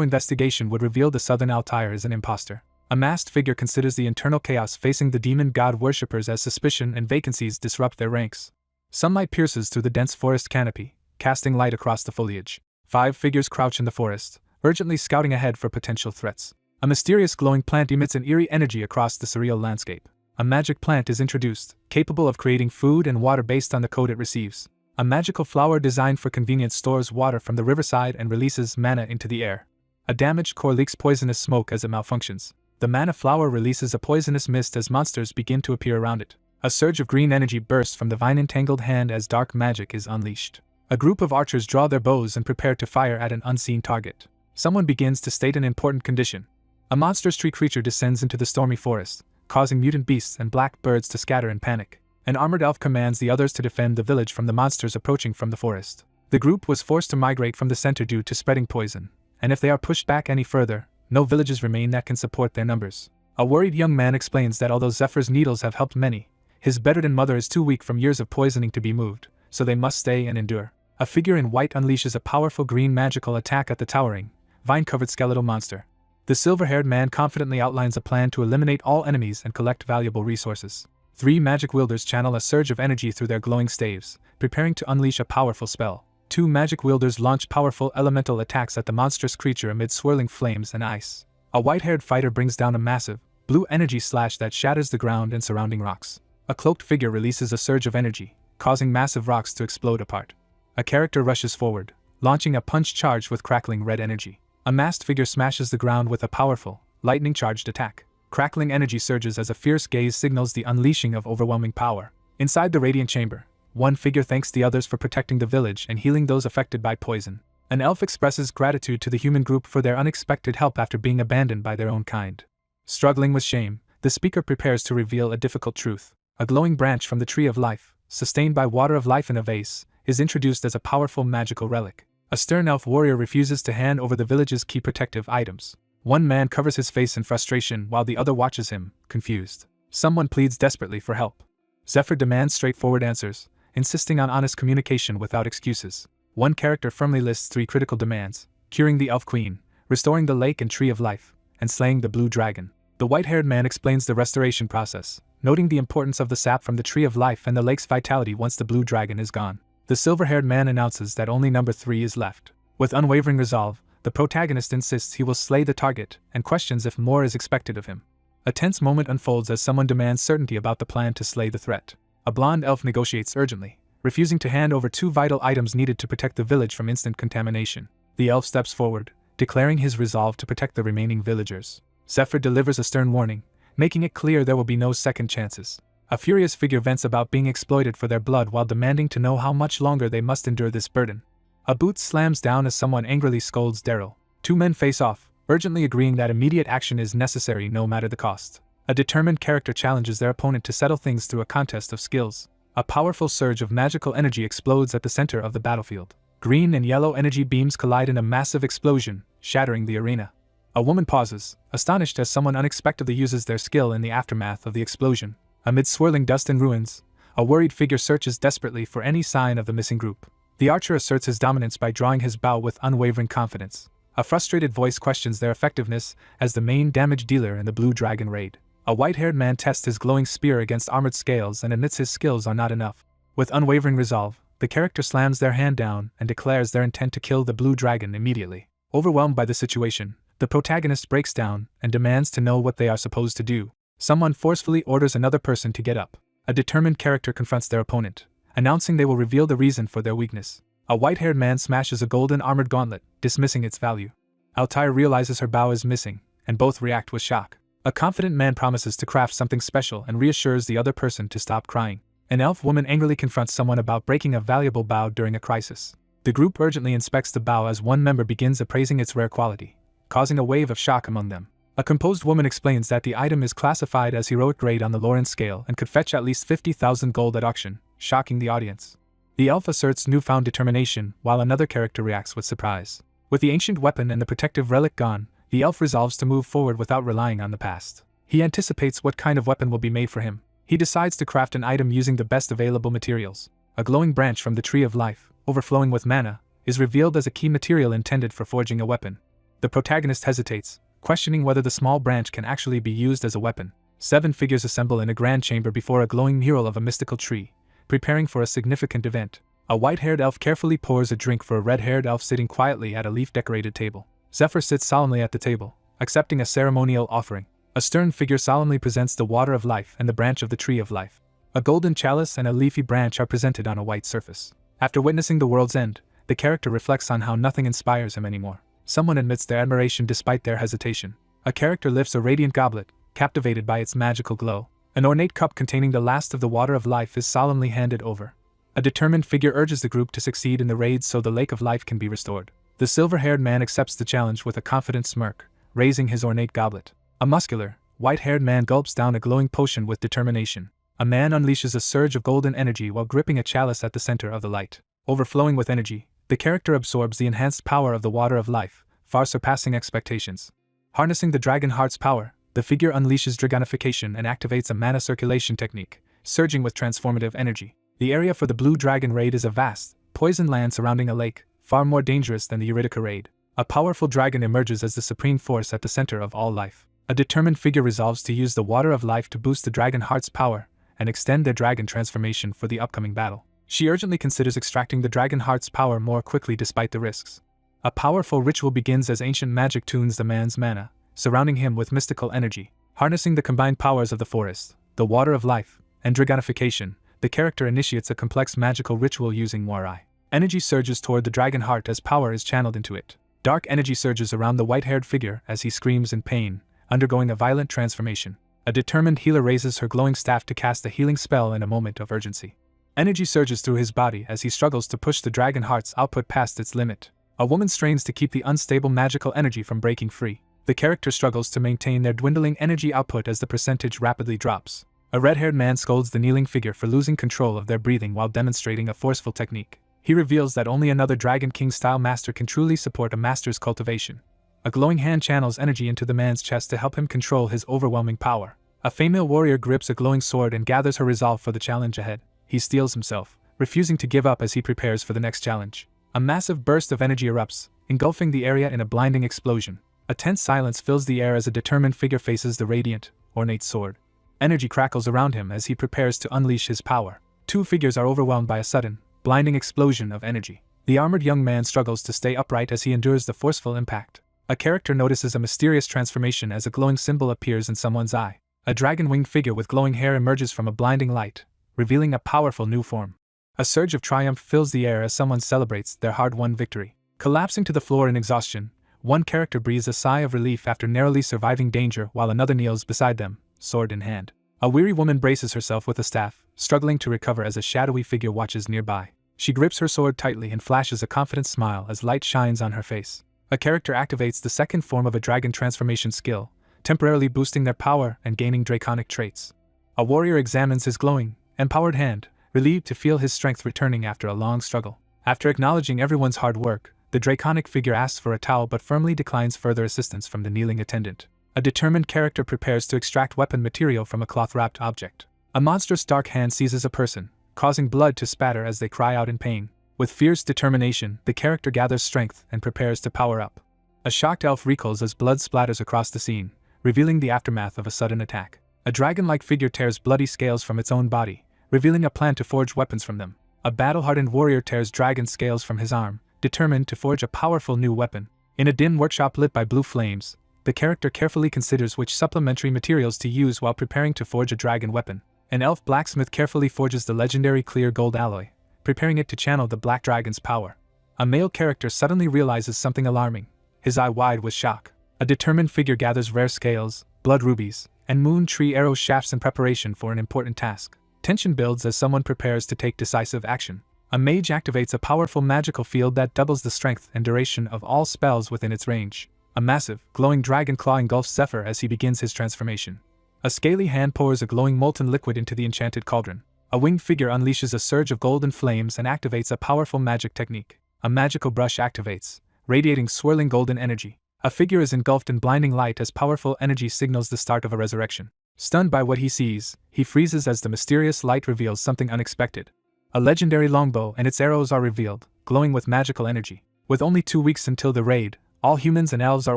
investigation would reveal the Southern Altair as an imposter. A masked figure considers the internal chaos facing the demon god worshippers as suspicion and vacancies disrupt their ranks. Sunlight pierces through the dense forest canopy, casting light across the foliage. 5 figures crouch in the forest, urgently scouting ahead for potential threats. A mysterious glowing plant emits an eerie energy across the surreal landscape. A magic plant is introduced, capable of creating food and water based on the code it receives. A magical flower designed for convenience stores water from the riverside and releases mana into the air. A damaged core leaks poisonous smoke as it malfunctions. The mana flower releases a poisonous mist as monsters begin to appear around it. A surge of green energy bursts from the vine-entangled hand as dark magic is unleashed. A group of archers draw their bows and prepare to fire at an unseen target. Someone begins to state an important condition. A monstrous tree creature descends into the stormy forest, causing mutant beasts and black birds to scatter in panic. An armored elf commands the others to defend the village from the monsters approaching from the forest. The group was forced to migrate from the center due to spreading poison, and if they are pushed back any further, no villages remain that can support their numbers. A worried young man explains that although Zephyr's needles have helped many, his bedridden mother is too weak from years of poisoning to be moved, so they must stay and endure. A figure in white unleashes a powerful green magical attack at the towering, vine-covered skeletal monster. The silver-haired man confidently outlines a plan to eliminate all enemies and collect valuable resources. 3 magic wielders channel a surge of energy through their glowing staves, preparing to unleash a powerful spell. 2 magic wielders launch powerful elemental attacks at the monstrous creature amid swirling flames and ice. A white-haired fighter brings down a massive, blue energy slash that shatters the ground and surrounding rocks. A cloaked figure releases a surge of energy, causing massive rocks to explode apart. A character rushes forward, launching a punch charged with crackling red energy. A masked figure smashes the ground with a powerful, lightning-charged attack. Crackling energy surges as a fierce gaze signals the unleashing of overwhelming power. Inside the radiant chamber, one figure thanks the others for protecting the village and healing those affected by poison. An elf expresses gratitude to the human group for their unexpected help after being abandoned by their own kind. Struggling with shame, the speaker prepares to reveal a difficult truth. A glowing branch from the Tree of Life, sustained by water of life in a vase, is introduced as a powerful magical relic. A stern elf warrior refuses to hand over the village's key protective items. One man covers his face in frustration while the other watches him, confused. Someone pleads desperately for help. Zephyr demands straightforward answers, insisting on honest communication without excuses. One character firmly lists 3 critical demands: curing the Elf Queen, restoring the lake and Tree of Life, and slaying the Blue Dragon. The white-haired man explains the restoration process, noting the importance of the sap from the Tree of Life and the lake's vitality once the Blue Dragon is gone. The silver-haired man announces that only number 3 is left. With unwavering resolve, the protagonist insists he will slay the target and questions if more is expected of him. A tense moment unfolds as someone demands certainty about the plan to slay the threat. A blonde elf negotiates urgently, refusing to hand over 2 vital items needed to protect the village from instant contamination. The elf steps forward, declaring his resolve to protect the remaining villagers. Zephyr delivers a stern warning, making it clear there will be no second chances. A furious figure vents about being exploited for their blood while demanding to know how much longer they must endure this burden. A boot slams down as someone angrily scolds Daryl. 2 men face off, urgently agreeing that immediate action is necessary no matter the cost. A determined character challenges their opponent to settle things through a contest of skills. A powerful surge of magical energy explodes at the center of the battlefield. Green and yellow energy beams collide in a massive explosion, shattering the arena. A woman pauses, astonished as someone unexpectedly uses their skill in the aftermath of the explosion. Amid swirling dust and ruins, a worried figure searches desperately for any sign of the missing group. The archer asserts his dominance by drawing his bow with unwavering confidence. A frustrated voice questions their effectiveness as the main damage dealer in the Blue Dragon raid. A white-haired man tests his glowing spear against armored scales and admits his skills are not enough. With unwavering resolve, the character slams their hand down and declares their intent to kill the Blue Dragon immediately. Overwhelmed by the situation, the protagonist breaks down and demands to know what they are supposed to do. Someone forcefully orders another person to get up. A determined character confronts their opponent, announcing they will reveal the reason for their weakness. A white-haired man smashes a golden armored gauntlet, dismissing its value. Altair realizes her bow is missing, and both react with shock. A confident man promises to craft something special and reassures the other person to stop crying. An elf woman angrily confronts someone about breaking a valuable bow during a crisis. The group urgently inspects the bow as one member begins appraising its rare quality, causing a wave of shock among them. A composed woman explains that the item is classified as heroic grade on the Lauren scale and could fetch at least 50,000 gold at auction, shocking the audience. The elf asserts newfound determination, while another character reacts with surprise. With the ancient weapon and the protective relic gone, the elf resolves to move forward without relying on the past. He anticipates what kind of weapon will be made for him. He decides to craft an item using the best available materials. A glowing branch from the Tree of Life, overflowing with mana, is revealed as a key material intended for forging a weapon. The protagonist hesitates, questioning whether the small branch can actually be used as a weapon. 7 figures assemble in a grand chamber before a glowing mural of a mystical tree, preparing for a significant event. A white-haired elf carefully pours a drink for a red-haired elf sitting quietly at a leaf-decorated table. Zephyr sits solemnly at the table, accepting a ceremonial offering. A stern figure solemnly presents the water of life and the branch of the Tree of Life. A golden chalice and a leafy branch are presented on a white surface. After witnessing the world's end, the character reflects on how nothing inspires him anymore. Someone admits their admiration despite their hesitation. A character lifts a radiant goblet, captivated by its magical glow. An ornate cup containing the last of the water of life is solemnly handed over. A determined figure urges the group to succeed in the raid so the lake of life can be restored. The silver-haired man accepts the challenge with a confident smirk, raising his ornate goblet. A muscular, white-haired man gulps down a glowing potion with determination. A man unleashes a surge of golden energy while gripping a chalice at the center of the light. Overflowing with energy, the character absorbs the enhanced power of the water of life, far surpassing expectations. Harnessing the dragon heart's power, the figure unleashes dragonification and activates a mana circulation technique, surging with transformative energy. The area for the Blue Dragon raid is a vast, poisoned land surrounding a lake, far more dangerous than the Eurydica raid. A powerful dragon emerges as the supreme force at the center of all life. A determined figure resolves to use the water of life to boost the dragon heart's power and extend their dragon transformation for the upcoming battle. She urgently considers extracting the dragon heart's power more quickly despite the risks. A powerful ritual begins as ancient magic tunes the man's mana, surrounding him with mystical energy. Harnessing the combined powers of the forest, the water of life, and dragonification, the character initiates a complex magical ritual using Moirai. Energy surges toward the dragon heart as power is channeled into it. Dark energy surges around the white-haired figure as he screams in pain, undergoing a violent transformation. A determined healer raises her glowing staff to cast a healing spell in a moment of urgency. Energy surges through his body as he struggles to push the dragon heart's output past its limit. A woman strains to keep the unstable magical energy from breaking free. The character struggles to maintain their dwindling energy output as the percentage rapidly drops. A red-haired man scolds the kneeling figure for losing control of their breathing while demonstrating a forceful technique. He reveals that only another Dragon King-style master can truly support a master's cultivation. A glowing hand channels energy into the man's chest to help him control his overwhelming power. A female warrior grips a glowing sword and gathers her resolve for the challenge ahead. He steels himself, refusing to give up as he prepares for the next challenge. A massive burst of energy erupts, engulfing the area in a blinding explosion. A tense silence fills the air as a determined figure faces the radiant, ornate sword. Energy crackles around him as he prepares to unleash his power. 2 figures are overwhelmed by a sudden, blinding explosion of energy. The armored young man struggles to stay upright as he endures the forceful impact. A character notices a mysterious transformation as a glowing symbol appears in someone's eye. A dragon-winged figure with glowing hair emerges from a blinding light, revealing a powerful new form. A surge of triumph fills the air as someone celebrates their hard-won victory. Collapsing to the floor in exhaustion, one character breathes a sigh of relief after narrowly surviving danger while another kneels beside them, sword in hand. A weary woman braces herself with a staff, struggling to recover as a shadowy figure watches nearby. She grips her sword tightly and flashes a confident smile as light shines on her face. A character activates the second form of a dragon transformation skill, temporarily boosting their power and gaining draconic traits. A warrior examines his glowing, empowered hand, relieved to feel his strength returning after a long struggle. After acknowledging everyone's hard work, the draconic figure asks for a towel but firmly declines further assistance from the kneeling attendant. A determined character prepares to extract weapon material from a cloth-wrapped object. A monstrous dark hand seizes a person, causing blood to spatter as they cry out in pain. With fierce determination, the character gathers strength and prepares to power up. A shocked elf recoils as blood splatters across the scene, revealing the aftermath of a sudden attack. A dragon-like figure tears bloody scales from its own body, revealing a plan to forge weapons from them. A battle-hardened warrior tears dragon scales from his arm, determined to forge a powerful new weapon. In a dim workshop lit by blue flames, the character carefully considers which supplementary materials to use while preparing to forge a dragon weapon. An elf blacksmith carefully forges the legendary clear gold alloy, preparing it to channel the black dragon's power. A male character suddenly realizes something alarming, his eye wide with shock. A determined figure gathers rare scales, blood rubies, and moon tree arrow shafts in preparation for an important task. Tension builds as someone prepares to take decisive action. A mage activates a powerful magical field that doubles the strength and duration of all spells within its range. A massive, glowing dragon claw engulfs Zephyr as he begins his transformation. A scaly hand pours a glowing molten liquid into the enchanted cauldron. A winged figure unleashes a surge of golden flames and activates a powerful magic technique. A magical brush activates, radiating swirling golden energy. A figure is engulfed in blinding light as powerful energy signals the start of a resurrection. Stunned by what he sees, he freezes as the mysterious light reveals something unexpected. A legendary longbow and its arrows are revealed, glowing with magical energy. With only 2 weeks until the raid, all humans and elves are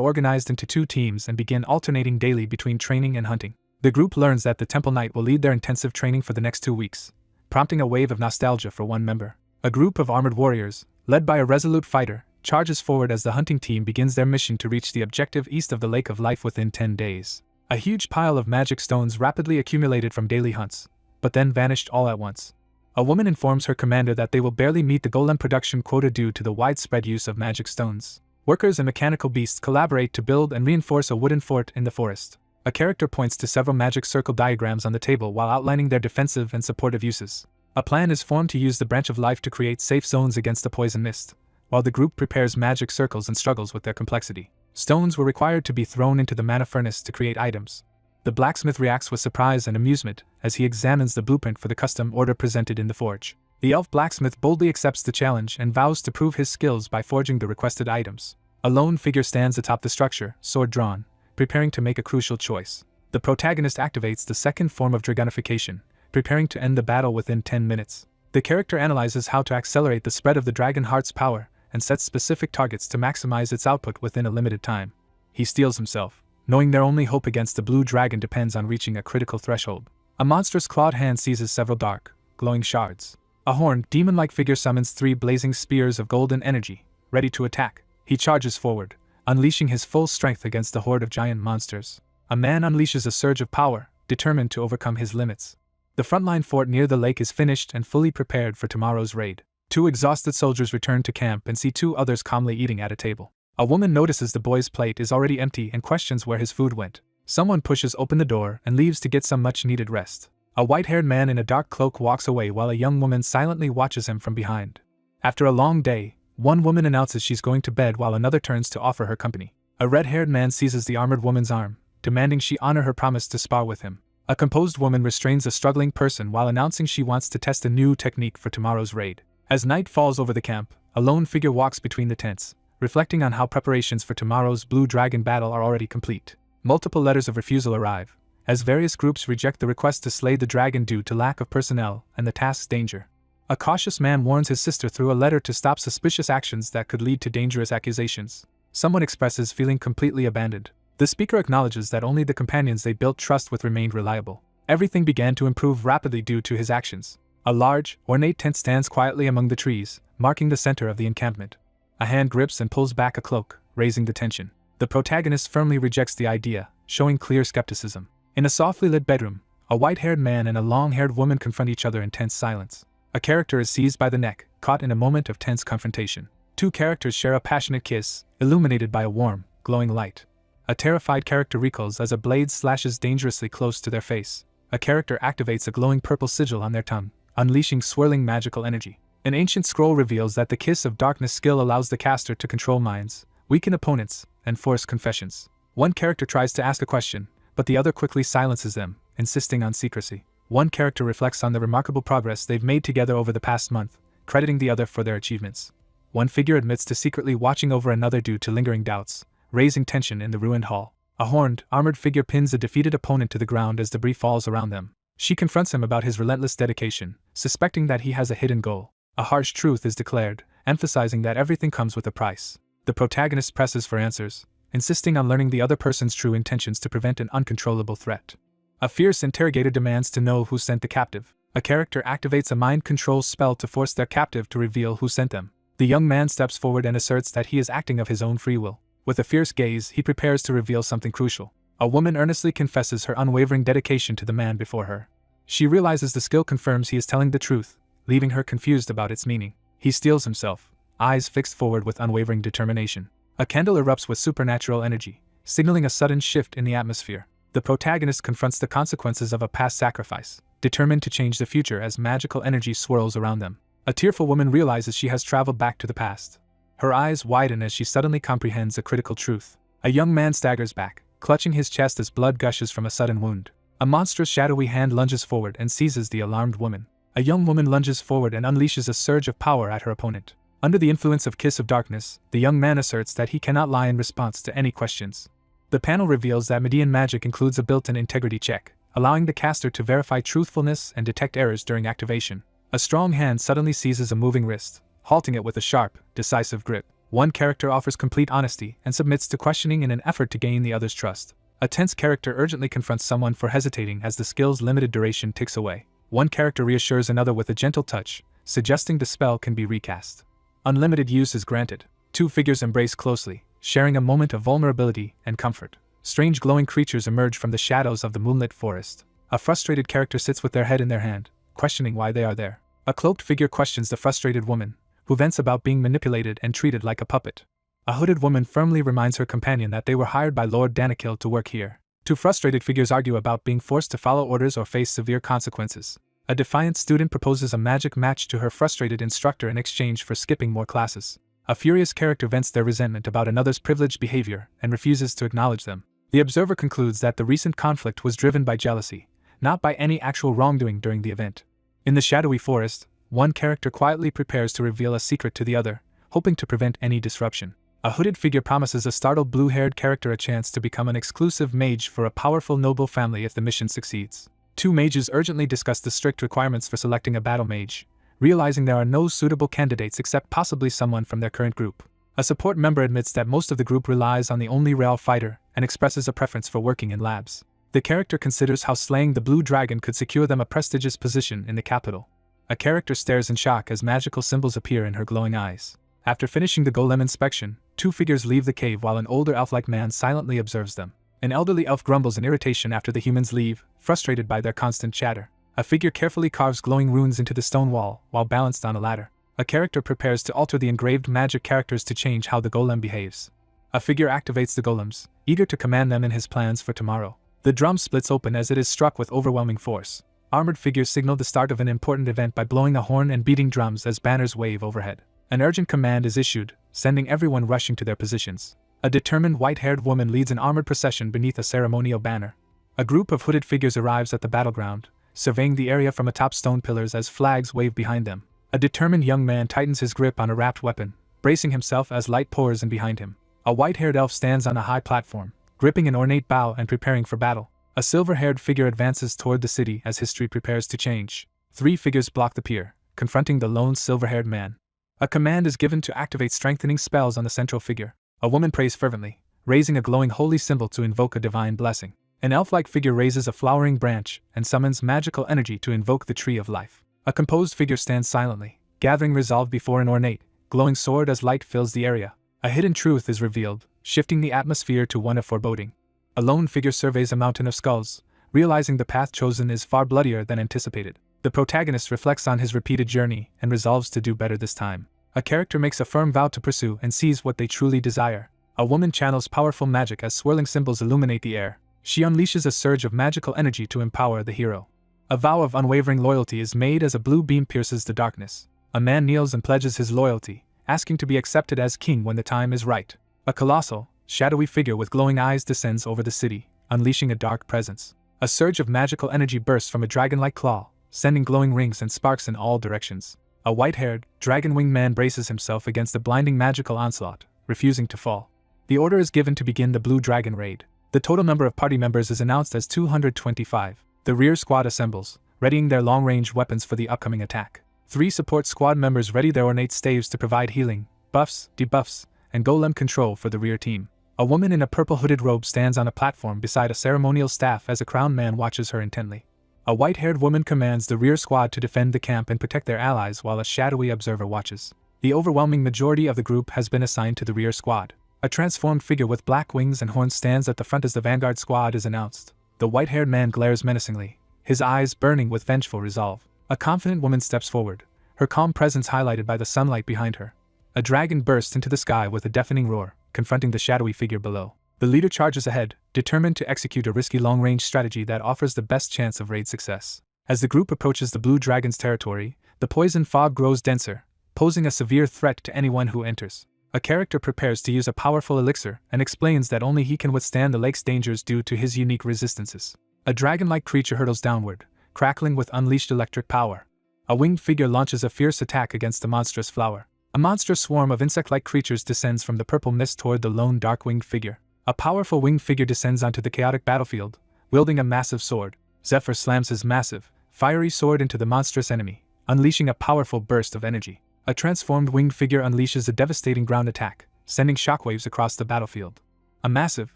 organized into 2 teams and begin alternating daily between training and hunting. The group learns that the Temple Knight will lead their intensive training for the next 2 weeks, prompting a wave of nostalgia for one member. A group of armored warriors, led by a resolute fighter, charges forward as the hunting team begins their mission to reach the objective east of the Lake of Life within 10 days. A huge pile of magic stones rapidly accumulated from daily hunts, but then vanished all at once. A woman informs her commander that they will barely meet the golem production quota due to the widespread use of magic stones. Workers and mechanical beasts collaborate to build and reinforce a wooden fort in the forest. A character points to several magic circle diagrams on the table while outlining their defensive and supportive uses. A plan is formed to use the branch of life to create safe zones against the poison mist, while the group prepares magic circles and struggles with their complexity. Stones were required to be thrown into the mana furnace to create items. The blacksmith reacts with surprise and amusement as he examines the blueprint for the custom order presented in the forge. The elf blacksmith boldly accepts the challenge and vows to prove his skills by forging the requested items. A lone figure stands atop the structure, sword drawn, preparing to make a crucial choice. The protagonist activates the second form of dragonification, preparing to end the battle within 10 minutes. The character analyzes how to accelerate the spread of the dragon heart's power and sets specific targets to maximize its output within a limited time. He steels himself, knowing their only hope against the blue dragon depends on reaching a critical threshold. A monstrous clawed hand seizes several dark, glowing shards. A horned, demon-like figure summons 3 blazing spears of golden energy, ready to attack. He charges forward, unleashing his full strength against the horde of giant monsters. A man unleashes a surge of power, determined to overcome his limits. The frontline fort near the lake is finished and fully prepared for tomorrow's raid. 2 exhausted soldiers return to camp and see 2 others calmly eating at a table. A woman notices the boy's plate is already empty and questions where his food went. Someone pushes open the door and leaves to get some much-needed rest. A white-haired man in a dark cloak walks away while a young woman silently watches him from behind. After a long day, one woman announces she's going to bed while another turns to offer her company. A red-haired man seizes the armored woman's arm, demanding she honor her promise to spar with him. A composed woman restrains a struggling person while announcing she wants to test a new technique for tomorrow's raid. As night falls over the camp, a lone figure walks between the tents, reflecting on how preparations for tomorrow's blue dragon battle are already complete. Multiple letters of refusal arrive, as various groups reject the request to slay the dragon due to lack of personnel and the task's danger. A cautious man warns his sister through a letter to stop suspicious actions that could lead to dangerous accusations. Someone expresses feeling completely abandoned. The speaker acknowledges that only the companions they built trust with remained reliable. Everything began to improve rapidly due to his actions. A large, ornate tent stands quietly among the trees, marking the center of the encampment. A hand grips and pulls back a cloak, raising the tension. The protagonist firmly rejects the idea, showing clear skepticism. In a softly lit bedroom, a white-haired man and a long-haired woman confront each other in tense silence. A character is seized by the neck, caught in a moment of tense confrontation. Two characters share a passionate kiss, illuminated by a warm, glowing light. A terrified character recoils as a blade slashes dangerously close to their face. A character activates a glowing purple sigil on their tongue, unleashing swirling magical energy. An ancient scroll reveals that the Kiss of Darkness skill allows the caster to control minds, weaken opponents, and force confessions. One character tries to ask a question, but the other quickly silences them, insisting on secrecy. One character reflects on the remarkable progress they've made together over the past month, crediting the other for their achievements. One figure admits to secretly watching over another due to lingering doubts, raising tension in the ruined hall. A horned, armored figure pins a defeated opponent to the ground as debris falls around them. She confronts him about his relentless dedication, suspecting that he has a hidden goal. A harsh truth is declared, emphasizing that everything comes with a price. The protagonist presses for answers, insisting on learning the other person's true intentions to prevent an uncontrollable threat. A fierce interrogator demands to know who sent the captive. A character activates a mind control spell to force their captive to reveal who sent them. The young man steps forward and asserts that he is acting of his own free will. With a fierce gaze, he prepares to reveal something crucial. A woman earnestly confesses her unwavering dedication to the man before her. She realizes the skill confirms he is telling the truth, leaving her confused about its meaning. He steels himself, eyes fixed forward with unwavering determination. A candle erupts with supernatural energy, signaling a sudden shift in the atmosphere. The protagonist confronts the consequences of a past sacrifice, determined to change the future as magical energy swirls around them. A tearful woman realizes she has traveled back to the past. Her eyes widen as she suddenly comprehends a critical truth. A young man staggers back, clutching his chest as blood gushes from a sudden wound. A monstrous shadowy hand lunges forward and seizes the alarmed woman. A young woman lunges forward and unleashes a surge of power at her opponent. Under the influence of Kiss of Darkness, the young man asserts that he cannot lie in response to any questions. The panel reveals that Median magic includes a built-in integrity check, allowing the caster to verify truthfulness and detect errors during activation. A strong hand suddenly seizes a moving wrist, halting it with a sharp, decisive grip. One character offers complete honesty and submits to questioning in an effort to gain the other's trust. A tense character urgently confronts someone for hesitating as the skill's limited duration ticks away. One character reassures another with a gentle touch, suggesting the spell can be recast. Unlimited use is granted. Two figures embrace closely, sharing a moment of vulnerability and comfort. Strange glowing creatures emerge from the shadows of the moonlit forest. A frustrated character sits with their head in their hand, questioning why they are there. A cloaked figure questions the frustrated woman, who vents about being manipulated and treated like a puppet. A hooded woman firmly reminds her companion that they were hired by Lord Danakil to work here. Two frustrated figures argue about being forced to follow orders or face severe consequences. A defiant student proposes a magic match to her frustrated instructor in exchange for skipping more classes. A furious character vents their resentment about another's privileged behavior and refuses to acknowledge them. The observer concludes that the recent conflict was driven by jealousy, not by any actual wrongdoing during the event. In the shadowy forest, one character quietly prepares to reveal a secret to the other, hoping to prevent any disruption. A hooded figure promises a startled blue-haired character a chance to become an exclusive mage for a powerful noble family if the mission succeeds. Two mages urgently discuss the strict requirements for selecting a battle mage, realizing there are no suitable candidates except possibly someone from their current group. A support member admits that most of the group relies on the only real fighter and expresses a preference for working in labs. The character considers how slaying the blue dragon could secure them a prestigious position in the capital. A character stares in shock as magical symbols appear in her glowing eyes. After finishing the golem inspection, two figures leave the cave while an older elf-like man silently observes them. An elderly elf grumbles in irritation after the humans leave, frustrated by their constant chatter. A figure carefully carves glowing runes into the stone wall while balanced on a ladder. A character prepares to alter the engraved magic characters to change how the golem behaves. A figure activates the golems, eager to command them in his plans for tomorrow. The drum splits open as it is struck with overwhelming force. Armored figures signal the start of an important event by blowing a horn and beating drums as banners wave overhead. An urgent command is issued, sending everyone rushing to their positions. A determined white-haired woman leads an armored procession beneath a ceremonial banner. A group of hooded figures arrives at the battleground, surveying the area from atop stone pillars as flags wave behind them. A determined young man tightens his grip on a wrapped weapon, bracing himself as light pours in behind him. A white-haired elf stands on a high platform, gripping an ornate bow and preparing for battle. A silver-haired figure advances toward the city as history prepares to change. Three figures block the pier, confronting the lone silver-haired man. A command is given to activate strengthening spells on the central figure. A woman prays fervently, raising a glowing holy symbol to invoke a divine blessing. An elf-like figure raises a flowering branch and summons magical energy to invoke the tree of life. A composed figure stands silently, gathering resolve before an ornate, glowing sword as light fills the area. A hidden truth is revealed, shifting the atmosphere to one of foreboding. A lone figure surveys a mountain of skulls, realizing the path chosen is far bloodier than anticipated. The protagonist reflects on his repeated journey and resolves to do better this time. A character makes a firm vow to pursue and seize what they truly desire. A woman channels powerful magic as swirling symbols illuminate the air. She unleashes a surge of magical energy to empower the hero. A vow of unwavering loyalty is made as a blue beam pierces the darkness. A man kneels and pledges his loyalty, asking to be accepted as king when the time is right. A colossal, shadowy figure with glowing eyes descends over the city, unleashing a dark presence. A surge of magical energy bursts from a dragon-like claw, sending glowing rings and sparks in all directions. A white-haired, dragon-winged man braces himself against the blinding magical onslaught, refusing to fall. The order is given to begin the Blue Dragon raid. The total number of party members is announced as 225. The rear squad assembles, readying their long-range weapons for the upcoming attack. 3 support squad members ready their ornate staves to provide healing, buffs, debuffs, and golem control for the rear team. A woman in a purple hooded robe stands on a platform beside a ceremonial staff as a crowned man watches her intently. A white-haired woman commands the rear squad to defend the camp and protect their allies while a shadowy observer watches. The overwhelming majority of the group has been assigned to the rear squad. A transformed figure with black wings and horns stands at the front as the vanguard squad is announced. The white-haired man glares menacingly, his eyes burning with vengeful resolve. A confident woman steps forward, her calm presence highlighted by the sunlight behind her. A dragon bursts into the sky with a deafening roar, confronting the shadowy figure below. The leader charges ahead, determined to execute a risky long-range strategy that offers the best chance of raid success. As the group approaches the Blue Dragon's territory, the poison fog grows denser, posing a severe threat to anyone who enters. A character prepares to use a powerful elixir and explains that only he can withstand the lake's dangers due to his unique resistances. A dragon-like creature hurtles downward, crackling with unleashed electric power. A winged figure launches a fierce attack against the monstrous flower. A monstrous swarm of insect-like creatures descends from the purple mist toward the lone dark-winged figure. A powerful winged figure descends onto the chaotic battlefield, wielding a massive sword. Zephyr slams his massive, fiery sword into the monstrous enemy, unleashing a powerful burst of energy. A transformed winged figure unleashes a devastating ground attack, sending shockwaves across the battlefield. A massive,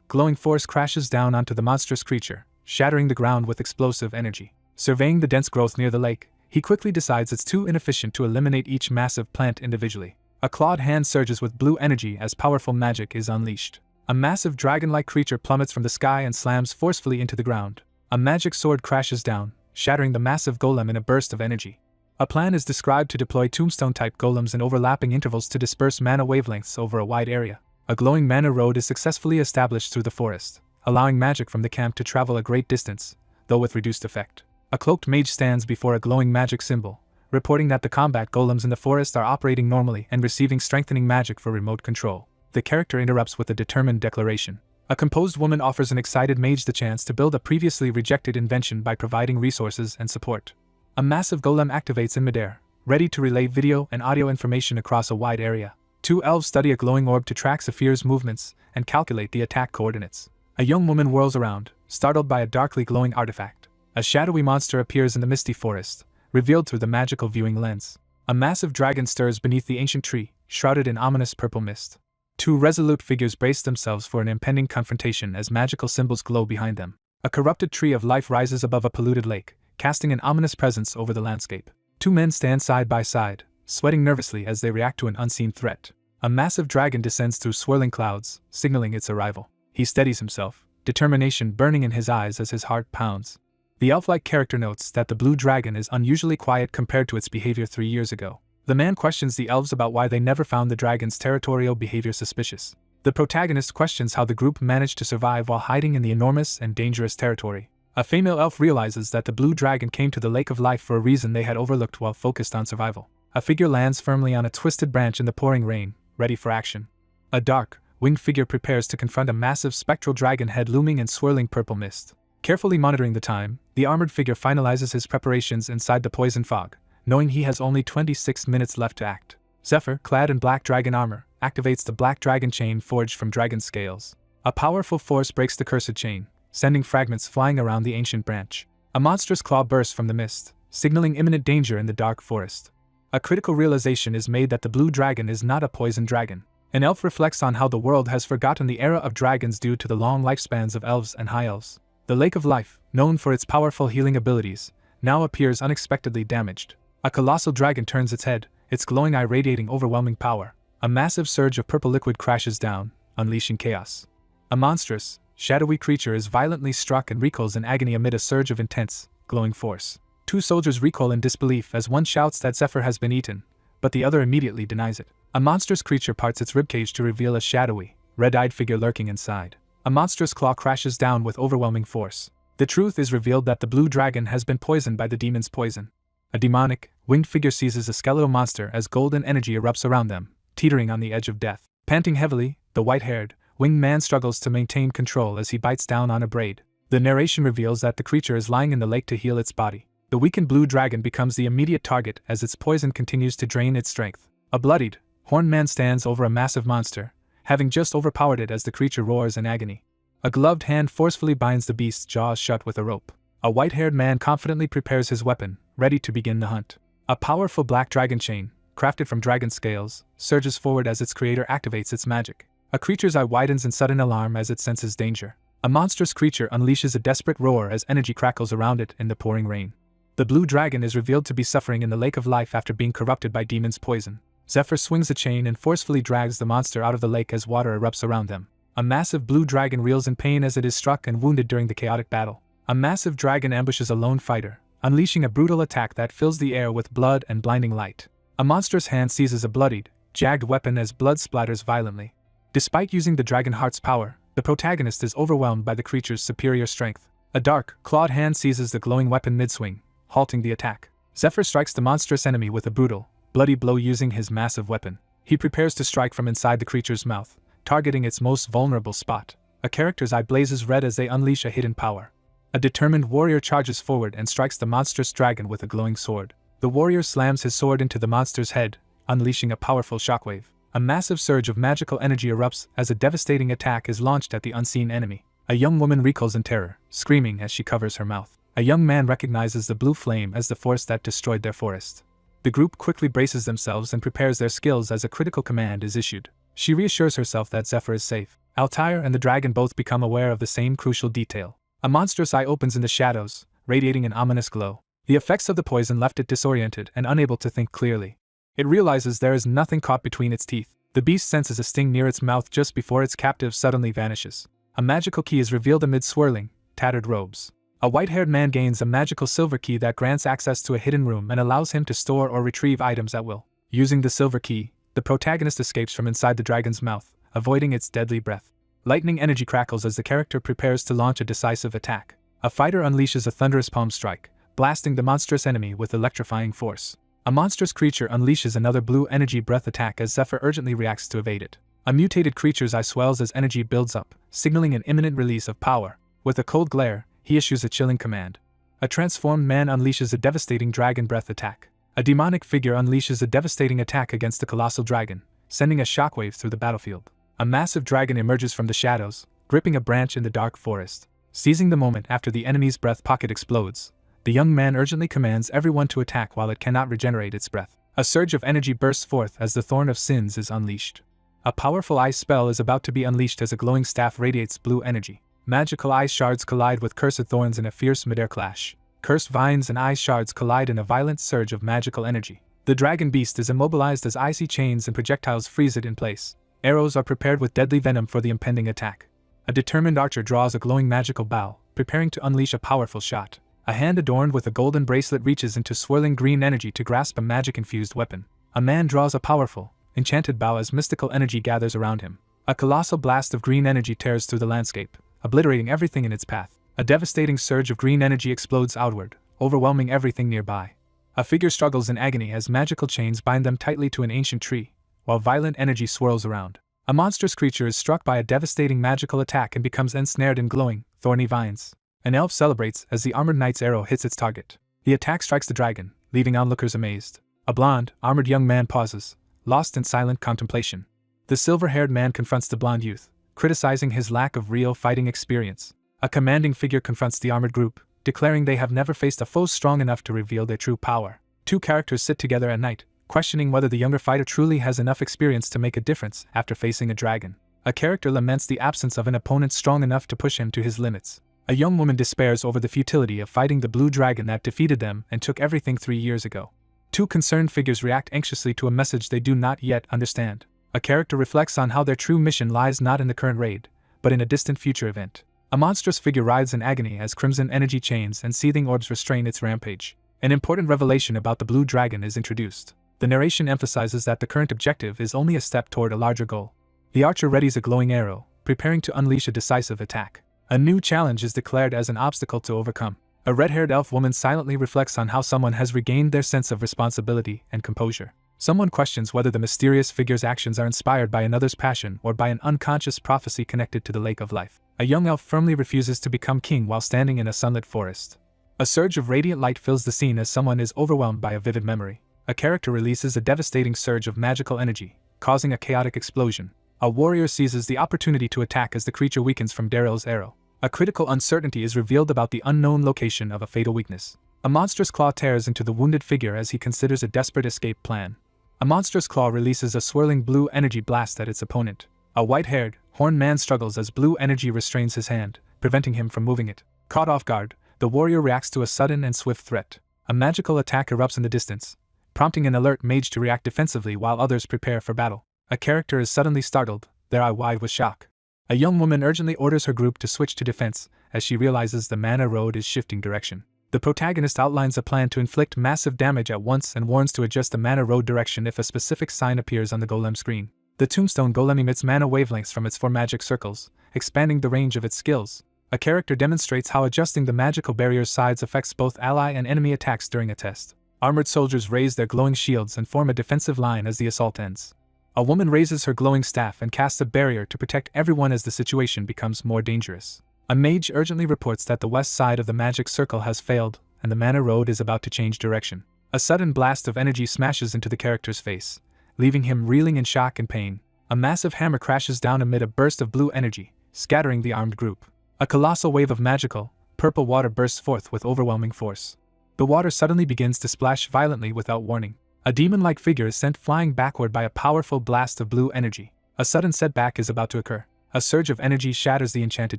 glowing force crashes down onto the monstrous creature, shattering the ground with explosive energy. Surveying the dense growth near the lake, he quickly decides it's too inefficient to eliminate each massive plant individually. A clawed hand surges with blue energy as powerful magic is unleashed. A massive dragon-like creature plummets from the sky and slams forcefully into the ground. A magic sword crashes down, shattering the massive golem in a burst of energy. A plan is described to deploy tombstone-type golems in overlapping intervals to disperse mana wavelengths over a wide area. A glowing mana road is successfully established through the forest, allowing magic from the camp to travel a great distance, though with reduced effect. A cloaked mage stands before a glowing magic symbol, reporting that the combat golems in the forest are operating normally and receiving strengthening magic for remote control. The character interrupts with a determined declaration. A composed woman offers an excited mage the chance to build a previously rejected invention by providing resources and support. A massive golem activates in midair, ready to relay video and audio information across a wide area. 2 elves study a glowing orb to track Saphir's movements and calculate the attack coordinates. A young woman whirls around, startled by a darkly glowing artifact. A shadowy monster appears in the misty forest, revealed through the magical viewing lens. A massive dragon stirs beneath the ancient tree, shrouded in ominous purple mist. 2 resolute figures brace themselves for an impending confrontation as magical symbols glow behind them. A corrupted tree of life rises above a polluted lake, casting an ominous presence over the landscape. 2 men stand side by side, sweating nervously as they react to an unseen threat. A massive dragon descends through swirling clouds, signaling its arrival. He steadies himself, determination burning in his eyes as his heart pounds. The elf-like character notes that the blue dragon is unusually quiet compared to its behavior 3 years ago. The man questions the elves about why they never found the dragon's territorial behavior suspicious. The protagonist questions how the group managed to survive while hiding in the enormous and dangerous territory. A female elf realizes that the blue dragon came to the Lake of Life for a reason they had overlooked while focused on survival. A figure lands firmly on a twisted branch in the pouring rain, ready for action. A dark, winged figure prepares to confront a massive spectral dragon head looming in swirling purple mist. Carefully monitoring the time, the armored figure finalizes his preparations inside the poison fog, knowing he has only 26 minutes left to act. Zephyr, clad in black dragon armor, activates the black dragon chain forged from dragon scales. A powerful force breaks the cursed chain, sending fragments flying around the ancient branch. A monstrous claw bursts from the mist, signaling imminent danger in the dark forest. A critical realization is made that the blue dragon is not a poison dragon. An elf reflects on how the world has forgotten the era of dragons due to the long lifespans of elves and high elves. The Lake of Life, known for its powerful healing abilities, now appears unexpectedly damaged. A colossal dragon turns its head, its glowing eye radiating overwhelming power. A massive surge of purple liquid crashes down, unleashing chaos. A monstrous, shadowy creature is violently struck and recoils in agony amid a surge of intense, glowing force. Two soldiers recoil in disbelief as one shouts that Zephyr has been eaten, but the other immediately denies it. A monstrous creature parts its ribcage to reveal a shadowy, red-eyed figure lurking inside. A monstrous claw crashes down with overwhelming force. The truth is revealed that the blue dragon has been poisoned by the demon's poison. A demonic, winged figure seizes a skeletal monster as golden energy erupts around them, teetering on the edge of death. Panting heavily, the white-haired, winged man struggles to maintain control as he bites down on a braid. The narration reveals that the creature is lying in the lake to heal its body. The weakened blue dragon becomes the immediate target as its poison continues to drain its strength. A bloodied, horned man stands over a massive monster, having just overpowered it as the creature roars in agony. A gloved hand forcefully binds the beast's jaws shut with a rope. A white-haired man confidently prepares his weapon, ready to begin the hunt. A powerful black dragon chain, crafted from dragon scales, surges forward as its creator activates its magic. A creature's eye widens in sudden alarm as it senses danger. A monstrous creature unleashes a desperate roar as energy crackles around it in the pouring rain. The blue dragon is revealed to be suffering in the lake of life after being corrupted by demon's poison. Zephyr swings a chain and forcefully drags the monster out of the lake as water erupts around them. A massive blue dragon reels in pain as it is struck and wounded during the chaotic battle. A massive dragon ambushes a lone fighter, unleashing a brutal attack that fills the air with blood and blinding light. A monstrous hand seizes a bloodied, jagged weapon as blood splatters violently. Despite using the dragon heart's power, the protagonist is overwhelmed by the creature's superior strength. A dark, clawed hand seizes the glowing weapon mid-swing, halting the attack. Zephyr strikes the monstrous enemy with a brutal, bloody blow using his massive weapon. He prepares to strike from inside the creature's mouth, targeting its most vulnerable spot. A character's eye blazes red as they unleash a hidden power. A determined warrior charges forward and strikes the monstrous dragon with a glowing sword. The warrior slams his sword into the monster's head, unleashing a powerful shockwave. A massive surge of magical energy erupts as a devastating attack is launched at the unseen enemy. A young woman recoils in terror, screaming as she covers her mouth. A young man recognizes the blue flame as the force that destroyed their forest. The group quickly braces themselves and prepares their skills as a critical command is issued. She reassures herself that Zephyr is safe. Altair and the dragon both become aware of the same crucial detail. A monstrous eye opens in the shadows, radiating an ominous glow. The effects of the poison left it disoriented and unable to think clearly. It realizes there is nothing caught between its teeth. The beast senses a sting near its mouth just before its captive suddenly vanishes. A magical key is revealed amid swirling, tattered robes. A white-haired man gains a magical silver key that grants access to a hidden room and allows him to store or retrieve items at will. Using the silver key, the protagonist escapes from inside the dragon's mouth, avoiding its deadly breath. Lightning energy crackles as the character prepares to launch a decisive attack. A fighter unleashes a thunderous palm strike, blasting the monstrous enemy with electrifying force. A monstrous creature unleashes another blue energy breath attack as Zephyr urgently reacts to evade it. A mutated creature's eye swells as energy builds up, signaling an imminent release of power. With a cold glare, he issues a chilling command. A transformed man unleashes a devastating dragon breath attack. A demonic figure unleashes a devastating attack against the colossal dragon, sending a shockwave through the battlefield. A massive dragon emerges from the shadows, gripping a branch in the dark forest. Seizing the moment after the enemy's breath pocket explodes, the young man urgently commands everyone to attack while it cannot regenerate its breath. A surge of energy bursts forth as the Thorn of Sins is unleashed. A powerful ice spell is about to be unleashed as a glowing staff radiates blue energy. Magical ice shards collide with cursed thorns in a fierce midair clash. Cursed vines and ice shards collide in a violent surge of magical energy. The dragon beast is immobilized as icy chains and projectiles freeze it in place. Arrows are prepared with deadly venom for the impending attack. A determined archer draws a glowing magical bow, preparing to unleash a powerful shot. A hand adorned with a golden bracelet reaches into swirling green energy to grasp a magic-infused weapon. A man draws a powerful, enchanted bow as mystical energy gathers around him. A colossal blast of green energy tears through the landscape, obliterating everything in its path. A devastating surge of green energy explodes outward, overwhelming everything nearby. A figure struggles in agony as magical chains bind them tightly to an ancient tree, while violent energy swirls around. A monstrous creature is struck by a devastating magical attack and becomes ensnared in glowing, thorny vines. An elf celebrates as the armored knight's arrow hits its target. The attack strikes the dragon, leaving onlookers amazed. A blonde, armored young man pauses, lost in silent contemplation. The silver-haired man confronts the blonde youth, criticizing his lack of real fighting experience. A commanding figure confronts the armored group, declaring they have never faced a foe strong enough to reveal their true power. Two characters sit together at night, questioning whether the younger fighter truly has enough experience to make a difference after facing a dragon. A character laments the absence of an opponent strong enough to push him to his limits. A young woman despairs over the futility of fighting the blue dragon that defeated them and took everything 3 years ago. Two concerned figures react anxiously to a message they do not yet understand. A character reflects on how their true mission lies not in the current raid, but in a distant future event. A monstrous figure writhes in agony as crimson energy chains and seething orbs restrain its rampage. An important revelation about the blue dragon is introduced. The narration emphasizes that the current objective is only a step toward a larger goal. The archer readies a glowing arrow, preparing to unleash a decisive attack. A new challenge is declared as an obstacle to overcome. A red-haired elf woman silently reflects on how someone has regained their sense of responsibility and composure. Someone questions whether the mysterious figure's actions are inspired by another's passion or by an unconscious prophecy connected to the lake of life. A young elf firmly refuses to become king while standing in a sunlit forest. A surge of radiant light fills the scene as someone is overwhelmed by a vivid memory. A character releases a devastating surge of magical energy, causing a chaotic explosion. A warrior seizes the opportunity to attack as the creature weakens from Daryl's arrow. A critical uncertainty is revealed about the unknown location of a fatal weakness. A monstrous claw tears into the wounded figure as he considers a desperate escape plan. A monstrous claw releases a swirling blue energy blast at its opponent. A white-haired, horned man struggles as blue energy restrains his hand, preventing him from moving it. Caught off guard, the warrior reacts to a sudden and swift threat. A magical attack erupts in the distance, prompting an alert mage to react defensively while others prepare for battle. A character is suddenly startled, their eye wide with shock. A young woman urgently orders her group to switch to defense as she realizes the mana road is shifting direction. The protagonist outlines a plan to inflict massive damage at once and warns to adjust the mana road direction if a specific sign appears on the golem screen. The tombstone golem emits mana wavelengths from its 4 magic circles, expanding the range of its skills. A character demonstrates how adjusting the magical barrier's sides affects both ally and enemy attacks during a test. Armored soldiers raise their glowing shields and form a defensive line as the assault ends. A woman raises her glowing staff and casts a barrier to protect everyone as the situation becomes more dangerous. A mage urgently reports that the west side of the magic circle has failed, and the mana road is about to change direction. A sudden blast of energy smashes into the character's face, leaving him reeling in shock and pain. A massive hammer crashes down amid a burst of blue energy, scattering the armed group. A colossal wave of magical, purple water bursts forth with overwhelming force. The water suddenly begins to splash violently without warning. A demon-like figure is sent flying backward by a powerful blast of blue energy. A sudden setback is about to occur. A surge of energy shatters the enchanted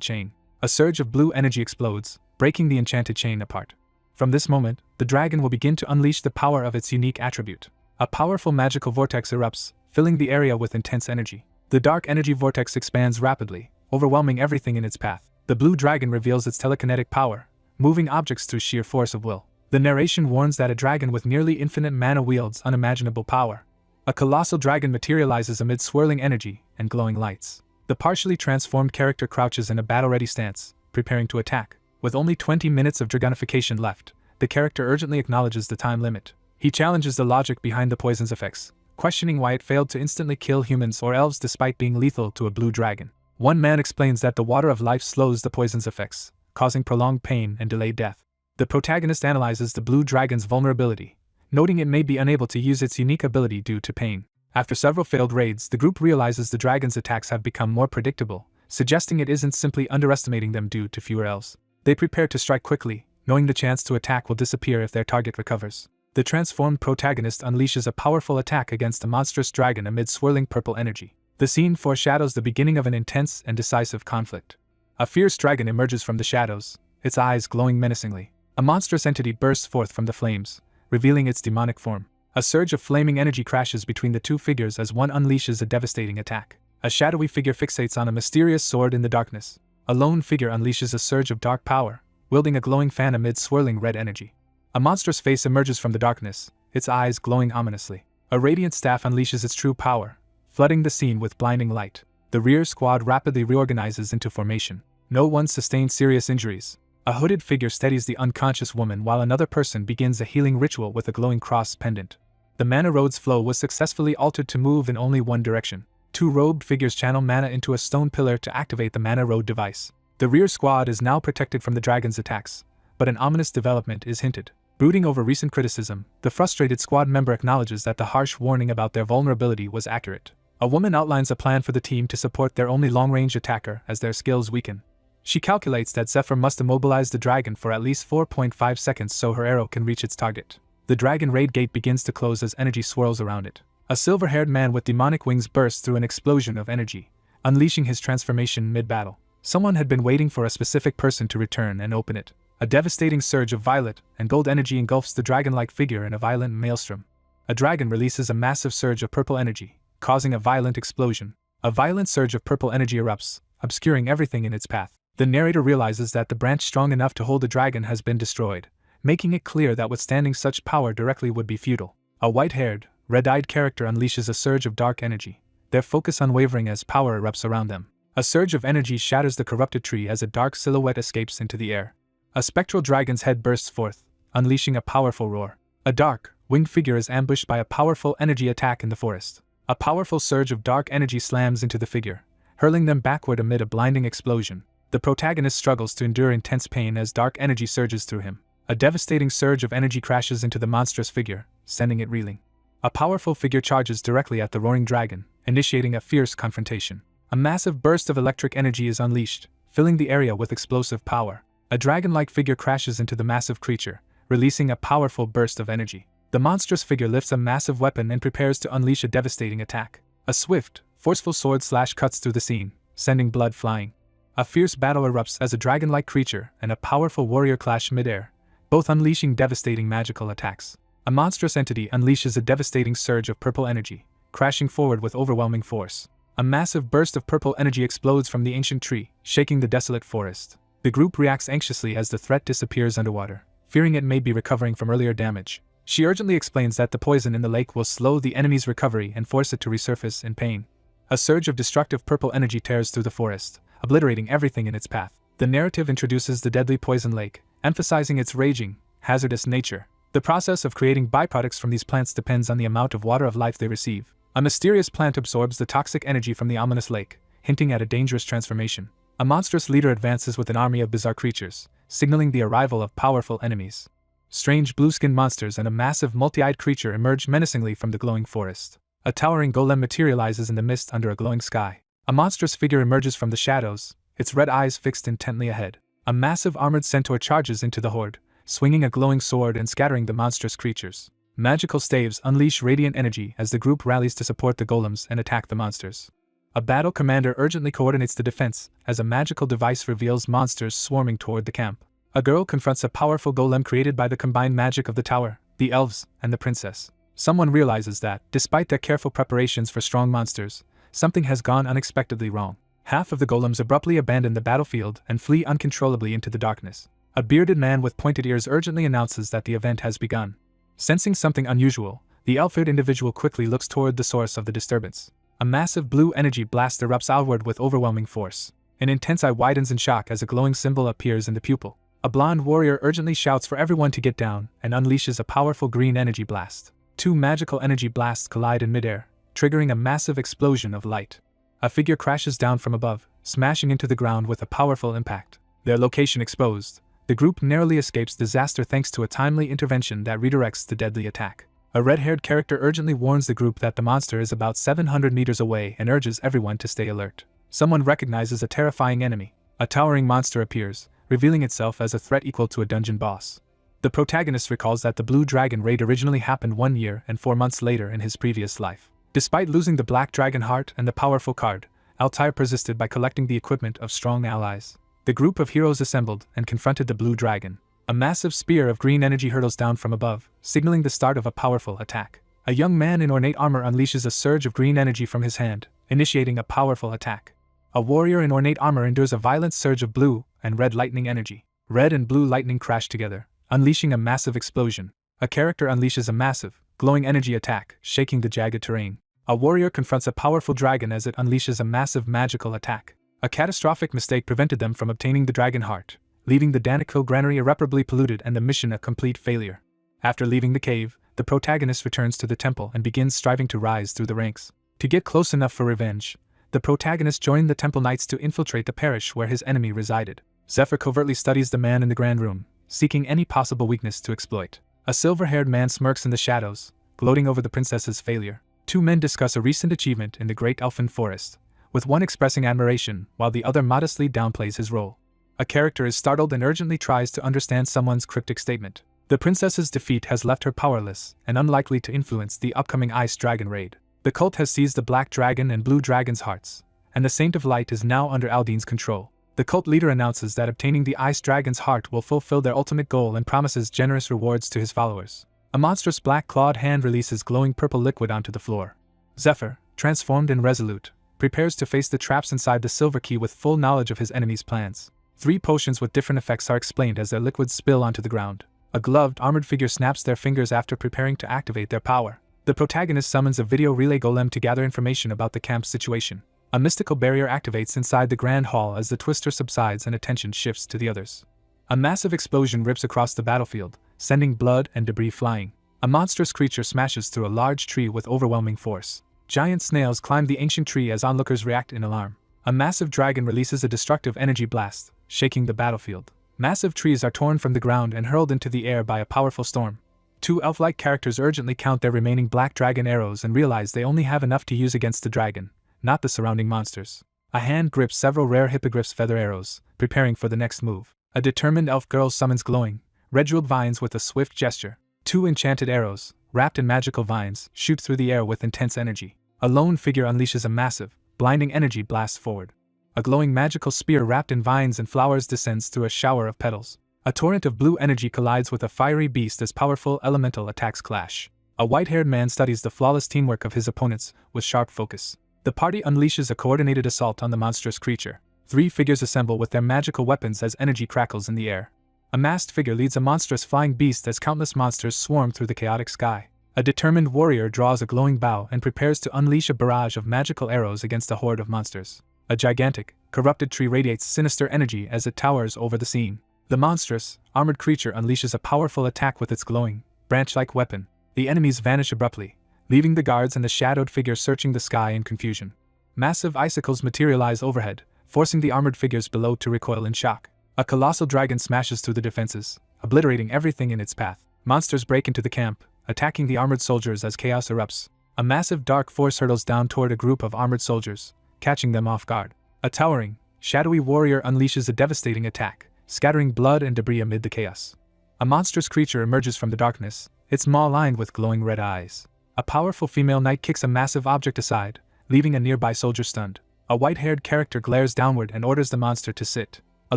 chain. A surge of blue energy explodes, breaking the enchanted chain apart. From this moment, the dragon will begin to unleash the power of its unique attribute. A powerful magical vortex erupts, filling the area with intense energy. The dark energy vortex expands rapidly, overwhelming everything in its path. The blue dragon reveals its telekinetic power, moving objects through sheer force of will. The narration warns that a dragon with nearly infinite mana wields unimaginable power. A colossal dragon materializes amid swirling energy and glowing lights. The partially transformed character crouches in a battle-ready stance, preparing to attack. With only 20 minutes of dragonification left, the character urgently acknowledges the time limit. He challenges the logic behind the poison's effects, questioning why it failed to instantly kill humans or elves despite being lethal to a blue dragon. One man explains that the water of life slows the poison's effects, causing prolonged pain and delayed death. The protagonist analyzes the blue dragon's vulnerability, noting it may be unable to use its unique ability due to pain. After several failed raids, the group realizes the dragon's attacks have become more predictable, suggesting it isn't simply underestimating them due to fewer elves. They prepare to strike quickly, knowing the chance to attack will disappear if their target recovers. The transformed protagonist unleashes a powerful attack against a monstrous dragon amid swirling purple energy. The scene foreshadows the beginning of an intense and decisive conflict. A fierce dragon emerges from the shadows, its eyes glowing menacingly. A monstrous entity bursts forth from the flames, revealing its demonic form. A surge of flaming energy crashes between the two figures as one unleashes a devastating attack. A shadowy figure fixates on a mysterious sword in the darkness. A lone figure unleashes a surge of dark power, wielding a glowing fan amid swirling red energy. A monstrous face emerges from the darkness, its eyes glowing ominously. A radiant staff unleashes its true power, flooding the scene with blinding light. The rear squad rapidly reorganizes into formation. No one sustains serious injuries. A hooded figure steadies the unconscious woman while another person begins a healing ritual with a glowing cross pendant. The mana road's flow was successfully altered to move in only one direction. 2 robed figures channel mana into a stone pillar to activate the mana road device. The rear squad is now protected from the dragon's attacks, but an ominous development is hinted. Brooding over recent criticism, the frustrated squad member acknowledges that the harsh warning about their vulnerability was accurate. A woman outlines a plan for the team to support their only long-range attacker as their skills weaken. She calculates that Zephyr must immobilize the dragon for at least 4.5 seconds so her arrow can reach its target. The dragon raid gate begins to close as energy swirls around it. A silver-haired man with demonic wings bursts through an explosion of energy, unleashing his transformation mid-battle. Someone had been waiting for a specific person to return and open it. A devastating surge of violet and gold energy engulfs the dragon-like figure in a violent maelstrom. A dragon releases a massive surge of purple energy, causing a violent explosion. A violent surge of purple energy erupts, obscuring everything in its path. The narrator realizes that the branch strong enough to hold the dragon has been destroyed, making it clear that withstanding such power directly would be futile. A white-haired, red-eyed character unleashes a surge of dark energy, their focus unwavering as power erupts around them. A surge of energy shatters the corrupted tree as a dark silhouette escapes into the air. A spectral dragon's head bursts forth, unleashing a powerful roar. A dark, winged figure is ambushed by a powerful energy attack in the forest. A powerful surge of dark energy slams into the figure, hurling them backward amid a blinding explosion. The protagonist struggles to endure intense pain as dark energy surges through him. A devastating surge of energy crashes into the monstrous figure, sending it reeling. A powerful figure charges directly at the roaring dragon, initiating a fierce confrontation. A massive burst of electric energy is unleashed, filling the area with explosive power. A dragon-like figure crashes into the massive creature, releasing a powerful burst of energy. The monstrous figure lifts a massive weapon and prepares to unleash a devastating attack. A swift, forceful sword slash cuts through the scene, sending blood flying. A fierce battle erupts as a dragon-like creature and a powerful warrior clash midair, both unleashing devastating magical attacks. A monstrous entity unleashes a devastating surge of purple energy, crashing forward with overwhelming force. A massive burst of purple energy explodes from the ancient tree, shaking the desolate forest. The group reacts anxiously as the threat disappears underwater, fearing it may be recovering from earlier damage. She urgently explains that the poison in the lake will slow the enemy's recovery and force it to resurface in pain. A surge of destructive purple energy tears through the forest, obliterating everything in its path. The narrative introduces the deadly poison lake, emphasizing its raging, hazardous nature. The process of creating byproducts from these plants depends on the amount of water of life they receive. A mysterious plant absorbs the toxic energy from the ominous lake, hinting at a dangerous transformation. A monstrous leader advances with an army of bizarre creatures, signaling the arrival of powerful enemies. Strange blue-skinned monsters and a massive multi-eyed creature emerge menacingly from the glowing forest. A towering golem materializes in the mist under a glowing sky. A monstrous figure emerges from the shadows, its red eyes fixed intently ahead. A massive armored centaur charges into the horde, swinging a glowing sword and scattering the monstrous creatures. Magical staves unleash radiant energy as the group rallies to support the golems and attack the monsters. A battle commander urgently coordinates the defense as a magical device reveals monsters swarming toward the camp. A girl confronts a powerful golem created by the combined magic of the tower, the elves, and the princess. Someone realizes that, despite their careful preparations for strong monsters, something has gone unexpectedly wrong. Half of the golems abruptly abandon the battlefield and flee uncontrollably into the darkness. A bearded man with pointed ears urgently announces that the event has begun. Sensing something unusual, the elf-haired individual quickly looks toward the source of the disturbance. A massive blue energy blast erupts outward with overwhelming force. An intense eye widens in shock as a glowing symbol appears in the pupil. A blonde warrior urgently shouts for everyone to get down and unleashes a powerful green energy blast. Two magical energy blasts collide in midair, triggering a massive explosion of light. A figure crashes down from above, smashing into the ground with a powerful impact. Their location exposed, the group narrowly escapes disaster thanks to a timely intervention that redirects the deadly attack. A red-haired character urgently warns the group that the monster is about 700 meters away and urges everyone to stay alert. Someone recognizes a terrifying enemy. A towering monster appears, revealing itself as a threat equal to a dungeon boss. The protagonist recalls that the Blue Dragon raid originally happened 1 year and 4 months later in his previous life. Despite losing the Black Dragon Heart and the powerful card, Altair persisted by collecting the equipment of strong allies. The group of heroes assembled and confronted the Blue Dragon. A massive spear of green energy hurtles down from above, signaling the start of a powerful attack. A young man in ornate armor unleashes a surge of green energy from his hand, initiating a powerful attack. A warrior in ornate armor endures a violent surge of blue and red lightning energy. Red and blue lightning crash together, unleashing a massive explosion. A character unleashes a massive, glowing energy attack, shaking the jagged terrain. A warrior confronts a powerful dragon as it unleashes a massive magical attack. A catastrophic mistake prevented them from obtaining the dragon heart, leaving the Danakil granary irreparably polluted and the mission a complete failure. After leaving the cave, the protagonist returns to the temple and begins striving to rise through the ranks. To get close enough for revenge, the protagonist joined the temple knights to infiltrate the parish where his enemy resided. Zephyr covertly studies the man in the grand room, seeking any possible weakness to exploit. A silver-haired man smirks in the shadows, gloating over the princess's failure. Two men discuss a recent achievement in the Great Elfin Forest, with one expressing admiration while the other modestly downplays his role. A character is startled and urgently tries to understand someone's cryptic statement. The princess's defeat has left her powerless and unlikely to influence the upcoming Ice Dragon raid. The cult has seized the Black Dragon and Blue Dragon's hearts, and the Saint of Light is now under Aldine's control. The cult leader announces that obtaining the Ice Dragon's heart will fulfill their ultimate goal and promises generous rewards to his followers. A monstrous black-clawed hand releases glowing purple liquid onto the floor. Zephyr, transformed and resolute, prepares to face the traps inside the silver key with full knowledge of his enemy's plans. 3 potions with different effects are explained as their liquids spill onto the ground. A gloved, armored figure snaps their fingers after preparing to activate their power. The protagonist summons a video relay golem to gather information about the camp's situation. A mystical barrier activates inside the grand hall as the twister subsides and attention shifts to the others. A massive explosion rips across the battlefield, sending blood and debris flying. A monstrous creature smashes through a large tree with overwhelming force. Giant snails climb the ancient tree as onlookers react in alarm. A massive dragon releases a destructive energy blast, shaking the battlefield. Massive trees are torn from the ground and hurled into the air by a powerful storm. 2 elf-like characters urgently count their remaining black dragon arrows and realize they only have enough to use against the dragon, not the surrounding monsters. A hand grips several rare hippogriff's feather arrows, preparing for the next move. A determined elf girl summons glowing, red-jeweled vines with a swift gesture. 2 enchanted arrows, wrapped in magical vines, shoot through the air with intense energy. A lone figure unleashes a massive, blinding energy blast forward. A glowing magical spear wrapped in vines and flowers descends through a shower of petals. A torrent of blue energy collides with a fiery beast as powerful elemental attacks clash. A white-haired man studies the flawless teamwork of his opponents with sharp focus. The party unleashes a coordinated assault on the monstrous creature. 3 figures assemble with their magical weapons as energy crackles in the air. A masked figure leads a monstrous flying beast as countless monsters swarm through the chaotic sky. A determined warrior draws a glowing bow and prepares to unleash a barrage of magical arrows against a horde of monsters. A gigantic, corrupted tree radiates sinister energy as it towers over the scene. The monstrous, armored creature unleashes a powerful attack with its glowing, branch-like weapon. The enemies vanish abruptly, leaving the guards and the shadowed figure searching the sky in confusion. Massive icicles materialize overhead, forcing the armored figures below to recoil in shock. A colossal dragon smashes through the defenses, obliterating everything in its path. Monsters break into the camp, attacking the armored soldiers as chaos erupts. A massive dark force hurtles down toward a group of armored soldiers, catching them off guard. A towering, shadowy warrior unleashes a devastating attack, scattering blood and debris amid the chaos. A monstrous creature emerges from the darkness, its maw lined with glowing red eyes. A powerful female knight kicks a massive object aside, leaving a nearby soldier stunned. A white-haired character glares downward and orders the monster to sit. A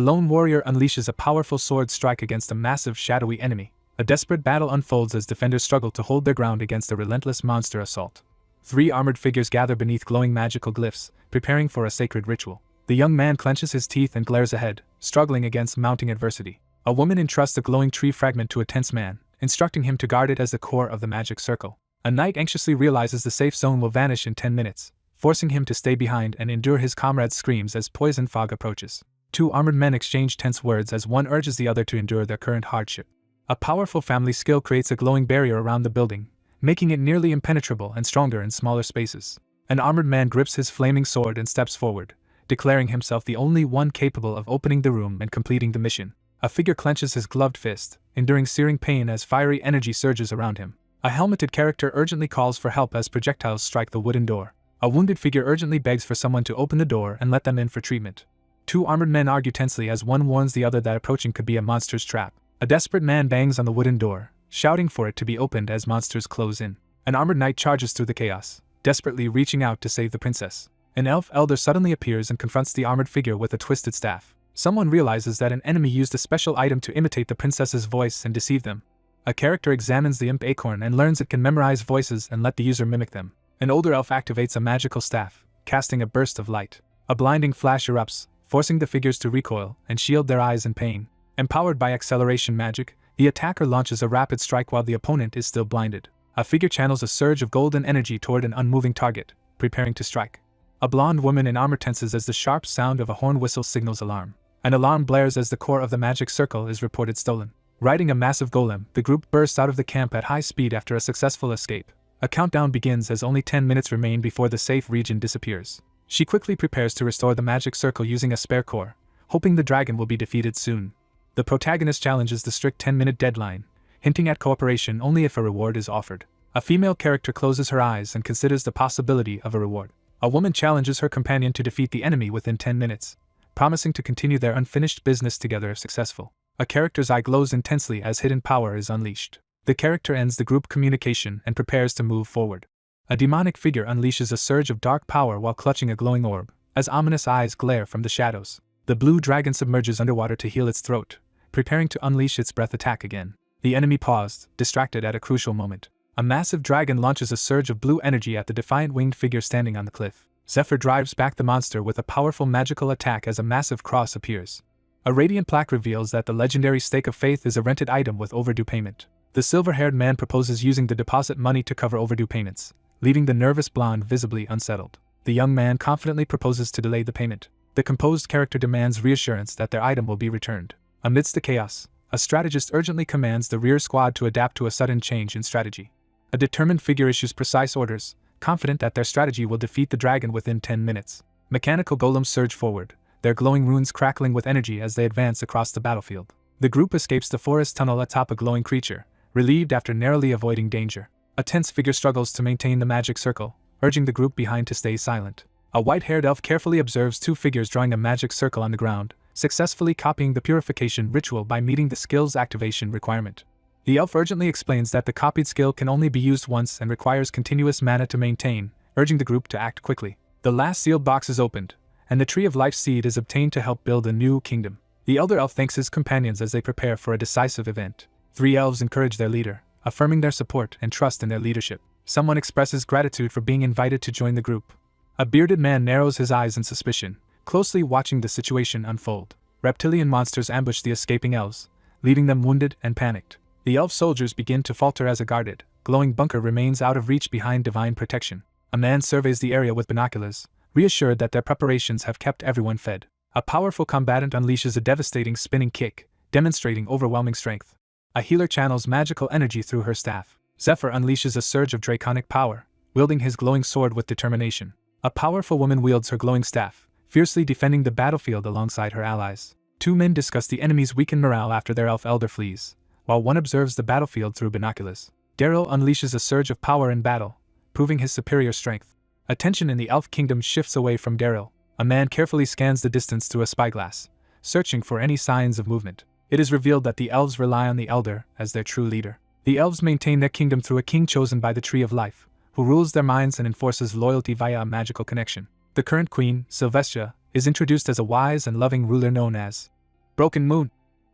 lone warrior unleashes a powerful sword strike against a massive shadowy enemy. A desperate battle unfolds as defenders struggle to hold their ground against a relentless monster assault. 3 armored figures gather beneath glowing magical glyphs, preparing for a sacred ritual. The young man clenches his teeth and glares ahead, struggling against mounting adversity. A woman entrusts a glowing tree fragment to a tense man, instructing him to guard it as the core of the magic circle. A knight anxiously realizes the safe zone will vanish in 10 minutes, forcing him to stay behind and endure his comrade's screams as poison fog approaches. 2 armored men exchange tense words as one urges the other to endure their current hardship. A powerful family skill creates a glowing barrier around the building, making it nearly impenetrable and stronger in smaller spaces. An armored man grips his flaming sword and steps forward, declaring himself the only one capable of opening the room and completing the mission. A figure clenches his gloved fist, enduring searing pain as fiery energy surges around him. A helmeted character urgently calls for help as projectiles strike the wooden door. A wounded figure urgently begs for someone to open the door and let them in for treatment. 2 armored men argue tensely as one warns the other that approaching could be a monster's trap. A desperate man bangs on the wooden door, shouting for it to be opened as monsters close in. An armored knight charges through the chaos, desperately reaching out to save the princess. An elf elder suddenly appears and confronts the armored figure with a twisted staff. Someone realizes that an enemy used a special item to imitate the princess's voice and deceive them. A character examines the imp acorn and learns it can memorize voices and let the user mimic them. An older elf activates a magical staff, casting a burst of light. A blinding flash erupts, forcing the figures to recoil and shield their eyes in pain. Empowered by acceleration magic, the attacker launches a rapid strike while the opponent is still blinded. A figure channels a surge of golden energy toward an unmoving target, preparing to strike. A blonde woman in armor tenses as the sharp sound of a horn whistle signals alarm. An alarm blares as the core of the magic circle is reported stolen. Riding a massive golem, the group bursts out of the camp at high speed after a successful escape. A countdown begins as only 10 minutes remain before the safe region disappears. She quickly prepares to restore the magic circle using a spare core, hoping the dragon will be defeated soon. The protagonist challenges the strict 10-minute deadline, hinting at cooperation only if a reward is offered. A female character closes her eyes and considers the possibility of a reward. A woman challenges her companion to defeat the enemy within 10 minutes, promising to continue their unfinished business together if successful. A character's eye glows intensely as hidden power is unleashed. The character ends the group communication and prepares to move forward. A demonic figure unleashes a surge of dark power while clutching a glowing orb, as ominous eyes glare from the shadows. The blue dragon submerges underwater to heal its throat, preparing to unleash its breath attack again. The enemy paused, distracted at a crucial moment. A massive dragon launches a surge of blue energy at the defiant winged figure standing on the cliff. Zephyr drives back the monster with a powerful magical attack as a massive cross appears. A radiant plaque reveals that the legendary Stake of Faith is a rented item with overdue payment. The silver-haired man proposes using the deposit money to cover overdue payments, leaving the nervous blonde visibly unsettled. The young man confidently proposes to delay the payment. The composed character demands reassurance that their item will be returned. Amidst the chaos, a strategist urgently commands the rear squad to adapt to a sudden change in strategy. A determined figure issues precise orders, confident that their strategy will defeat the dragon within 10 minutes. Mechanical golems surge forward, their glowing runes crackling with energy as they advance across the battlefield. The group escapes the forest tunnel atop a glowing creature, relieved after narrowly avoiding danger. A tense figure struggles to maintain the magic circle, urging the group behind to stay silent. A white-haired elf carefully observes two figures drawing a magic circle on the ground, successfully copying the purification ritual by meeting the skill's activation requirement. The elf urgently explains that the copied skill can only be used once and requires continuous mana to maintain, urging the group to act quickly. The last sealed box is opened, and the Tree of Life seed is obtained to help build a new kingdom. The elder elf thanks his companions as they prepare for a decisive event. 3 elves encourage their leader, affirming their support and trust in their leadership. Someone expresses gratitude for being invited to join the group. A bearded man narrows his eyes in suspicion, closely watching the situation unfold. Reptilian monsters ambush the escaping elves, leaving them wounded and panicked. The elf soldiers begin to falter as a guarded, glowing bunker remains out of reach behind divine protection. A man surveys the area with binoculars, reassured that their preparations have kept everyone fed. A powerful combatant unleashes a devastating spinning kick, demonstrating overwhelming strength. A healer channels magical energy through her staff. Zephyr unleashes a surge of draconic power, wielding his glowing sword with determination. A powerful woman wields her glowing staff, fiercely defending the battlefield alongside her allies. 2 men discuss the enemy's weakened morale after their elf elder flees, while one observes the battlefield through binoculars. Daryl unleashes a surge of power in battle, proving his superior strength. Attention in the elf kingdom shifts away from Daryl. A man carefully scans the distance through a spyglass, searching for any signs of movement. It is revealed that the elves rely on the elder as their true leader. The elves maintain their kingdom through a king chosen by the Tree of Life, who rules their minds and enforces loyalty via a magical connection. The current queen, Sylvestra, is introduced as a wise and loving ruler known as Broken Moon,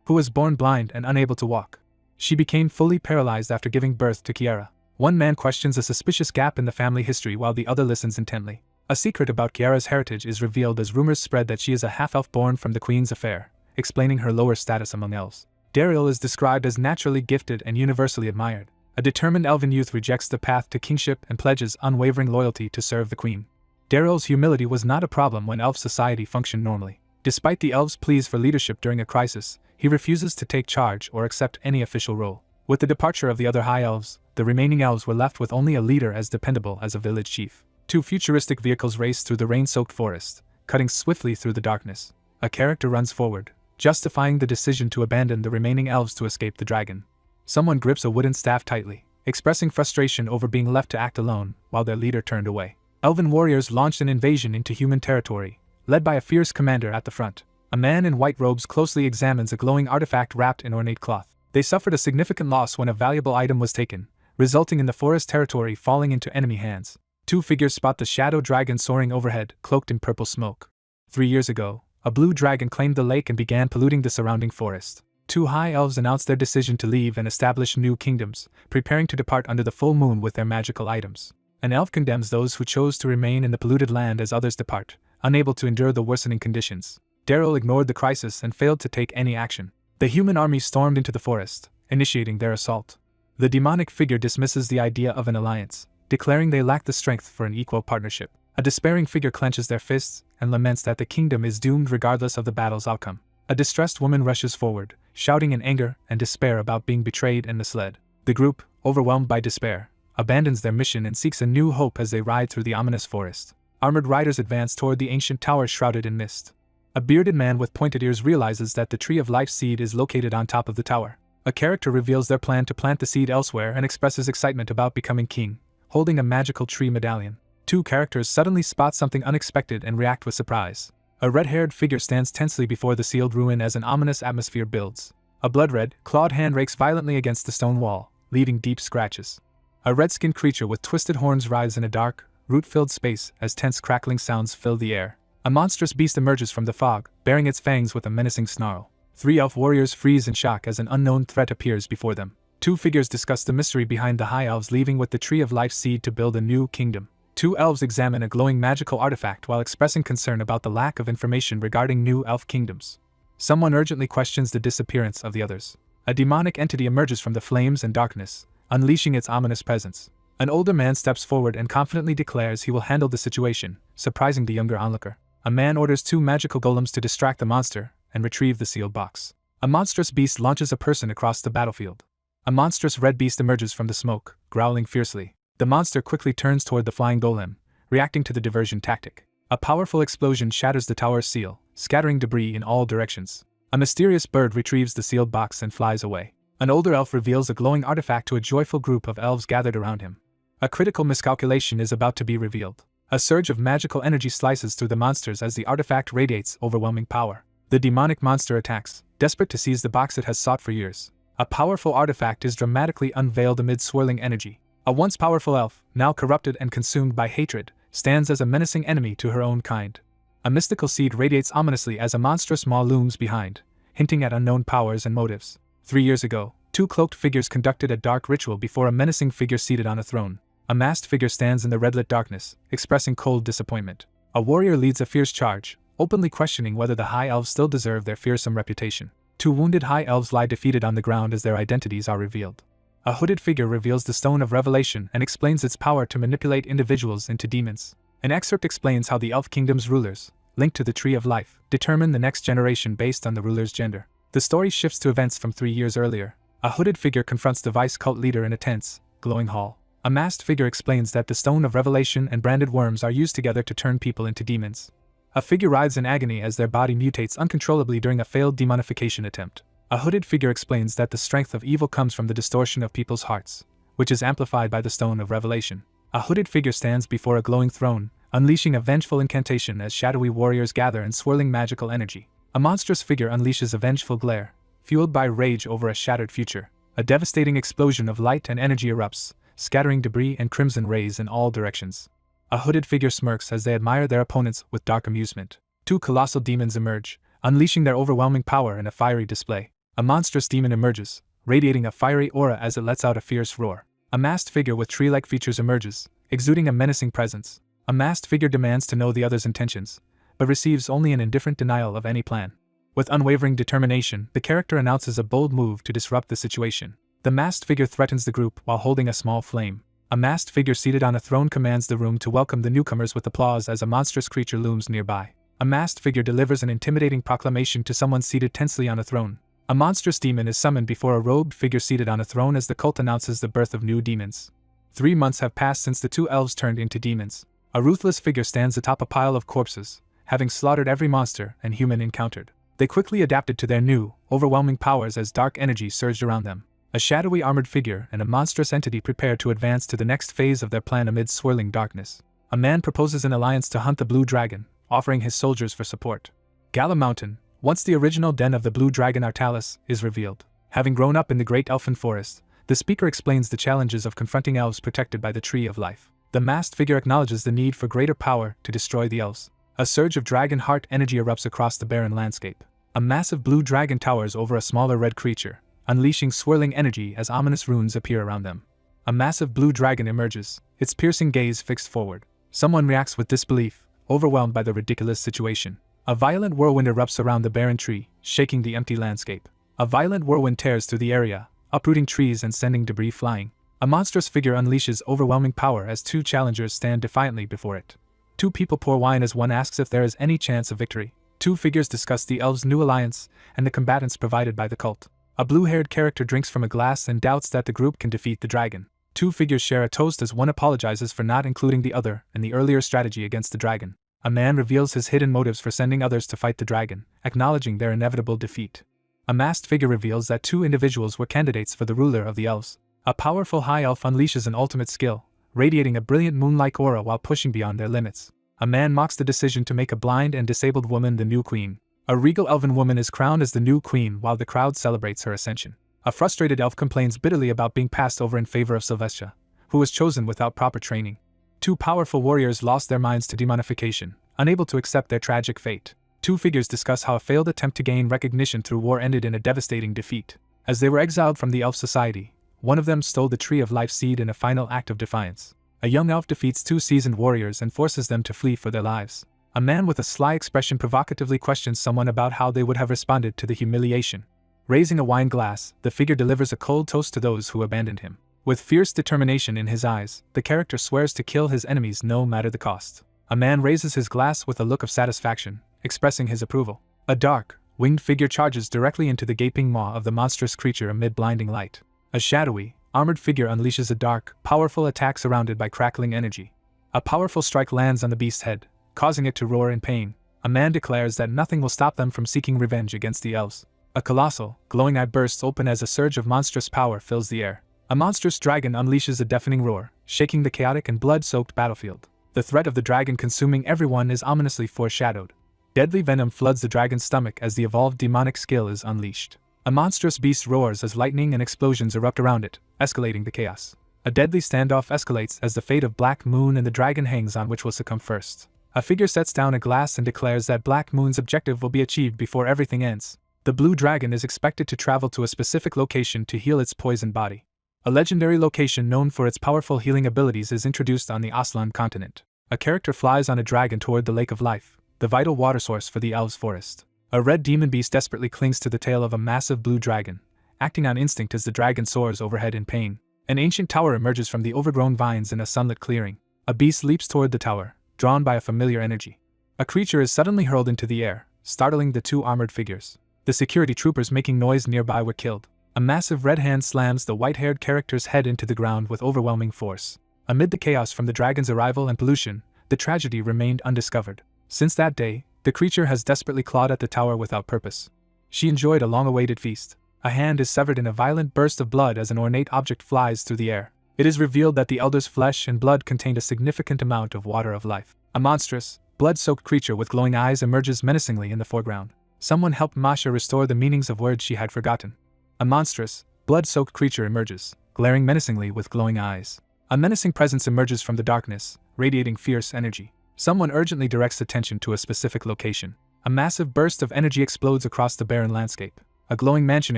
who was born blind and unable to walk. She became fully paralyzed after giving birth to Kiara. One man questions a suspicious gap in the family history while the other listens intently. A secret about Kiara's heritage is revealed as rumors spread that she is a half-elf born from the Queen's affair, explaining her lower status among elves. Daryl is described as naturally gifted and universally admired. A determined elven youth rejects the path to kingship and pledges unwavering loyalty to serve the Queen. Daryl's humility was not a problem when elf society functioned normally. Despite the elves' pleas for leadership during a crisis, he refuses to take charge or accept any official role. With the departure of the other high elves, the remaining elves were left with only a leader as dependable as a village chief. 2 futuristic vehicles race through the rain-soaked forest, cutting swiftly through the darkness. A character runs forward, justifying the decision to abandon the remaining elves to escape the dragon. Someone grips a wooden staff tightly, expressing frustration over being left to act alone while their leader turned away. Elven warriors launched an invasion into human territory, led by a fierce commander at the front. A man in white robes closely examines a glowing artifact wrapped in ornate cloth. They suffered a significant loss when a valuable item was taken, resulting in the forest territory falling into enemy hands. 2 figures spot the shadow dragon soaring overhead, cloaked in purple smoke. 3 years ago, a blue dragon claimed the lake and began polluting the surrounding forest. 2 high elves announced their decision to leave and establish new kingdoms, preparing to depart under the full moon with their magical items. An elf condemns those who chose to remain in the polluted land as others depart, unable to endure the worsening conditions. Daryl ignored the crisis and failed to take any action. The human army stormed into the forest, initiating their assault. The demonic figure dismisses the idea of an alliance, declaring they lack the strength for an equal partnership. A despairing figure clenches their fists and laments that the kingdom is doomed regardless of the battle's outcome. A distressed woman rushes forward, shouting in anger and despair about being betrayed and misled. The group, overwhelmed by despair, abandons their mission and seeks a new hope as they ride through the ominous forest. Armored riders advance toward the ancient tower shrouded in mist. A bearded man with pointed ears realizes that the Tree of Life seed is located on top of the tower. A character reveals their plan to plant the seed elsewhere and expresses excitement about becoming king, holding a magical tree medallion. 2 characters suddenly spot something unexpected and react with surprise. A red-haired figure stands tensely before the sealed ruin as an ominous atmosphere builds. A blood-red, clawed hand rakes violently against the stone wall, leaving deep scratches. A red-skinned creature with twisted horns writhes in a dark, root-filled space as tense crackling sounds fill the air. A monstrous beast emerges from the fog, bearing its fangs with a menacing snarl. 3 elf warriors freeze in shock as an unknown threat appears before them. Two figures discuss the mystery behind the High Elves leaving with the Tree of Life seed to build a new kingdom. Two elves examine a glowing magical artifact while expressing concern about the lack of information regarding new elf kingdoms. Someone urgently questions the disappearance of the others. A demonic entity emerges from the flames and darkness, unleashing its ominous presence. An older man steps forward and confidently declares he will handle the situation, surprising the younger onlooker. A man orders two magical golems to distract the monster and retrieve the sealed box. A monstrous beast launches a person across the battlefield. A monstrous red beast emerges from the smoke, growling fiercely. The monster quickly turns toward the flying golem, reacting to the diversion tactic. A powerful explosion shatters the tower's seal, scattering debris in all directions. A mysterious bird retrieves the sealed box and flies away. An older elf reveals a glowing artifact to a joyful group of elves gathered around him. A critical miscalculation is about to be revealed. A surge of magical energy slices through the monsters as the artifact radiates overwhelming power. The demonic monster attacks, desperate to seize the box it has sought for years. A powerful artifact is dramatically unveiled amid swirling energy. A once powerful elf, now corrupted and consumed by hatred, stands as a menacing enemy to her own kind. A mystical seed radiates ominously as a monstrous maw looms behind, hinting at unknown powers and motives. 3 years ago, two cloaked figures conducted a dark ritual before a menacing figure seated on a throne. A masked figure stands in the red-lit darkness, expressing cold disappointment. A warrior leads a fierce charge, openly questioning whether the High Elves still deserve their fearsome reputation. Two wounded High Elves lie defeated on the ground as their identities are revealed. A hooded figure reveals the Stone of Revelation and explains its power to manipulate individuals into demons. An excerpt explains how the Elf Kingdom's rulers, linked to the Tree of Life, determine the next generation based on the ruler's gender. The story shifts to events from 3 years earlier. A hooded figure confronts the vice cult leader in a tense, glowing hall. A masked figure explains that the Stone of Revelation and branded worms are used together to turn people into demons. A figure writhes in agony as their body mutates uncontrollably during a failed demonification attempt. A hooded figure explains that the strength of evil comes from the distortion of people's hearts, which is amplified by the Stone of Revelation. A hooded figure stands before a glowing throne, unleashing a vengeful incantation as shadowy warriors gather in swirling magical energy. A monstrous figure unleashes a vengeful glare, fueled by rage over a shattered future. A devastating explosion of light and energy erupts, scattering debris and crimson rays in all directions. A hooded figure smirks as they admire their opponents with dark amusement. Two colossal demons emerge, unleashing their overwhelming power in a fiery display. A monstrous demon emerges, radiating a fiery aura as it lets out a fierce roar. A masked figure with tree-like features emerges, exuding a menacing presence. A masked figure demands to know the other's intentions, but receives only an indifferent denial of any plan. With unwavering determination, the character announces a bold move to disrupt the situation. The masked figure threatens the group while holding a small flame. A masked figure seated on a throne commands the room to welcome the newcomers with applause as a monstrous creature looms nearby. A masked figure delivers an intimidating proclamation to someone seated tensely on a throne. A monstrous demon is summoned before a robed figure seated on a throne as the cult announces the birth of new demons. 3 months have passed since the two elves turned into demons. A ruthless figure stands atop a pile of corpses, having slaughtered every monster and human encountered. They quickly adapted to their new, overwhelming powers as dark energy surged around them. A shadowy armored figure and a monstrous entity prepare to advance to the next phase of their plan amid swirling darkness. A man proposes an alliance to hunt the Blue Dragon, offering his soldiers for support. Gala Mountain, once the original den of the Blue Dragon Artalis, is revealed. Having grown up in the Great Elfin Forest, the speaker explains the challenges of confronting elves protected by the Tree of Life. The masked figure acknowledges the need for greater power to destroy the elves. A surge of dragon heart energy erupts across the barren landscape. A massive blue dragon towers over a smaller red creature, unleashing swirling energy as ominous runes appear around them. A massive blue dragon emerges, its piercing gaze fixed forward. Someone reacts with disbelief, overwhelmed by the ridiculous situation. A violent whirlwind erupts around the barren tree, shaking the empty landscape. A violent whirlwind tears through the area, uprooting trees and sending debris flying. A monstrous figure unleashes overwhelming power as two challengers stand defiantly before it. Two people pour wine as one asks if there is any chance of victory. Two figures discuss the elves' new alliance and the combatants provided by the cult. A blue-haired character drinks from a glass and doubts that the group can defeat the dragon. Two figures share a toast as one apologizes for not including the other in the earlier strategy against the dragon. A man reveals his hidden motives for sending others to fight the dragon, acknowledging their inevitable defeat. A masked figure reveals that two individuals were candidates for the ruler of the elves. A powerful high elf unleashes an ultimate skill, radiating a brilliant moon-like aura while pushing beyond their limits. A man mocks the decision to make a blind and disabled woman the new queen. A regal elven woman is crowned as the new queen while the crowd celebrates her ascension. A frustrated elf complains bitterly about being passed over in favor of Sylvestra, who was chosen without proper training. Two powerful warriors lost their minds to demonification, unable to accept their tragic fate. Two figures discuss how a failed attempt to gain recognition through war ended in a devastating defeat. As they were exiled from the elf society, One of them stole the Tree of Life seed in a final act of defiance. A young elf defeats two seasoned warriors and forces them to flee for their lives. A man with a sly expression provocatively questions someone about how they would have responded to the humiliation. Raising a wine glass, the figure delivers a cold toast to those who abandoned him. With fierce determination in his eyes, the character swears to kill his enemies no matter the cost. A man raises his glass with a look of satisfaction, expressing his approval. A dark, winged figure charges directly into the gaping maw of the monstrous creature amid blinding light. A shadowy, armored figure unleashes a dark, powerful attack surrounded by crackling energy. A powerful strike lands on the beast's head, causing it to roar in pain. A man declares that nothing will stop them from seeking revenge against the elves. A colossal, glowing eye bursts open as a surge of monstrous power fills the air. A monstrous dragon unleashes a deafening roar, shaking the chaotic and blood-soaked battlefield. The threat of the dragon consuming everyone is ominously foreshadowed. Deadly venom floods the dragon's stomach as the evolved demonic skill is unleashed. A monstrous beast roars as lightning and explosions erupt around it, escalating the chaos. A deadly standoff escalates as the fate of Black Moon and the dragon hangs on which will succumb first. A figure sets down a glass and declares that Black Moon's objective will be achieved before everything ends. The blue dragon is expected to travel to a specific location to heal its poisoned body. A legendary location known for its powerful healing abilities is introduced on the Aslan continent. A character flies on a dragon toward the Lake of Life, the vital water source for the elves' forest. A red demon beast desperately clings to the tail of a massive blue dragon, acting on instinct as the dragon soars overhead in pain. An ancient tower emerges from the overgrown vines in a sunlit clearing. A beast leaps toward the tower, drawn by a familiar energy. A creature is suddenly hurled into the air, startling the two armored figures. The security troopers making noise nearby were killed. A massive red hand slams the white-haired character's head into the ground with overwhelming force. Amid the chaos from the dragon's arrival and pollution, the tragedy remained undiscovered. Since that day, the creature has desperately clawed at the tower without purpose. She enjoyed a long-awaited feast. A hand is severed in a violent burst of blood as an ornate object flies through the air. It is revealed that the elder's flesh and blood contained a significant amount of water of life. A monstrous, blood-soaked creature with glowing eyes emerges menacingly in the foreground. Someone helped Masha restore the meanings of words she had forgotten. A monstrous, blood-soaked creature emerges, glaring menacingly with glowing eyes. A menacing presence emerges from the darkness, radiating fierce energy. Someone urgently directs attention to a specific location. A massive burst of energy explodes across the barren landscape. A glowing mansion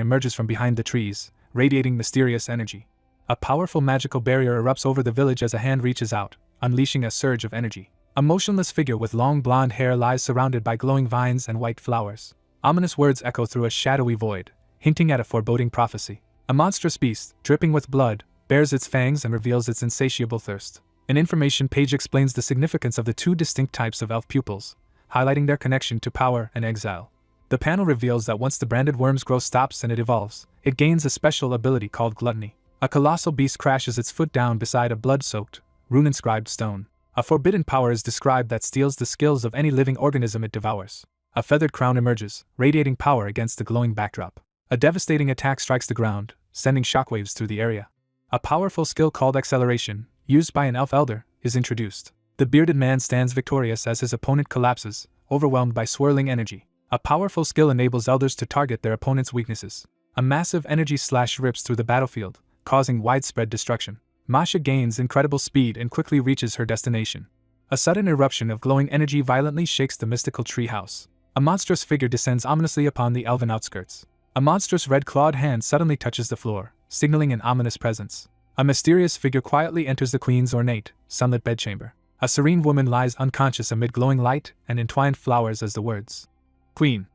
emerges from behind the trees, radiating mysterious energy. A powerful magical barrier erupts over the village as a hand reaches out, unleashing a surge of energy. A motionless figure with long blonde hair lies surrounded by glowing vines and white flowers. Ominous words echo through a shadowy void, hinting at a foreboding prophecy. A monstrous beast, dripping with blood, bares its fangs and reveals its insatiable thirst. An information page explains the significance of the two distinct types of elf pupils, highlighting their connection to power and exile. The panel reveals that once the branded worm's growth stops and it evolves, it gains a special ability called gluttony. A colossal beast crashes its foot down beside a blood-soaked, rune-inscribed stone. A forbidden power is described that steals the skills of any living organism it devours. A feathered crown emerges, radiating power against the glowing backdrop. A devastating attack strikes the ground, sending shockwaves through the area. A powerful skill called acceleration, used by an elf elder, is introduced. The bearded man stands victorious as his opponent collapses, overwhelmed by swirling energy. A powerful skill enables elders to target their opponent's weaknesses. A massive energy slash rips through the battlefield, causing widespread destruction. Masha gains incredible speed and quickly reaches her destination. A sudden eruption of glowing energy violently shakes the mystical treehouse. A monstrous figure descends ominously upon the elven outskirts. A monstrous red-clawed hand suddenly touches the floor, signaling an ominous presence. A mysterious figure quietly enters the queen's ornate, sunlit bedchamber. A serene woman lies unconscious amid glowing light and entwined flowers as the words, "Queen,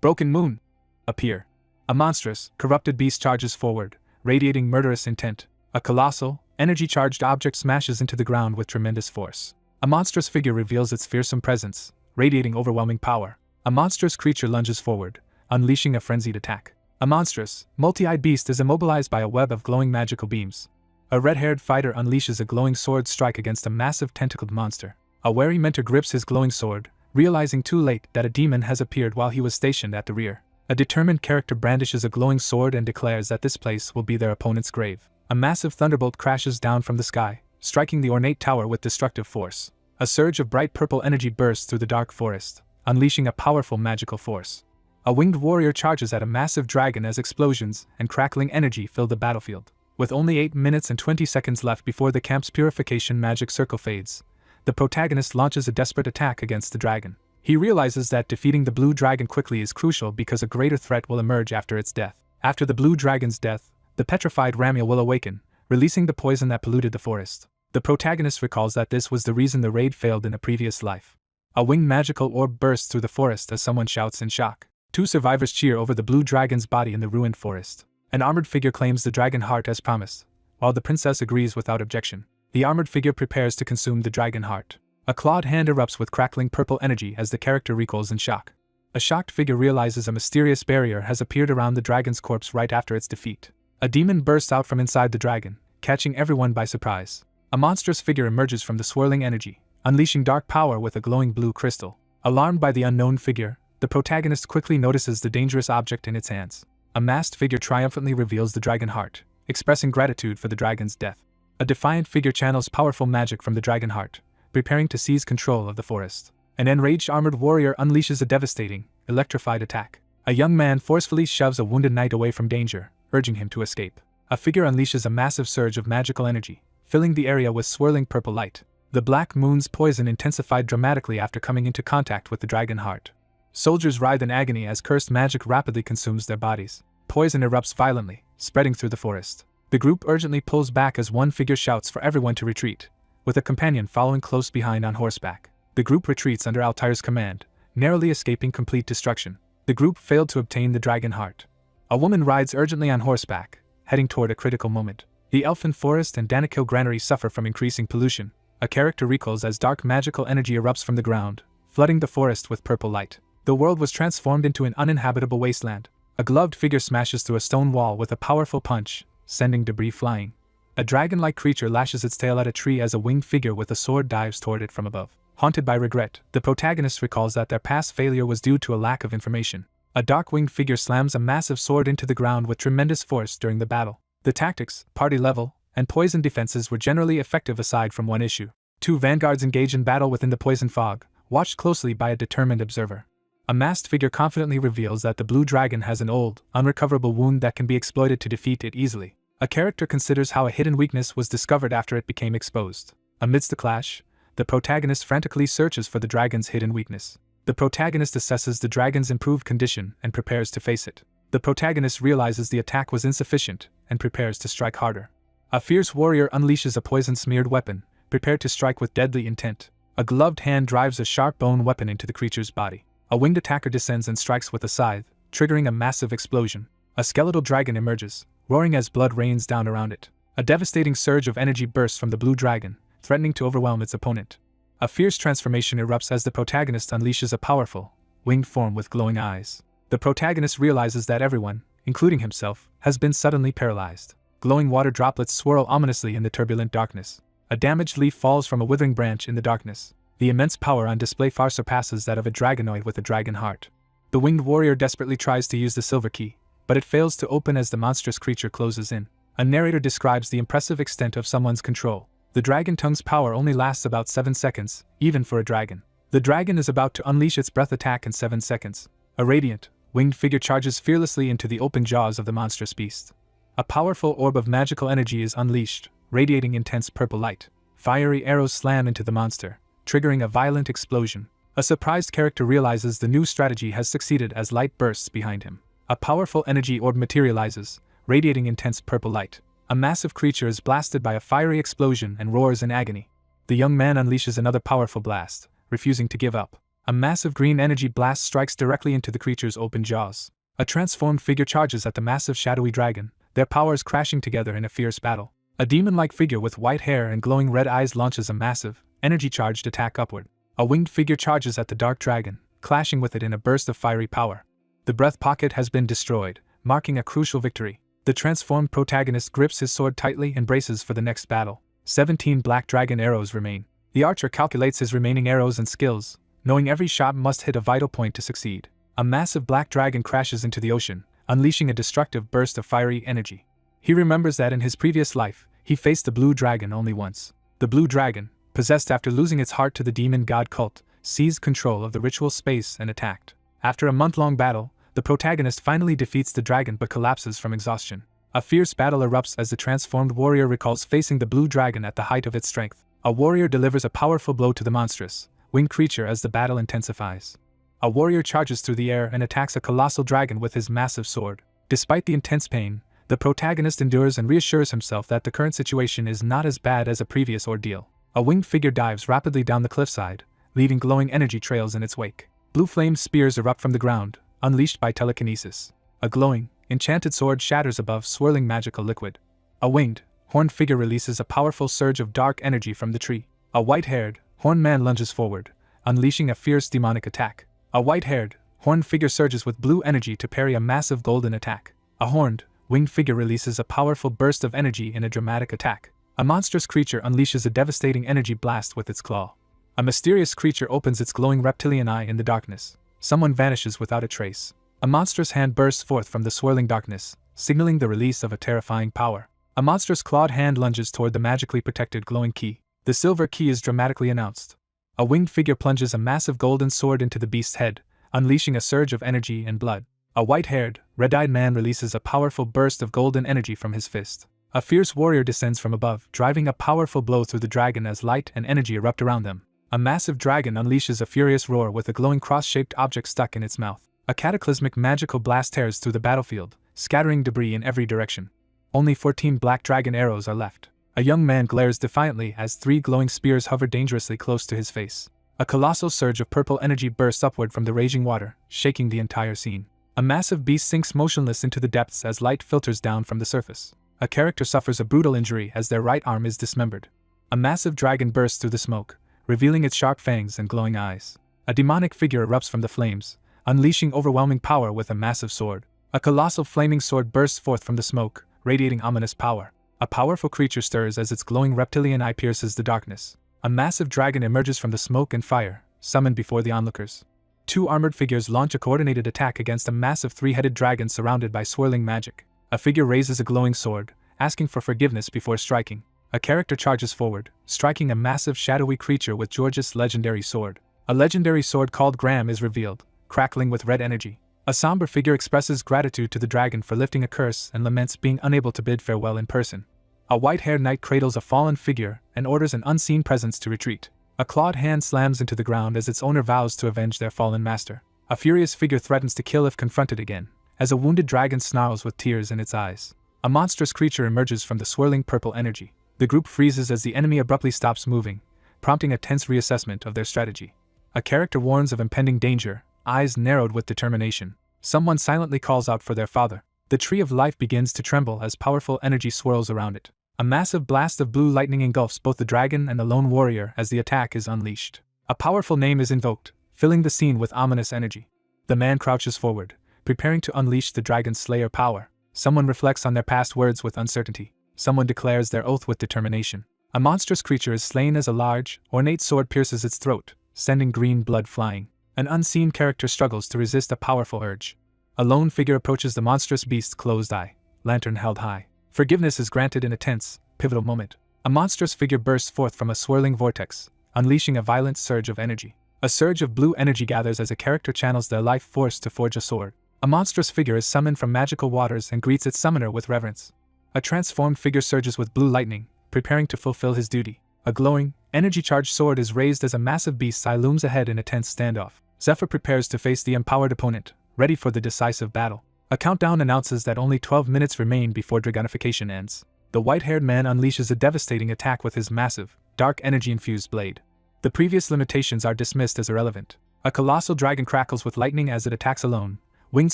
Broken Moon," appear. A monstrous, corrupted beast charges forward, radiating murderous intent. A colossal, energy-charged object smashes into the ground with tremendous force. A monstrous figure reveals its fearsome presence, radiating overwhelming power. A monstrous creature lunges forward, unleashing a frenzied attack. A monstrous, multi-eyed beast is immobilized by a web of glowing magical beams. A red-haired fighter unleashes a glowing sword strike against a massive tentacled monster. A wary mentor grips his glowing sword, realizing too late that a demon has appeared while he was stationed at the rear. A determined character brandishes a glowing sword and declares that this place will be their opponent's grave. A massive thunderbolt crashes down from the sky, striking the ornate tower with destructive force. A surge of bright purple energy bursts through the dark forest, unleashing a powerful magical force. A winged warrior charges at a massive dragon as explosions and crackling energy fill the battlefield. With only 8 minutes and 20 seconds left before the camp's purification magic circle fades, the protagonist launches a desperate attack against the dragon. He realizes that defeating the blue dragon quickly is crucial because a greater threat will emerge after its death. After the blue dragon's death, The petrified Ramiel will awaken, releasing the poison that polluted the forest. The protagonist recalls that this was the reason the raid failed in a previous life. A winged magical orb bursts through the forest as someone shouts in shock. Two survivors cheer over the blue dragon's body in the ruined forest. An armored figure claims the dragon heart as promised, while the princess agrees without objection. The armored figure prepares to consume the dragon heart. A clawed hand erupts with crackling purple energy as the character recoils in shock. A shocked figure realizes a mysterious barrier has appeared around the dragon's corpse right after its defeat. A demon bursts out from inside the dragon, catching everyone by surprise. A monstrous figure emerges from the swirling energy, unleashing dark power with a glowing blue crystal. Alarmed by the unknown figure, the protagonist quickly notices the dangerous object in its hands. A masked figure triumphantly reveals the dragon heart, expressing gratitude for the dragon's death. A defiant figure channels powerful magic from the dragon heart, preparing to seize control of the forest. An enraged armored warrior unleashes a devastating, electrified attack. A young man forcefully shoves a wounded knight away from danger, urging him to escape. A figure unleashes a massive surge of magical energy, filling the area with swirling purple light. The black moon's poison intensified dramatically after coming into contact with the dragon heart. Soldiers writhe in agony as cursed magic rapidly consumes their bodies. Poison erupts violently, spreading through the forest. The group urgently pulls back as one figure shouts for everyone to retreat, with a companion following close behind on horseback. The group retreats under Altair's command, narrowly escaping complete destruction. The group failed to obtain the dragon heart. A woman rides urgently on horseback, heading toward a critical moment. The elfin forest and Danakil granary suffer from increasing pollution. A character recoils as dark magical energy erupts from the ground, flooding the forest with purple light. The world was transformed into an uninhabitable wasteland. A gloved figure smashes through a stone wall with a powerful punch, sending debris flying. A dragon-like creature lashes its tail at a tree as a winged figure with a sword dives toward it from above. Haunted by regret, the protagonist recalls that their past failure was due to a lack of information. A dark-winged figure slams a massive sword into the ground with tremendous force during the battle. The tactics, party level, and poison defenses were generally effective aside from one issue. Two vanguards engage in battle within the poison fog, watched closely by a determined observer. A masked figure confidently reveals that the blue dragon has an old, unrecoverable wound that can be exploited to defeat it easily. A character considers how a hidden weakness was discovered after it became exposed. Amidst the clash, the protagonist frantically searches for the dragon's hidden weakness. The protagonist assesses the dragon's improved condition and prepares to face it. The protagonist realizes the attack was insufficient and prepares to strike harder. A fierce warrior unleashes a poison-smeared weapon, prepared to strike with deadly intent. A gloved hand drives a sharp bone weapon into the creature's body. A winged attacker descends and strikes with a scythe, triggering a massive explosion. A skeletal dragon emerges, roaring as blood rains down around it. A devastating surge of energy bursts from the blue dragon, threatening to overwhelm its opponent. A fierce transformation erupts as the protagonist unleashes a powerful, winged form with glowing eyes. The protagonist realizes that everyone, including himself, has been suddenly paralyzed. Glowing water droplets swirl ominously in the turbulent darkness. A damaged leaf falls from a withering branch in the darkness. The immense power on display far surpasses that of a dragonoid with a dragon heart. The winged warrior desperately tries to use the silver key, but it fails to open as the monstrous creature closes in. A narrator describes the impressive extent of someone's control. The dragon tongue's power only lasts about 7 seconds, even for a dragon. The dragon is about to unleash its breath attack in 7 seconds. A radiant, winged figure charges fearlessly into the open jaws of the monstrous beast. A powerful orb of magical energy is unleashed, radiating intense purple light. Fiery arrows slam into the monster, triggering a violent explosion. A surprised character realizes the new strategy has succeeded as light bursts behind him. A powerful energy orb materializes, radiating intense purple light. A massive creature is blasted by a fiery explosion and roars in agony. The young man unleashes another powerful blast, refusing to give up. A massive green energy blast strikes directly into the creature's open jaws. A transformed figure charges at the massive shadowy dragon, their powers crashing together in a fierce battle. A demon-like figure with white hair and glowing red eyes launches a massive, energy-charged attack upward. A winged figure charges at the dark dragon, clashing with it in a burst of fiery power. The breath pocket has been destroyed, marking a crucial victory. The transformed protagonist grips his sword tightly and braces for the next battle. 17 black dragon arrows remain. The archer calculates his remaining arrows and skills, knowing every shot must hit a vital point to succeed. A massive black dragon crashes into the ocean, unleashing a destructive burst of fiery energy. He remembers that in his previous life, he faced the blue dragon only once. The blue dragon, possessed after losing its heart to the demon god cult, seized control of the ritual space and attacked. After a month-long battle, the protagonist finally defeats the dragon but collapses from exhaustion. A fierce battle erupts as the transformed warrior recalls facing the blue dragon at the height of its strength. A warrior delivers a powerful blow to the monstrous, winged creature as the battle intensifies. A warrior charges through the air and attacks a colossal dragon with his massive sword. Despite the intense pain, The protagonist endures and reassures himself that the current situation is not as bad as a previous ordeal. A winged figure dives rapidly down the cliffside, leaving glowing energy trails in its wake. Blue flamed spears erupt from the ground, unleashed by telekinesis. A glowing, enchanted sword shatters above swirling magical liquid. A winged, horned figure releases a powerful surge of dark energy from the tree. A white-haired, horned man lunges forward, unleashing a fierce demonic attack. A white-haired, horned figure surges with blue energy to parry a massive golden attack. A horned, winged figure releases a powerful burst of energy in a dramatic attack. A monstrous creature unleashes a devastating energy blast with its claw. A mysterious creature opens its glowing reptilian eye in the darkness. Someone vanishes without a trace. A monstrous hand bursts forth from the swirling darkness, signaling the release of a terrifying power. A monstrous clawed hand lunges toward the magically protected glowing key. The silver key is dramatically announced. A winged figure plunges a massive golden sword into the beast's head, unleashing a surge of energy and blood. A white-haired, red-eyed man releases a powerful burst of golden energy from his fist. A fierce warrior descends from above, driving a powerful blow through the dragon as light and energy erupt around them. A massive dragon unleashes a furious roar with a glowing cross-shaped object stuck in its mouth. A cataclysmic magical blast tears through the battlefield, scattering debris in every direction. Only 14 black dragon arrows are left. A young man glares defiantly as 3 glowing spears hover dangerously close to his face. A colossal surge of purple energy bursts upward from the raging water, shaking the entire scene. A massive beast sinks motionless into the depths as light filters down from the surface. A character suffers a brutal injury as their right arm is dismembered. A massive dragon bursts through the smoke, revealing its sharp fangs and glowing eyes. A demonic figure erupts from the flames, unleashing overwhelming power with a massive sword. A colossal flaming sword bursts forth from the smoke, radiating ominous power. A powerful creature stirs as its glowing reptilian eye pierces the darkness. A massive dragon emerges from the smoke and fire, summoned before the onlookers. 2 armored figures launch a coordinated attack against a massive 3-headed dragon surrounded by swirling magic. A figure raises a glowing sword, asking for forgiveness before striking. A character charges forward, striking a massive shadowy creature with George's legendary sword. A legendary sword called Graham is revealed, crackling with red energy. A somber figure expresses gratitude to the dragon for lifting a curse and laments being unable to bid farewell in person. A white-haired knight cradles a fallen figure and orders an unseen presence to retreat. A clawed hand slams into the ground as its owner vows to avenge their fallen master. A furious figure threatens to kill if confronted again, as a wounded dragon snarls with tears in its eyes. A monstrous creature emerges from the swirling purple energy. The group freezes as the enemy abruptly stops moving, prompting a tense reassessment of their strategy. A character warns of impending danger, eyes narrowed with determination. Someone silently calls out for their father. The tree of life begins to tremble as powerful energy swirls around it. A massive blast of blue lightning engulfs both the dragon and the lone warrior as the attack is unleashed. A powerful name is invoked, filling the scene with ominous energy. The man crouches forward, preparing to unleash the dragon's slayer power. Someone reflects on their past words with uncertainty. Someone declares their oath with determination. A monstrous creature is slain as a large, ornate sword pierces its throat, sending green blood flying. An unseen character struggles to resist a powerful urge. A lone figure approaches the monstrous beast's closed eye, lantern held high. Forgiveness is granted in a tense, pivotal moment. A monstrous figure bursts forth from a swirling vortex, unleashing a violent surge of energy. A surge of blue energy gathers as a character channels their life force to forge a sword. A monstrous figure is summoned from magical waters and greets its summoner with reverence. A transformed figure surges with blue lightning, preparing to fulfill his duty. A glowing, energy-charged sword is raised as a massive beast's eye looms ahead in a tense standoff. Zephyr prepares to face the empowered opponent, ready for the decisive battle. A countdown announces that only 12 minutes remain before dragonification ends. The white-haired man unleashes a devastating attack with his massive, dark energy-infused blade. The previous limitations are dismissed as irrelevant. A colossal dragon crackles with lightning as it attacks alone, winged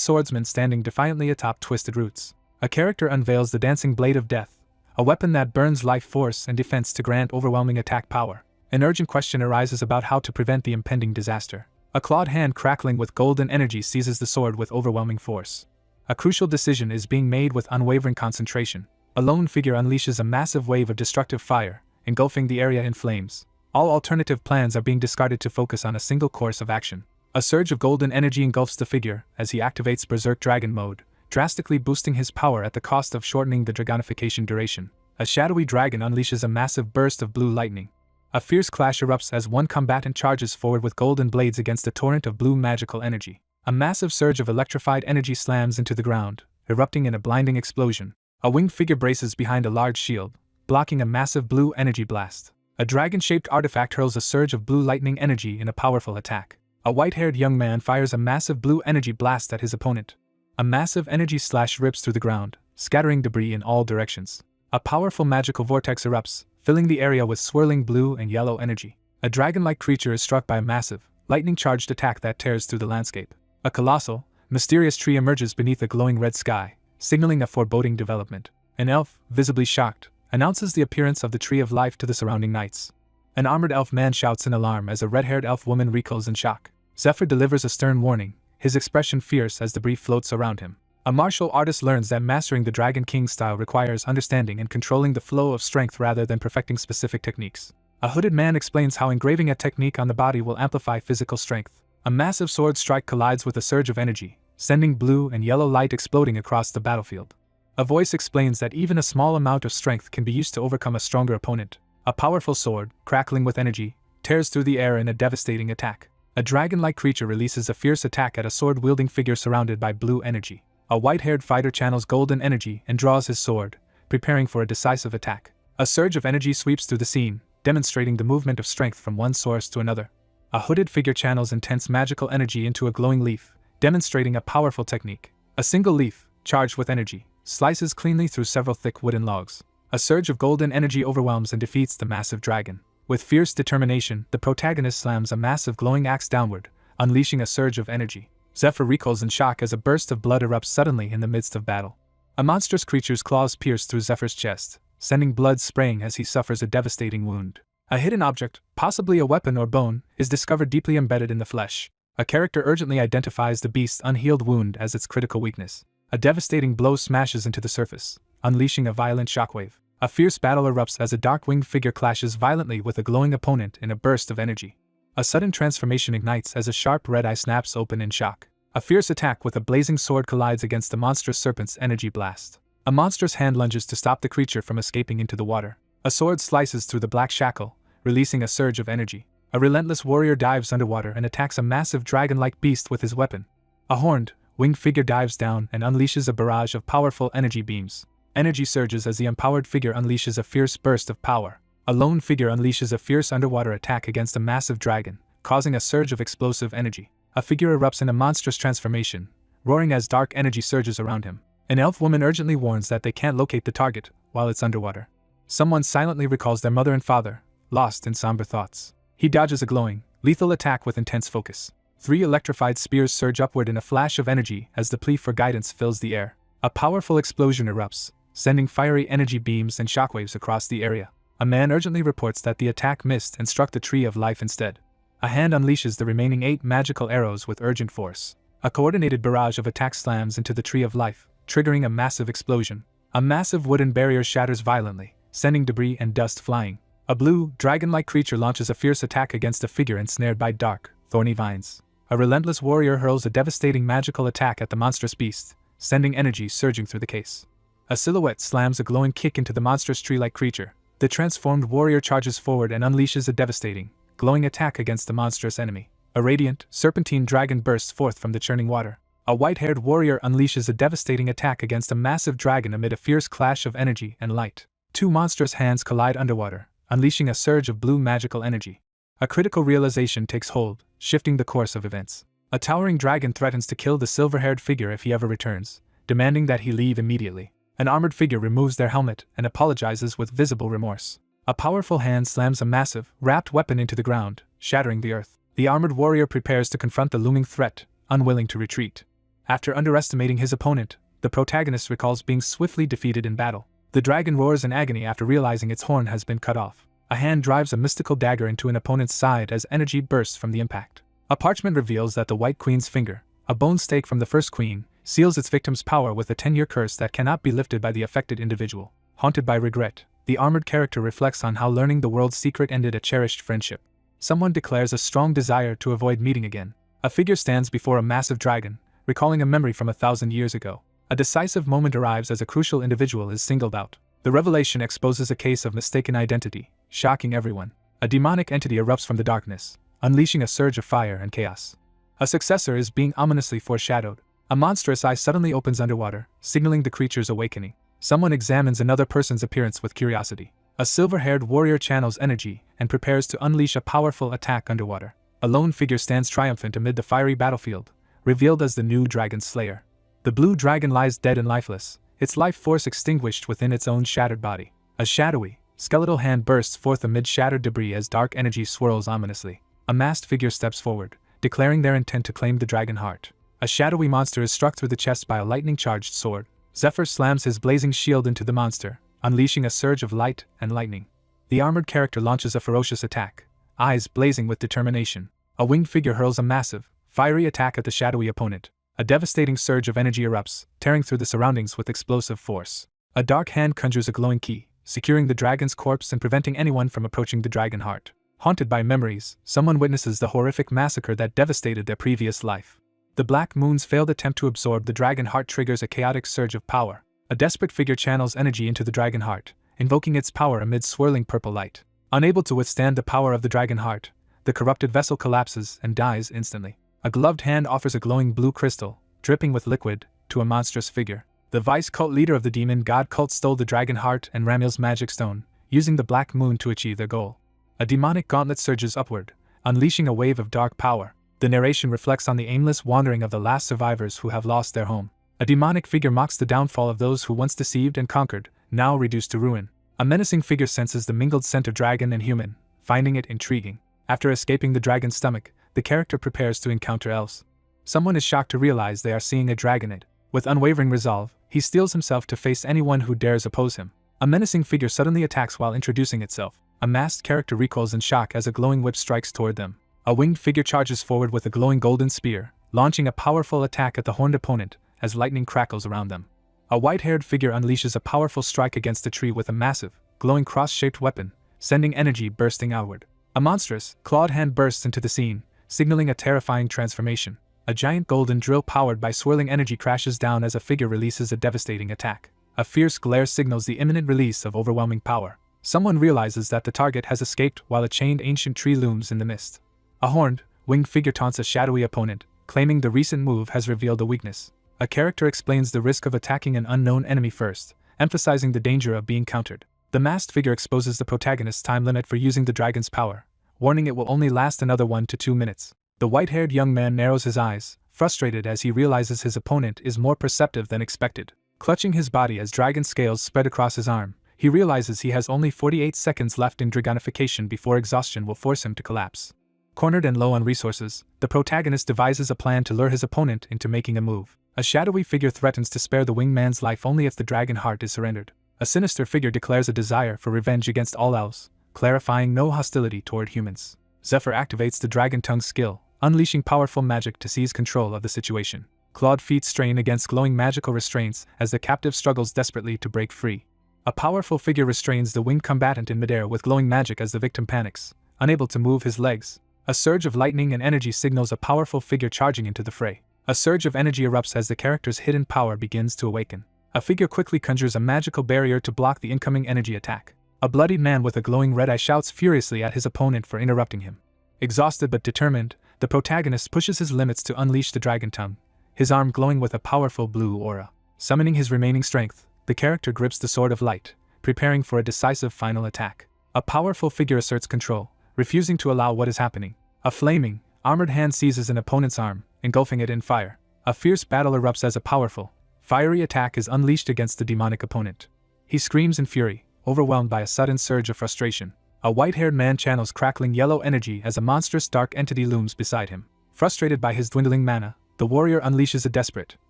swordsman standing defiantly atop twisted roots. A character unveils the dancing blade of death, a weapon that burns life force and defense to grant overwhelming attack power. An urgent question arises about how to prevent the impending disaster. A clawed hand crackling with golden energy seizes the sword with overwhelming force. A crucial decision is being made with unwavering concentration. A lone figure unleashes a massive wave of destructive fire, engulfing the area in flames. All alternative plans are being discarded to focus on a single course of action. A surge of golden energy engulfs the figure as he activates Berserk Dragon mode, drastically boosting his power at the cost of shortening the dragonification duration. A shadowy dragon unleashes a massive burst of blue lightning. A fierce clash erupts as one combatant charges forward with golden blades against a torrent of blue magical energy. A massive surge of electrified energy slams into the ground, erupting in a blinding explosion. A winged figure braces behind a large shield, blocking a massive blue energy blast. A dragon-shaped artifact hurls a surge of blue lightning energy in a powerful attack. A white-haired young man fires a massive blue energy blast at his opponent. A massive energy slash rips through the ground, scattering debris in all directions. A powerful magical vortex erupts, filling the area with swirling blue and yellow energy. A dragon-like creature is struck by a massive, lightning-charged attack that tears through the landscape. A colossal, mysterious tree emerges beneath a glowing red sky, signaling a foreboding development. An elf, visibly shocked, announces the appearance of the Tree of Life to the surrounding knights. An armored elf man shouts in alarm as a red-haired elf woman recoils in shock. Zephyr delivers a stern warning, his expression fierce as debris floats around him. A martial artist learns that mastering the Dragon King style requires understanding and controlling the flow of strength rather than perfecting specific techniques. A hooded man explains how engraving a technique on the body will amplify physical strength. A massive sword strike collides with a surge of energy, sending blue and yellow light exploding across the battlefield. A voice explains that even a small amount of strength can be used to overcome a stronger opponent. A powerful sword, crackling with energy, tears through the air in a devastating attack. A dragon-like creature releases a fierce attack at a sword-wielding figure surrounded by blue energy. A white-haired fighter channels golden energy and draws his sword, preparing for a decisive attack. A surge of energy sweeps through the scene, demonstrating the movement of strength from one source to another. A hooded figure channels intense magical energy into a glowing leaf, demonstrating a powerful technique. A single leaf, charged with energy, slices cleanly through several thick wooden logs. A surge of golden energy overwhelms and defeats the massive dragon. With fierce determination, the protagonist slams a massive glowing axe downward, unleashing a surge of energy. Zephyr recoils in shock as a burst of blood erupts suddenly in the midst of battle. A monstrous creature's claws pierce through Zephyr's chest, sending blood spraying as he suffers a devastating wound. A hidden object, possibly a weapon or bone, is discovered deeply embedded in the flesh. A character urgently identifies the beast's unhealed wound as its critical weakness. A devastating blow smashes into the surface, unleashing a violent shockwave. A fierce battle erupts as a dark-winged figure clashes violently with a glowing opponent in a burst of energy. A sudden transformation ignites as a sharp red eye snaps open in shock. A fierce attack with a blazing sword collides against the monstrous serpent's energy blast. A monstrous hand lunges to stop the creature from escaping into the water. A sword slices through the black shackle, releasing a surge of energy. A relentless warrior dives underwater and attacks a massive dragon-like beast with his weapon. A horned, winged figure dives down and unleashes a barrage of powerful energy beams. Energy surges as the empowered figure unleashes a fierce burst of power. A lone figure unleashes a fierce underwater attack against a massive dragon, causing a surge of explosive energy. A figure erupts in a monstrous transformation, roaring as dark energy surges around him. An elf woman urgently warns that they can't locate the target while it's underwater. Someone silently recalls their mother and father, lost in somber thoughts. He dodges a glowing, lethal attack with intense focus. 3 electrified spears surge upward in a flash of energy as the plea for guidance fills the air. A powerful explosion erupts, sending fiery energy beams and shockwaves across the area. A man urgently reports that the attack missed and struck the Tree of Life instead. A hand unleashes the remaining 8 magical arrows with urgent force. A coordinated barrage of attacks slams into the Tree of Life, triggering a massive explosion. A massive wooden barrier shatters violently, sending debris and dust flying. A blue, dragon-like creature launches a fierce attack against a figure ensnared by dark, thorny vines. A relentless warrior hurls a devastating magical attack at the monstrous beast, sending energy surging through the case. A silhouette slams a glowing kick into the monstrous tree-like creature. The transformed warrior charges forward and unleashes a devastating, glowing attack against the monstrous enemy. A radiant, serpentine dragon bursts forth from the churning water. A white-haired warrior unleashes a devastating attack against a massive dragon amid a fierce clash of energy and light. 2 monstrous hands collide underwater, unleashing a surge of blue magical energy. A critical realization takes hold, shifting the course of events. A towering dragon threatens to kill the silver-haired figure if he ever returns, demanding that he leave immediately. An armored figure removes their helmet and apologizes with visible remorse. A powerful hand slams a massive, wrapped weapon into the ground, shattering the earth. The armored warrior prepares to confront the looming threat, unwilling to retreat. After underestimating his opponent, the protagonist recalls being swiftly defeated in battle. The dragon roars in agony after realizing its horn has been cut off. A hand drives a mystical dagger into an opponent's side as energy bursts from the impact. A parchment reveals that the White Queen's finger, a bone stake from the first queen, seals its victim's power with a 10-year curse that cannot be lifted by the affected individual. Haunted by regret, the armored character reflects on how learning the world's secret ended a cherished friendship. Someone declares a strong desire to avoid meeting again. A figure stands before a massive dragon, recalling a memory from 1,000 years ago. A decisive moment arrives as a crucial individual is singled out. The revelation exposes a case of mistaken identity, shocking everyone. A demonic entity erupts from the darkness, unleashing a surge of fire and chaos. A successor is being ominously foreshadowed. A monstrous eye suddenly opens underwater, signaling the creature's awakening. Someone examines another person's appearance with curiosity. A silver-haired warrior channels energy and prepares to unleash a powerful attack underwater. A lone figure stands triumphant amid the fiery battlefield, revealed as the new dragon slayer. The blue dragon lies dead and lifeless, its life force extinguished within its own shattered body. A shadowy, skeletal hand bursts forth amid shattered debris as dark energy swirls ominously. A masked figure steps forward, declaring their intent to claim the dragon heart. A shadowy monster is struck through the chest by a lightning-charged sword. Zephyr slams his blazing shield into the monster, unleashing a surge of light and lightning. The armored character launches a ferocious attack, eyes blazing with determination. A winged figure hurls a massive, fiery attack at the shadowy opponent. A devastating surge of energy erupts, tearing through the surroundings with explosive force. A dark hand conjures a glowing key, securing the dragon's corpse and preventing anyone from approaching the dragon heart. Haunted by memories, someone witnesses the horrific massacre that devastated their previous life. The Black Moon's failed attempt to absorb the dragon heart triggers a chaotic surge of power. A desperate figure channels energy into the dragon heart, invoking its power amid swirling purple light. Unable to withstand the power of the dragon heart, the corrupted vessel collapses and dies instantly. A gloved hand offers a glowing blue crystal, dripping with liquid, to a monstrous figure. The vice cult leader of the demon god cult stole the dragon heart and Ramil's magic stone, using the Black Moon to achieve their goal. A demonic gauntlet surges upward, unleashing a wave of dark power. The narration reflects on the aimless wandering of the last survivors who have lost their home. A demonic figure mocks the downfall of those who once deceived and conquered, now reduced to ruin. A menacing figure senses the mingled scent of dragon and human, finding it intriguing. After escaping the dragon's stomach, the character prepares to encounter elves. Someone is shocked to realize they are seeing a dragonid. With unwavering resolve, he steels himself to face anyone who dares oppose him. A menacing figure suddenly attacks while introducing itself. A masked character recoils in shock as a glowing whip strikes toward them. A winged figure charges forward with a glowing golden spear, launching a powerful attack at the horned opponent as lightning crackles around them. A white-haired figure unleashes a powerful strike against a tree with a massive, glowing cross-shaped weapon, sending energy bursting outward. A monstrous, clawed hand bursts into the scene, signaling a terrifying transformation. A giant golden drill powered by swirling energy crashes down as a figure releases a devastating attack. A fierce glare signals the imminent release of overwhelming power. Someone realizes that the target has escaped while a chained ancient tree looms in the mist. A horned, winged figure taunts a shadowy opponent, claiming the recent move has revealed a weakness. A character explains the risk of attacking an unknown enemy first, emphasizing the danger of being countered. The masked figure exposes the protagonist's time limit for using the dragon's power, warning it will only last another 1 to 2 minutes. The white-haired young man narrows his eyes, frustrated as he realizes his opponent is more perceptive than expected. Clutching his body as dragon scales spread across his arm, he realizes he has only 48 seconds left in dragonification before exhaustion will force him to collapse. Cornered and low on resources, the protagonist devises a plan to lure his opponent into making a move. A shadowy figure threatens to spare the wingman's life only if the dragon heart is surrendered. A sinister figure declares a desire for revenge against all elves, clarifying no hostility toward humans. Zephyr activates the dragon tongue skill, unleashing powerful magic to seize control of the situation. Clawed feet strain against glowing magical restraints as the captive struggles desperately to break free. A powerful figure restrains the winged combatant in midair with glowing magic as the victim panics, unable to move his legs. A surge of lightning and energy signals a powerful figure charging into the fray. A surge of energy erupts as the character's hidden power begins to awaken. A figure quickly conjures a magical barrier to block the incoming energy attack. A bloodied man with a glowing red eye shouts furiously at his opponent for interrupting him. Exhausted but determined, the protagonist pushes his limits to unleash the dragon tongue, his arm glowing with a powerful blue aura. Summoning his remaining strength, the character grips the Sword of Light, preparing for a decisive final attack. A powerful figure asserts control, refusing to allow what is happening. A flaming, armored hand seizes an opponent's arm, engulfing it in fire. A fierce battle erupts as a powerful, fiery attack is unleashed against the demonic opponent. He screams in fury, overwhelmed by a sudden surge of frustration. A white-haired man channels crackling yellow energy as a monstrous dark entity looms beside him. Frustrated by his dwindling mana, the warrior unleashes a desperate,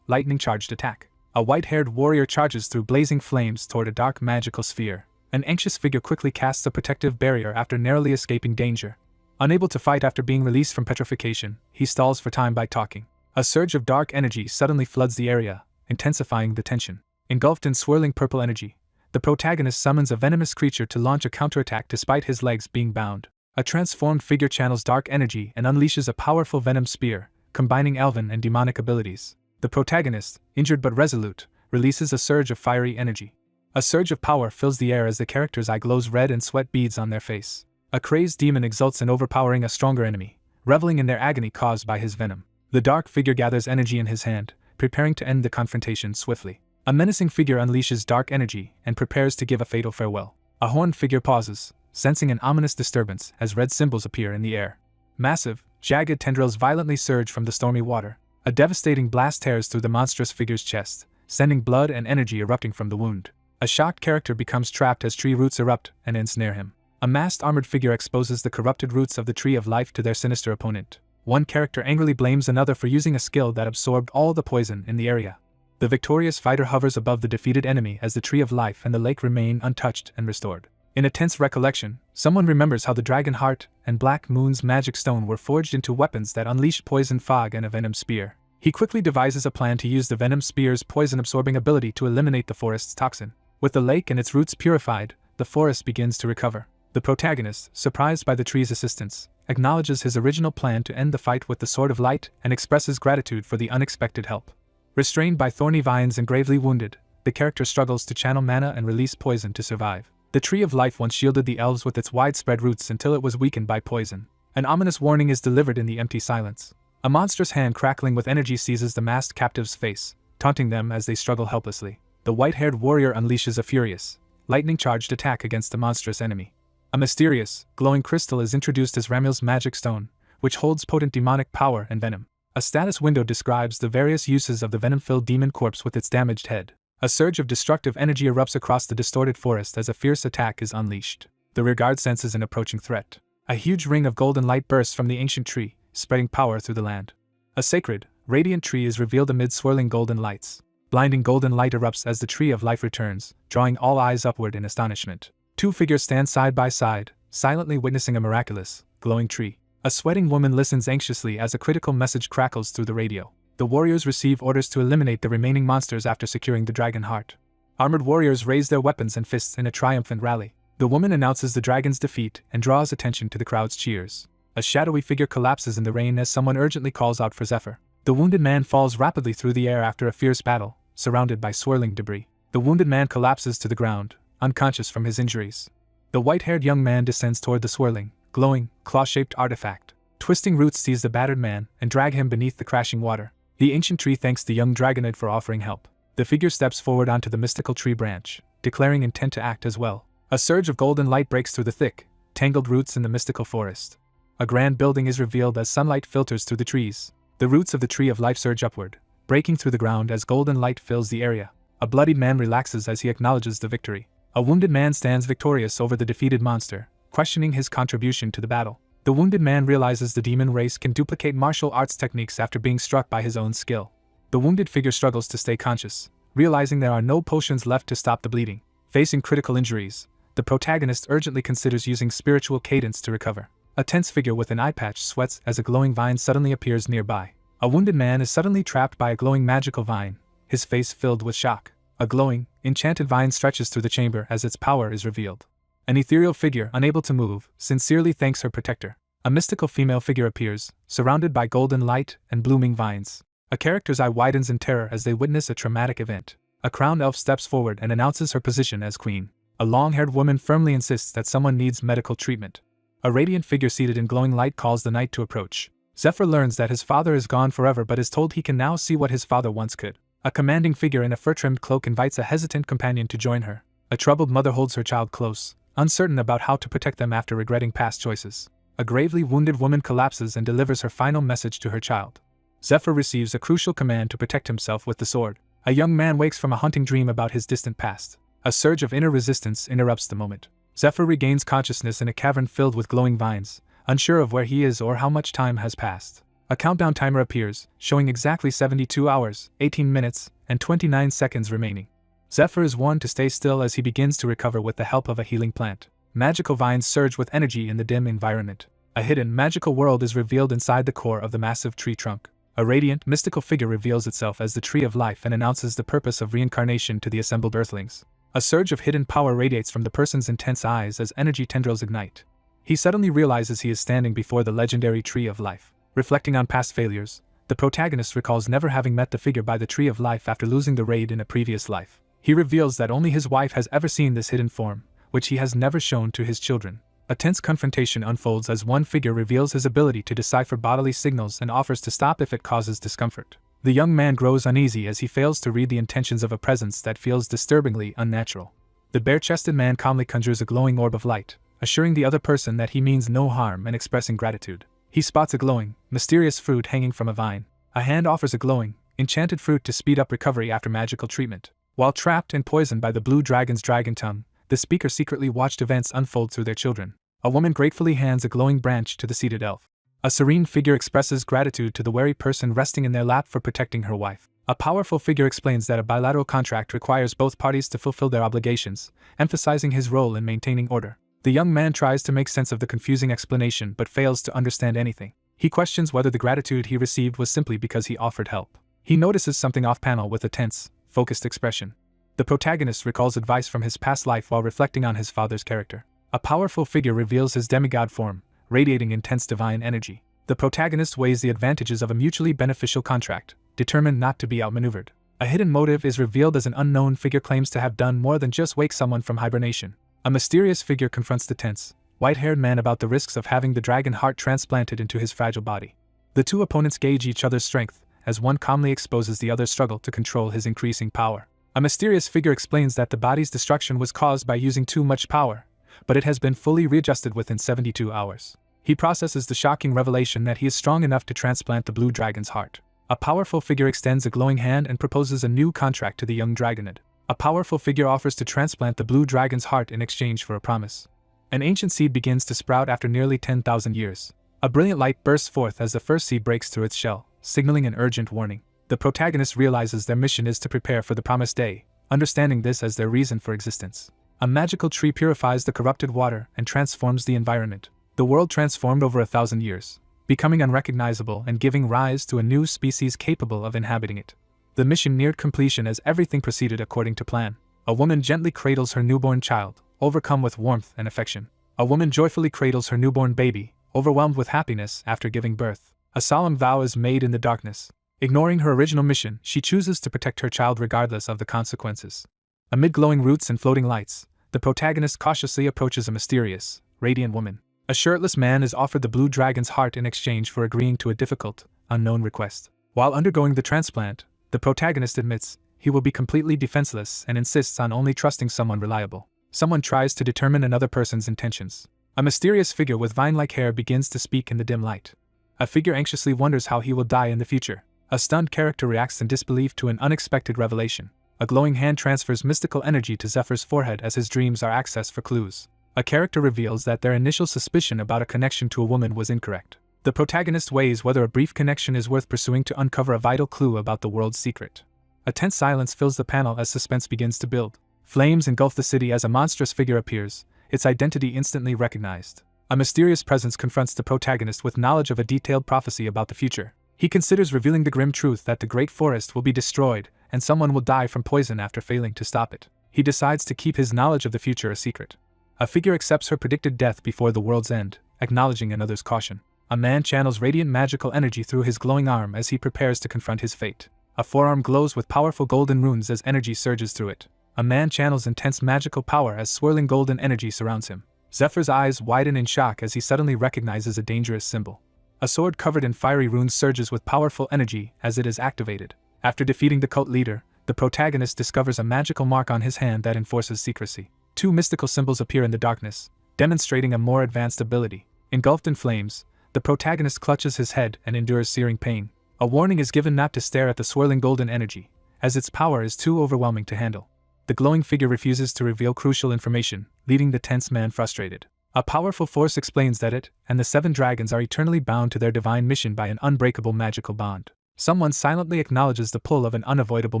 lightning-charged attack. A white-haired warrior charges through blazing flames toward a dark magical sphere. An anxious figure quickly casts a protective barrier after narrowly escaping danger. Unable to fight after being released from petrification, he stalls for time by talking. A surge of dark energy suddenly floods the area, intensifying the tension. Engulfed in swirling purple energy, the protagonist summons a venomous creature to launch a counterattack despite his legs being bound. A transformed figure channels dark energy and unleashes a powerful venom spear, combining elven and demonic abilities. The protagonist, injured but resolute, releases a surge of fiery energy. A surge of power fills the air as the character's eye glows red and sweat beads on their face. A crazed demon exults in overpowering a stronger enemy, reveling in their agony caused by his venom. The dark figure gathers energy in his hand, preparing to end the confrontation swiftly. A menacing figure unleashes dark energy and prepares to give a fatal farewell. A horned figure pauses, sensing an ominous disturbance as red symbols appear in the air. Massive, jagged tendrils violently surge from the stormy water. A devastating blast tears through the monstrous figure's chest, sending blood and energy erupting from the wound. A shocked character becomes trapped as tree roots erupt and ensnare him. A masked armored figure exposes the corrupted roots of the Tree of Life to their sinister opponent. One character angrily blames another for using a skill that absorbed all the poison in the area. The victorious fighter hovers above the defeated enemy as the Tree of Life and the lake remain untouched and restored. In a tense recollection, someone remembers how the Dragon Heart and Black Moon's magic stone were forged into weapons that unleashed poison fog and a venom spear. He quickly devises a plan to use the venom spear's poison-absorbing ability to eliminate the forest's toxin. With the lake and its roots purified, the forest begins to recover. The protagonist, surprised by the tree's assistance, acknowledges his original plan to end the fight with the Sword of Light and expresses gratitude for the unexpected help. Restrained by thorny vines and gravely wounded, the character struggles to channel mana and release poison to survive. The Tree of Life once shielded the elves with its widespread roots until it was weakened by poison. An ominous warning is delivered in the empty silence. A monstrous hand crackling with energy seizes the masked captive's face, taunting them as they struggle helplessly. The white-haired warrior unleashes a furious, lightning-charged attack against the monstrous enemy. A mysterious, glowing crystal is introduced as Ramil's magic stone, which holds potent demonic power and venom. A status window describes the various uses of the venom-filled demon corpse with its damaged head. A surge of destructive energy erupts across the distorted forest as a fierce attack is unleashed. The rearguard senses an approaching threat. A huge ring of golden light bursts from the ancient tree, spreading power through the land. A sacred, radiant tree is revealed amid swirling golden lights. Blinding golden light erupts as the Tree of Life returns, drawing all eyes upward in astonishment. Two figures stand side by side, silently witnessing a miraculous, glowing tree. A sweating woman listens anxiously as a critical message crackles through the radio. The warriors receive orders to eliminate the remaining monsters after securing the Dragon Heart. Armored warriors raise their weapons and fists in a triumphant rally. The woman announces the dragon's defeat and draws attention to the crowd's cheers. A shadowy figure collapses in the rain as someone urgently calls out for Zephyr. The wounded man falls rapidly through the air after a fierce battle, surrounded by swirling debris. The wounded man collapses to the ground, unconscious from his injuries. The white-haired young man descends toward the swirling, glowing, claw-shaped artifact. Twisting roots seize the battered man and drag him beneath the crashing water. The ancient tree thanks the young dragonid for offering help. The figure steps forward onto the mystical tree branch, declaring intent to act as well. A surge of golden light breaks through the thick, tangled roots in the mystical forest. A grand building is revealed as sunlight filters through the trees. The roots of the Tree of Life surge upward, breaking through the ground as golden light fills the area. A bloodied man relaxes as he acknowledges the victory. A wounded man stands victorious over the defeated monster, questioning his contribution to the battle. The wounded man realizes the demon race can duplicate martial arts techniques after being struck by his own skill. The wounded figure struggles to stay conscious, realizing there are no potions left to stop the bleeding. Facing critical injuries, the protagonist urgently considers using spiritual cadence to recover. A tense figure with an eye patch sweats as a glowing vine suddenly appears nearby. A wounded man is suddenly trapped by a glowing magical vine, his face filled with shock. A glowing, enchanted vine stretches through the chamber as its power is revealed. An ethereal figure, unable to move, sincerely thanks her protector. A mystical female figure appears, surrounded by golden light and blooming vines. A character's eye widens in terror as they witness a traumatic event. A crowned elf steps forward and announces her position as queen. A long-haired woman firmly insists that someone needs medical treatment. A radiant figure seated in glowing light calls the knight to approach. Zephyr learns that his father is gone forever but is told he can now see what his father once could. A commanding figure in a fur-trimmed cloak invites a hesitant companion to join her. A troubled mother holds her child close, uncertain about how to protect them after regretting past choices. A gravely wounded woman collapses and delivers her final message to her child. Zephyr receives a crucial command to protect himself with the sword. A young man wakes from a haunting dream about his distant past. A surge of inner resistance interrupts the moment. Zephyr regains consciousness in a cavern filled with glowing vines, unsure of where he is or how much time has passed. A countdown timer appears, showing exactly 72 hours, 18 minutes, and 29 seconds remaining. Zephyr is warned to stay still as he begins to recover with the help of a healing plant. Magical vines surge with energy in the dim environment. A hidden, magical world is revealed inside the core of the massive tree trunk. A radiant, mystical figure reveals itself as the Tree of Life and announces the purpose of reincarnation to the assembled earthlings. A surge of hidden power radiates from the person's intense eyes as energy tendrils ignite. He suddenly realizes he is standing before the legendary Tree of Life. Reflecting on past failures, the protagonist recalls never having met the figure by the Tree of Life after losing the raid in a previous life. He reveals that only his wife has ever seen this hidden form, which he has never shown to his children. A tense confrontation unfolds as one figure reveals his ability to decipher bodily signals and offers to stop if it causes discomfort. The young man grows uneasy as he fails to read the intentions of a presence that feels disturbingly unnatural. The bare-chested man calmly conjures a glowing orb of light, assuring the other person that he means no harm and expressing gratitude. He spots a glowing, mysterious fruit hanging from a vine. A hand offers a glowing, enchanted fruit to speed up recovery after magical treatment. While trapped and poisoned by the blue dragon's dragon tongue, the speaker secretly watched events unfold through their children. A woman gratefully hands a glowing branch to the seated elf. A serene figure expresses gratitude to the wary person resting in their lap for protecting her wife. A powerful figure explains that a bilateral contract requires both parties to fulfill their obligations, emphasizing his role in maintaining order. The young man tries to make sense of the confusing explanation but fails to understand anything. He questions whether the gratitude he received was simply because he offered help. He notices something off-panel with a tense, focused expression. The protagonist recalls advice from his past life while reflecting on his father's character. A powerful figure reveals his demigod form, radiating intense divine energy. The protagonist weighs the advantages of a mutually beneficial contract, determined not to be outmaneuvered. A hidden motive is revealed as an unknown figure claims to have done more than just wake someone from hibernation. A mysterious figure confronts the tense, white-haired man about the risks of having the dragon heart transplanted into his fragile body. The two opponents gauge each other's strength, as one calmly exposes the other's struggle to control his increasing power. A mysterious figure explains that the body's destruction was caused by using too much power, but it has been fully readjusted within 72 hours. He processes the shocking revelation that he is strong enough to transplant the blue dragon's heart. A powerful figure extends a glowing hand and proposes a new contract to the young dragonid. A powerful figure offers to transplant the blue dragon's heart in exchange for a promise. An ancient seed begins to sprout after nearly 10,000 years. A brilliant light bursts forth as the first seed breaks through its shell, signaling an urgent warning. The protagonist realizes their mission is to prepare for the promised day, understanding this as their reason for existence. A magical tree purifies the corrupted water and transforms the environment. The world transformed over 1,000 years, becoming unrecognizable and giving rise to a new species capable of inhabiting it. The mission neared completion as everything proceeded according to plan. A woman gently cradles her newborn child, overcome with warmth and affection. A woman joyfully cradles her newborn baby, overwhelmed with happiness after giving birth. A solemn vow is made in the darkness. Ignoring her original mission, she chooses to protect her child regardless of the consequences. Amid glowing roots and floating lights, the protagonist cautiously approaches a mysterious, radiant woman. A shirtless man is offered the blue dragon's heart in exchange for agreeing to a difficult, unknown request. While undergoing the transplant, the protagonist admits he will be completely defenseless and insists on only trusting someone reliable. Someone tries to determine another person's intentions. A mysterious figure with vine-like hair begins to speak in the dim light. A figure anxiously wonders how he will die in the future. A stunned character reacts in disbelief to an unexpected revelation. A glowing hand transfers mystical energy to Zephyr's forehead as his dreams are accessed for clues. A character reveals that their initial suspicion about a connection to a woman was incorrect. The protagonist weighs whether a brief connection is worth pursuing to uncover a vital clue about the world's secret. A tense silence fills the panel as suspense begins to build. Flames engulf the city as a monstrous figure appears, its identity instantly recognized. A mysterious presence confronts the protagonist with knowledge of a detailed prophecy about the future. He considers revealing the grim truth that the great forest will be destroyed and someone will die from poison after failing to stop it. He decides to keep his knowledge of the future a secret. A figure accepts her predicted death before the world's end, acknowledging another's caution. A man channels radiant magical energy through his glowing arm as he prepares to confront his fate. A forearm glows with powerful golden runes as energy surges through it. A man channels intense magical power as swirling golden energy surrounds him. Zephyr's eyes widen in shock as he suddenly recognizes a dangerous symbol. A sword covered in fiery runes surges with powerful energy as it is activated. After defeating the cult leader, the protagonist discovers a magical mark on his hand that enforces secrecy. Two mystical symbols appear in the darkness, demonstrating a more advanced ability. Engulfed in flames, the protagonist clutches his head and endures searing pain. A warning is given not to stare at the swirling golden energy, as its power is too overwhelming to handle. The glowing figure refuses to reveal crucial information, leaving the tense man frustrated. A powerful force explains that it and the 7 dragons are eternally bound to their divine mission by an unbreakable magical bond. Someone silently acknowledges the pull of an unavoidable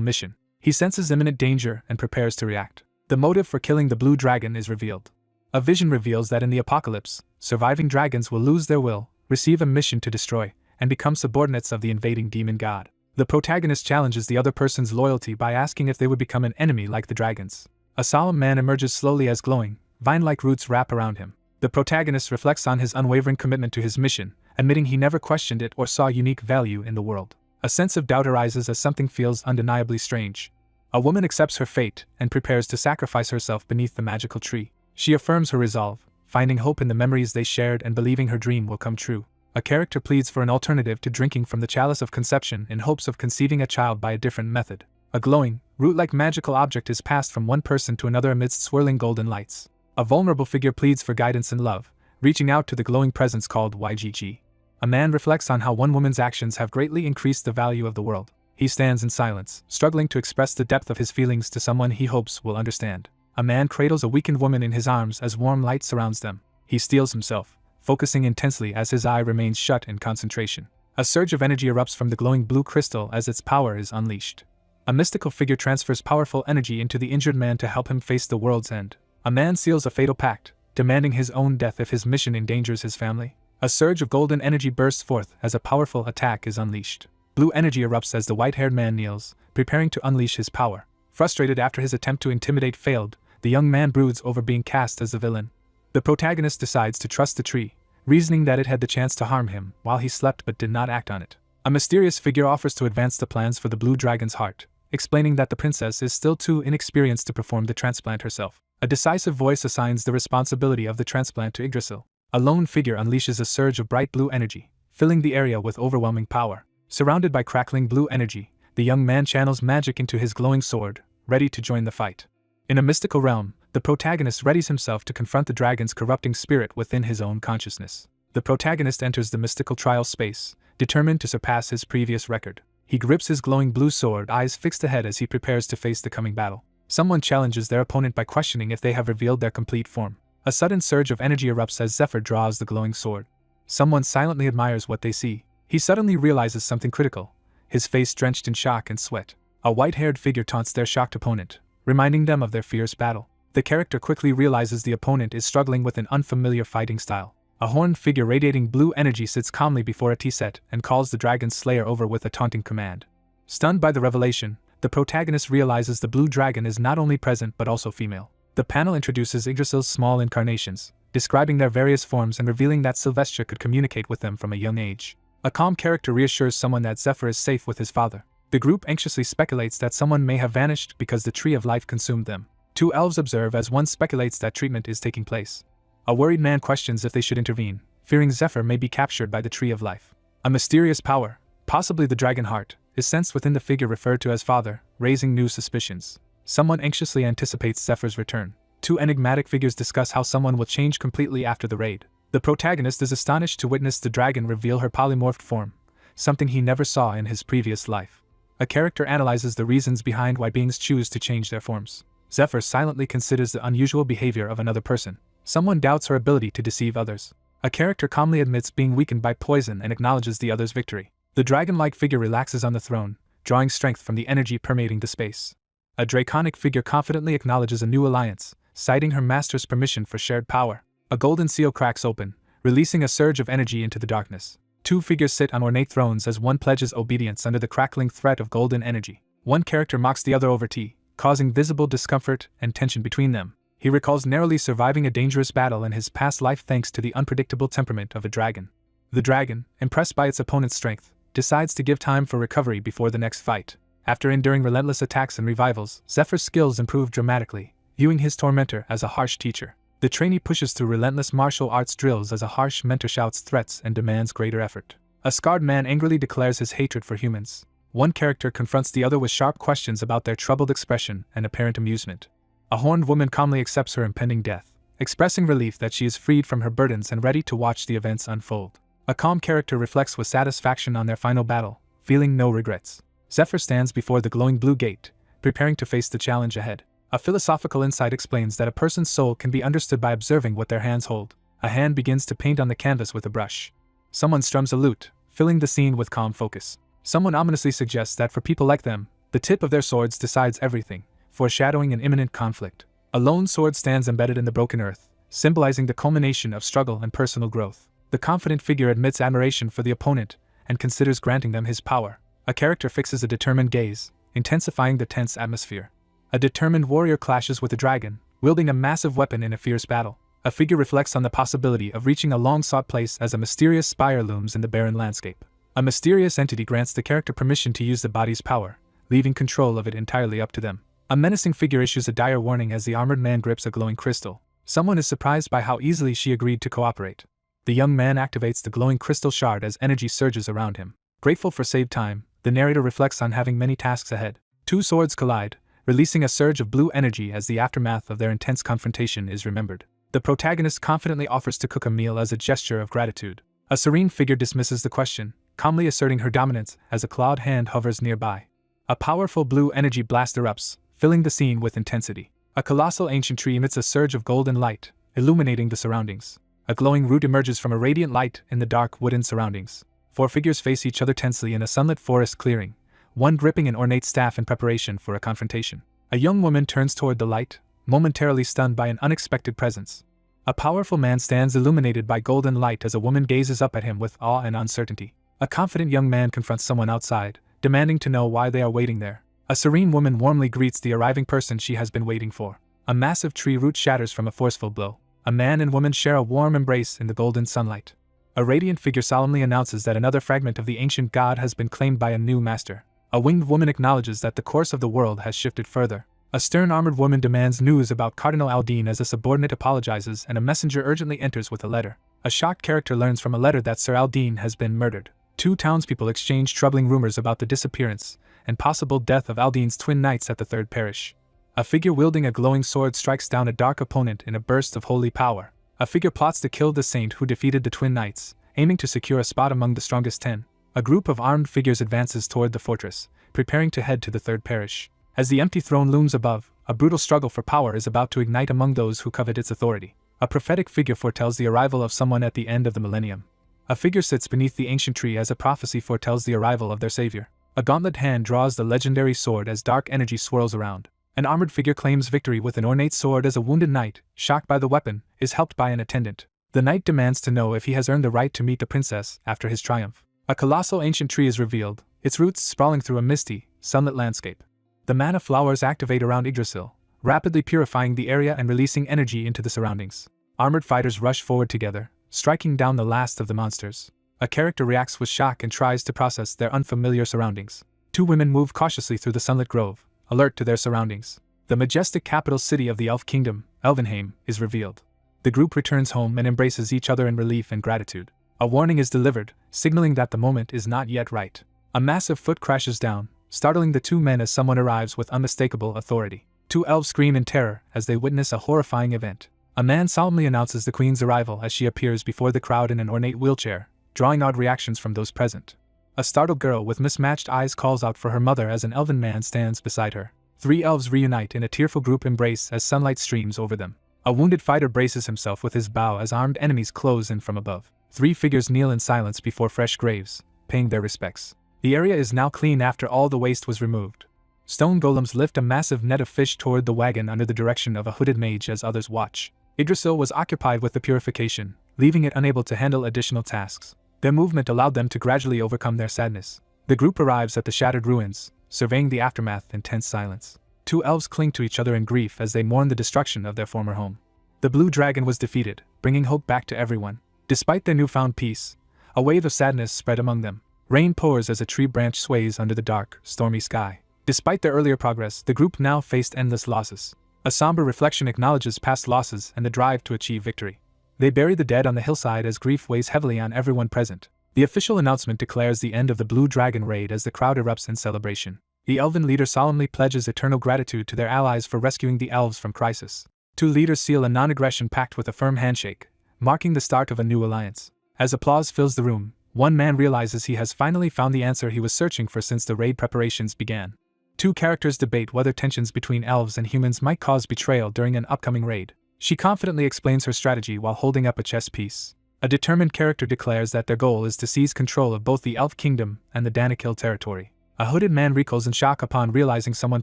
mission. He senses imminent danger and prepares to react. The motive for killing the blue dragon is revealed. A vision reveals that in the apocalypse, surviving dragons will lose their will, receive a mission to destroy, and become subordinates of the invading demon god. The protagonist challenges the other person's loyalty by asking if they would become an enemy like the dragons. A solemn man emerges slowly as glowing, vine-like roots wrap around him. The protagonist reflects on his unwavering commitment to his mission, admitting he never questioned it or saw unique value in the world. A sense of doubt arises as something feels undeniably strange. A woman accepts her fate and prepares to sacrifice herself beneath the magical tree. She affirms her resolve, finding hope in the memories they shared and believing her dream will come true. A character pleads for an alternative to drinking from the chalice of conception in hopes of conceiving a child by a different method. A glowing, root-like magical object is passed from one person to another amidst swirling golden lights. A vulnerable figure pleads for guidance and love, reaching out to the glowing presence called YGG. A man reflects on how one woman's actions have greatly increased the value of the world. He stands in silence, struggling to express the depth of his feelings to someone he hopes will understand. A man cradles a weakened woman in his arms as warm light surrounds them. He steels himself, focusing intensely as his eye remains shut in concentration. A surge of energy erupts from the glowing blue crystal as its power is unleashed. A mystical figure transfers powerful energy into the injured man to help him face the world's end. A man seals a fatal pact, demanding his own death if his mission endangers his family. A surge of golden energy bursts forth as a powerful attack is unleashed. Blue energy erupts as the white-haired man kneels, preparing to unleash his power. Frustrated after his attempt to intimidate failed, the young man broods over being cast as the villain. The protagonist decides to trust the tree, reasoning that it had the chance to harm him while he slept but did not act on it. A mysterious figure offers to advance the plans for the blue dragon's heart, explaining that the princess is still too inexperienced to perform the transplant herself. A decisive voice assigns the responsibility of the transplant to Yggdrasil. A lone figure unleashes a surge of bright blue energy, filling the area with overwhelming power. Surrounded by crackling blue energy, the young man channels magic into his glowing sword, ready to join the fight. In a mystical realm, the protagonist readies himself to confront the dragon's corrupting spirit within his own consciousness. The protagonist enters the mystical trial space, determined to surpass his previous record. He grips his glowing blue sword, eyes fixed ahead as he prepares to face the coming battle. Someone challenges their opponent by questioning if they have revealed their complete form. A sudden surge of energy erupts as Zephyr draws the glowing sword. Someone silently admires what they see. He suddenly realizes something critical, his face drenched in shock and sweat. A white-haired figure taunts their shocked opponent, reminding them of their fierce battle. The character quickly realizes the opponent is struggling with an unfamiliar fighting style. A horned figure radiating blue energy sits calmly before a tea set and calls the dragon's slayer over with a taunting command. Stunned by the revelation, the protagonist realizes the blue dragon is not only present but also female. The panel introduces Yggdrasil's small incarnations, describing their various forms and revealing that Sylvestra could communicate with them from a young age. A calm character reassures someone that Zephyr is safe with his father. The group anxiously speculates that someone may have vanished because the tree of life consumed them. Two elves observe as one speculates that treatment is taking place. A worried man questions if they should intervene, fearing Zephyr may be captured by the tree of life. A mysterious power, possibly the dragon heart, is sensed within the figure referred to as father, raising new suspicions. Someone anxiously anticipates Zephyr's return. Two enigmatic figures discuss how someone will change completely after the raid. The protagonist is astonished to witness the dragon reveal her polymorphed form, something he never saw in his previous life. A character analyzes the reasons behind why beings choose to change their forms. Zephyr silently considers the unusual behavior of another person. Someone doubts her ability to deceive others. A character calmly admits being weakened by poison and acknowledges the other's victory. The dragon-like figure relaxes on the throne, drawing strength from the energy permeating the space. A draconic figure confidently acknowledges a new alliance, citing her master's permission for shared power. A golden seal cracks open, releasing a surge of energy into the darkness. Two figures sit on ornate thrones as one pledges obedience under the crackling threat of golden energy. One character mocks the other over tea, causing visible discomfort and tension between them. He recalls narrowly surviving a dangerous battle in his past life thanks to the unpredictable temperament of a dragon. The dragon, impressed by its opponent's strength, decides to give time for recovery before the next fight. After enduring relentless attacks and revivals, Zephyr's skills improve dramatically, viewing his tormentor as a harsh teacher. The trainee pushes through relentless martial arts drills as a harsh mentor shouts threats and demands greater effort. A scarred man angrily declares his hatred for humans. One character confronts the other with sharp questions about their troubled expression and apparent amusement. A horned woman calmly accepts her impending death, expressing relief that she is freed from her burdens and ready to watch the events unfold. A calm character reflects with satisfaction on their final battle, feeling no regrets. Zephyr stands before the glowing blue gate, preparing to face the challenge ahead. A philosophical insight explains that a person's soul can be understood by observing what their hands hold. A hand begins to paint on the canvas with a brush. Someone strums a lute, filling the scene with calm focus. Someone ominously suggests that for people like them, the tip of their swords decides everything, foreshadowing an imminent conflict. A lone sword stands embedded in the broken earth, symbolizing the culmination of struggle and personal growth. The confident figure admits admiration for the opponent and considers granting them his power. A character fixes a determined gaze, intensifying the tense atmosphere. A determined warrior clashes with a dragon, wielding a massive weapon in a fierce battle. A figure reflects on the possibility of reaching a long-sought place as a mysterious spire looms in the barren landscape. A mysterious entity grants the character permission to use the body's power, leaving control of it entirely up to them. A menacing figure issues a dire warning as the armored man grips a glowing crystal. Someone is surprised by how easily she agreed to cooperate. The young man activates the glowing crystal shard as energy surges around him. Grateful for saved time, the narrator reflects on having many tasks ahead. Two swords collide, releasing a surge of blue energy as the aftermath of their intense confrontation is remembered. The protagonist confidently offers to cook a meal as a gesture of gratitude. A serene figure dismisses the question, calmly asserting her dominance as a clawed hand hovers nearby. A powerful blue energy blast erupts, filling the scene with intensity. A colossal ancient tree emits a surge of golden light, illuminating the surroundings. A glowing root emerges from a radiant light in the dark wooden surroundings. 4 figures face each other tensely in a sunlit forest clearing, one gripping an ornate staff in preparation for a confrontation. A young woman turns toward the light, momentarily stunned by an unexpected presence. A powerful man stands illuminated by golden light as a woman gazes up at him with awe and uncertainty. A confident young man confronts someone outside, demanding to know why they are waiting there. A serene woman warmly greets the arriving person she has been waiting for. A massive tree root shatters from a forceful blow. A man and woman share a warm embrace in the golden sunlight. A radiant figure solemnly announces that another fragment of the ancient god has been claimed by a new master. A winged woman acknowledges that the course of the world has shifted further. A stern armored woman demands news about Cardinal Aldine as a subordinate apologizes and a messenger urgently enters with a letter. A shocked character learns from a letter that Sir Aldine has been murdered. 2 townspeople exchange troubling rumors about the disappearance and possible death of Aldine's twin knights at the Third Parish. A figure wielding a glowing sword strikes down a dark opponent in a burst of holy power. A figure plots to kill the saint who defeated the twin knights, aiming to secure a spot among the strongest 10. A group of armed figures advances toward the fortress, preparing to head to the Third Parish. As the empty throne looms above, a brutal struggle for power is about to ignite among those who covet its authority. A prophetic figure foretells the arrival of someone at the end of the millennium. A figure sits beneath the ancient tree as a prophecy foretells the arrival of their savior. A gauntlet hand draws the legendary sword as dark energy swirls around. An armored figure claims victory with an ornate sword as a wounded knight, shocked by the weapon, is helped by an attendant. The knight demands to know if he has earned the right to meet the princess after his triumph. A colossal ancient tree is revealed, its roots sprawling through a misty, sunlit landscape. The mana flowers activate around Yggdrasil, rapidly purifying the area and releasing energy into the surroundings. Armored fighters rush forward together, striking down the last of the monsters. A character reacts with shock and tries to process their unfamiliar surroundings. 2 women move cautiously through the sunlit grove, alert to their surroundings. The majestic capital city of the Elf Kingdom, Elvenheim, is revealed. The group returns home and embraces each other in relief and gratitude. A warning is delivered, signaling that the moment is not yet right. A massive foot crashes down, startling the 2 men as someone arrives with unmistakable authority. 2 elves scream in terror as they witness a horrifying event. A man solemnly announces the queen's arrival as she appears before the crowd in an ornate wheelchair, drawing odd reactions from those present. A startled girl with mismatched eyes calls out for her mother as an elven man stands beside her. 3 elves reunite in a tearful group embrace as sunlight streams over them. A wounded fighter braces himself with his bow as armed enemies close in from above. 3 figures kneel in silence before fresh graves, paying their respects. The area is now clean after all the waste was removed. Stone golems lift a massive net of fish toward the wagon under the direction of a hooded mage as others watch. Yggdrasil was occupied with the purification, leaving it unable to handle additional tasks. Their movement allowed them to gradually overcome their sadness. The group arrives at the shattered ruins, surveying the aftermath in tense silence. 2 elves cling to each other in grief as they mourn the destruction of their former home. The blue dragon was defeated, bringing hope back to everyone. Despite their newfound peace, a wave of sadness spread among them. Rain pours as a tree branch sways under the dark, stormy sky. Despite their earlier progress, the group now faced endless losses. A somber reflection acknowledges past losses and the drive to achieve victory. They bury the dead on the hillside as grief weighs heavily on everyone present. The official announcement declares the end of the Blue Dragon raid as the crowd erupts in celebration. The elven leader solemnly pledges eternal gratitude to their allies for rescuing the elves from crisis. 2 leaders seal a non-aggression pact with a firm handshake, marking the start of a new alliance. As applause fills the room, 1 man realizes he has finally found the answer he was searching for since the raid preparations began. 2 characters debate whether tensions between elves and humans might cause betrayal during an upcoming raid. She confidently explains her strategy while holding up a chess piece. A determined character declares that their goal is to seize control of both the Elf Kingdom and the Danakil territory. A hooded man recoils in shock upon realizing someone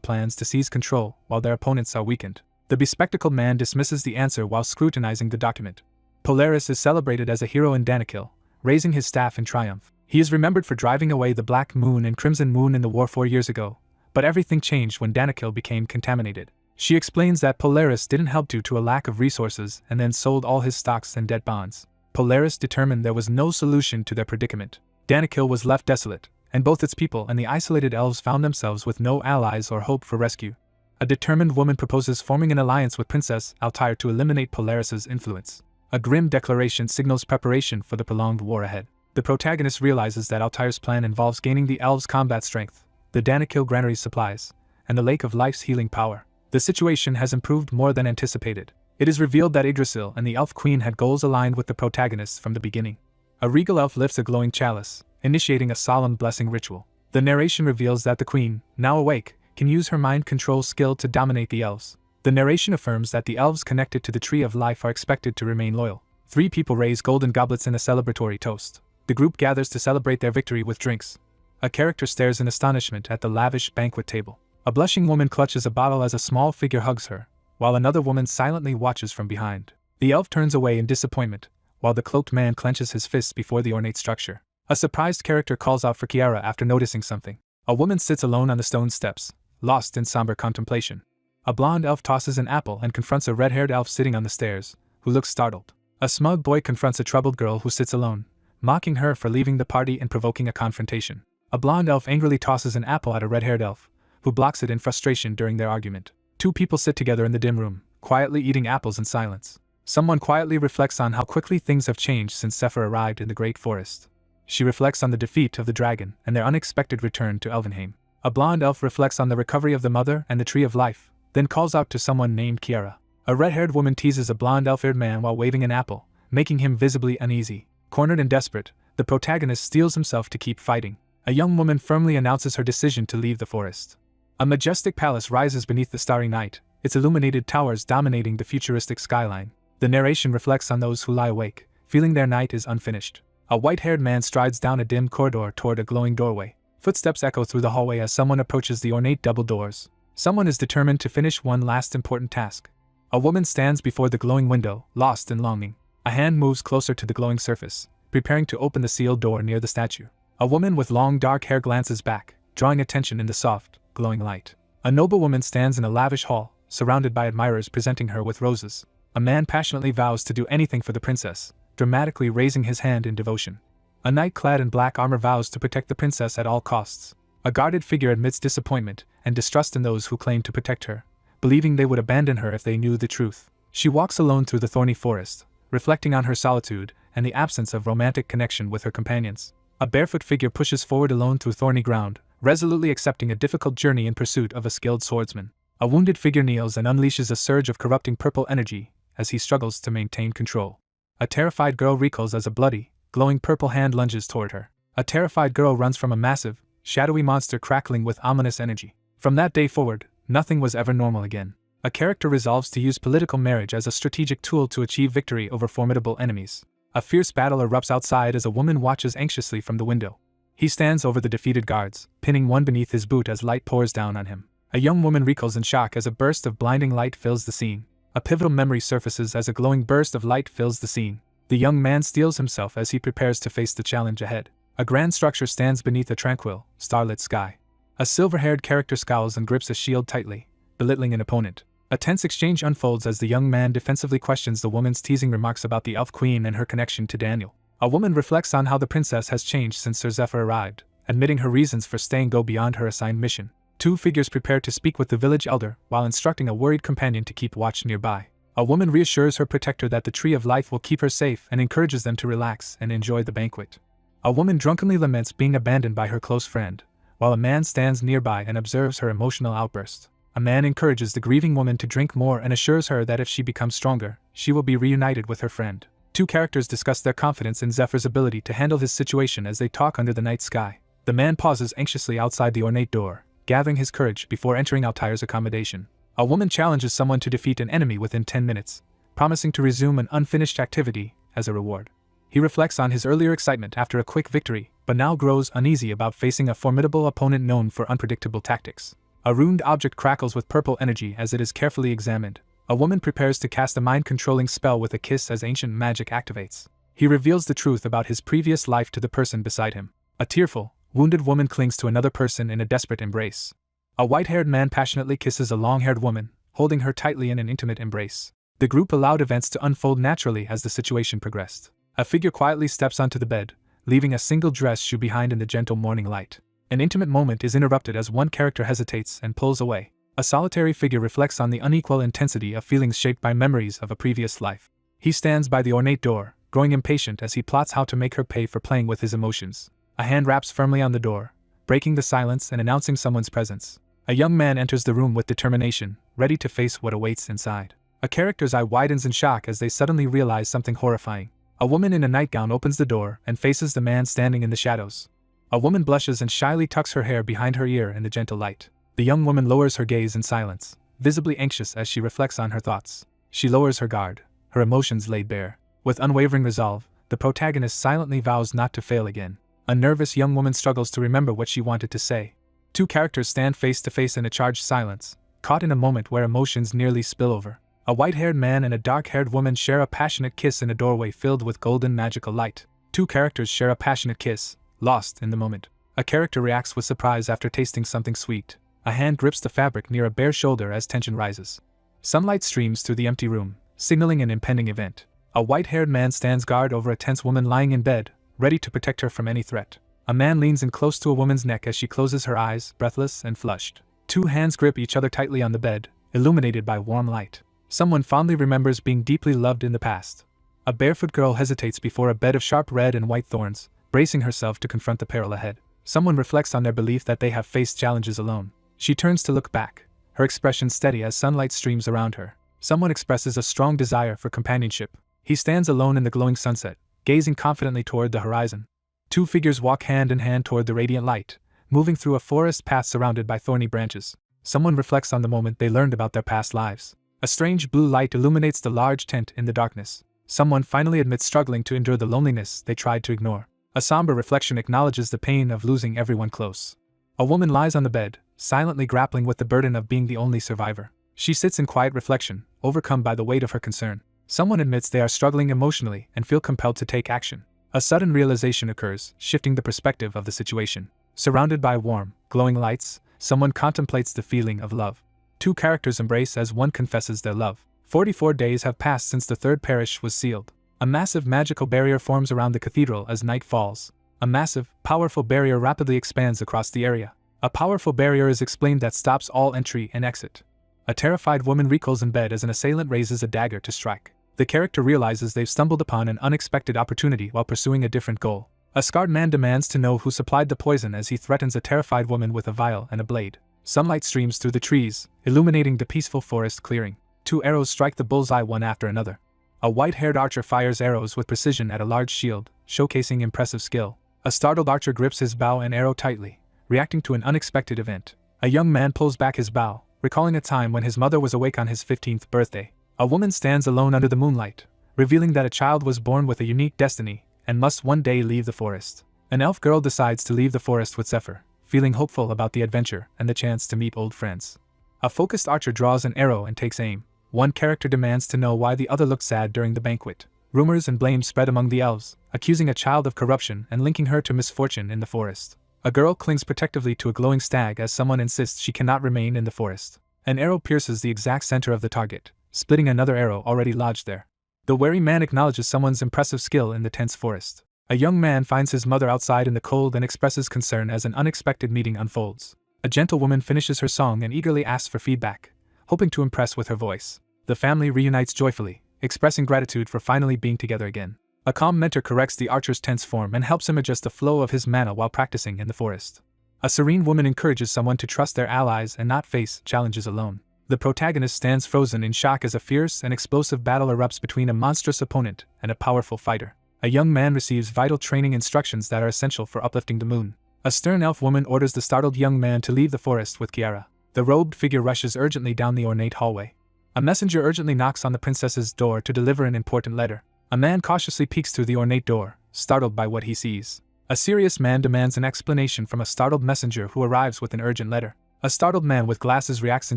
plans to seize control while their opponents are weakened. The bespectacled man dismisses the answer while scrutinizing the document. Polaris is celebrated as a hero in Danakil, raising his staff in triumph. He is remembered for driving away the Black Moon and Crimson Moon in the war 4 years ago, but everything changed when Danakil became contaminated. She explains that Polaris didn't help due to a lack of resources and then sold all his stocks and debt bonds. Polaris determined there was no solution to their predicament. Danakil was left desolate, and both its people and the isolated elves found themselves with no allies or hope for rescue. A determined woman proposes forming an alliance with Princess Altair to eliminate Polaris's influence. A grim declaration signals preparation for the prolonged war ahead. The protagonist realizes that Altair's plan involves gaining the elves' combat strength, the Danakil granary's supplies, and the Lake of Life's healing power. The situation has improved more than anticipated. It is revealed that Yggdrasil and the Elf Queen had goals aligned with the protagonists from the beginning. A regal elf lifts a glowing chalice, initiating a solemn blessing ritual. The narration reveals that the queen, now awake, can use her mind control skill to dominate the elves. The narration affirms that the elves connected to the Tree of Life are expected to remain loyal. 3 people raise golden goblets in a celebratory toast. The group gathers to celebrate their victory with drinks. A character stares in astonishment at the lavish banquet table. A blushing woman clutches a bottle as a small figure hugs her, while another woman silently watches from behind. The elf turns away in disappointment, while the cloaked man clenches his fists before the ornate structure. A surprised character calls out for Kiara after noticing something. A woman sits alone on the stone steps, lost in somber contemplation. A blonde elf tosses an apple and confronts a red-haired elf sitting on the stairs, who looks startled. A smug boy confronts a troubled girl who sits alone, mocking her for leaving the party and provoking a confrontation. A blonde elf angrily tosses an apple at a red-haired elf, who blocks it in frustration during their argument. 2 people sit together in the dim room, quietly eating apples in silence. Someone quietly reflects on how quickly things have changed since Zephyr arrived in the Great Forest. She reflects on the defeat of the dragon and their unexpected return to Elvenheim. A blonde elf reflects on the recovery of the mother and the Tree of Life, then calls out to someone named Kiara. A red-haired woman teases a blonde elf-haired man while waving an apple, making him visibly uneasy. Cornered and desperate, the protagonist steels himself to keep fighting. A young woman firmly announces her decision to leave the forest. A majestic palace rises beneath the starry night, its illuminated towers dominating the futuristic skyline. The narration reflects on those who lie awake, feeling their night is unfinished. A white-haired man strides down a dim corridor toward a glowing doorway. Footsteps echo through the hallway as someone approaches the ornate double doors. Someone is determined to finish one last important task. A woman stands before the glowing window, lost in longing. A hand moves closer to the glowing surface, preparing to open the sealed door near the statue. A woman with long dark hair glances back, drawing attention in the soft, glowing light. A noblewoman stands in a lavish hall, surrounded by admirers presenting her with roses. A man passionately vows to do anything for the princess, dramatically raising his hand in devotion. A knight clad in black armor vows to protect the princess at all costs. A guarded figure admits disappointment and distrust in those who claim to protect her, believing they would abandon her if they knew the truth. She walks alone through the thorny forest, reflecting on her solitude and the absence of romantic connection with her companions. A barefoot figure pushes forward alone through thorny ground, resolutely accepting a difficult journey in pursuit of a skilled swordsman. A wounded figure kneels and unleashes a surge of corrupting purple energy as he struggles to maintain control. A terrified girl recoils as a bloody, glowing purple hand lunges toward her. A terrified girl runs from a massive, shadowy monster crackling with ominous energy. From that day forward, nothing was ever normal again. A character resolves to use political marriage as a strategic tool to achieve victory over formidable enemies. A fierce battle erupts outside as a woman watches anxiously from the window. He stands over the defeated guards, pinning one beneath his boot as light pours down on him. A young woman recoils in shock as a burst of blinding light fills the scene. A pivotal memory surfaces as a glowing burst of light fills the scene. The young man steels himself as he prepares to face the challenge ahead. A grand structure stands beneath a tranquil, starlit sky. A silver-haired character scowls and grips a shield tightly, belittling an opponent. A tense exchange unfolds as the young man defensively questions the woman's teasing remarks about the elf queen and her connection to Daniel. A woman reflects on how the princess has changed since Sir Zephyr arrived, admitting her reasons for staying go beyond her assigned mission. 2 figures prepare to speak with the village elder while instructing a worried companion to keep watch nearby. A woman reassures her protector that the Tree of Life will keep her safe and encourages them to relax and enjoy the banquet. A woman drunkenly laments being abandoned by her close friend, while a man stands nearby and observes her emotional outburst. A man encourages the grieving woman to drink more and assures her that if she becomes stronger, she will be reunited with her friend. 2 characters discuss their confidence in Zephyr's ability to handle his situation as they talk under the night sky. The man pauses anxiously outside the ornate door, gathering his courage before entering Altaire's accommodation. A woman challenges someone to defeat an enemy within 10 minutes, promising to resume an unfinished activity as a reward. He reflects on his earlier excitement after a quick victory, but now grows uneasy about facing a formidable opponent known for unpredictable tactics. A ruined object crackles with purple energy as it is carefully examined. A woman prepares to cast a mind-controlling spell with a kiss as ancient magic activates. He reveals the truth about his previous life to the person beside him. A tearful, wounded woman clings to another person in a desperate embrace. A white-haired man passionately kisses a long-haired woman, holding her tightly in an intimate embrace. The group allowed events to unfold naturally as the situation progressed. A figure quietly steps onto the bed, leaving a single dress shoe behind in the gentle morning light. An intimate moment is interrupted as one character hesitates and pulls away. A solitary figure reflects on the unequal intensity of feelings shaped by memories of a previous life. He stands by the ornate door, growing impatient as he plots how to make her pay for playing with his emotions. A hand wraps firmly on the door, breaking the silence and announcing someone's presence. A young man enters the room with determination, ready to face what awaits inside. A character's eye widens in shock as they suddenly realize something horrifying. A woman in a nightgown opens the door and faces the man standing in the shadows. A woman blushes and shyly tucks her hair behind her ear in the gentle light. The young woman lowers her gaze in silence, visibly anxious as she reflects on her thoughts. She lowers her guard, her emotions laid bare. With unwavering resolve, the protagonist silently vows not to fail again. A nervous young woman struggles to remember what she wanted to say. Two characters stand face to face in a charged silence, caught in a moment where emotions nearly spill over. A white-haired man and a dark-haired woman share a passionate kiss in a doorway filled with golden magical light. Two characters share a passionate kiss, lost in the moment. A character reacts with surprise after tasting something sweet. A hand grips the fabric near a bare shoulder as tension rises. Sunlight streams through the empty room, signaling an impending event. A white-haired man stands guard over a tense woman lying in bed, ready to protect her from any threat. A man leans in close to a woman's neck as she closes her eyes, breathless and flushed. Two hands grip each other tightly on the bed, illuminated by warm light. Someone fondly remembers being deeply loved in the past. A barefoot girl hesitates before a bed of sharp red and white thorns, bracing herself to confront the peril ahead. Someone reflects on their belief that they have faced challenges alone. She turns to look back, her expression steady as sunlight streams around her. Someone expresses a strong desire for companionship. He stands alone in the glowing sunset, gazing confidently toward the horizon. Two figures walk hand in hand toward the radiant light, moving through a forest path surrounded by thorny branches. Someone reflects on the moment they learned about their past lives. A strange blue light illuminates the large tent in the darkness. Someone finally admits struggling to endure the loneliness they tried to ignore. A somber reflection acknowledges the pain of losing everyone close. A woman lies on the bed, silently grappling with the burden of being the only survivor. She sits in quiet reflection, overcome by the weight of her concern. Someone admits they are struggling emotionally and feel compelled to take action. A sudden realization occurs, shifting the perspective of the situation. Surrounded by warm, glowing lights, someone contemplates the feeling of love. Two characters embrace as one confesses their love. 44 days have passed since the third parish was sealed. A massive magical barrier forms around the cathedral as night falls. A massive, powerful barrier rapidly expands across the area. A powerful barrier is explained that stops all entry and exit. A terrified woman recoils in bed as an assailant raises a dagger to strike. The character realizes they've stumbled upon an unexpected opportunity while pursuing a different goal. A scarred man demands to know who supplied the poison as he threatens a terrified woman with a vial and a blade. Sunlight streams through the trees, illuminating the peaceful forest clearing. Two arrows strike the bullseye one after another. A white-haired archer fires arrows with precision at a large shield, showcasing impressive skill. A startled archer grips his bow and arrow tightly, reacting to an unexpected event. A young man pulls back his bow, recalling a time when his mother was awake on his 15th birthday. A woman stands alone under the moonlight, revealing that a child was born with a unique destiny and must one day leave the forest. An elf girl decides to leave the forest with Zephyr, feeling hopeful about the adventure and the chance to meet old friends. A focused archer draws an arrow and takes aim. One character demands to know why the other looked sad during the banquet. Rumors and blame spread among the elves, accusing a child of corruption and linking her to misfortune in the forest. A girl clings protectively to a glowing stag as someone insists she cannot remain in the forest. An arrow pierces the exact center of the target, splitting another arrow already lodged there. The wary man acknowledges someone's impressive skill in the tense forest. A young man finds his mother outside in the cold and expresses concern as an unexpected meeting unfolds. A gentle woman finishes her song and eagerly asks for feedback, hoping to impress with her voice. The family reunites joyfully, expressing gratitude for finally being together again. A calm mentor corrects the archer's tense form and helps him adjust the flow of his mana while practicing in the forest. A serene woman encourages someone to trust their allies and not face challenges alone. The protagonist stands frozen in shock as a fierce and explosive battle erupts between a monstrous opponent and a powerful fighter. A young man receives vital training instructions that are essential for uplifting the moon. A stern elf woman orders the startled young man to leave the forest with Kiara. The robed figure rushes urgently down the ornate hallway. A messenger urgently knocks on the princess's door to deliver an important letter. A man cautiously peeks through the ornate door, startled by what he sees. A serious man demands an explanation from a startled messenger who arrives with an urgent letter. A startled man with glasses reacts in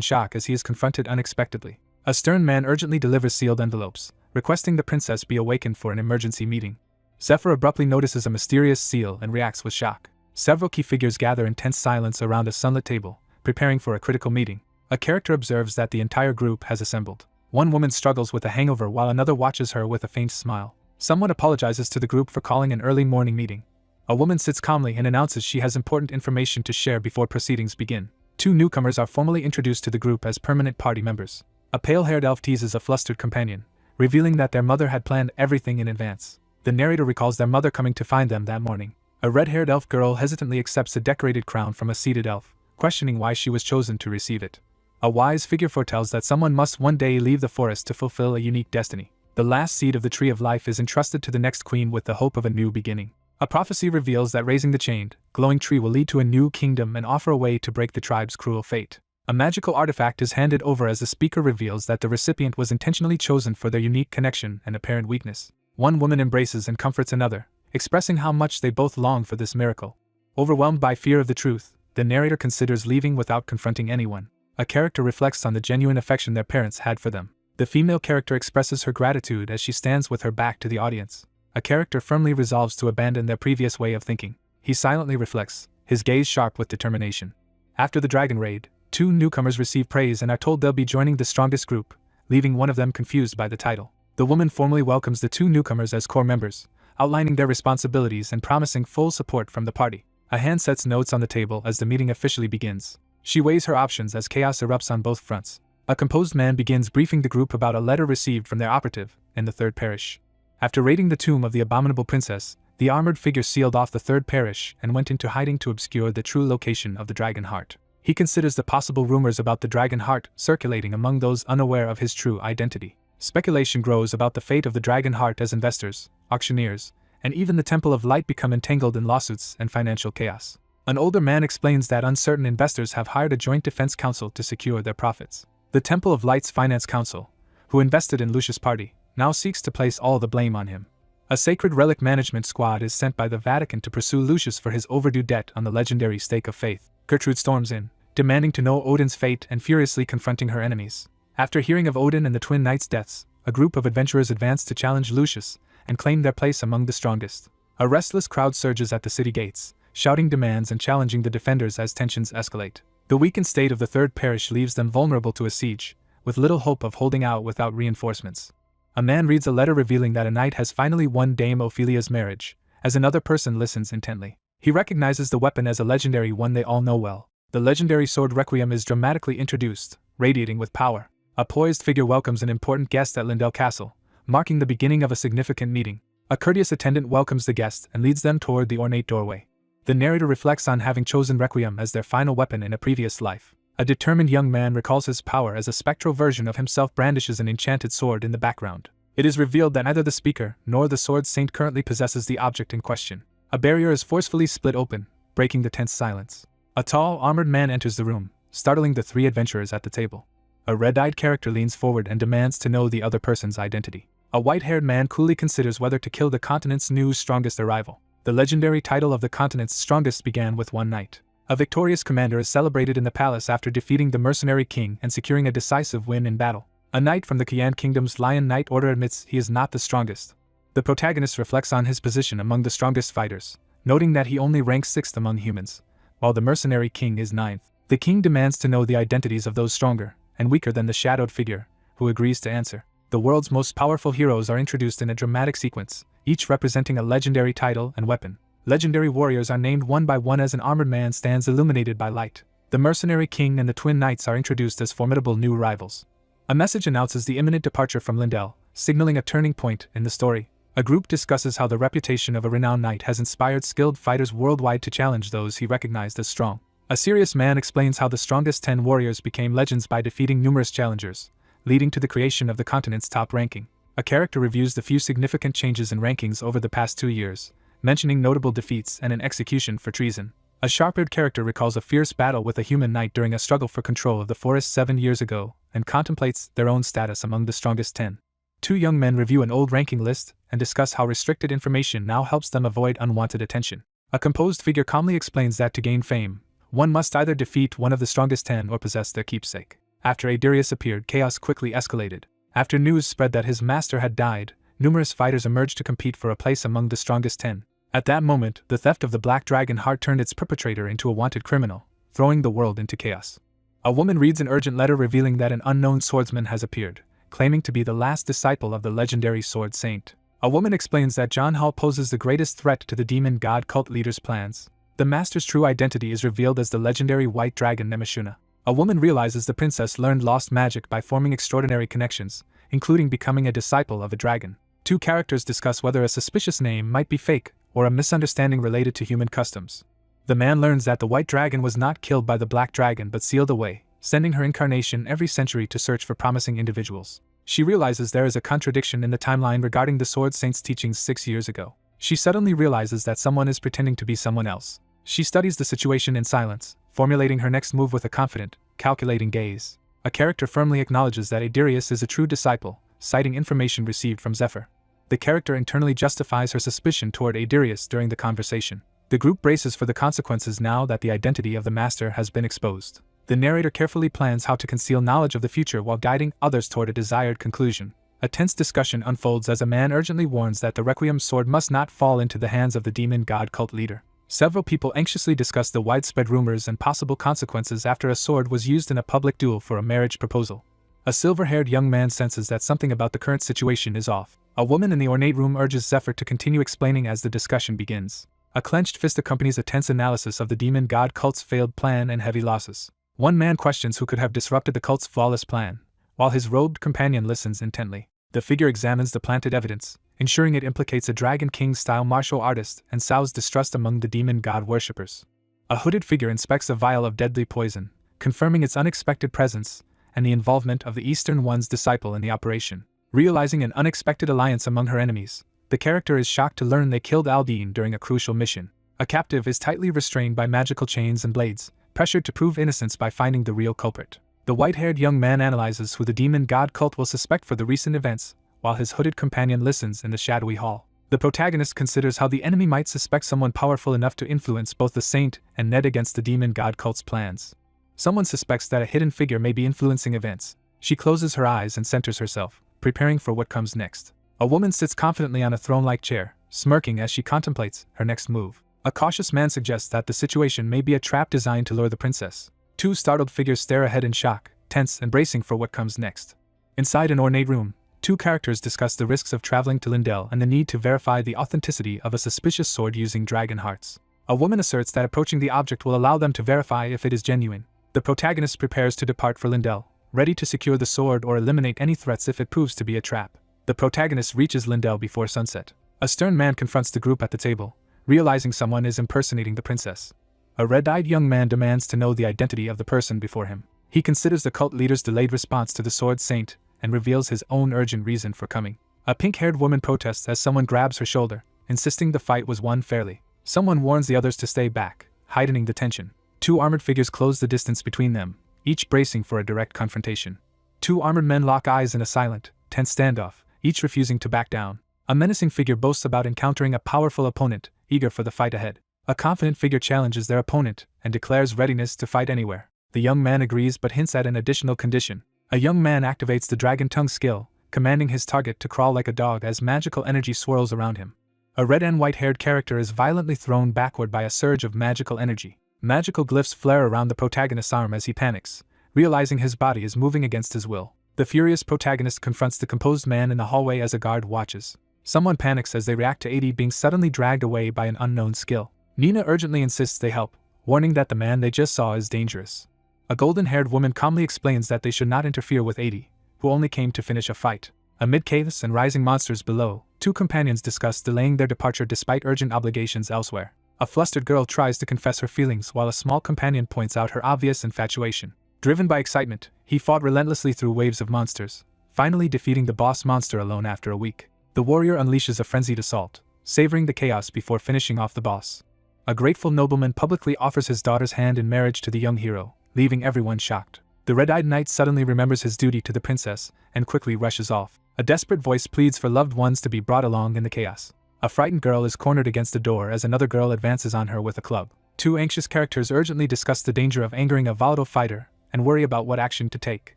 shock as he is confronted unexpectedly. A stern man urgently delivers sealed envelopes, requesting the princess be awakened for an emergency meeting. Zephyr abruptly notices a mysterious seal and reacts with shock. Several key figures gather in tense silence around a sunlit table, preparing for a critical meeting. A character observes that the entire group has assembled. One woman struggles with a hangover while another watches her with a faint smile. Someone apologizes to the group for calling an early morning meeting. A woman sits calmly and announces she has important information to share before proceedings begin. Two newcomers are formally introduced to the group as permanent party members. A pale-haired elf teases a flustered companion, revealing that their mother had planned everything in advance. The narrator recalls their mother coming to find them that morning. A red-haired elf girl hesitantly accepts a decorated crown from a seated elf, questioning why she was chosen to receive it. A wise figure foretells that someone must one day leave the forest to fulfill a unique destiny. The last seed of the Tree of Life is entrusted to the next queen with the hope of a new beginning. A prophecy reveals that raising the chained, glowing tree will lead to a new kingdom and offer a way to break the tribe's cruel fate. A magical artifact is handed over as the speaker reveals that the recipient was intentionally chosen for their unique connection and apparent weakness. One woman embraces and comforts another, expressing how much they both long for this miracle. Overwhelmed by fear of the truth, the narrator considers leaving without confronting anyone. A character reflects on the genuine affection their parents had for them. The female character expresses her gratitude as she stands with her back to the audience. A character firmly resolves to abandon their previous way of thinking. He silently reflects, his gaze sharp with determination. After the dragon raid, 2 newcomers receive praise and are told they'll be joining the strongest group, leaving one of them confused by the title. The woman formally welcomes the 2 newcomers as core members, outlining their responsibilities and promising full support from the party. A hand sets notes on the table as the meeting officially begins. She weighs her options as chaos erupts on both fronts. A composed man begins briefing the group about a letter received from their operative in the 3rd parish. After raiding the tomb of the abominable princess, the armored figure sealed off the 3rd parish and went into hiding to obscure the true location of the dragon heart. He considers the possible rumors about the dragon heart circulating among those unaware of his true identity. Speculation grows about the fate of the dragon heart as investors, auctioneers, and even the Temple of Light become entangled in lawsuits and financial chaos. An older man explains that uncertain investors have hired a joint defense council to secure their profits. The Temple of Light's finance council, who invested in Lucius' party, now seeks to place all the blame on him. A sacred relic management squad is sent by the Vatican to pursue Lucius for his overdue debt on the legendary stake of faith. Gertrude storms in, demanding to know Odin's fate and furiously confronting her enemies. After hearing of Odin and the twin knights' deaths, a group of adventurers advance to challenge Lucius and claim their place among the strongest. A restless crowd surges at the city gates, shouting demands and challenging the defenders as tensions escalate. The weakened state of the 3rd parish leaves them vulnerable to a siege, with little hope of holding out without reinforcements. A man reads a letter revealing that a knight has finally won Dame Ophelia's marriage, as another person listens intently. He recognizes the weapon as a legendary one they all know well. The legendary sword Requiem is dramatically introduced, radiating with power. A poised figure welcomes an important guest at Lindell Castle, marking the beginning of a significant meeting. A courteous attendant welcomes the guest and leads them toward the ornate doorway. The narrator reflects on having chosen Requiem as their final weapon in a previous life. A determined young man recalls his power as a spectral version of himself brandishes an enchanted sword in the background. It is revealed that neither the speaker nor the sword saint currently possesses the object in question. A barrier is forcefully split open, breaking the tense silence. A tall, armored man enters the room, startling the 3 adventurers at the table. A red-eyed character leans forward and demands to know the other person's identity. A white-haired man coolly considers whether to kill the continent's new strongest arrival. The legendary title of the continent's strongest began with one night. A victorious commander is celebrated in the palace after defeating the mercenary king and securing a decisive win in battle. A knight from the Qian Kingdom's Lion Knight Order admits he is not the strongest. The protagonist reflects on his position among the strongest fighters, noting that he only ranks 6th among humans, while the mercenary king is 9th. The king demands to know the identities of those stronger and weaker than the shadowed figure, who agrees to answer. The world's most powerful heroes are introduced in a dramatic sequence, each representing a legendary title and weapon. Legendary warriors are named one by one as an armored man stands illuminated by light. The mercenary king and the twin knights are introduced as formidable new rivals. A message announces the imminent departure from Lindell, signaling a turning point in the story. A group discusses how the reputation of a renowned knight has inspired skilled fighters worldwide to challenge those he recognized as strong. A serious man explains how the strongest 10 warriors became legends by defeating numerous challengers, leading to the creation of the continent's top ranking. A character reviews the few significant changes in rankings over the past 2 years, mentioning notable defeats and an execution for treason. A sharp-haired character recalls a fierce battle with a human knight during a struggle for control of the forest 7 years ago, and contemplates their own status among the strongest 10. 2 young men review an old ranking list and discuss how restricted information now helps them avoid unwanted attention. A composed figure calmly explains that to gain fame, one must either defeat one of the strongest 10 or possess their keepsake. After Adarius appeared, chaos quickly escalated. After news spread that his master had died, numerous fighters emerged to compete for a place among the strongest 10. At that moment, the theft of the Black Dragon heart turned its perpetrator into a wanted criminal, throwing the world into chaos. A woman reads an urgent letter revealing that an unknown swordsman has appeared, claiming to be the last disciple of the legendary sword saint. A woman explains that John Hall poses the greatest threat to the demon god cult leader's plans. The master's true identity is revealed as the legendary white dragon Nemeshuna. A woman realizes the princess learned lost magic by forming extraordinary connections, including becoming a disciple of a dragon. 2 characters discuss whether a suspicious name might be fake or a misunderstanding related to human customs. The man learns that the white dragon was not killed by the black dragon but sealed away, sending her incarnation every century to search for promising individuals. She realizes there is a contradiction in the timeline regarding the Sword Saint's teachings 6 years ago. She suddenly realizes that someone is pretending to be someone else. She studies the situation in silence, formulating her next move with a confident, calculating gaze. A character firmly acknowledges that Adirius is a true disciple, citing information received from Zephyr. The character internally justifies her suspicion toward Adirius during the conversation. The group braces for the consequences now that the identity of the master has been exposed. The narrator carefully plans how to conceal knowledge of the future while guiding others toward a desired conclusion. A tense discussion unfolds as a man urgently warns that the Requiem sword must not fall into the hands of the demon god cult leader. Several people anxiously discuss the widespread rumors and possible consequences after a sword was used in a public duel for a marriage proposal. A silver-haired young man senses that something about the current situation is off. A woman in the ornate room urges Zephyr to continue explaining as the discussion begins. A clenched fist accompanies a tense analysis of the demon god cult's failed plan and heavy losses. One man questions who could have disrupted the cult's flawless plan, while his robed companion listens intently. The figure examines the planted evidence, ensuring it implicates a Dragon King-style martial artist and sows distrust among the demon god worshippers. A hooded figure inspects a vial of deadly poison, confirming its unexpected presence and the involvement of the Eastern One's disciple in the operation. Realizing an unexpected alliance among her enemies, the character is shocked to learn they killed Aldine during a crucial mission. A captive is tightly restrained by magical chains and blades, pressured to prove innocence by finding the real culprit. The white-haired young man analyzes who the demon god cult will suspect for the recent events, while his hooded companion listens in the shadowy hall. The protagonist considers how the enemy might suspect someone powerful enough to influence both the saint and Ned against the demon god cult's plans. Someone suspects that a hidden figure may be influencing events. She closes her eyes and centers herself, preparing for what comes next. A woman sits confidently on a throne-like chair, smirking as she contemplates her next move. A cautious man suggests that the situation may be a trap designed to lure the princess. Two startled figures stare ahead in shock, tense and bracing for what comes next. Inside an ornate room, two characters discuss the risks of traveling to Lindell and the need to verify the authenticity of a suspicious sword using dragon hearts. A woman asserts that approaching the object will allow them to verify if it is genuine. The protagonist prepares to depart for Lindell, ready to secure the sword or eliminate any threats if it proves to be a trap. The protagonist reaches Lindell before sunset. A stern man confronts the group at the table, realizing someone is impersonating the princess. A red-eyed young man demands to know the identity of the person before him. He considers the cult leader's delayed response to the sword saint and reveals his own urgent reason for coming. A pink-haired woman protests as someone grabs her shoulder, insisting the fight was won fairly. Someone warns the others to stay back, heightening the tension. Two armored figures close the distance between them, each bracing for a direct confrontation. Two armored men lock eyes in a silent, tense standoff, each refusing to back down. A menacing figure boasts about encountering a powerful opponent, eager for the fight ahead. A confident figure challenges their opponent and declares readiness to fight anywhere. The young man agrees but hints at an additional condition. A young man activates the dragon tongue skill, commanding his target to crawl like a dog as magical energy swirls around him. A red and white-haired character is violently thrown backward by a surge of magical energy. Magical glyphs flare around the protagonist's arm as he panics, realizing his body is moving against his will. The furious protagonist confronts the composed man in the hallway as a guard watches. Someone panics as they react to AD being suddenly dragged away by an unknown skill. Nina urgently insists they help, warning that the man they just saw is dangerous. A golden-haired woman calmly explains that they should not interfere with AD, who only came to finish a fight. Amid chaos and rising monsters below, two companions discuss delaying their departure despite urgent obligations elsewhere. A flustered girl tries to confess her feelings while a small companion points out her obvious infatuation. Driven by excitement, he fought relentlessly through waves of monsters, finally defeating the boss monster alone after a week. The warrior unleashes a frenzied assault, savoring the chaos before finishing off the boss. A grateful nobleman publicly offers his daughter's hand in marriage to the young hero, leaving everyone shocked. The red-eyed knight suddenly remembers his duty to the princess and quickly rushes off. A desperate voice pleads for loved ones to be brought along in the chaos. A frightened girl is cornered against the door as another girl advances on her with a club. Two anxious characters urgently discuss the danger of angering a volatile fighter and worry about what action to take.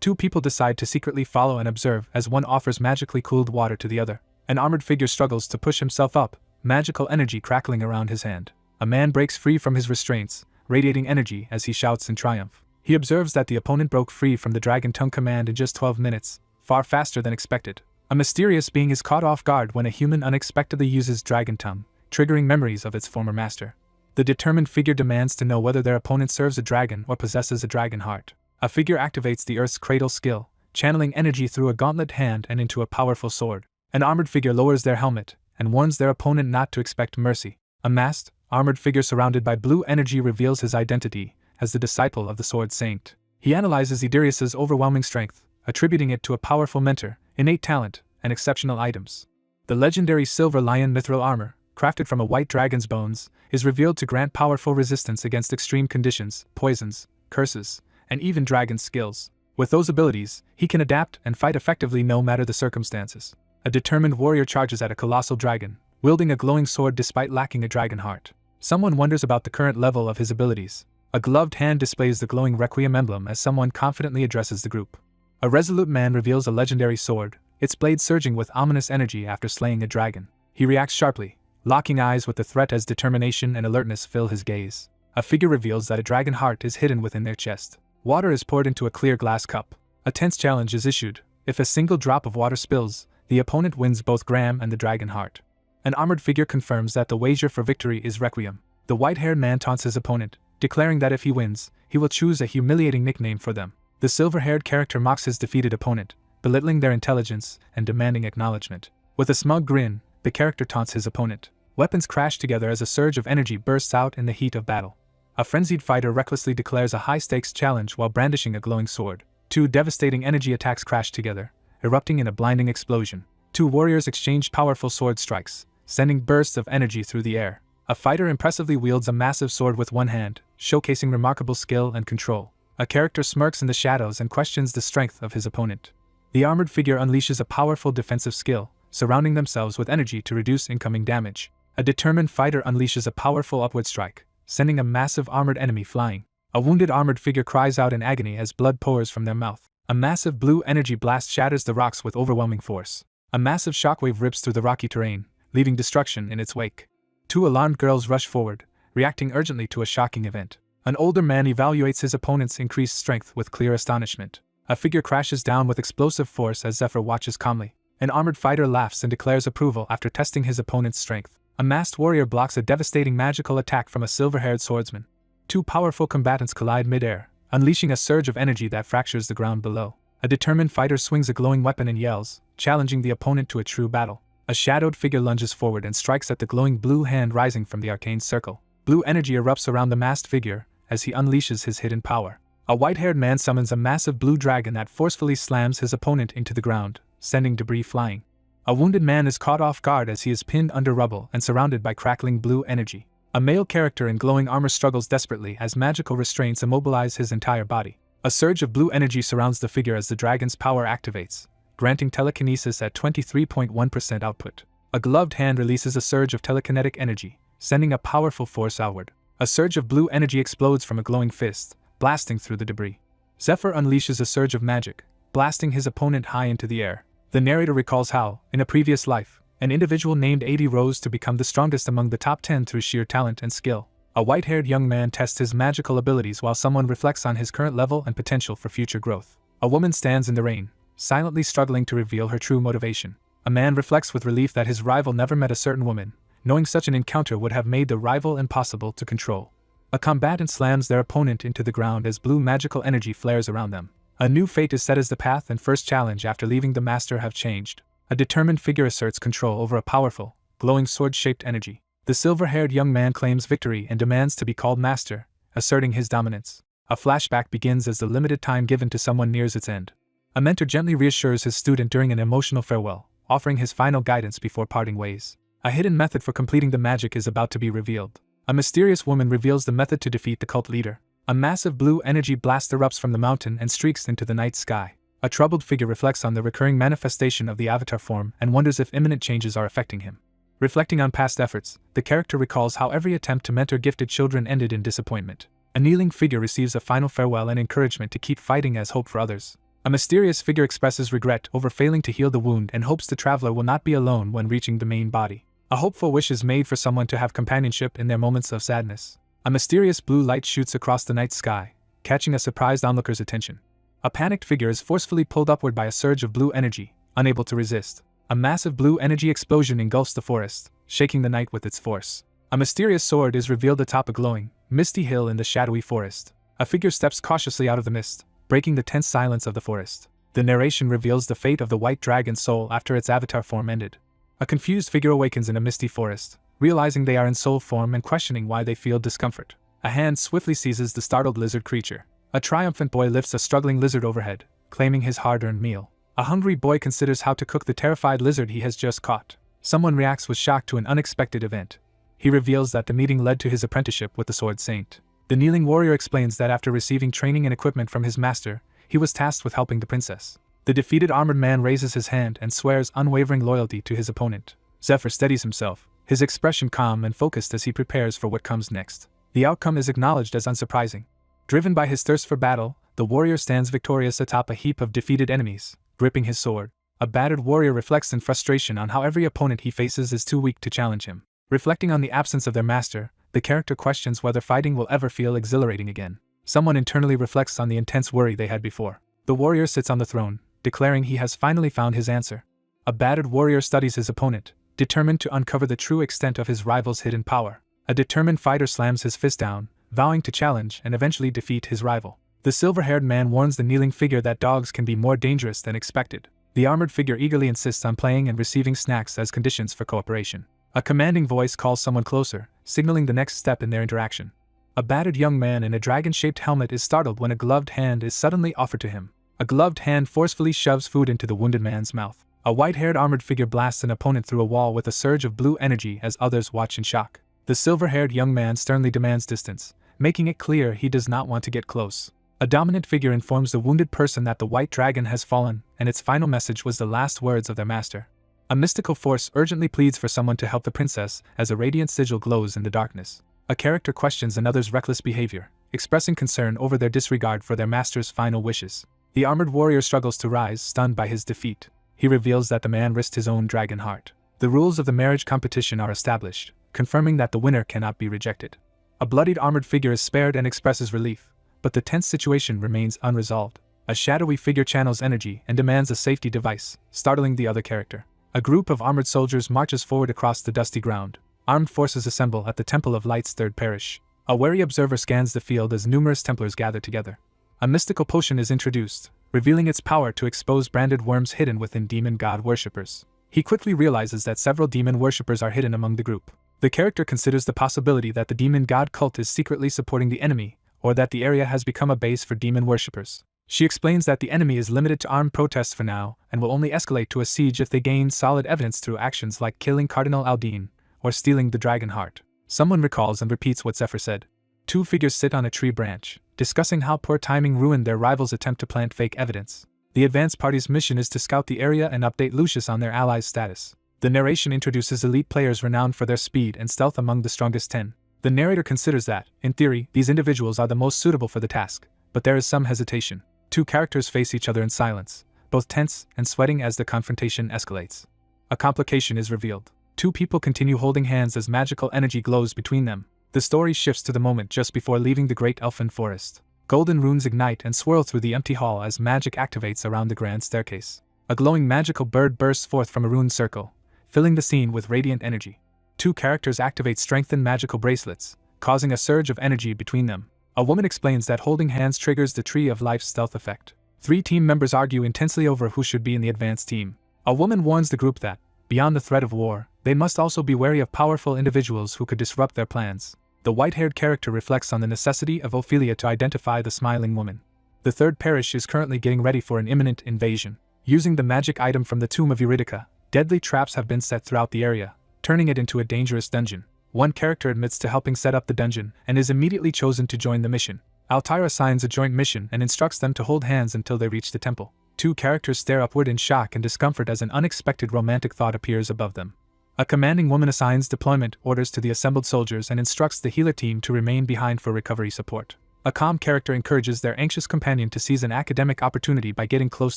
Two people decide to secretly follow and observe as one offers magically cooled water to the other. An armored figure struggles to push himself up, magical energy crackling around his hand. A man breaks free from his restraints, radiating energy as he shouts in triumph. He observes that the opponent broke free from the Dragon Tongue command in just 12 minutes, far faster than expected. A mysterious being is caught off guard when a human unexpectedly uses Dragon Tongue, triggering memories of its former master. The determined figure demands to know whether their opponent serves a dragon or possesses a dragon heart. A figure activates the Earth's Cradle skill, channeling energy through a gauntlet hand and into a powerful sword. An armored figure lowers their helmet and warns their opponent not to expect mercy. A masked, armored figure surrounded by blue energy reveals his identity as the disciple of the Sword Saint. He analyzes Idirius's overwhelming strength, attributing it to a powerful mentor, innate talent, and exceptional items. The legendary silver lion mithril armor, crafted from a white dragon's bones, is revealed to grant powerful resistance against extreme conditions, poisons, curses, and even dragon skills. With those abilities, he can adapt and fight effectively no matter the circumstances. A determined warrior charges at a colossal dragon, wielding a glowing sword despite lacking a dragon heart. Someone wonders about the current level of his abilities. A gloved hand displays the glowing Requiem emblem as someone confidently addresses the group. A resolute man reveals a legendary sword, its blade surging with ominous energy after slaying a dragon. He reacts sharply, locking eyes with the threat as determination and alertness fill his gaze. A figure reveals that a dragon heart is hidden within their chest. Water is poured into a clear glass cup. A tense challenge is issued. If a single drop of water spills, the opponent wins both Graham and the dragon heart. An armored figure confirms that the wager for victory is Requiem. The white-haired man taunts his opponent, declaring that if he wins, he will choose a humiliating nickname for them. The silver-haired character mocks his defeated opponent, belittling their intelligence and demanding acknowledgement. With a smug grin, the character taunts his opponent. Weapons crash together as a surge of energy bursts out in the heat of battle. A frenzied fighter recklessly declares a high-stakes challenge while brandishing a glowing sword. Two devastating energy attacks crash together, erupting in a blinding explosion. Two warriors exchange powerful sword strikes, sending bursts of energy through the air. A fighter impressively wields a massive sword with one hand, showcasing remarkable skill and control. A character smirks in the shadows and questions the strength of his opponent. The armored figure unleashes a powerful defensive skill, surrounding themselves with energy to reduce incoming damage. A determined fighter unleashes a powerful upward strike, sending a massive armored enemy flying. A wounded armored figure cries out in agony as blood pours from their mouth. A massive blue energy blast shatters the rocks with overwhelming force. A massive shockwave rips through the rocky terrain, leaving destruction in its wake. Two alarmed girls rush forward, reacting urgently to a shocking event. An older man evaluates his opponent's increased strength with clear astonishment. A figure crashes down with explosive force as Zephyr watches calmly. An armored fighter laughs and declares approval after testing his opponent's strength. A masked warrior blocks a devastating magical attack from a silver-haired swordsman. Two powerful combatants collide mid-air, unleashing a surge of energy that fractures the ground below. A determined fighter swings a glowing weapon and yells, challenging the opponent to a true battle. A shadowed figure lunges forward and strikes at the glowing blue hand rising from the arcane circle. Blue energy erupts around the masked figure as he unleashes his hidden power. A white-haired man summons a massive blue dragon that forcefully slams his opponent into the ground, sending debris flying. A wounded man is caught off guard as he is pinned under rubble and surrounded by crackling blue energy. A male character in glowing armor struggles desperately as magical restraints immobilize his entire body. A surge of blue energy surrounds the figure as the dragon's power activates, granting telekinesis at 23.1% output. A gloved hand releases a surge of telekinetic energy, sending a powerful force outward. A surge of blue energy explodes from a glowing fist, blasting through the debris. Zephyr unleashes a surge of magic, blasting his opponent high into the air. The narrator recalls how, in a previous life, an individual named 80 rose to become the strongest among the top 10 through sheer talent and skill. A white-haired young man tests his magical abilities while someone reflects on his current level and potential for future growth. A woman stands in the rain, silently struggling to reveal her true motivation. A man reflects with relief that his rival never met a certain woman, knowing such an encounter would have made the rival impossible to control. A combatant slams their opponent into the ground as blue magical energy flares around them. A new fate is set as the path and first challenge after leaving the master have changed. A determined figure asserts control over a powerful, glowing sword-shaped energy. The silver-haired young man claims victory and demands to be called master, asserting his dominance. A flashback begins as the limited time given to someone nears its end. A mentor gently reassures his student during an emotional farewell, offering his final guidance before parting ways. A hidden method for completing the magic is about to be revealed. A mysterious woman reveals the method to defeat the cult leader. A massive blue energy blast erupts from the mountain and streaks into the night sky. A troubled figure reflects on the recurring manifestation of the avatar form and wonders if imminent changes are affecting him. Reflecting on past efforts, the character recalls how every attempt to mentor gifted children ended in disappointment. A kneeling figure receives a final farewell and encouragement to keep fighting as hope for others. A mysterious figure expresses regret over failing to heal the wound and hopes the traveler will not be alone when reaching the main body. A hopeful wish is made for someone to have companionship in their moments of sadness. A mysterious blue light shoots across the night sky, catching a surprised onlooker's attention. A panicked figure is forcefully pulled upward by a surge of blue energy, unable to resist. A massive blue energy explosion engulfs the forest, shaking the night with its force. A mysterious sword is revealed atop a glowing, misty hill in the shadowy forest. A figure steps cautiously out of the mist, breaking the tense silence of the forest. The narration reveals the fate of the white dragon's soul after its avatar form ended. A confused figure awakens in a misty forest, realizing they are in soul form and questioning why they feel discomfort. A hand swiftly seizes the startled lizard creature. A triumphant boy lifts a struggling lizard overhead, claiming his hard-earned meal. A hungry boy considers how to cook the terrified lizard he has just caught. Someone reacts with shock to an unexpected event. He reveals that the meeting led to his apprenticeship with the Sword Saint. The kneeling warrior explains that after receiving training and equipment from his master, he was tasked with helping the princess. The defeated armored man raises his hand and swears unwavering loyalty to his opponent. Zephyr steadies himself, his expression calm and focused as he prepares for what comes next. The outcome is acknowledged as unsurprising. Driven by his thirst for battle, the warrior stands victorious atop a heap of defeated enemies, gripping his sword. A battered warrior reflects in frustration on how every opponent he faces is too weak to challenge him. Reflecting on the absence of their master, the character questions whether fighting will ever feel exhilarating again. Someone internally reflects on the intense worry they had before. The warrior sits on the throne, declaring he has finally found his answer. A battered warrior studies his opponent, determined to uncover the true extent of his rival's hidden power. A determined fighter slams his fist down, vowing to challenge and eventually defeat his rival. The silver-haired man warns the kneeling figure that dogs can be more dangerous than expected. The armored figure eagerly insists on playing and receiving snacks as conditions for cooperation. A commanding voice calls someone closer, signaling the next step in their interaction. A battered young man in a dragon-shaped helmet is startled when a gloved hand is suddenly offered to him. A gloved hand forcefully shoves food into the wounded man's mouth. A white-haired armored figure blasts an opponent through a wall with a surge of blue energy as others watch in shock. The silver-haired young man sternly demands distance, making it clear he does not want to get close. A dominant figure informs the wounded person that the white dragon has fallen, and its final message was the last words of their master. A mystical force urgently pleads for someone to help the princess as a radiant sigil glows in the darkness. A character questions another's reckless behavior, expressing concern over their disregard for their master's final wishes. The armored warrior struggles to rise, stunned by his defeat. He reveals that the man risked his own dragon heart. The rules of the marriage competition are established, confirming that the winner cannot be rejected. A bloodied armored figure is spared and expresses relief, but the tense situation remains unresolved. A shadowy figure channels energy and demands a safety device, startling the other character. A group of armored soldiers marches forward across the dusty ground. Armed forces assemble at the Temple of Light's third parish. A wary observer scans the field as numerous Templars gather together. A mystical potion is introduced, revealing its power to expose branded worms hidden within demon god worshippers. He quickly realizes that several demon worshippers are hidden among the group. The character considers the possibility that the demon god cult is secretly supporting the enemy, or that the area has become a base for demon worshippers. She explains that the enemy is limited to armed protests for now, and will only escalate to a siege if they gain solid evidence through actions like killing Cardinal Aldine, or stealing the dragon heart. Someone recalls and repeats what Zephyr said. Two figures sit on a tree branch, discussing how poor timing ruined their rival's attempt to plant fake evidence. The advance party's mission is to scout the area and update Lucius on their allies' status. The narration introduces elite players renowned for their speed and stealth among the strongest 10. The narrator considers that, in theory, these individuals are the most suitable for the task, but there is some hesitation. Two characters face each other in silence, both tense and sweating as the confrontation escalates. A complication is revealed. Two people continue holding hands as magical energy glows between them. The story shifts to the moment just before leaving the great elfin forest. Golden runes ignite and swirl through the empty hall as magic activates around the grand staircase. A glowing magical bird bursts forth from a runed circle, filling the scene with radiant energy. Two characters activate strengthened magical bracelets, causing a surge of energy between them. A woman explains that holding hands triggers the Tree of Life's stealth effect. Three team members argue intensely over who should be in the advance team. A woman warns the group that, beyond the threat of war, they must also be wary of powerful individuals who could disrupt their plans. The white-haired character reflects on the necessity of Ophelia to identify the smiling woman. The third parish is currently getting ready for an imminent invasion. Using the magic item from the tomb of Eurydica, deadly traps have been set throughout the area, turning it into a dangerous dungeon. One character admits to helping set up the dungeon and is immediately chosen to join the mission. Altyra signs a joint mission and instructs them to hold hands until they reach the temple. Two characters stare upward in shock and discomfort as an unexpected romantic thought appears above them. A commanding woman assigns deployment orders to the assembled soldiers and instructs the healer team to remain behind for recovery support. A calm character encourages their anxious companion to seize an academic opportunity by getting close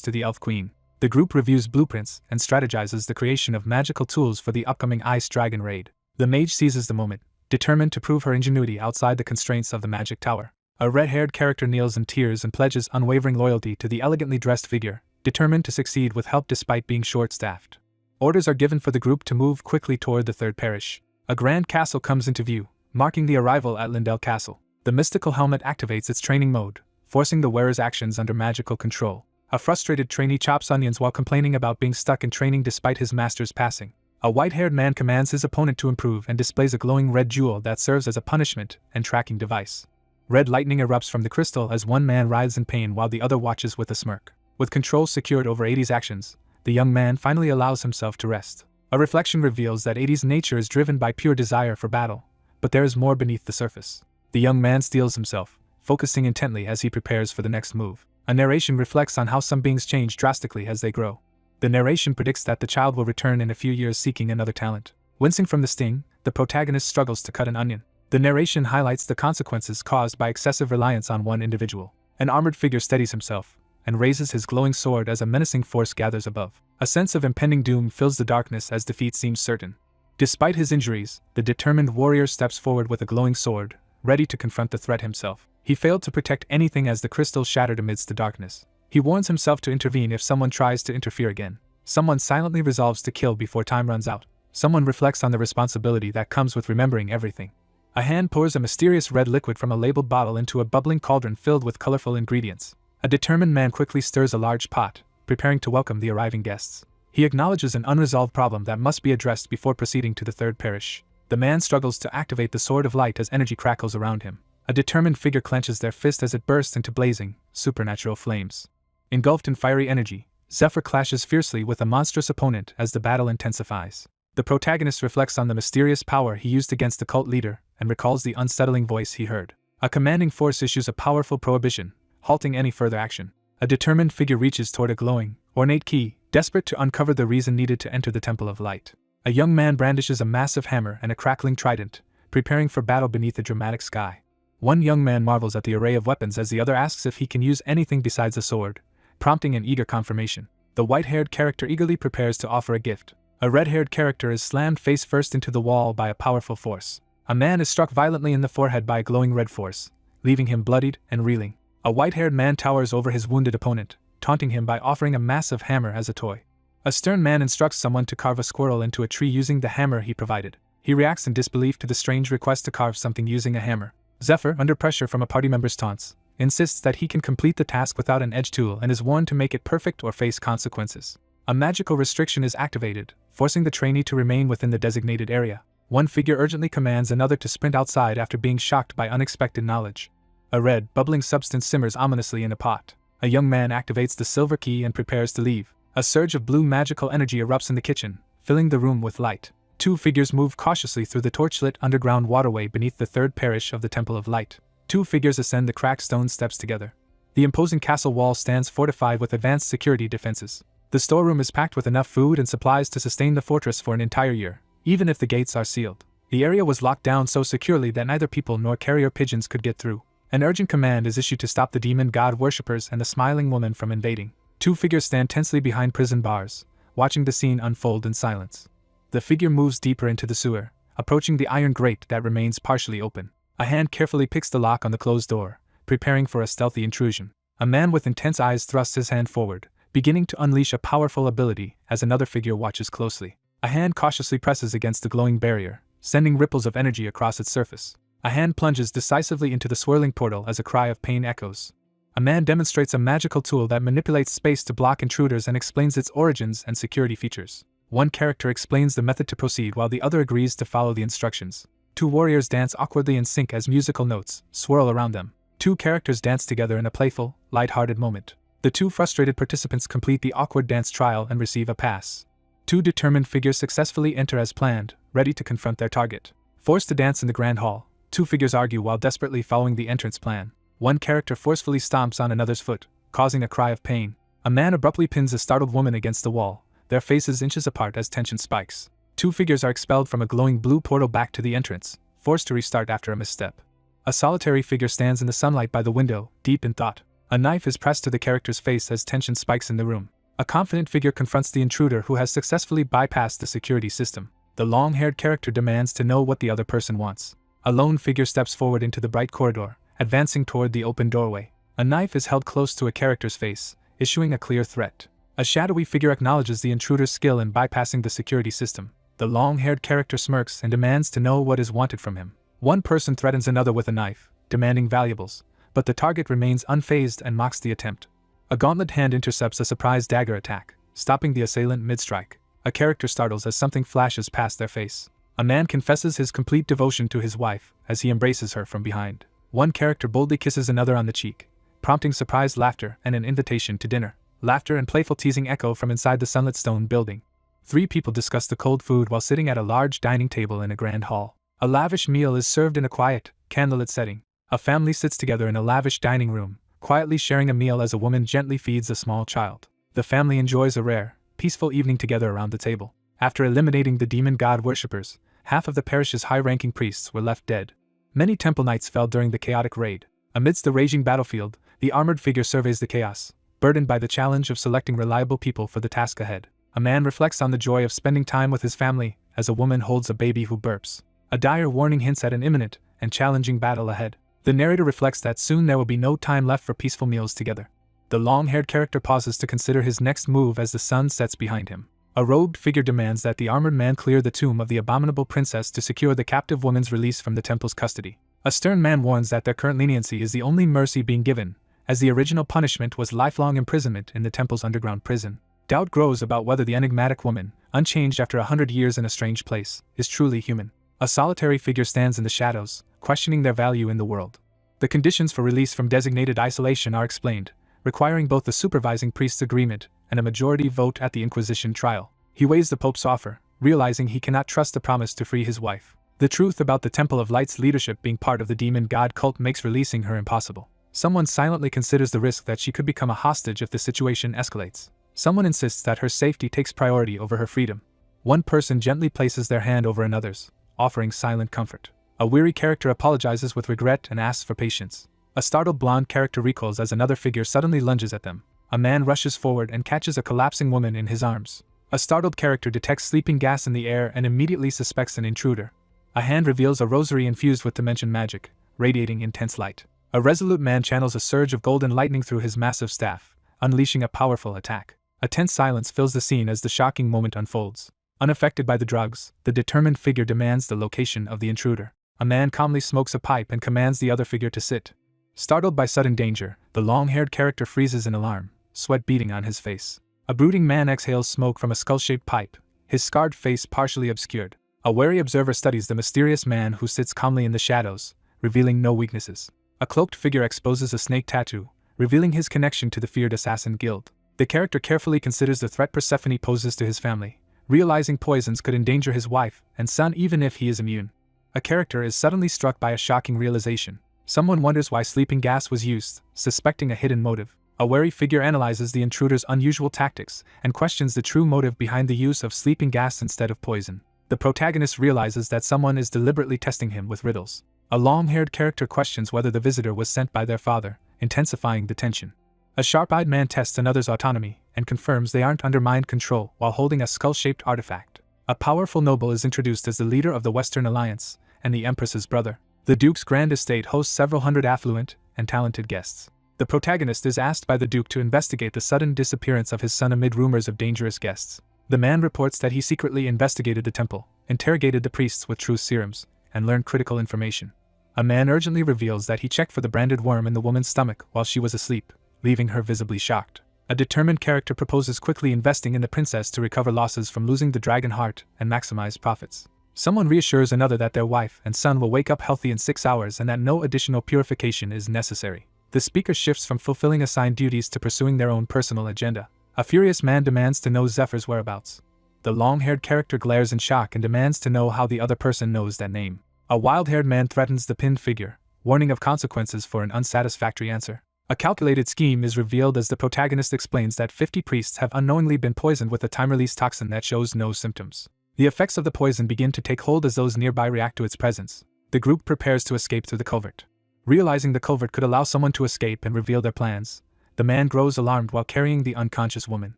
to the Elf Queen. The group reviews blueprints and strategizes the creation of magical tools for the upcoming Ice Dragon raid. The mage seizes the moment, determined to prove her ingenuity outside the constraints of the magic tower. A red-haired character kneels in tears and pledges unwavering loyalty to the elegantly dressed figure, determined to succeed with help despite being short-staffed. Orders are given for the group to move quickly toward the third parish. A grand castle comes into view, marking the arrival at Lindell Castle. The mystical helmet activates its training mode, forcing the wearer's actions under magical control. A frustrated trainee chops onions while complaining about being stuck in training despite his master's passing. A white-haired man commands his opponent to improve and displays a glowing red jewel that serves as a punishment and tracking device. Red lightning erupts from the crystal as one man writhes in pain while the other watches with a smirk. With control secured over 80's actions, the young man finally allows himself to rest. A reflection reveals that 80's nature is driven by pure desire for battle, but there is more beneath the surface. The young man steels himself, focusing intently as he prepares for the next move. A narration reflects on how some beings change drastically as they grow. The narration predicts that the child will return in a few years seeking another talent. Wincing from the sting, the protagonist struggles to cut an onion. The narration highlights the consequences caused by excessive reliance on one individual. An armored figure steadies himself and raises his glowing sword as a menacing force gathers above. A sense of impending doom fills the darkness as defeat seems certain. Despite his injuries, the determined warrior steps forward with a glowing sword, ready to confront the threat himself. He failed to protect anything as the crystal shattered amidst the darkness. He warns himself to intervene if someone tries to interfere again. Someone silently resolves to kill before time runs out. Someone reflects on the responsibility that comes with remembering everything. A hand pours a mysterious red liquid from a labeled bottle into a bubbling cauldron filled with colorful ingredients. A determined man quickly stirs a large pot, preparing to welcome the arriving guests. He acknowledges an unresolved problem that must be addressed before proceeding to the third parish. The man struggles to activate the sword of light as energy crackles around him. A determined figure clenches their fist as it bursts into blazing, supernatural flames. Engulfed in fiery energy, Zephyr clashes fiercely with a monstrous opponent as the battle intensifies. The protagonist reflects on the mysterious power he used against the cult leader and recalls the unsettling voice he heard. A commanding force issues a powerful prohibition, halting any further action. A determined figure reaches toward a glowing, ornate key, desperate to uncover the reason needed to enter the Temple of Light. A young man brandishes a massive hammer and a crackling trident, preparing for battle beneath a dramatic sky. One young man marvels at the array of weapons as the other asks if he can use anything besides a sword, prompting an eager confirmation. The white-haired character eagerly prepares to offer a gift. A red-haired character is slammed face first into the wall by a powerful force. A man is struck violently in the forehead by a glowing red force, leaving him bloodied and reeling. A white-haired man towers over his wounded opponent, taunting him by offering a massive hammer as a toy. A stern man instructs someone to carve a squirrel into a tree using the hammer he provided. He reacts in disbelief to the strange request to carve something using a hammer. Zephyr, under pressure from a party member's taunts, insists that he can complete the task without an edge tool and is warned to make it perfect or face consequences. A magical restriction is activated, forcing the trainee to remain within the designated area. One figure urgently commands another to sprint outside after being shocked by unexpected knowledge. A red, bubbling substance simmers ominously in a pot. A young man activates the silver key and prepares to leave. A surge of blue magical energy erupts in the kitchen, filling the room with light. Two figures move cautiously through the torchlit underground waterway beneath the third parish of the Temple of Light. Two figures ascend the cracked stone steps together. The imposing castle wall stands fortified with advanced security defenses. The storeroom is packed with enough food and supplies to sustain the fortress for an entire year, even if the gates are sealed. The area was locked down so securely that neither people nor carrier pigeons could get through. An urgent command is issued to stop the demon god worshippers and the smiling woman from invading. Two figures stand tensely behind prison bars, watching the scene unfold in silence. The figure moves deeper into the sewer, approaching the iron grate that remains partially open. A hand carefully picks the lock on the closed door, preparing for a stealthy intrusion. A man with intense eyes thrusts his hand forward, beginning to unleash a powerful ability as another figure watches closely. A hand cautiously presses against the glowing barrier, sending ripples of energy across its surface. A hand plunges decisively into the swirling portal as a cry of pain echoes. A man demonstrates a magical tool that manipulates space to block intruders and explains its origins and security features. One character explains the method to proceed while the other agrees to follow the instructions. Two warriors dance awkwardly in sync as musical notes swirl around them. Two characters dance together in a playful, light-hearted moment. The two frustrated participants complete the awkward dance trial and receive a pass. Two determined figures successfully enter as planned, ready to confront their target. Forced to dance in the grand hall, two figures argue while desperately following the entrance plan. One character forcefully stomps on another's foot, causing a cry of pain. A man abruptly pins a startled woman against the wall, their faces inches apart as tension spikes. Two figures are expelled from a glowing blue portal back to the entrance, forced to restart after a misstep. A solitary figure stands in the sunlight by the window, deep in thought. A knife is pressed to the character's face as tension spikes in the room. A confident figure confronts the intruder who has successfully bypassed the security system. The long-haired character demands to know what the other person wants. A lone figure steps forward into the bright corridor, advancing toward the open doorway. A knife is held close to a character's face, issuing a clear threat. A shadowy figure acknowledges the intruder's skill in bypassing the security system. The long-haired character smirks and demands to know what is wanted from him. One person threatens another with a knife, demanding valuables, but the target remains unfazed and mocks the attempt. A gauntlet hand intercepts a surprise dagger attack, stopping the assailant mid-strike. A character startles as something flashes past their face. A man confesses his complete devotion to his wife as he embraces her from behind. One character boldly kisses another on the cheek, prompting surprised laughter and an invitation to dinner. Laughter and playful teasing echo from inside the sunlit stone building. Three people discuss the cold food while sitting at a large dining table in a grand hall. A lavish meal is served in a quiet, candlelit setting. A family sits together in a lavish dining room, quietly sharing a meal as a woman gently feeds a small child. The family enjoys a rare, peaceful evening together around the table. After eliminating the demon god worshippers, half of the parish's high-ranking priests were left dead. Many temple knights fell during the chaotic raid. Amidst the raging battlefield, the armored figure surveys the chaos, burdened by the challenge of selecting reliable people for the task ahead. A man reflects on the joy of spending time with his family as a woman holds a baby who burps. A dire warning hints at an imminent and challenging battle ahead. The narrator reflects that soon there will be no time left for peaceful meals together. The long-haired character pauses to consider his next move as the sun sets behind him. A robed figure demands that the armored man clear the tomb of the abominable princess to secure the captive woman's release from the temple's custody. A stern man warns that their current leniency is the only mercy being given, as the original punishment was lifelong imprisonment in the temple's underground prison. Doubt grows about whether the enigmatic woman, unchanged after 100 years in a strange place, is truly human. A solitary figure stands in the shadows, questioning their value in the world. The conditions for release from designated isolation are explained, requiring both the supervising priest's agreement and a majority vote at the Inquisition trial. He weighs the Pope's offer, realizing he cannot trust the promise to free his wife. The truth about the Temple of Light's leadership being part of the demon god cult makes releasing her impossible. Someone silently considers the risk that she could become a hostage if the situation escalates. Someone insists that her safety takes priority over her freedom. One person gently places their hand over another's, offering silent comfort. A weary character apologizes with regret and asks for patience. A startled blonde character recoils as another figure suddenly lunges at them. A man rushes forward and catches a collapsing woman in his arms. A startled character detects sleeping gas in the air and immediately suspects an intruder. A hand reveals a rosary infused with dimension magic, radiating intense light. A resolute man channels a surge of golden lightning through his massive staff, unleashing a powerful attack. A tense silence fills the scene as the shocking moment unfolds. Unaffected by the drugs, the determined figure demands the location of the intruder. A man calmly smokes a pipe and commands the other figure to sit. Startled by sudden danger, the long-haired character freezes in alarm, sweat beading on his face. A brooding man exhales smoke from a skull-shaped pipe, his scarred face partially obscured. A wary observer studies the mysterious man who sits calmly in the shadows, revealing no weaknesses. A cloaked figure exposes a snake tattoo, revealing his connection to the feared assassin guild. The character carefully considers the threat Persephone poses to his family, realizing poisons could endanger his wife and son even if he is immune. A character is suddenly struck by a shocking realization. Someone wonders why sleeping gas was used, suspecting a hidden motive. A wary figure analyzes the intruder's unusual tactics and questions the true motive behind the use of sleeping gas instead of poison. The protagonist realizes that someone is deliberately testing him with riddles. A long-haired character questions whether the visitor was sent by their father, intensifying the tension. A sharp-eyed man tests another's autonomy and confirms they aren't under mind control while holding a skull-shaped artifact. A powerful noble is introduced as the leader of the Western Alliance and the Empress's brother. The Duke's grand estate hosts several hundred affluent and talented guests. The protagonist is asked by the Duke to investigate the sudden disappearance of his son amid rumors of dangerous guests. The man reports that he secretly investigated the temple, interrogated the priests with truth serums, and learned critical information. A man urgently reveals that he checked for the branded worm in the woman's stomach while she was asleep, leaving her visibly shocked. A determined character proposes quickly investing in the princess to recover losses from losing the dragon heart and maximize profits. Someone reassures another that their wife and son will wake up healthy in 6 hours and that no additional purification is necessary. The speaker shifts from fulfilling assigned duties to pursuing their own personal agenda. A furious man demands to know Zephyr's whereabouts. The long-haired character glares in shock and demands to know how the other person knows that name. A wild-haired man threatens the pinned figure, warning of consequences for an unsatisfactory answer. A calculated scheme is revealed as the protagonist explains that 50 priests have unknowingly been poisoned with a time-release toxin that shows no symptoms. The effects of the poison begin to take hold as those nearby react to its presence. The group prepares to escape through the culvert. Realizing the culvert could allow someone to escape and reveal their plans, the man grows alarmed while carrying the unconscious woman.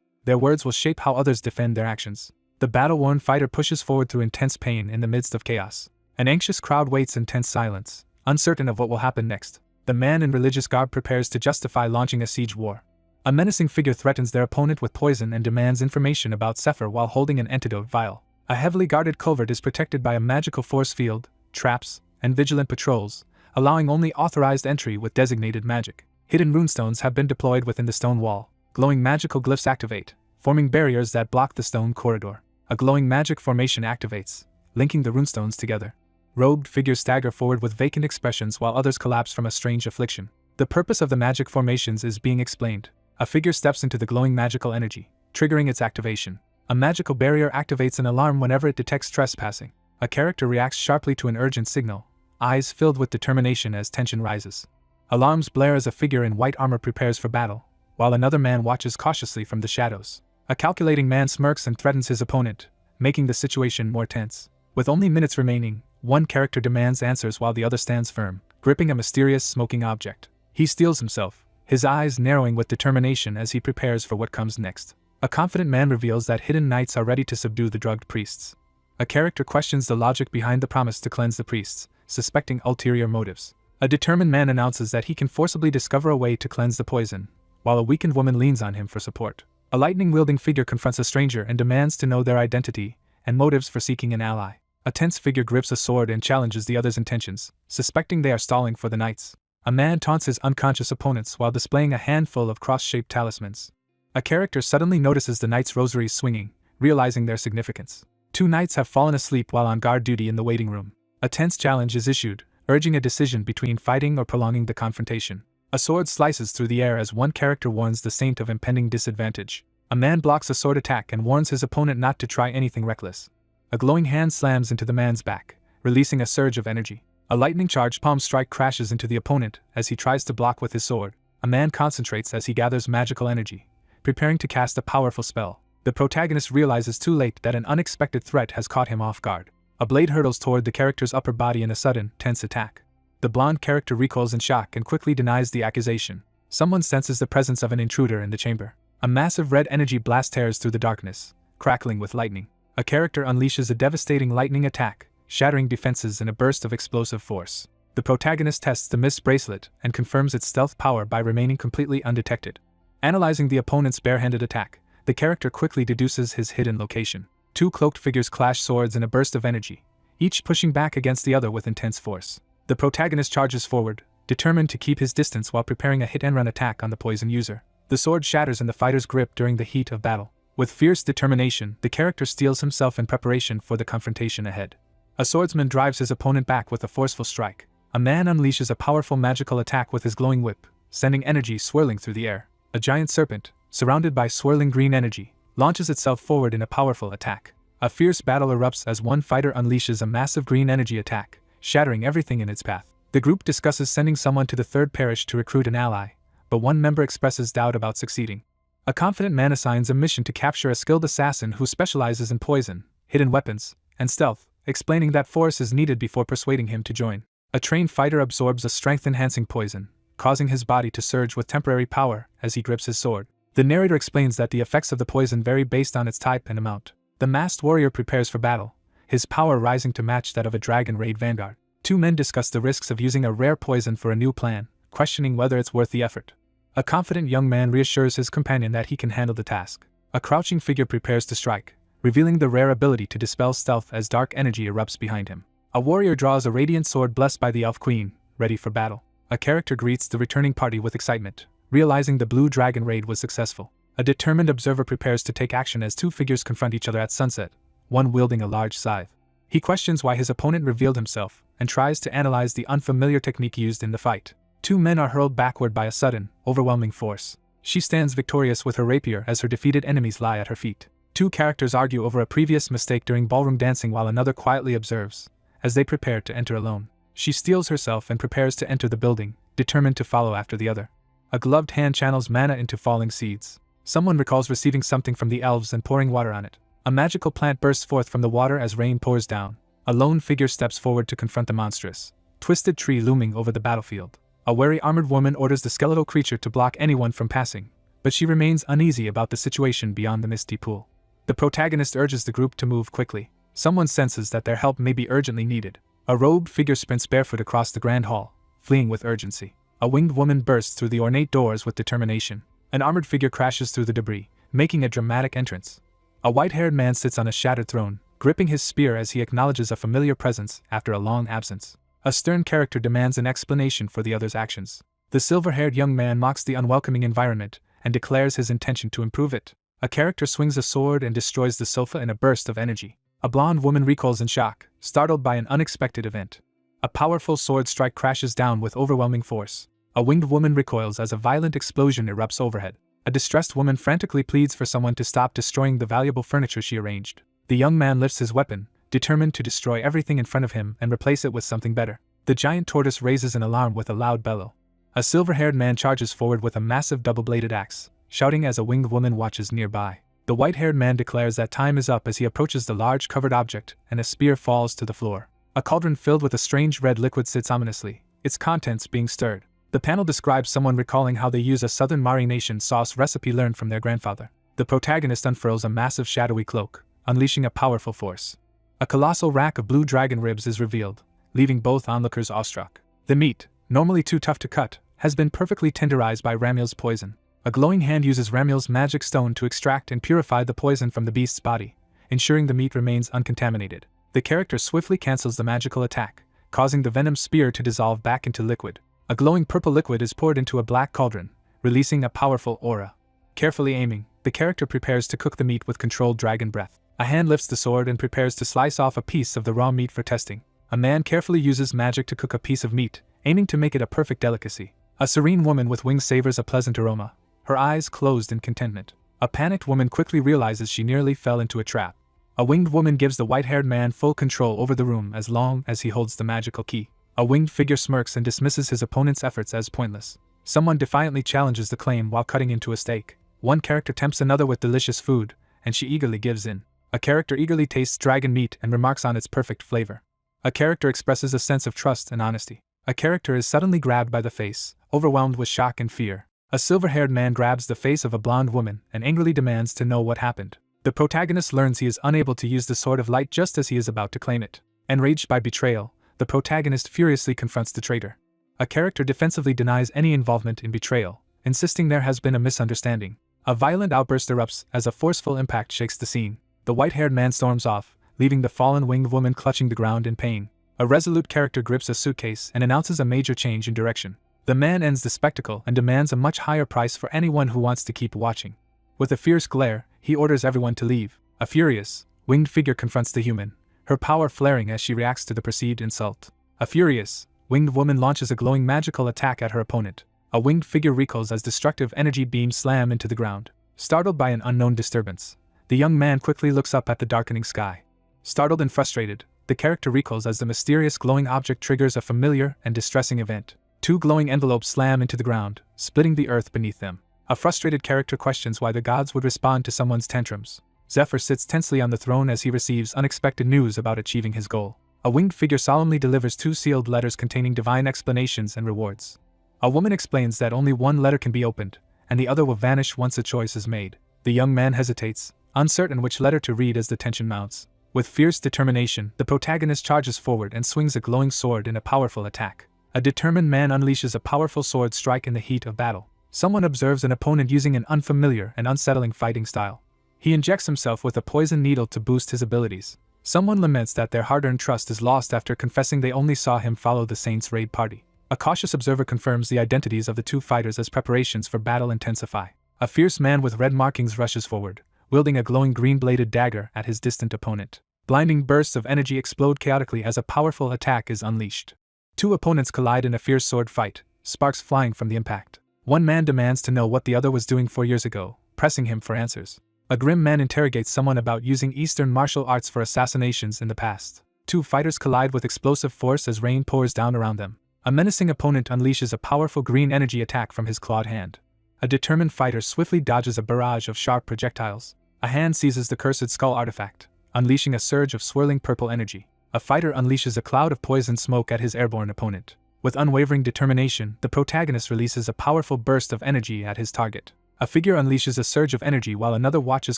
Their words will shape how others defend their actions. The battle-worn fighter pushes forward through intense pain in the midst of chaos. An anxious crowd waits in tense silence, uncertain of what will happen next. The man in religious garb prepares to justify launching a siege war. A menacing figure threatens their opponent with poison and demands information about Zephyr while holding an antidote vial. A heavily guarded culvert is protected by a magical force field, traps, and vigilant patrols, allowing only authorized entry with designated magic. Hidden runestones have been deployed within the stone wall. Glowing magical glyphs activate, forming barriers that block the stone corridor. A glowing magic formation activates, linking the runestones together. Robed figures stagger forward with vacant expressions while others collapse from a strange affliction. The purpose of the magic formations is being explained. A figure steps into the glowing magical energy, triggering its activation. A magical barrier activates an alarm whenever it detects trespassing. A character reacts sharply to an urgent signal, eyes filled with determination as tension rises. Alarms blare as a figure in white armor prepares for battle, while another man watches cautiously from the shadows. A calculating man smirks and threatens his opponent, making the situation more tense. With only minutes remaining, one character demands answers while the other stands firm, gripping a mysterious smoking object. He steels himself, his eyes narrowing with determination as he prepares for what comes next. A confident man reveals that hidden knights are ready to subdue the drugged priests. A character questions the logic behind the promise to cleanse the priests, suspecting ulterior motives. A determined man announces that he can forcibly discover a way to cleanse the poison, while a weakened woman leans on him for support. A lightning-wielding figure confronts a stranger and demands to know their identity and motives for seeking an ally. A tense figure grips a sword and challenges the other's intentions, suspecting they are stalling for the knights. A man taunts his unconscious opponents while displaying a handful of cross-shaped talismans. A character suddenly notices the knight's rosaries swinging, realizing their significance. Two knights have fallen asleep while on guard duty in the waiting room. A tense challenge is issued, urging a decision between fighting or prolonging the confrontation. A sword slices through the air as one character warns the saint of impending disadvantage. A man blocks a sword attack and warns his opponent not to try anything reckless. A glowing hand slams into the man's back, releasing a surge of energy. A lightning-charged palm strike crashes into the opponent as he tries to block with his sword. A man concentrates as he gathers magical energy, preparing to cast a powerful spell. The protagonist realizes too late that an unexpected threat has caught him off guard. A blade hurtles toward the character's upper body in a sudden, tense attack. The blonde character recoils in shock and quickly denies the accusation. Someone senses the presence of an intruder in the chamber. A massive red energy blast tears through the darkness, crackling with lightning. A character unleashes a devastating lightning attack, shattering defenses in a burst of explosive force. The protagonist tests the mist bracelet and confirms its stealth power by remaining completely undetected. Analyzing the opponent's barehanded attack, the character quickly deduces his hidden location. Two cloaked figures clash swords in a burst of energy, each pushing back against the other with intense force. The protagonist charges forward, determined to keep his distance while preparing a hit-and-run attack on the poison user. The sword shatters in the fighter's grip during the heat of battle. With fierce determination, the character steels himself in preparation for the confrontation ahead. A swordsman drives his opponent back with a forceful strike. A man unleashes a powerful magical attack with his glowing whip, sending energy swirling through the air. A giant serpent, surrounded by swirling green energy, launches itself forward in a powerful attack. A fierce battle erupts as one fighter unleashes a massive green energy attack, shattering everything in its path. The group discusses sending someone to the third parish to recruit an ally, but one member expresses doubt about succeeding. A confident man assigns a mission to capture a skilled assassin who specializes in poison, hidden weapons, and stealth, explaining that force is needed before persuading him to join. A trained fighter absorbs a strength-enhancing poison, causing his body to surge with temporary power as he grips his sword. The narrator explains that the effects of the poison vary based on its type and amount. The masked warrior prepares for battle, his power rising to match that of a dragon raid vanguard. Two men discuss the risks of using a rare poison for a new plan, questioning whether it's worth the effort. A confident young man reassures his companion that he can handle the task. A crouching figure prepares to strike, revealing the rare ability to dispel stealth as dark energy erupts behind him. A warrior draws a radiant sword blessed by the elf queen, ready for battle. A character greets the returning party with excitement, realizing the blue dragon raid was successful. A determined observer prepares to take action as two figures confront each other at sunset, one wielding a large scythe. He questions why his opponent revealed himself, and tries to analyze the unfamiliar technique used in the fight. Two men are hurled backward by a sudden, overwhelming force. She stands victorious with her rapier as her defeated enemies lie at her feet. Two characters argue over a previous mistake during ballroom dancing while another quietly observes, as they prepare to enter alone. She steels herself and prepares to enter the building, determined to follow after the other. A gloved hand channels mana into falling seeds. Someone recalls receiving something from the elves and pouring water on it. A magical plant bursts forth from the water as rain pours down. A lone figure steps forward to confront the monstrous, twisted tree looming over the battlefield. A wary armored woman orders the skeletal creature to block anyone from passing, but she remains uneasy about the situation beyond the misty pool. The protagonist urges the group to move quickly. Someone senses that their help may be urgently needed. A robed figure sprints barefoot across the grand hall, fleeing with urgency. A winged woman bursts through the ornate doors with determination. An armored figure crashes through the debris, making a dramatic entrance. A white-haired man sits on a shattered throne, gripping his spear as he acknowledges a familiar presence after a long absence. A stern character demands an explanation for the other's actions. The silver-haired young man mocks the unwelcoming environment and declares his intention to improve it. A character swings a sword and destroys the sofa in a burst of energy. A blonde woman recoils in shock, startled by an unexpected event. A powerful sword strike crashes down with overwhelming force. A winged woman recoils as a violent explosion erupts overhead. A distressed woman frantically pleads for someone to stop destroying the valuable furniture she arranged. The young man lifts his weapon, determined to destroy everything in front of him and replace it with something better. The giant tortoise raises an alarm with a loud bellow. A silver-haired man charges forward with a massive double-bladed axe, shouting as a winged woman watches nearby. The white-haired man declares that time is up as he approaches the large covered object, and a spear falls to the floor. A cauldron filled with a strange red liquid sits ominously, its contents being stirred. The panel describes someone recalling how they use a southern marination sauce recipe learned from their grandfather. The protagonist unfurls a massive shadowy cloak, unleashing a powerful force. A colossal rack of blue dragon ribs is revealed, leaving both onlookers awestruck. The meat, normally too tough to cut, has been perfectly tenderized by Ramil's poison. A glowing hand uses Ramil's magic stone to extract and purify the poison from the beast's body, ensuring the meat remains uncontaminated. The character swiftly cancels the magical attack, causing the venom spear to dissolve back into liquid. A glowing purple liquid is poured into a black cauldron, releasing a powerful aura. Carefully aiming, the character prepares to cook the meat with controlled dragon breath. A hand lifts the sword and prepares to slice off a piece of the raw meat for testing. A man carefully uses magic to cook a piece of meat, aiming to make it a perfect delicacy. A serene woman with wings savors a pleasant aroma, her eyes closed in contentment. A panicked woman quickly realizes she nearly fell into a trap. A winged woman gives the white-haired man full control over the room as long as he holds the magical key. A winged figure smirks and dismisses his opponent's efforts as pointless. Someone defiantly challenges the claim while cutting into a steak. One character tempts another with delicious food, and she eagerly gives in. A character eagerly tastes dragon meat and remarks on its perfect flavor. A character expresses a sense of trust and honesty. A character is suddenly grabbed by the face, overwhelmed with shock and fear. A silver-haired man grabs the face of a blonde woman and angrily demands to know what happened. The protagonist learns he is unable to use the Sword of Light just as he is about to claim it. Enraged by betrayal, the protagonist furiously confronts the traitor. A character defensively denies any involvement in betrayal, insisting there has been a misunderstanding. A violent outburst erupts as a forceful impact shakes the scene. The white-haired man storms off, leaving the fallen winged woman clutching the ground in pain. A resolute character grips a suitcase and announces a major change in direction. The man ends the spectacle and demands a much higher price for anyone who wants to keep watching. With a fierce glare, he orders everyone to leave. A furious, winged figure confronts the human, her power flaring as she reacts to the perceived insult. A furious, winged woman launches a glowing magical attack at her opponent. A winged figure recoils as destructive energy beams slam into the ground. Startled by an unknown disturbance, the young man quickly looks up at the darkening sky. Startled and frustrated, the character recoils as the mysterious glowing object triggers a familiar and distressing event. Two glowing envelopes slam into the ground, splitting the earth beneath them. A frustrated character questions why the gods would respond to someone's tantrums. Zephyr sits tensely on the throne as he receives unexpected news about achieving his goal. A winged figure solemnly delivers 2 sealed letters containing divine explanations and rewards. A woman explains that only one letter can be opened, and the other will vanish once a choice is made. The young man hesitates, uncertain which letter to read as the tension mounts. With fierce determination, the protagonist charges forward and swings a glowing sword in a powerful attack. A determined man unleashes a powerful sword strike in the heat of battle. Someone observes an opponent using an unfamiliar and unsettling fighting style. He injects himself with a poison needle to boost his abilities. Someone laments that their hard-earned trust is lost after confessing they only saw him follow the Saints' raid party. A cautious observer confirms the identities of the 2 fighters as preparations for battle intensify. A fierce man with red markings rushes forward, wielding a glowing green-bladed dagger at his distant opponent. Blinding bursts of energy explode chaotically as a powerful attack is unleashed. 2 opponents collide in a fierce sword fight, sparks flying from the impact. One man demands to know what the other was doing 4 years ago, pressing him for answers. A grim man interrogates someone about using Eastern martial arts for assassinations in the past. 2 fighters collide with explosive force as rain pours down around them. A menacing opponent unleashes a powerful green energy attack from his clawed hand. A determined fighter swiftly dodges a barrage of sharp projectiles. A hand seizes the cursed skull artifact, unleashing a surge of swirling purple energy. A fighter unleashes a cloud of poison smoke at his airborne opponent. With unwavering determination, the protagonist releases a powerful burst of energy at his target. A figure unleashes a surge of energy while another watches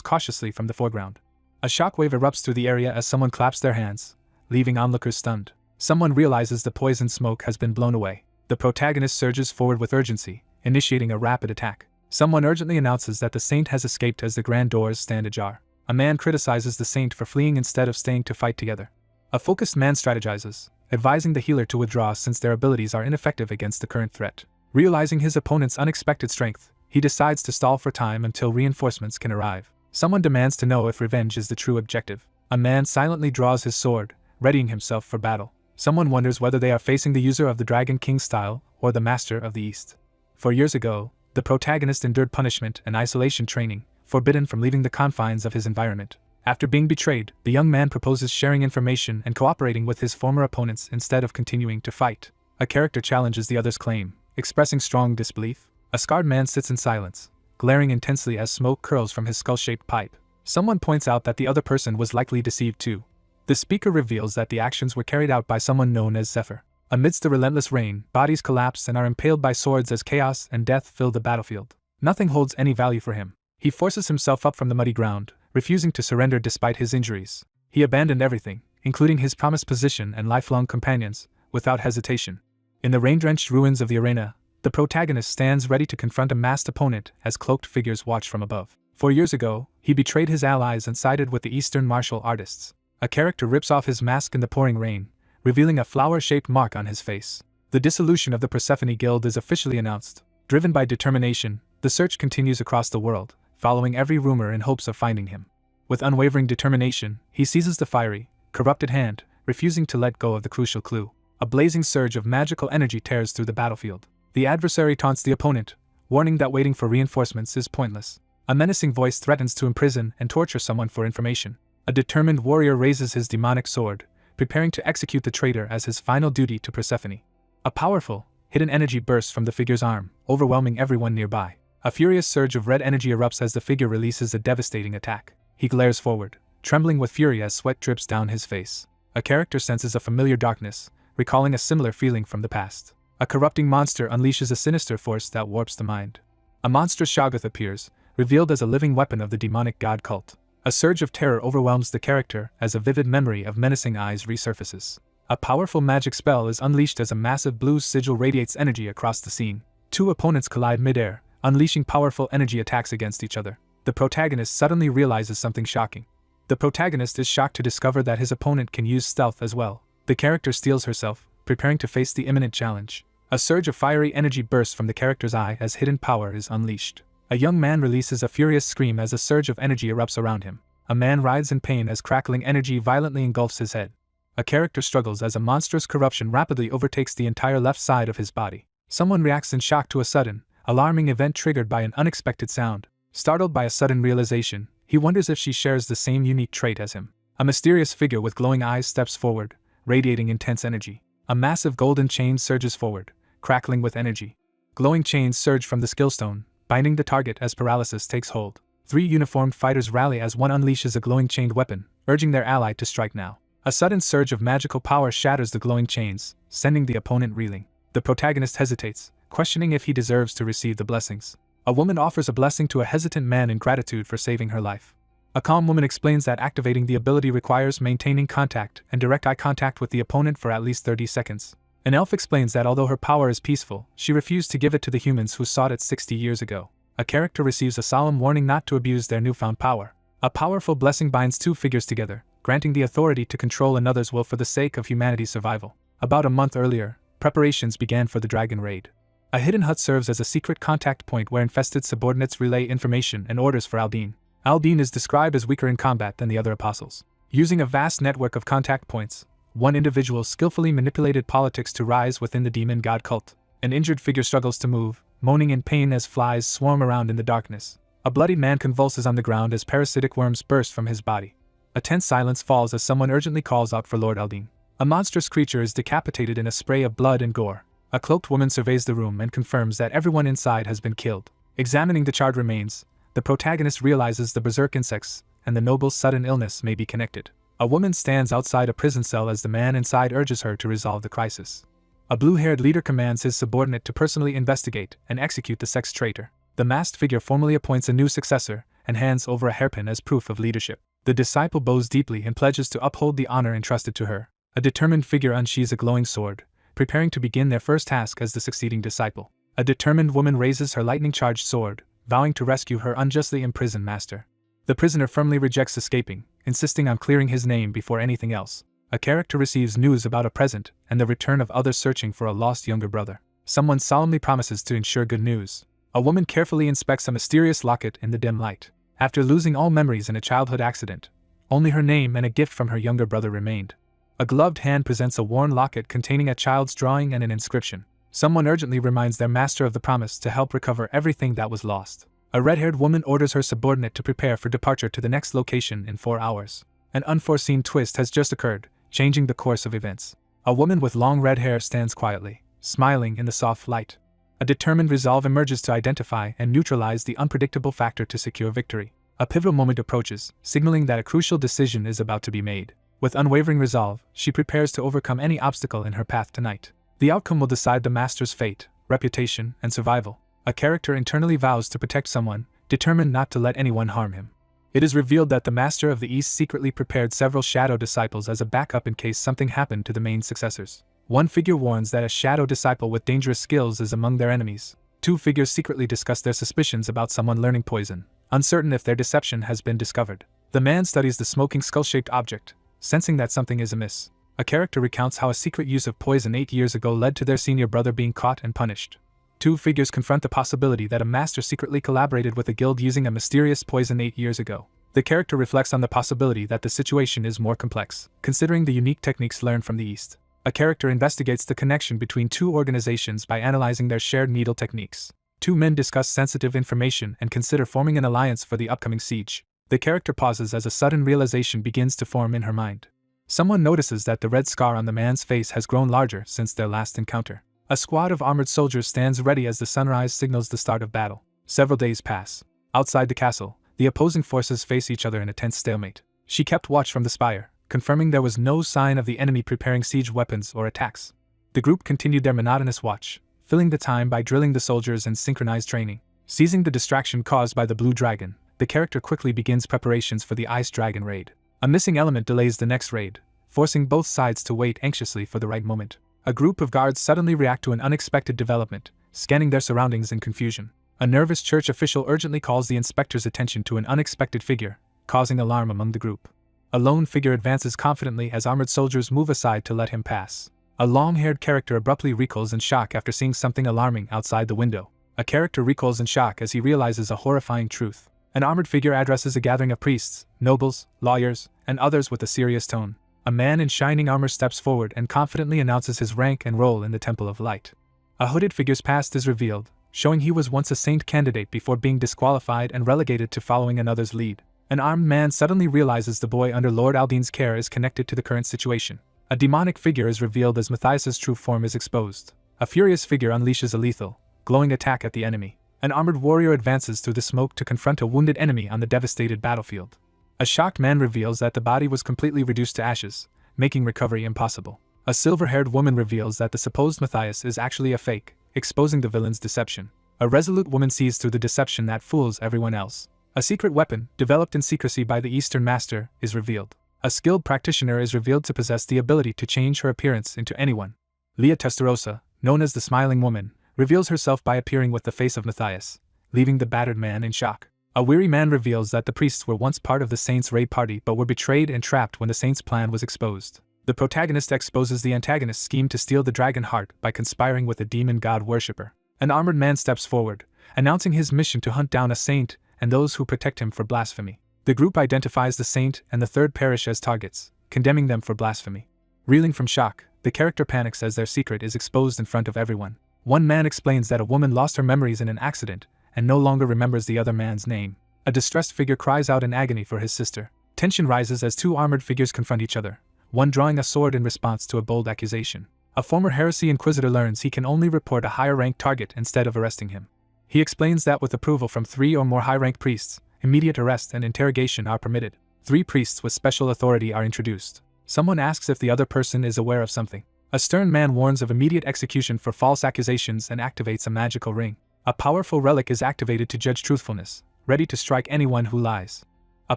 cautiously from the foreground. A shockwave erupts through the area as someone claps their hands, leaving onlookers stunned. Someone realizes the poison smoke has been blown away. The protagonist surges forward with urgency, initiating a rapid attack. Someone urgently announces that the saint has escaped as the grand doors stand ajar. A man criticizes the saint for fleeing instead of staying to fight together. A focused man strategizes, advising the healer to withdraw since their abilities are ineffective against the current threat. Realizing his opponent's unexpected strength, he decides to stall for time until reinforcements can arrive. Someone demands to know if revenge is the true objective. A man silently draws his sword, readying himself for battle. Someone wonders whether they are facing the user of the Dragon King style or the Master of the East. 4 years ago, the protagonist endured punishment and isolation training, forbidden from leaving the confines of his environment. After being betrayed, the young man proposes sharing information and cooperating with his former opponents instead of continuing to fight. A character challenges the other's claim, expressing strong disbelief. A scarred man sits in silence, glaring intensely as smoke curls from his skull-shaped pipe. Someone points out that the other person was likely deceived too. The speaker reveals that the actions were carried out by someone known as Zephyr. Amidst the relentless rain, bodies collapse and are impaled by swords as chaos and death fill the battlefield. Nothing holds any value for him. He forces himself up from the muddy ground, refusing to surrender despite his injuries. He abandoned everything, including his promised position and lifelong companions, without hesitation. In the rain-drenched ruins of the arena, the protagonist stands ready to confront a masked opponent as cloaked figures watch from above. 4 years ago, he betrayed his allies and sided with the Eastern martial artists. A character rips off his mask in the pouring rain, revealing a flower-shaped mark on his face. The dissolution of the Persephone Guild is officially announced. Driven by determination, the search continues across the world, following every rumor in hopes of finding him. With unwavering determination, he seizes the fiery, corrupted hand, refusing to let go of the crucial clue. A blazing surge of magical energy tears through the battlefield. The adversary taunts the opponent, warning that waiting for reinforcements is pointless. A menacing voice threatens to imprison and torture someone for information. A determined warrior raises his demonic sword, preparing to execute the traitor as his final duty to Persephone. A powerful, hidden energy bursts from the figure's arm, overwhelming everyone nearby. A furious surge of red energy erupts as the figure releases a devastating attack. He glares forward, trembling with fury as sweat drips down his face. A character senses a familiar darkness, recalling a similar feeling from the past. A corrupting monster unleashes a sinister force that warps the mind. A monstrous Shoggoth appears, revealed as a living weapon of the demonic god cult. A surge of terror overwhelms the character as a vivid memory of menacing eyes resurfaces. A powerful magic spell is unleashed as a massive blue sigil radiates energy across the scene. Two opponents collide midair, unleashing powerful energy attacks against each other. The protagonist suddenly realizes something shocking. The protagonist is shocked to discover that his opponent can use stealth as well. The character steels herself, preparing to face the imminent challenge. A surge of fiery energy bursts from the character's eye as hidden power is unleashed. A young man releases a furious scream as a surge of energy erupts around him. A man writhes in pain as crackling energy violently engulfs his head. A character struggles as a monstrous corruption rapidly overtakes the entire left side of his body. Someone reacts in shock to a sudden, alarming event triggered by an unexpected sound. Startled by a sudden realization, he wonders if she shares the same unique trait as him. A mysterious figure with glowing eyes steps forward, radiating intense energy. A massive golden chain surges forward, crackling with energy. Glowing chains surge from the skillstone, binding the target as paralysis takes hold. 3 uniformed fighters rally as one unleashes a glowing chained weapon, urging their ally to strike now. A sudden surge of magical power shatters the glowing chains, sending the opponent reeling. The protagonist hesitates, questioning if he deserves to receive the blessings. A woman offers a blessing to a hesitant man in gratitude for saving her life. A calm woman explains that activating the ability requires maintaining contact and direct eye contact with the opponent for at least 30 seconds. An elf explains that although her power is peaceful, she refused to give it to the humans who sought it 60 years ago. A character receives a solemn warning not to abuse their newfound power. A powerful blessing binds 2 figures together, granting the authority to control another's will for the sake of humanity's survival. About a month earlier, preparations began for the dragon raid. A hidden hut serves as a secret contact point where infested subordinates relay information and orders for Aldine. Aldine is described as weaker in combat than the other apostles. Using a vast network of contact points, one individual skillfully manipulated politics to rise within the demon god cult. An injured figure struggles to move, moaning in pain as flies swarm around in the darkness. A bloodied man convulses on the ground as parasitic worms burst from his body. A tense silence falls as someone urgently calls out for Lord Aldine. A monstrous creature is decapitated in a spray of blood and gore. A cloaked woman surveys the room and confirms that everyone inside has been killed. Examining the charred remains, the protagonist realizes the berserk insects and the noble's sudden illness may be connected. A woman stands outside a prison cell as the man inside urges her to resolve the crisis. A blue-haired leader commands his subordinate to personally investigate and execute the sex traitor. The masked figure formally appoints a new successor and hands over a hairpin as proof of leadership. The disciple bows deeply and pledges to uphold the honor entrusted to her. A determined figure unsheathes a glowing sword, preparing to begin their first task as the succeeding disciple. A determined woman raises her lightning-charged sword, vowing to rescue her unjustly imprisoned master. The prisoner firmly rejects escaping, insisting on clearing his name before anything else. A character receives news about a present and the return of others searching for a lost younger brother. Someone solemnly promises to ensure good news. A woman carefully inspects a mysterious locket in the dim light. After losing all memories in a childhood accident, only her name and a gift from her younger brother remained. A gloved hand presents a worn locket containing a child's drawing and an inscription. Someone urgently reminds their master of the promise to help recover everything that was lost. A red-haired woman orders her subordinate to prepare for departure to the next location in 4 hours. An unforeseen twist has just occurred, changing the course of events. A woman with long red hair stands quietly, smiling in the soft light. A determined resolve emerges to identify and neutralize the unpredictable factor to secure victory. A pivotal moment approaches, signaling that a crucial decision is about to be made. With unwavering resolve, she prepares to overcome any obstacle in her path tonight. The outcome will decide the master's fate, reputation, and survival. A character internally vows to protect someone, determined not to let anyone harm him. It is revealed that the Master of the East secretly prepared several shadow disciples as a backup in case something happened to the main successors. One figure warns that a shadow disciple with dangerous skills is among their enemies. 2 figures secretly discuss their suspicions about someone learning poison, uncertain if their deception has been discovered. The man studies the smoking skull-shaped object, sensing that something is amiss. A character recounts how a secret use of poison 8 years ago led to their senior brother being caught and punished. 2 figures confront the possibility that a master secretly collaborated with a guild using a mysterious poison 8 years ago. The character reflects on the possibility that the situation is more complex, considering the unique techniques learned from the East. A character investigates the connection between 2 organizations by analyzing their shared needle techniques. 2 men discuss sensitive information and consider forming an alliance for the upcoming siege. The character pauses as a sudden realization begins to form in her mind. Someone notices that the red scar on the man's face has grown larger since their last encounter. A squad of armored soldiers stands ready as the sunrise signals the start of battle. Several days pass. Outside the castle, the opposing forces face each other in a tense stalemate. She kept watch from the spire, confirming there was no sign of the enemy preparing siege weapons or attacks. The group continued their monotonous watch, filling the time by drilling the soldiers and synchronized training. Seizing the distraction caused by the blue dragon, the character quickly begins preparations for the ice dragon raid. A missing element delays the next raid, forcing both sides to wait anxiously for the right moment. A group of guards suddenly react to an unexpected development, scanning their surroundings in confusion. A nervous church official urgently calls the inspector's attention to an unexpected figure, causing alarm among the group. A lone figure advances confidently as armored soldiers move aside to let him pass. A long-haired character abruptly recoils in shock after seeing something alarming outside the window. A character recoils in shock as he realizes a horrifying truth. An armored figure addresses a gathering of priests, nobles, lawyers, and others with a serious tone. A man in shining armor steps forward and confidently announces his rank and role in the Temple of Light. A hooded figure's past is revealed, showing he was once a saint candidate before being disqualified and relegated to following another's lead. An armed man suddenly realizes the boy under Lord Aldine's care is connected to the current situation. A demonic figure is revealed as Matthias's true form is exposed. A furious figure unleashes a lethal, glowing attack at the enemy. An armored warrior advances through the smoke to confront a wounded enemy on the devastated battlefield. A shocked man reveals that the body was completely reduced to ashes, making recovery impossible. A silver-haired woman reveals that the supposed Matthias is actually a fake, exposing the villain's deception. A resolute woman sees through the deception that fools everyone else. A secret weapon, developed in secrecy by the Eastern Master, is revealed. A skilled practitioner is revealed to possess the ability to change her appearance into anyone. Leah Testarossa, known as the Smiling Woman, reveals herself by appearing with the face of Matthias, leaving the battered man in shock. A weary man reveals that the priests were once part of the Saints' raid party but were betrayed and trapped when the Saints' plan was exposed. The protagonist exposes the antagonist's scheme to steal the dragon heart by conspiring with a demon god worshipper. An armored man steps forward, announcing his mission to hunt down a saint and those who protect him for blasphemy. The group identifies the saint and the third parish as targets, condemning them for blasphemy. Reeling from shock, the character panics as their secret is exposed in front of everyone. One man explains that a woman lost her memories in an accident and no longer remembers the other man's name. A distressed figure cries out in agony for his sister. Tension rises as 2 armored figures confront each other, one drawing a sword in response to a bold accusation. A former heresy inquisitor learns he can only report a higher-ranked target instead of arresting him. He explains that with approval from 3 or more high-ranked priests, immediate arrest and interrogation are permitted. 3 priests with special authority are introduced. Someone asks if the other person is aware of something. A stern man warns of immediate execution for false accusations and activates a magical ring. A powerful relic is activated to judge truthfulness, ready to strike anyone who lies. A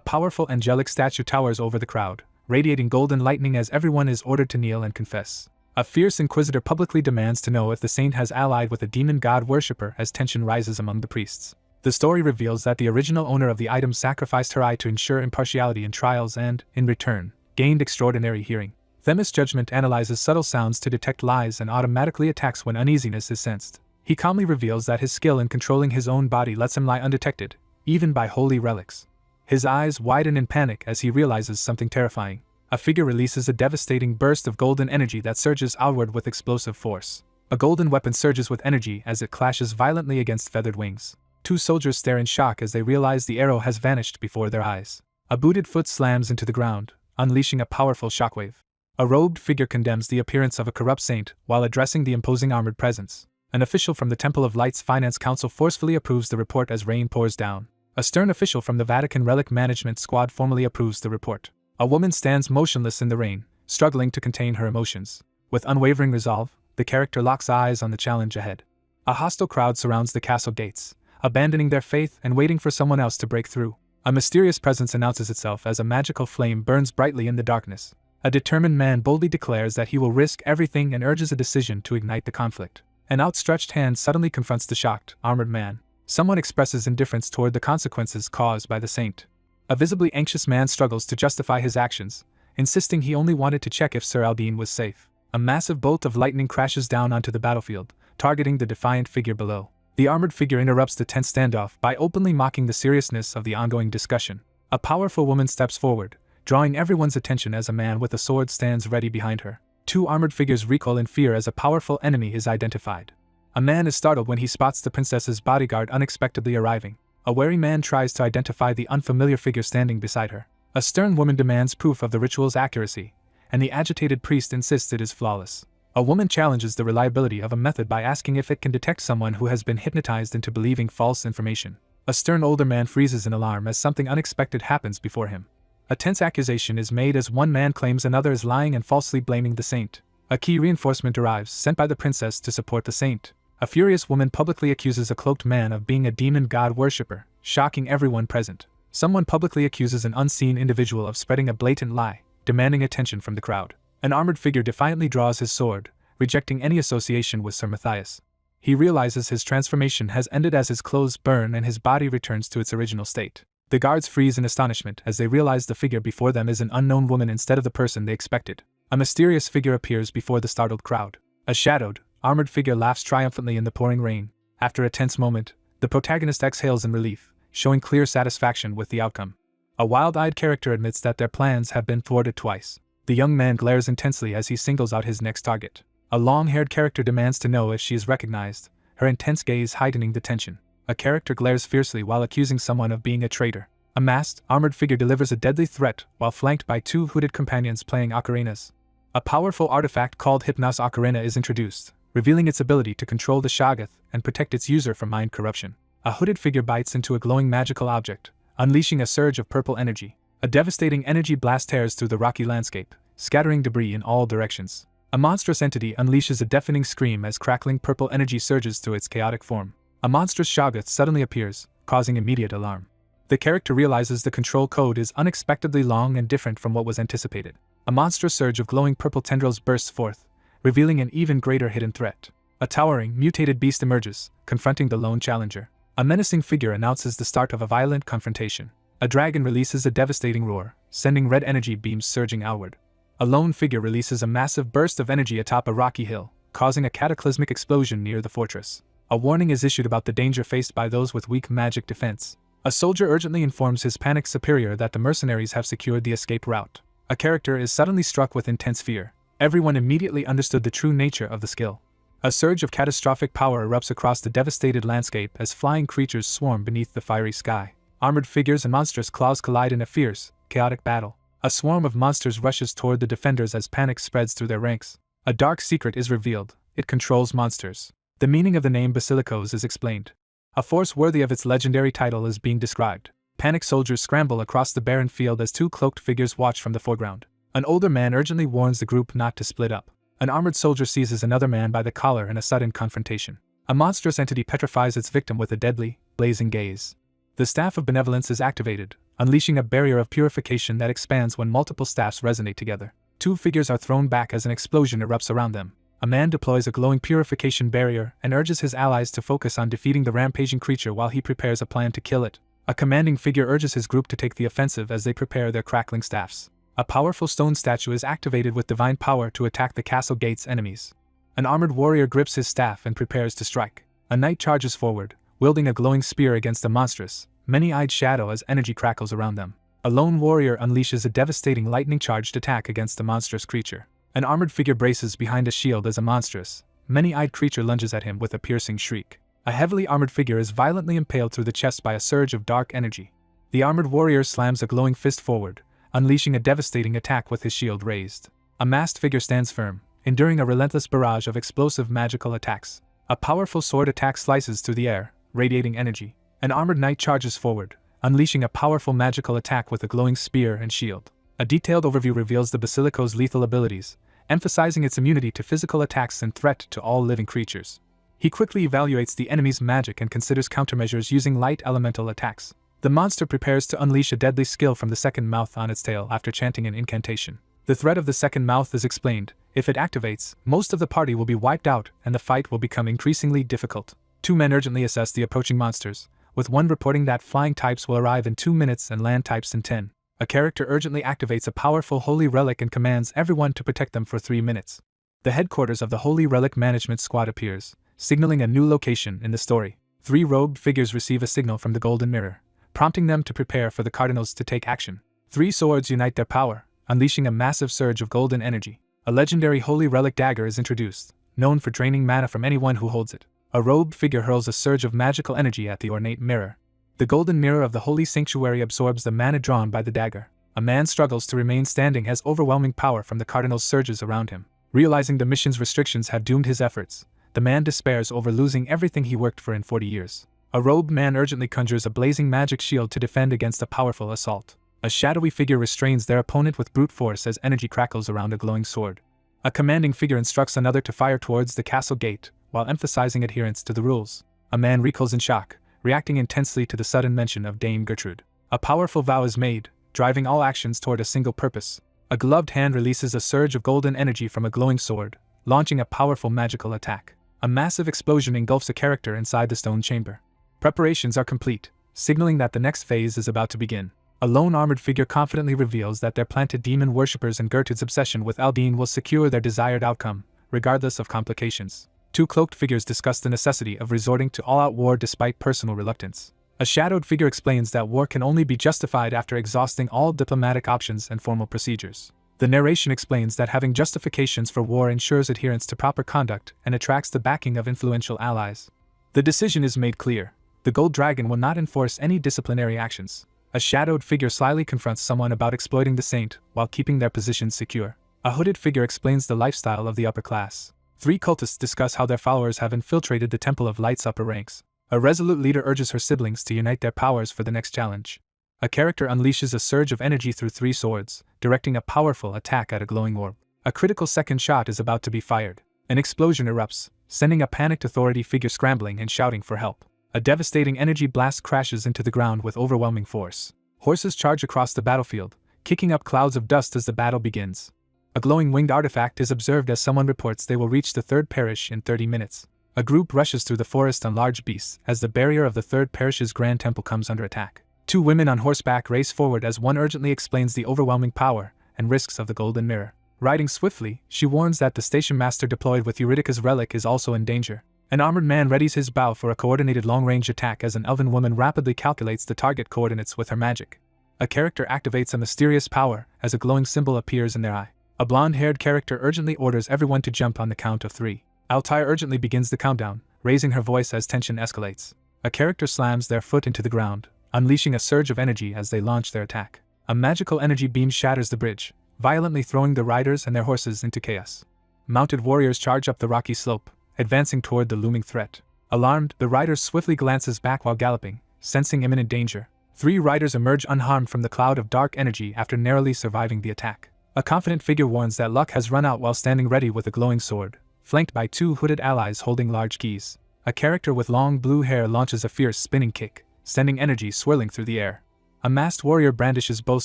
powerful angelic statue towers over the crowd, radiating golden lightning as everyone is ordered to kneel and confess. A fierce inquisitor publicly demands to know if the saint has allied with a demon god worshipper as tension rises among the priests. The story reveals that the original owner of the item sacrificed her eye to ensure impartiality in trials and, in return, gained extraordinary hearing. Themis' judgment analyzes subtle sounds to detect lies and automatically attacks when uneasiness is sensed. He calmly reveals that his skill in controlling his own body lets him lie undetected, even by holy relics. His eyes widen in panic as he realizes something terrifying. A figure releases a devastating burst of golden energy that surges outward with explosive force. A golden weapon surges with energy as it clashes violently against feathered wings. Two soldiers stare in shock as they realize the arrow has vanished before their eyes. A booted foot slams into the ground, unleashing a powerful shockwave. A robed figure condemns the appearance of a corrupt saint while addressing the imposing armored presence. An official from the Temple of Light's Finance Council forcefully approves the report as rain pours down. A stern official from the Vatican Relic Management Squad formally approves the report. A woman stands motionless in the rain, struggling to contain her emotions. With unwavering resolve, the character locks eyes on the challenge ahead. A hostile crowd surrounds the castle gates, abandoning their faith and waiting for someone else to break through. A mysterious presence announces itself as a magical flame burns brightly in the darkness. A determined man boldly declares that he will risk everything and urges a decision to ignite the conflict. An outstretched hand suddenly confronts the shocked, armored man. Someone expresses indifference toward the consequences caused by the saint. A visibly anxious man struggles to justify his actions, insisting he only wanted to check if Sir Albine was safe. A massive bolt of lightning crashes down onto the battlefield, targeting the defiant figure below. The armored figure interrupts the tense standoff by openly mocking the seriousness of the ongoing discussion. A powerful woman steps forward, drawing everyone's attention as a man with a sword stands ready behind her. Two armored figures recoil in fear as a powerful enemy is identified. A man is startled when he spots the princess's bodyguard unexpectedly arriving. A wary man tries to identify the unfamiliar figure standing beside her. A stern woman demands proof of the ritual's accuracy, and the agitated priest insists it is flawless. A woman challenges the reliability of a method by asking if it can detect someone who has been hypnotized into believing false information. A stern older man freezes in alarm as something unexpected happens before him. A tense accusation is made as one man claims another is lying and falsely blaming the saint. A key reinforcement arrives, sent by the princess to support the saint. A furious woman publicly accuses a cloaked man of being a demon god worshipper, shocking everyone present. Someone publicly accuses an unseen individual of spreading a blatant lie, demanding attention from the crowd. An armored figure defiantly draws his sword, rejecting any association with Sir Matthias. He realizes his transformation has ended as his clothes burn and his body returns to its original state. The guards freeze in astonishment as they realize the figure before them is an unknown woman instead of the person they expected. A mysterious figure appears before the startled crowd. A shadowed, armored figure laughs triumphantly in the pouring rain. After a tense moment, the protagonist exhales in relief, showing clear satisfaction with the outcome. A wild-eyed character admits that their plans have been thwarted twice. The young man glares intensely as he singles out his next target. A long-haired character demands to know if she is recognized, her intense gaze heightening the tension. A character glares fiercely while accusing someone of being a traitor. A masked, armored figure delivers a deadly threat while flanked by two hooded companions playing ocarinas. A powerful artifact called Hypnos Ocarina is introduced, revealing its ability to control the Shoggoth and protect its user from mind corruption. A hooded figure bites into a glowing magical object, unleashing a surge of purple energy. A devastating energy blast tears through the rocky landscape, scattering debris in all directions. A monstrous entity unleashes a deafening scream as crackling purple energy surges through its chaotic form. A monstrous Shoggoth suddenly appears, causing immediate alarm. The character realizes the control code is unexpectedly long and different from what was anticipated. A monstrous surge of glowing purple tendrils bursts forth, revealing an even greater hidden threat. A towering, mutated beast emerges, confronting the lone challenger. A menacing figure announces the start of a violent confrontation. A dragon releases a devastating roar, sending red energy beams surging outward. A lone figure releases a massive burst of energy atop a rocky hill, causing a cataclysmic explosion near the fortress. A warning is issued about the danger faced by those with weak magic defense. A soldier urgently informs his panicked superior that the mercenaries have secured the escape route. A character is suddenly struck with intense fear. Everyone immediately understood the true nature of the skill. A surge of catastrophic power erupts across the devastated landscape as flying creatures swarm beneath the fiery sky. Armored figures and monstrous claws collide in a fierce, chaotic battle. A swarm of monsters rushes toward the defenders as panic spreads through their ranks. A dark secret is revealed: it controls monsters. The meaning of the name Basilicos is explained. A force worthy of its legendary title is being described. Panicked soldiers scramble across the barren field as two cloaked figures watch from the foreground. An older man urgently warns the group not to split up. An armored soldier seizes another man by the collar in a sudden confrontation. A monstrous entity petrifies its victim with a deadly, blazing gaze. The Staff of Benevolence is activated, unleashing a barrier of purification that expands when multiple staffs resonate together. Two figures are thrown back as an explosion erupts around them. A man deploys a glowing purification barrier and urges his allies to focus on defeating the rampaging creature while he prepares a plan to kill it. A commanding figure urges his group to take the offensive as they prepare their crackling staffs. A powerful stone statue is activated with divine power to attack the castle gate's enemies. An armored warrior grips his staff and prepares to strike. A knight charges forward, wielding a glowing spear against a monstrous, many-eyed shadow as energy crackles around them. A lone warrior unleashes a devastating lightning-charged attack against the monstrous creature. An armored figure braces behind a shield as a monstrous, many-eyed creature lunges at him with a piercing shriek. A heavily armored figure is violently impaled through the chest by a surge of dark energy. The armored warrior slams a glowing fist forward, unleashing a devastating attack with his shield raised. A masked figure stands firm, enduring a relentless barrage of explosive magical attacks. A powerful sword attack slices through the air, radiating energy. An armored knight charges forward, unleashing a powerful magical attack with a glowing spear and shield. A detailed overview reveals the basilico's lethal abilities, emphasizing its immunity to physical attacks and threat to all living creatures. He quickly evaluates the enemy's magic and considers countermeasures using light elemental attacks. The monster prepares to unleash a deadly skill from the second mouth on its tail after chanting an incantation. The threat of the second mouth is explained. If it activates, most of the party will be wiped out and the fight will become increasingly difficult. Two men urgently assess the approaching monsters, with one reporting that flying types will arrive in 2 minutes and land types in 10. A character urgently activates a powerful holy relic and commands everyone to protect them for 3 minutes. The headquarters of the Holy Relic Management Squad appears, signaling a new location in the story. 3 robed figures receive a signal from the Golden Mirror, prompting them to prepare for the Cardinals to take action. 3 swords unite their power, unleashing a massive surge of golden energy. A legendary Holy Relic dagger is introduced, known for draining mana from anyone who holds it. A robed figure hurls a surge of magical energy at the ornate mirror. The golden mirror of the Holy Sanctuary absorbs the mana drawn by the dagger. A man struggles to remain standing as overwhelming power from the Cardinals surges around him. Realizing the mission's restrictions have doomed his efforts, the man despairs over losing everything he worked for in 40 years. A robed man urgently conjures a blazing magic shield to defend against a powerful assault. A shadowy figure restrains their opponent with brute force as energy crackles around a glowing sword. A commanding figure instructs another to fire towards the castle gate, while emphasizing adherence to the rules. A man recoils in shock, reacting intensely to the sudden mention of Dame Gertrude. A powerful vow is made, driving all actions toward a single purpose. A gloved hand releases a surge of golden energy from a glowing sword, launching a powerful magical attack. A massive explosion engulfs a character inside the stone chamber. Preparations are complete, signaling that the next phase is about to begin. A lone armored figure confidently reveals that their planted demon worshippers and Gertrude's obsession with Aldine will secure their desired outcome, regardless of complications. 2 cloaked figures discuss the necessity of resorting to all-out war despite personal reluctance. A shadowed figure explains that war can only be justified after exhausting all diplomatic options and formal procedures. The narration explains that having justifications for war ensures adherence to proper conduct and attracts the backing of influential allies. The decision is made clear. The Gold Dragon will not enforce any disciplinary actions. A shadowed figure slyly confronts someone about exploiting the saint while keeping their positions secure. A hooded figure explains the lifestyle of the upper class. 3 cultists discuss how their followers have infiltrated the Temple of Light's upper ranks. A resolute leader urges her siblings to unite their powers for the next challenge. A character unleashes a surge of energy through 3 swords, directing a powerful attack at a glowing orb. A critical second shot is about to be fired. An explosion erupts, sending a panicked authority figure scrambling and shouting for help. A devastating energy blast crashes into the ground with overwhelming force. Horses charge across the battlefield, kicking up clouds of dust as the battle begins. A glowing winged artifact is observed as someone reports they will reach the 3rd parish in 30 minutes. A group rushes through the forest on large beasts as the barrier of the 3rd parish's grand temple comes under attack. 2 women on horseback race forward as one urgently explains the overwhelming power and risks of the Golden Mirror. Riding swiftly, she warns that the station master deployed with Eurydica's relic is also in danger. An armored man readies his bow for a coordinated long-range attack as an elven woman rapidly calculates the target coordinates with her magic. A character activates a mysterious power as a glowing symbol appears in their eye. A blonde-haired character urgently orders everyone to jump on the count of 3. Altair urgently begins the countdown, raising her voice as tension escalates. A character slams their foot into the ground, unleashing a surge of energy as they launch their attack. A magical energy beam shatters the bridge, violently throwing the riders and their horses into chaos. Mounted warriors charge up the rocky slope, advancing toward the looming threat. Alarmed, the rider swiftly glances back while galloping, sensing imminent danger. 3 riders emerge unharmed from the cloud of dark energy after narrowly surviving the attack. A confident figure warns that luck has run out while standing ready with a glowing sword, flanked by 2 hooded allies holding large keys. A character with long blue hair launches a fierce spinning kick, sending energy swirling through the air. A masked warrior brandishes both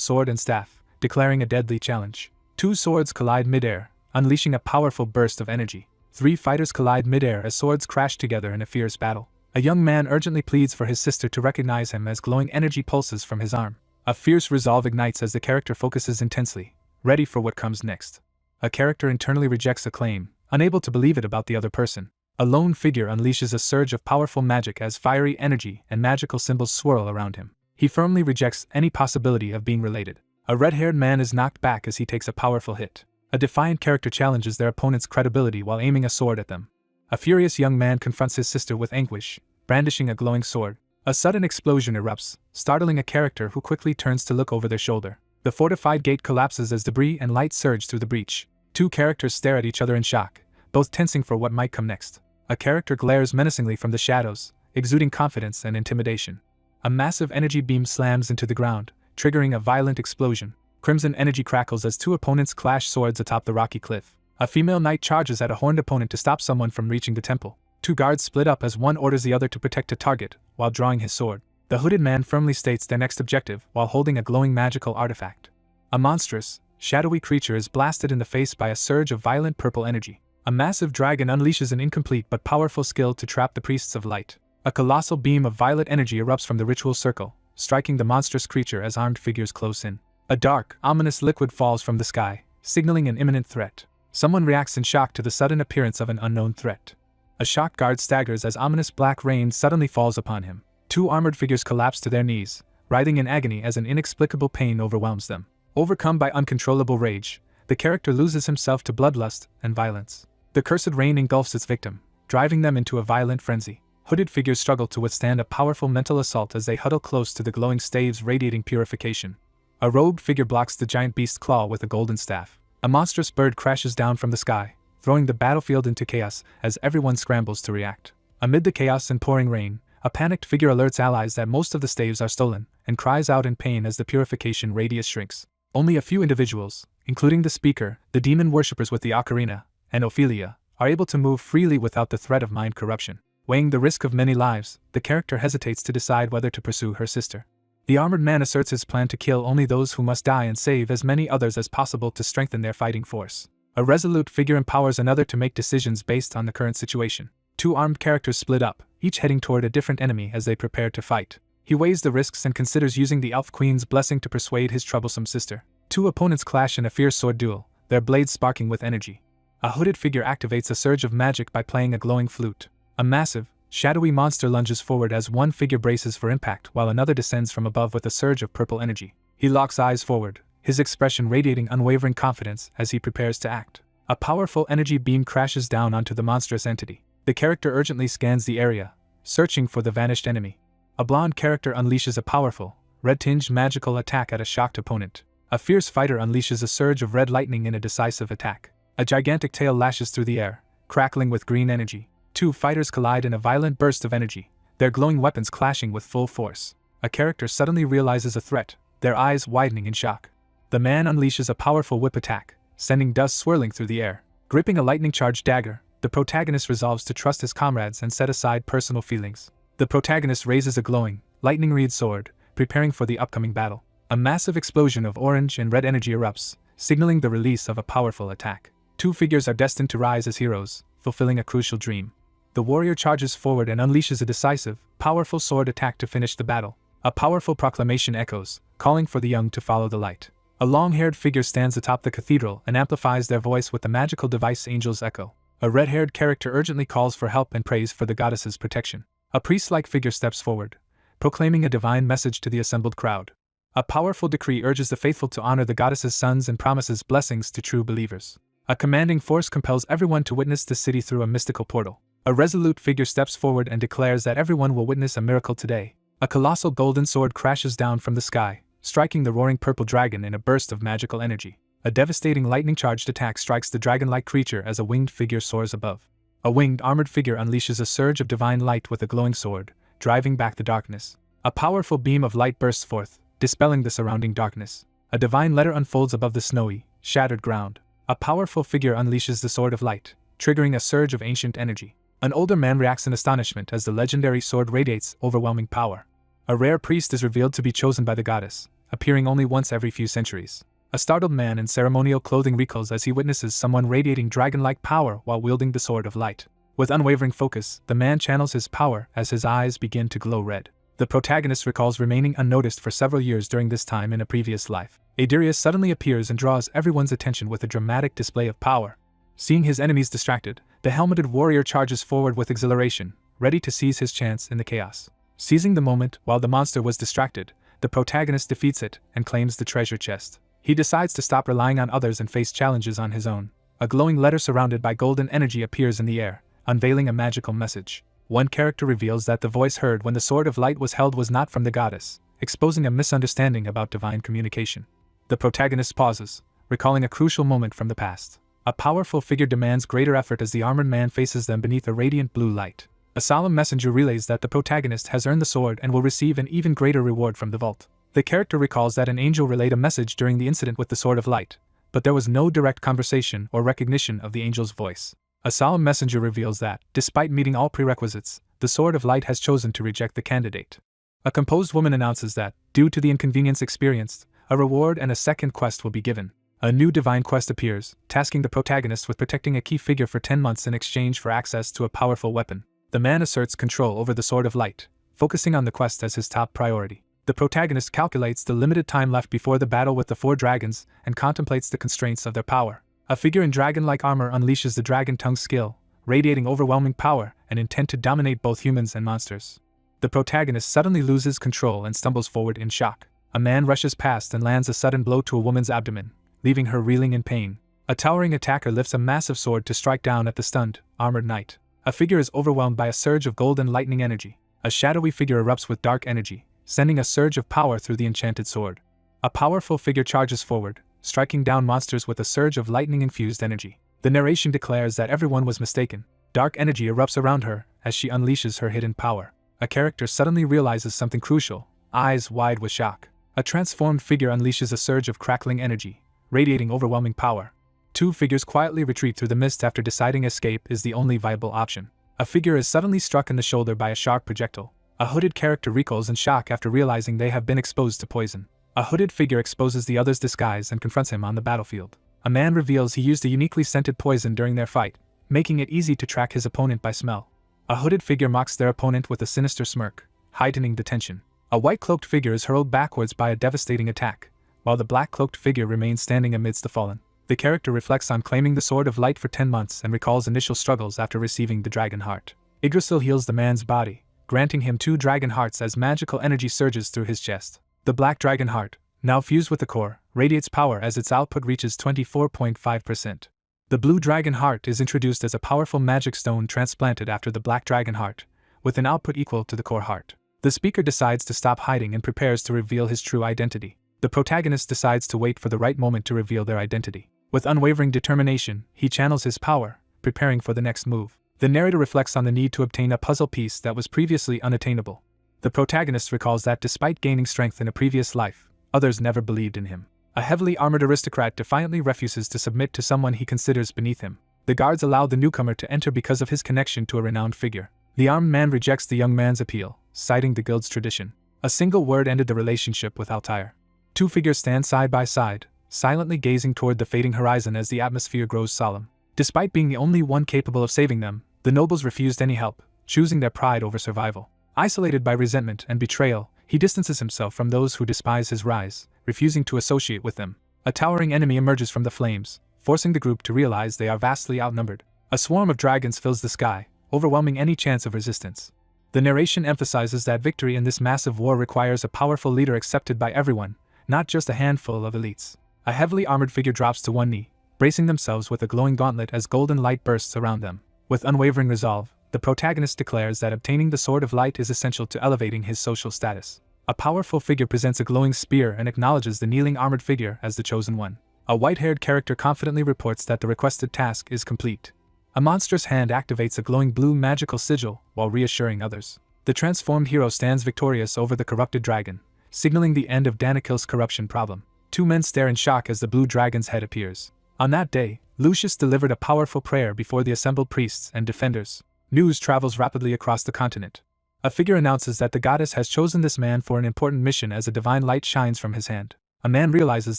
sword and staff, declaring a deadly challenge. 2 swords collide midair, unleashing a powerful burst of energy. 3 fighters collide midair as swords crash together in a fierce battle. A young man urgently pleads for his sister to recognize him as glowing energy pulses from his arm. A fierce resolve ignites as the character focuses intensely, ready for what comes next. A character internally rejects a claim, unable to believe it about the other person. A lone figure unleashes a surge of powerful magic as fiery energy and magical symbols swirl around him. He firmly rejects any possibility of being related. A red-haired man is knocked back as he takes a powerful hit. A defiant character challenges their opponent's credibility while aiming a sword at them. A furious young man confronts his sister with anguish, brandishing a glowing sword. A sudden explosion erupts, startling a character who quickly turns to look over their shoulder. The fortified gate collapses as debris and light surge through the breach. Two characters stare at each other in shock, both tensing for what might come next. A character glares menacingly from the shadows, exuding confidence and intimidation. A massive energy beam slams into the ground, triggering a violent explosion. Crimson energy crackles as two opponents clash swords atop the rocky cliff. A female knight charges at a horned opponent to stop someone from reaching the temple. Two guards split up as one orders the other to protect a target, while drawing his sword. The hooded man firmly states their next objective while holding a glowing magical artifact. A monstrous, shadowy creature is blasted in the face by a surge of violent purple energy. A massive dragon unleashes an incomplete but powerful skill to trap the priests of light. A colossal beam of violet energy erupts from the ritual circle, striking the monstrous creature as armed figures close in. A dark, ominous liquid falls from the sky, signaling an imminent threat. Someone reacts in shock to the sudden appearance of an unknown threat. A shocked guard staggers as ominous black rain suddenly falls upon him. Two armored figures collapse to their knees, writhing in agony as an inexplicable pain overwhelms them. Overcome by uncontrollable rage, the character loses himself to bloodlust and violence. The cursed rain engulfs its victim, driving them into a violent frenzy. Hooded figures struggle to withstand a powerful mental assault as they huddle close to the glowing staves radiating purification. A robed figure blocks the giant beast's claw with a golden staff. A monstrous bird crashes down from the sky, throwing the battlefield into chaos as everyone scrambles to react. Amid the chaos and pouring rain, a panicked figure alerts allies that most of the staves are stolen, and cries out in pain as the purification radius shrinks. Only a few individuals, including the speaker, the demon worshippers with the ocarina, and Ophelia, are able to move freely without the threat of mind corruption. Weighing the risk of many lives, the character hesitates to decide whether to pursue her sister. The armored man asserts his plan to kill only those who must die and save as many others as possible to strengthen their fighting force. A resolute figure empowers another to make decisions based on the current situation. Two armed characters split up, each heading toward a different enemy as they prepare to fight. He weighs the risks and considers using the Elf Queen's blessing to persuade his troublesome sister. Two opponents clash in a fierce sword duel, their blades sparking with energy. A hooded figure activates a surge of magic by playing a glowing flute. A massive, shadowy monster lunges forward as one figure braces for impact while another descends from above with a surge of purple energy. He locks eyes forward, his expression radiating unwavering confidence as he prepares to act. A powerful energy beam crashes down onto the monstrous entity. The character urgently scans the area, searching for the vanished enemy. A blonde character unleashes a powerful, red-tinged magical attack at a shocked opponent. A fierce fighter unleashes a surge of red lightning in a decisive attack. A gigantic tail lashes through the air, crackling with green energy. Two fighters collide in a violent burst of energy, their glowing weapons clashing with full force. A character suddenly realizes a threat, their eyes widening in shock. The man unleashes a powerful whip attack, sending dust swirling through the air. Gripping a lightning-charged dagger, the protagonist resolves to trust his comrades and set aside personal feelings. The protagonist raises a glowing, lightning-wreathed sword, preparing for the upcoming battle. A massive explosion of orange and red energy erupts, signaling the release of a powerful attack. Two figures are destined to rise as heroes, fulfilling a crucial dream. The warrior charges forward and unleashes a decisive, powerful sword attack to finish the battle. A powerful proclamation echoes, calling for the young to follow the light. A long-haired figure stands atop the cathedral and amplifies their voice with the magical device Angel's Echo. A red-haired character urgently calls for help and prays for the goddess's protection. A priest-like figure steps forward, proclaiming a divine message to the assembled crowd. A powerful decree urges the faithful to honor the goddess's sons and promises blessings to true believers. A commanding force compels everyone to witness the city through a mystical portal. A resolute figure steps forward and declares that everyone will witness a miracle today. A colossal golden sword crashes down from the sky, striking the roaring purple dragon in a burst of magical energy. A devastating lightning-charged attack strikes the dragon-like creature as a winged figure soars above. A winged armored figure unleashes a surge of divine light with a glowing sword, driving back the darkness. A powerful beam of light bursts forth, dispelling the surrounding darkness. A divine letter unfolds above the snowy, shattered ground. A powerful figure unleashes the sword of light, triggering a surge of ancient energy. An older man reacts in astonishment as the legendary sword radiates overwhelming power. A rare priest is revealed to be chosen by the goddess, appearing only once every few centuries. A startled man in ceremonial clothing recoils as he witnesses someone radiating dragon-like power while wielding the sword of light. With unwavering focus, the man channels his power as his eyes begin to glow red. The protagonist recalls remaining unnoticed for several years during this time in a previous life. Adirius suddenly appears and draws everyone's attention with a dramatic display of power. Seeing his enemies distracted, the helmeted warrior charges forward with exhilaration, ready to seize his chance in the chaos. Seizing the moment while the monster was distracted, the protagonist defeats it and claims the treasure chest. He decides to stop relying on others and face challenges on his own. A glowing letter surrounded by golden energy appears in the air, unveiling a magical message. One character reveals that the voice heard when the Sword of Light was held was not from the goddess, exposing a misunderstanding about divine communication. The protagonist pauses, recalling a crucial moment from the past. A powerful figure demands greater effort as the armored man faces them beneath a radiant blue light. A solemn messenger relays that the protagonist has earned the sword and will receive an even greater reward from the vault. The character recalls that an angel relayed a message during the incident with the Sword of Light, but there was no direct conversation or recognition of the angel's voice. A solemn messenger reveals that, despite meeting all prerequisites, the Sword of Light has chosen to reject the candidate. A composed woman announces that, due to the inconvenience experienced, a reward and a second quest will be given. A new divine quest appears, tasking the protagonist with protecting a key figure for 10 months in exchange for access to a powerful weapon. The man asserts control over the Sword of Light, focusing on the quest as his top priority. The protagonist calculates the limited time left before the battle with the 4 dragons and contemplates the constraints of their power. A figure in dragon-like armor unleashes the dragon tongue skill, radiating overwhelming power and intent to dominate both humans and monsters. The protagonist suddenly loses control and stumbles forward in shock. A man rushes past and lands a sudden blow to a woman's abdomen, leaving her reeling in pain. A towering attacker lifts a massive sword to strike down at the stunned, armored knight. A figure is overwhelmed by a surge of golden lightning energy. A shadowy figure erupts with dark energy, sending a surge of power through the enchanted sword. A powerful figure charges forward, striking down monsters with a surge of lightning-infused energy. The narration declares that everyone was mistaken. Dark energy erupts around her as she unleashes her hidden power. A character suddenly realizes something crucial, eyes wide with shock. A transformed figure unleashes a surge of crackling energy, radiating overwhelming power. 2 figures quietly retreat through the mist after deciding escape is the only viable option. A figure is suddenly struck in the shoulder by a sharp projectile. A hooded character recoils in shock after realizing they have been exposed to poison. A hooded figure exposes the other's disguise and confronts him on the battlefield. A man reveals he used a uniquely scented poison during their fight, making it easy to track his opponent by smell. A hooded figure mocks their opponent with a sinister smirk, heightening the tension. A white-cloaked figure is hurled backwards by a devastating attack, while the black-cloaked figure remains standing amidst the fallen. The character reflects on claiming the Sword of Light for 10 months and recalls initial struggles after receiving the dragon heart. Yggdrasil heals the man's body, granting him 2 dragon hearts as magical energy surges through his chest. The black dragon heart, now fused with the core, radiates power as its output reaches 24.5%. The blue dragon heart is introduced as a powerful magic stone transplanted after the black dragon heart, with an output equal to the core heart. The speaker decides to stop hiding and prepares to reveal his true identity. The protagonist decides to wait for the right moment to reveal their identity. With unwavering determination, he channels his power, preparing for the next move. The narrator reflects on the need to obtain a puzzle piece that was previously unattainable. The protagonist recalls that despite gaining strength in a previous life, others never believed in him. A heavily armored aristocrat defiantly refuses to submit to someone he considers beneath him. The guards allow the newcomer to enter because of his connection to a renowned figure. The armed man rejects the young man's appeal, citing the guild's tradition. A single word ended the relationship with Altair. 2 figures stand side by side, silently gazing toward the fading horizon as the atmosphere grows solemn. Despite being the only one capable of saving them, the nobles refused any help, choosing their pride over survival. Isolated by resentment and betrayal, he distances himself from those who despise his rise, refusing to associate with them. A towering enemy emerges from the flames, forcing the group to realize they are vastly outnumbered. A swarm of dragons fills the sky, overwhelming any chance of resistance. The narration emphasizes that victory in this massive war requires a powerful leader accepted by everyone, not just a handful of elites. A heavily armored figure drops to one knee, bracing themselves with a glowing gauntlet as golden light bursts around them. With unwavering resolve, the protagonist declares that obtaining the Sword of Light is essential to elevating his social status. A powerful figure presents a glowing spear and acknowledges the kneeling armored figure as the chosen one. A white-haired character confidently reports that the requested task is complete. A monstrous hand activates a glowing blue magical sigil while reassuring others. The transformed hero stands victorious over the corrupted dragon, signaling the end of Danikil's corruption problem. 2 men stare in shock as the blue dragon's head appears. On that day, Lucius delivered a powerful prayer before the assembled priests and defenders. News travels rapidly across the continent. A figure announces that the goddess has chosen this man for an important mission as a divine light shines from his hand. A man realizes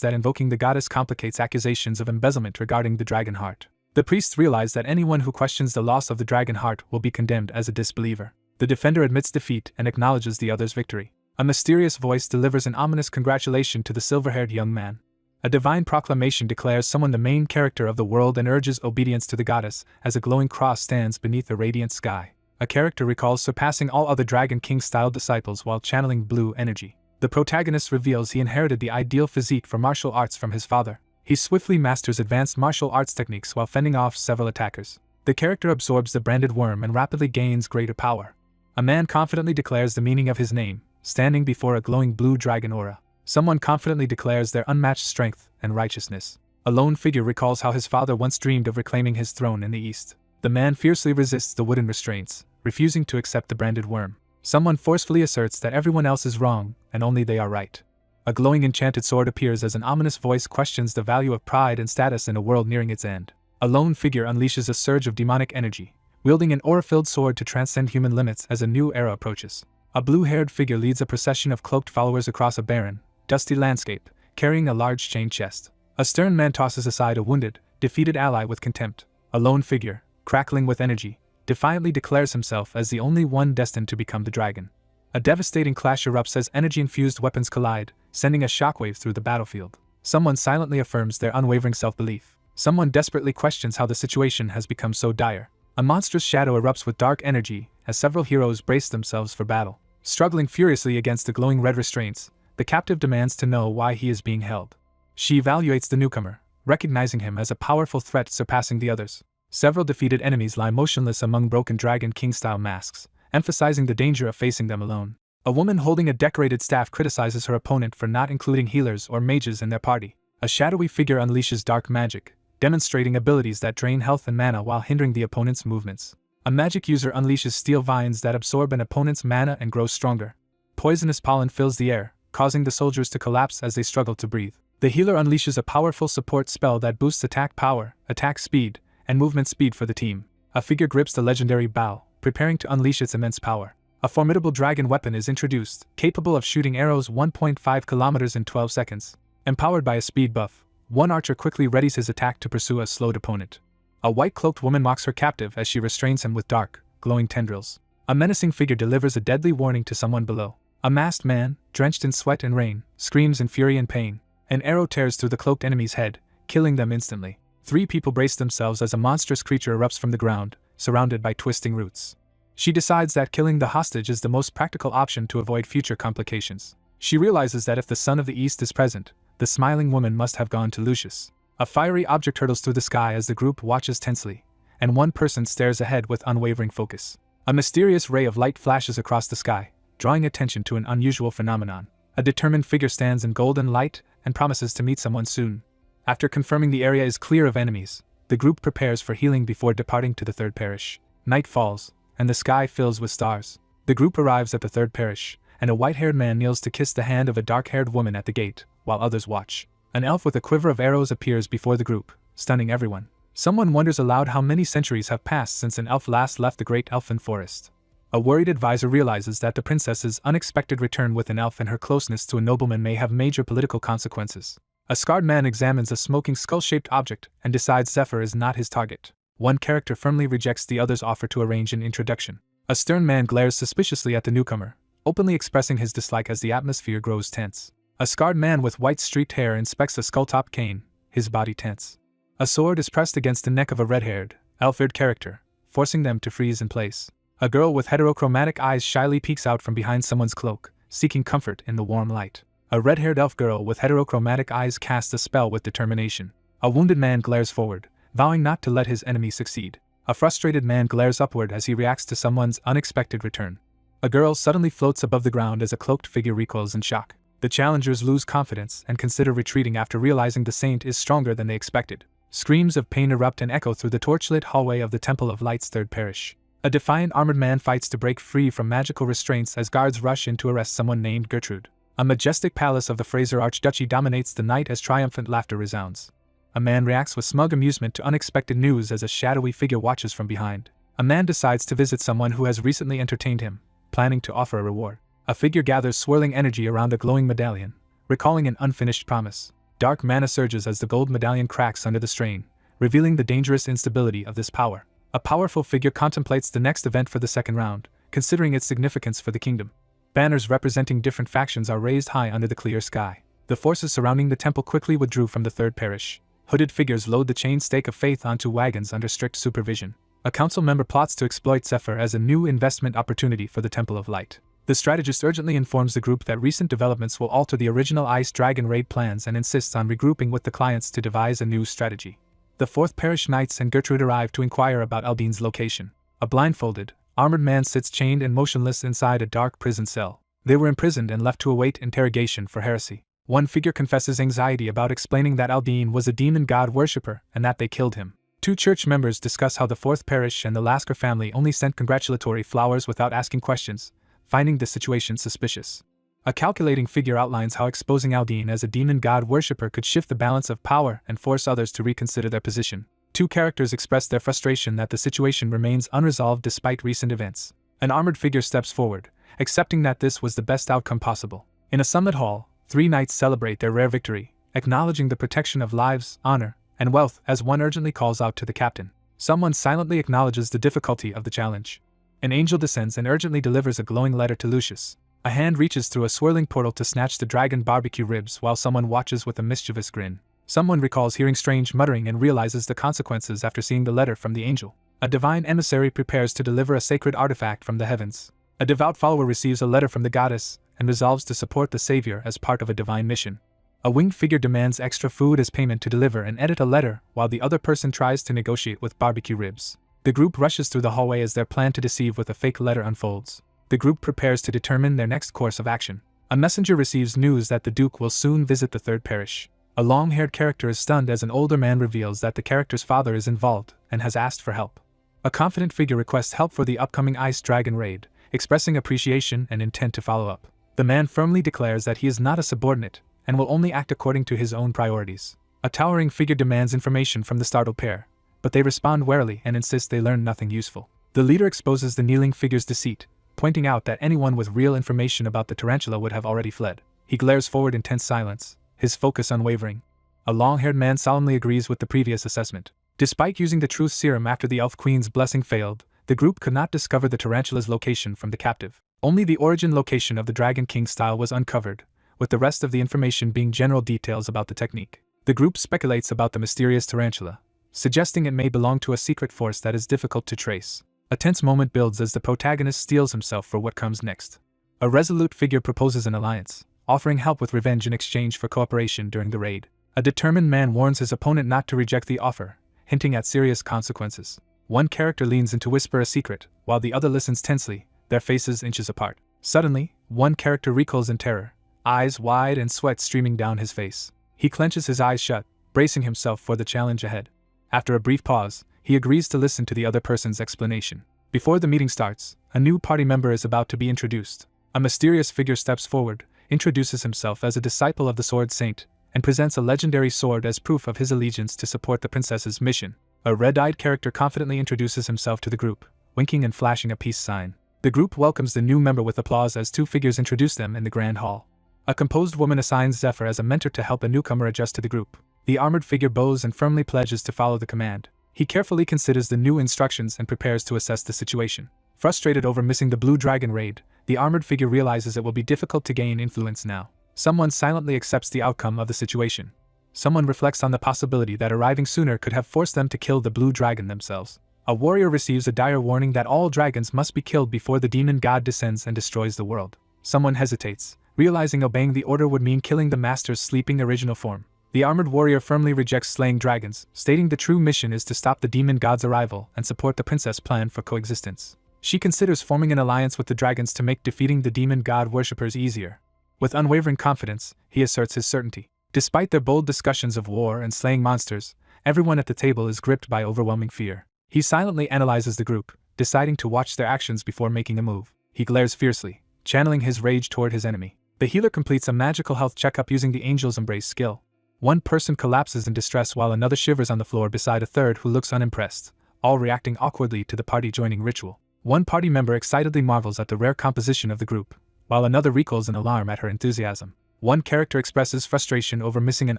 that invoking the goddess complicates accusations of embezzlement regarding the dragon heart. The priests realize that anyone who questions the loss of the dragon heart will be condemned as a disbeliever. The defender admits defeat and acknowledges the other's victory. A mysterious voice delivers an ominous congratulation to the silver-haired young man. A divine proclamation declares someone the main character of the world and urges obedience to the goddess as a glowing cross stands beneath a radiant sky. A character recalls surpassing all other Dragon King-style disciples while channeling blue energy. The protagonist reveals he inherited the ideal physique for martial arts from his father. He swiftly masters advanced martial arts techniques while fending off several attackers. The character absorbs the branded worm and rapidly gains greater power. A man confidently declares the meaning of his name, standing before a glowing blue dragon aura. Someone confidently declares their unmatched strength and righteousness. A lone figure recalls how his father once dreamed of reclaiming his throne in the east. The man fiercely resists the wooden restraints, refusing to accept the branded worm. Someone forcefully asserts that everyone else is wrong, and only they are right. A glowing enchanted sword appears as an ominous voice questions the value of pride and status in a world nearing its end. A lone figure unleashes a surge of demonic energy, wielding an aura-filled sword to transcend human limits as a new era approaches. A blue-haired figure leads a procession of cloaked followers across a barren, dusty landscape, carrying a large chain chest. A stern man tosses aside a wounded, defeated ally with contempt. A lone figure, crackling with energy, defiantly declares himself as the only one destined to become the dragon. A devastating clash erupts as energy-infused weapons collide, sending a shockwave through the battlefield. Someone silently affirms their unwavering self-belief. Someone desperately questions how the situation has become so dire. A monstrous shadow erupts with dark energy as several heroes brace themselves for battle. Struggling furiously against the glowing red restraints, the captive demands to know why he is being held. She evaluates the newcomer, recognizing him as a powerful threat surpassing the others. Several defeated enemies lie motionless among broken Dragon King-style masks, emphasizing the danger of facing them alone. A woman holding a decorated staff criticizes her opponent for not including healers or mages in their party. A shadowy figure unleashes dark magic, demonstrating abilities that drain health and mana while hindering the opponent's movements. A magic user unleashes steel vines that absorb an opponent's mana and grow stronger. Poisonous pollen fills the air, causing the soldiers to collapse as they struggle to breathe. The healer unleashes a powerful support spell that boosts attack power, attack speed, and movement speed for the team. A figure grips the legendary bow, preparing to unleash its immense power. A formidable dragon weapon is introduced, capable of shooting arrows 1.5 kilometers in 12 seconds. Empowered by a speed buff, one archer quickly readies his attack to pursue a slowed opponent. A white-cloaked woman mocks her captive as she restrains him with dark, glowing tendrils. A menacing figure delivers a deadly warning to someone below. A masked man, drenched in sweat and rain, screams in fury and pain. An arrow tears through the cloaked enemy's head, killing them instantly. 3 people brace themselves as a monstrous creature erupts from the ground, surrounded by twisting roots. She decides that killing the hostage is the most practical option to avoid future complications. She realizes that if the Son of the East is present, the smiling woman must have gone to Lucius. A fiery object hurtles through the sky as the group watches tensely, and one person stares ahead with unwavering focus. A mysterious ray of light flashes across the sky, drawing attention to an unusual phenomenon. A determined figure stands in golden light and promises to meet someone soon. After confirming the area is clear of enemies, the group prepares for healing before departing to the third parish. Night falls, and the sky fills with stars. The group arrives at the third parish, and a white-haired man kneels to kiss the hand of a dark-haired woman at the gate, while others watch. An elf with a quiver of arrows appears before the group, stunning everyone. Someone wonders aloud how many centuries have passed since an elf last left the great elfin forest. A worried advisor realizes that the princess's unexpected return with an elf and her closeness to a nobleman may have major political consequences. A scarred man examines a smoking skull-shaped object and decides Zephyr is not his target. One character firmly rejects the other's offer to arrange an introduction. A stern man glares suspiciously at the newcomer, openly expressing his dislike as the atmosphere grows tense. A scarred man with white streaked hair inspects a skull-top cane, his body tense. A sword is pressed against the neck of a red-haired, elf-eared character, forcing them to freeze in place. A girl with heterochromatic eyes shyly peeks out from behind someone's cloak, seeking comfort in the warm light. A red-haired elf girl with heterochromatic eyes casts a spell with determination. A wounded man glares forward, vowing not to let his enemy succeed. A frustrated man glares upward as he reacts to someone's unexpected return. A girl suddenly floats above the ground as a cloaked figure recoils in shock. The challengers lose confidence and consider retreating after realizing the saint is stronger than they expected. Screams of pain erupt and echo through the torchlit hallway of the Temple of Light's third parish. A defiant armored man fights to break free from magical restraints as guards rush in to arrest someone named Gertrude. A majestic palace of the Fraser Archduchy dominates the night as triumphant laughter resounds. A man reacts with smug amusement to unexpected news as a shadowy figure watches from behind. A man decides to visit someone who has recently entertained him, planning to offer a reward. A figure gathers swirling energy around a glowing medallion, recalling an unfinished promise. Dark mana surges as the gold medallion cracks under the strain, revealing the dangerous instability of this power. A powerful figure contemplates the next event for the second round, considering its significance for the kingdom. Banners representing different factions are raised high under the clear sky. The forces surrounding the temple quickly withdrew from the third parish. Hooded figures load the chain stake of faith onto wagons under strict supervision. A council member plots to exploit Zephyr as a new investment opportunity for the Temple of Light. The strategist urgently informs the group that recent developments will alter the original Ice Dragon raid plans and insists on regrouping with the clients to devise a new strategy. The 4th Parish Knights and Gertrude arrive to inquire about Aldine's location. A blindfolded, armored man sits chained and motionless inside a dark prison cell. They were imprisoned and left to await interrogation for heresy. One figure confesses anxiety about explaining that Aldine was a demon god worshipper and that they killed him. 2 church members discuss how the 4th Parish and the Lasker family only sent congratulatory flowers without asking questions, finding the situation suspicious. A calculating figure outlines how exposing Aldine as a demon god worshipper could shift the balance of power and force others to reconsider their position. 2 characters express their frustration that the situation remains unresolved despite recent events. An armored figure steps forward, accepting that this was the best outcome possible. In a summit hall, 3 knights celebrate their rare victory, acknowledging the protection of lives, honor, and wealth as one urgently calls out to the captain. Someone silently acknowledges the difficulty of the challenge. An angel descends and urgently delivers a glowing letter to Lucius. A hand reaches through a swirling portal to snatch the dragon barbecue ribs while someone watches with a mischievous grin. Someone recalls hearing strange muttering and realizes the consequences after seeing the letter from the angel. A divine emissary prepares to deliver a sacred artifact from the heavens. A devout follower receives a letter from the goddess and resolves to support the savior as part of a divine mission. A winged figure demands extra food as payment to deliver and edit a letter while the other person tries to negotiate with barbecue ribs. The group rushes through the hallway as their plan to deceive with a fake letter unfolds. The group prepares to determine their next course of action. A messenger receives news that the Duke will soon visit the 3rd Parish. A long-haired character is stunned as an older man reveals that the character's father is involved and has asked for help. A confident figure requests help for the upcoming Ice Dragon raid, expressing appreciation and intent to follow up. The man firmly declares that he is not a subordinate and will only act according to his own priorities. A towering figure demands information from the startled pair, but they respond warily and insist they learn nothing useful. The leader exposes the kneeling figure's deceit, pointing out that anyone with real information about the tarantula would have already fled. He glares forward in tense silence, his focus unwavering. A long-haired man solemnly agrees with the previous assessment. Despite using the truth serum after the Elf Queen's blessing failed, the group could not discover the tarantula's location from the captive. Only the origin location of the Dragon King style was uncovered, with the rest of the information being general details about the technique. The group speculates about the mysterious tarantula, suggesting it may belong to a secret force that is difficult to trace. A tense moment builds as the protagonist steels himself for what comes next. A resolute figure proposes an alliance, offering help with revenge in exchange for cooperation during the raid. A determined man warns his opponent not to reject the offer, hinting at serious consequences. One character leans in to whisper a secret, while the other listens tensely, their faces inches apart. Suddenly, one character recoils in terror, eyes wide and sweat streaming down his face. He clenches his eyes shut, bracing himself for the challenge ahead. After a brief pause, he agrees to listen to the other person's explanation. Before the meeting starts, a new party member is about to be introduced. A mysterious figure steps forward, introduces himself as a disciple of the Sword Saint, and presents a legendary sword as proof of his allegiance to support the princess's mission. A red-eyed character confidently introduces himself to the group, winking and flashing a peace sign. The group welcomes the new member with applause as 2 figures introduce them in the grand hall. A composed woman assigns Zephyr as a mentor to help a newcomer adjust to the group. The armored figure bows and firmly pledges to follow the command. He carefully considers the new instructions and prepares to assess the situation. Frustrated over missing the Blue Dragon raid, the armored figure realizes it will be difficult to gain influence now. Someone silently accepts the outcome of the situation. Someone reflects on the possibility that arriving sooner could have forced them to kill the Blue Dragon themselves. A warrior receives a dire warning that all dragons must be killed before the demon god descends and destroys the world. Someone hesitates, realizing obeying the order would mean killing the master's sleeping original form. The armored warrior firmly rejects slaying dragons, stating the true mission is to stop the demon god's arrival and support the princess' plan for coexistence. She considers forming an alliance with the dragons to make defeating the demon god worshippers easier. With unwavering confidence, he asserts his certainty. Despite their bold discussions of war and slaying monsters, everyone at the table is gripped by overwhelming fear. He silently analyzes the group, deciding to watch their actions before making a move. He glares fiercely, channeling his rage toward his enemy. The healer completes a magical health checkup using the Angel's Embrace skill. One person collapses in distress while another shivers on the floor beside a third who looks unimpressed, all reacting awkwardly to the party joining ritual. One party member excitedly marvels at the rare composition of the group, while another recoils in alarm at her enthusiasm. One character expresses frustration over missing an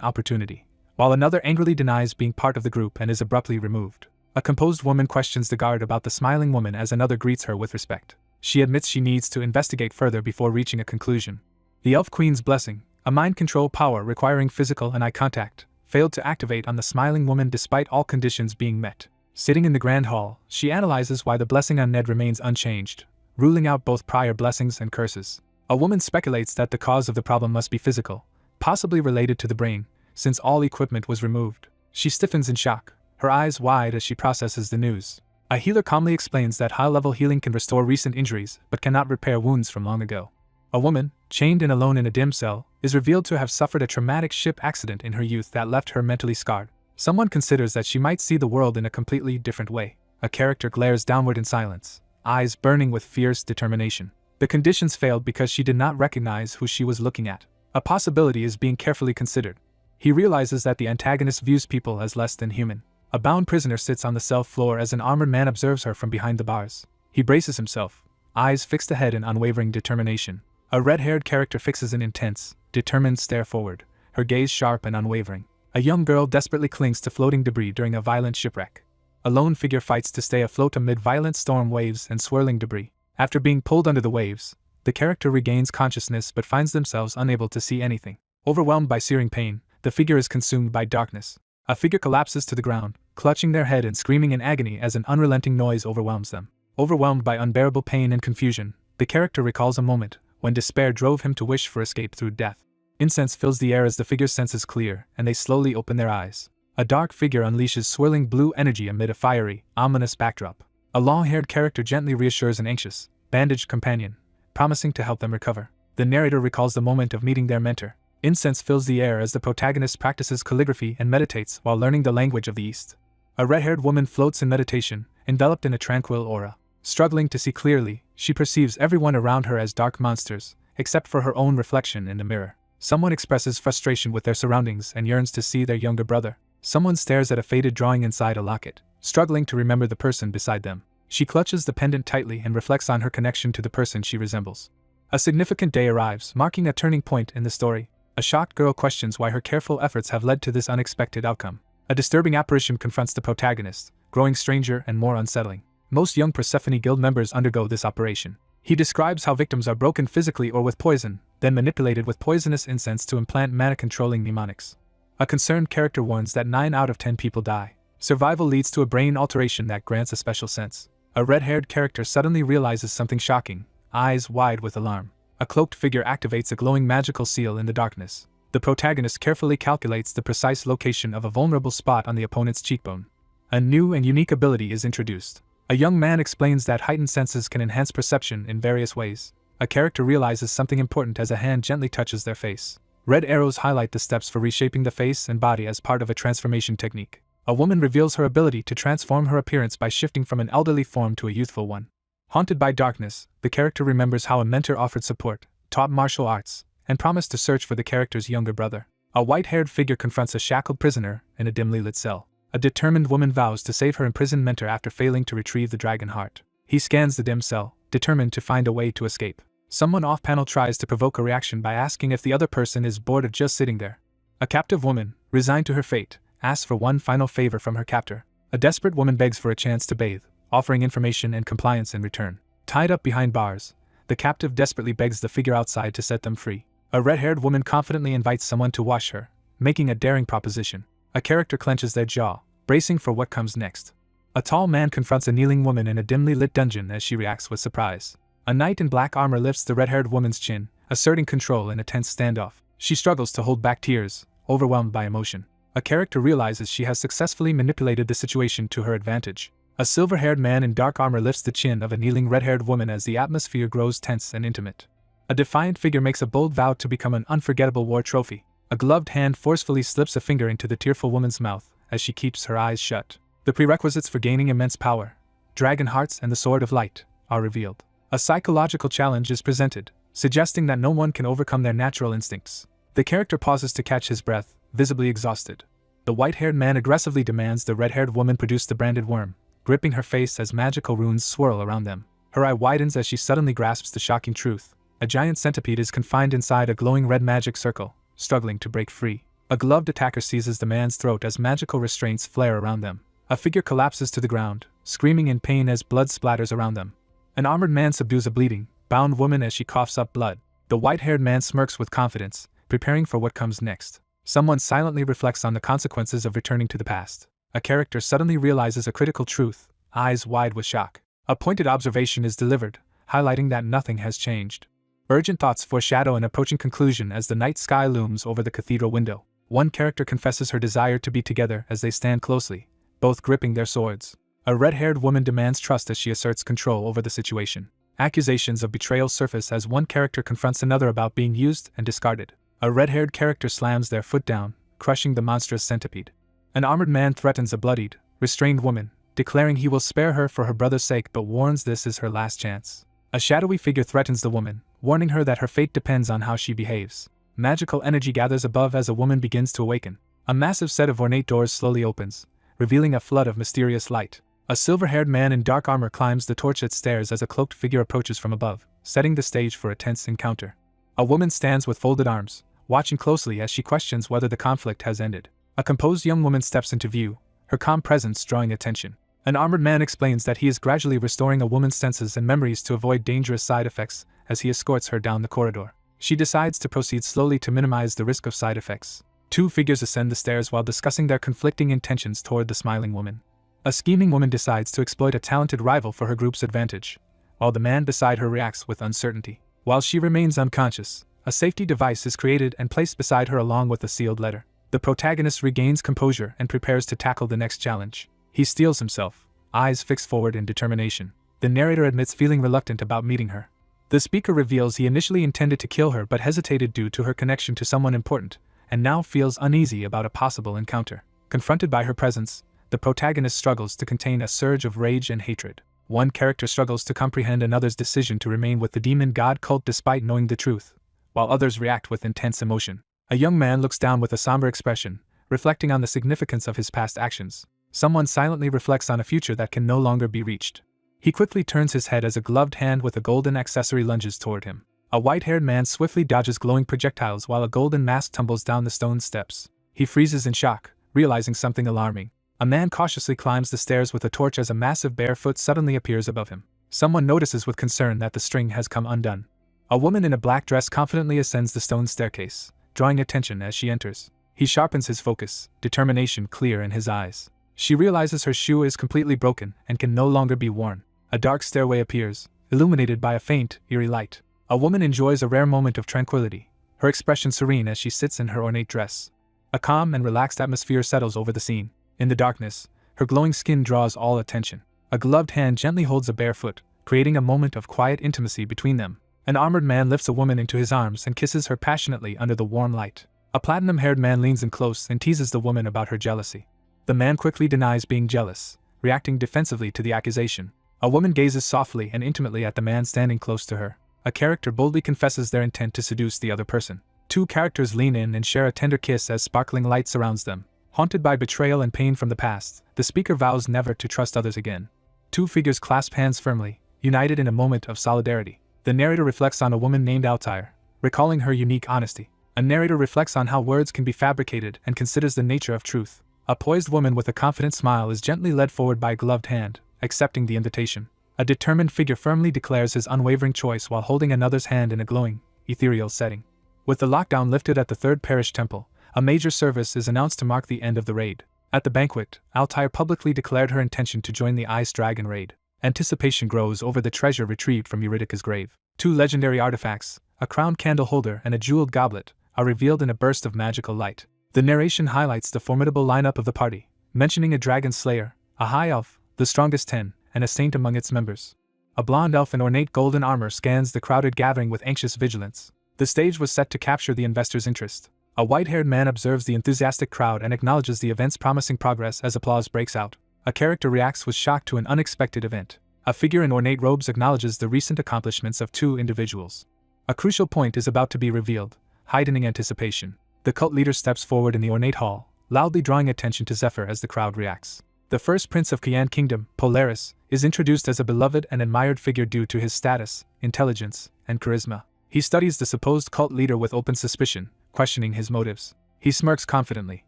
opportunity, while another angrily denies being part of the group and is abruptly removed. A composed woman questions the guard about the smiling woman as another greets her with respect. She admits she needs to investigate further before reaching a conclusion. The Elf Queen's blessing, a mind control power requiring physical and eye contact, failed to activate on the smiling woman despite all conditions being met. Sitting in the grand hall, she analyzes why the blessing on Ned remains unchanged, ruling out both prior blessings and curses. A woman speculates that the cause of the problem must be physical, possibly related to the brain, since all equipment was removed. She stiffens in shock, her eyes wide as she processes the news. A healer calmly explains that high-level healing can restore recent injuries but cannot repair wounds from long ago. A woman, chained and alone in a dim cell, is revealed to have suffered a traumatic ship accident in her youth that left her mentally scarred. Someone considers that she might see the world in a completely different way. A character glares downward in silence, eyes burning with fierce determination. The conditions failed because she did not recognize who she was looking at. A possibility is being carefully considered. He realizes that the antagonist views people as less than human. A bound prisoner sits on the cell floor as an armored man observes her from behind the bars. He braces himself, eyes fixed ahead in unwavering determination. A red-haired character fixes an intense, determined stare forward, her gaze sharp and unwavering. A young girl desperately clings to floating debris during a violent shipwreck. A lone figure fights to stay afloat amid violent storm waves and swirling debris. After being pulled under the waves, the character regains consciousness but finds themselves unable to see anything. Overwhelmed by searing pain, the figure is consumed by darkness. A figure collapses to the ground, clutching their head and screaming in agony as an unrelenting noise overwhelms them. Overwhelmed by unbearable pain and confusion, the character recalls a moment when despair drove him to wish for escape through death. Incense fills the air as the figure's senses clear, and they slowly open their eyes. A dark figure unleashes swirling blue energy amid a fiery, ominous backdrop. A long-haired character gently reassures an anxious, bandaged companion, promising to help them recover. The narrator recalls the moment of meeting their mentor. Incense fills the air as the protagonist practices calligraphy and meditates while learning the language of the East. A red-haired woman floats in meditation, enveloped in a tranquil aura. Struggling to see clearly, she perceives everyone around her as dark monsters, except for her own reflection in the mirror. Someone expresses frustration with their surroundings and yearns to see their younger brother. Someone stares at a faded drawing inside a locket, struggling to remember the person beside them. She clutches the pendant tightly and reflects on her connection to the person she resembles. A significant day arrives, marking a turning point in the story. A shocked girl questions why her careful efforts have led to this unexpected outcome. A disturbing apparition confronts the protagonist, growing stranger and more unsettling. Most young Persephone Guild members undergo this operation. He describes how victims are broken physically or with poison, then manipulated with poisonous incense to implant mana-controlling mnemonics. A concerned character warns that 9 out of 10 people die. Survival leads to a brain alteration that grants a special sense. A red-haired character suddenly realizes something shocking, eyes wide with alarm. A cloaked figure activates a glowing magical seal in the darkness. The protagonist carefully calculates the precise location of a vulnerable spot on the opponent's cheekbone. A new and unique ability is introduced. A young man explains that heightened senses can enhance perception in various ways. A character realizes something important as a hand gently touches their face. Red arrows highlight the steps for reshaping the face and body as part of a transformation technique. A woman reveals her ability to transform her appearance by shifting from an elderly form to a youthful one. Haunted by darkness, the character remembers how a mentor offered support, taught martial arts, and promised to search for the character's younger brother. A white-haired figure confronts a shackled prisoner in a dimly lit cell. A determined woman vows to save her imprisoned mentor after failing to retrieve the dragon heart. He scans the dim cell, determined to find a way to escape. Someone off-panel tries to provoke a reaction by asking if the other person is bored of just sitting there. A captive woman, resigned to her fate, asks for one final favor from her captor. A desperate woman begs for a chance to bathe, offering information and compliance in return. Tied up behind bars, the captive desperately begs the figure outside to set them free. A red-haired woman confidently invites someone to wash her, making a daring proposition. A character clenches their jaw, bracing for what comes next. A tall man confronts a kneeling woman in a dimly lit dungeon as she reacts with surprise. A knight in black armor lifts the red-haired woman's chin, asserting control in a tense standoff. She struggles to hold back tears, overwhelmed by emotion. A character realizes she has successfully manipulated the situation to her advantage. A silver-haired man in dark armor lifts the chin of a kneeling red-haired woman as the atmosphere grows tense and intimate. A defiant figure makes a bold vow to become an unforgettable war trophy. A gloved hand forcefully slips a finger into the tearful woman's mouth as she keeps her eyes shut. The prerequisites for gaining immense power, dragon hearts and the sword of light, are revealed. A psychological challenge is presented, suggesting that no one can overcome their natural instincts. The character pauses to catch his breath, visibly exhausted. The white-haired man aggressively demands the red-haired woman produce the branded worm, gripping her face as magical runes swirl around them. Her eye widens as she suddenly grasps the shocking truth. A giant centipede is confined inside a glowing red magic circle, struggling to break free. A gloved attacker seizes the man's throat as magical restraints flare around them. A figure collapses to the ground, screaming in pain as blood splatters around them. An armored man subdues a bleeding, bound woman as she coughs up blood. The white-haired man smirks with confidence, preparing for what comes next. Someone silently reflects on the consequences of returning to the past. A character suddenly realizes a critical truth, eyes wide with shock. A pointed observation is delivered, highlighting that nothing has changed. Urgent thoughts foreshadow an approaching conclusion as the night sky looms over the cathedral window. One character confesses her desire to be together as they stand closely, both gripping their swords. A red-haired woman demands trust as she asserts control over the situation. Accusations of betrayal surface as one character confronts another about being used and discarded. A red-haired character slams their foot down, crushing the monstrous centipede. An armored man threatens a bloodied, restrained woman, declaring he will spare her for her brother's sake but warns this is her last chance. A shadowy figure threatens the woman, warning her that her fate depends on how she behaves. Magical energy gathers above as a woman begins to awaken. A massive set of ornate doors slowly opens, revealing a flood of mysterious light. A silver-haired man in dark armor climbs the torchlit stairs as a cloaked figure approaches from above, setting the stage for a tense encounter. A woman stands with folded arms, watching closely as she questions whether the conflict has ended. A composed young woman steps into view, her calm presence drawing attention. An armored man explains that he is gradually restoring a woman's senses and memories to avoid dangerous side effects as he escorts her down the corridor. She decides to proceed slowly to minimize the risk of side effects. Two figures ascend the stairs while discussing their conflicting intentions toward the smiling woman. A scheming woman decides to exploit a talented rival for her group's advantage, while the man beside her reacts with uncertainty. While she remains unconscious, a safety device is created and placed beside her along with a sealed letter. The protagonist regains composure and prepares to tackle the next challenge. He steels himself, eyes fixed forward in determination. The narrator admits feeling reluctant about meeting her. The speaker reveals he initially intended to kill her but hesitated due to her connection to someone important, and now feels uneasy about a possible encounter. Confronted by her presence, the protagonist struggles to contain a surge of rage and hatred. One character struggles to comprehend another's decision to remain with the demon god cult despite knowing the truth, while others react with intense emotion. A young man looks down with a somber expression, reflecting on the significance of his past actions. Someone silently reflects on a future that can no longer be reached. He quickly turns his head as a gloved hand with a golden accessory lunges toward him. A white-haired man swiftly dodges glowing projectiles while a golden mask tumbles down the stone steps. He freezes in shock, realizing something alarming. A man cautiously climbs the stairs with a torch as a massive bare foot suddenly appears above him. Someone notices with concern that the string has come undone. A woman in a black dress confidently ascends the stone staircase, drawing attention as she enters. He sharpens his focus, determination clear in his eyes. She realizes her shoe is completely broken and can no longer be worn. A dark stairway appears, illuminated by a faint, eerie light. A woman enjoys a rare moment of tranquility, her expression serene as she sits in her ornate dress. A calm and relaxed atmosphere settles over the scene. In the darkness, her glowing skin draws all attention. A gloved hand gently holds a bare foot, creating a moment of quiet intimacy between them. An armored man lifts a woman into his arms and kisses her passionately under the warm light. A platinum-haired man leans in close and teases the woman about her jealousy. The man quickly denies being jealous, reacting defensively to the accusation. A woman gazes softly and intimately at the man standing close to her. A character boldly confesses their intent to seduce the other person. Two characters lean in and share a tender kiss as sparkling light surrounds them. Haunted by betrayal and pain from the past, the speaker vows never to trust others again. Two figures clasp hands firmly, united in a moment of solidarity. The narrator reflects on a woman named Altair, recalling her unique honesty. A narrator reflects on how words can be fabricated and considers the nature of truth. A poised woman with a confident smile is gently led forward by a gloved hand, accepting the invitation. A determined figure firmly declares his unwavering choice while holding another's hand in a glowing, ethereal setting. With the lockdown lifted at the Third Parish Temple, a major service is announced to mark the end of the raid. At the banquet, Altair publicly declared her intention to join the Ice Dragon raid. Anticipation grows over the treasure retrieved from Eurydice's grave. Two legendary artifacts, a crowned candle holder and a jeweled goblet, are revealed in a burst of magical light. The narration highlights the formidable lineup of the party, mentioning a dragon slayer, a high elf, the strongest 10, and a saint among its members. A blonde elf in ornate golden armor scans the crowded gathering with anxious vigilance. The stage was set to capture the investors' interest. A white-haired man observes the enthusiastic crowd and acknowledges the event's promising progress as applause breaks out. A character reacts with shock to an unexpected event. A figure in ornate robes acknowledges the recent accomplishments of two individuals. A crucial point is about to be revealed, heightening anticipation. The cult leader steps forward in the ornate hall, loudly drawing attention to Zephyr as the crowd reacts. The first prince of Kian Kingdom, Polaris, is introduced as a beloved and admired figure due to his status, intelligence, and charisma. He studies the supposed cult leader with open suspicion, questioning his motives. He smirks confidently,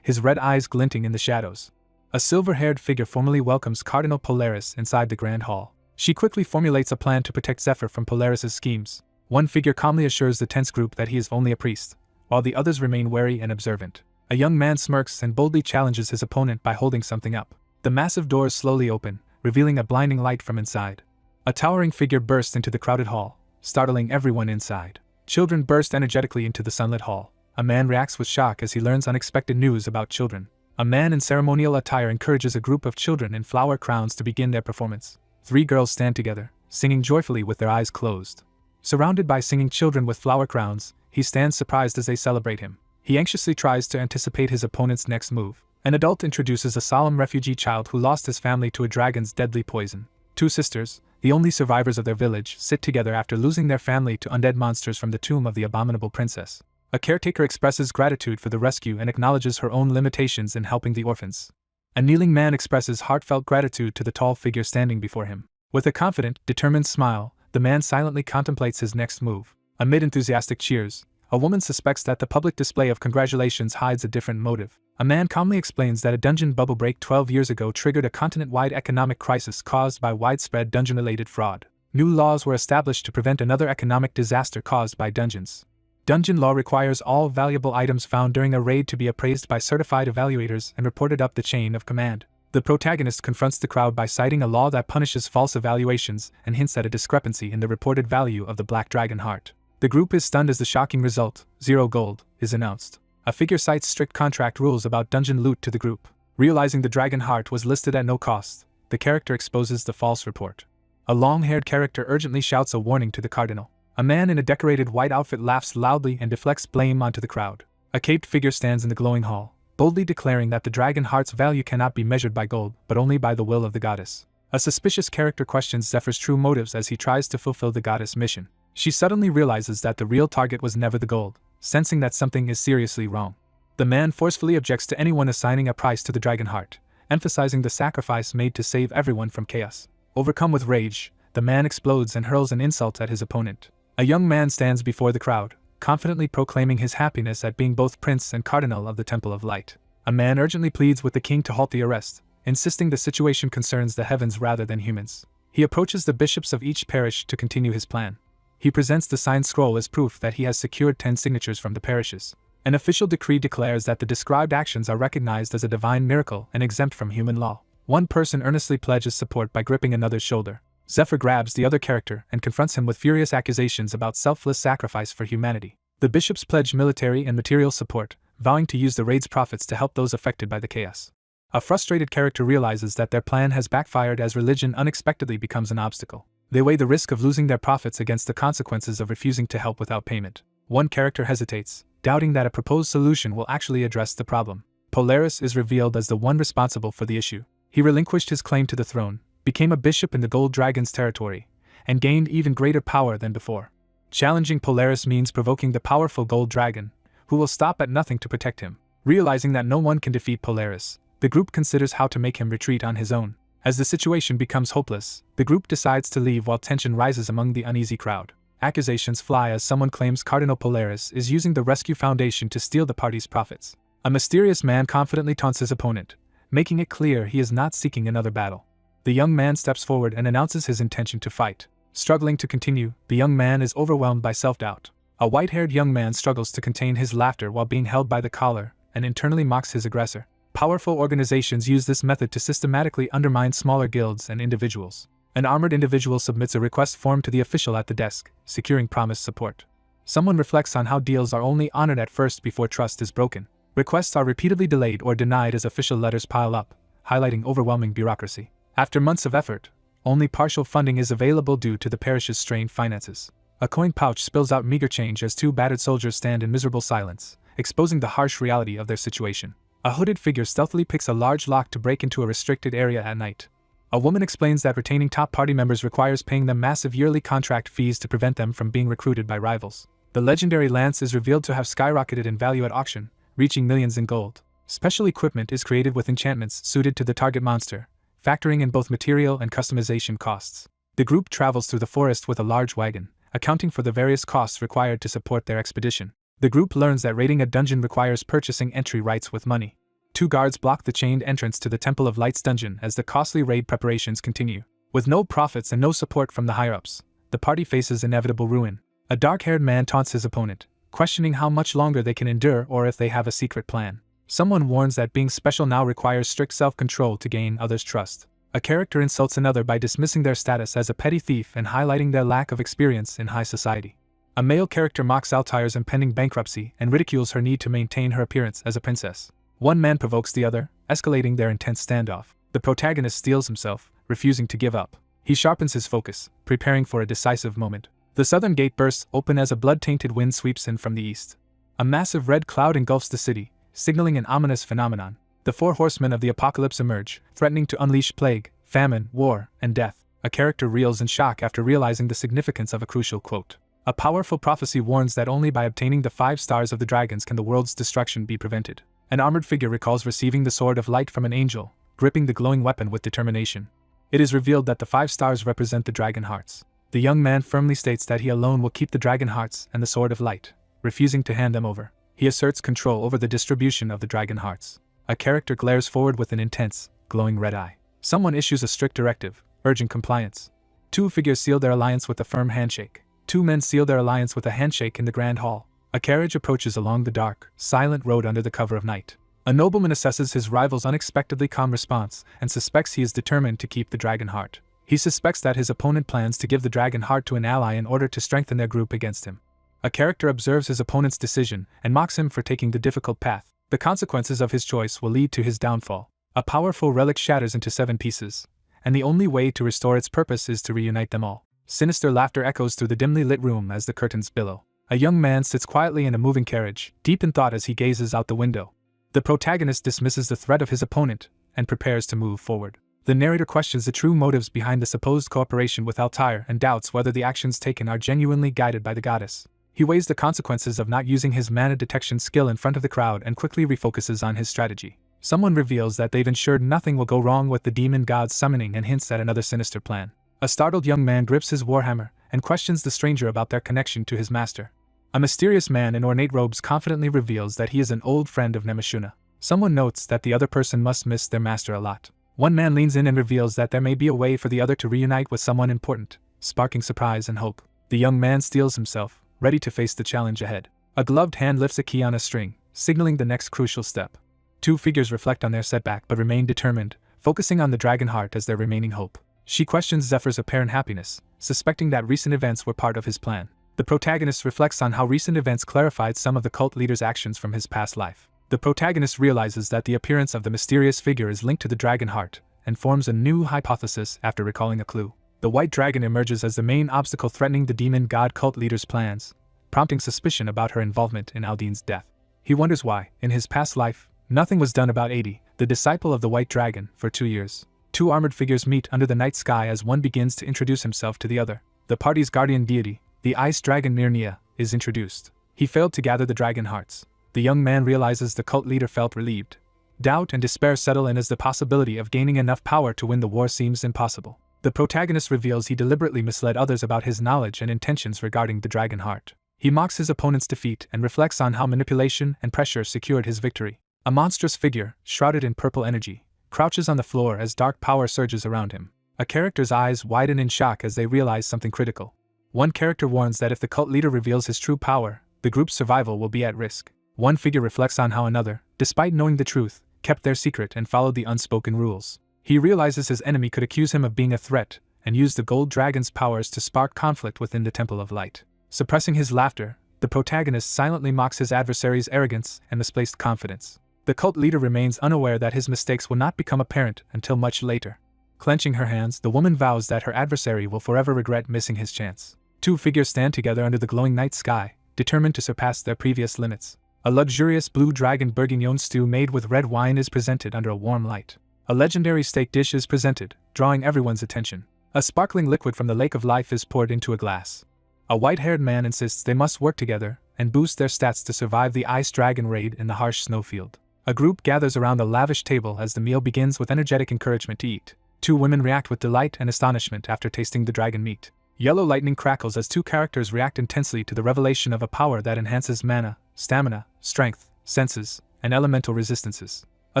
his red eyes glinting in the shadows. A silver-haired figure formally welcomes Cardinal Polaris inside the Grand Hall. She quickly formulates a plan to protect Zephyr from Polaris's schemes. One figure calmly assures the tense group that he is only a priest, while the others remain wary and observant. A young man smirks and boldly challenges his opponent by holding something up. The massive doors slowly open, revealing a blinding light from inside. A towering figure bursts into the crowded hall, startling everyone inside. Children burst energetically into the sunlit hall. A man reacts with shock as he learns unexpected news about children. A man in ceremonial attire encourages a group of children in flower crowns to begin their performance. 3 girls stand together, singing joyfully with their eyes closed. Surrounded by singing children with flower crowns, he stands surprised as they celebrate him. He anxiously tries to anticipate his opponent's next move. An adult introduces a solemn refugee child who lost his family to a dragon's deadly poison. 2 sisters, the only survivors of their village, sit together after losing their family to undead monsters from the tomb of the abominable princess. A caretaker expresses gratitude for the rescue and acknowledges her own limitations in helping the orphans. A kneeling man expresses heartfelt gratitude to the tall figure standing before him. With a confident, determined smile, the man silently contemplates his next move. Amid enthusiastic cheers, a woman suspects that the public display of congratulations hides a different motive. A man calmly explains that a dungeon bubble break 12 years ago triggered a continent-wide economic crisis caused by widespread dungeon-related fraud. New laws were established to prevent another economic disaster caused by dungeons. Dungeon law requires all valuable items found during a raid to be appraised by certified evaluators and reported up the chain of command. The protagonist confronts the crowd by citing a law that punishes false evaluations and hints at a discrepancy in the reported value of the Black Dragon heart. The group is stunned as the shocking result, 0 gold, is announced. A figure cites strict contract rules about dungeon loot to the group. Realizing the dragon heart was listed at no cost, the character exposes the false report. A long-haired character urgently shouts a warning to the cardinal. A man in a decorated white outfit laughs loudly and deflects blame onto the crowd. A caped figure stands in the glowing hall, boldly declaring that the dragon heart's value cannot be measured by gold, but only by the will of the goddess. A suspicious character questions Zephyr's true motives as he tries to fulfill the goddess' mission. She suddenly realizes that the real target was never the gold, sensing that something is seriously wrong. The man forcefully objects to anyone assigning a price to the dragon heart, emphasizing the sacrifice made to save everyone from chaos. Overcome with rage, the man explodes and hurls an insult at his opponent. A young man stands before the crowd, confidently proclaiming his happiness at being both prince and cardinal of the Temple of Light. A man urgently pleads with the king to halt the arrest, insisting the situation concerns the heavens rather than humans. He approaches the bishops of each parish to continue his plan. He presents the signed scroll as proof that he has secured 10 signatures from the parishes. An official decree declares that the described actions are recognized as a divine miracle and exempt from human law. One person earnestly pledges support by gripping another's shoulder. Zephyr grabs the other character and confronts him with furious accusations about selfless sacrifice for humanity. The bishops pledge military and material support, vowing to use the raid's profits to help those affected by the chaos. A frustrated character realizes that their plan has backfired as religion unexpectedly becomes an obstacle. They weigh the risk of losing their profits against the consequences of refusing to help without payment. One character hesitates, doubting that a proposed solution will actually address the problem. Polaris is revealed as the one responsible for the issue. He relinquished his claim to the throne, became a bishop in the Gold Dragon's territory, and gained even greater power than before. Challenging Polaris means provoking the powerful Gold Dragon, who will stop at nothing to protect him. Realizing that no one can defeat Polaris, the group considers how to make him retreat on his own. As the situation becomes hopeless, the group decides to leave while tension rises among the uneasy crowd. Accusations fly as someone claims Cardinal Polaris is using the Rescue Foundation to steal the party's profits. A mysterious man confidently taunts his opponent, making it clear he is not seeking another battle. The young man steps forward and announces his intention to fight. Struggling to continue, the young man is overwhelmed by self-doubt. A white-haired young man struggles to contain his laughter while being held by the collar and internally mocks his aggressor. Powerful organizations use this method to systematically undermine smaller guilds and individuals. An armored individual submits a request form to the official at the desk, securing promised support. Someone reflects on how deals are only honored at first before trust is broken. Requests are repeatedly delayed or denied as official letters pile up, highlighting overwhelming bureaucracy. After months of effort, only partial funding is available due to the parish's strained finances. A coin pouch spills out meager change as 2 battered soldiers stand in miserable silence, exposing the harsh reality of their situation. A hooded figure stealthily picks a large lock to break into a restricted area at night. A woman explains that retaining top party members requires paying them massive yearly contract fees to prevent them from being recruited by rivals. The legendary lance is revealed to have skyrocketed in value at auction, reaching millions in gold. Special equipment is created with enchantments suited to the target monster, factoring in both material and customization costs. The group travels through the forest with a large wagon, accounting for the various costs required to support their expedition. The group learns that raiding a dungeon requires purchasing entry rights with money. 2 guards block the chained entrance to the Temple of Light's dungeon as the costly raid preparations continue. With no profits and no support from the higher-ups, the party faces inevitable ruin. A dark-haired man taunts his opponent, questioning how much longer they can endure or if they have a secret plan. Someone warns that being special now requires strict self-control to gain others' trust. A character insults another by dismissing their status as a petty thief and highlighting their lack of experience in high society. A male character mocks Altire's impending bankruptcy and ridicules her need to maintain her appearance as a princess. One man provokes the other, escalating their intense standoff. The protagonist steels himself, refusing to give up. He sharpens his focus, preparing for a decisive moment. The southern gate bursts open as a blood-tainted wind sweeps in from the east. A massive red cloud engulfs the city, signaling an ominous phenomenon. The four horsemen of the apocalypse emerge, threatening to unleash plague, famine, war, and death. A character reels in shock after realizing the significance of a crucial quote. A powerful prophecy warns that only by obtaining the 5 stars of the dragons can the world's destruction be prevented. An armored figure recalls receiving the sword of light from an angel, gripping the glowing weapon with determination. It is revealed that the 5 stars represent the dragon hearts. The young man firmly states that he alone will keep the dragon hearts and the sword of light, refusing to hand them over. He asserts control over the distribution of the dragon hearts. A character glares forward with an intense, glowing red eye. Someone issues a strict directive, urging compliance. 2 figures seal their alliance with a firm handshake. 2 men seal their alliance with a handshake in the grand hall. A carriage approaches along the dark, silent road under the cover of night. A nobleman assesses his rival's unexpectedly calm response and suspects he is determined to keep the dragon heart. He suspects that his opponent plans to give the dragon heart to an ally in order to strengthen their group against him. A character observes his opponent's decision and mocks him for taking the difficult path. The consequences of his choice will lead to his downfall. A powerful relic shatters into 7 pieces, and the only way to restore its purpose is to reunite them all. Sinister laughter echoes through the dimly lit room as the curtains billow. A young man sits quietly in a moving carriage, deep in thought as he gazes out the window. The protagonist dismisses the threat of his opponent and prepares to move forward. The narrator questions the true motives behind the supposed cooperation with Altair and doubts whether the actions taken are genuinely guided by the goddess. He weighs the consequences of not using his mana detection skill in front of the crowd and quickly refocuses on his strategy. Someone reveals that they've ensured nothing will go wrong with the demon god's summoning and hints at another sinister plan. A startled young man grips his warhammer and questions the stranger about their connection to his master. A mysterious man in ornate robes confidently reveals that he is an old friend of Nemeshuna. Someone notes that the other person must miss their master a lot. One man leans in and reveals that there may be a way for the other to reunite with someone important, sparking surprise and hope. The young man steels himself, ready to face the challenge ahead. A gloved hand lifts a key on a string, signaling the next crucial step. 2 figures reflect on their setback but remain determined, focusing on the dragon heart as their remaining hope. She questions Zephyr's apparent happiness, suspecting that recent events were part of his plan. The protagonist reflects on how recent events clarified some of the cult leader's actions from his past life. The protagonist realizes that the appearance of the mysterious figure is linked to the dragon heart, and forms a new hypothesis after recalling a clue. The white dragon emerges as the main obstacle threatening the demon god cult leader's plans, prompting suspicion about her involvement in Aldine's death. He wonders why, in his past life, nothing was done about Adi, the disciple of the white dragon, for 2 years. 2 armored figures meet under the night sky as one begins to introduce himself to the other. The party's guardian deity, the ice dragon Mirnia, is introduced. He failed to gather the dragon hearts. The young man realizes the cult leader felt relieved. Doubt and despair settle in as the possibility of gaining enough power to win the war seems impossible. The protagonist reveals he deliberately misled others about his knowledge and intentions regarding the dragon heart. He mocks his opponent's defeat and reflects on how manipulation and pressure secured his victory. A monstrous figure, shrouded in purple energy, crouches on the floor as dark power surges around him. A character's eyes widen in shock as they realize something critical. One character warns that if the cult leader reveals his true power, the group's survival will be at risk. One figure reflects on how another, despite knowing the truth, kept their secret and followed the unspoken rules. He realizes his enemy could accuse him of being a threat, and use the gold dragon's powers to spark conflict within the Temple of Light. Suppressing his laughter, the protagonist silently mocks his adversary's arrogance and misplaced confidence. The cult leader remains unaware that his mistakes will not become apparent until much later. Clenching her hands, the woman vows that her adversary will forever regret missing his chance. 2 figures stand together under the glowing night sky, determined to surpass their previous limits. A luxurious blue dragon bourguignon stew made with red wine is presented under a warm light. A legendary steak dish is presented, drawing everyone's attention. A sparkling liquid from the lake of life is poured into a glass. A white-haired man insists they must work together and boost their stats to survive the ice dragon raid in the harsh snowfield. A group gathers around the lavish table as the meal begins with energetic encouragement to eat. 2 women react with delight and astonishment after tasting the dragon meat. Yellow lightning crackles as 2 characters react intensely to the revelation of a power that enhances mana, stamina, strength, senses, and elemental resistances. A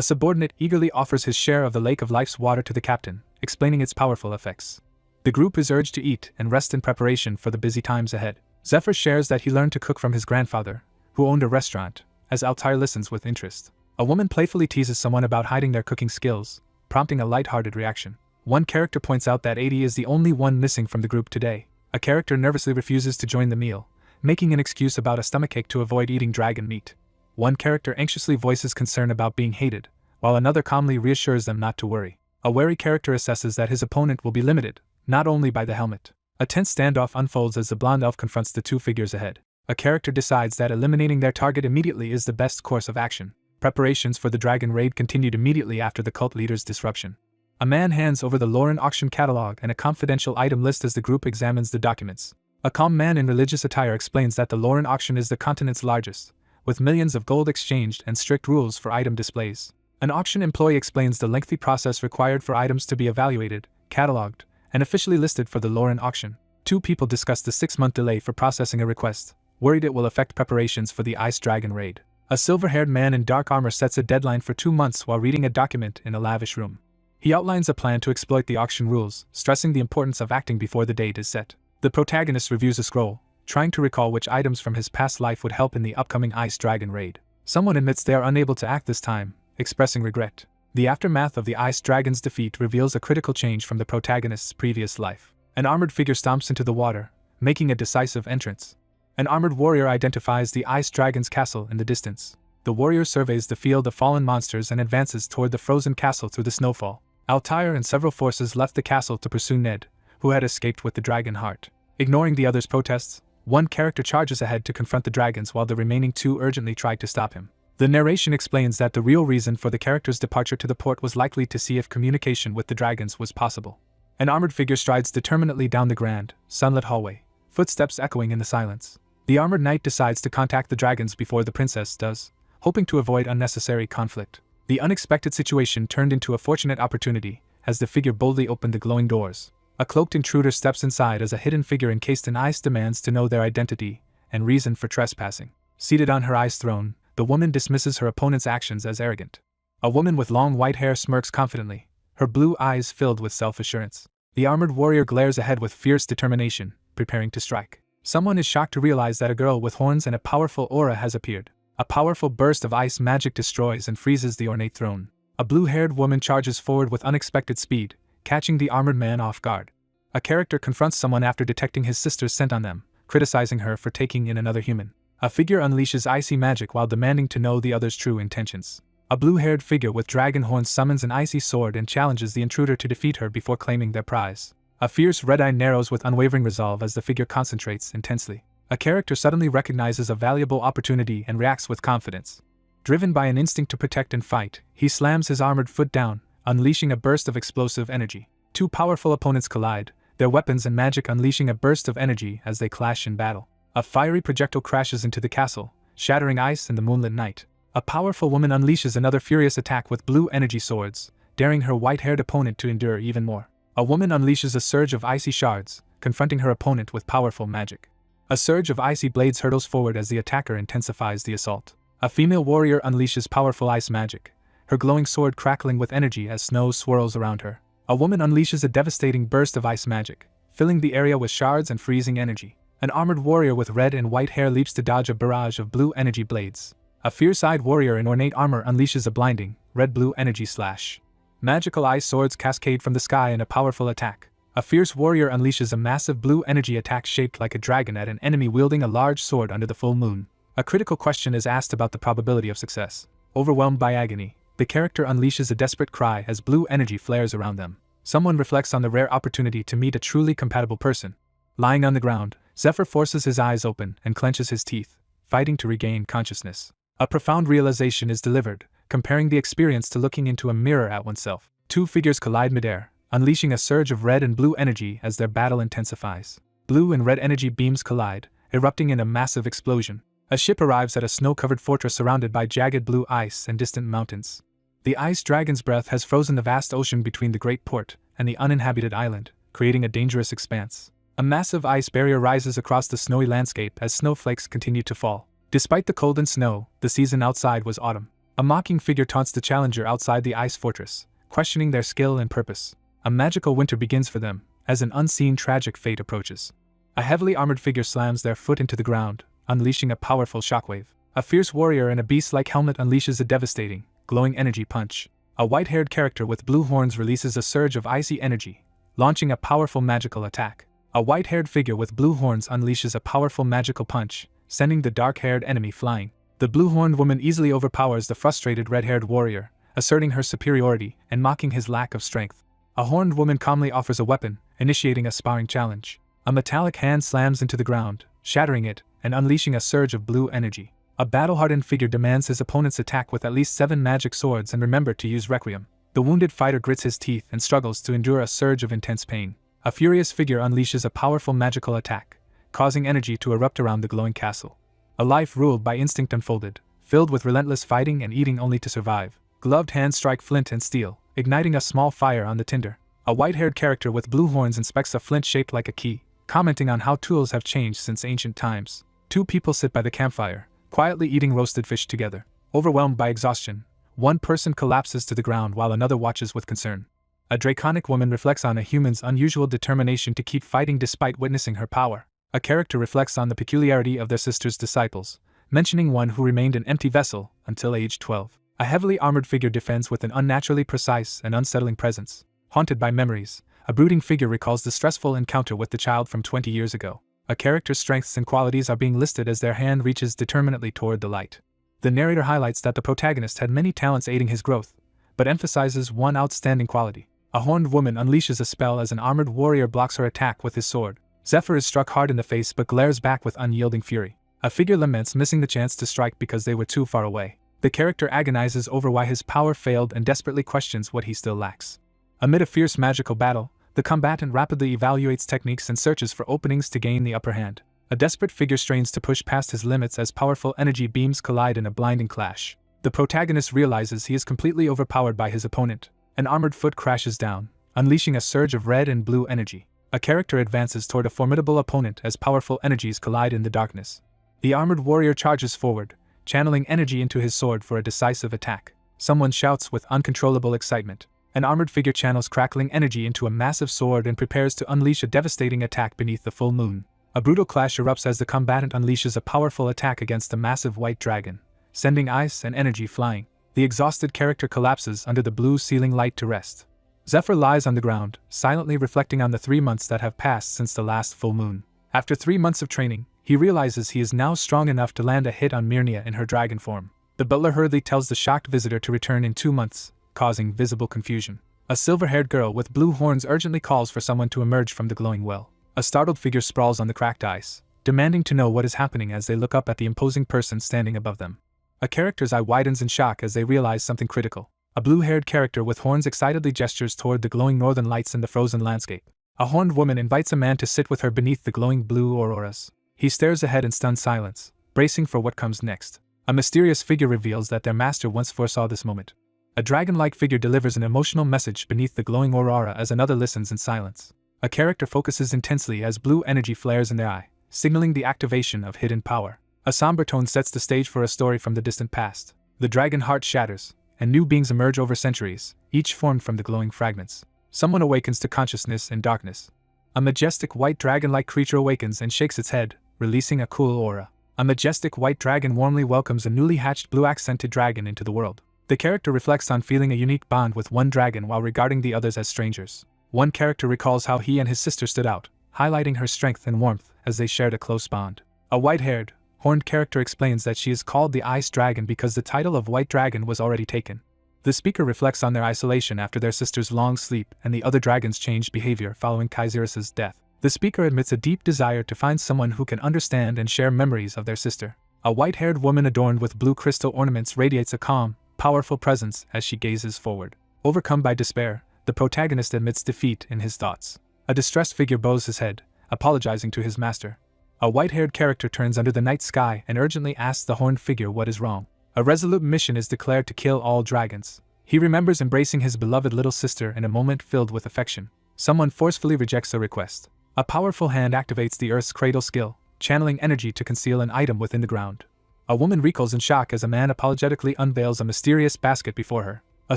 subordinate eagerly offers his share of the Lake of Life's water to the captain, explaining its powerful effects. The group is urged to eat and rest in preparation for the busy times ahead. Zephyr shares that he learned to cook from his grandfather, who owned a restaurant, as Altair listens with interest. A woman playfully teases someone about hiding their cooking skills, prompting a light-hearted reaction. One character points out that Adi is the only one missing from the group today. A character nervously refuses to join the meal, making an excuse about a stomachache to avoid eating dragon meat. One character anxiously voices concern about being hated, while another calmly reassures them not to worry. A wary character assesses that his opponent will be limited, not only by the helmet. A tense standoff unfolds as the blonde elf confronts the two figures ahead. A character decides that eliminating their target immediately is the best course of action. Preparations for the dragon raid continued immediately after the cult leader's disruption. A man hands over the Lauren auction catalog and a confidential item list as the group examines the documents. A calm man in religious attire explains that the Lauren auction is the continent's largest, with millions of gold exchanged and strict rules for item displays. An auction employee explains the lengthy process required for items to be evaluated, cataloged, and officially listed for the Lauren auction. Two people discuss the 6-month delay for processing a request, worried it will affect preparations for the Ice Dragon raid. A silver-haired man in dark armor sets a deadline for 2 months while reading a document in a lavish room. He outlines a plan to exploit the auction rules, stressing the importance of acting before the date is set. The protagonist reviews a scroll, trying to recall which items from his past life would help in the upcoming Ice Dragon raid. Someone admits they are unable to act this time, expressing regret. The aftermath of the Ice Dragon's defeat reveals a critical change from the protagonist's previous life. An armored figure stomps into the water, making a decisive entrance. An armored warrior identifies the Ice Dragon's castle in the distance. The warrior surveys the field of fallen monsters and advances toward the frozen castle through the snowfall. Altair and several forces left the castle to pursue Ned, who had escaped with the dragon heart. Ignoring the others' protests, one character charges ahead to confront the dragons while the remaining two urgently try to stop him. The narration explains that the real reason for the character's departure to the port was likely to see if communication with the dragons was possible. An armored figure strides determinedly down the grand, sunlit hallway, footsteps echoing in the silence. The armored knight decides to contact the dragons before the princess does, hoping to avoid unnecessary conflict. The unexpected situation turned into a fortunate opportunity, as the figure boldly opened the glowing doors. A cloaked intruder steps inside as a hidden figure encased in ice demands to know their identity and reason for trespassing. Seated on her ice throne, the woman dismisses her opponent's actions as arrogant. A woman with long white hair smirks confidently, her blue eyes filled with self-assurance. The armored warrior glares ahead with fierce determination, preparing to strike. Someone is shocked to realize that a girl with horns and a powerful aura has appeared. A powerful burst of ice magic destroys and freezes the ornate throne. A blue-haired woman charges forward with unexpected speed, catching the armored man off guard. A character confronts someone after detecting his sister's scent on them, criticizing her for taking in another human. A figure unleashes icy magic while demanding to know the other's true intentions. A blue-haired figure with dragon horns summons an icy sword and challenges the intruder to defeat her before claiming their prize. A fierce red eye narrows with unwavering resolve as the figure concentrates intensely. A character suddenly recognizes a valuable opportunity and reacts with confidence. Driven by an instinct to protect and fight, he slams his armored foot down, unleashing a burst of explosive energy. Two powerful opponents collide, their weapons and magic unleashing a burst of energy as they clash in battle. A fiery projectile crashes into the castle, shattering ice in the moonlit night. A powerful woman unleashes another furious attack with blue energy swords, daring her white-haired opponent to endure even more. A woman unleashes a surge of icy shards, confronting her opponent with powerful magic. A surge of icy blades hurtles forward as the attacker intensifies the assault. A female warrior unleashes powerful ice magic, her glowing sword crackling with energy as snow swirls around her. A woman unleashes a devastating burst of ice magic, filling the area with shards and freezing energy. An armored warrior with red and white hair leaps to dodge a barrage of blue energy blades. A fierce-eyed warrior in ornate armor unleashes a blinding, red-blue energy slash. Magical ice swords cascade from the sky in a powerful attack. A fierce warrior unleashes a massive blue energy attack shaped like a dragon at an enemy wielding a large sword under the full moon. A critical question is asked about the probability of success. Overwhelmed by agony, the character unleashes a desperate cry as blue energy flares around them. Someone reflects on the rare opportunity to meet a truly compatible person. Lying on the ground, Zephyr forces his eyes open and clenches his teeth, fighting to regain consciousness. A profound realization is delivered, comparing the experience to looking into a mirror at oneself. Two figures collide midair, unleashing a surge of red and blue energy as their battle intensifies. Blue and red energy beams collide, erupting in a massive explosion. A ship arrives at a snow-covered fortress surrounded by jagged blue ice and distant mountains. The ice dragon's breath has frozen the vast ocean between the great port and the uninhabited island, creating a dangerous expanse. A massive ice barrier rises across the snowy landscape as snowflakes continue to fall. Despite the cold and snow, the season outside was autumn. A mocking figure taunts the challenger outside the ice fortress, questioning their skill and purpose. A magical winter begins for them, as an unseen tragic fate approaches. A heavily armored figure slams their foot into the ground, unleashing a powerful shockwave. A fierce warrior in a beast-like helmet unleashes a devastating, glowing energy punch. A white-haired character with blue horns releases a surge of icy energy, launching a powerful magical attack. A white-haired figure with blue horns unleashes a powerful magical punch, sending the dark-haired enemy flying. The blue-horned woman easily overpowers the frustrated red-haired warrior, asserting her superiority and mocking his lack of strength. A horned woman calmly offers a weapon, initiating a sparring challenge. A metallic hand slams into the ground, shattering it and unleashing a surge of blue energy. A battle-hardened figure demands his opponent's attack with at least 7 magic swords and remember to use Requiem. The wounded fighter grits his teeth and struggles to endure a surge of intense pain. A furious figure unleashes a powerful magical attack, causing energy to erupt around the glowing castle. A life ruled by instinct unfolded, filled with relentless fighting and eating only to survive. Gloved hands strike flint and steel, igniting a small fire on the tinder. A white-haired character with blue horns inspects a flint shaped like a key, commenting on how tools have changed since ancient times. 2 people sit by the campfire, quietly eating roasted fish together. Overwhelmed by exhaustion, one person collapses to the ground while another watches with concern. A draconic woman reflects on a human's unusual determination to keep fighting despite witnessing her power. A character reflects on the peculiarity of their sister's disciples, mentioning one who remained an empty vessel until age 12. A heavily armored figure defends with an unnaturally precise and unsettling presence. Haunted by memories, a brooding figure recalls the stressful encounter with the child from 20 years ago. A character's strengths and qualities are being listed as their hand reaches determinedly toward the light. The narrator highlights that the protagonist had many talents aiding his growth, but emphasizes one outstanding quality. A horned woman unleashes a spell as an armored warrior blocks her attack with his sword. Zephyr is struck hard in the face but glares back with unyielding fury. A figure laments missing the chance to strike because they were too far away. The character agonizes over why his power failed and desperately questions what he still lacks. Amid a fierce magical battle, the combatant rapidly evaluates techniques and searches for openings to gain the upper hand. A desperate figure strains to push past his limits as powerful energy beams collide in a blinding clash. The protagonist realizes he is completely overpowered by his opponent. An armored foot crashes down, unleashing a surge of red and blue energy. A character advances toward a formidable opponent as powerful energies collide in the darkness. The armored warrior charges forward, channeling energy into his sword for a decisive attack. Someone shouts with uncontrollable excitement. An armored figure channels crackling energy into a massive sword and prepares to unleash a devastating attack beneath the full moon. A brutal clash erupts as the combatant unleashes a powerful attack against a massive white dragon, sending ice and energy flying. The exhausted character collapses under the blue ceiling light to rest. Zephyr lies on the ground, silently reflecting on the 3 months that have passed since the last full moon. After 3 months of training, he realizes he is now strong enough to land a hit on Myrnia in her dragon form. The butler hurriedly tells the shocked visitor to return in 2 months, causing visible confusion. A silver-haired girl with blue horns urgently calls for someone to emerge from the glowing well. A startled figure sprawls on the cracked ice, demanding to know what is happening as they look up at the imposing person standing above them. A character's eye widens in shock as they realize something critical. A blue-haired character with horns excitedly gestures toward the glowing northern lights in the frozen landscape. A horned woman invites a man to sit with her beneath the glowing blue auroras. He stares ahead in stunned silence, bracing for what comes next. A mysterious figure reveals that their master once foresaw this moment. A dragon-like figure delivers an emotional message beneath the glowing aurora as another listens in silence. A character focuses intensely as blue energy flares in their eye, signaling the activation of hidden power. A somber tone sets the stage for a story from the distant past. The dragon heart shatters, and new beings emerge over centuries, each formed from the glowing fragments. Someone awakens to consciousness in darkness. A majestic white dragon-like creature awakens and shakes its head, releasing a cool aura. A majestic white dragon warmly welcomes a newly hatched blue-accented dragon into the world. The character reflects on feeling a unique bond with one dragon while regarding the others as strangers. One character recalls how he and his sister stood out, highlighting her strength and warmth as they shared a close bond. A white-haired, horned character explains that she is called the Ice Dragon because the title of White Dragon was already taken. The speaker reflects on their isolation after their sister's long sleep and the other dragons' changed behavior following Kaiserus's death. The speaker admits a deep desire to find someone who can understand and share memories of their sister. A white-haired woman adorned with blue crystal ornaments radiates a calm, powerful presence as she gazes forward. Overcome by despair, the protagonist admits defeat in his thoughts. A distressed figure bows his head, apologizing to his master. A white-haired character turns under the night sky and urgently asks the horned figure what is wrong. A resolute mission is declared to kill all dragons. He remembers embracing his beloved little sister in a moment filled with affection. Someone forcefully rejects the request. A powerful hand activates the Earth's cradle skill, channeling energy to conceal an item within the ground. A woman recoils in shock as a man apologetically unveils a mysterious basket before her. A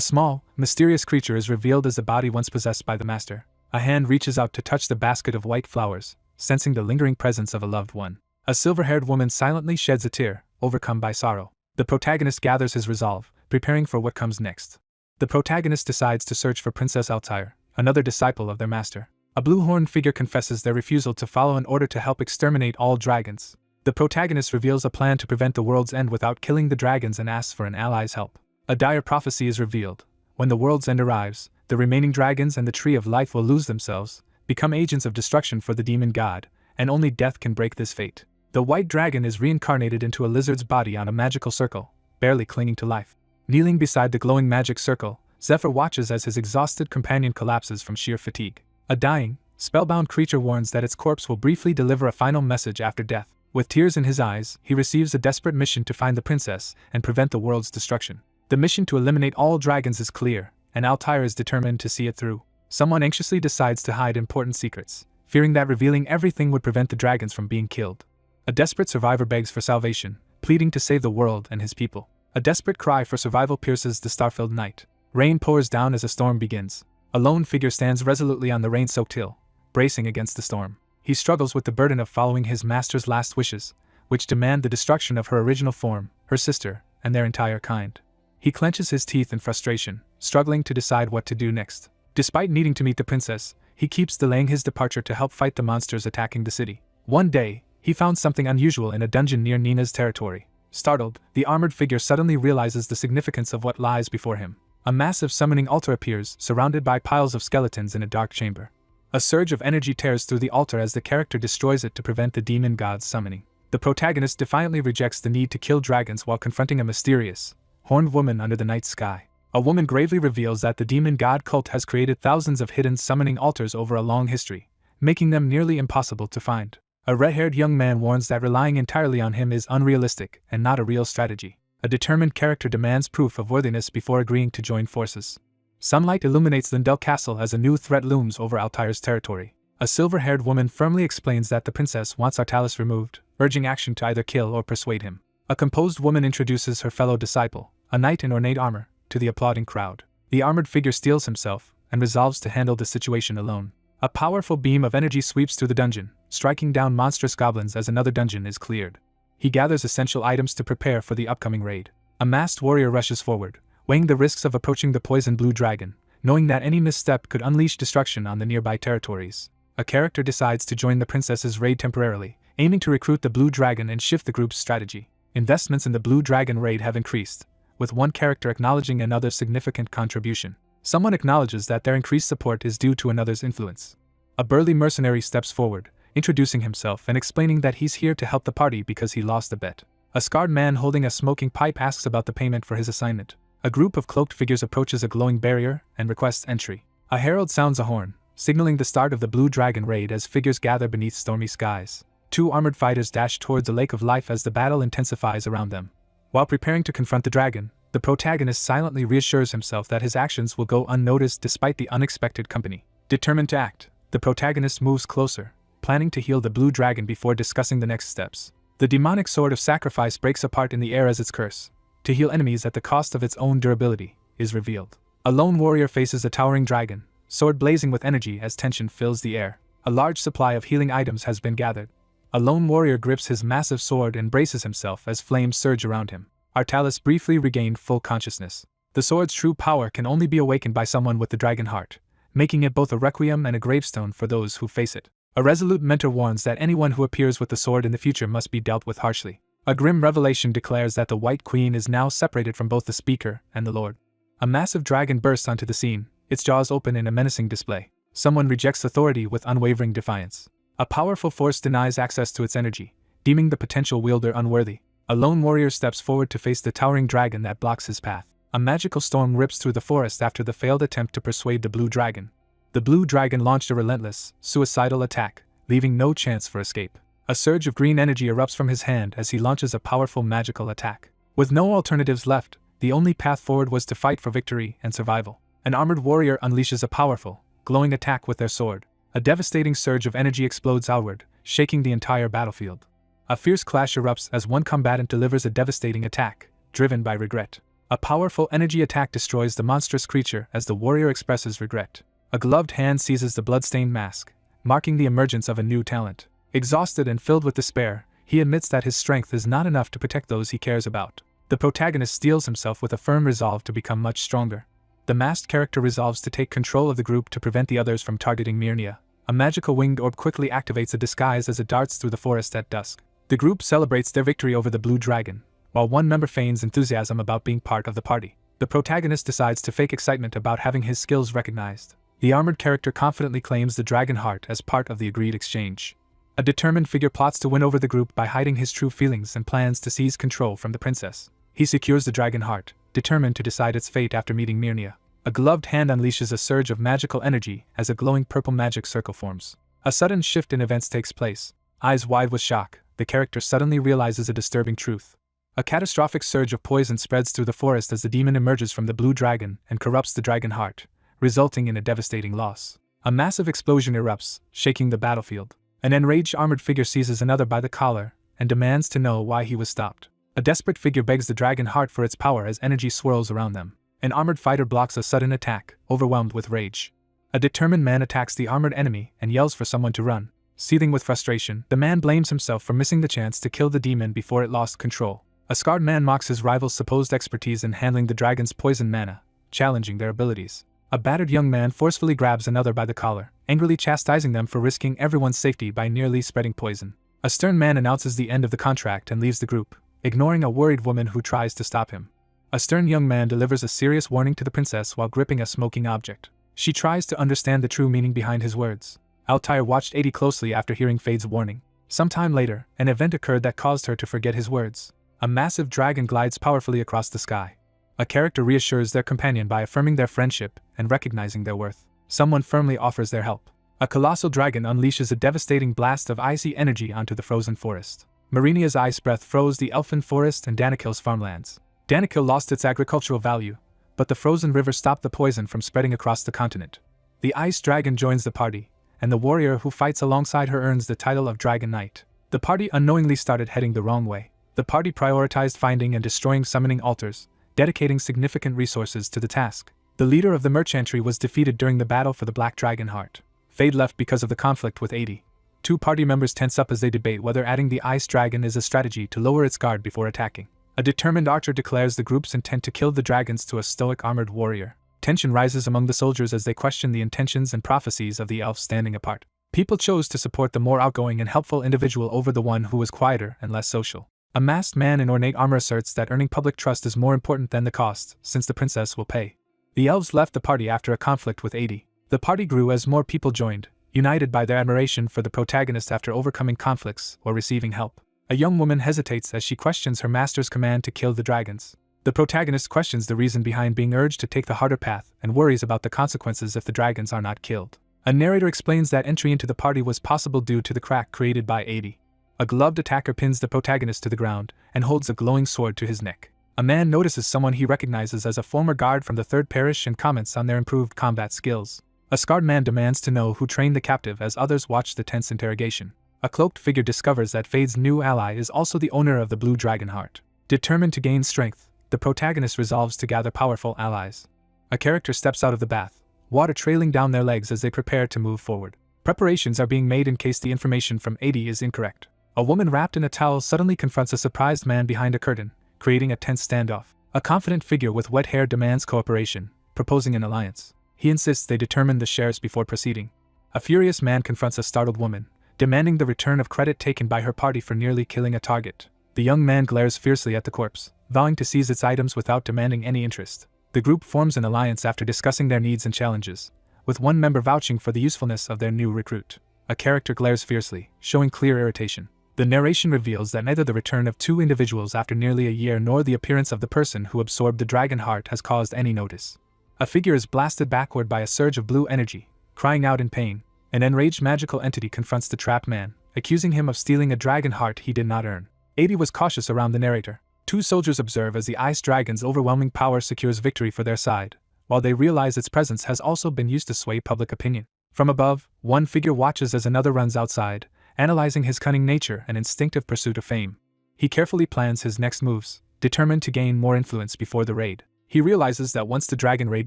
small, mysterious creature is revealed as the body once possessed by the master. A hand reaches out to touch the basket of white flowers, sensing the lingering presence of a loved one. A silver-haired woman silently sheds a tear, overcome by sorrow. The protagonist gathers his resolve, preparing for what comes next. The protagonist decides to search for Princess Altair, another disciple of their master. A blue-horned figure confesses their refusal to follow in order to help exterminate all dragons. The protagonist reveals a plan to prevent the world's end without killing the dragons and asks for an ally's help. A dire prophecy is revealed. When the world's end arrives, the remaining dragons and the Tree of Life will lose themselves, become agents of destruction for the demon god, and only death can break this fate. The white dragon is reincarnated into a lizard's body on a magical circle, barely clinging to life. Kneeling beside the glowing magic circle, Zephyr watches as his exhausted companion collapses from sheer fatigue. A dying, spellbound creature warns that its corpse will briefly deliver a final message after death. With tears in his eyes, he receives a desperate mission to find the princess and prevent the world's destruction. The mission to eliminate all dragons is clear, and Altair is determined to see it through. Someone anxiously decides to hide important secrets, fearing that revealing everything would prevent the dragons from being killed. A desperate survivor begs for salvation, pleading to save the world and his people. A desperate cry for survival pierces the star-filled night. Rain pours down as a storm begins. A lone figure stands resolutely on the rain-soaked hill, bracing against the storm. He struggles with the burden of following his master's last wishes, which demand the destruction of her original form, her sister, and their entire kind. He clenches his teeth in frustration, struggling to decide what to do next. Despite needing to meet the princess, he keeps delaying his departure to help fight the monsters attacking the city. One day, he found something unusual in a dungeon near Nina's territory. Startled, the armored figure suddenly realizes the significance of what lies before him. A massive summoning altar appears, surrounded by piles of skeletons in a dark chamber. A surge of energy tears through the altar as the character destroys it to prevent the demon god's summoning. The protagonist defiantly rejects the need to kill dragons while confronting a mysterious, horned woman under the night sky. A woman gravely reveals that the demon god cult has created thousands of hidden summoning altars over a long history, making them nearly impossible to find. A red-haired young man warns that relying entirely on him is unrealistic and not a real strategy. A determined character demands proof of worthiness before agreeing to join forces. Sunlight illuminates Lindell Castle as a new threat looms over Altair's territory. A silver-haired woman firmly explains that the princess wants Artalis removed, urging action to either kill or persuade him. A composed woman introduces her fellow disciple, a knight in ornate armor, to the applauding crowd. The armored figure steels himself and resolves to handle the situation alone. A powerful beam of energy sweeps through the dungeon, striking down monstrous goblins as another dungeon is cleared. He gathers essential items to prepare for the upcoming raid. A masked warrior rushes forward, weighing the risks of approaching the poison blue dragon, knowing that any misstep could unleash destruction on the nearby territories. A character decides to join the princess's raid temporarily, aiming to recruit the blue dragon and shift the group's strategy. Investments in the blue dragon raid have increased, with one character acknowledging another's significant contribution. Someone acknowledges that their increased support is due to another's influence. A burly mercenary steps forward, introducing himself and explaining that he's here to help the party because he lost a bet. A scarred man holding a smoking pipe asks about the payment for his assignment. A group of cloaked figures approaches a glowing barrier and requests entry. A herald sounds a horn, signaling the start of the Blue Dragon raid as figures gather beneath stormy skies. Two armored fighters dash towards a lake of life as the battle intensifies around them. While preparing to confront the dragon, the protagonist silently reassures himself that his actions will go unnoticed despite the unexpected company. Determined to act, the protagonist moves closer, planning to heal the blue dragon before discussing the next steps. The demonic sword of sacrifice breaks apart in the air as its curse, to heal enemies at the cost of its own durability, is revealed. A lone warrior faces a towering dragon, sword blazing with energy as tension fills the air. A large supply of healing items has been gathered. A lone warrior grips his massive sword and braces himself as flames surge around him. Artalis briefly regained full consciousness. The sword's true power can only be awakened by someone with the dragon heart, making it both a requiem and a gravestone for those who face it. A resolute mentor warns that anyone who appears with the sword in the future must be dealt with harshly. A grim revelation declares that the White Queen is now separated from both the speaker and the Lord. A massive dragon bursts onto the scene, its jaws open in a menacing display. Someone rejects authority with unwavering defiance. A powerful force denies access to its energy, deeming the potential wielder unworthy. A lone warrior steps forward to face the towering dragon that blocks his path. A magical storm rips through the forest after the failed attempt to persuade the blue dragon. The blue dragon launched a relentless, suicidal attack, leaving no chance for escape. A surge of green energy erupts from his hand as he launches a powerful magical attack. With no alternatives left, the only path forward was to fight for victory and survival. An armored warrior unleashes a powerful, glowing attack with their sword. A devastating surge of energy explodes outward, shaking the entire battlefield. A fierce clash erupts as one combatant delivers a devastating attack, driven by regret. A powerful energy attack destroys the monstrous creature as the warrior expresses regret. A gloved hand seizes the bloodstained mask, marking the emergence of a new talent. Exhausted and filled with despair, he admits that his strength is not enough to protect those he cares about. The protagonist steels himself with a firm resolve to become much stronger. The masked character resolves to take control of the group to prevent the others from targeting Myrnia. A magical winged orb quickly activates a disguise as it darts through the forest at dusk. The group celebrates their victory over the blue dragon, while one member feigns enthusiasm about being part of the party. The protagonist decides to fake excitement about having his skills recognized. The armored character confidently claims the dragon heart as part of the agreed exchange. A determined figure plots to win over the group by hiding his true feelings and plans to seize control from the princess. He secures the dragon heart, determined to decide its fate after meeting Myrnia. A gloved hand unleashes a surge of magical energy as a glowing purple magic circle forms. A sudden shift in events takes place. Eyes wide with shock, the character suddenly realizes a disturbing truth. A catastrophic surge of poison spreads through the forest as the demon emerges from the blue dragon and corrupts the dragon heart, resulting in a devastating loss. A massive explosion erupts, shaking the battlefield. An enraged armored figure seizes another by the collar and demands to know why he was stopped. A desperate figure begs the dragon heart for its power as energy swirls around them. An armored fighter blocks a sudden attack, overwhelmed with rage. A determined man attacks the armored enemy and yells for someone to run. Seething with frustration, the man blames himself for missing the chance to kill the demon before it lost control. A scarred man mocks his rival's supposed expertise in handling the dragon's poison mana, challenging their abilities. A battered young man forcefully grabs another by the collar, angrily chastising them for risking everyone's safety by nearly spreading poison. A stern man announces the end of the contract and leaves the group, ignoring a worried woman who tries to stop him. A stern young man delivers a serious warning to the princess while gripping a smoking object. She tries to understand the true meaning behind his words. Altair watched 80 closely after hearing Fade's warning. Sometime later, an event occurred that caused her to forget his words. A massive dragon glides powerfully across the sky. A character reassures their companion by affirming their friendship and recognizing their worth. Someone firmly offers their help. A colossal dragon unleashes a devastating blast of icy energy onto the frozen forest. Marinia's ice breath froze the elfin forest and Danikil's farmlands. Danikil lost its agricultural value, but the frozen river stopped the poison from spreading across the continent. The ice dragon joins the party, and the warrior who fights alongside her earns the title of Dragon Knight. The party unknowingly started heading the wrong way. The party prioritized finding and destroying summoning altars, dedicating significant resources to the task. The leader of the merchantry was defeated during the battle for the Black Dragon Heart. Fade left because of the conflict with 80. Two party members tense up as they debate whether adding the ice dragon is a strategy to lower its guard before attacking. A determined archer declares the group's intent to kill the dragons to a stoic armored warrior. Tension rises among the soldiers as they question the intentions and prophecies of the elves standing apart. People chose to support the more outgoing and helpful individual over the one who was quieter and less social. A masked man in ornate armor asserts that earning public trust is more important than the cost, since the princess will pay. The elves left the party after a conflict with 80. The party grew as more people joined, united by their admiration for the protagonist after overcoming conflicts or receiving help. A young woman hesitates as she questions her master's command to kill the dragons. The protagonist questions the reason behind being urged to take the harder path and worries about the consequences if the dragons are not killed. A narrator explains that entry into the party was possible due to the crack created by 80. A gloved attacker pins the protagonist to the ground and holds a glowing sword to his neck. A man notices someone he recognizes as a former guard from the Third Parish and comments on their improved combat skills. A scarred man demands to know who trained the captive as others watch the tense interrogation. A cloaked figure discovers that Fade's new ally is also the owner of the Blue Dragon Heart. Determined to gain strength, the protagonist resolves to gather powerful allies. A character steps out of the bath, water trailing down their legs as they prepare to move forward. Preparations are being made in case the information from 80 is incorrect. A woman wrapped in a towel suddenly confronts a surprised man behind a curtain, creating a tense standoff. A confident figure with wet hair demands cooperation, proposing an alliance. He insists they determine the shares before proceeding. A furious man confronts a startled woman, demanding the return of credit taken by her party for nearly killing a target. The young man glares fiercely at the corpse, vowing to seize its items without demanding any interest. The group forms an alliance after discussing their needs and challenges, with one member vouching for the usefulness of their new recruit. A character glares fiercely, showing clear irritation. The narration reveals that neither the return of two individuals after nearly a year nor the appearance of the person who absorbed the dragon heart has caused any notice. A figure is blasted backward by a surge of blue energy, crying out in pain. An enraged magical entity confronts the trapped man, accusing him of stealing a dragon heart he did not earn. 80 was cautious around the narrator. Two soldiers observe as the ice dragon's overwhelming power secures victory for their side, while they realize its presence has also been used to sway public opinion. From above, one figure watches as another runs outside, analyzing his cunning nature and instinctive pursuit of fame. He carefully plans his next moves, determined to gain more influence before the raid. He realizes that once the dragon raid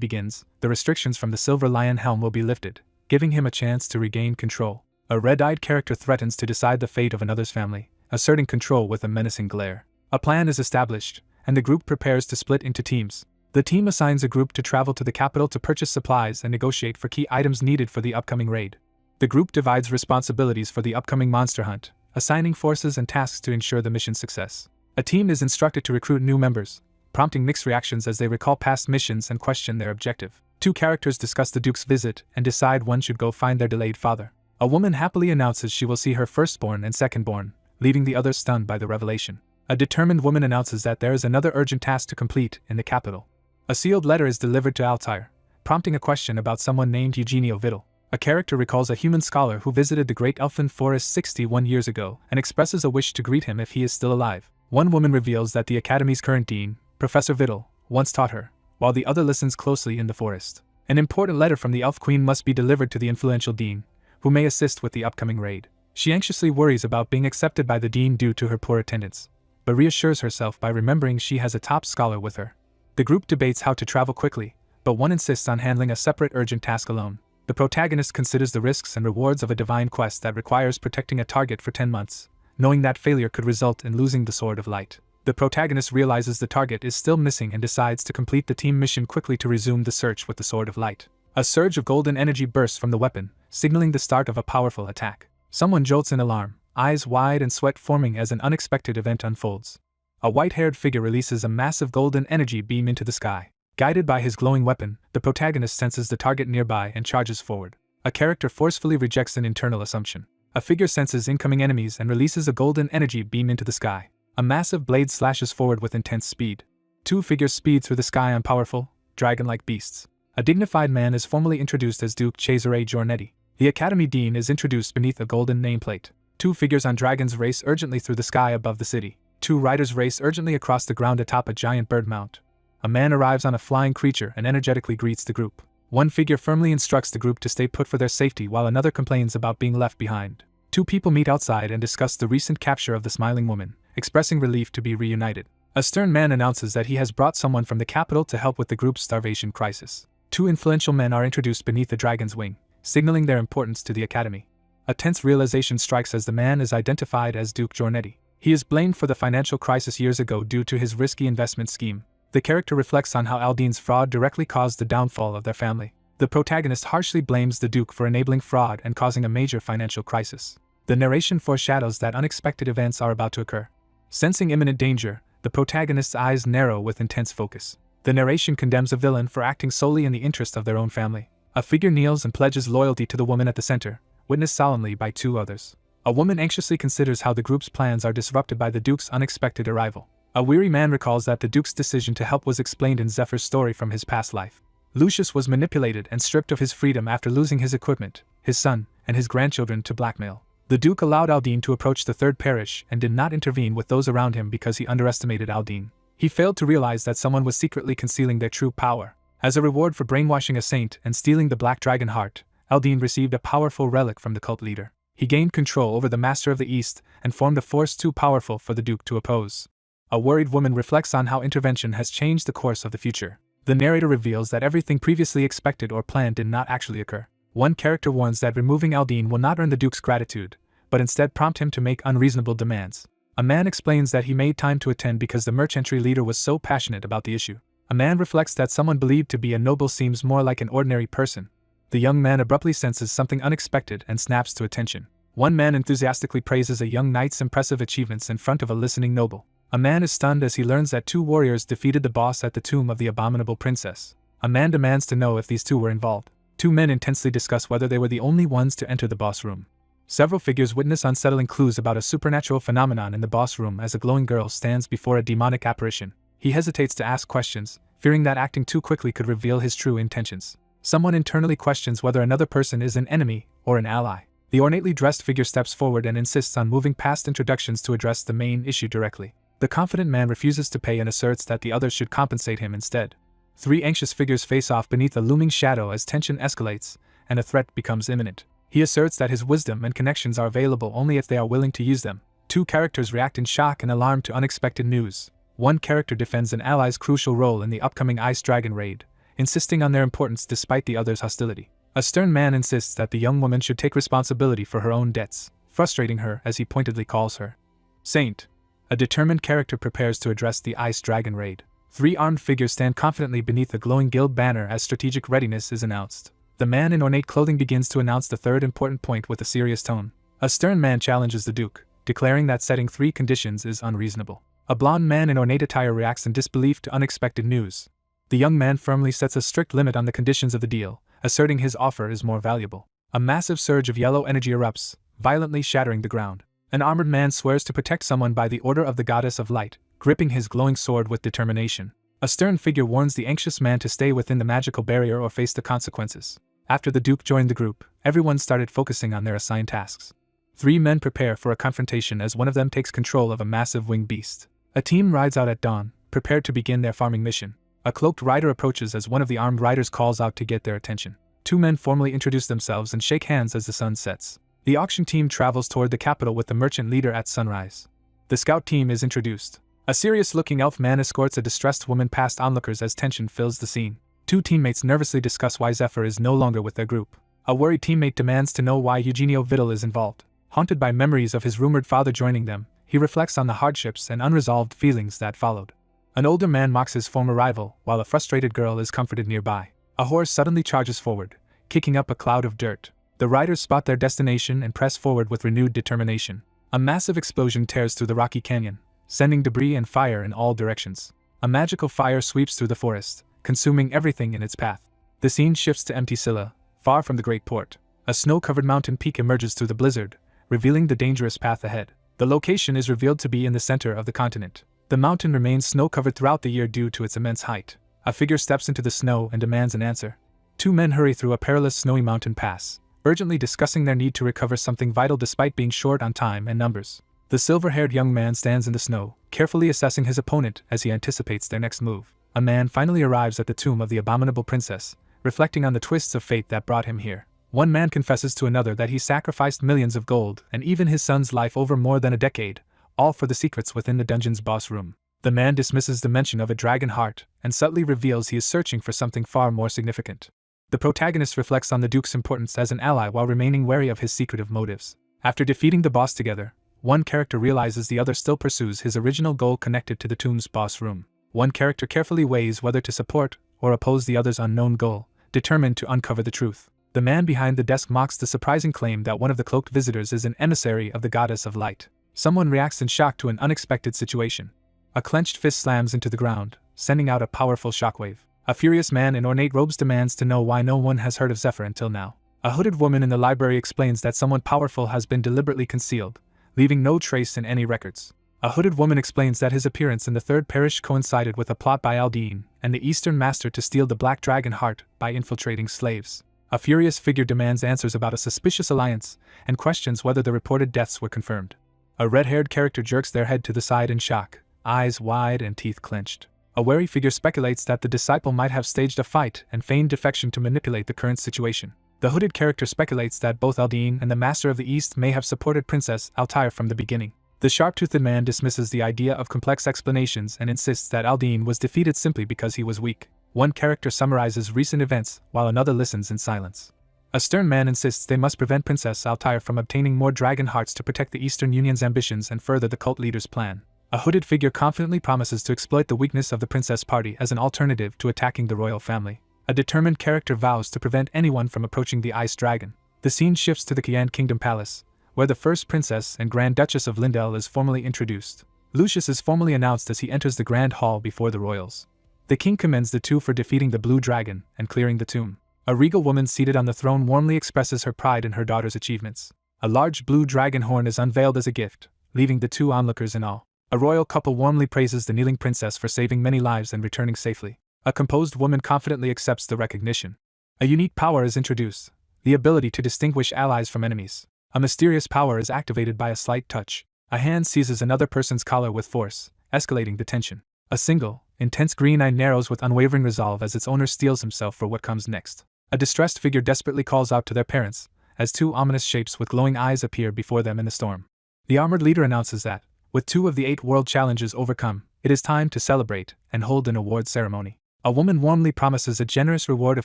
begins, the restrictions from the Silver Lion Helm will be lifted, giving him a chance to regain control. A red-eyed character threatens to decide the fate of another's family, asserting control with a menacing glare. A plan is established, and the group prepares to split into teams. The team assigns a group to travel to the capital to purchase supplies and negotiate for key items needed for the upcoming raid. The group divides responsibilities for the upcoming monster hunt, assigning forces and tasks to ensure the mission's success. A team is instructed to recruit new members, prompting mixed reactions as they recall past missions and question their objective. Two characters discuss the Duke's visit and decide one should go find their delayed father. A woman happily announces she will see her firstborn and secondborn, leaving the others stunned by the revelation. A determined woman announces that there is another urgent task to complete in the capital. A sealed letter is delivered to Altair, prompting a question about someone named Eugenio Vittel. A character recalls a human scholar who visited the Great Elfin Forest 61 years ago and expresses a wish to greet him if he is still alive. One woman reveals that the Academy's current dean, Professor Vittel, once taught her, while the other listens closely in the forest. An important letter from the Elf Queen must be delivered to the influential dean, who may assist with the upcoming raid. She anxiously worries about being accepted by the dean due to her poor attendance, but reassures herself by remembering she has a top scholar with her. The group debates how to travel quickly, but one insists on handling a separate urgent task alone. The protagonist considers the risks and rewards of a divine quest that requires protecting a target for 10 months, knowing that failure could result in losing the Sword of Light. The protagonist realizes the target is still missing and decides to complete the team mission quickly to resume the search with the Sword of Light. A surge of golden energy bursts from the weapon, signaling the start of a powerful attack. Someone jolts in alarm, eyes wide and sweat forming as an unexpected event unfolds. A white-haired figure releases a massive golden energy beam into the sky. Guided by his glowing weapon, the protagonist senses the target nearby and charges forward. A character forcefully rejects an internal assumption. A figure senses incoming enemies and releases a golden energy beam into the sky. A massive blade slashes forward with intense speed. Two figures speed through the sky on powerful, dragon-like beasts. A dignified man is formally introduced as Duke Cesare Giornetti. The Academy Dean is introduced beneath a golden nameplate. Two figures on dragons race urgently through the sky above the city. Two riders race urgently across the ground atop a giant bird mount. A man arrives on a flying creature and energetically greets the group. One figure firmly instructs the group to stay put for their safety while another complains about being left behind. Two people meet outside and discuss the recent capture of the smiling woman, expressing relief to be reunited. A stern man announces that he has brought someone from the capital to help with the group's starvation crisis. Two influential men are introduced beneath the dragon's wing, signaling their importance to the Academy. A tense realization strikes as the man is identified as Duke Giornetti. He is blamed for the financial crisis years ago due to his risky investment scheme. The character reflects on how Aldine's fraud directly caused the downfall of their family. The protagonist harshly blames the Duke for enabling fraud and causing a major financial crisis. The narration foreshadows that unexpected events are about to occur. Sensing imminent danger, the protagonist's eyes narrow with intense focus. The narration condemns a villain for acting solely in the interest of their own family. A figure kneels and pledges loyalty to the woman at the center, witnessed solemnly by two others. A woman anxiously considers how the group's plans are disrupted by the Duke's unexpected arrival. A weary man recalls that the Duke's decision to help was explained in Zephyr's story from his past life. Lucius was manipulated and stripped of his freedom after losing his equipment, his son, and his grandchildren to blackmail. The Duke allowed Aldine to approach the Third Parish and did not intervene with those around him because he underestimated Aldine. He failed to realize that someone was secretly concealing their true power. As a reward for brainwashing a saint and stealing the Black Dragon heart, Aldine received a powerful relic from the cult leader. He gained control over the Master of the East and formed a force too powerful for the Duke to oppose. A worried woman reflects on how intervention has changed the course of the future. The narrator reveals that everything previously expected or planned did not actually occur. One character warns that removing Aldine will not earn the Duke's gratitude, but instead prompt him to make unreasonable demands. A man explains that he made time to attend because the merchantry leader was so passionate about the issue. A man reflects that someone believed to be a noble seems more like an ordinary person. The young man abruptly senses something unexpected and snaps to attention. One man enthusiastically praises a young knight's impressive achievements in front of a listening noble. A man is stunned as he learns that two warriors defeated the boss at the tomb of the abominable princess. A man demands to know if these two were involved. Two men intensely discuss whether they were the only ones to enter the boss room. Several figures witness unsettling clues about a supernatural phenomenon in the boss room as a glowing girl stands before a demonic apparition. He hesitates to ask questions, fearing that acting too quickly could reveal his true intentions. Someone internally questions whether another person is an enemy or an ally. The ornately dressed figure steps forward and insists on moving past introductions to address the main issue directly. The confident man refuses to pay and asserts that the others should compensate him instead. Three anxious figures face off beneath a looming shadow as tension escalates, and a threat becomes imminent. He asserts that his wisdom and connections are available only if they are willing to use them. Two characters react in shock and alarm to unexpected news. One character defends an ally's crucial role in the upcoming Ice Dragon raid, insisting on their importance despite the other's hostility. A stern man insists that the young woman should take responsibility for her own debts, frustrating her as he pointedly calls her Saint. A determined character prepares to address the Ice Dragon raid. Three armed figures stand confidently beneath the glowing guild banner as strategic readiness is announced. The man in ornate clothing begins to announce the third important point with a serious tone. A stern man challenges the Duke, declaring that setting 3 conditions is unreasonable. A blond man in ornate attire reacts in disbelief to unexpected news. The young man firmly sets a strict limit on the conditions of the deal, asserting his offer is more valuable. A massive surge of yellow energy erupts, violently shattering the ground. An armored man swears to protect someone by the order of the goddess of light, gripping his glowing sword with determination. A stern figure warns the anxious man to stay within the magical barrier or face the consequences. After the Duke joined the group, everyone started focusing on their assigned tasks. 3 men prepare for a confrontation as one of them takes control of a massive winged beast. A team rides out at dawn, prepared to begin their farming mission. A cloaked rider approaches as one of the armed riders calls out to get their attention. 2 men formally introduce themselves and shake hands as the sun sets. The auction team travels toward the capital with the merchant leader at sunrise. The scout team is introduced. A serious-looking elf man escorts a distressed woman past onlookers as tension fills the scene. 2 teammates nervously discuss why Zephyr is no longer with their group. A worried teammate demands to know why Eugenio Vidal is involved. Haunted by memories of his rumored father joining them, he reflects on the hardships and unresolved feelings that followed. An older man mocks his former rival, while a frustrated girl is comforted nearby. A horse suddenly charges forward, kicking up a cloud of dirt. The riders spot their destination and press forward with renewed determination. A massive explosion tears through the rocky canyon, sending debris and fire in all directions. A magical fire sweeps through the forest, consuming everything in its path. The scene shifts to empty Scylla, far from the great port. A snow-covered mountain peak emerges through the blizzard, revealing the dangerous path ahead. The location is revealed to be in the center of the continent. The mountain remains snow-covered throughout the year due to its immense height. A figure steps into the snow and demands an answer. 2 men hurry through a perilous snowy mountain pass, urgently discussing their need to recover something vital despite being short on time and numbers. The silver-haired young man stands in the snow, carefully assessing his opponent as he anticipates their next move. A man finally arrives at the tomb of the abominable princess, reflecting on the twists of fate that brought him here. 1 man confesses to another that he sacrificed millions of gold and even his son's life over more than a decade, all for the secrets within the dungeon's boss room. The man dismisses the mention of a dragon heart and subtly reveals he is searching for something far more significant. The protagonist reflects on the Duke's importance as an ally while remaining wary of his secretive motives. After defeating the boss together, one character realizes the other still pursues his original goal connected to the tomb's boss room. One character carefully weighs whether to support or oppose the other's unknown goal, determined to uncover the truth. The man behind the desk mocks the surprising claim that one of the cloaked visitors is an emissary of the goddess of light. Someone reacts in shock to an unexpected situation. A clenched fist slams into the ground, sending out a powerful shockwave. A furious man in ornate robes demands to know why no one has heard of Zephyr until now. A hooded woman in the library explains that someone powerful has been deliberately concealed, leaving no trace in any records. A hooded woman explains that his appearance in the third parish coincided with a plot by Aldine and the Eastern Master to steal the Black Dragon heart by infiltrating slaves. A furious figure demands answers about a suspicious alliance and questions whether the reported deaths were confirmed. A red-haired character jerks their head to the side in shock, eyes wide and teeth clenched. A wary figure speculates that the disciple might have staged a fight and feigned defection to manipulate the current situation. The hooded character speculates that both Aldine and the Master of the East may have supported Princess Altair from the beginning. The sharp-toothed man dismisses the idea of complex explanations and insists that Aldine was defeated simply because he was weak. One character summarizes recent events while another listens in silence. A stern man insists they must prevent Princess Altair from obtaining more dragon hearts to protect the Eastern Union's ambitions and further the cult leader's plan. A hooded figure confidently promises to exploit the weakness of the princess party as an alternative to attacking the royal family. A determined character vows to prevent anyone from approaching the ice dragon. The scene shifts to the Qian Kingdom Palace, where the first princess and Grand Duchess of Lindell is formally introduced. Lucius is formally announced as he enters the grand hall before the royals. The king commends the two for defeating the blue dragon and clearing the tomb. A regal woman seated on the throne warmly expresses her pride in her daughter's achievements. A large blue dragon horn is unveiled as a gift, leaving the two onlookers in awe. A royal couple warmly praises the kneeling princess for saving many lives and returning safely. A composed woman confidently accepts the recognition. A unique power is introduced, the ability to distinguish allies from enemies. A mysterious power is activated by a slight touch. A hand seizes another person's collar with force, escalating the tension. A single, intense green eye narrows with unwavering resolve as its owner steels himself for what comes next. A distressed figure desperately calls out to their parents, as 2 ominous shapes with glowing eyes appear before them in the storm. The armored leader announces that, with 2 of the 8 world challenges overcome, it is time to celebrate and hold an award ceremony. A woman warmly promises a generous reward of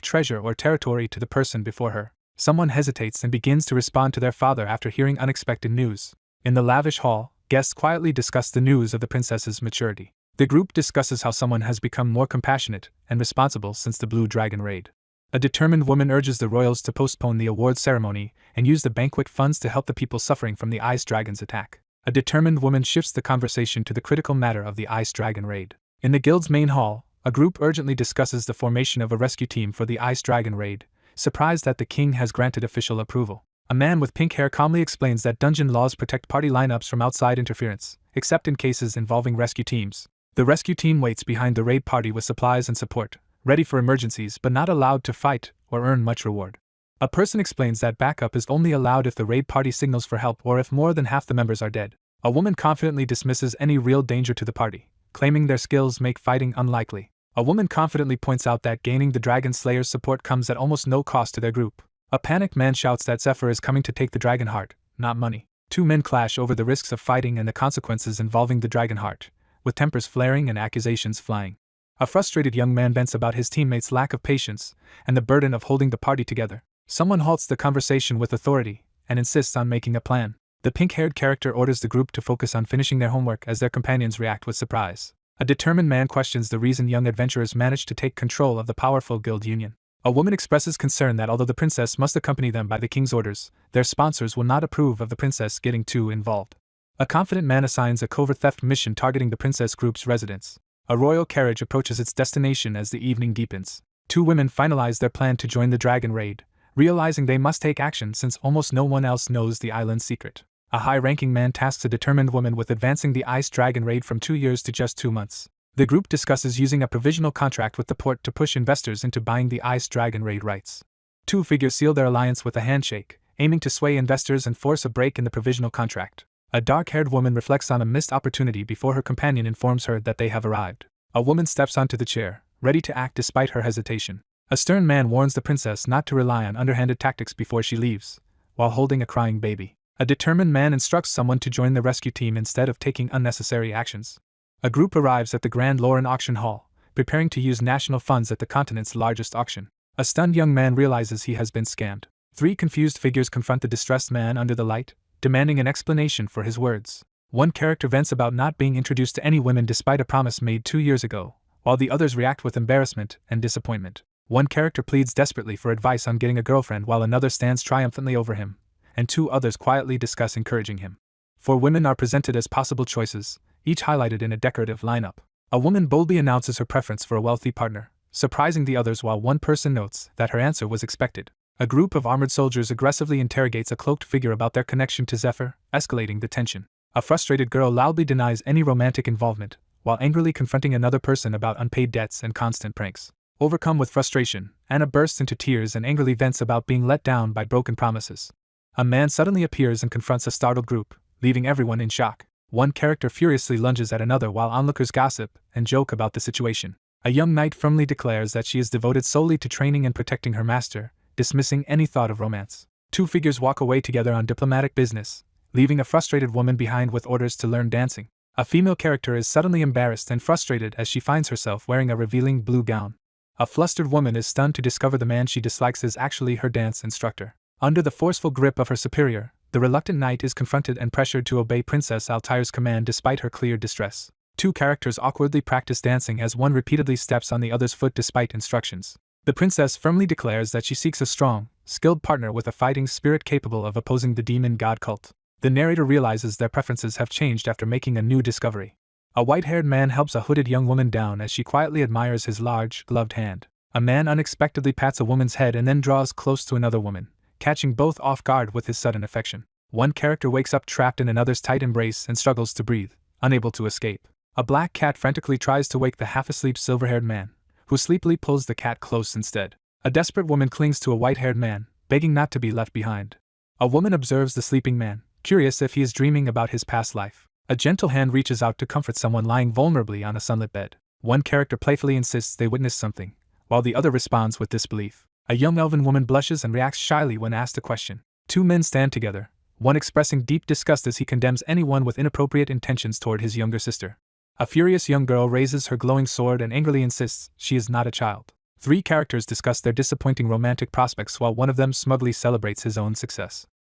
treasure or territory to the person before her. Someone hesitates and begins to respond to their father after hearing unexpected news. In the lavish hall, guests quietly discuss the news of the princess's maturity. The group discusses how someone has become more compassionate and responsible since the Blue Dragon raid. A determined woman urges the royals to postpone the award ceremony and use the banquet funds to help the people suffering from the Ice Dragon's attack. A determined woman shifts the conversation to the critical matter of the Ice Dragon raid. In the guild's main hall, a group urgently discusses the formation of a rescue team for the Ice Dragon raid, surprised that the king has granted official approval. A man with pink hair calmly explains that dungeon laws protect party lineups from outside interference, except in cases involving rescue teams. The rescue team waits behind the raid party with supplies and support, ready for emergencies but not allowed to fight or earn much reward. A person explains that backup is only allowed if the raid party signals for help or if more than half the members are dead. A woman confidently dismisses any real danger to the party, claiming their skills make fighting unlikely. A woman confidently points out that gaining the Dragon Slayer's support comes at almost no cost to their group. A panicked man shouts that Zephyr is coming to take the Dragon Heart, not money. Two men clash over the risks of fighting and the consequences involving the Dragon Heart, with tempers flaring and accusations flying. A frustrated young man vents about his teammates' lack of patience and the burden of holding the party together. Someone halts the conversation with authority and insists on making a plan. The pink-haired character orders the group to focus on finishing their homework as their companions react with surprise. A determined man questions the reason young adventurers managed to take control of the powerful guild union. A woman expresses concern that although the princess must accompany them by the king's orders, their sponsors will not approve of the princess getting too involved. A confident man assigns a covert theft mission targeting the princess group's residence. A royal carriage approaches its destination as the evening deepens. Two women finalize their plan to join the dragon raid, realizing they must take action since almost no one else knows the island's secret. A high-ranking man tasks a determined woman with advancing the Ice Dragon raid from 2 years to just 2 months. The group discusses using a provisional contract with the port to push investors into buying the Ice Dragon raid rights. Two figures seal their alliance with a handshake, aiming to sway investors and force a break in the provisional contract. A dark-haired woman reflects on a missed opportunity before her companion informs her that they have arrived. A woman steps onto the chair, ready to act despite her hesitation. A stern man warns the princess not to rely on underhanded tactics before she leaves, while holding a crying baby. A determined man instructs someone to join the rescue team instead of taking unnecessary actions. A group arrives at the Grand Loran auction hall, preparing to use national funds at the continent's largest auction. A stunned young man realizes he has been scammed. Three confused figures confront the distressed man under the light, demanding an explanation for his words. One character vents about not being introduced to any women despite a promise made 2 years ago, while the others react with embarrassment and disappointment. One character pleads desperately for advice on getting a girlfriend while another stands triumphantly over him, and 2 others quietly discuss encouraging him. 4 women are presented as possible choices, each highlighted in a decorative lineup. A woman boldly announces her preference for a wealthy partner, surprising the others while one person notes that her answer was expected. A group of armored soldiers aggressively interrogates a cloaked figure about their connection to Zephyr, escalating the tension. A frustrated girl loudly denies any romantic involvement, while angrily confronting another person about unpaid debts and constant pranks. Overcome with frustration, Anna bursts into tears and angrily vents about being let down by broken promises. A man suddenly appears and confronts a startled group, leaving everyone in shock. One character furiously lunges at another while onlookers gossip and joke about the situation. A young knight firmly declares that she is devoted solely to training and protecting her master, dismissing any thought of romance. 2 figures walk away together on diplomatic business, leaving a frustrated woman behind with orders to learn dancing. A female character is suddenly embarrassed and frustrated as she finds herself wearing a revealing blue gown. A flustered woman is stunned to discover the man she dislikes is actually her dance instructor. Under the forceful grip of her superior, the reluctant knight is confronted and pressured to obey Princess Altair's command despite her clear distress. 2 characters awkwardly practice dancing as one repeatedly steps on the other's foot despite instructions. The princess firmly declares that she seeks a strong, skilled partner with a fighting spirit capable of opposing the demon god cult. The narrator realizes their preferences have changed after making a new discovery. A white-haired man helps a hooded young woman down as she quietly admires his large, gloved hand. A man unexpectedly pats a woman's head and then draws close to another woman, catching both off guard with his sudden affection. One character wakes up trapped in another's tight embrace and struggles to breathe, unable to escape. A black cat frantically tries to wake the half-asleep silver-haired man, who sleepily pulls the cat close instead. A desperate woman clings to a white-haired man, begging not to be left behind. A woman observes the sleeping man, curious if he is dreaming about his past life. A gentle hand reaches out to comfort someone lying vulnerably on a sunlit bed. One character playfully insists they witnessed something, while the other responds with disbelief. A young elven woman blushes and reacts shyly when asked a question. 2 men stand together, one expressing deep disgust as he condemns anyone with inappropriate intentions toward his younger sister. A furious young girl raises her glowing sword and angrily insists she is not a child. 3 characters discuss their disappointing romantic prospects while one of them smugly celebrates his own success.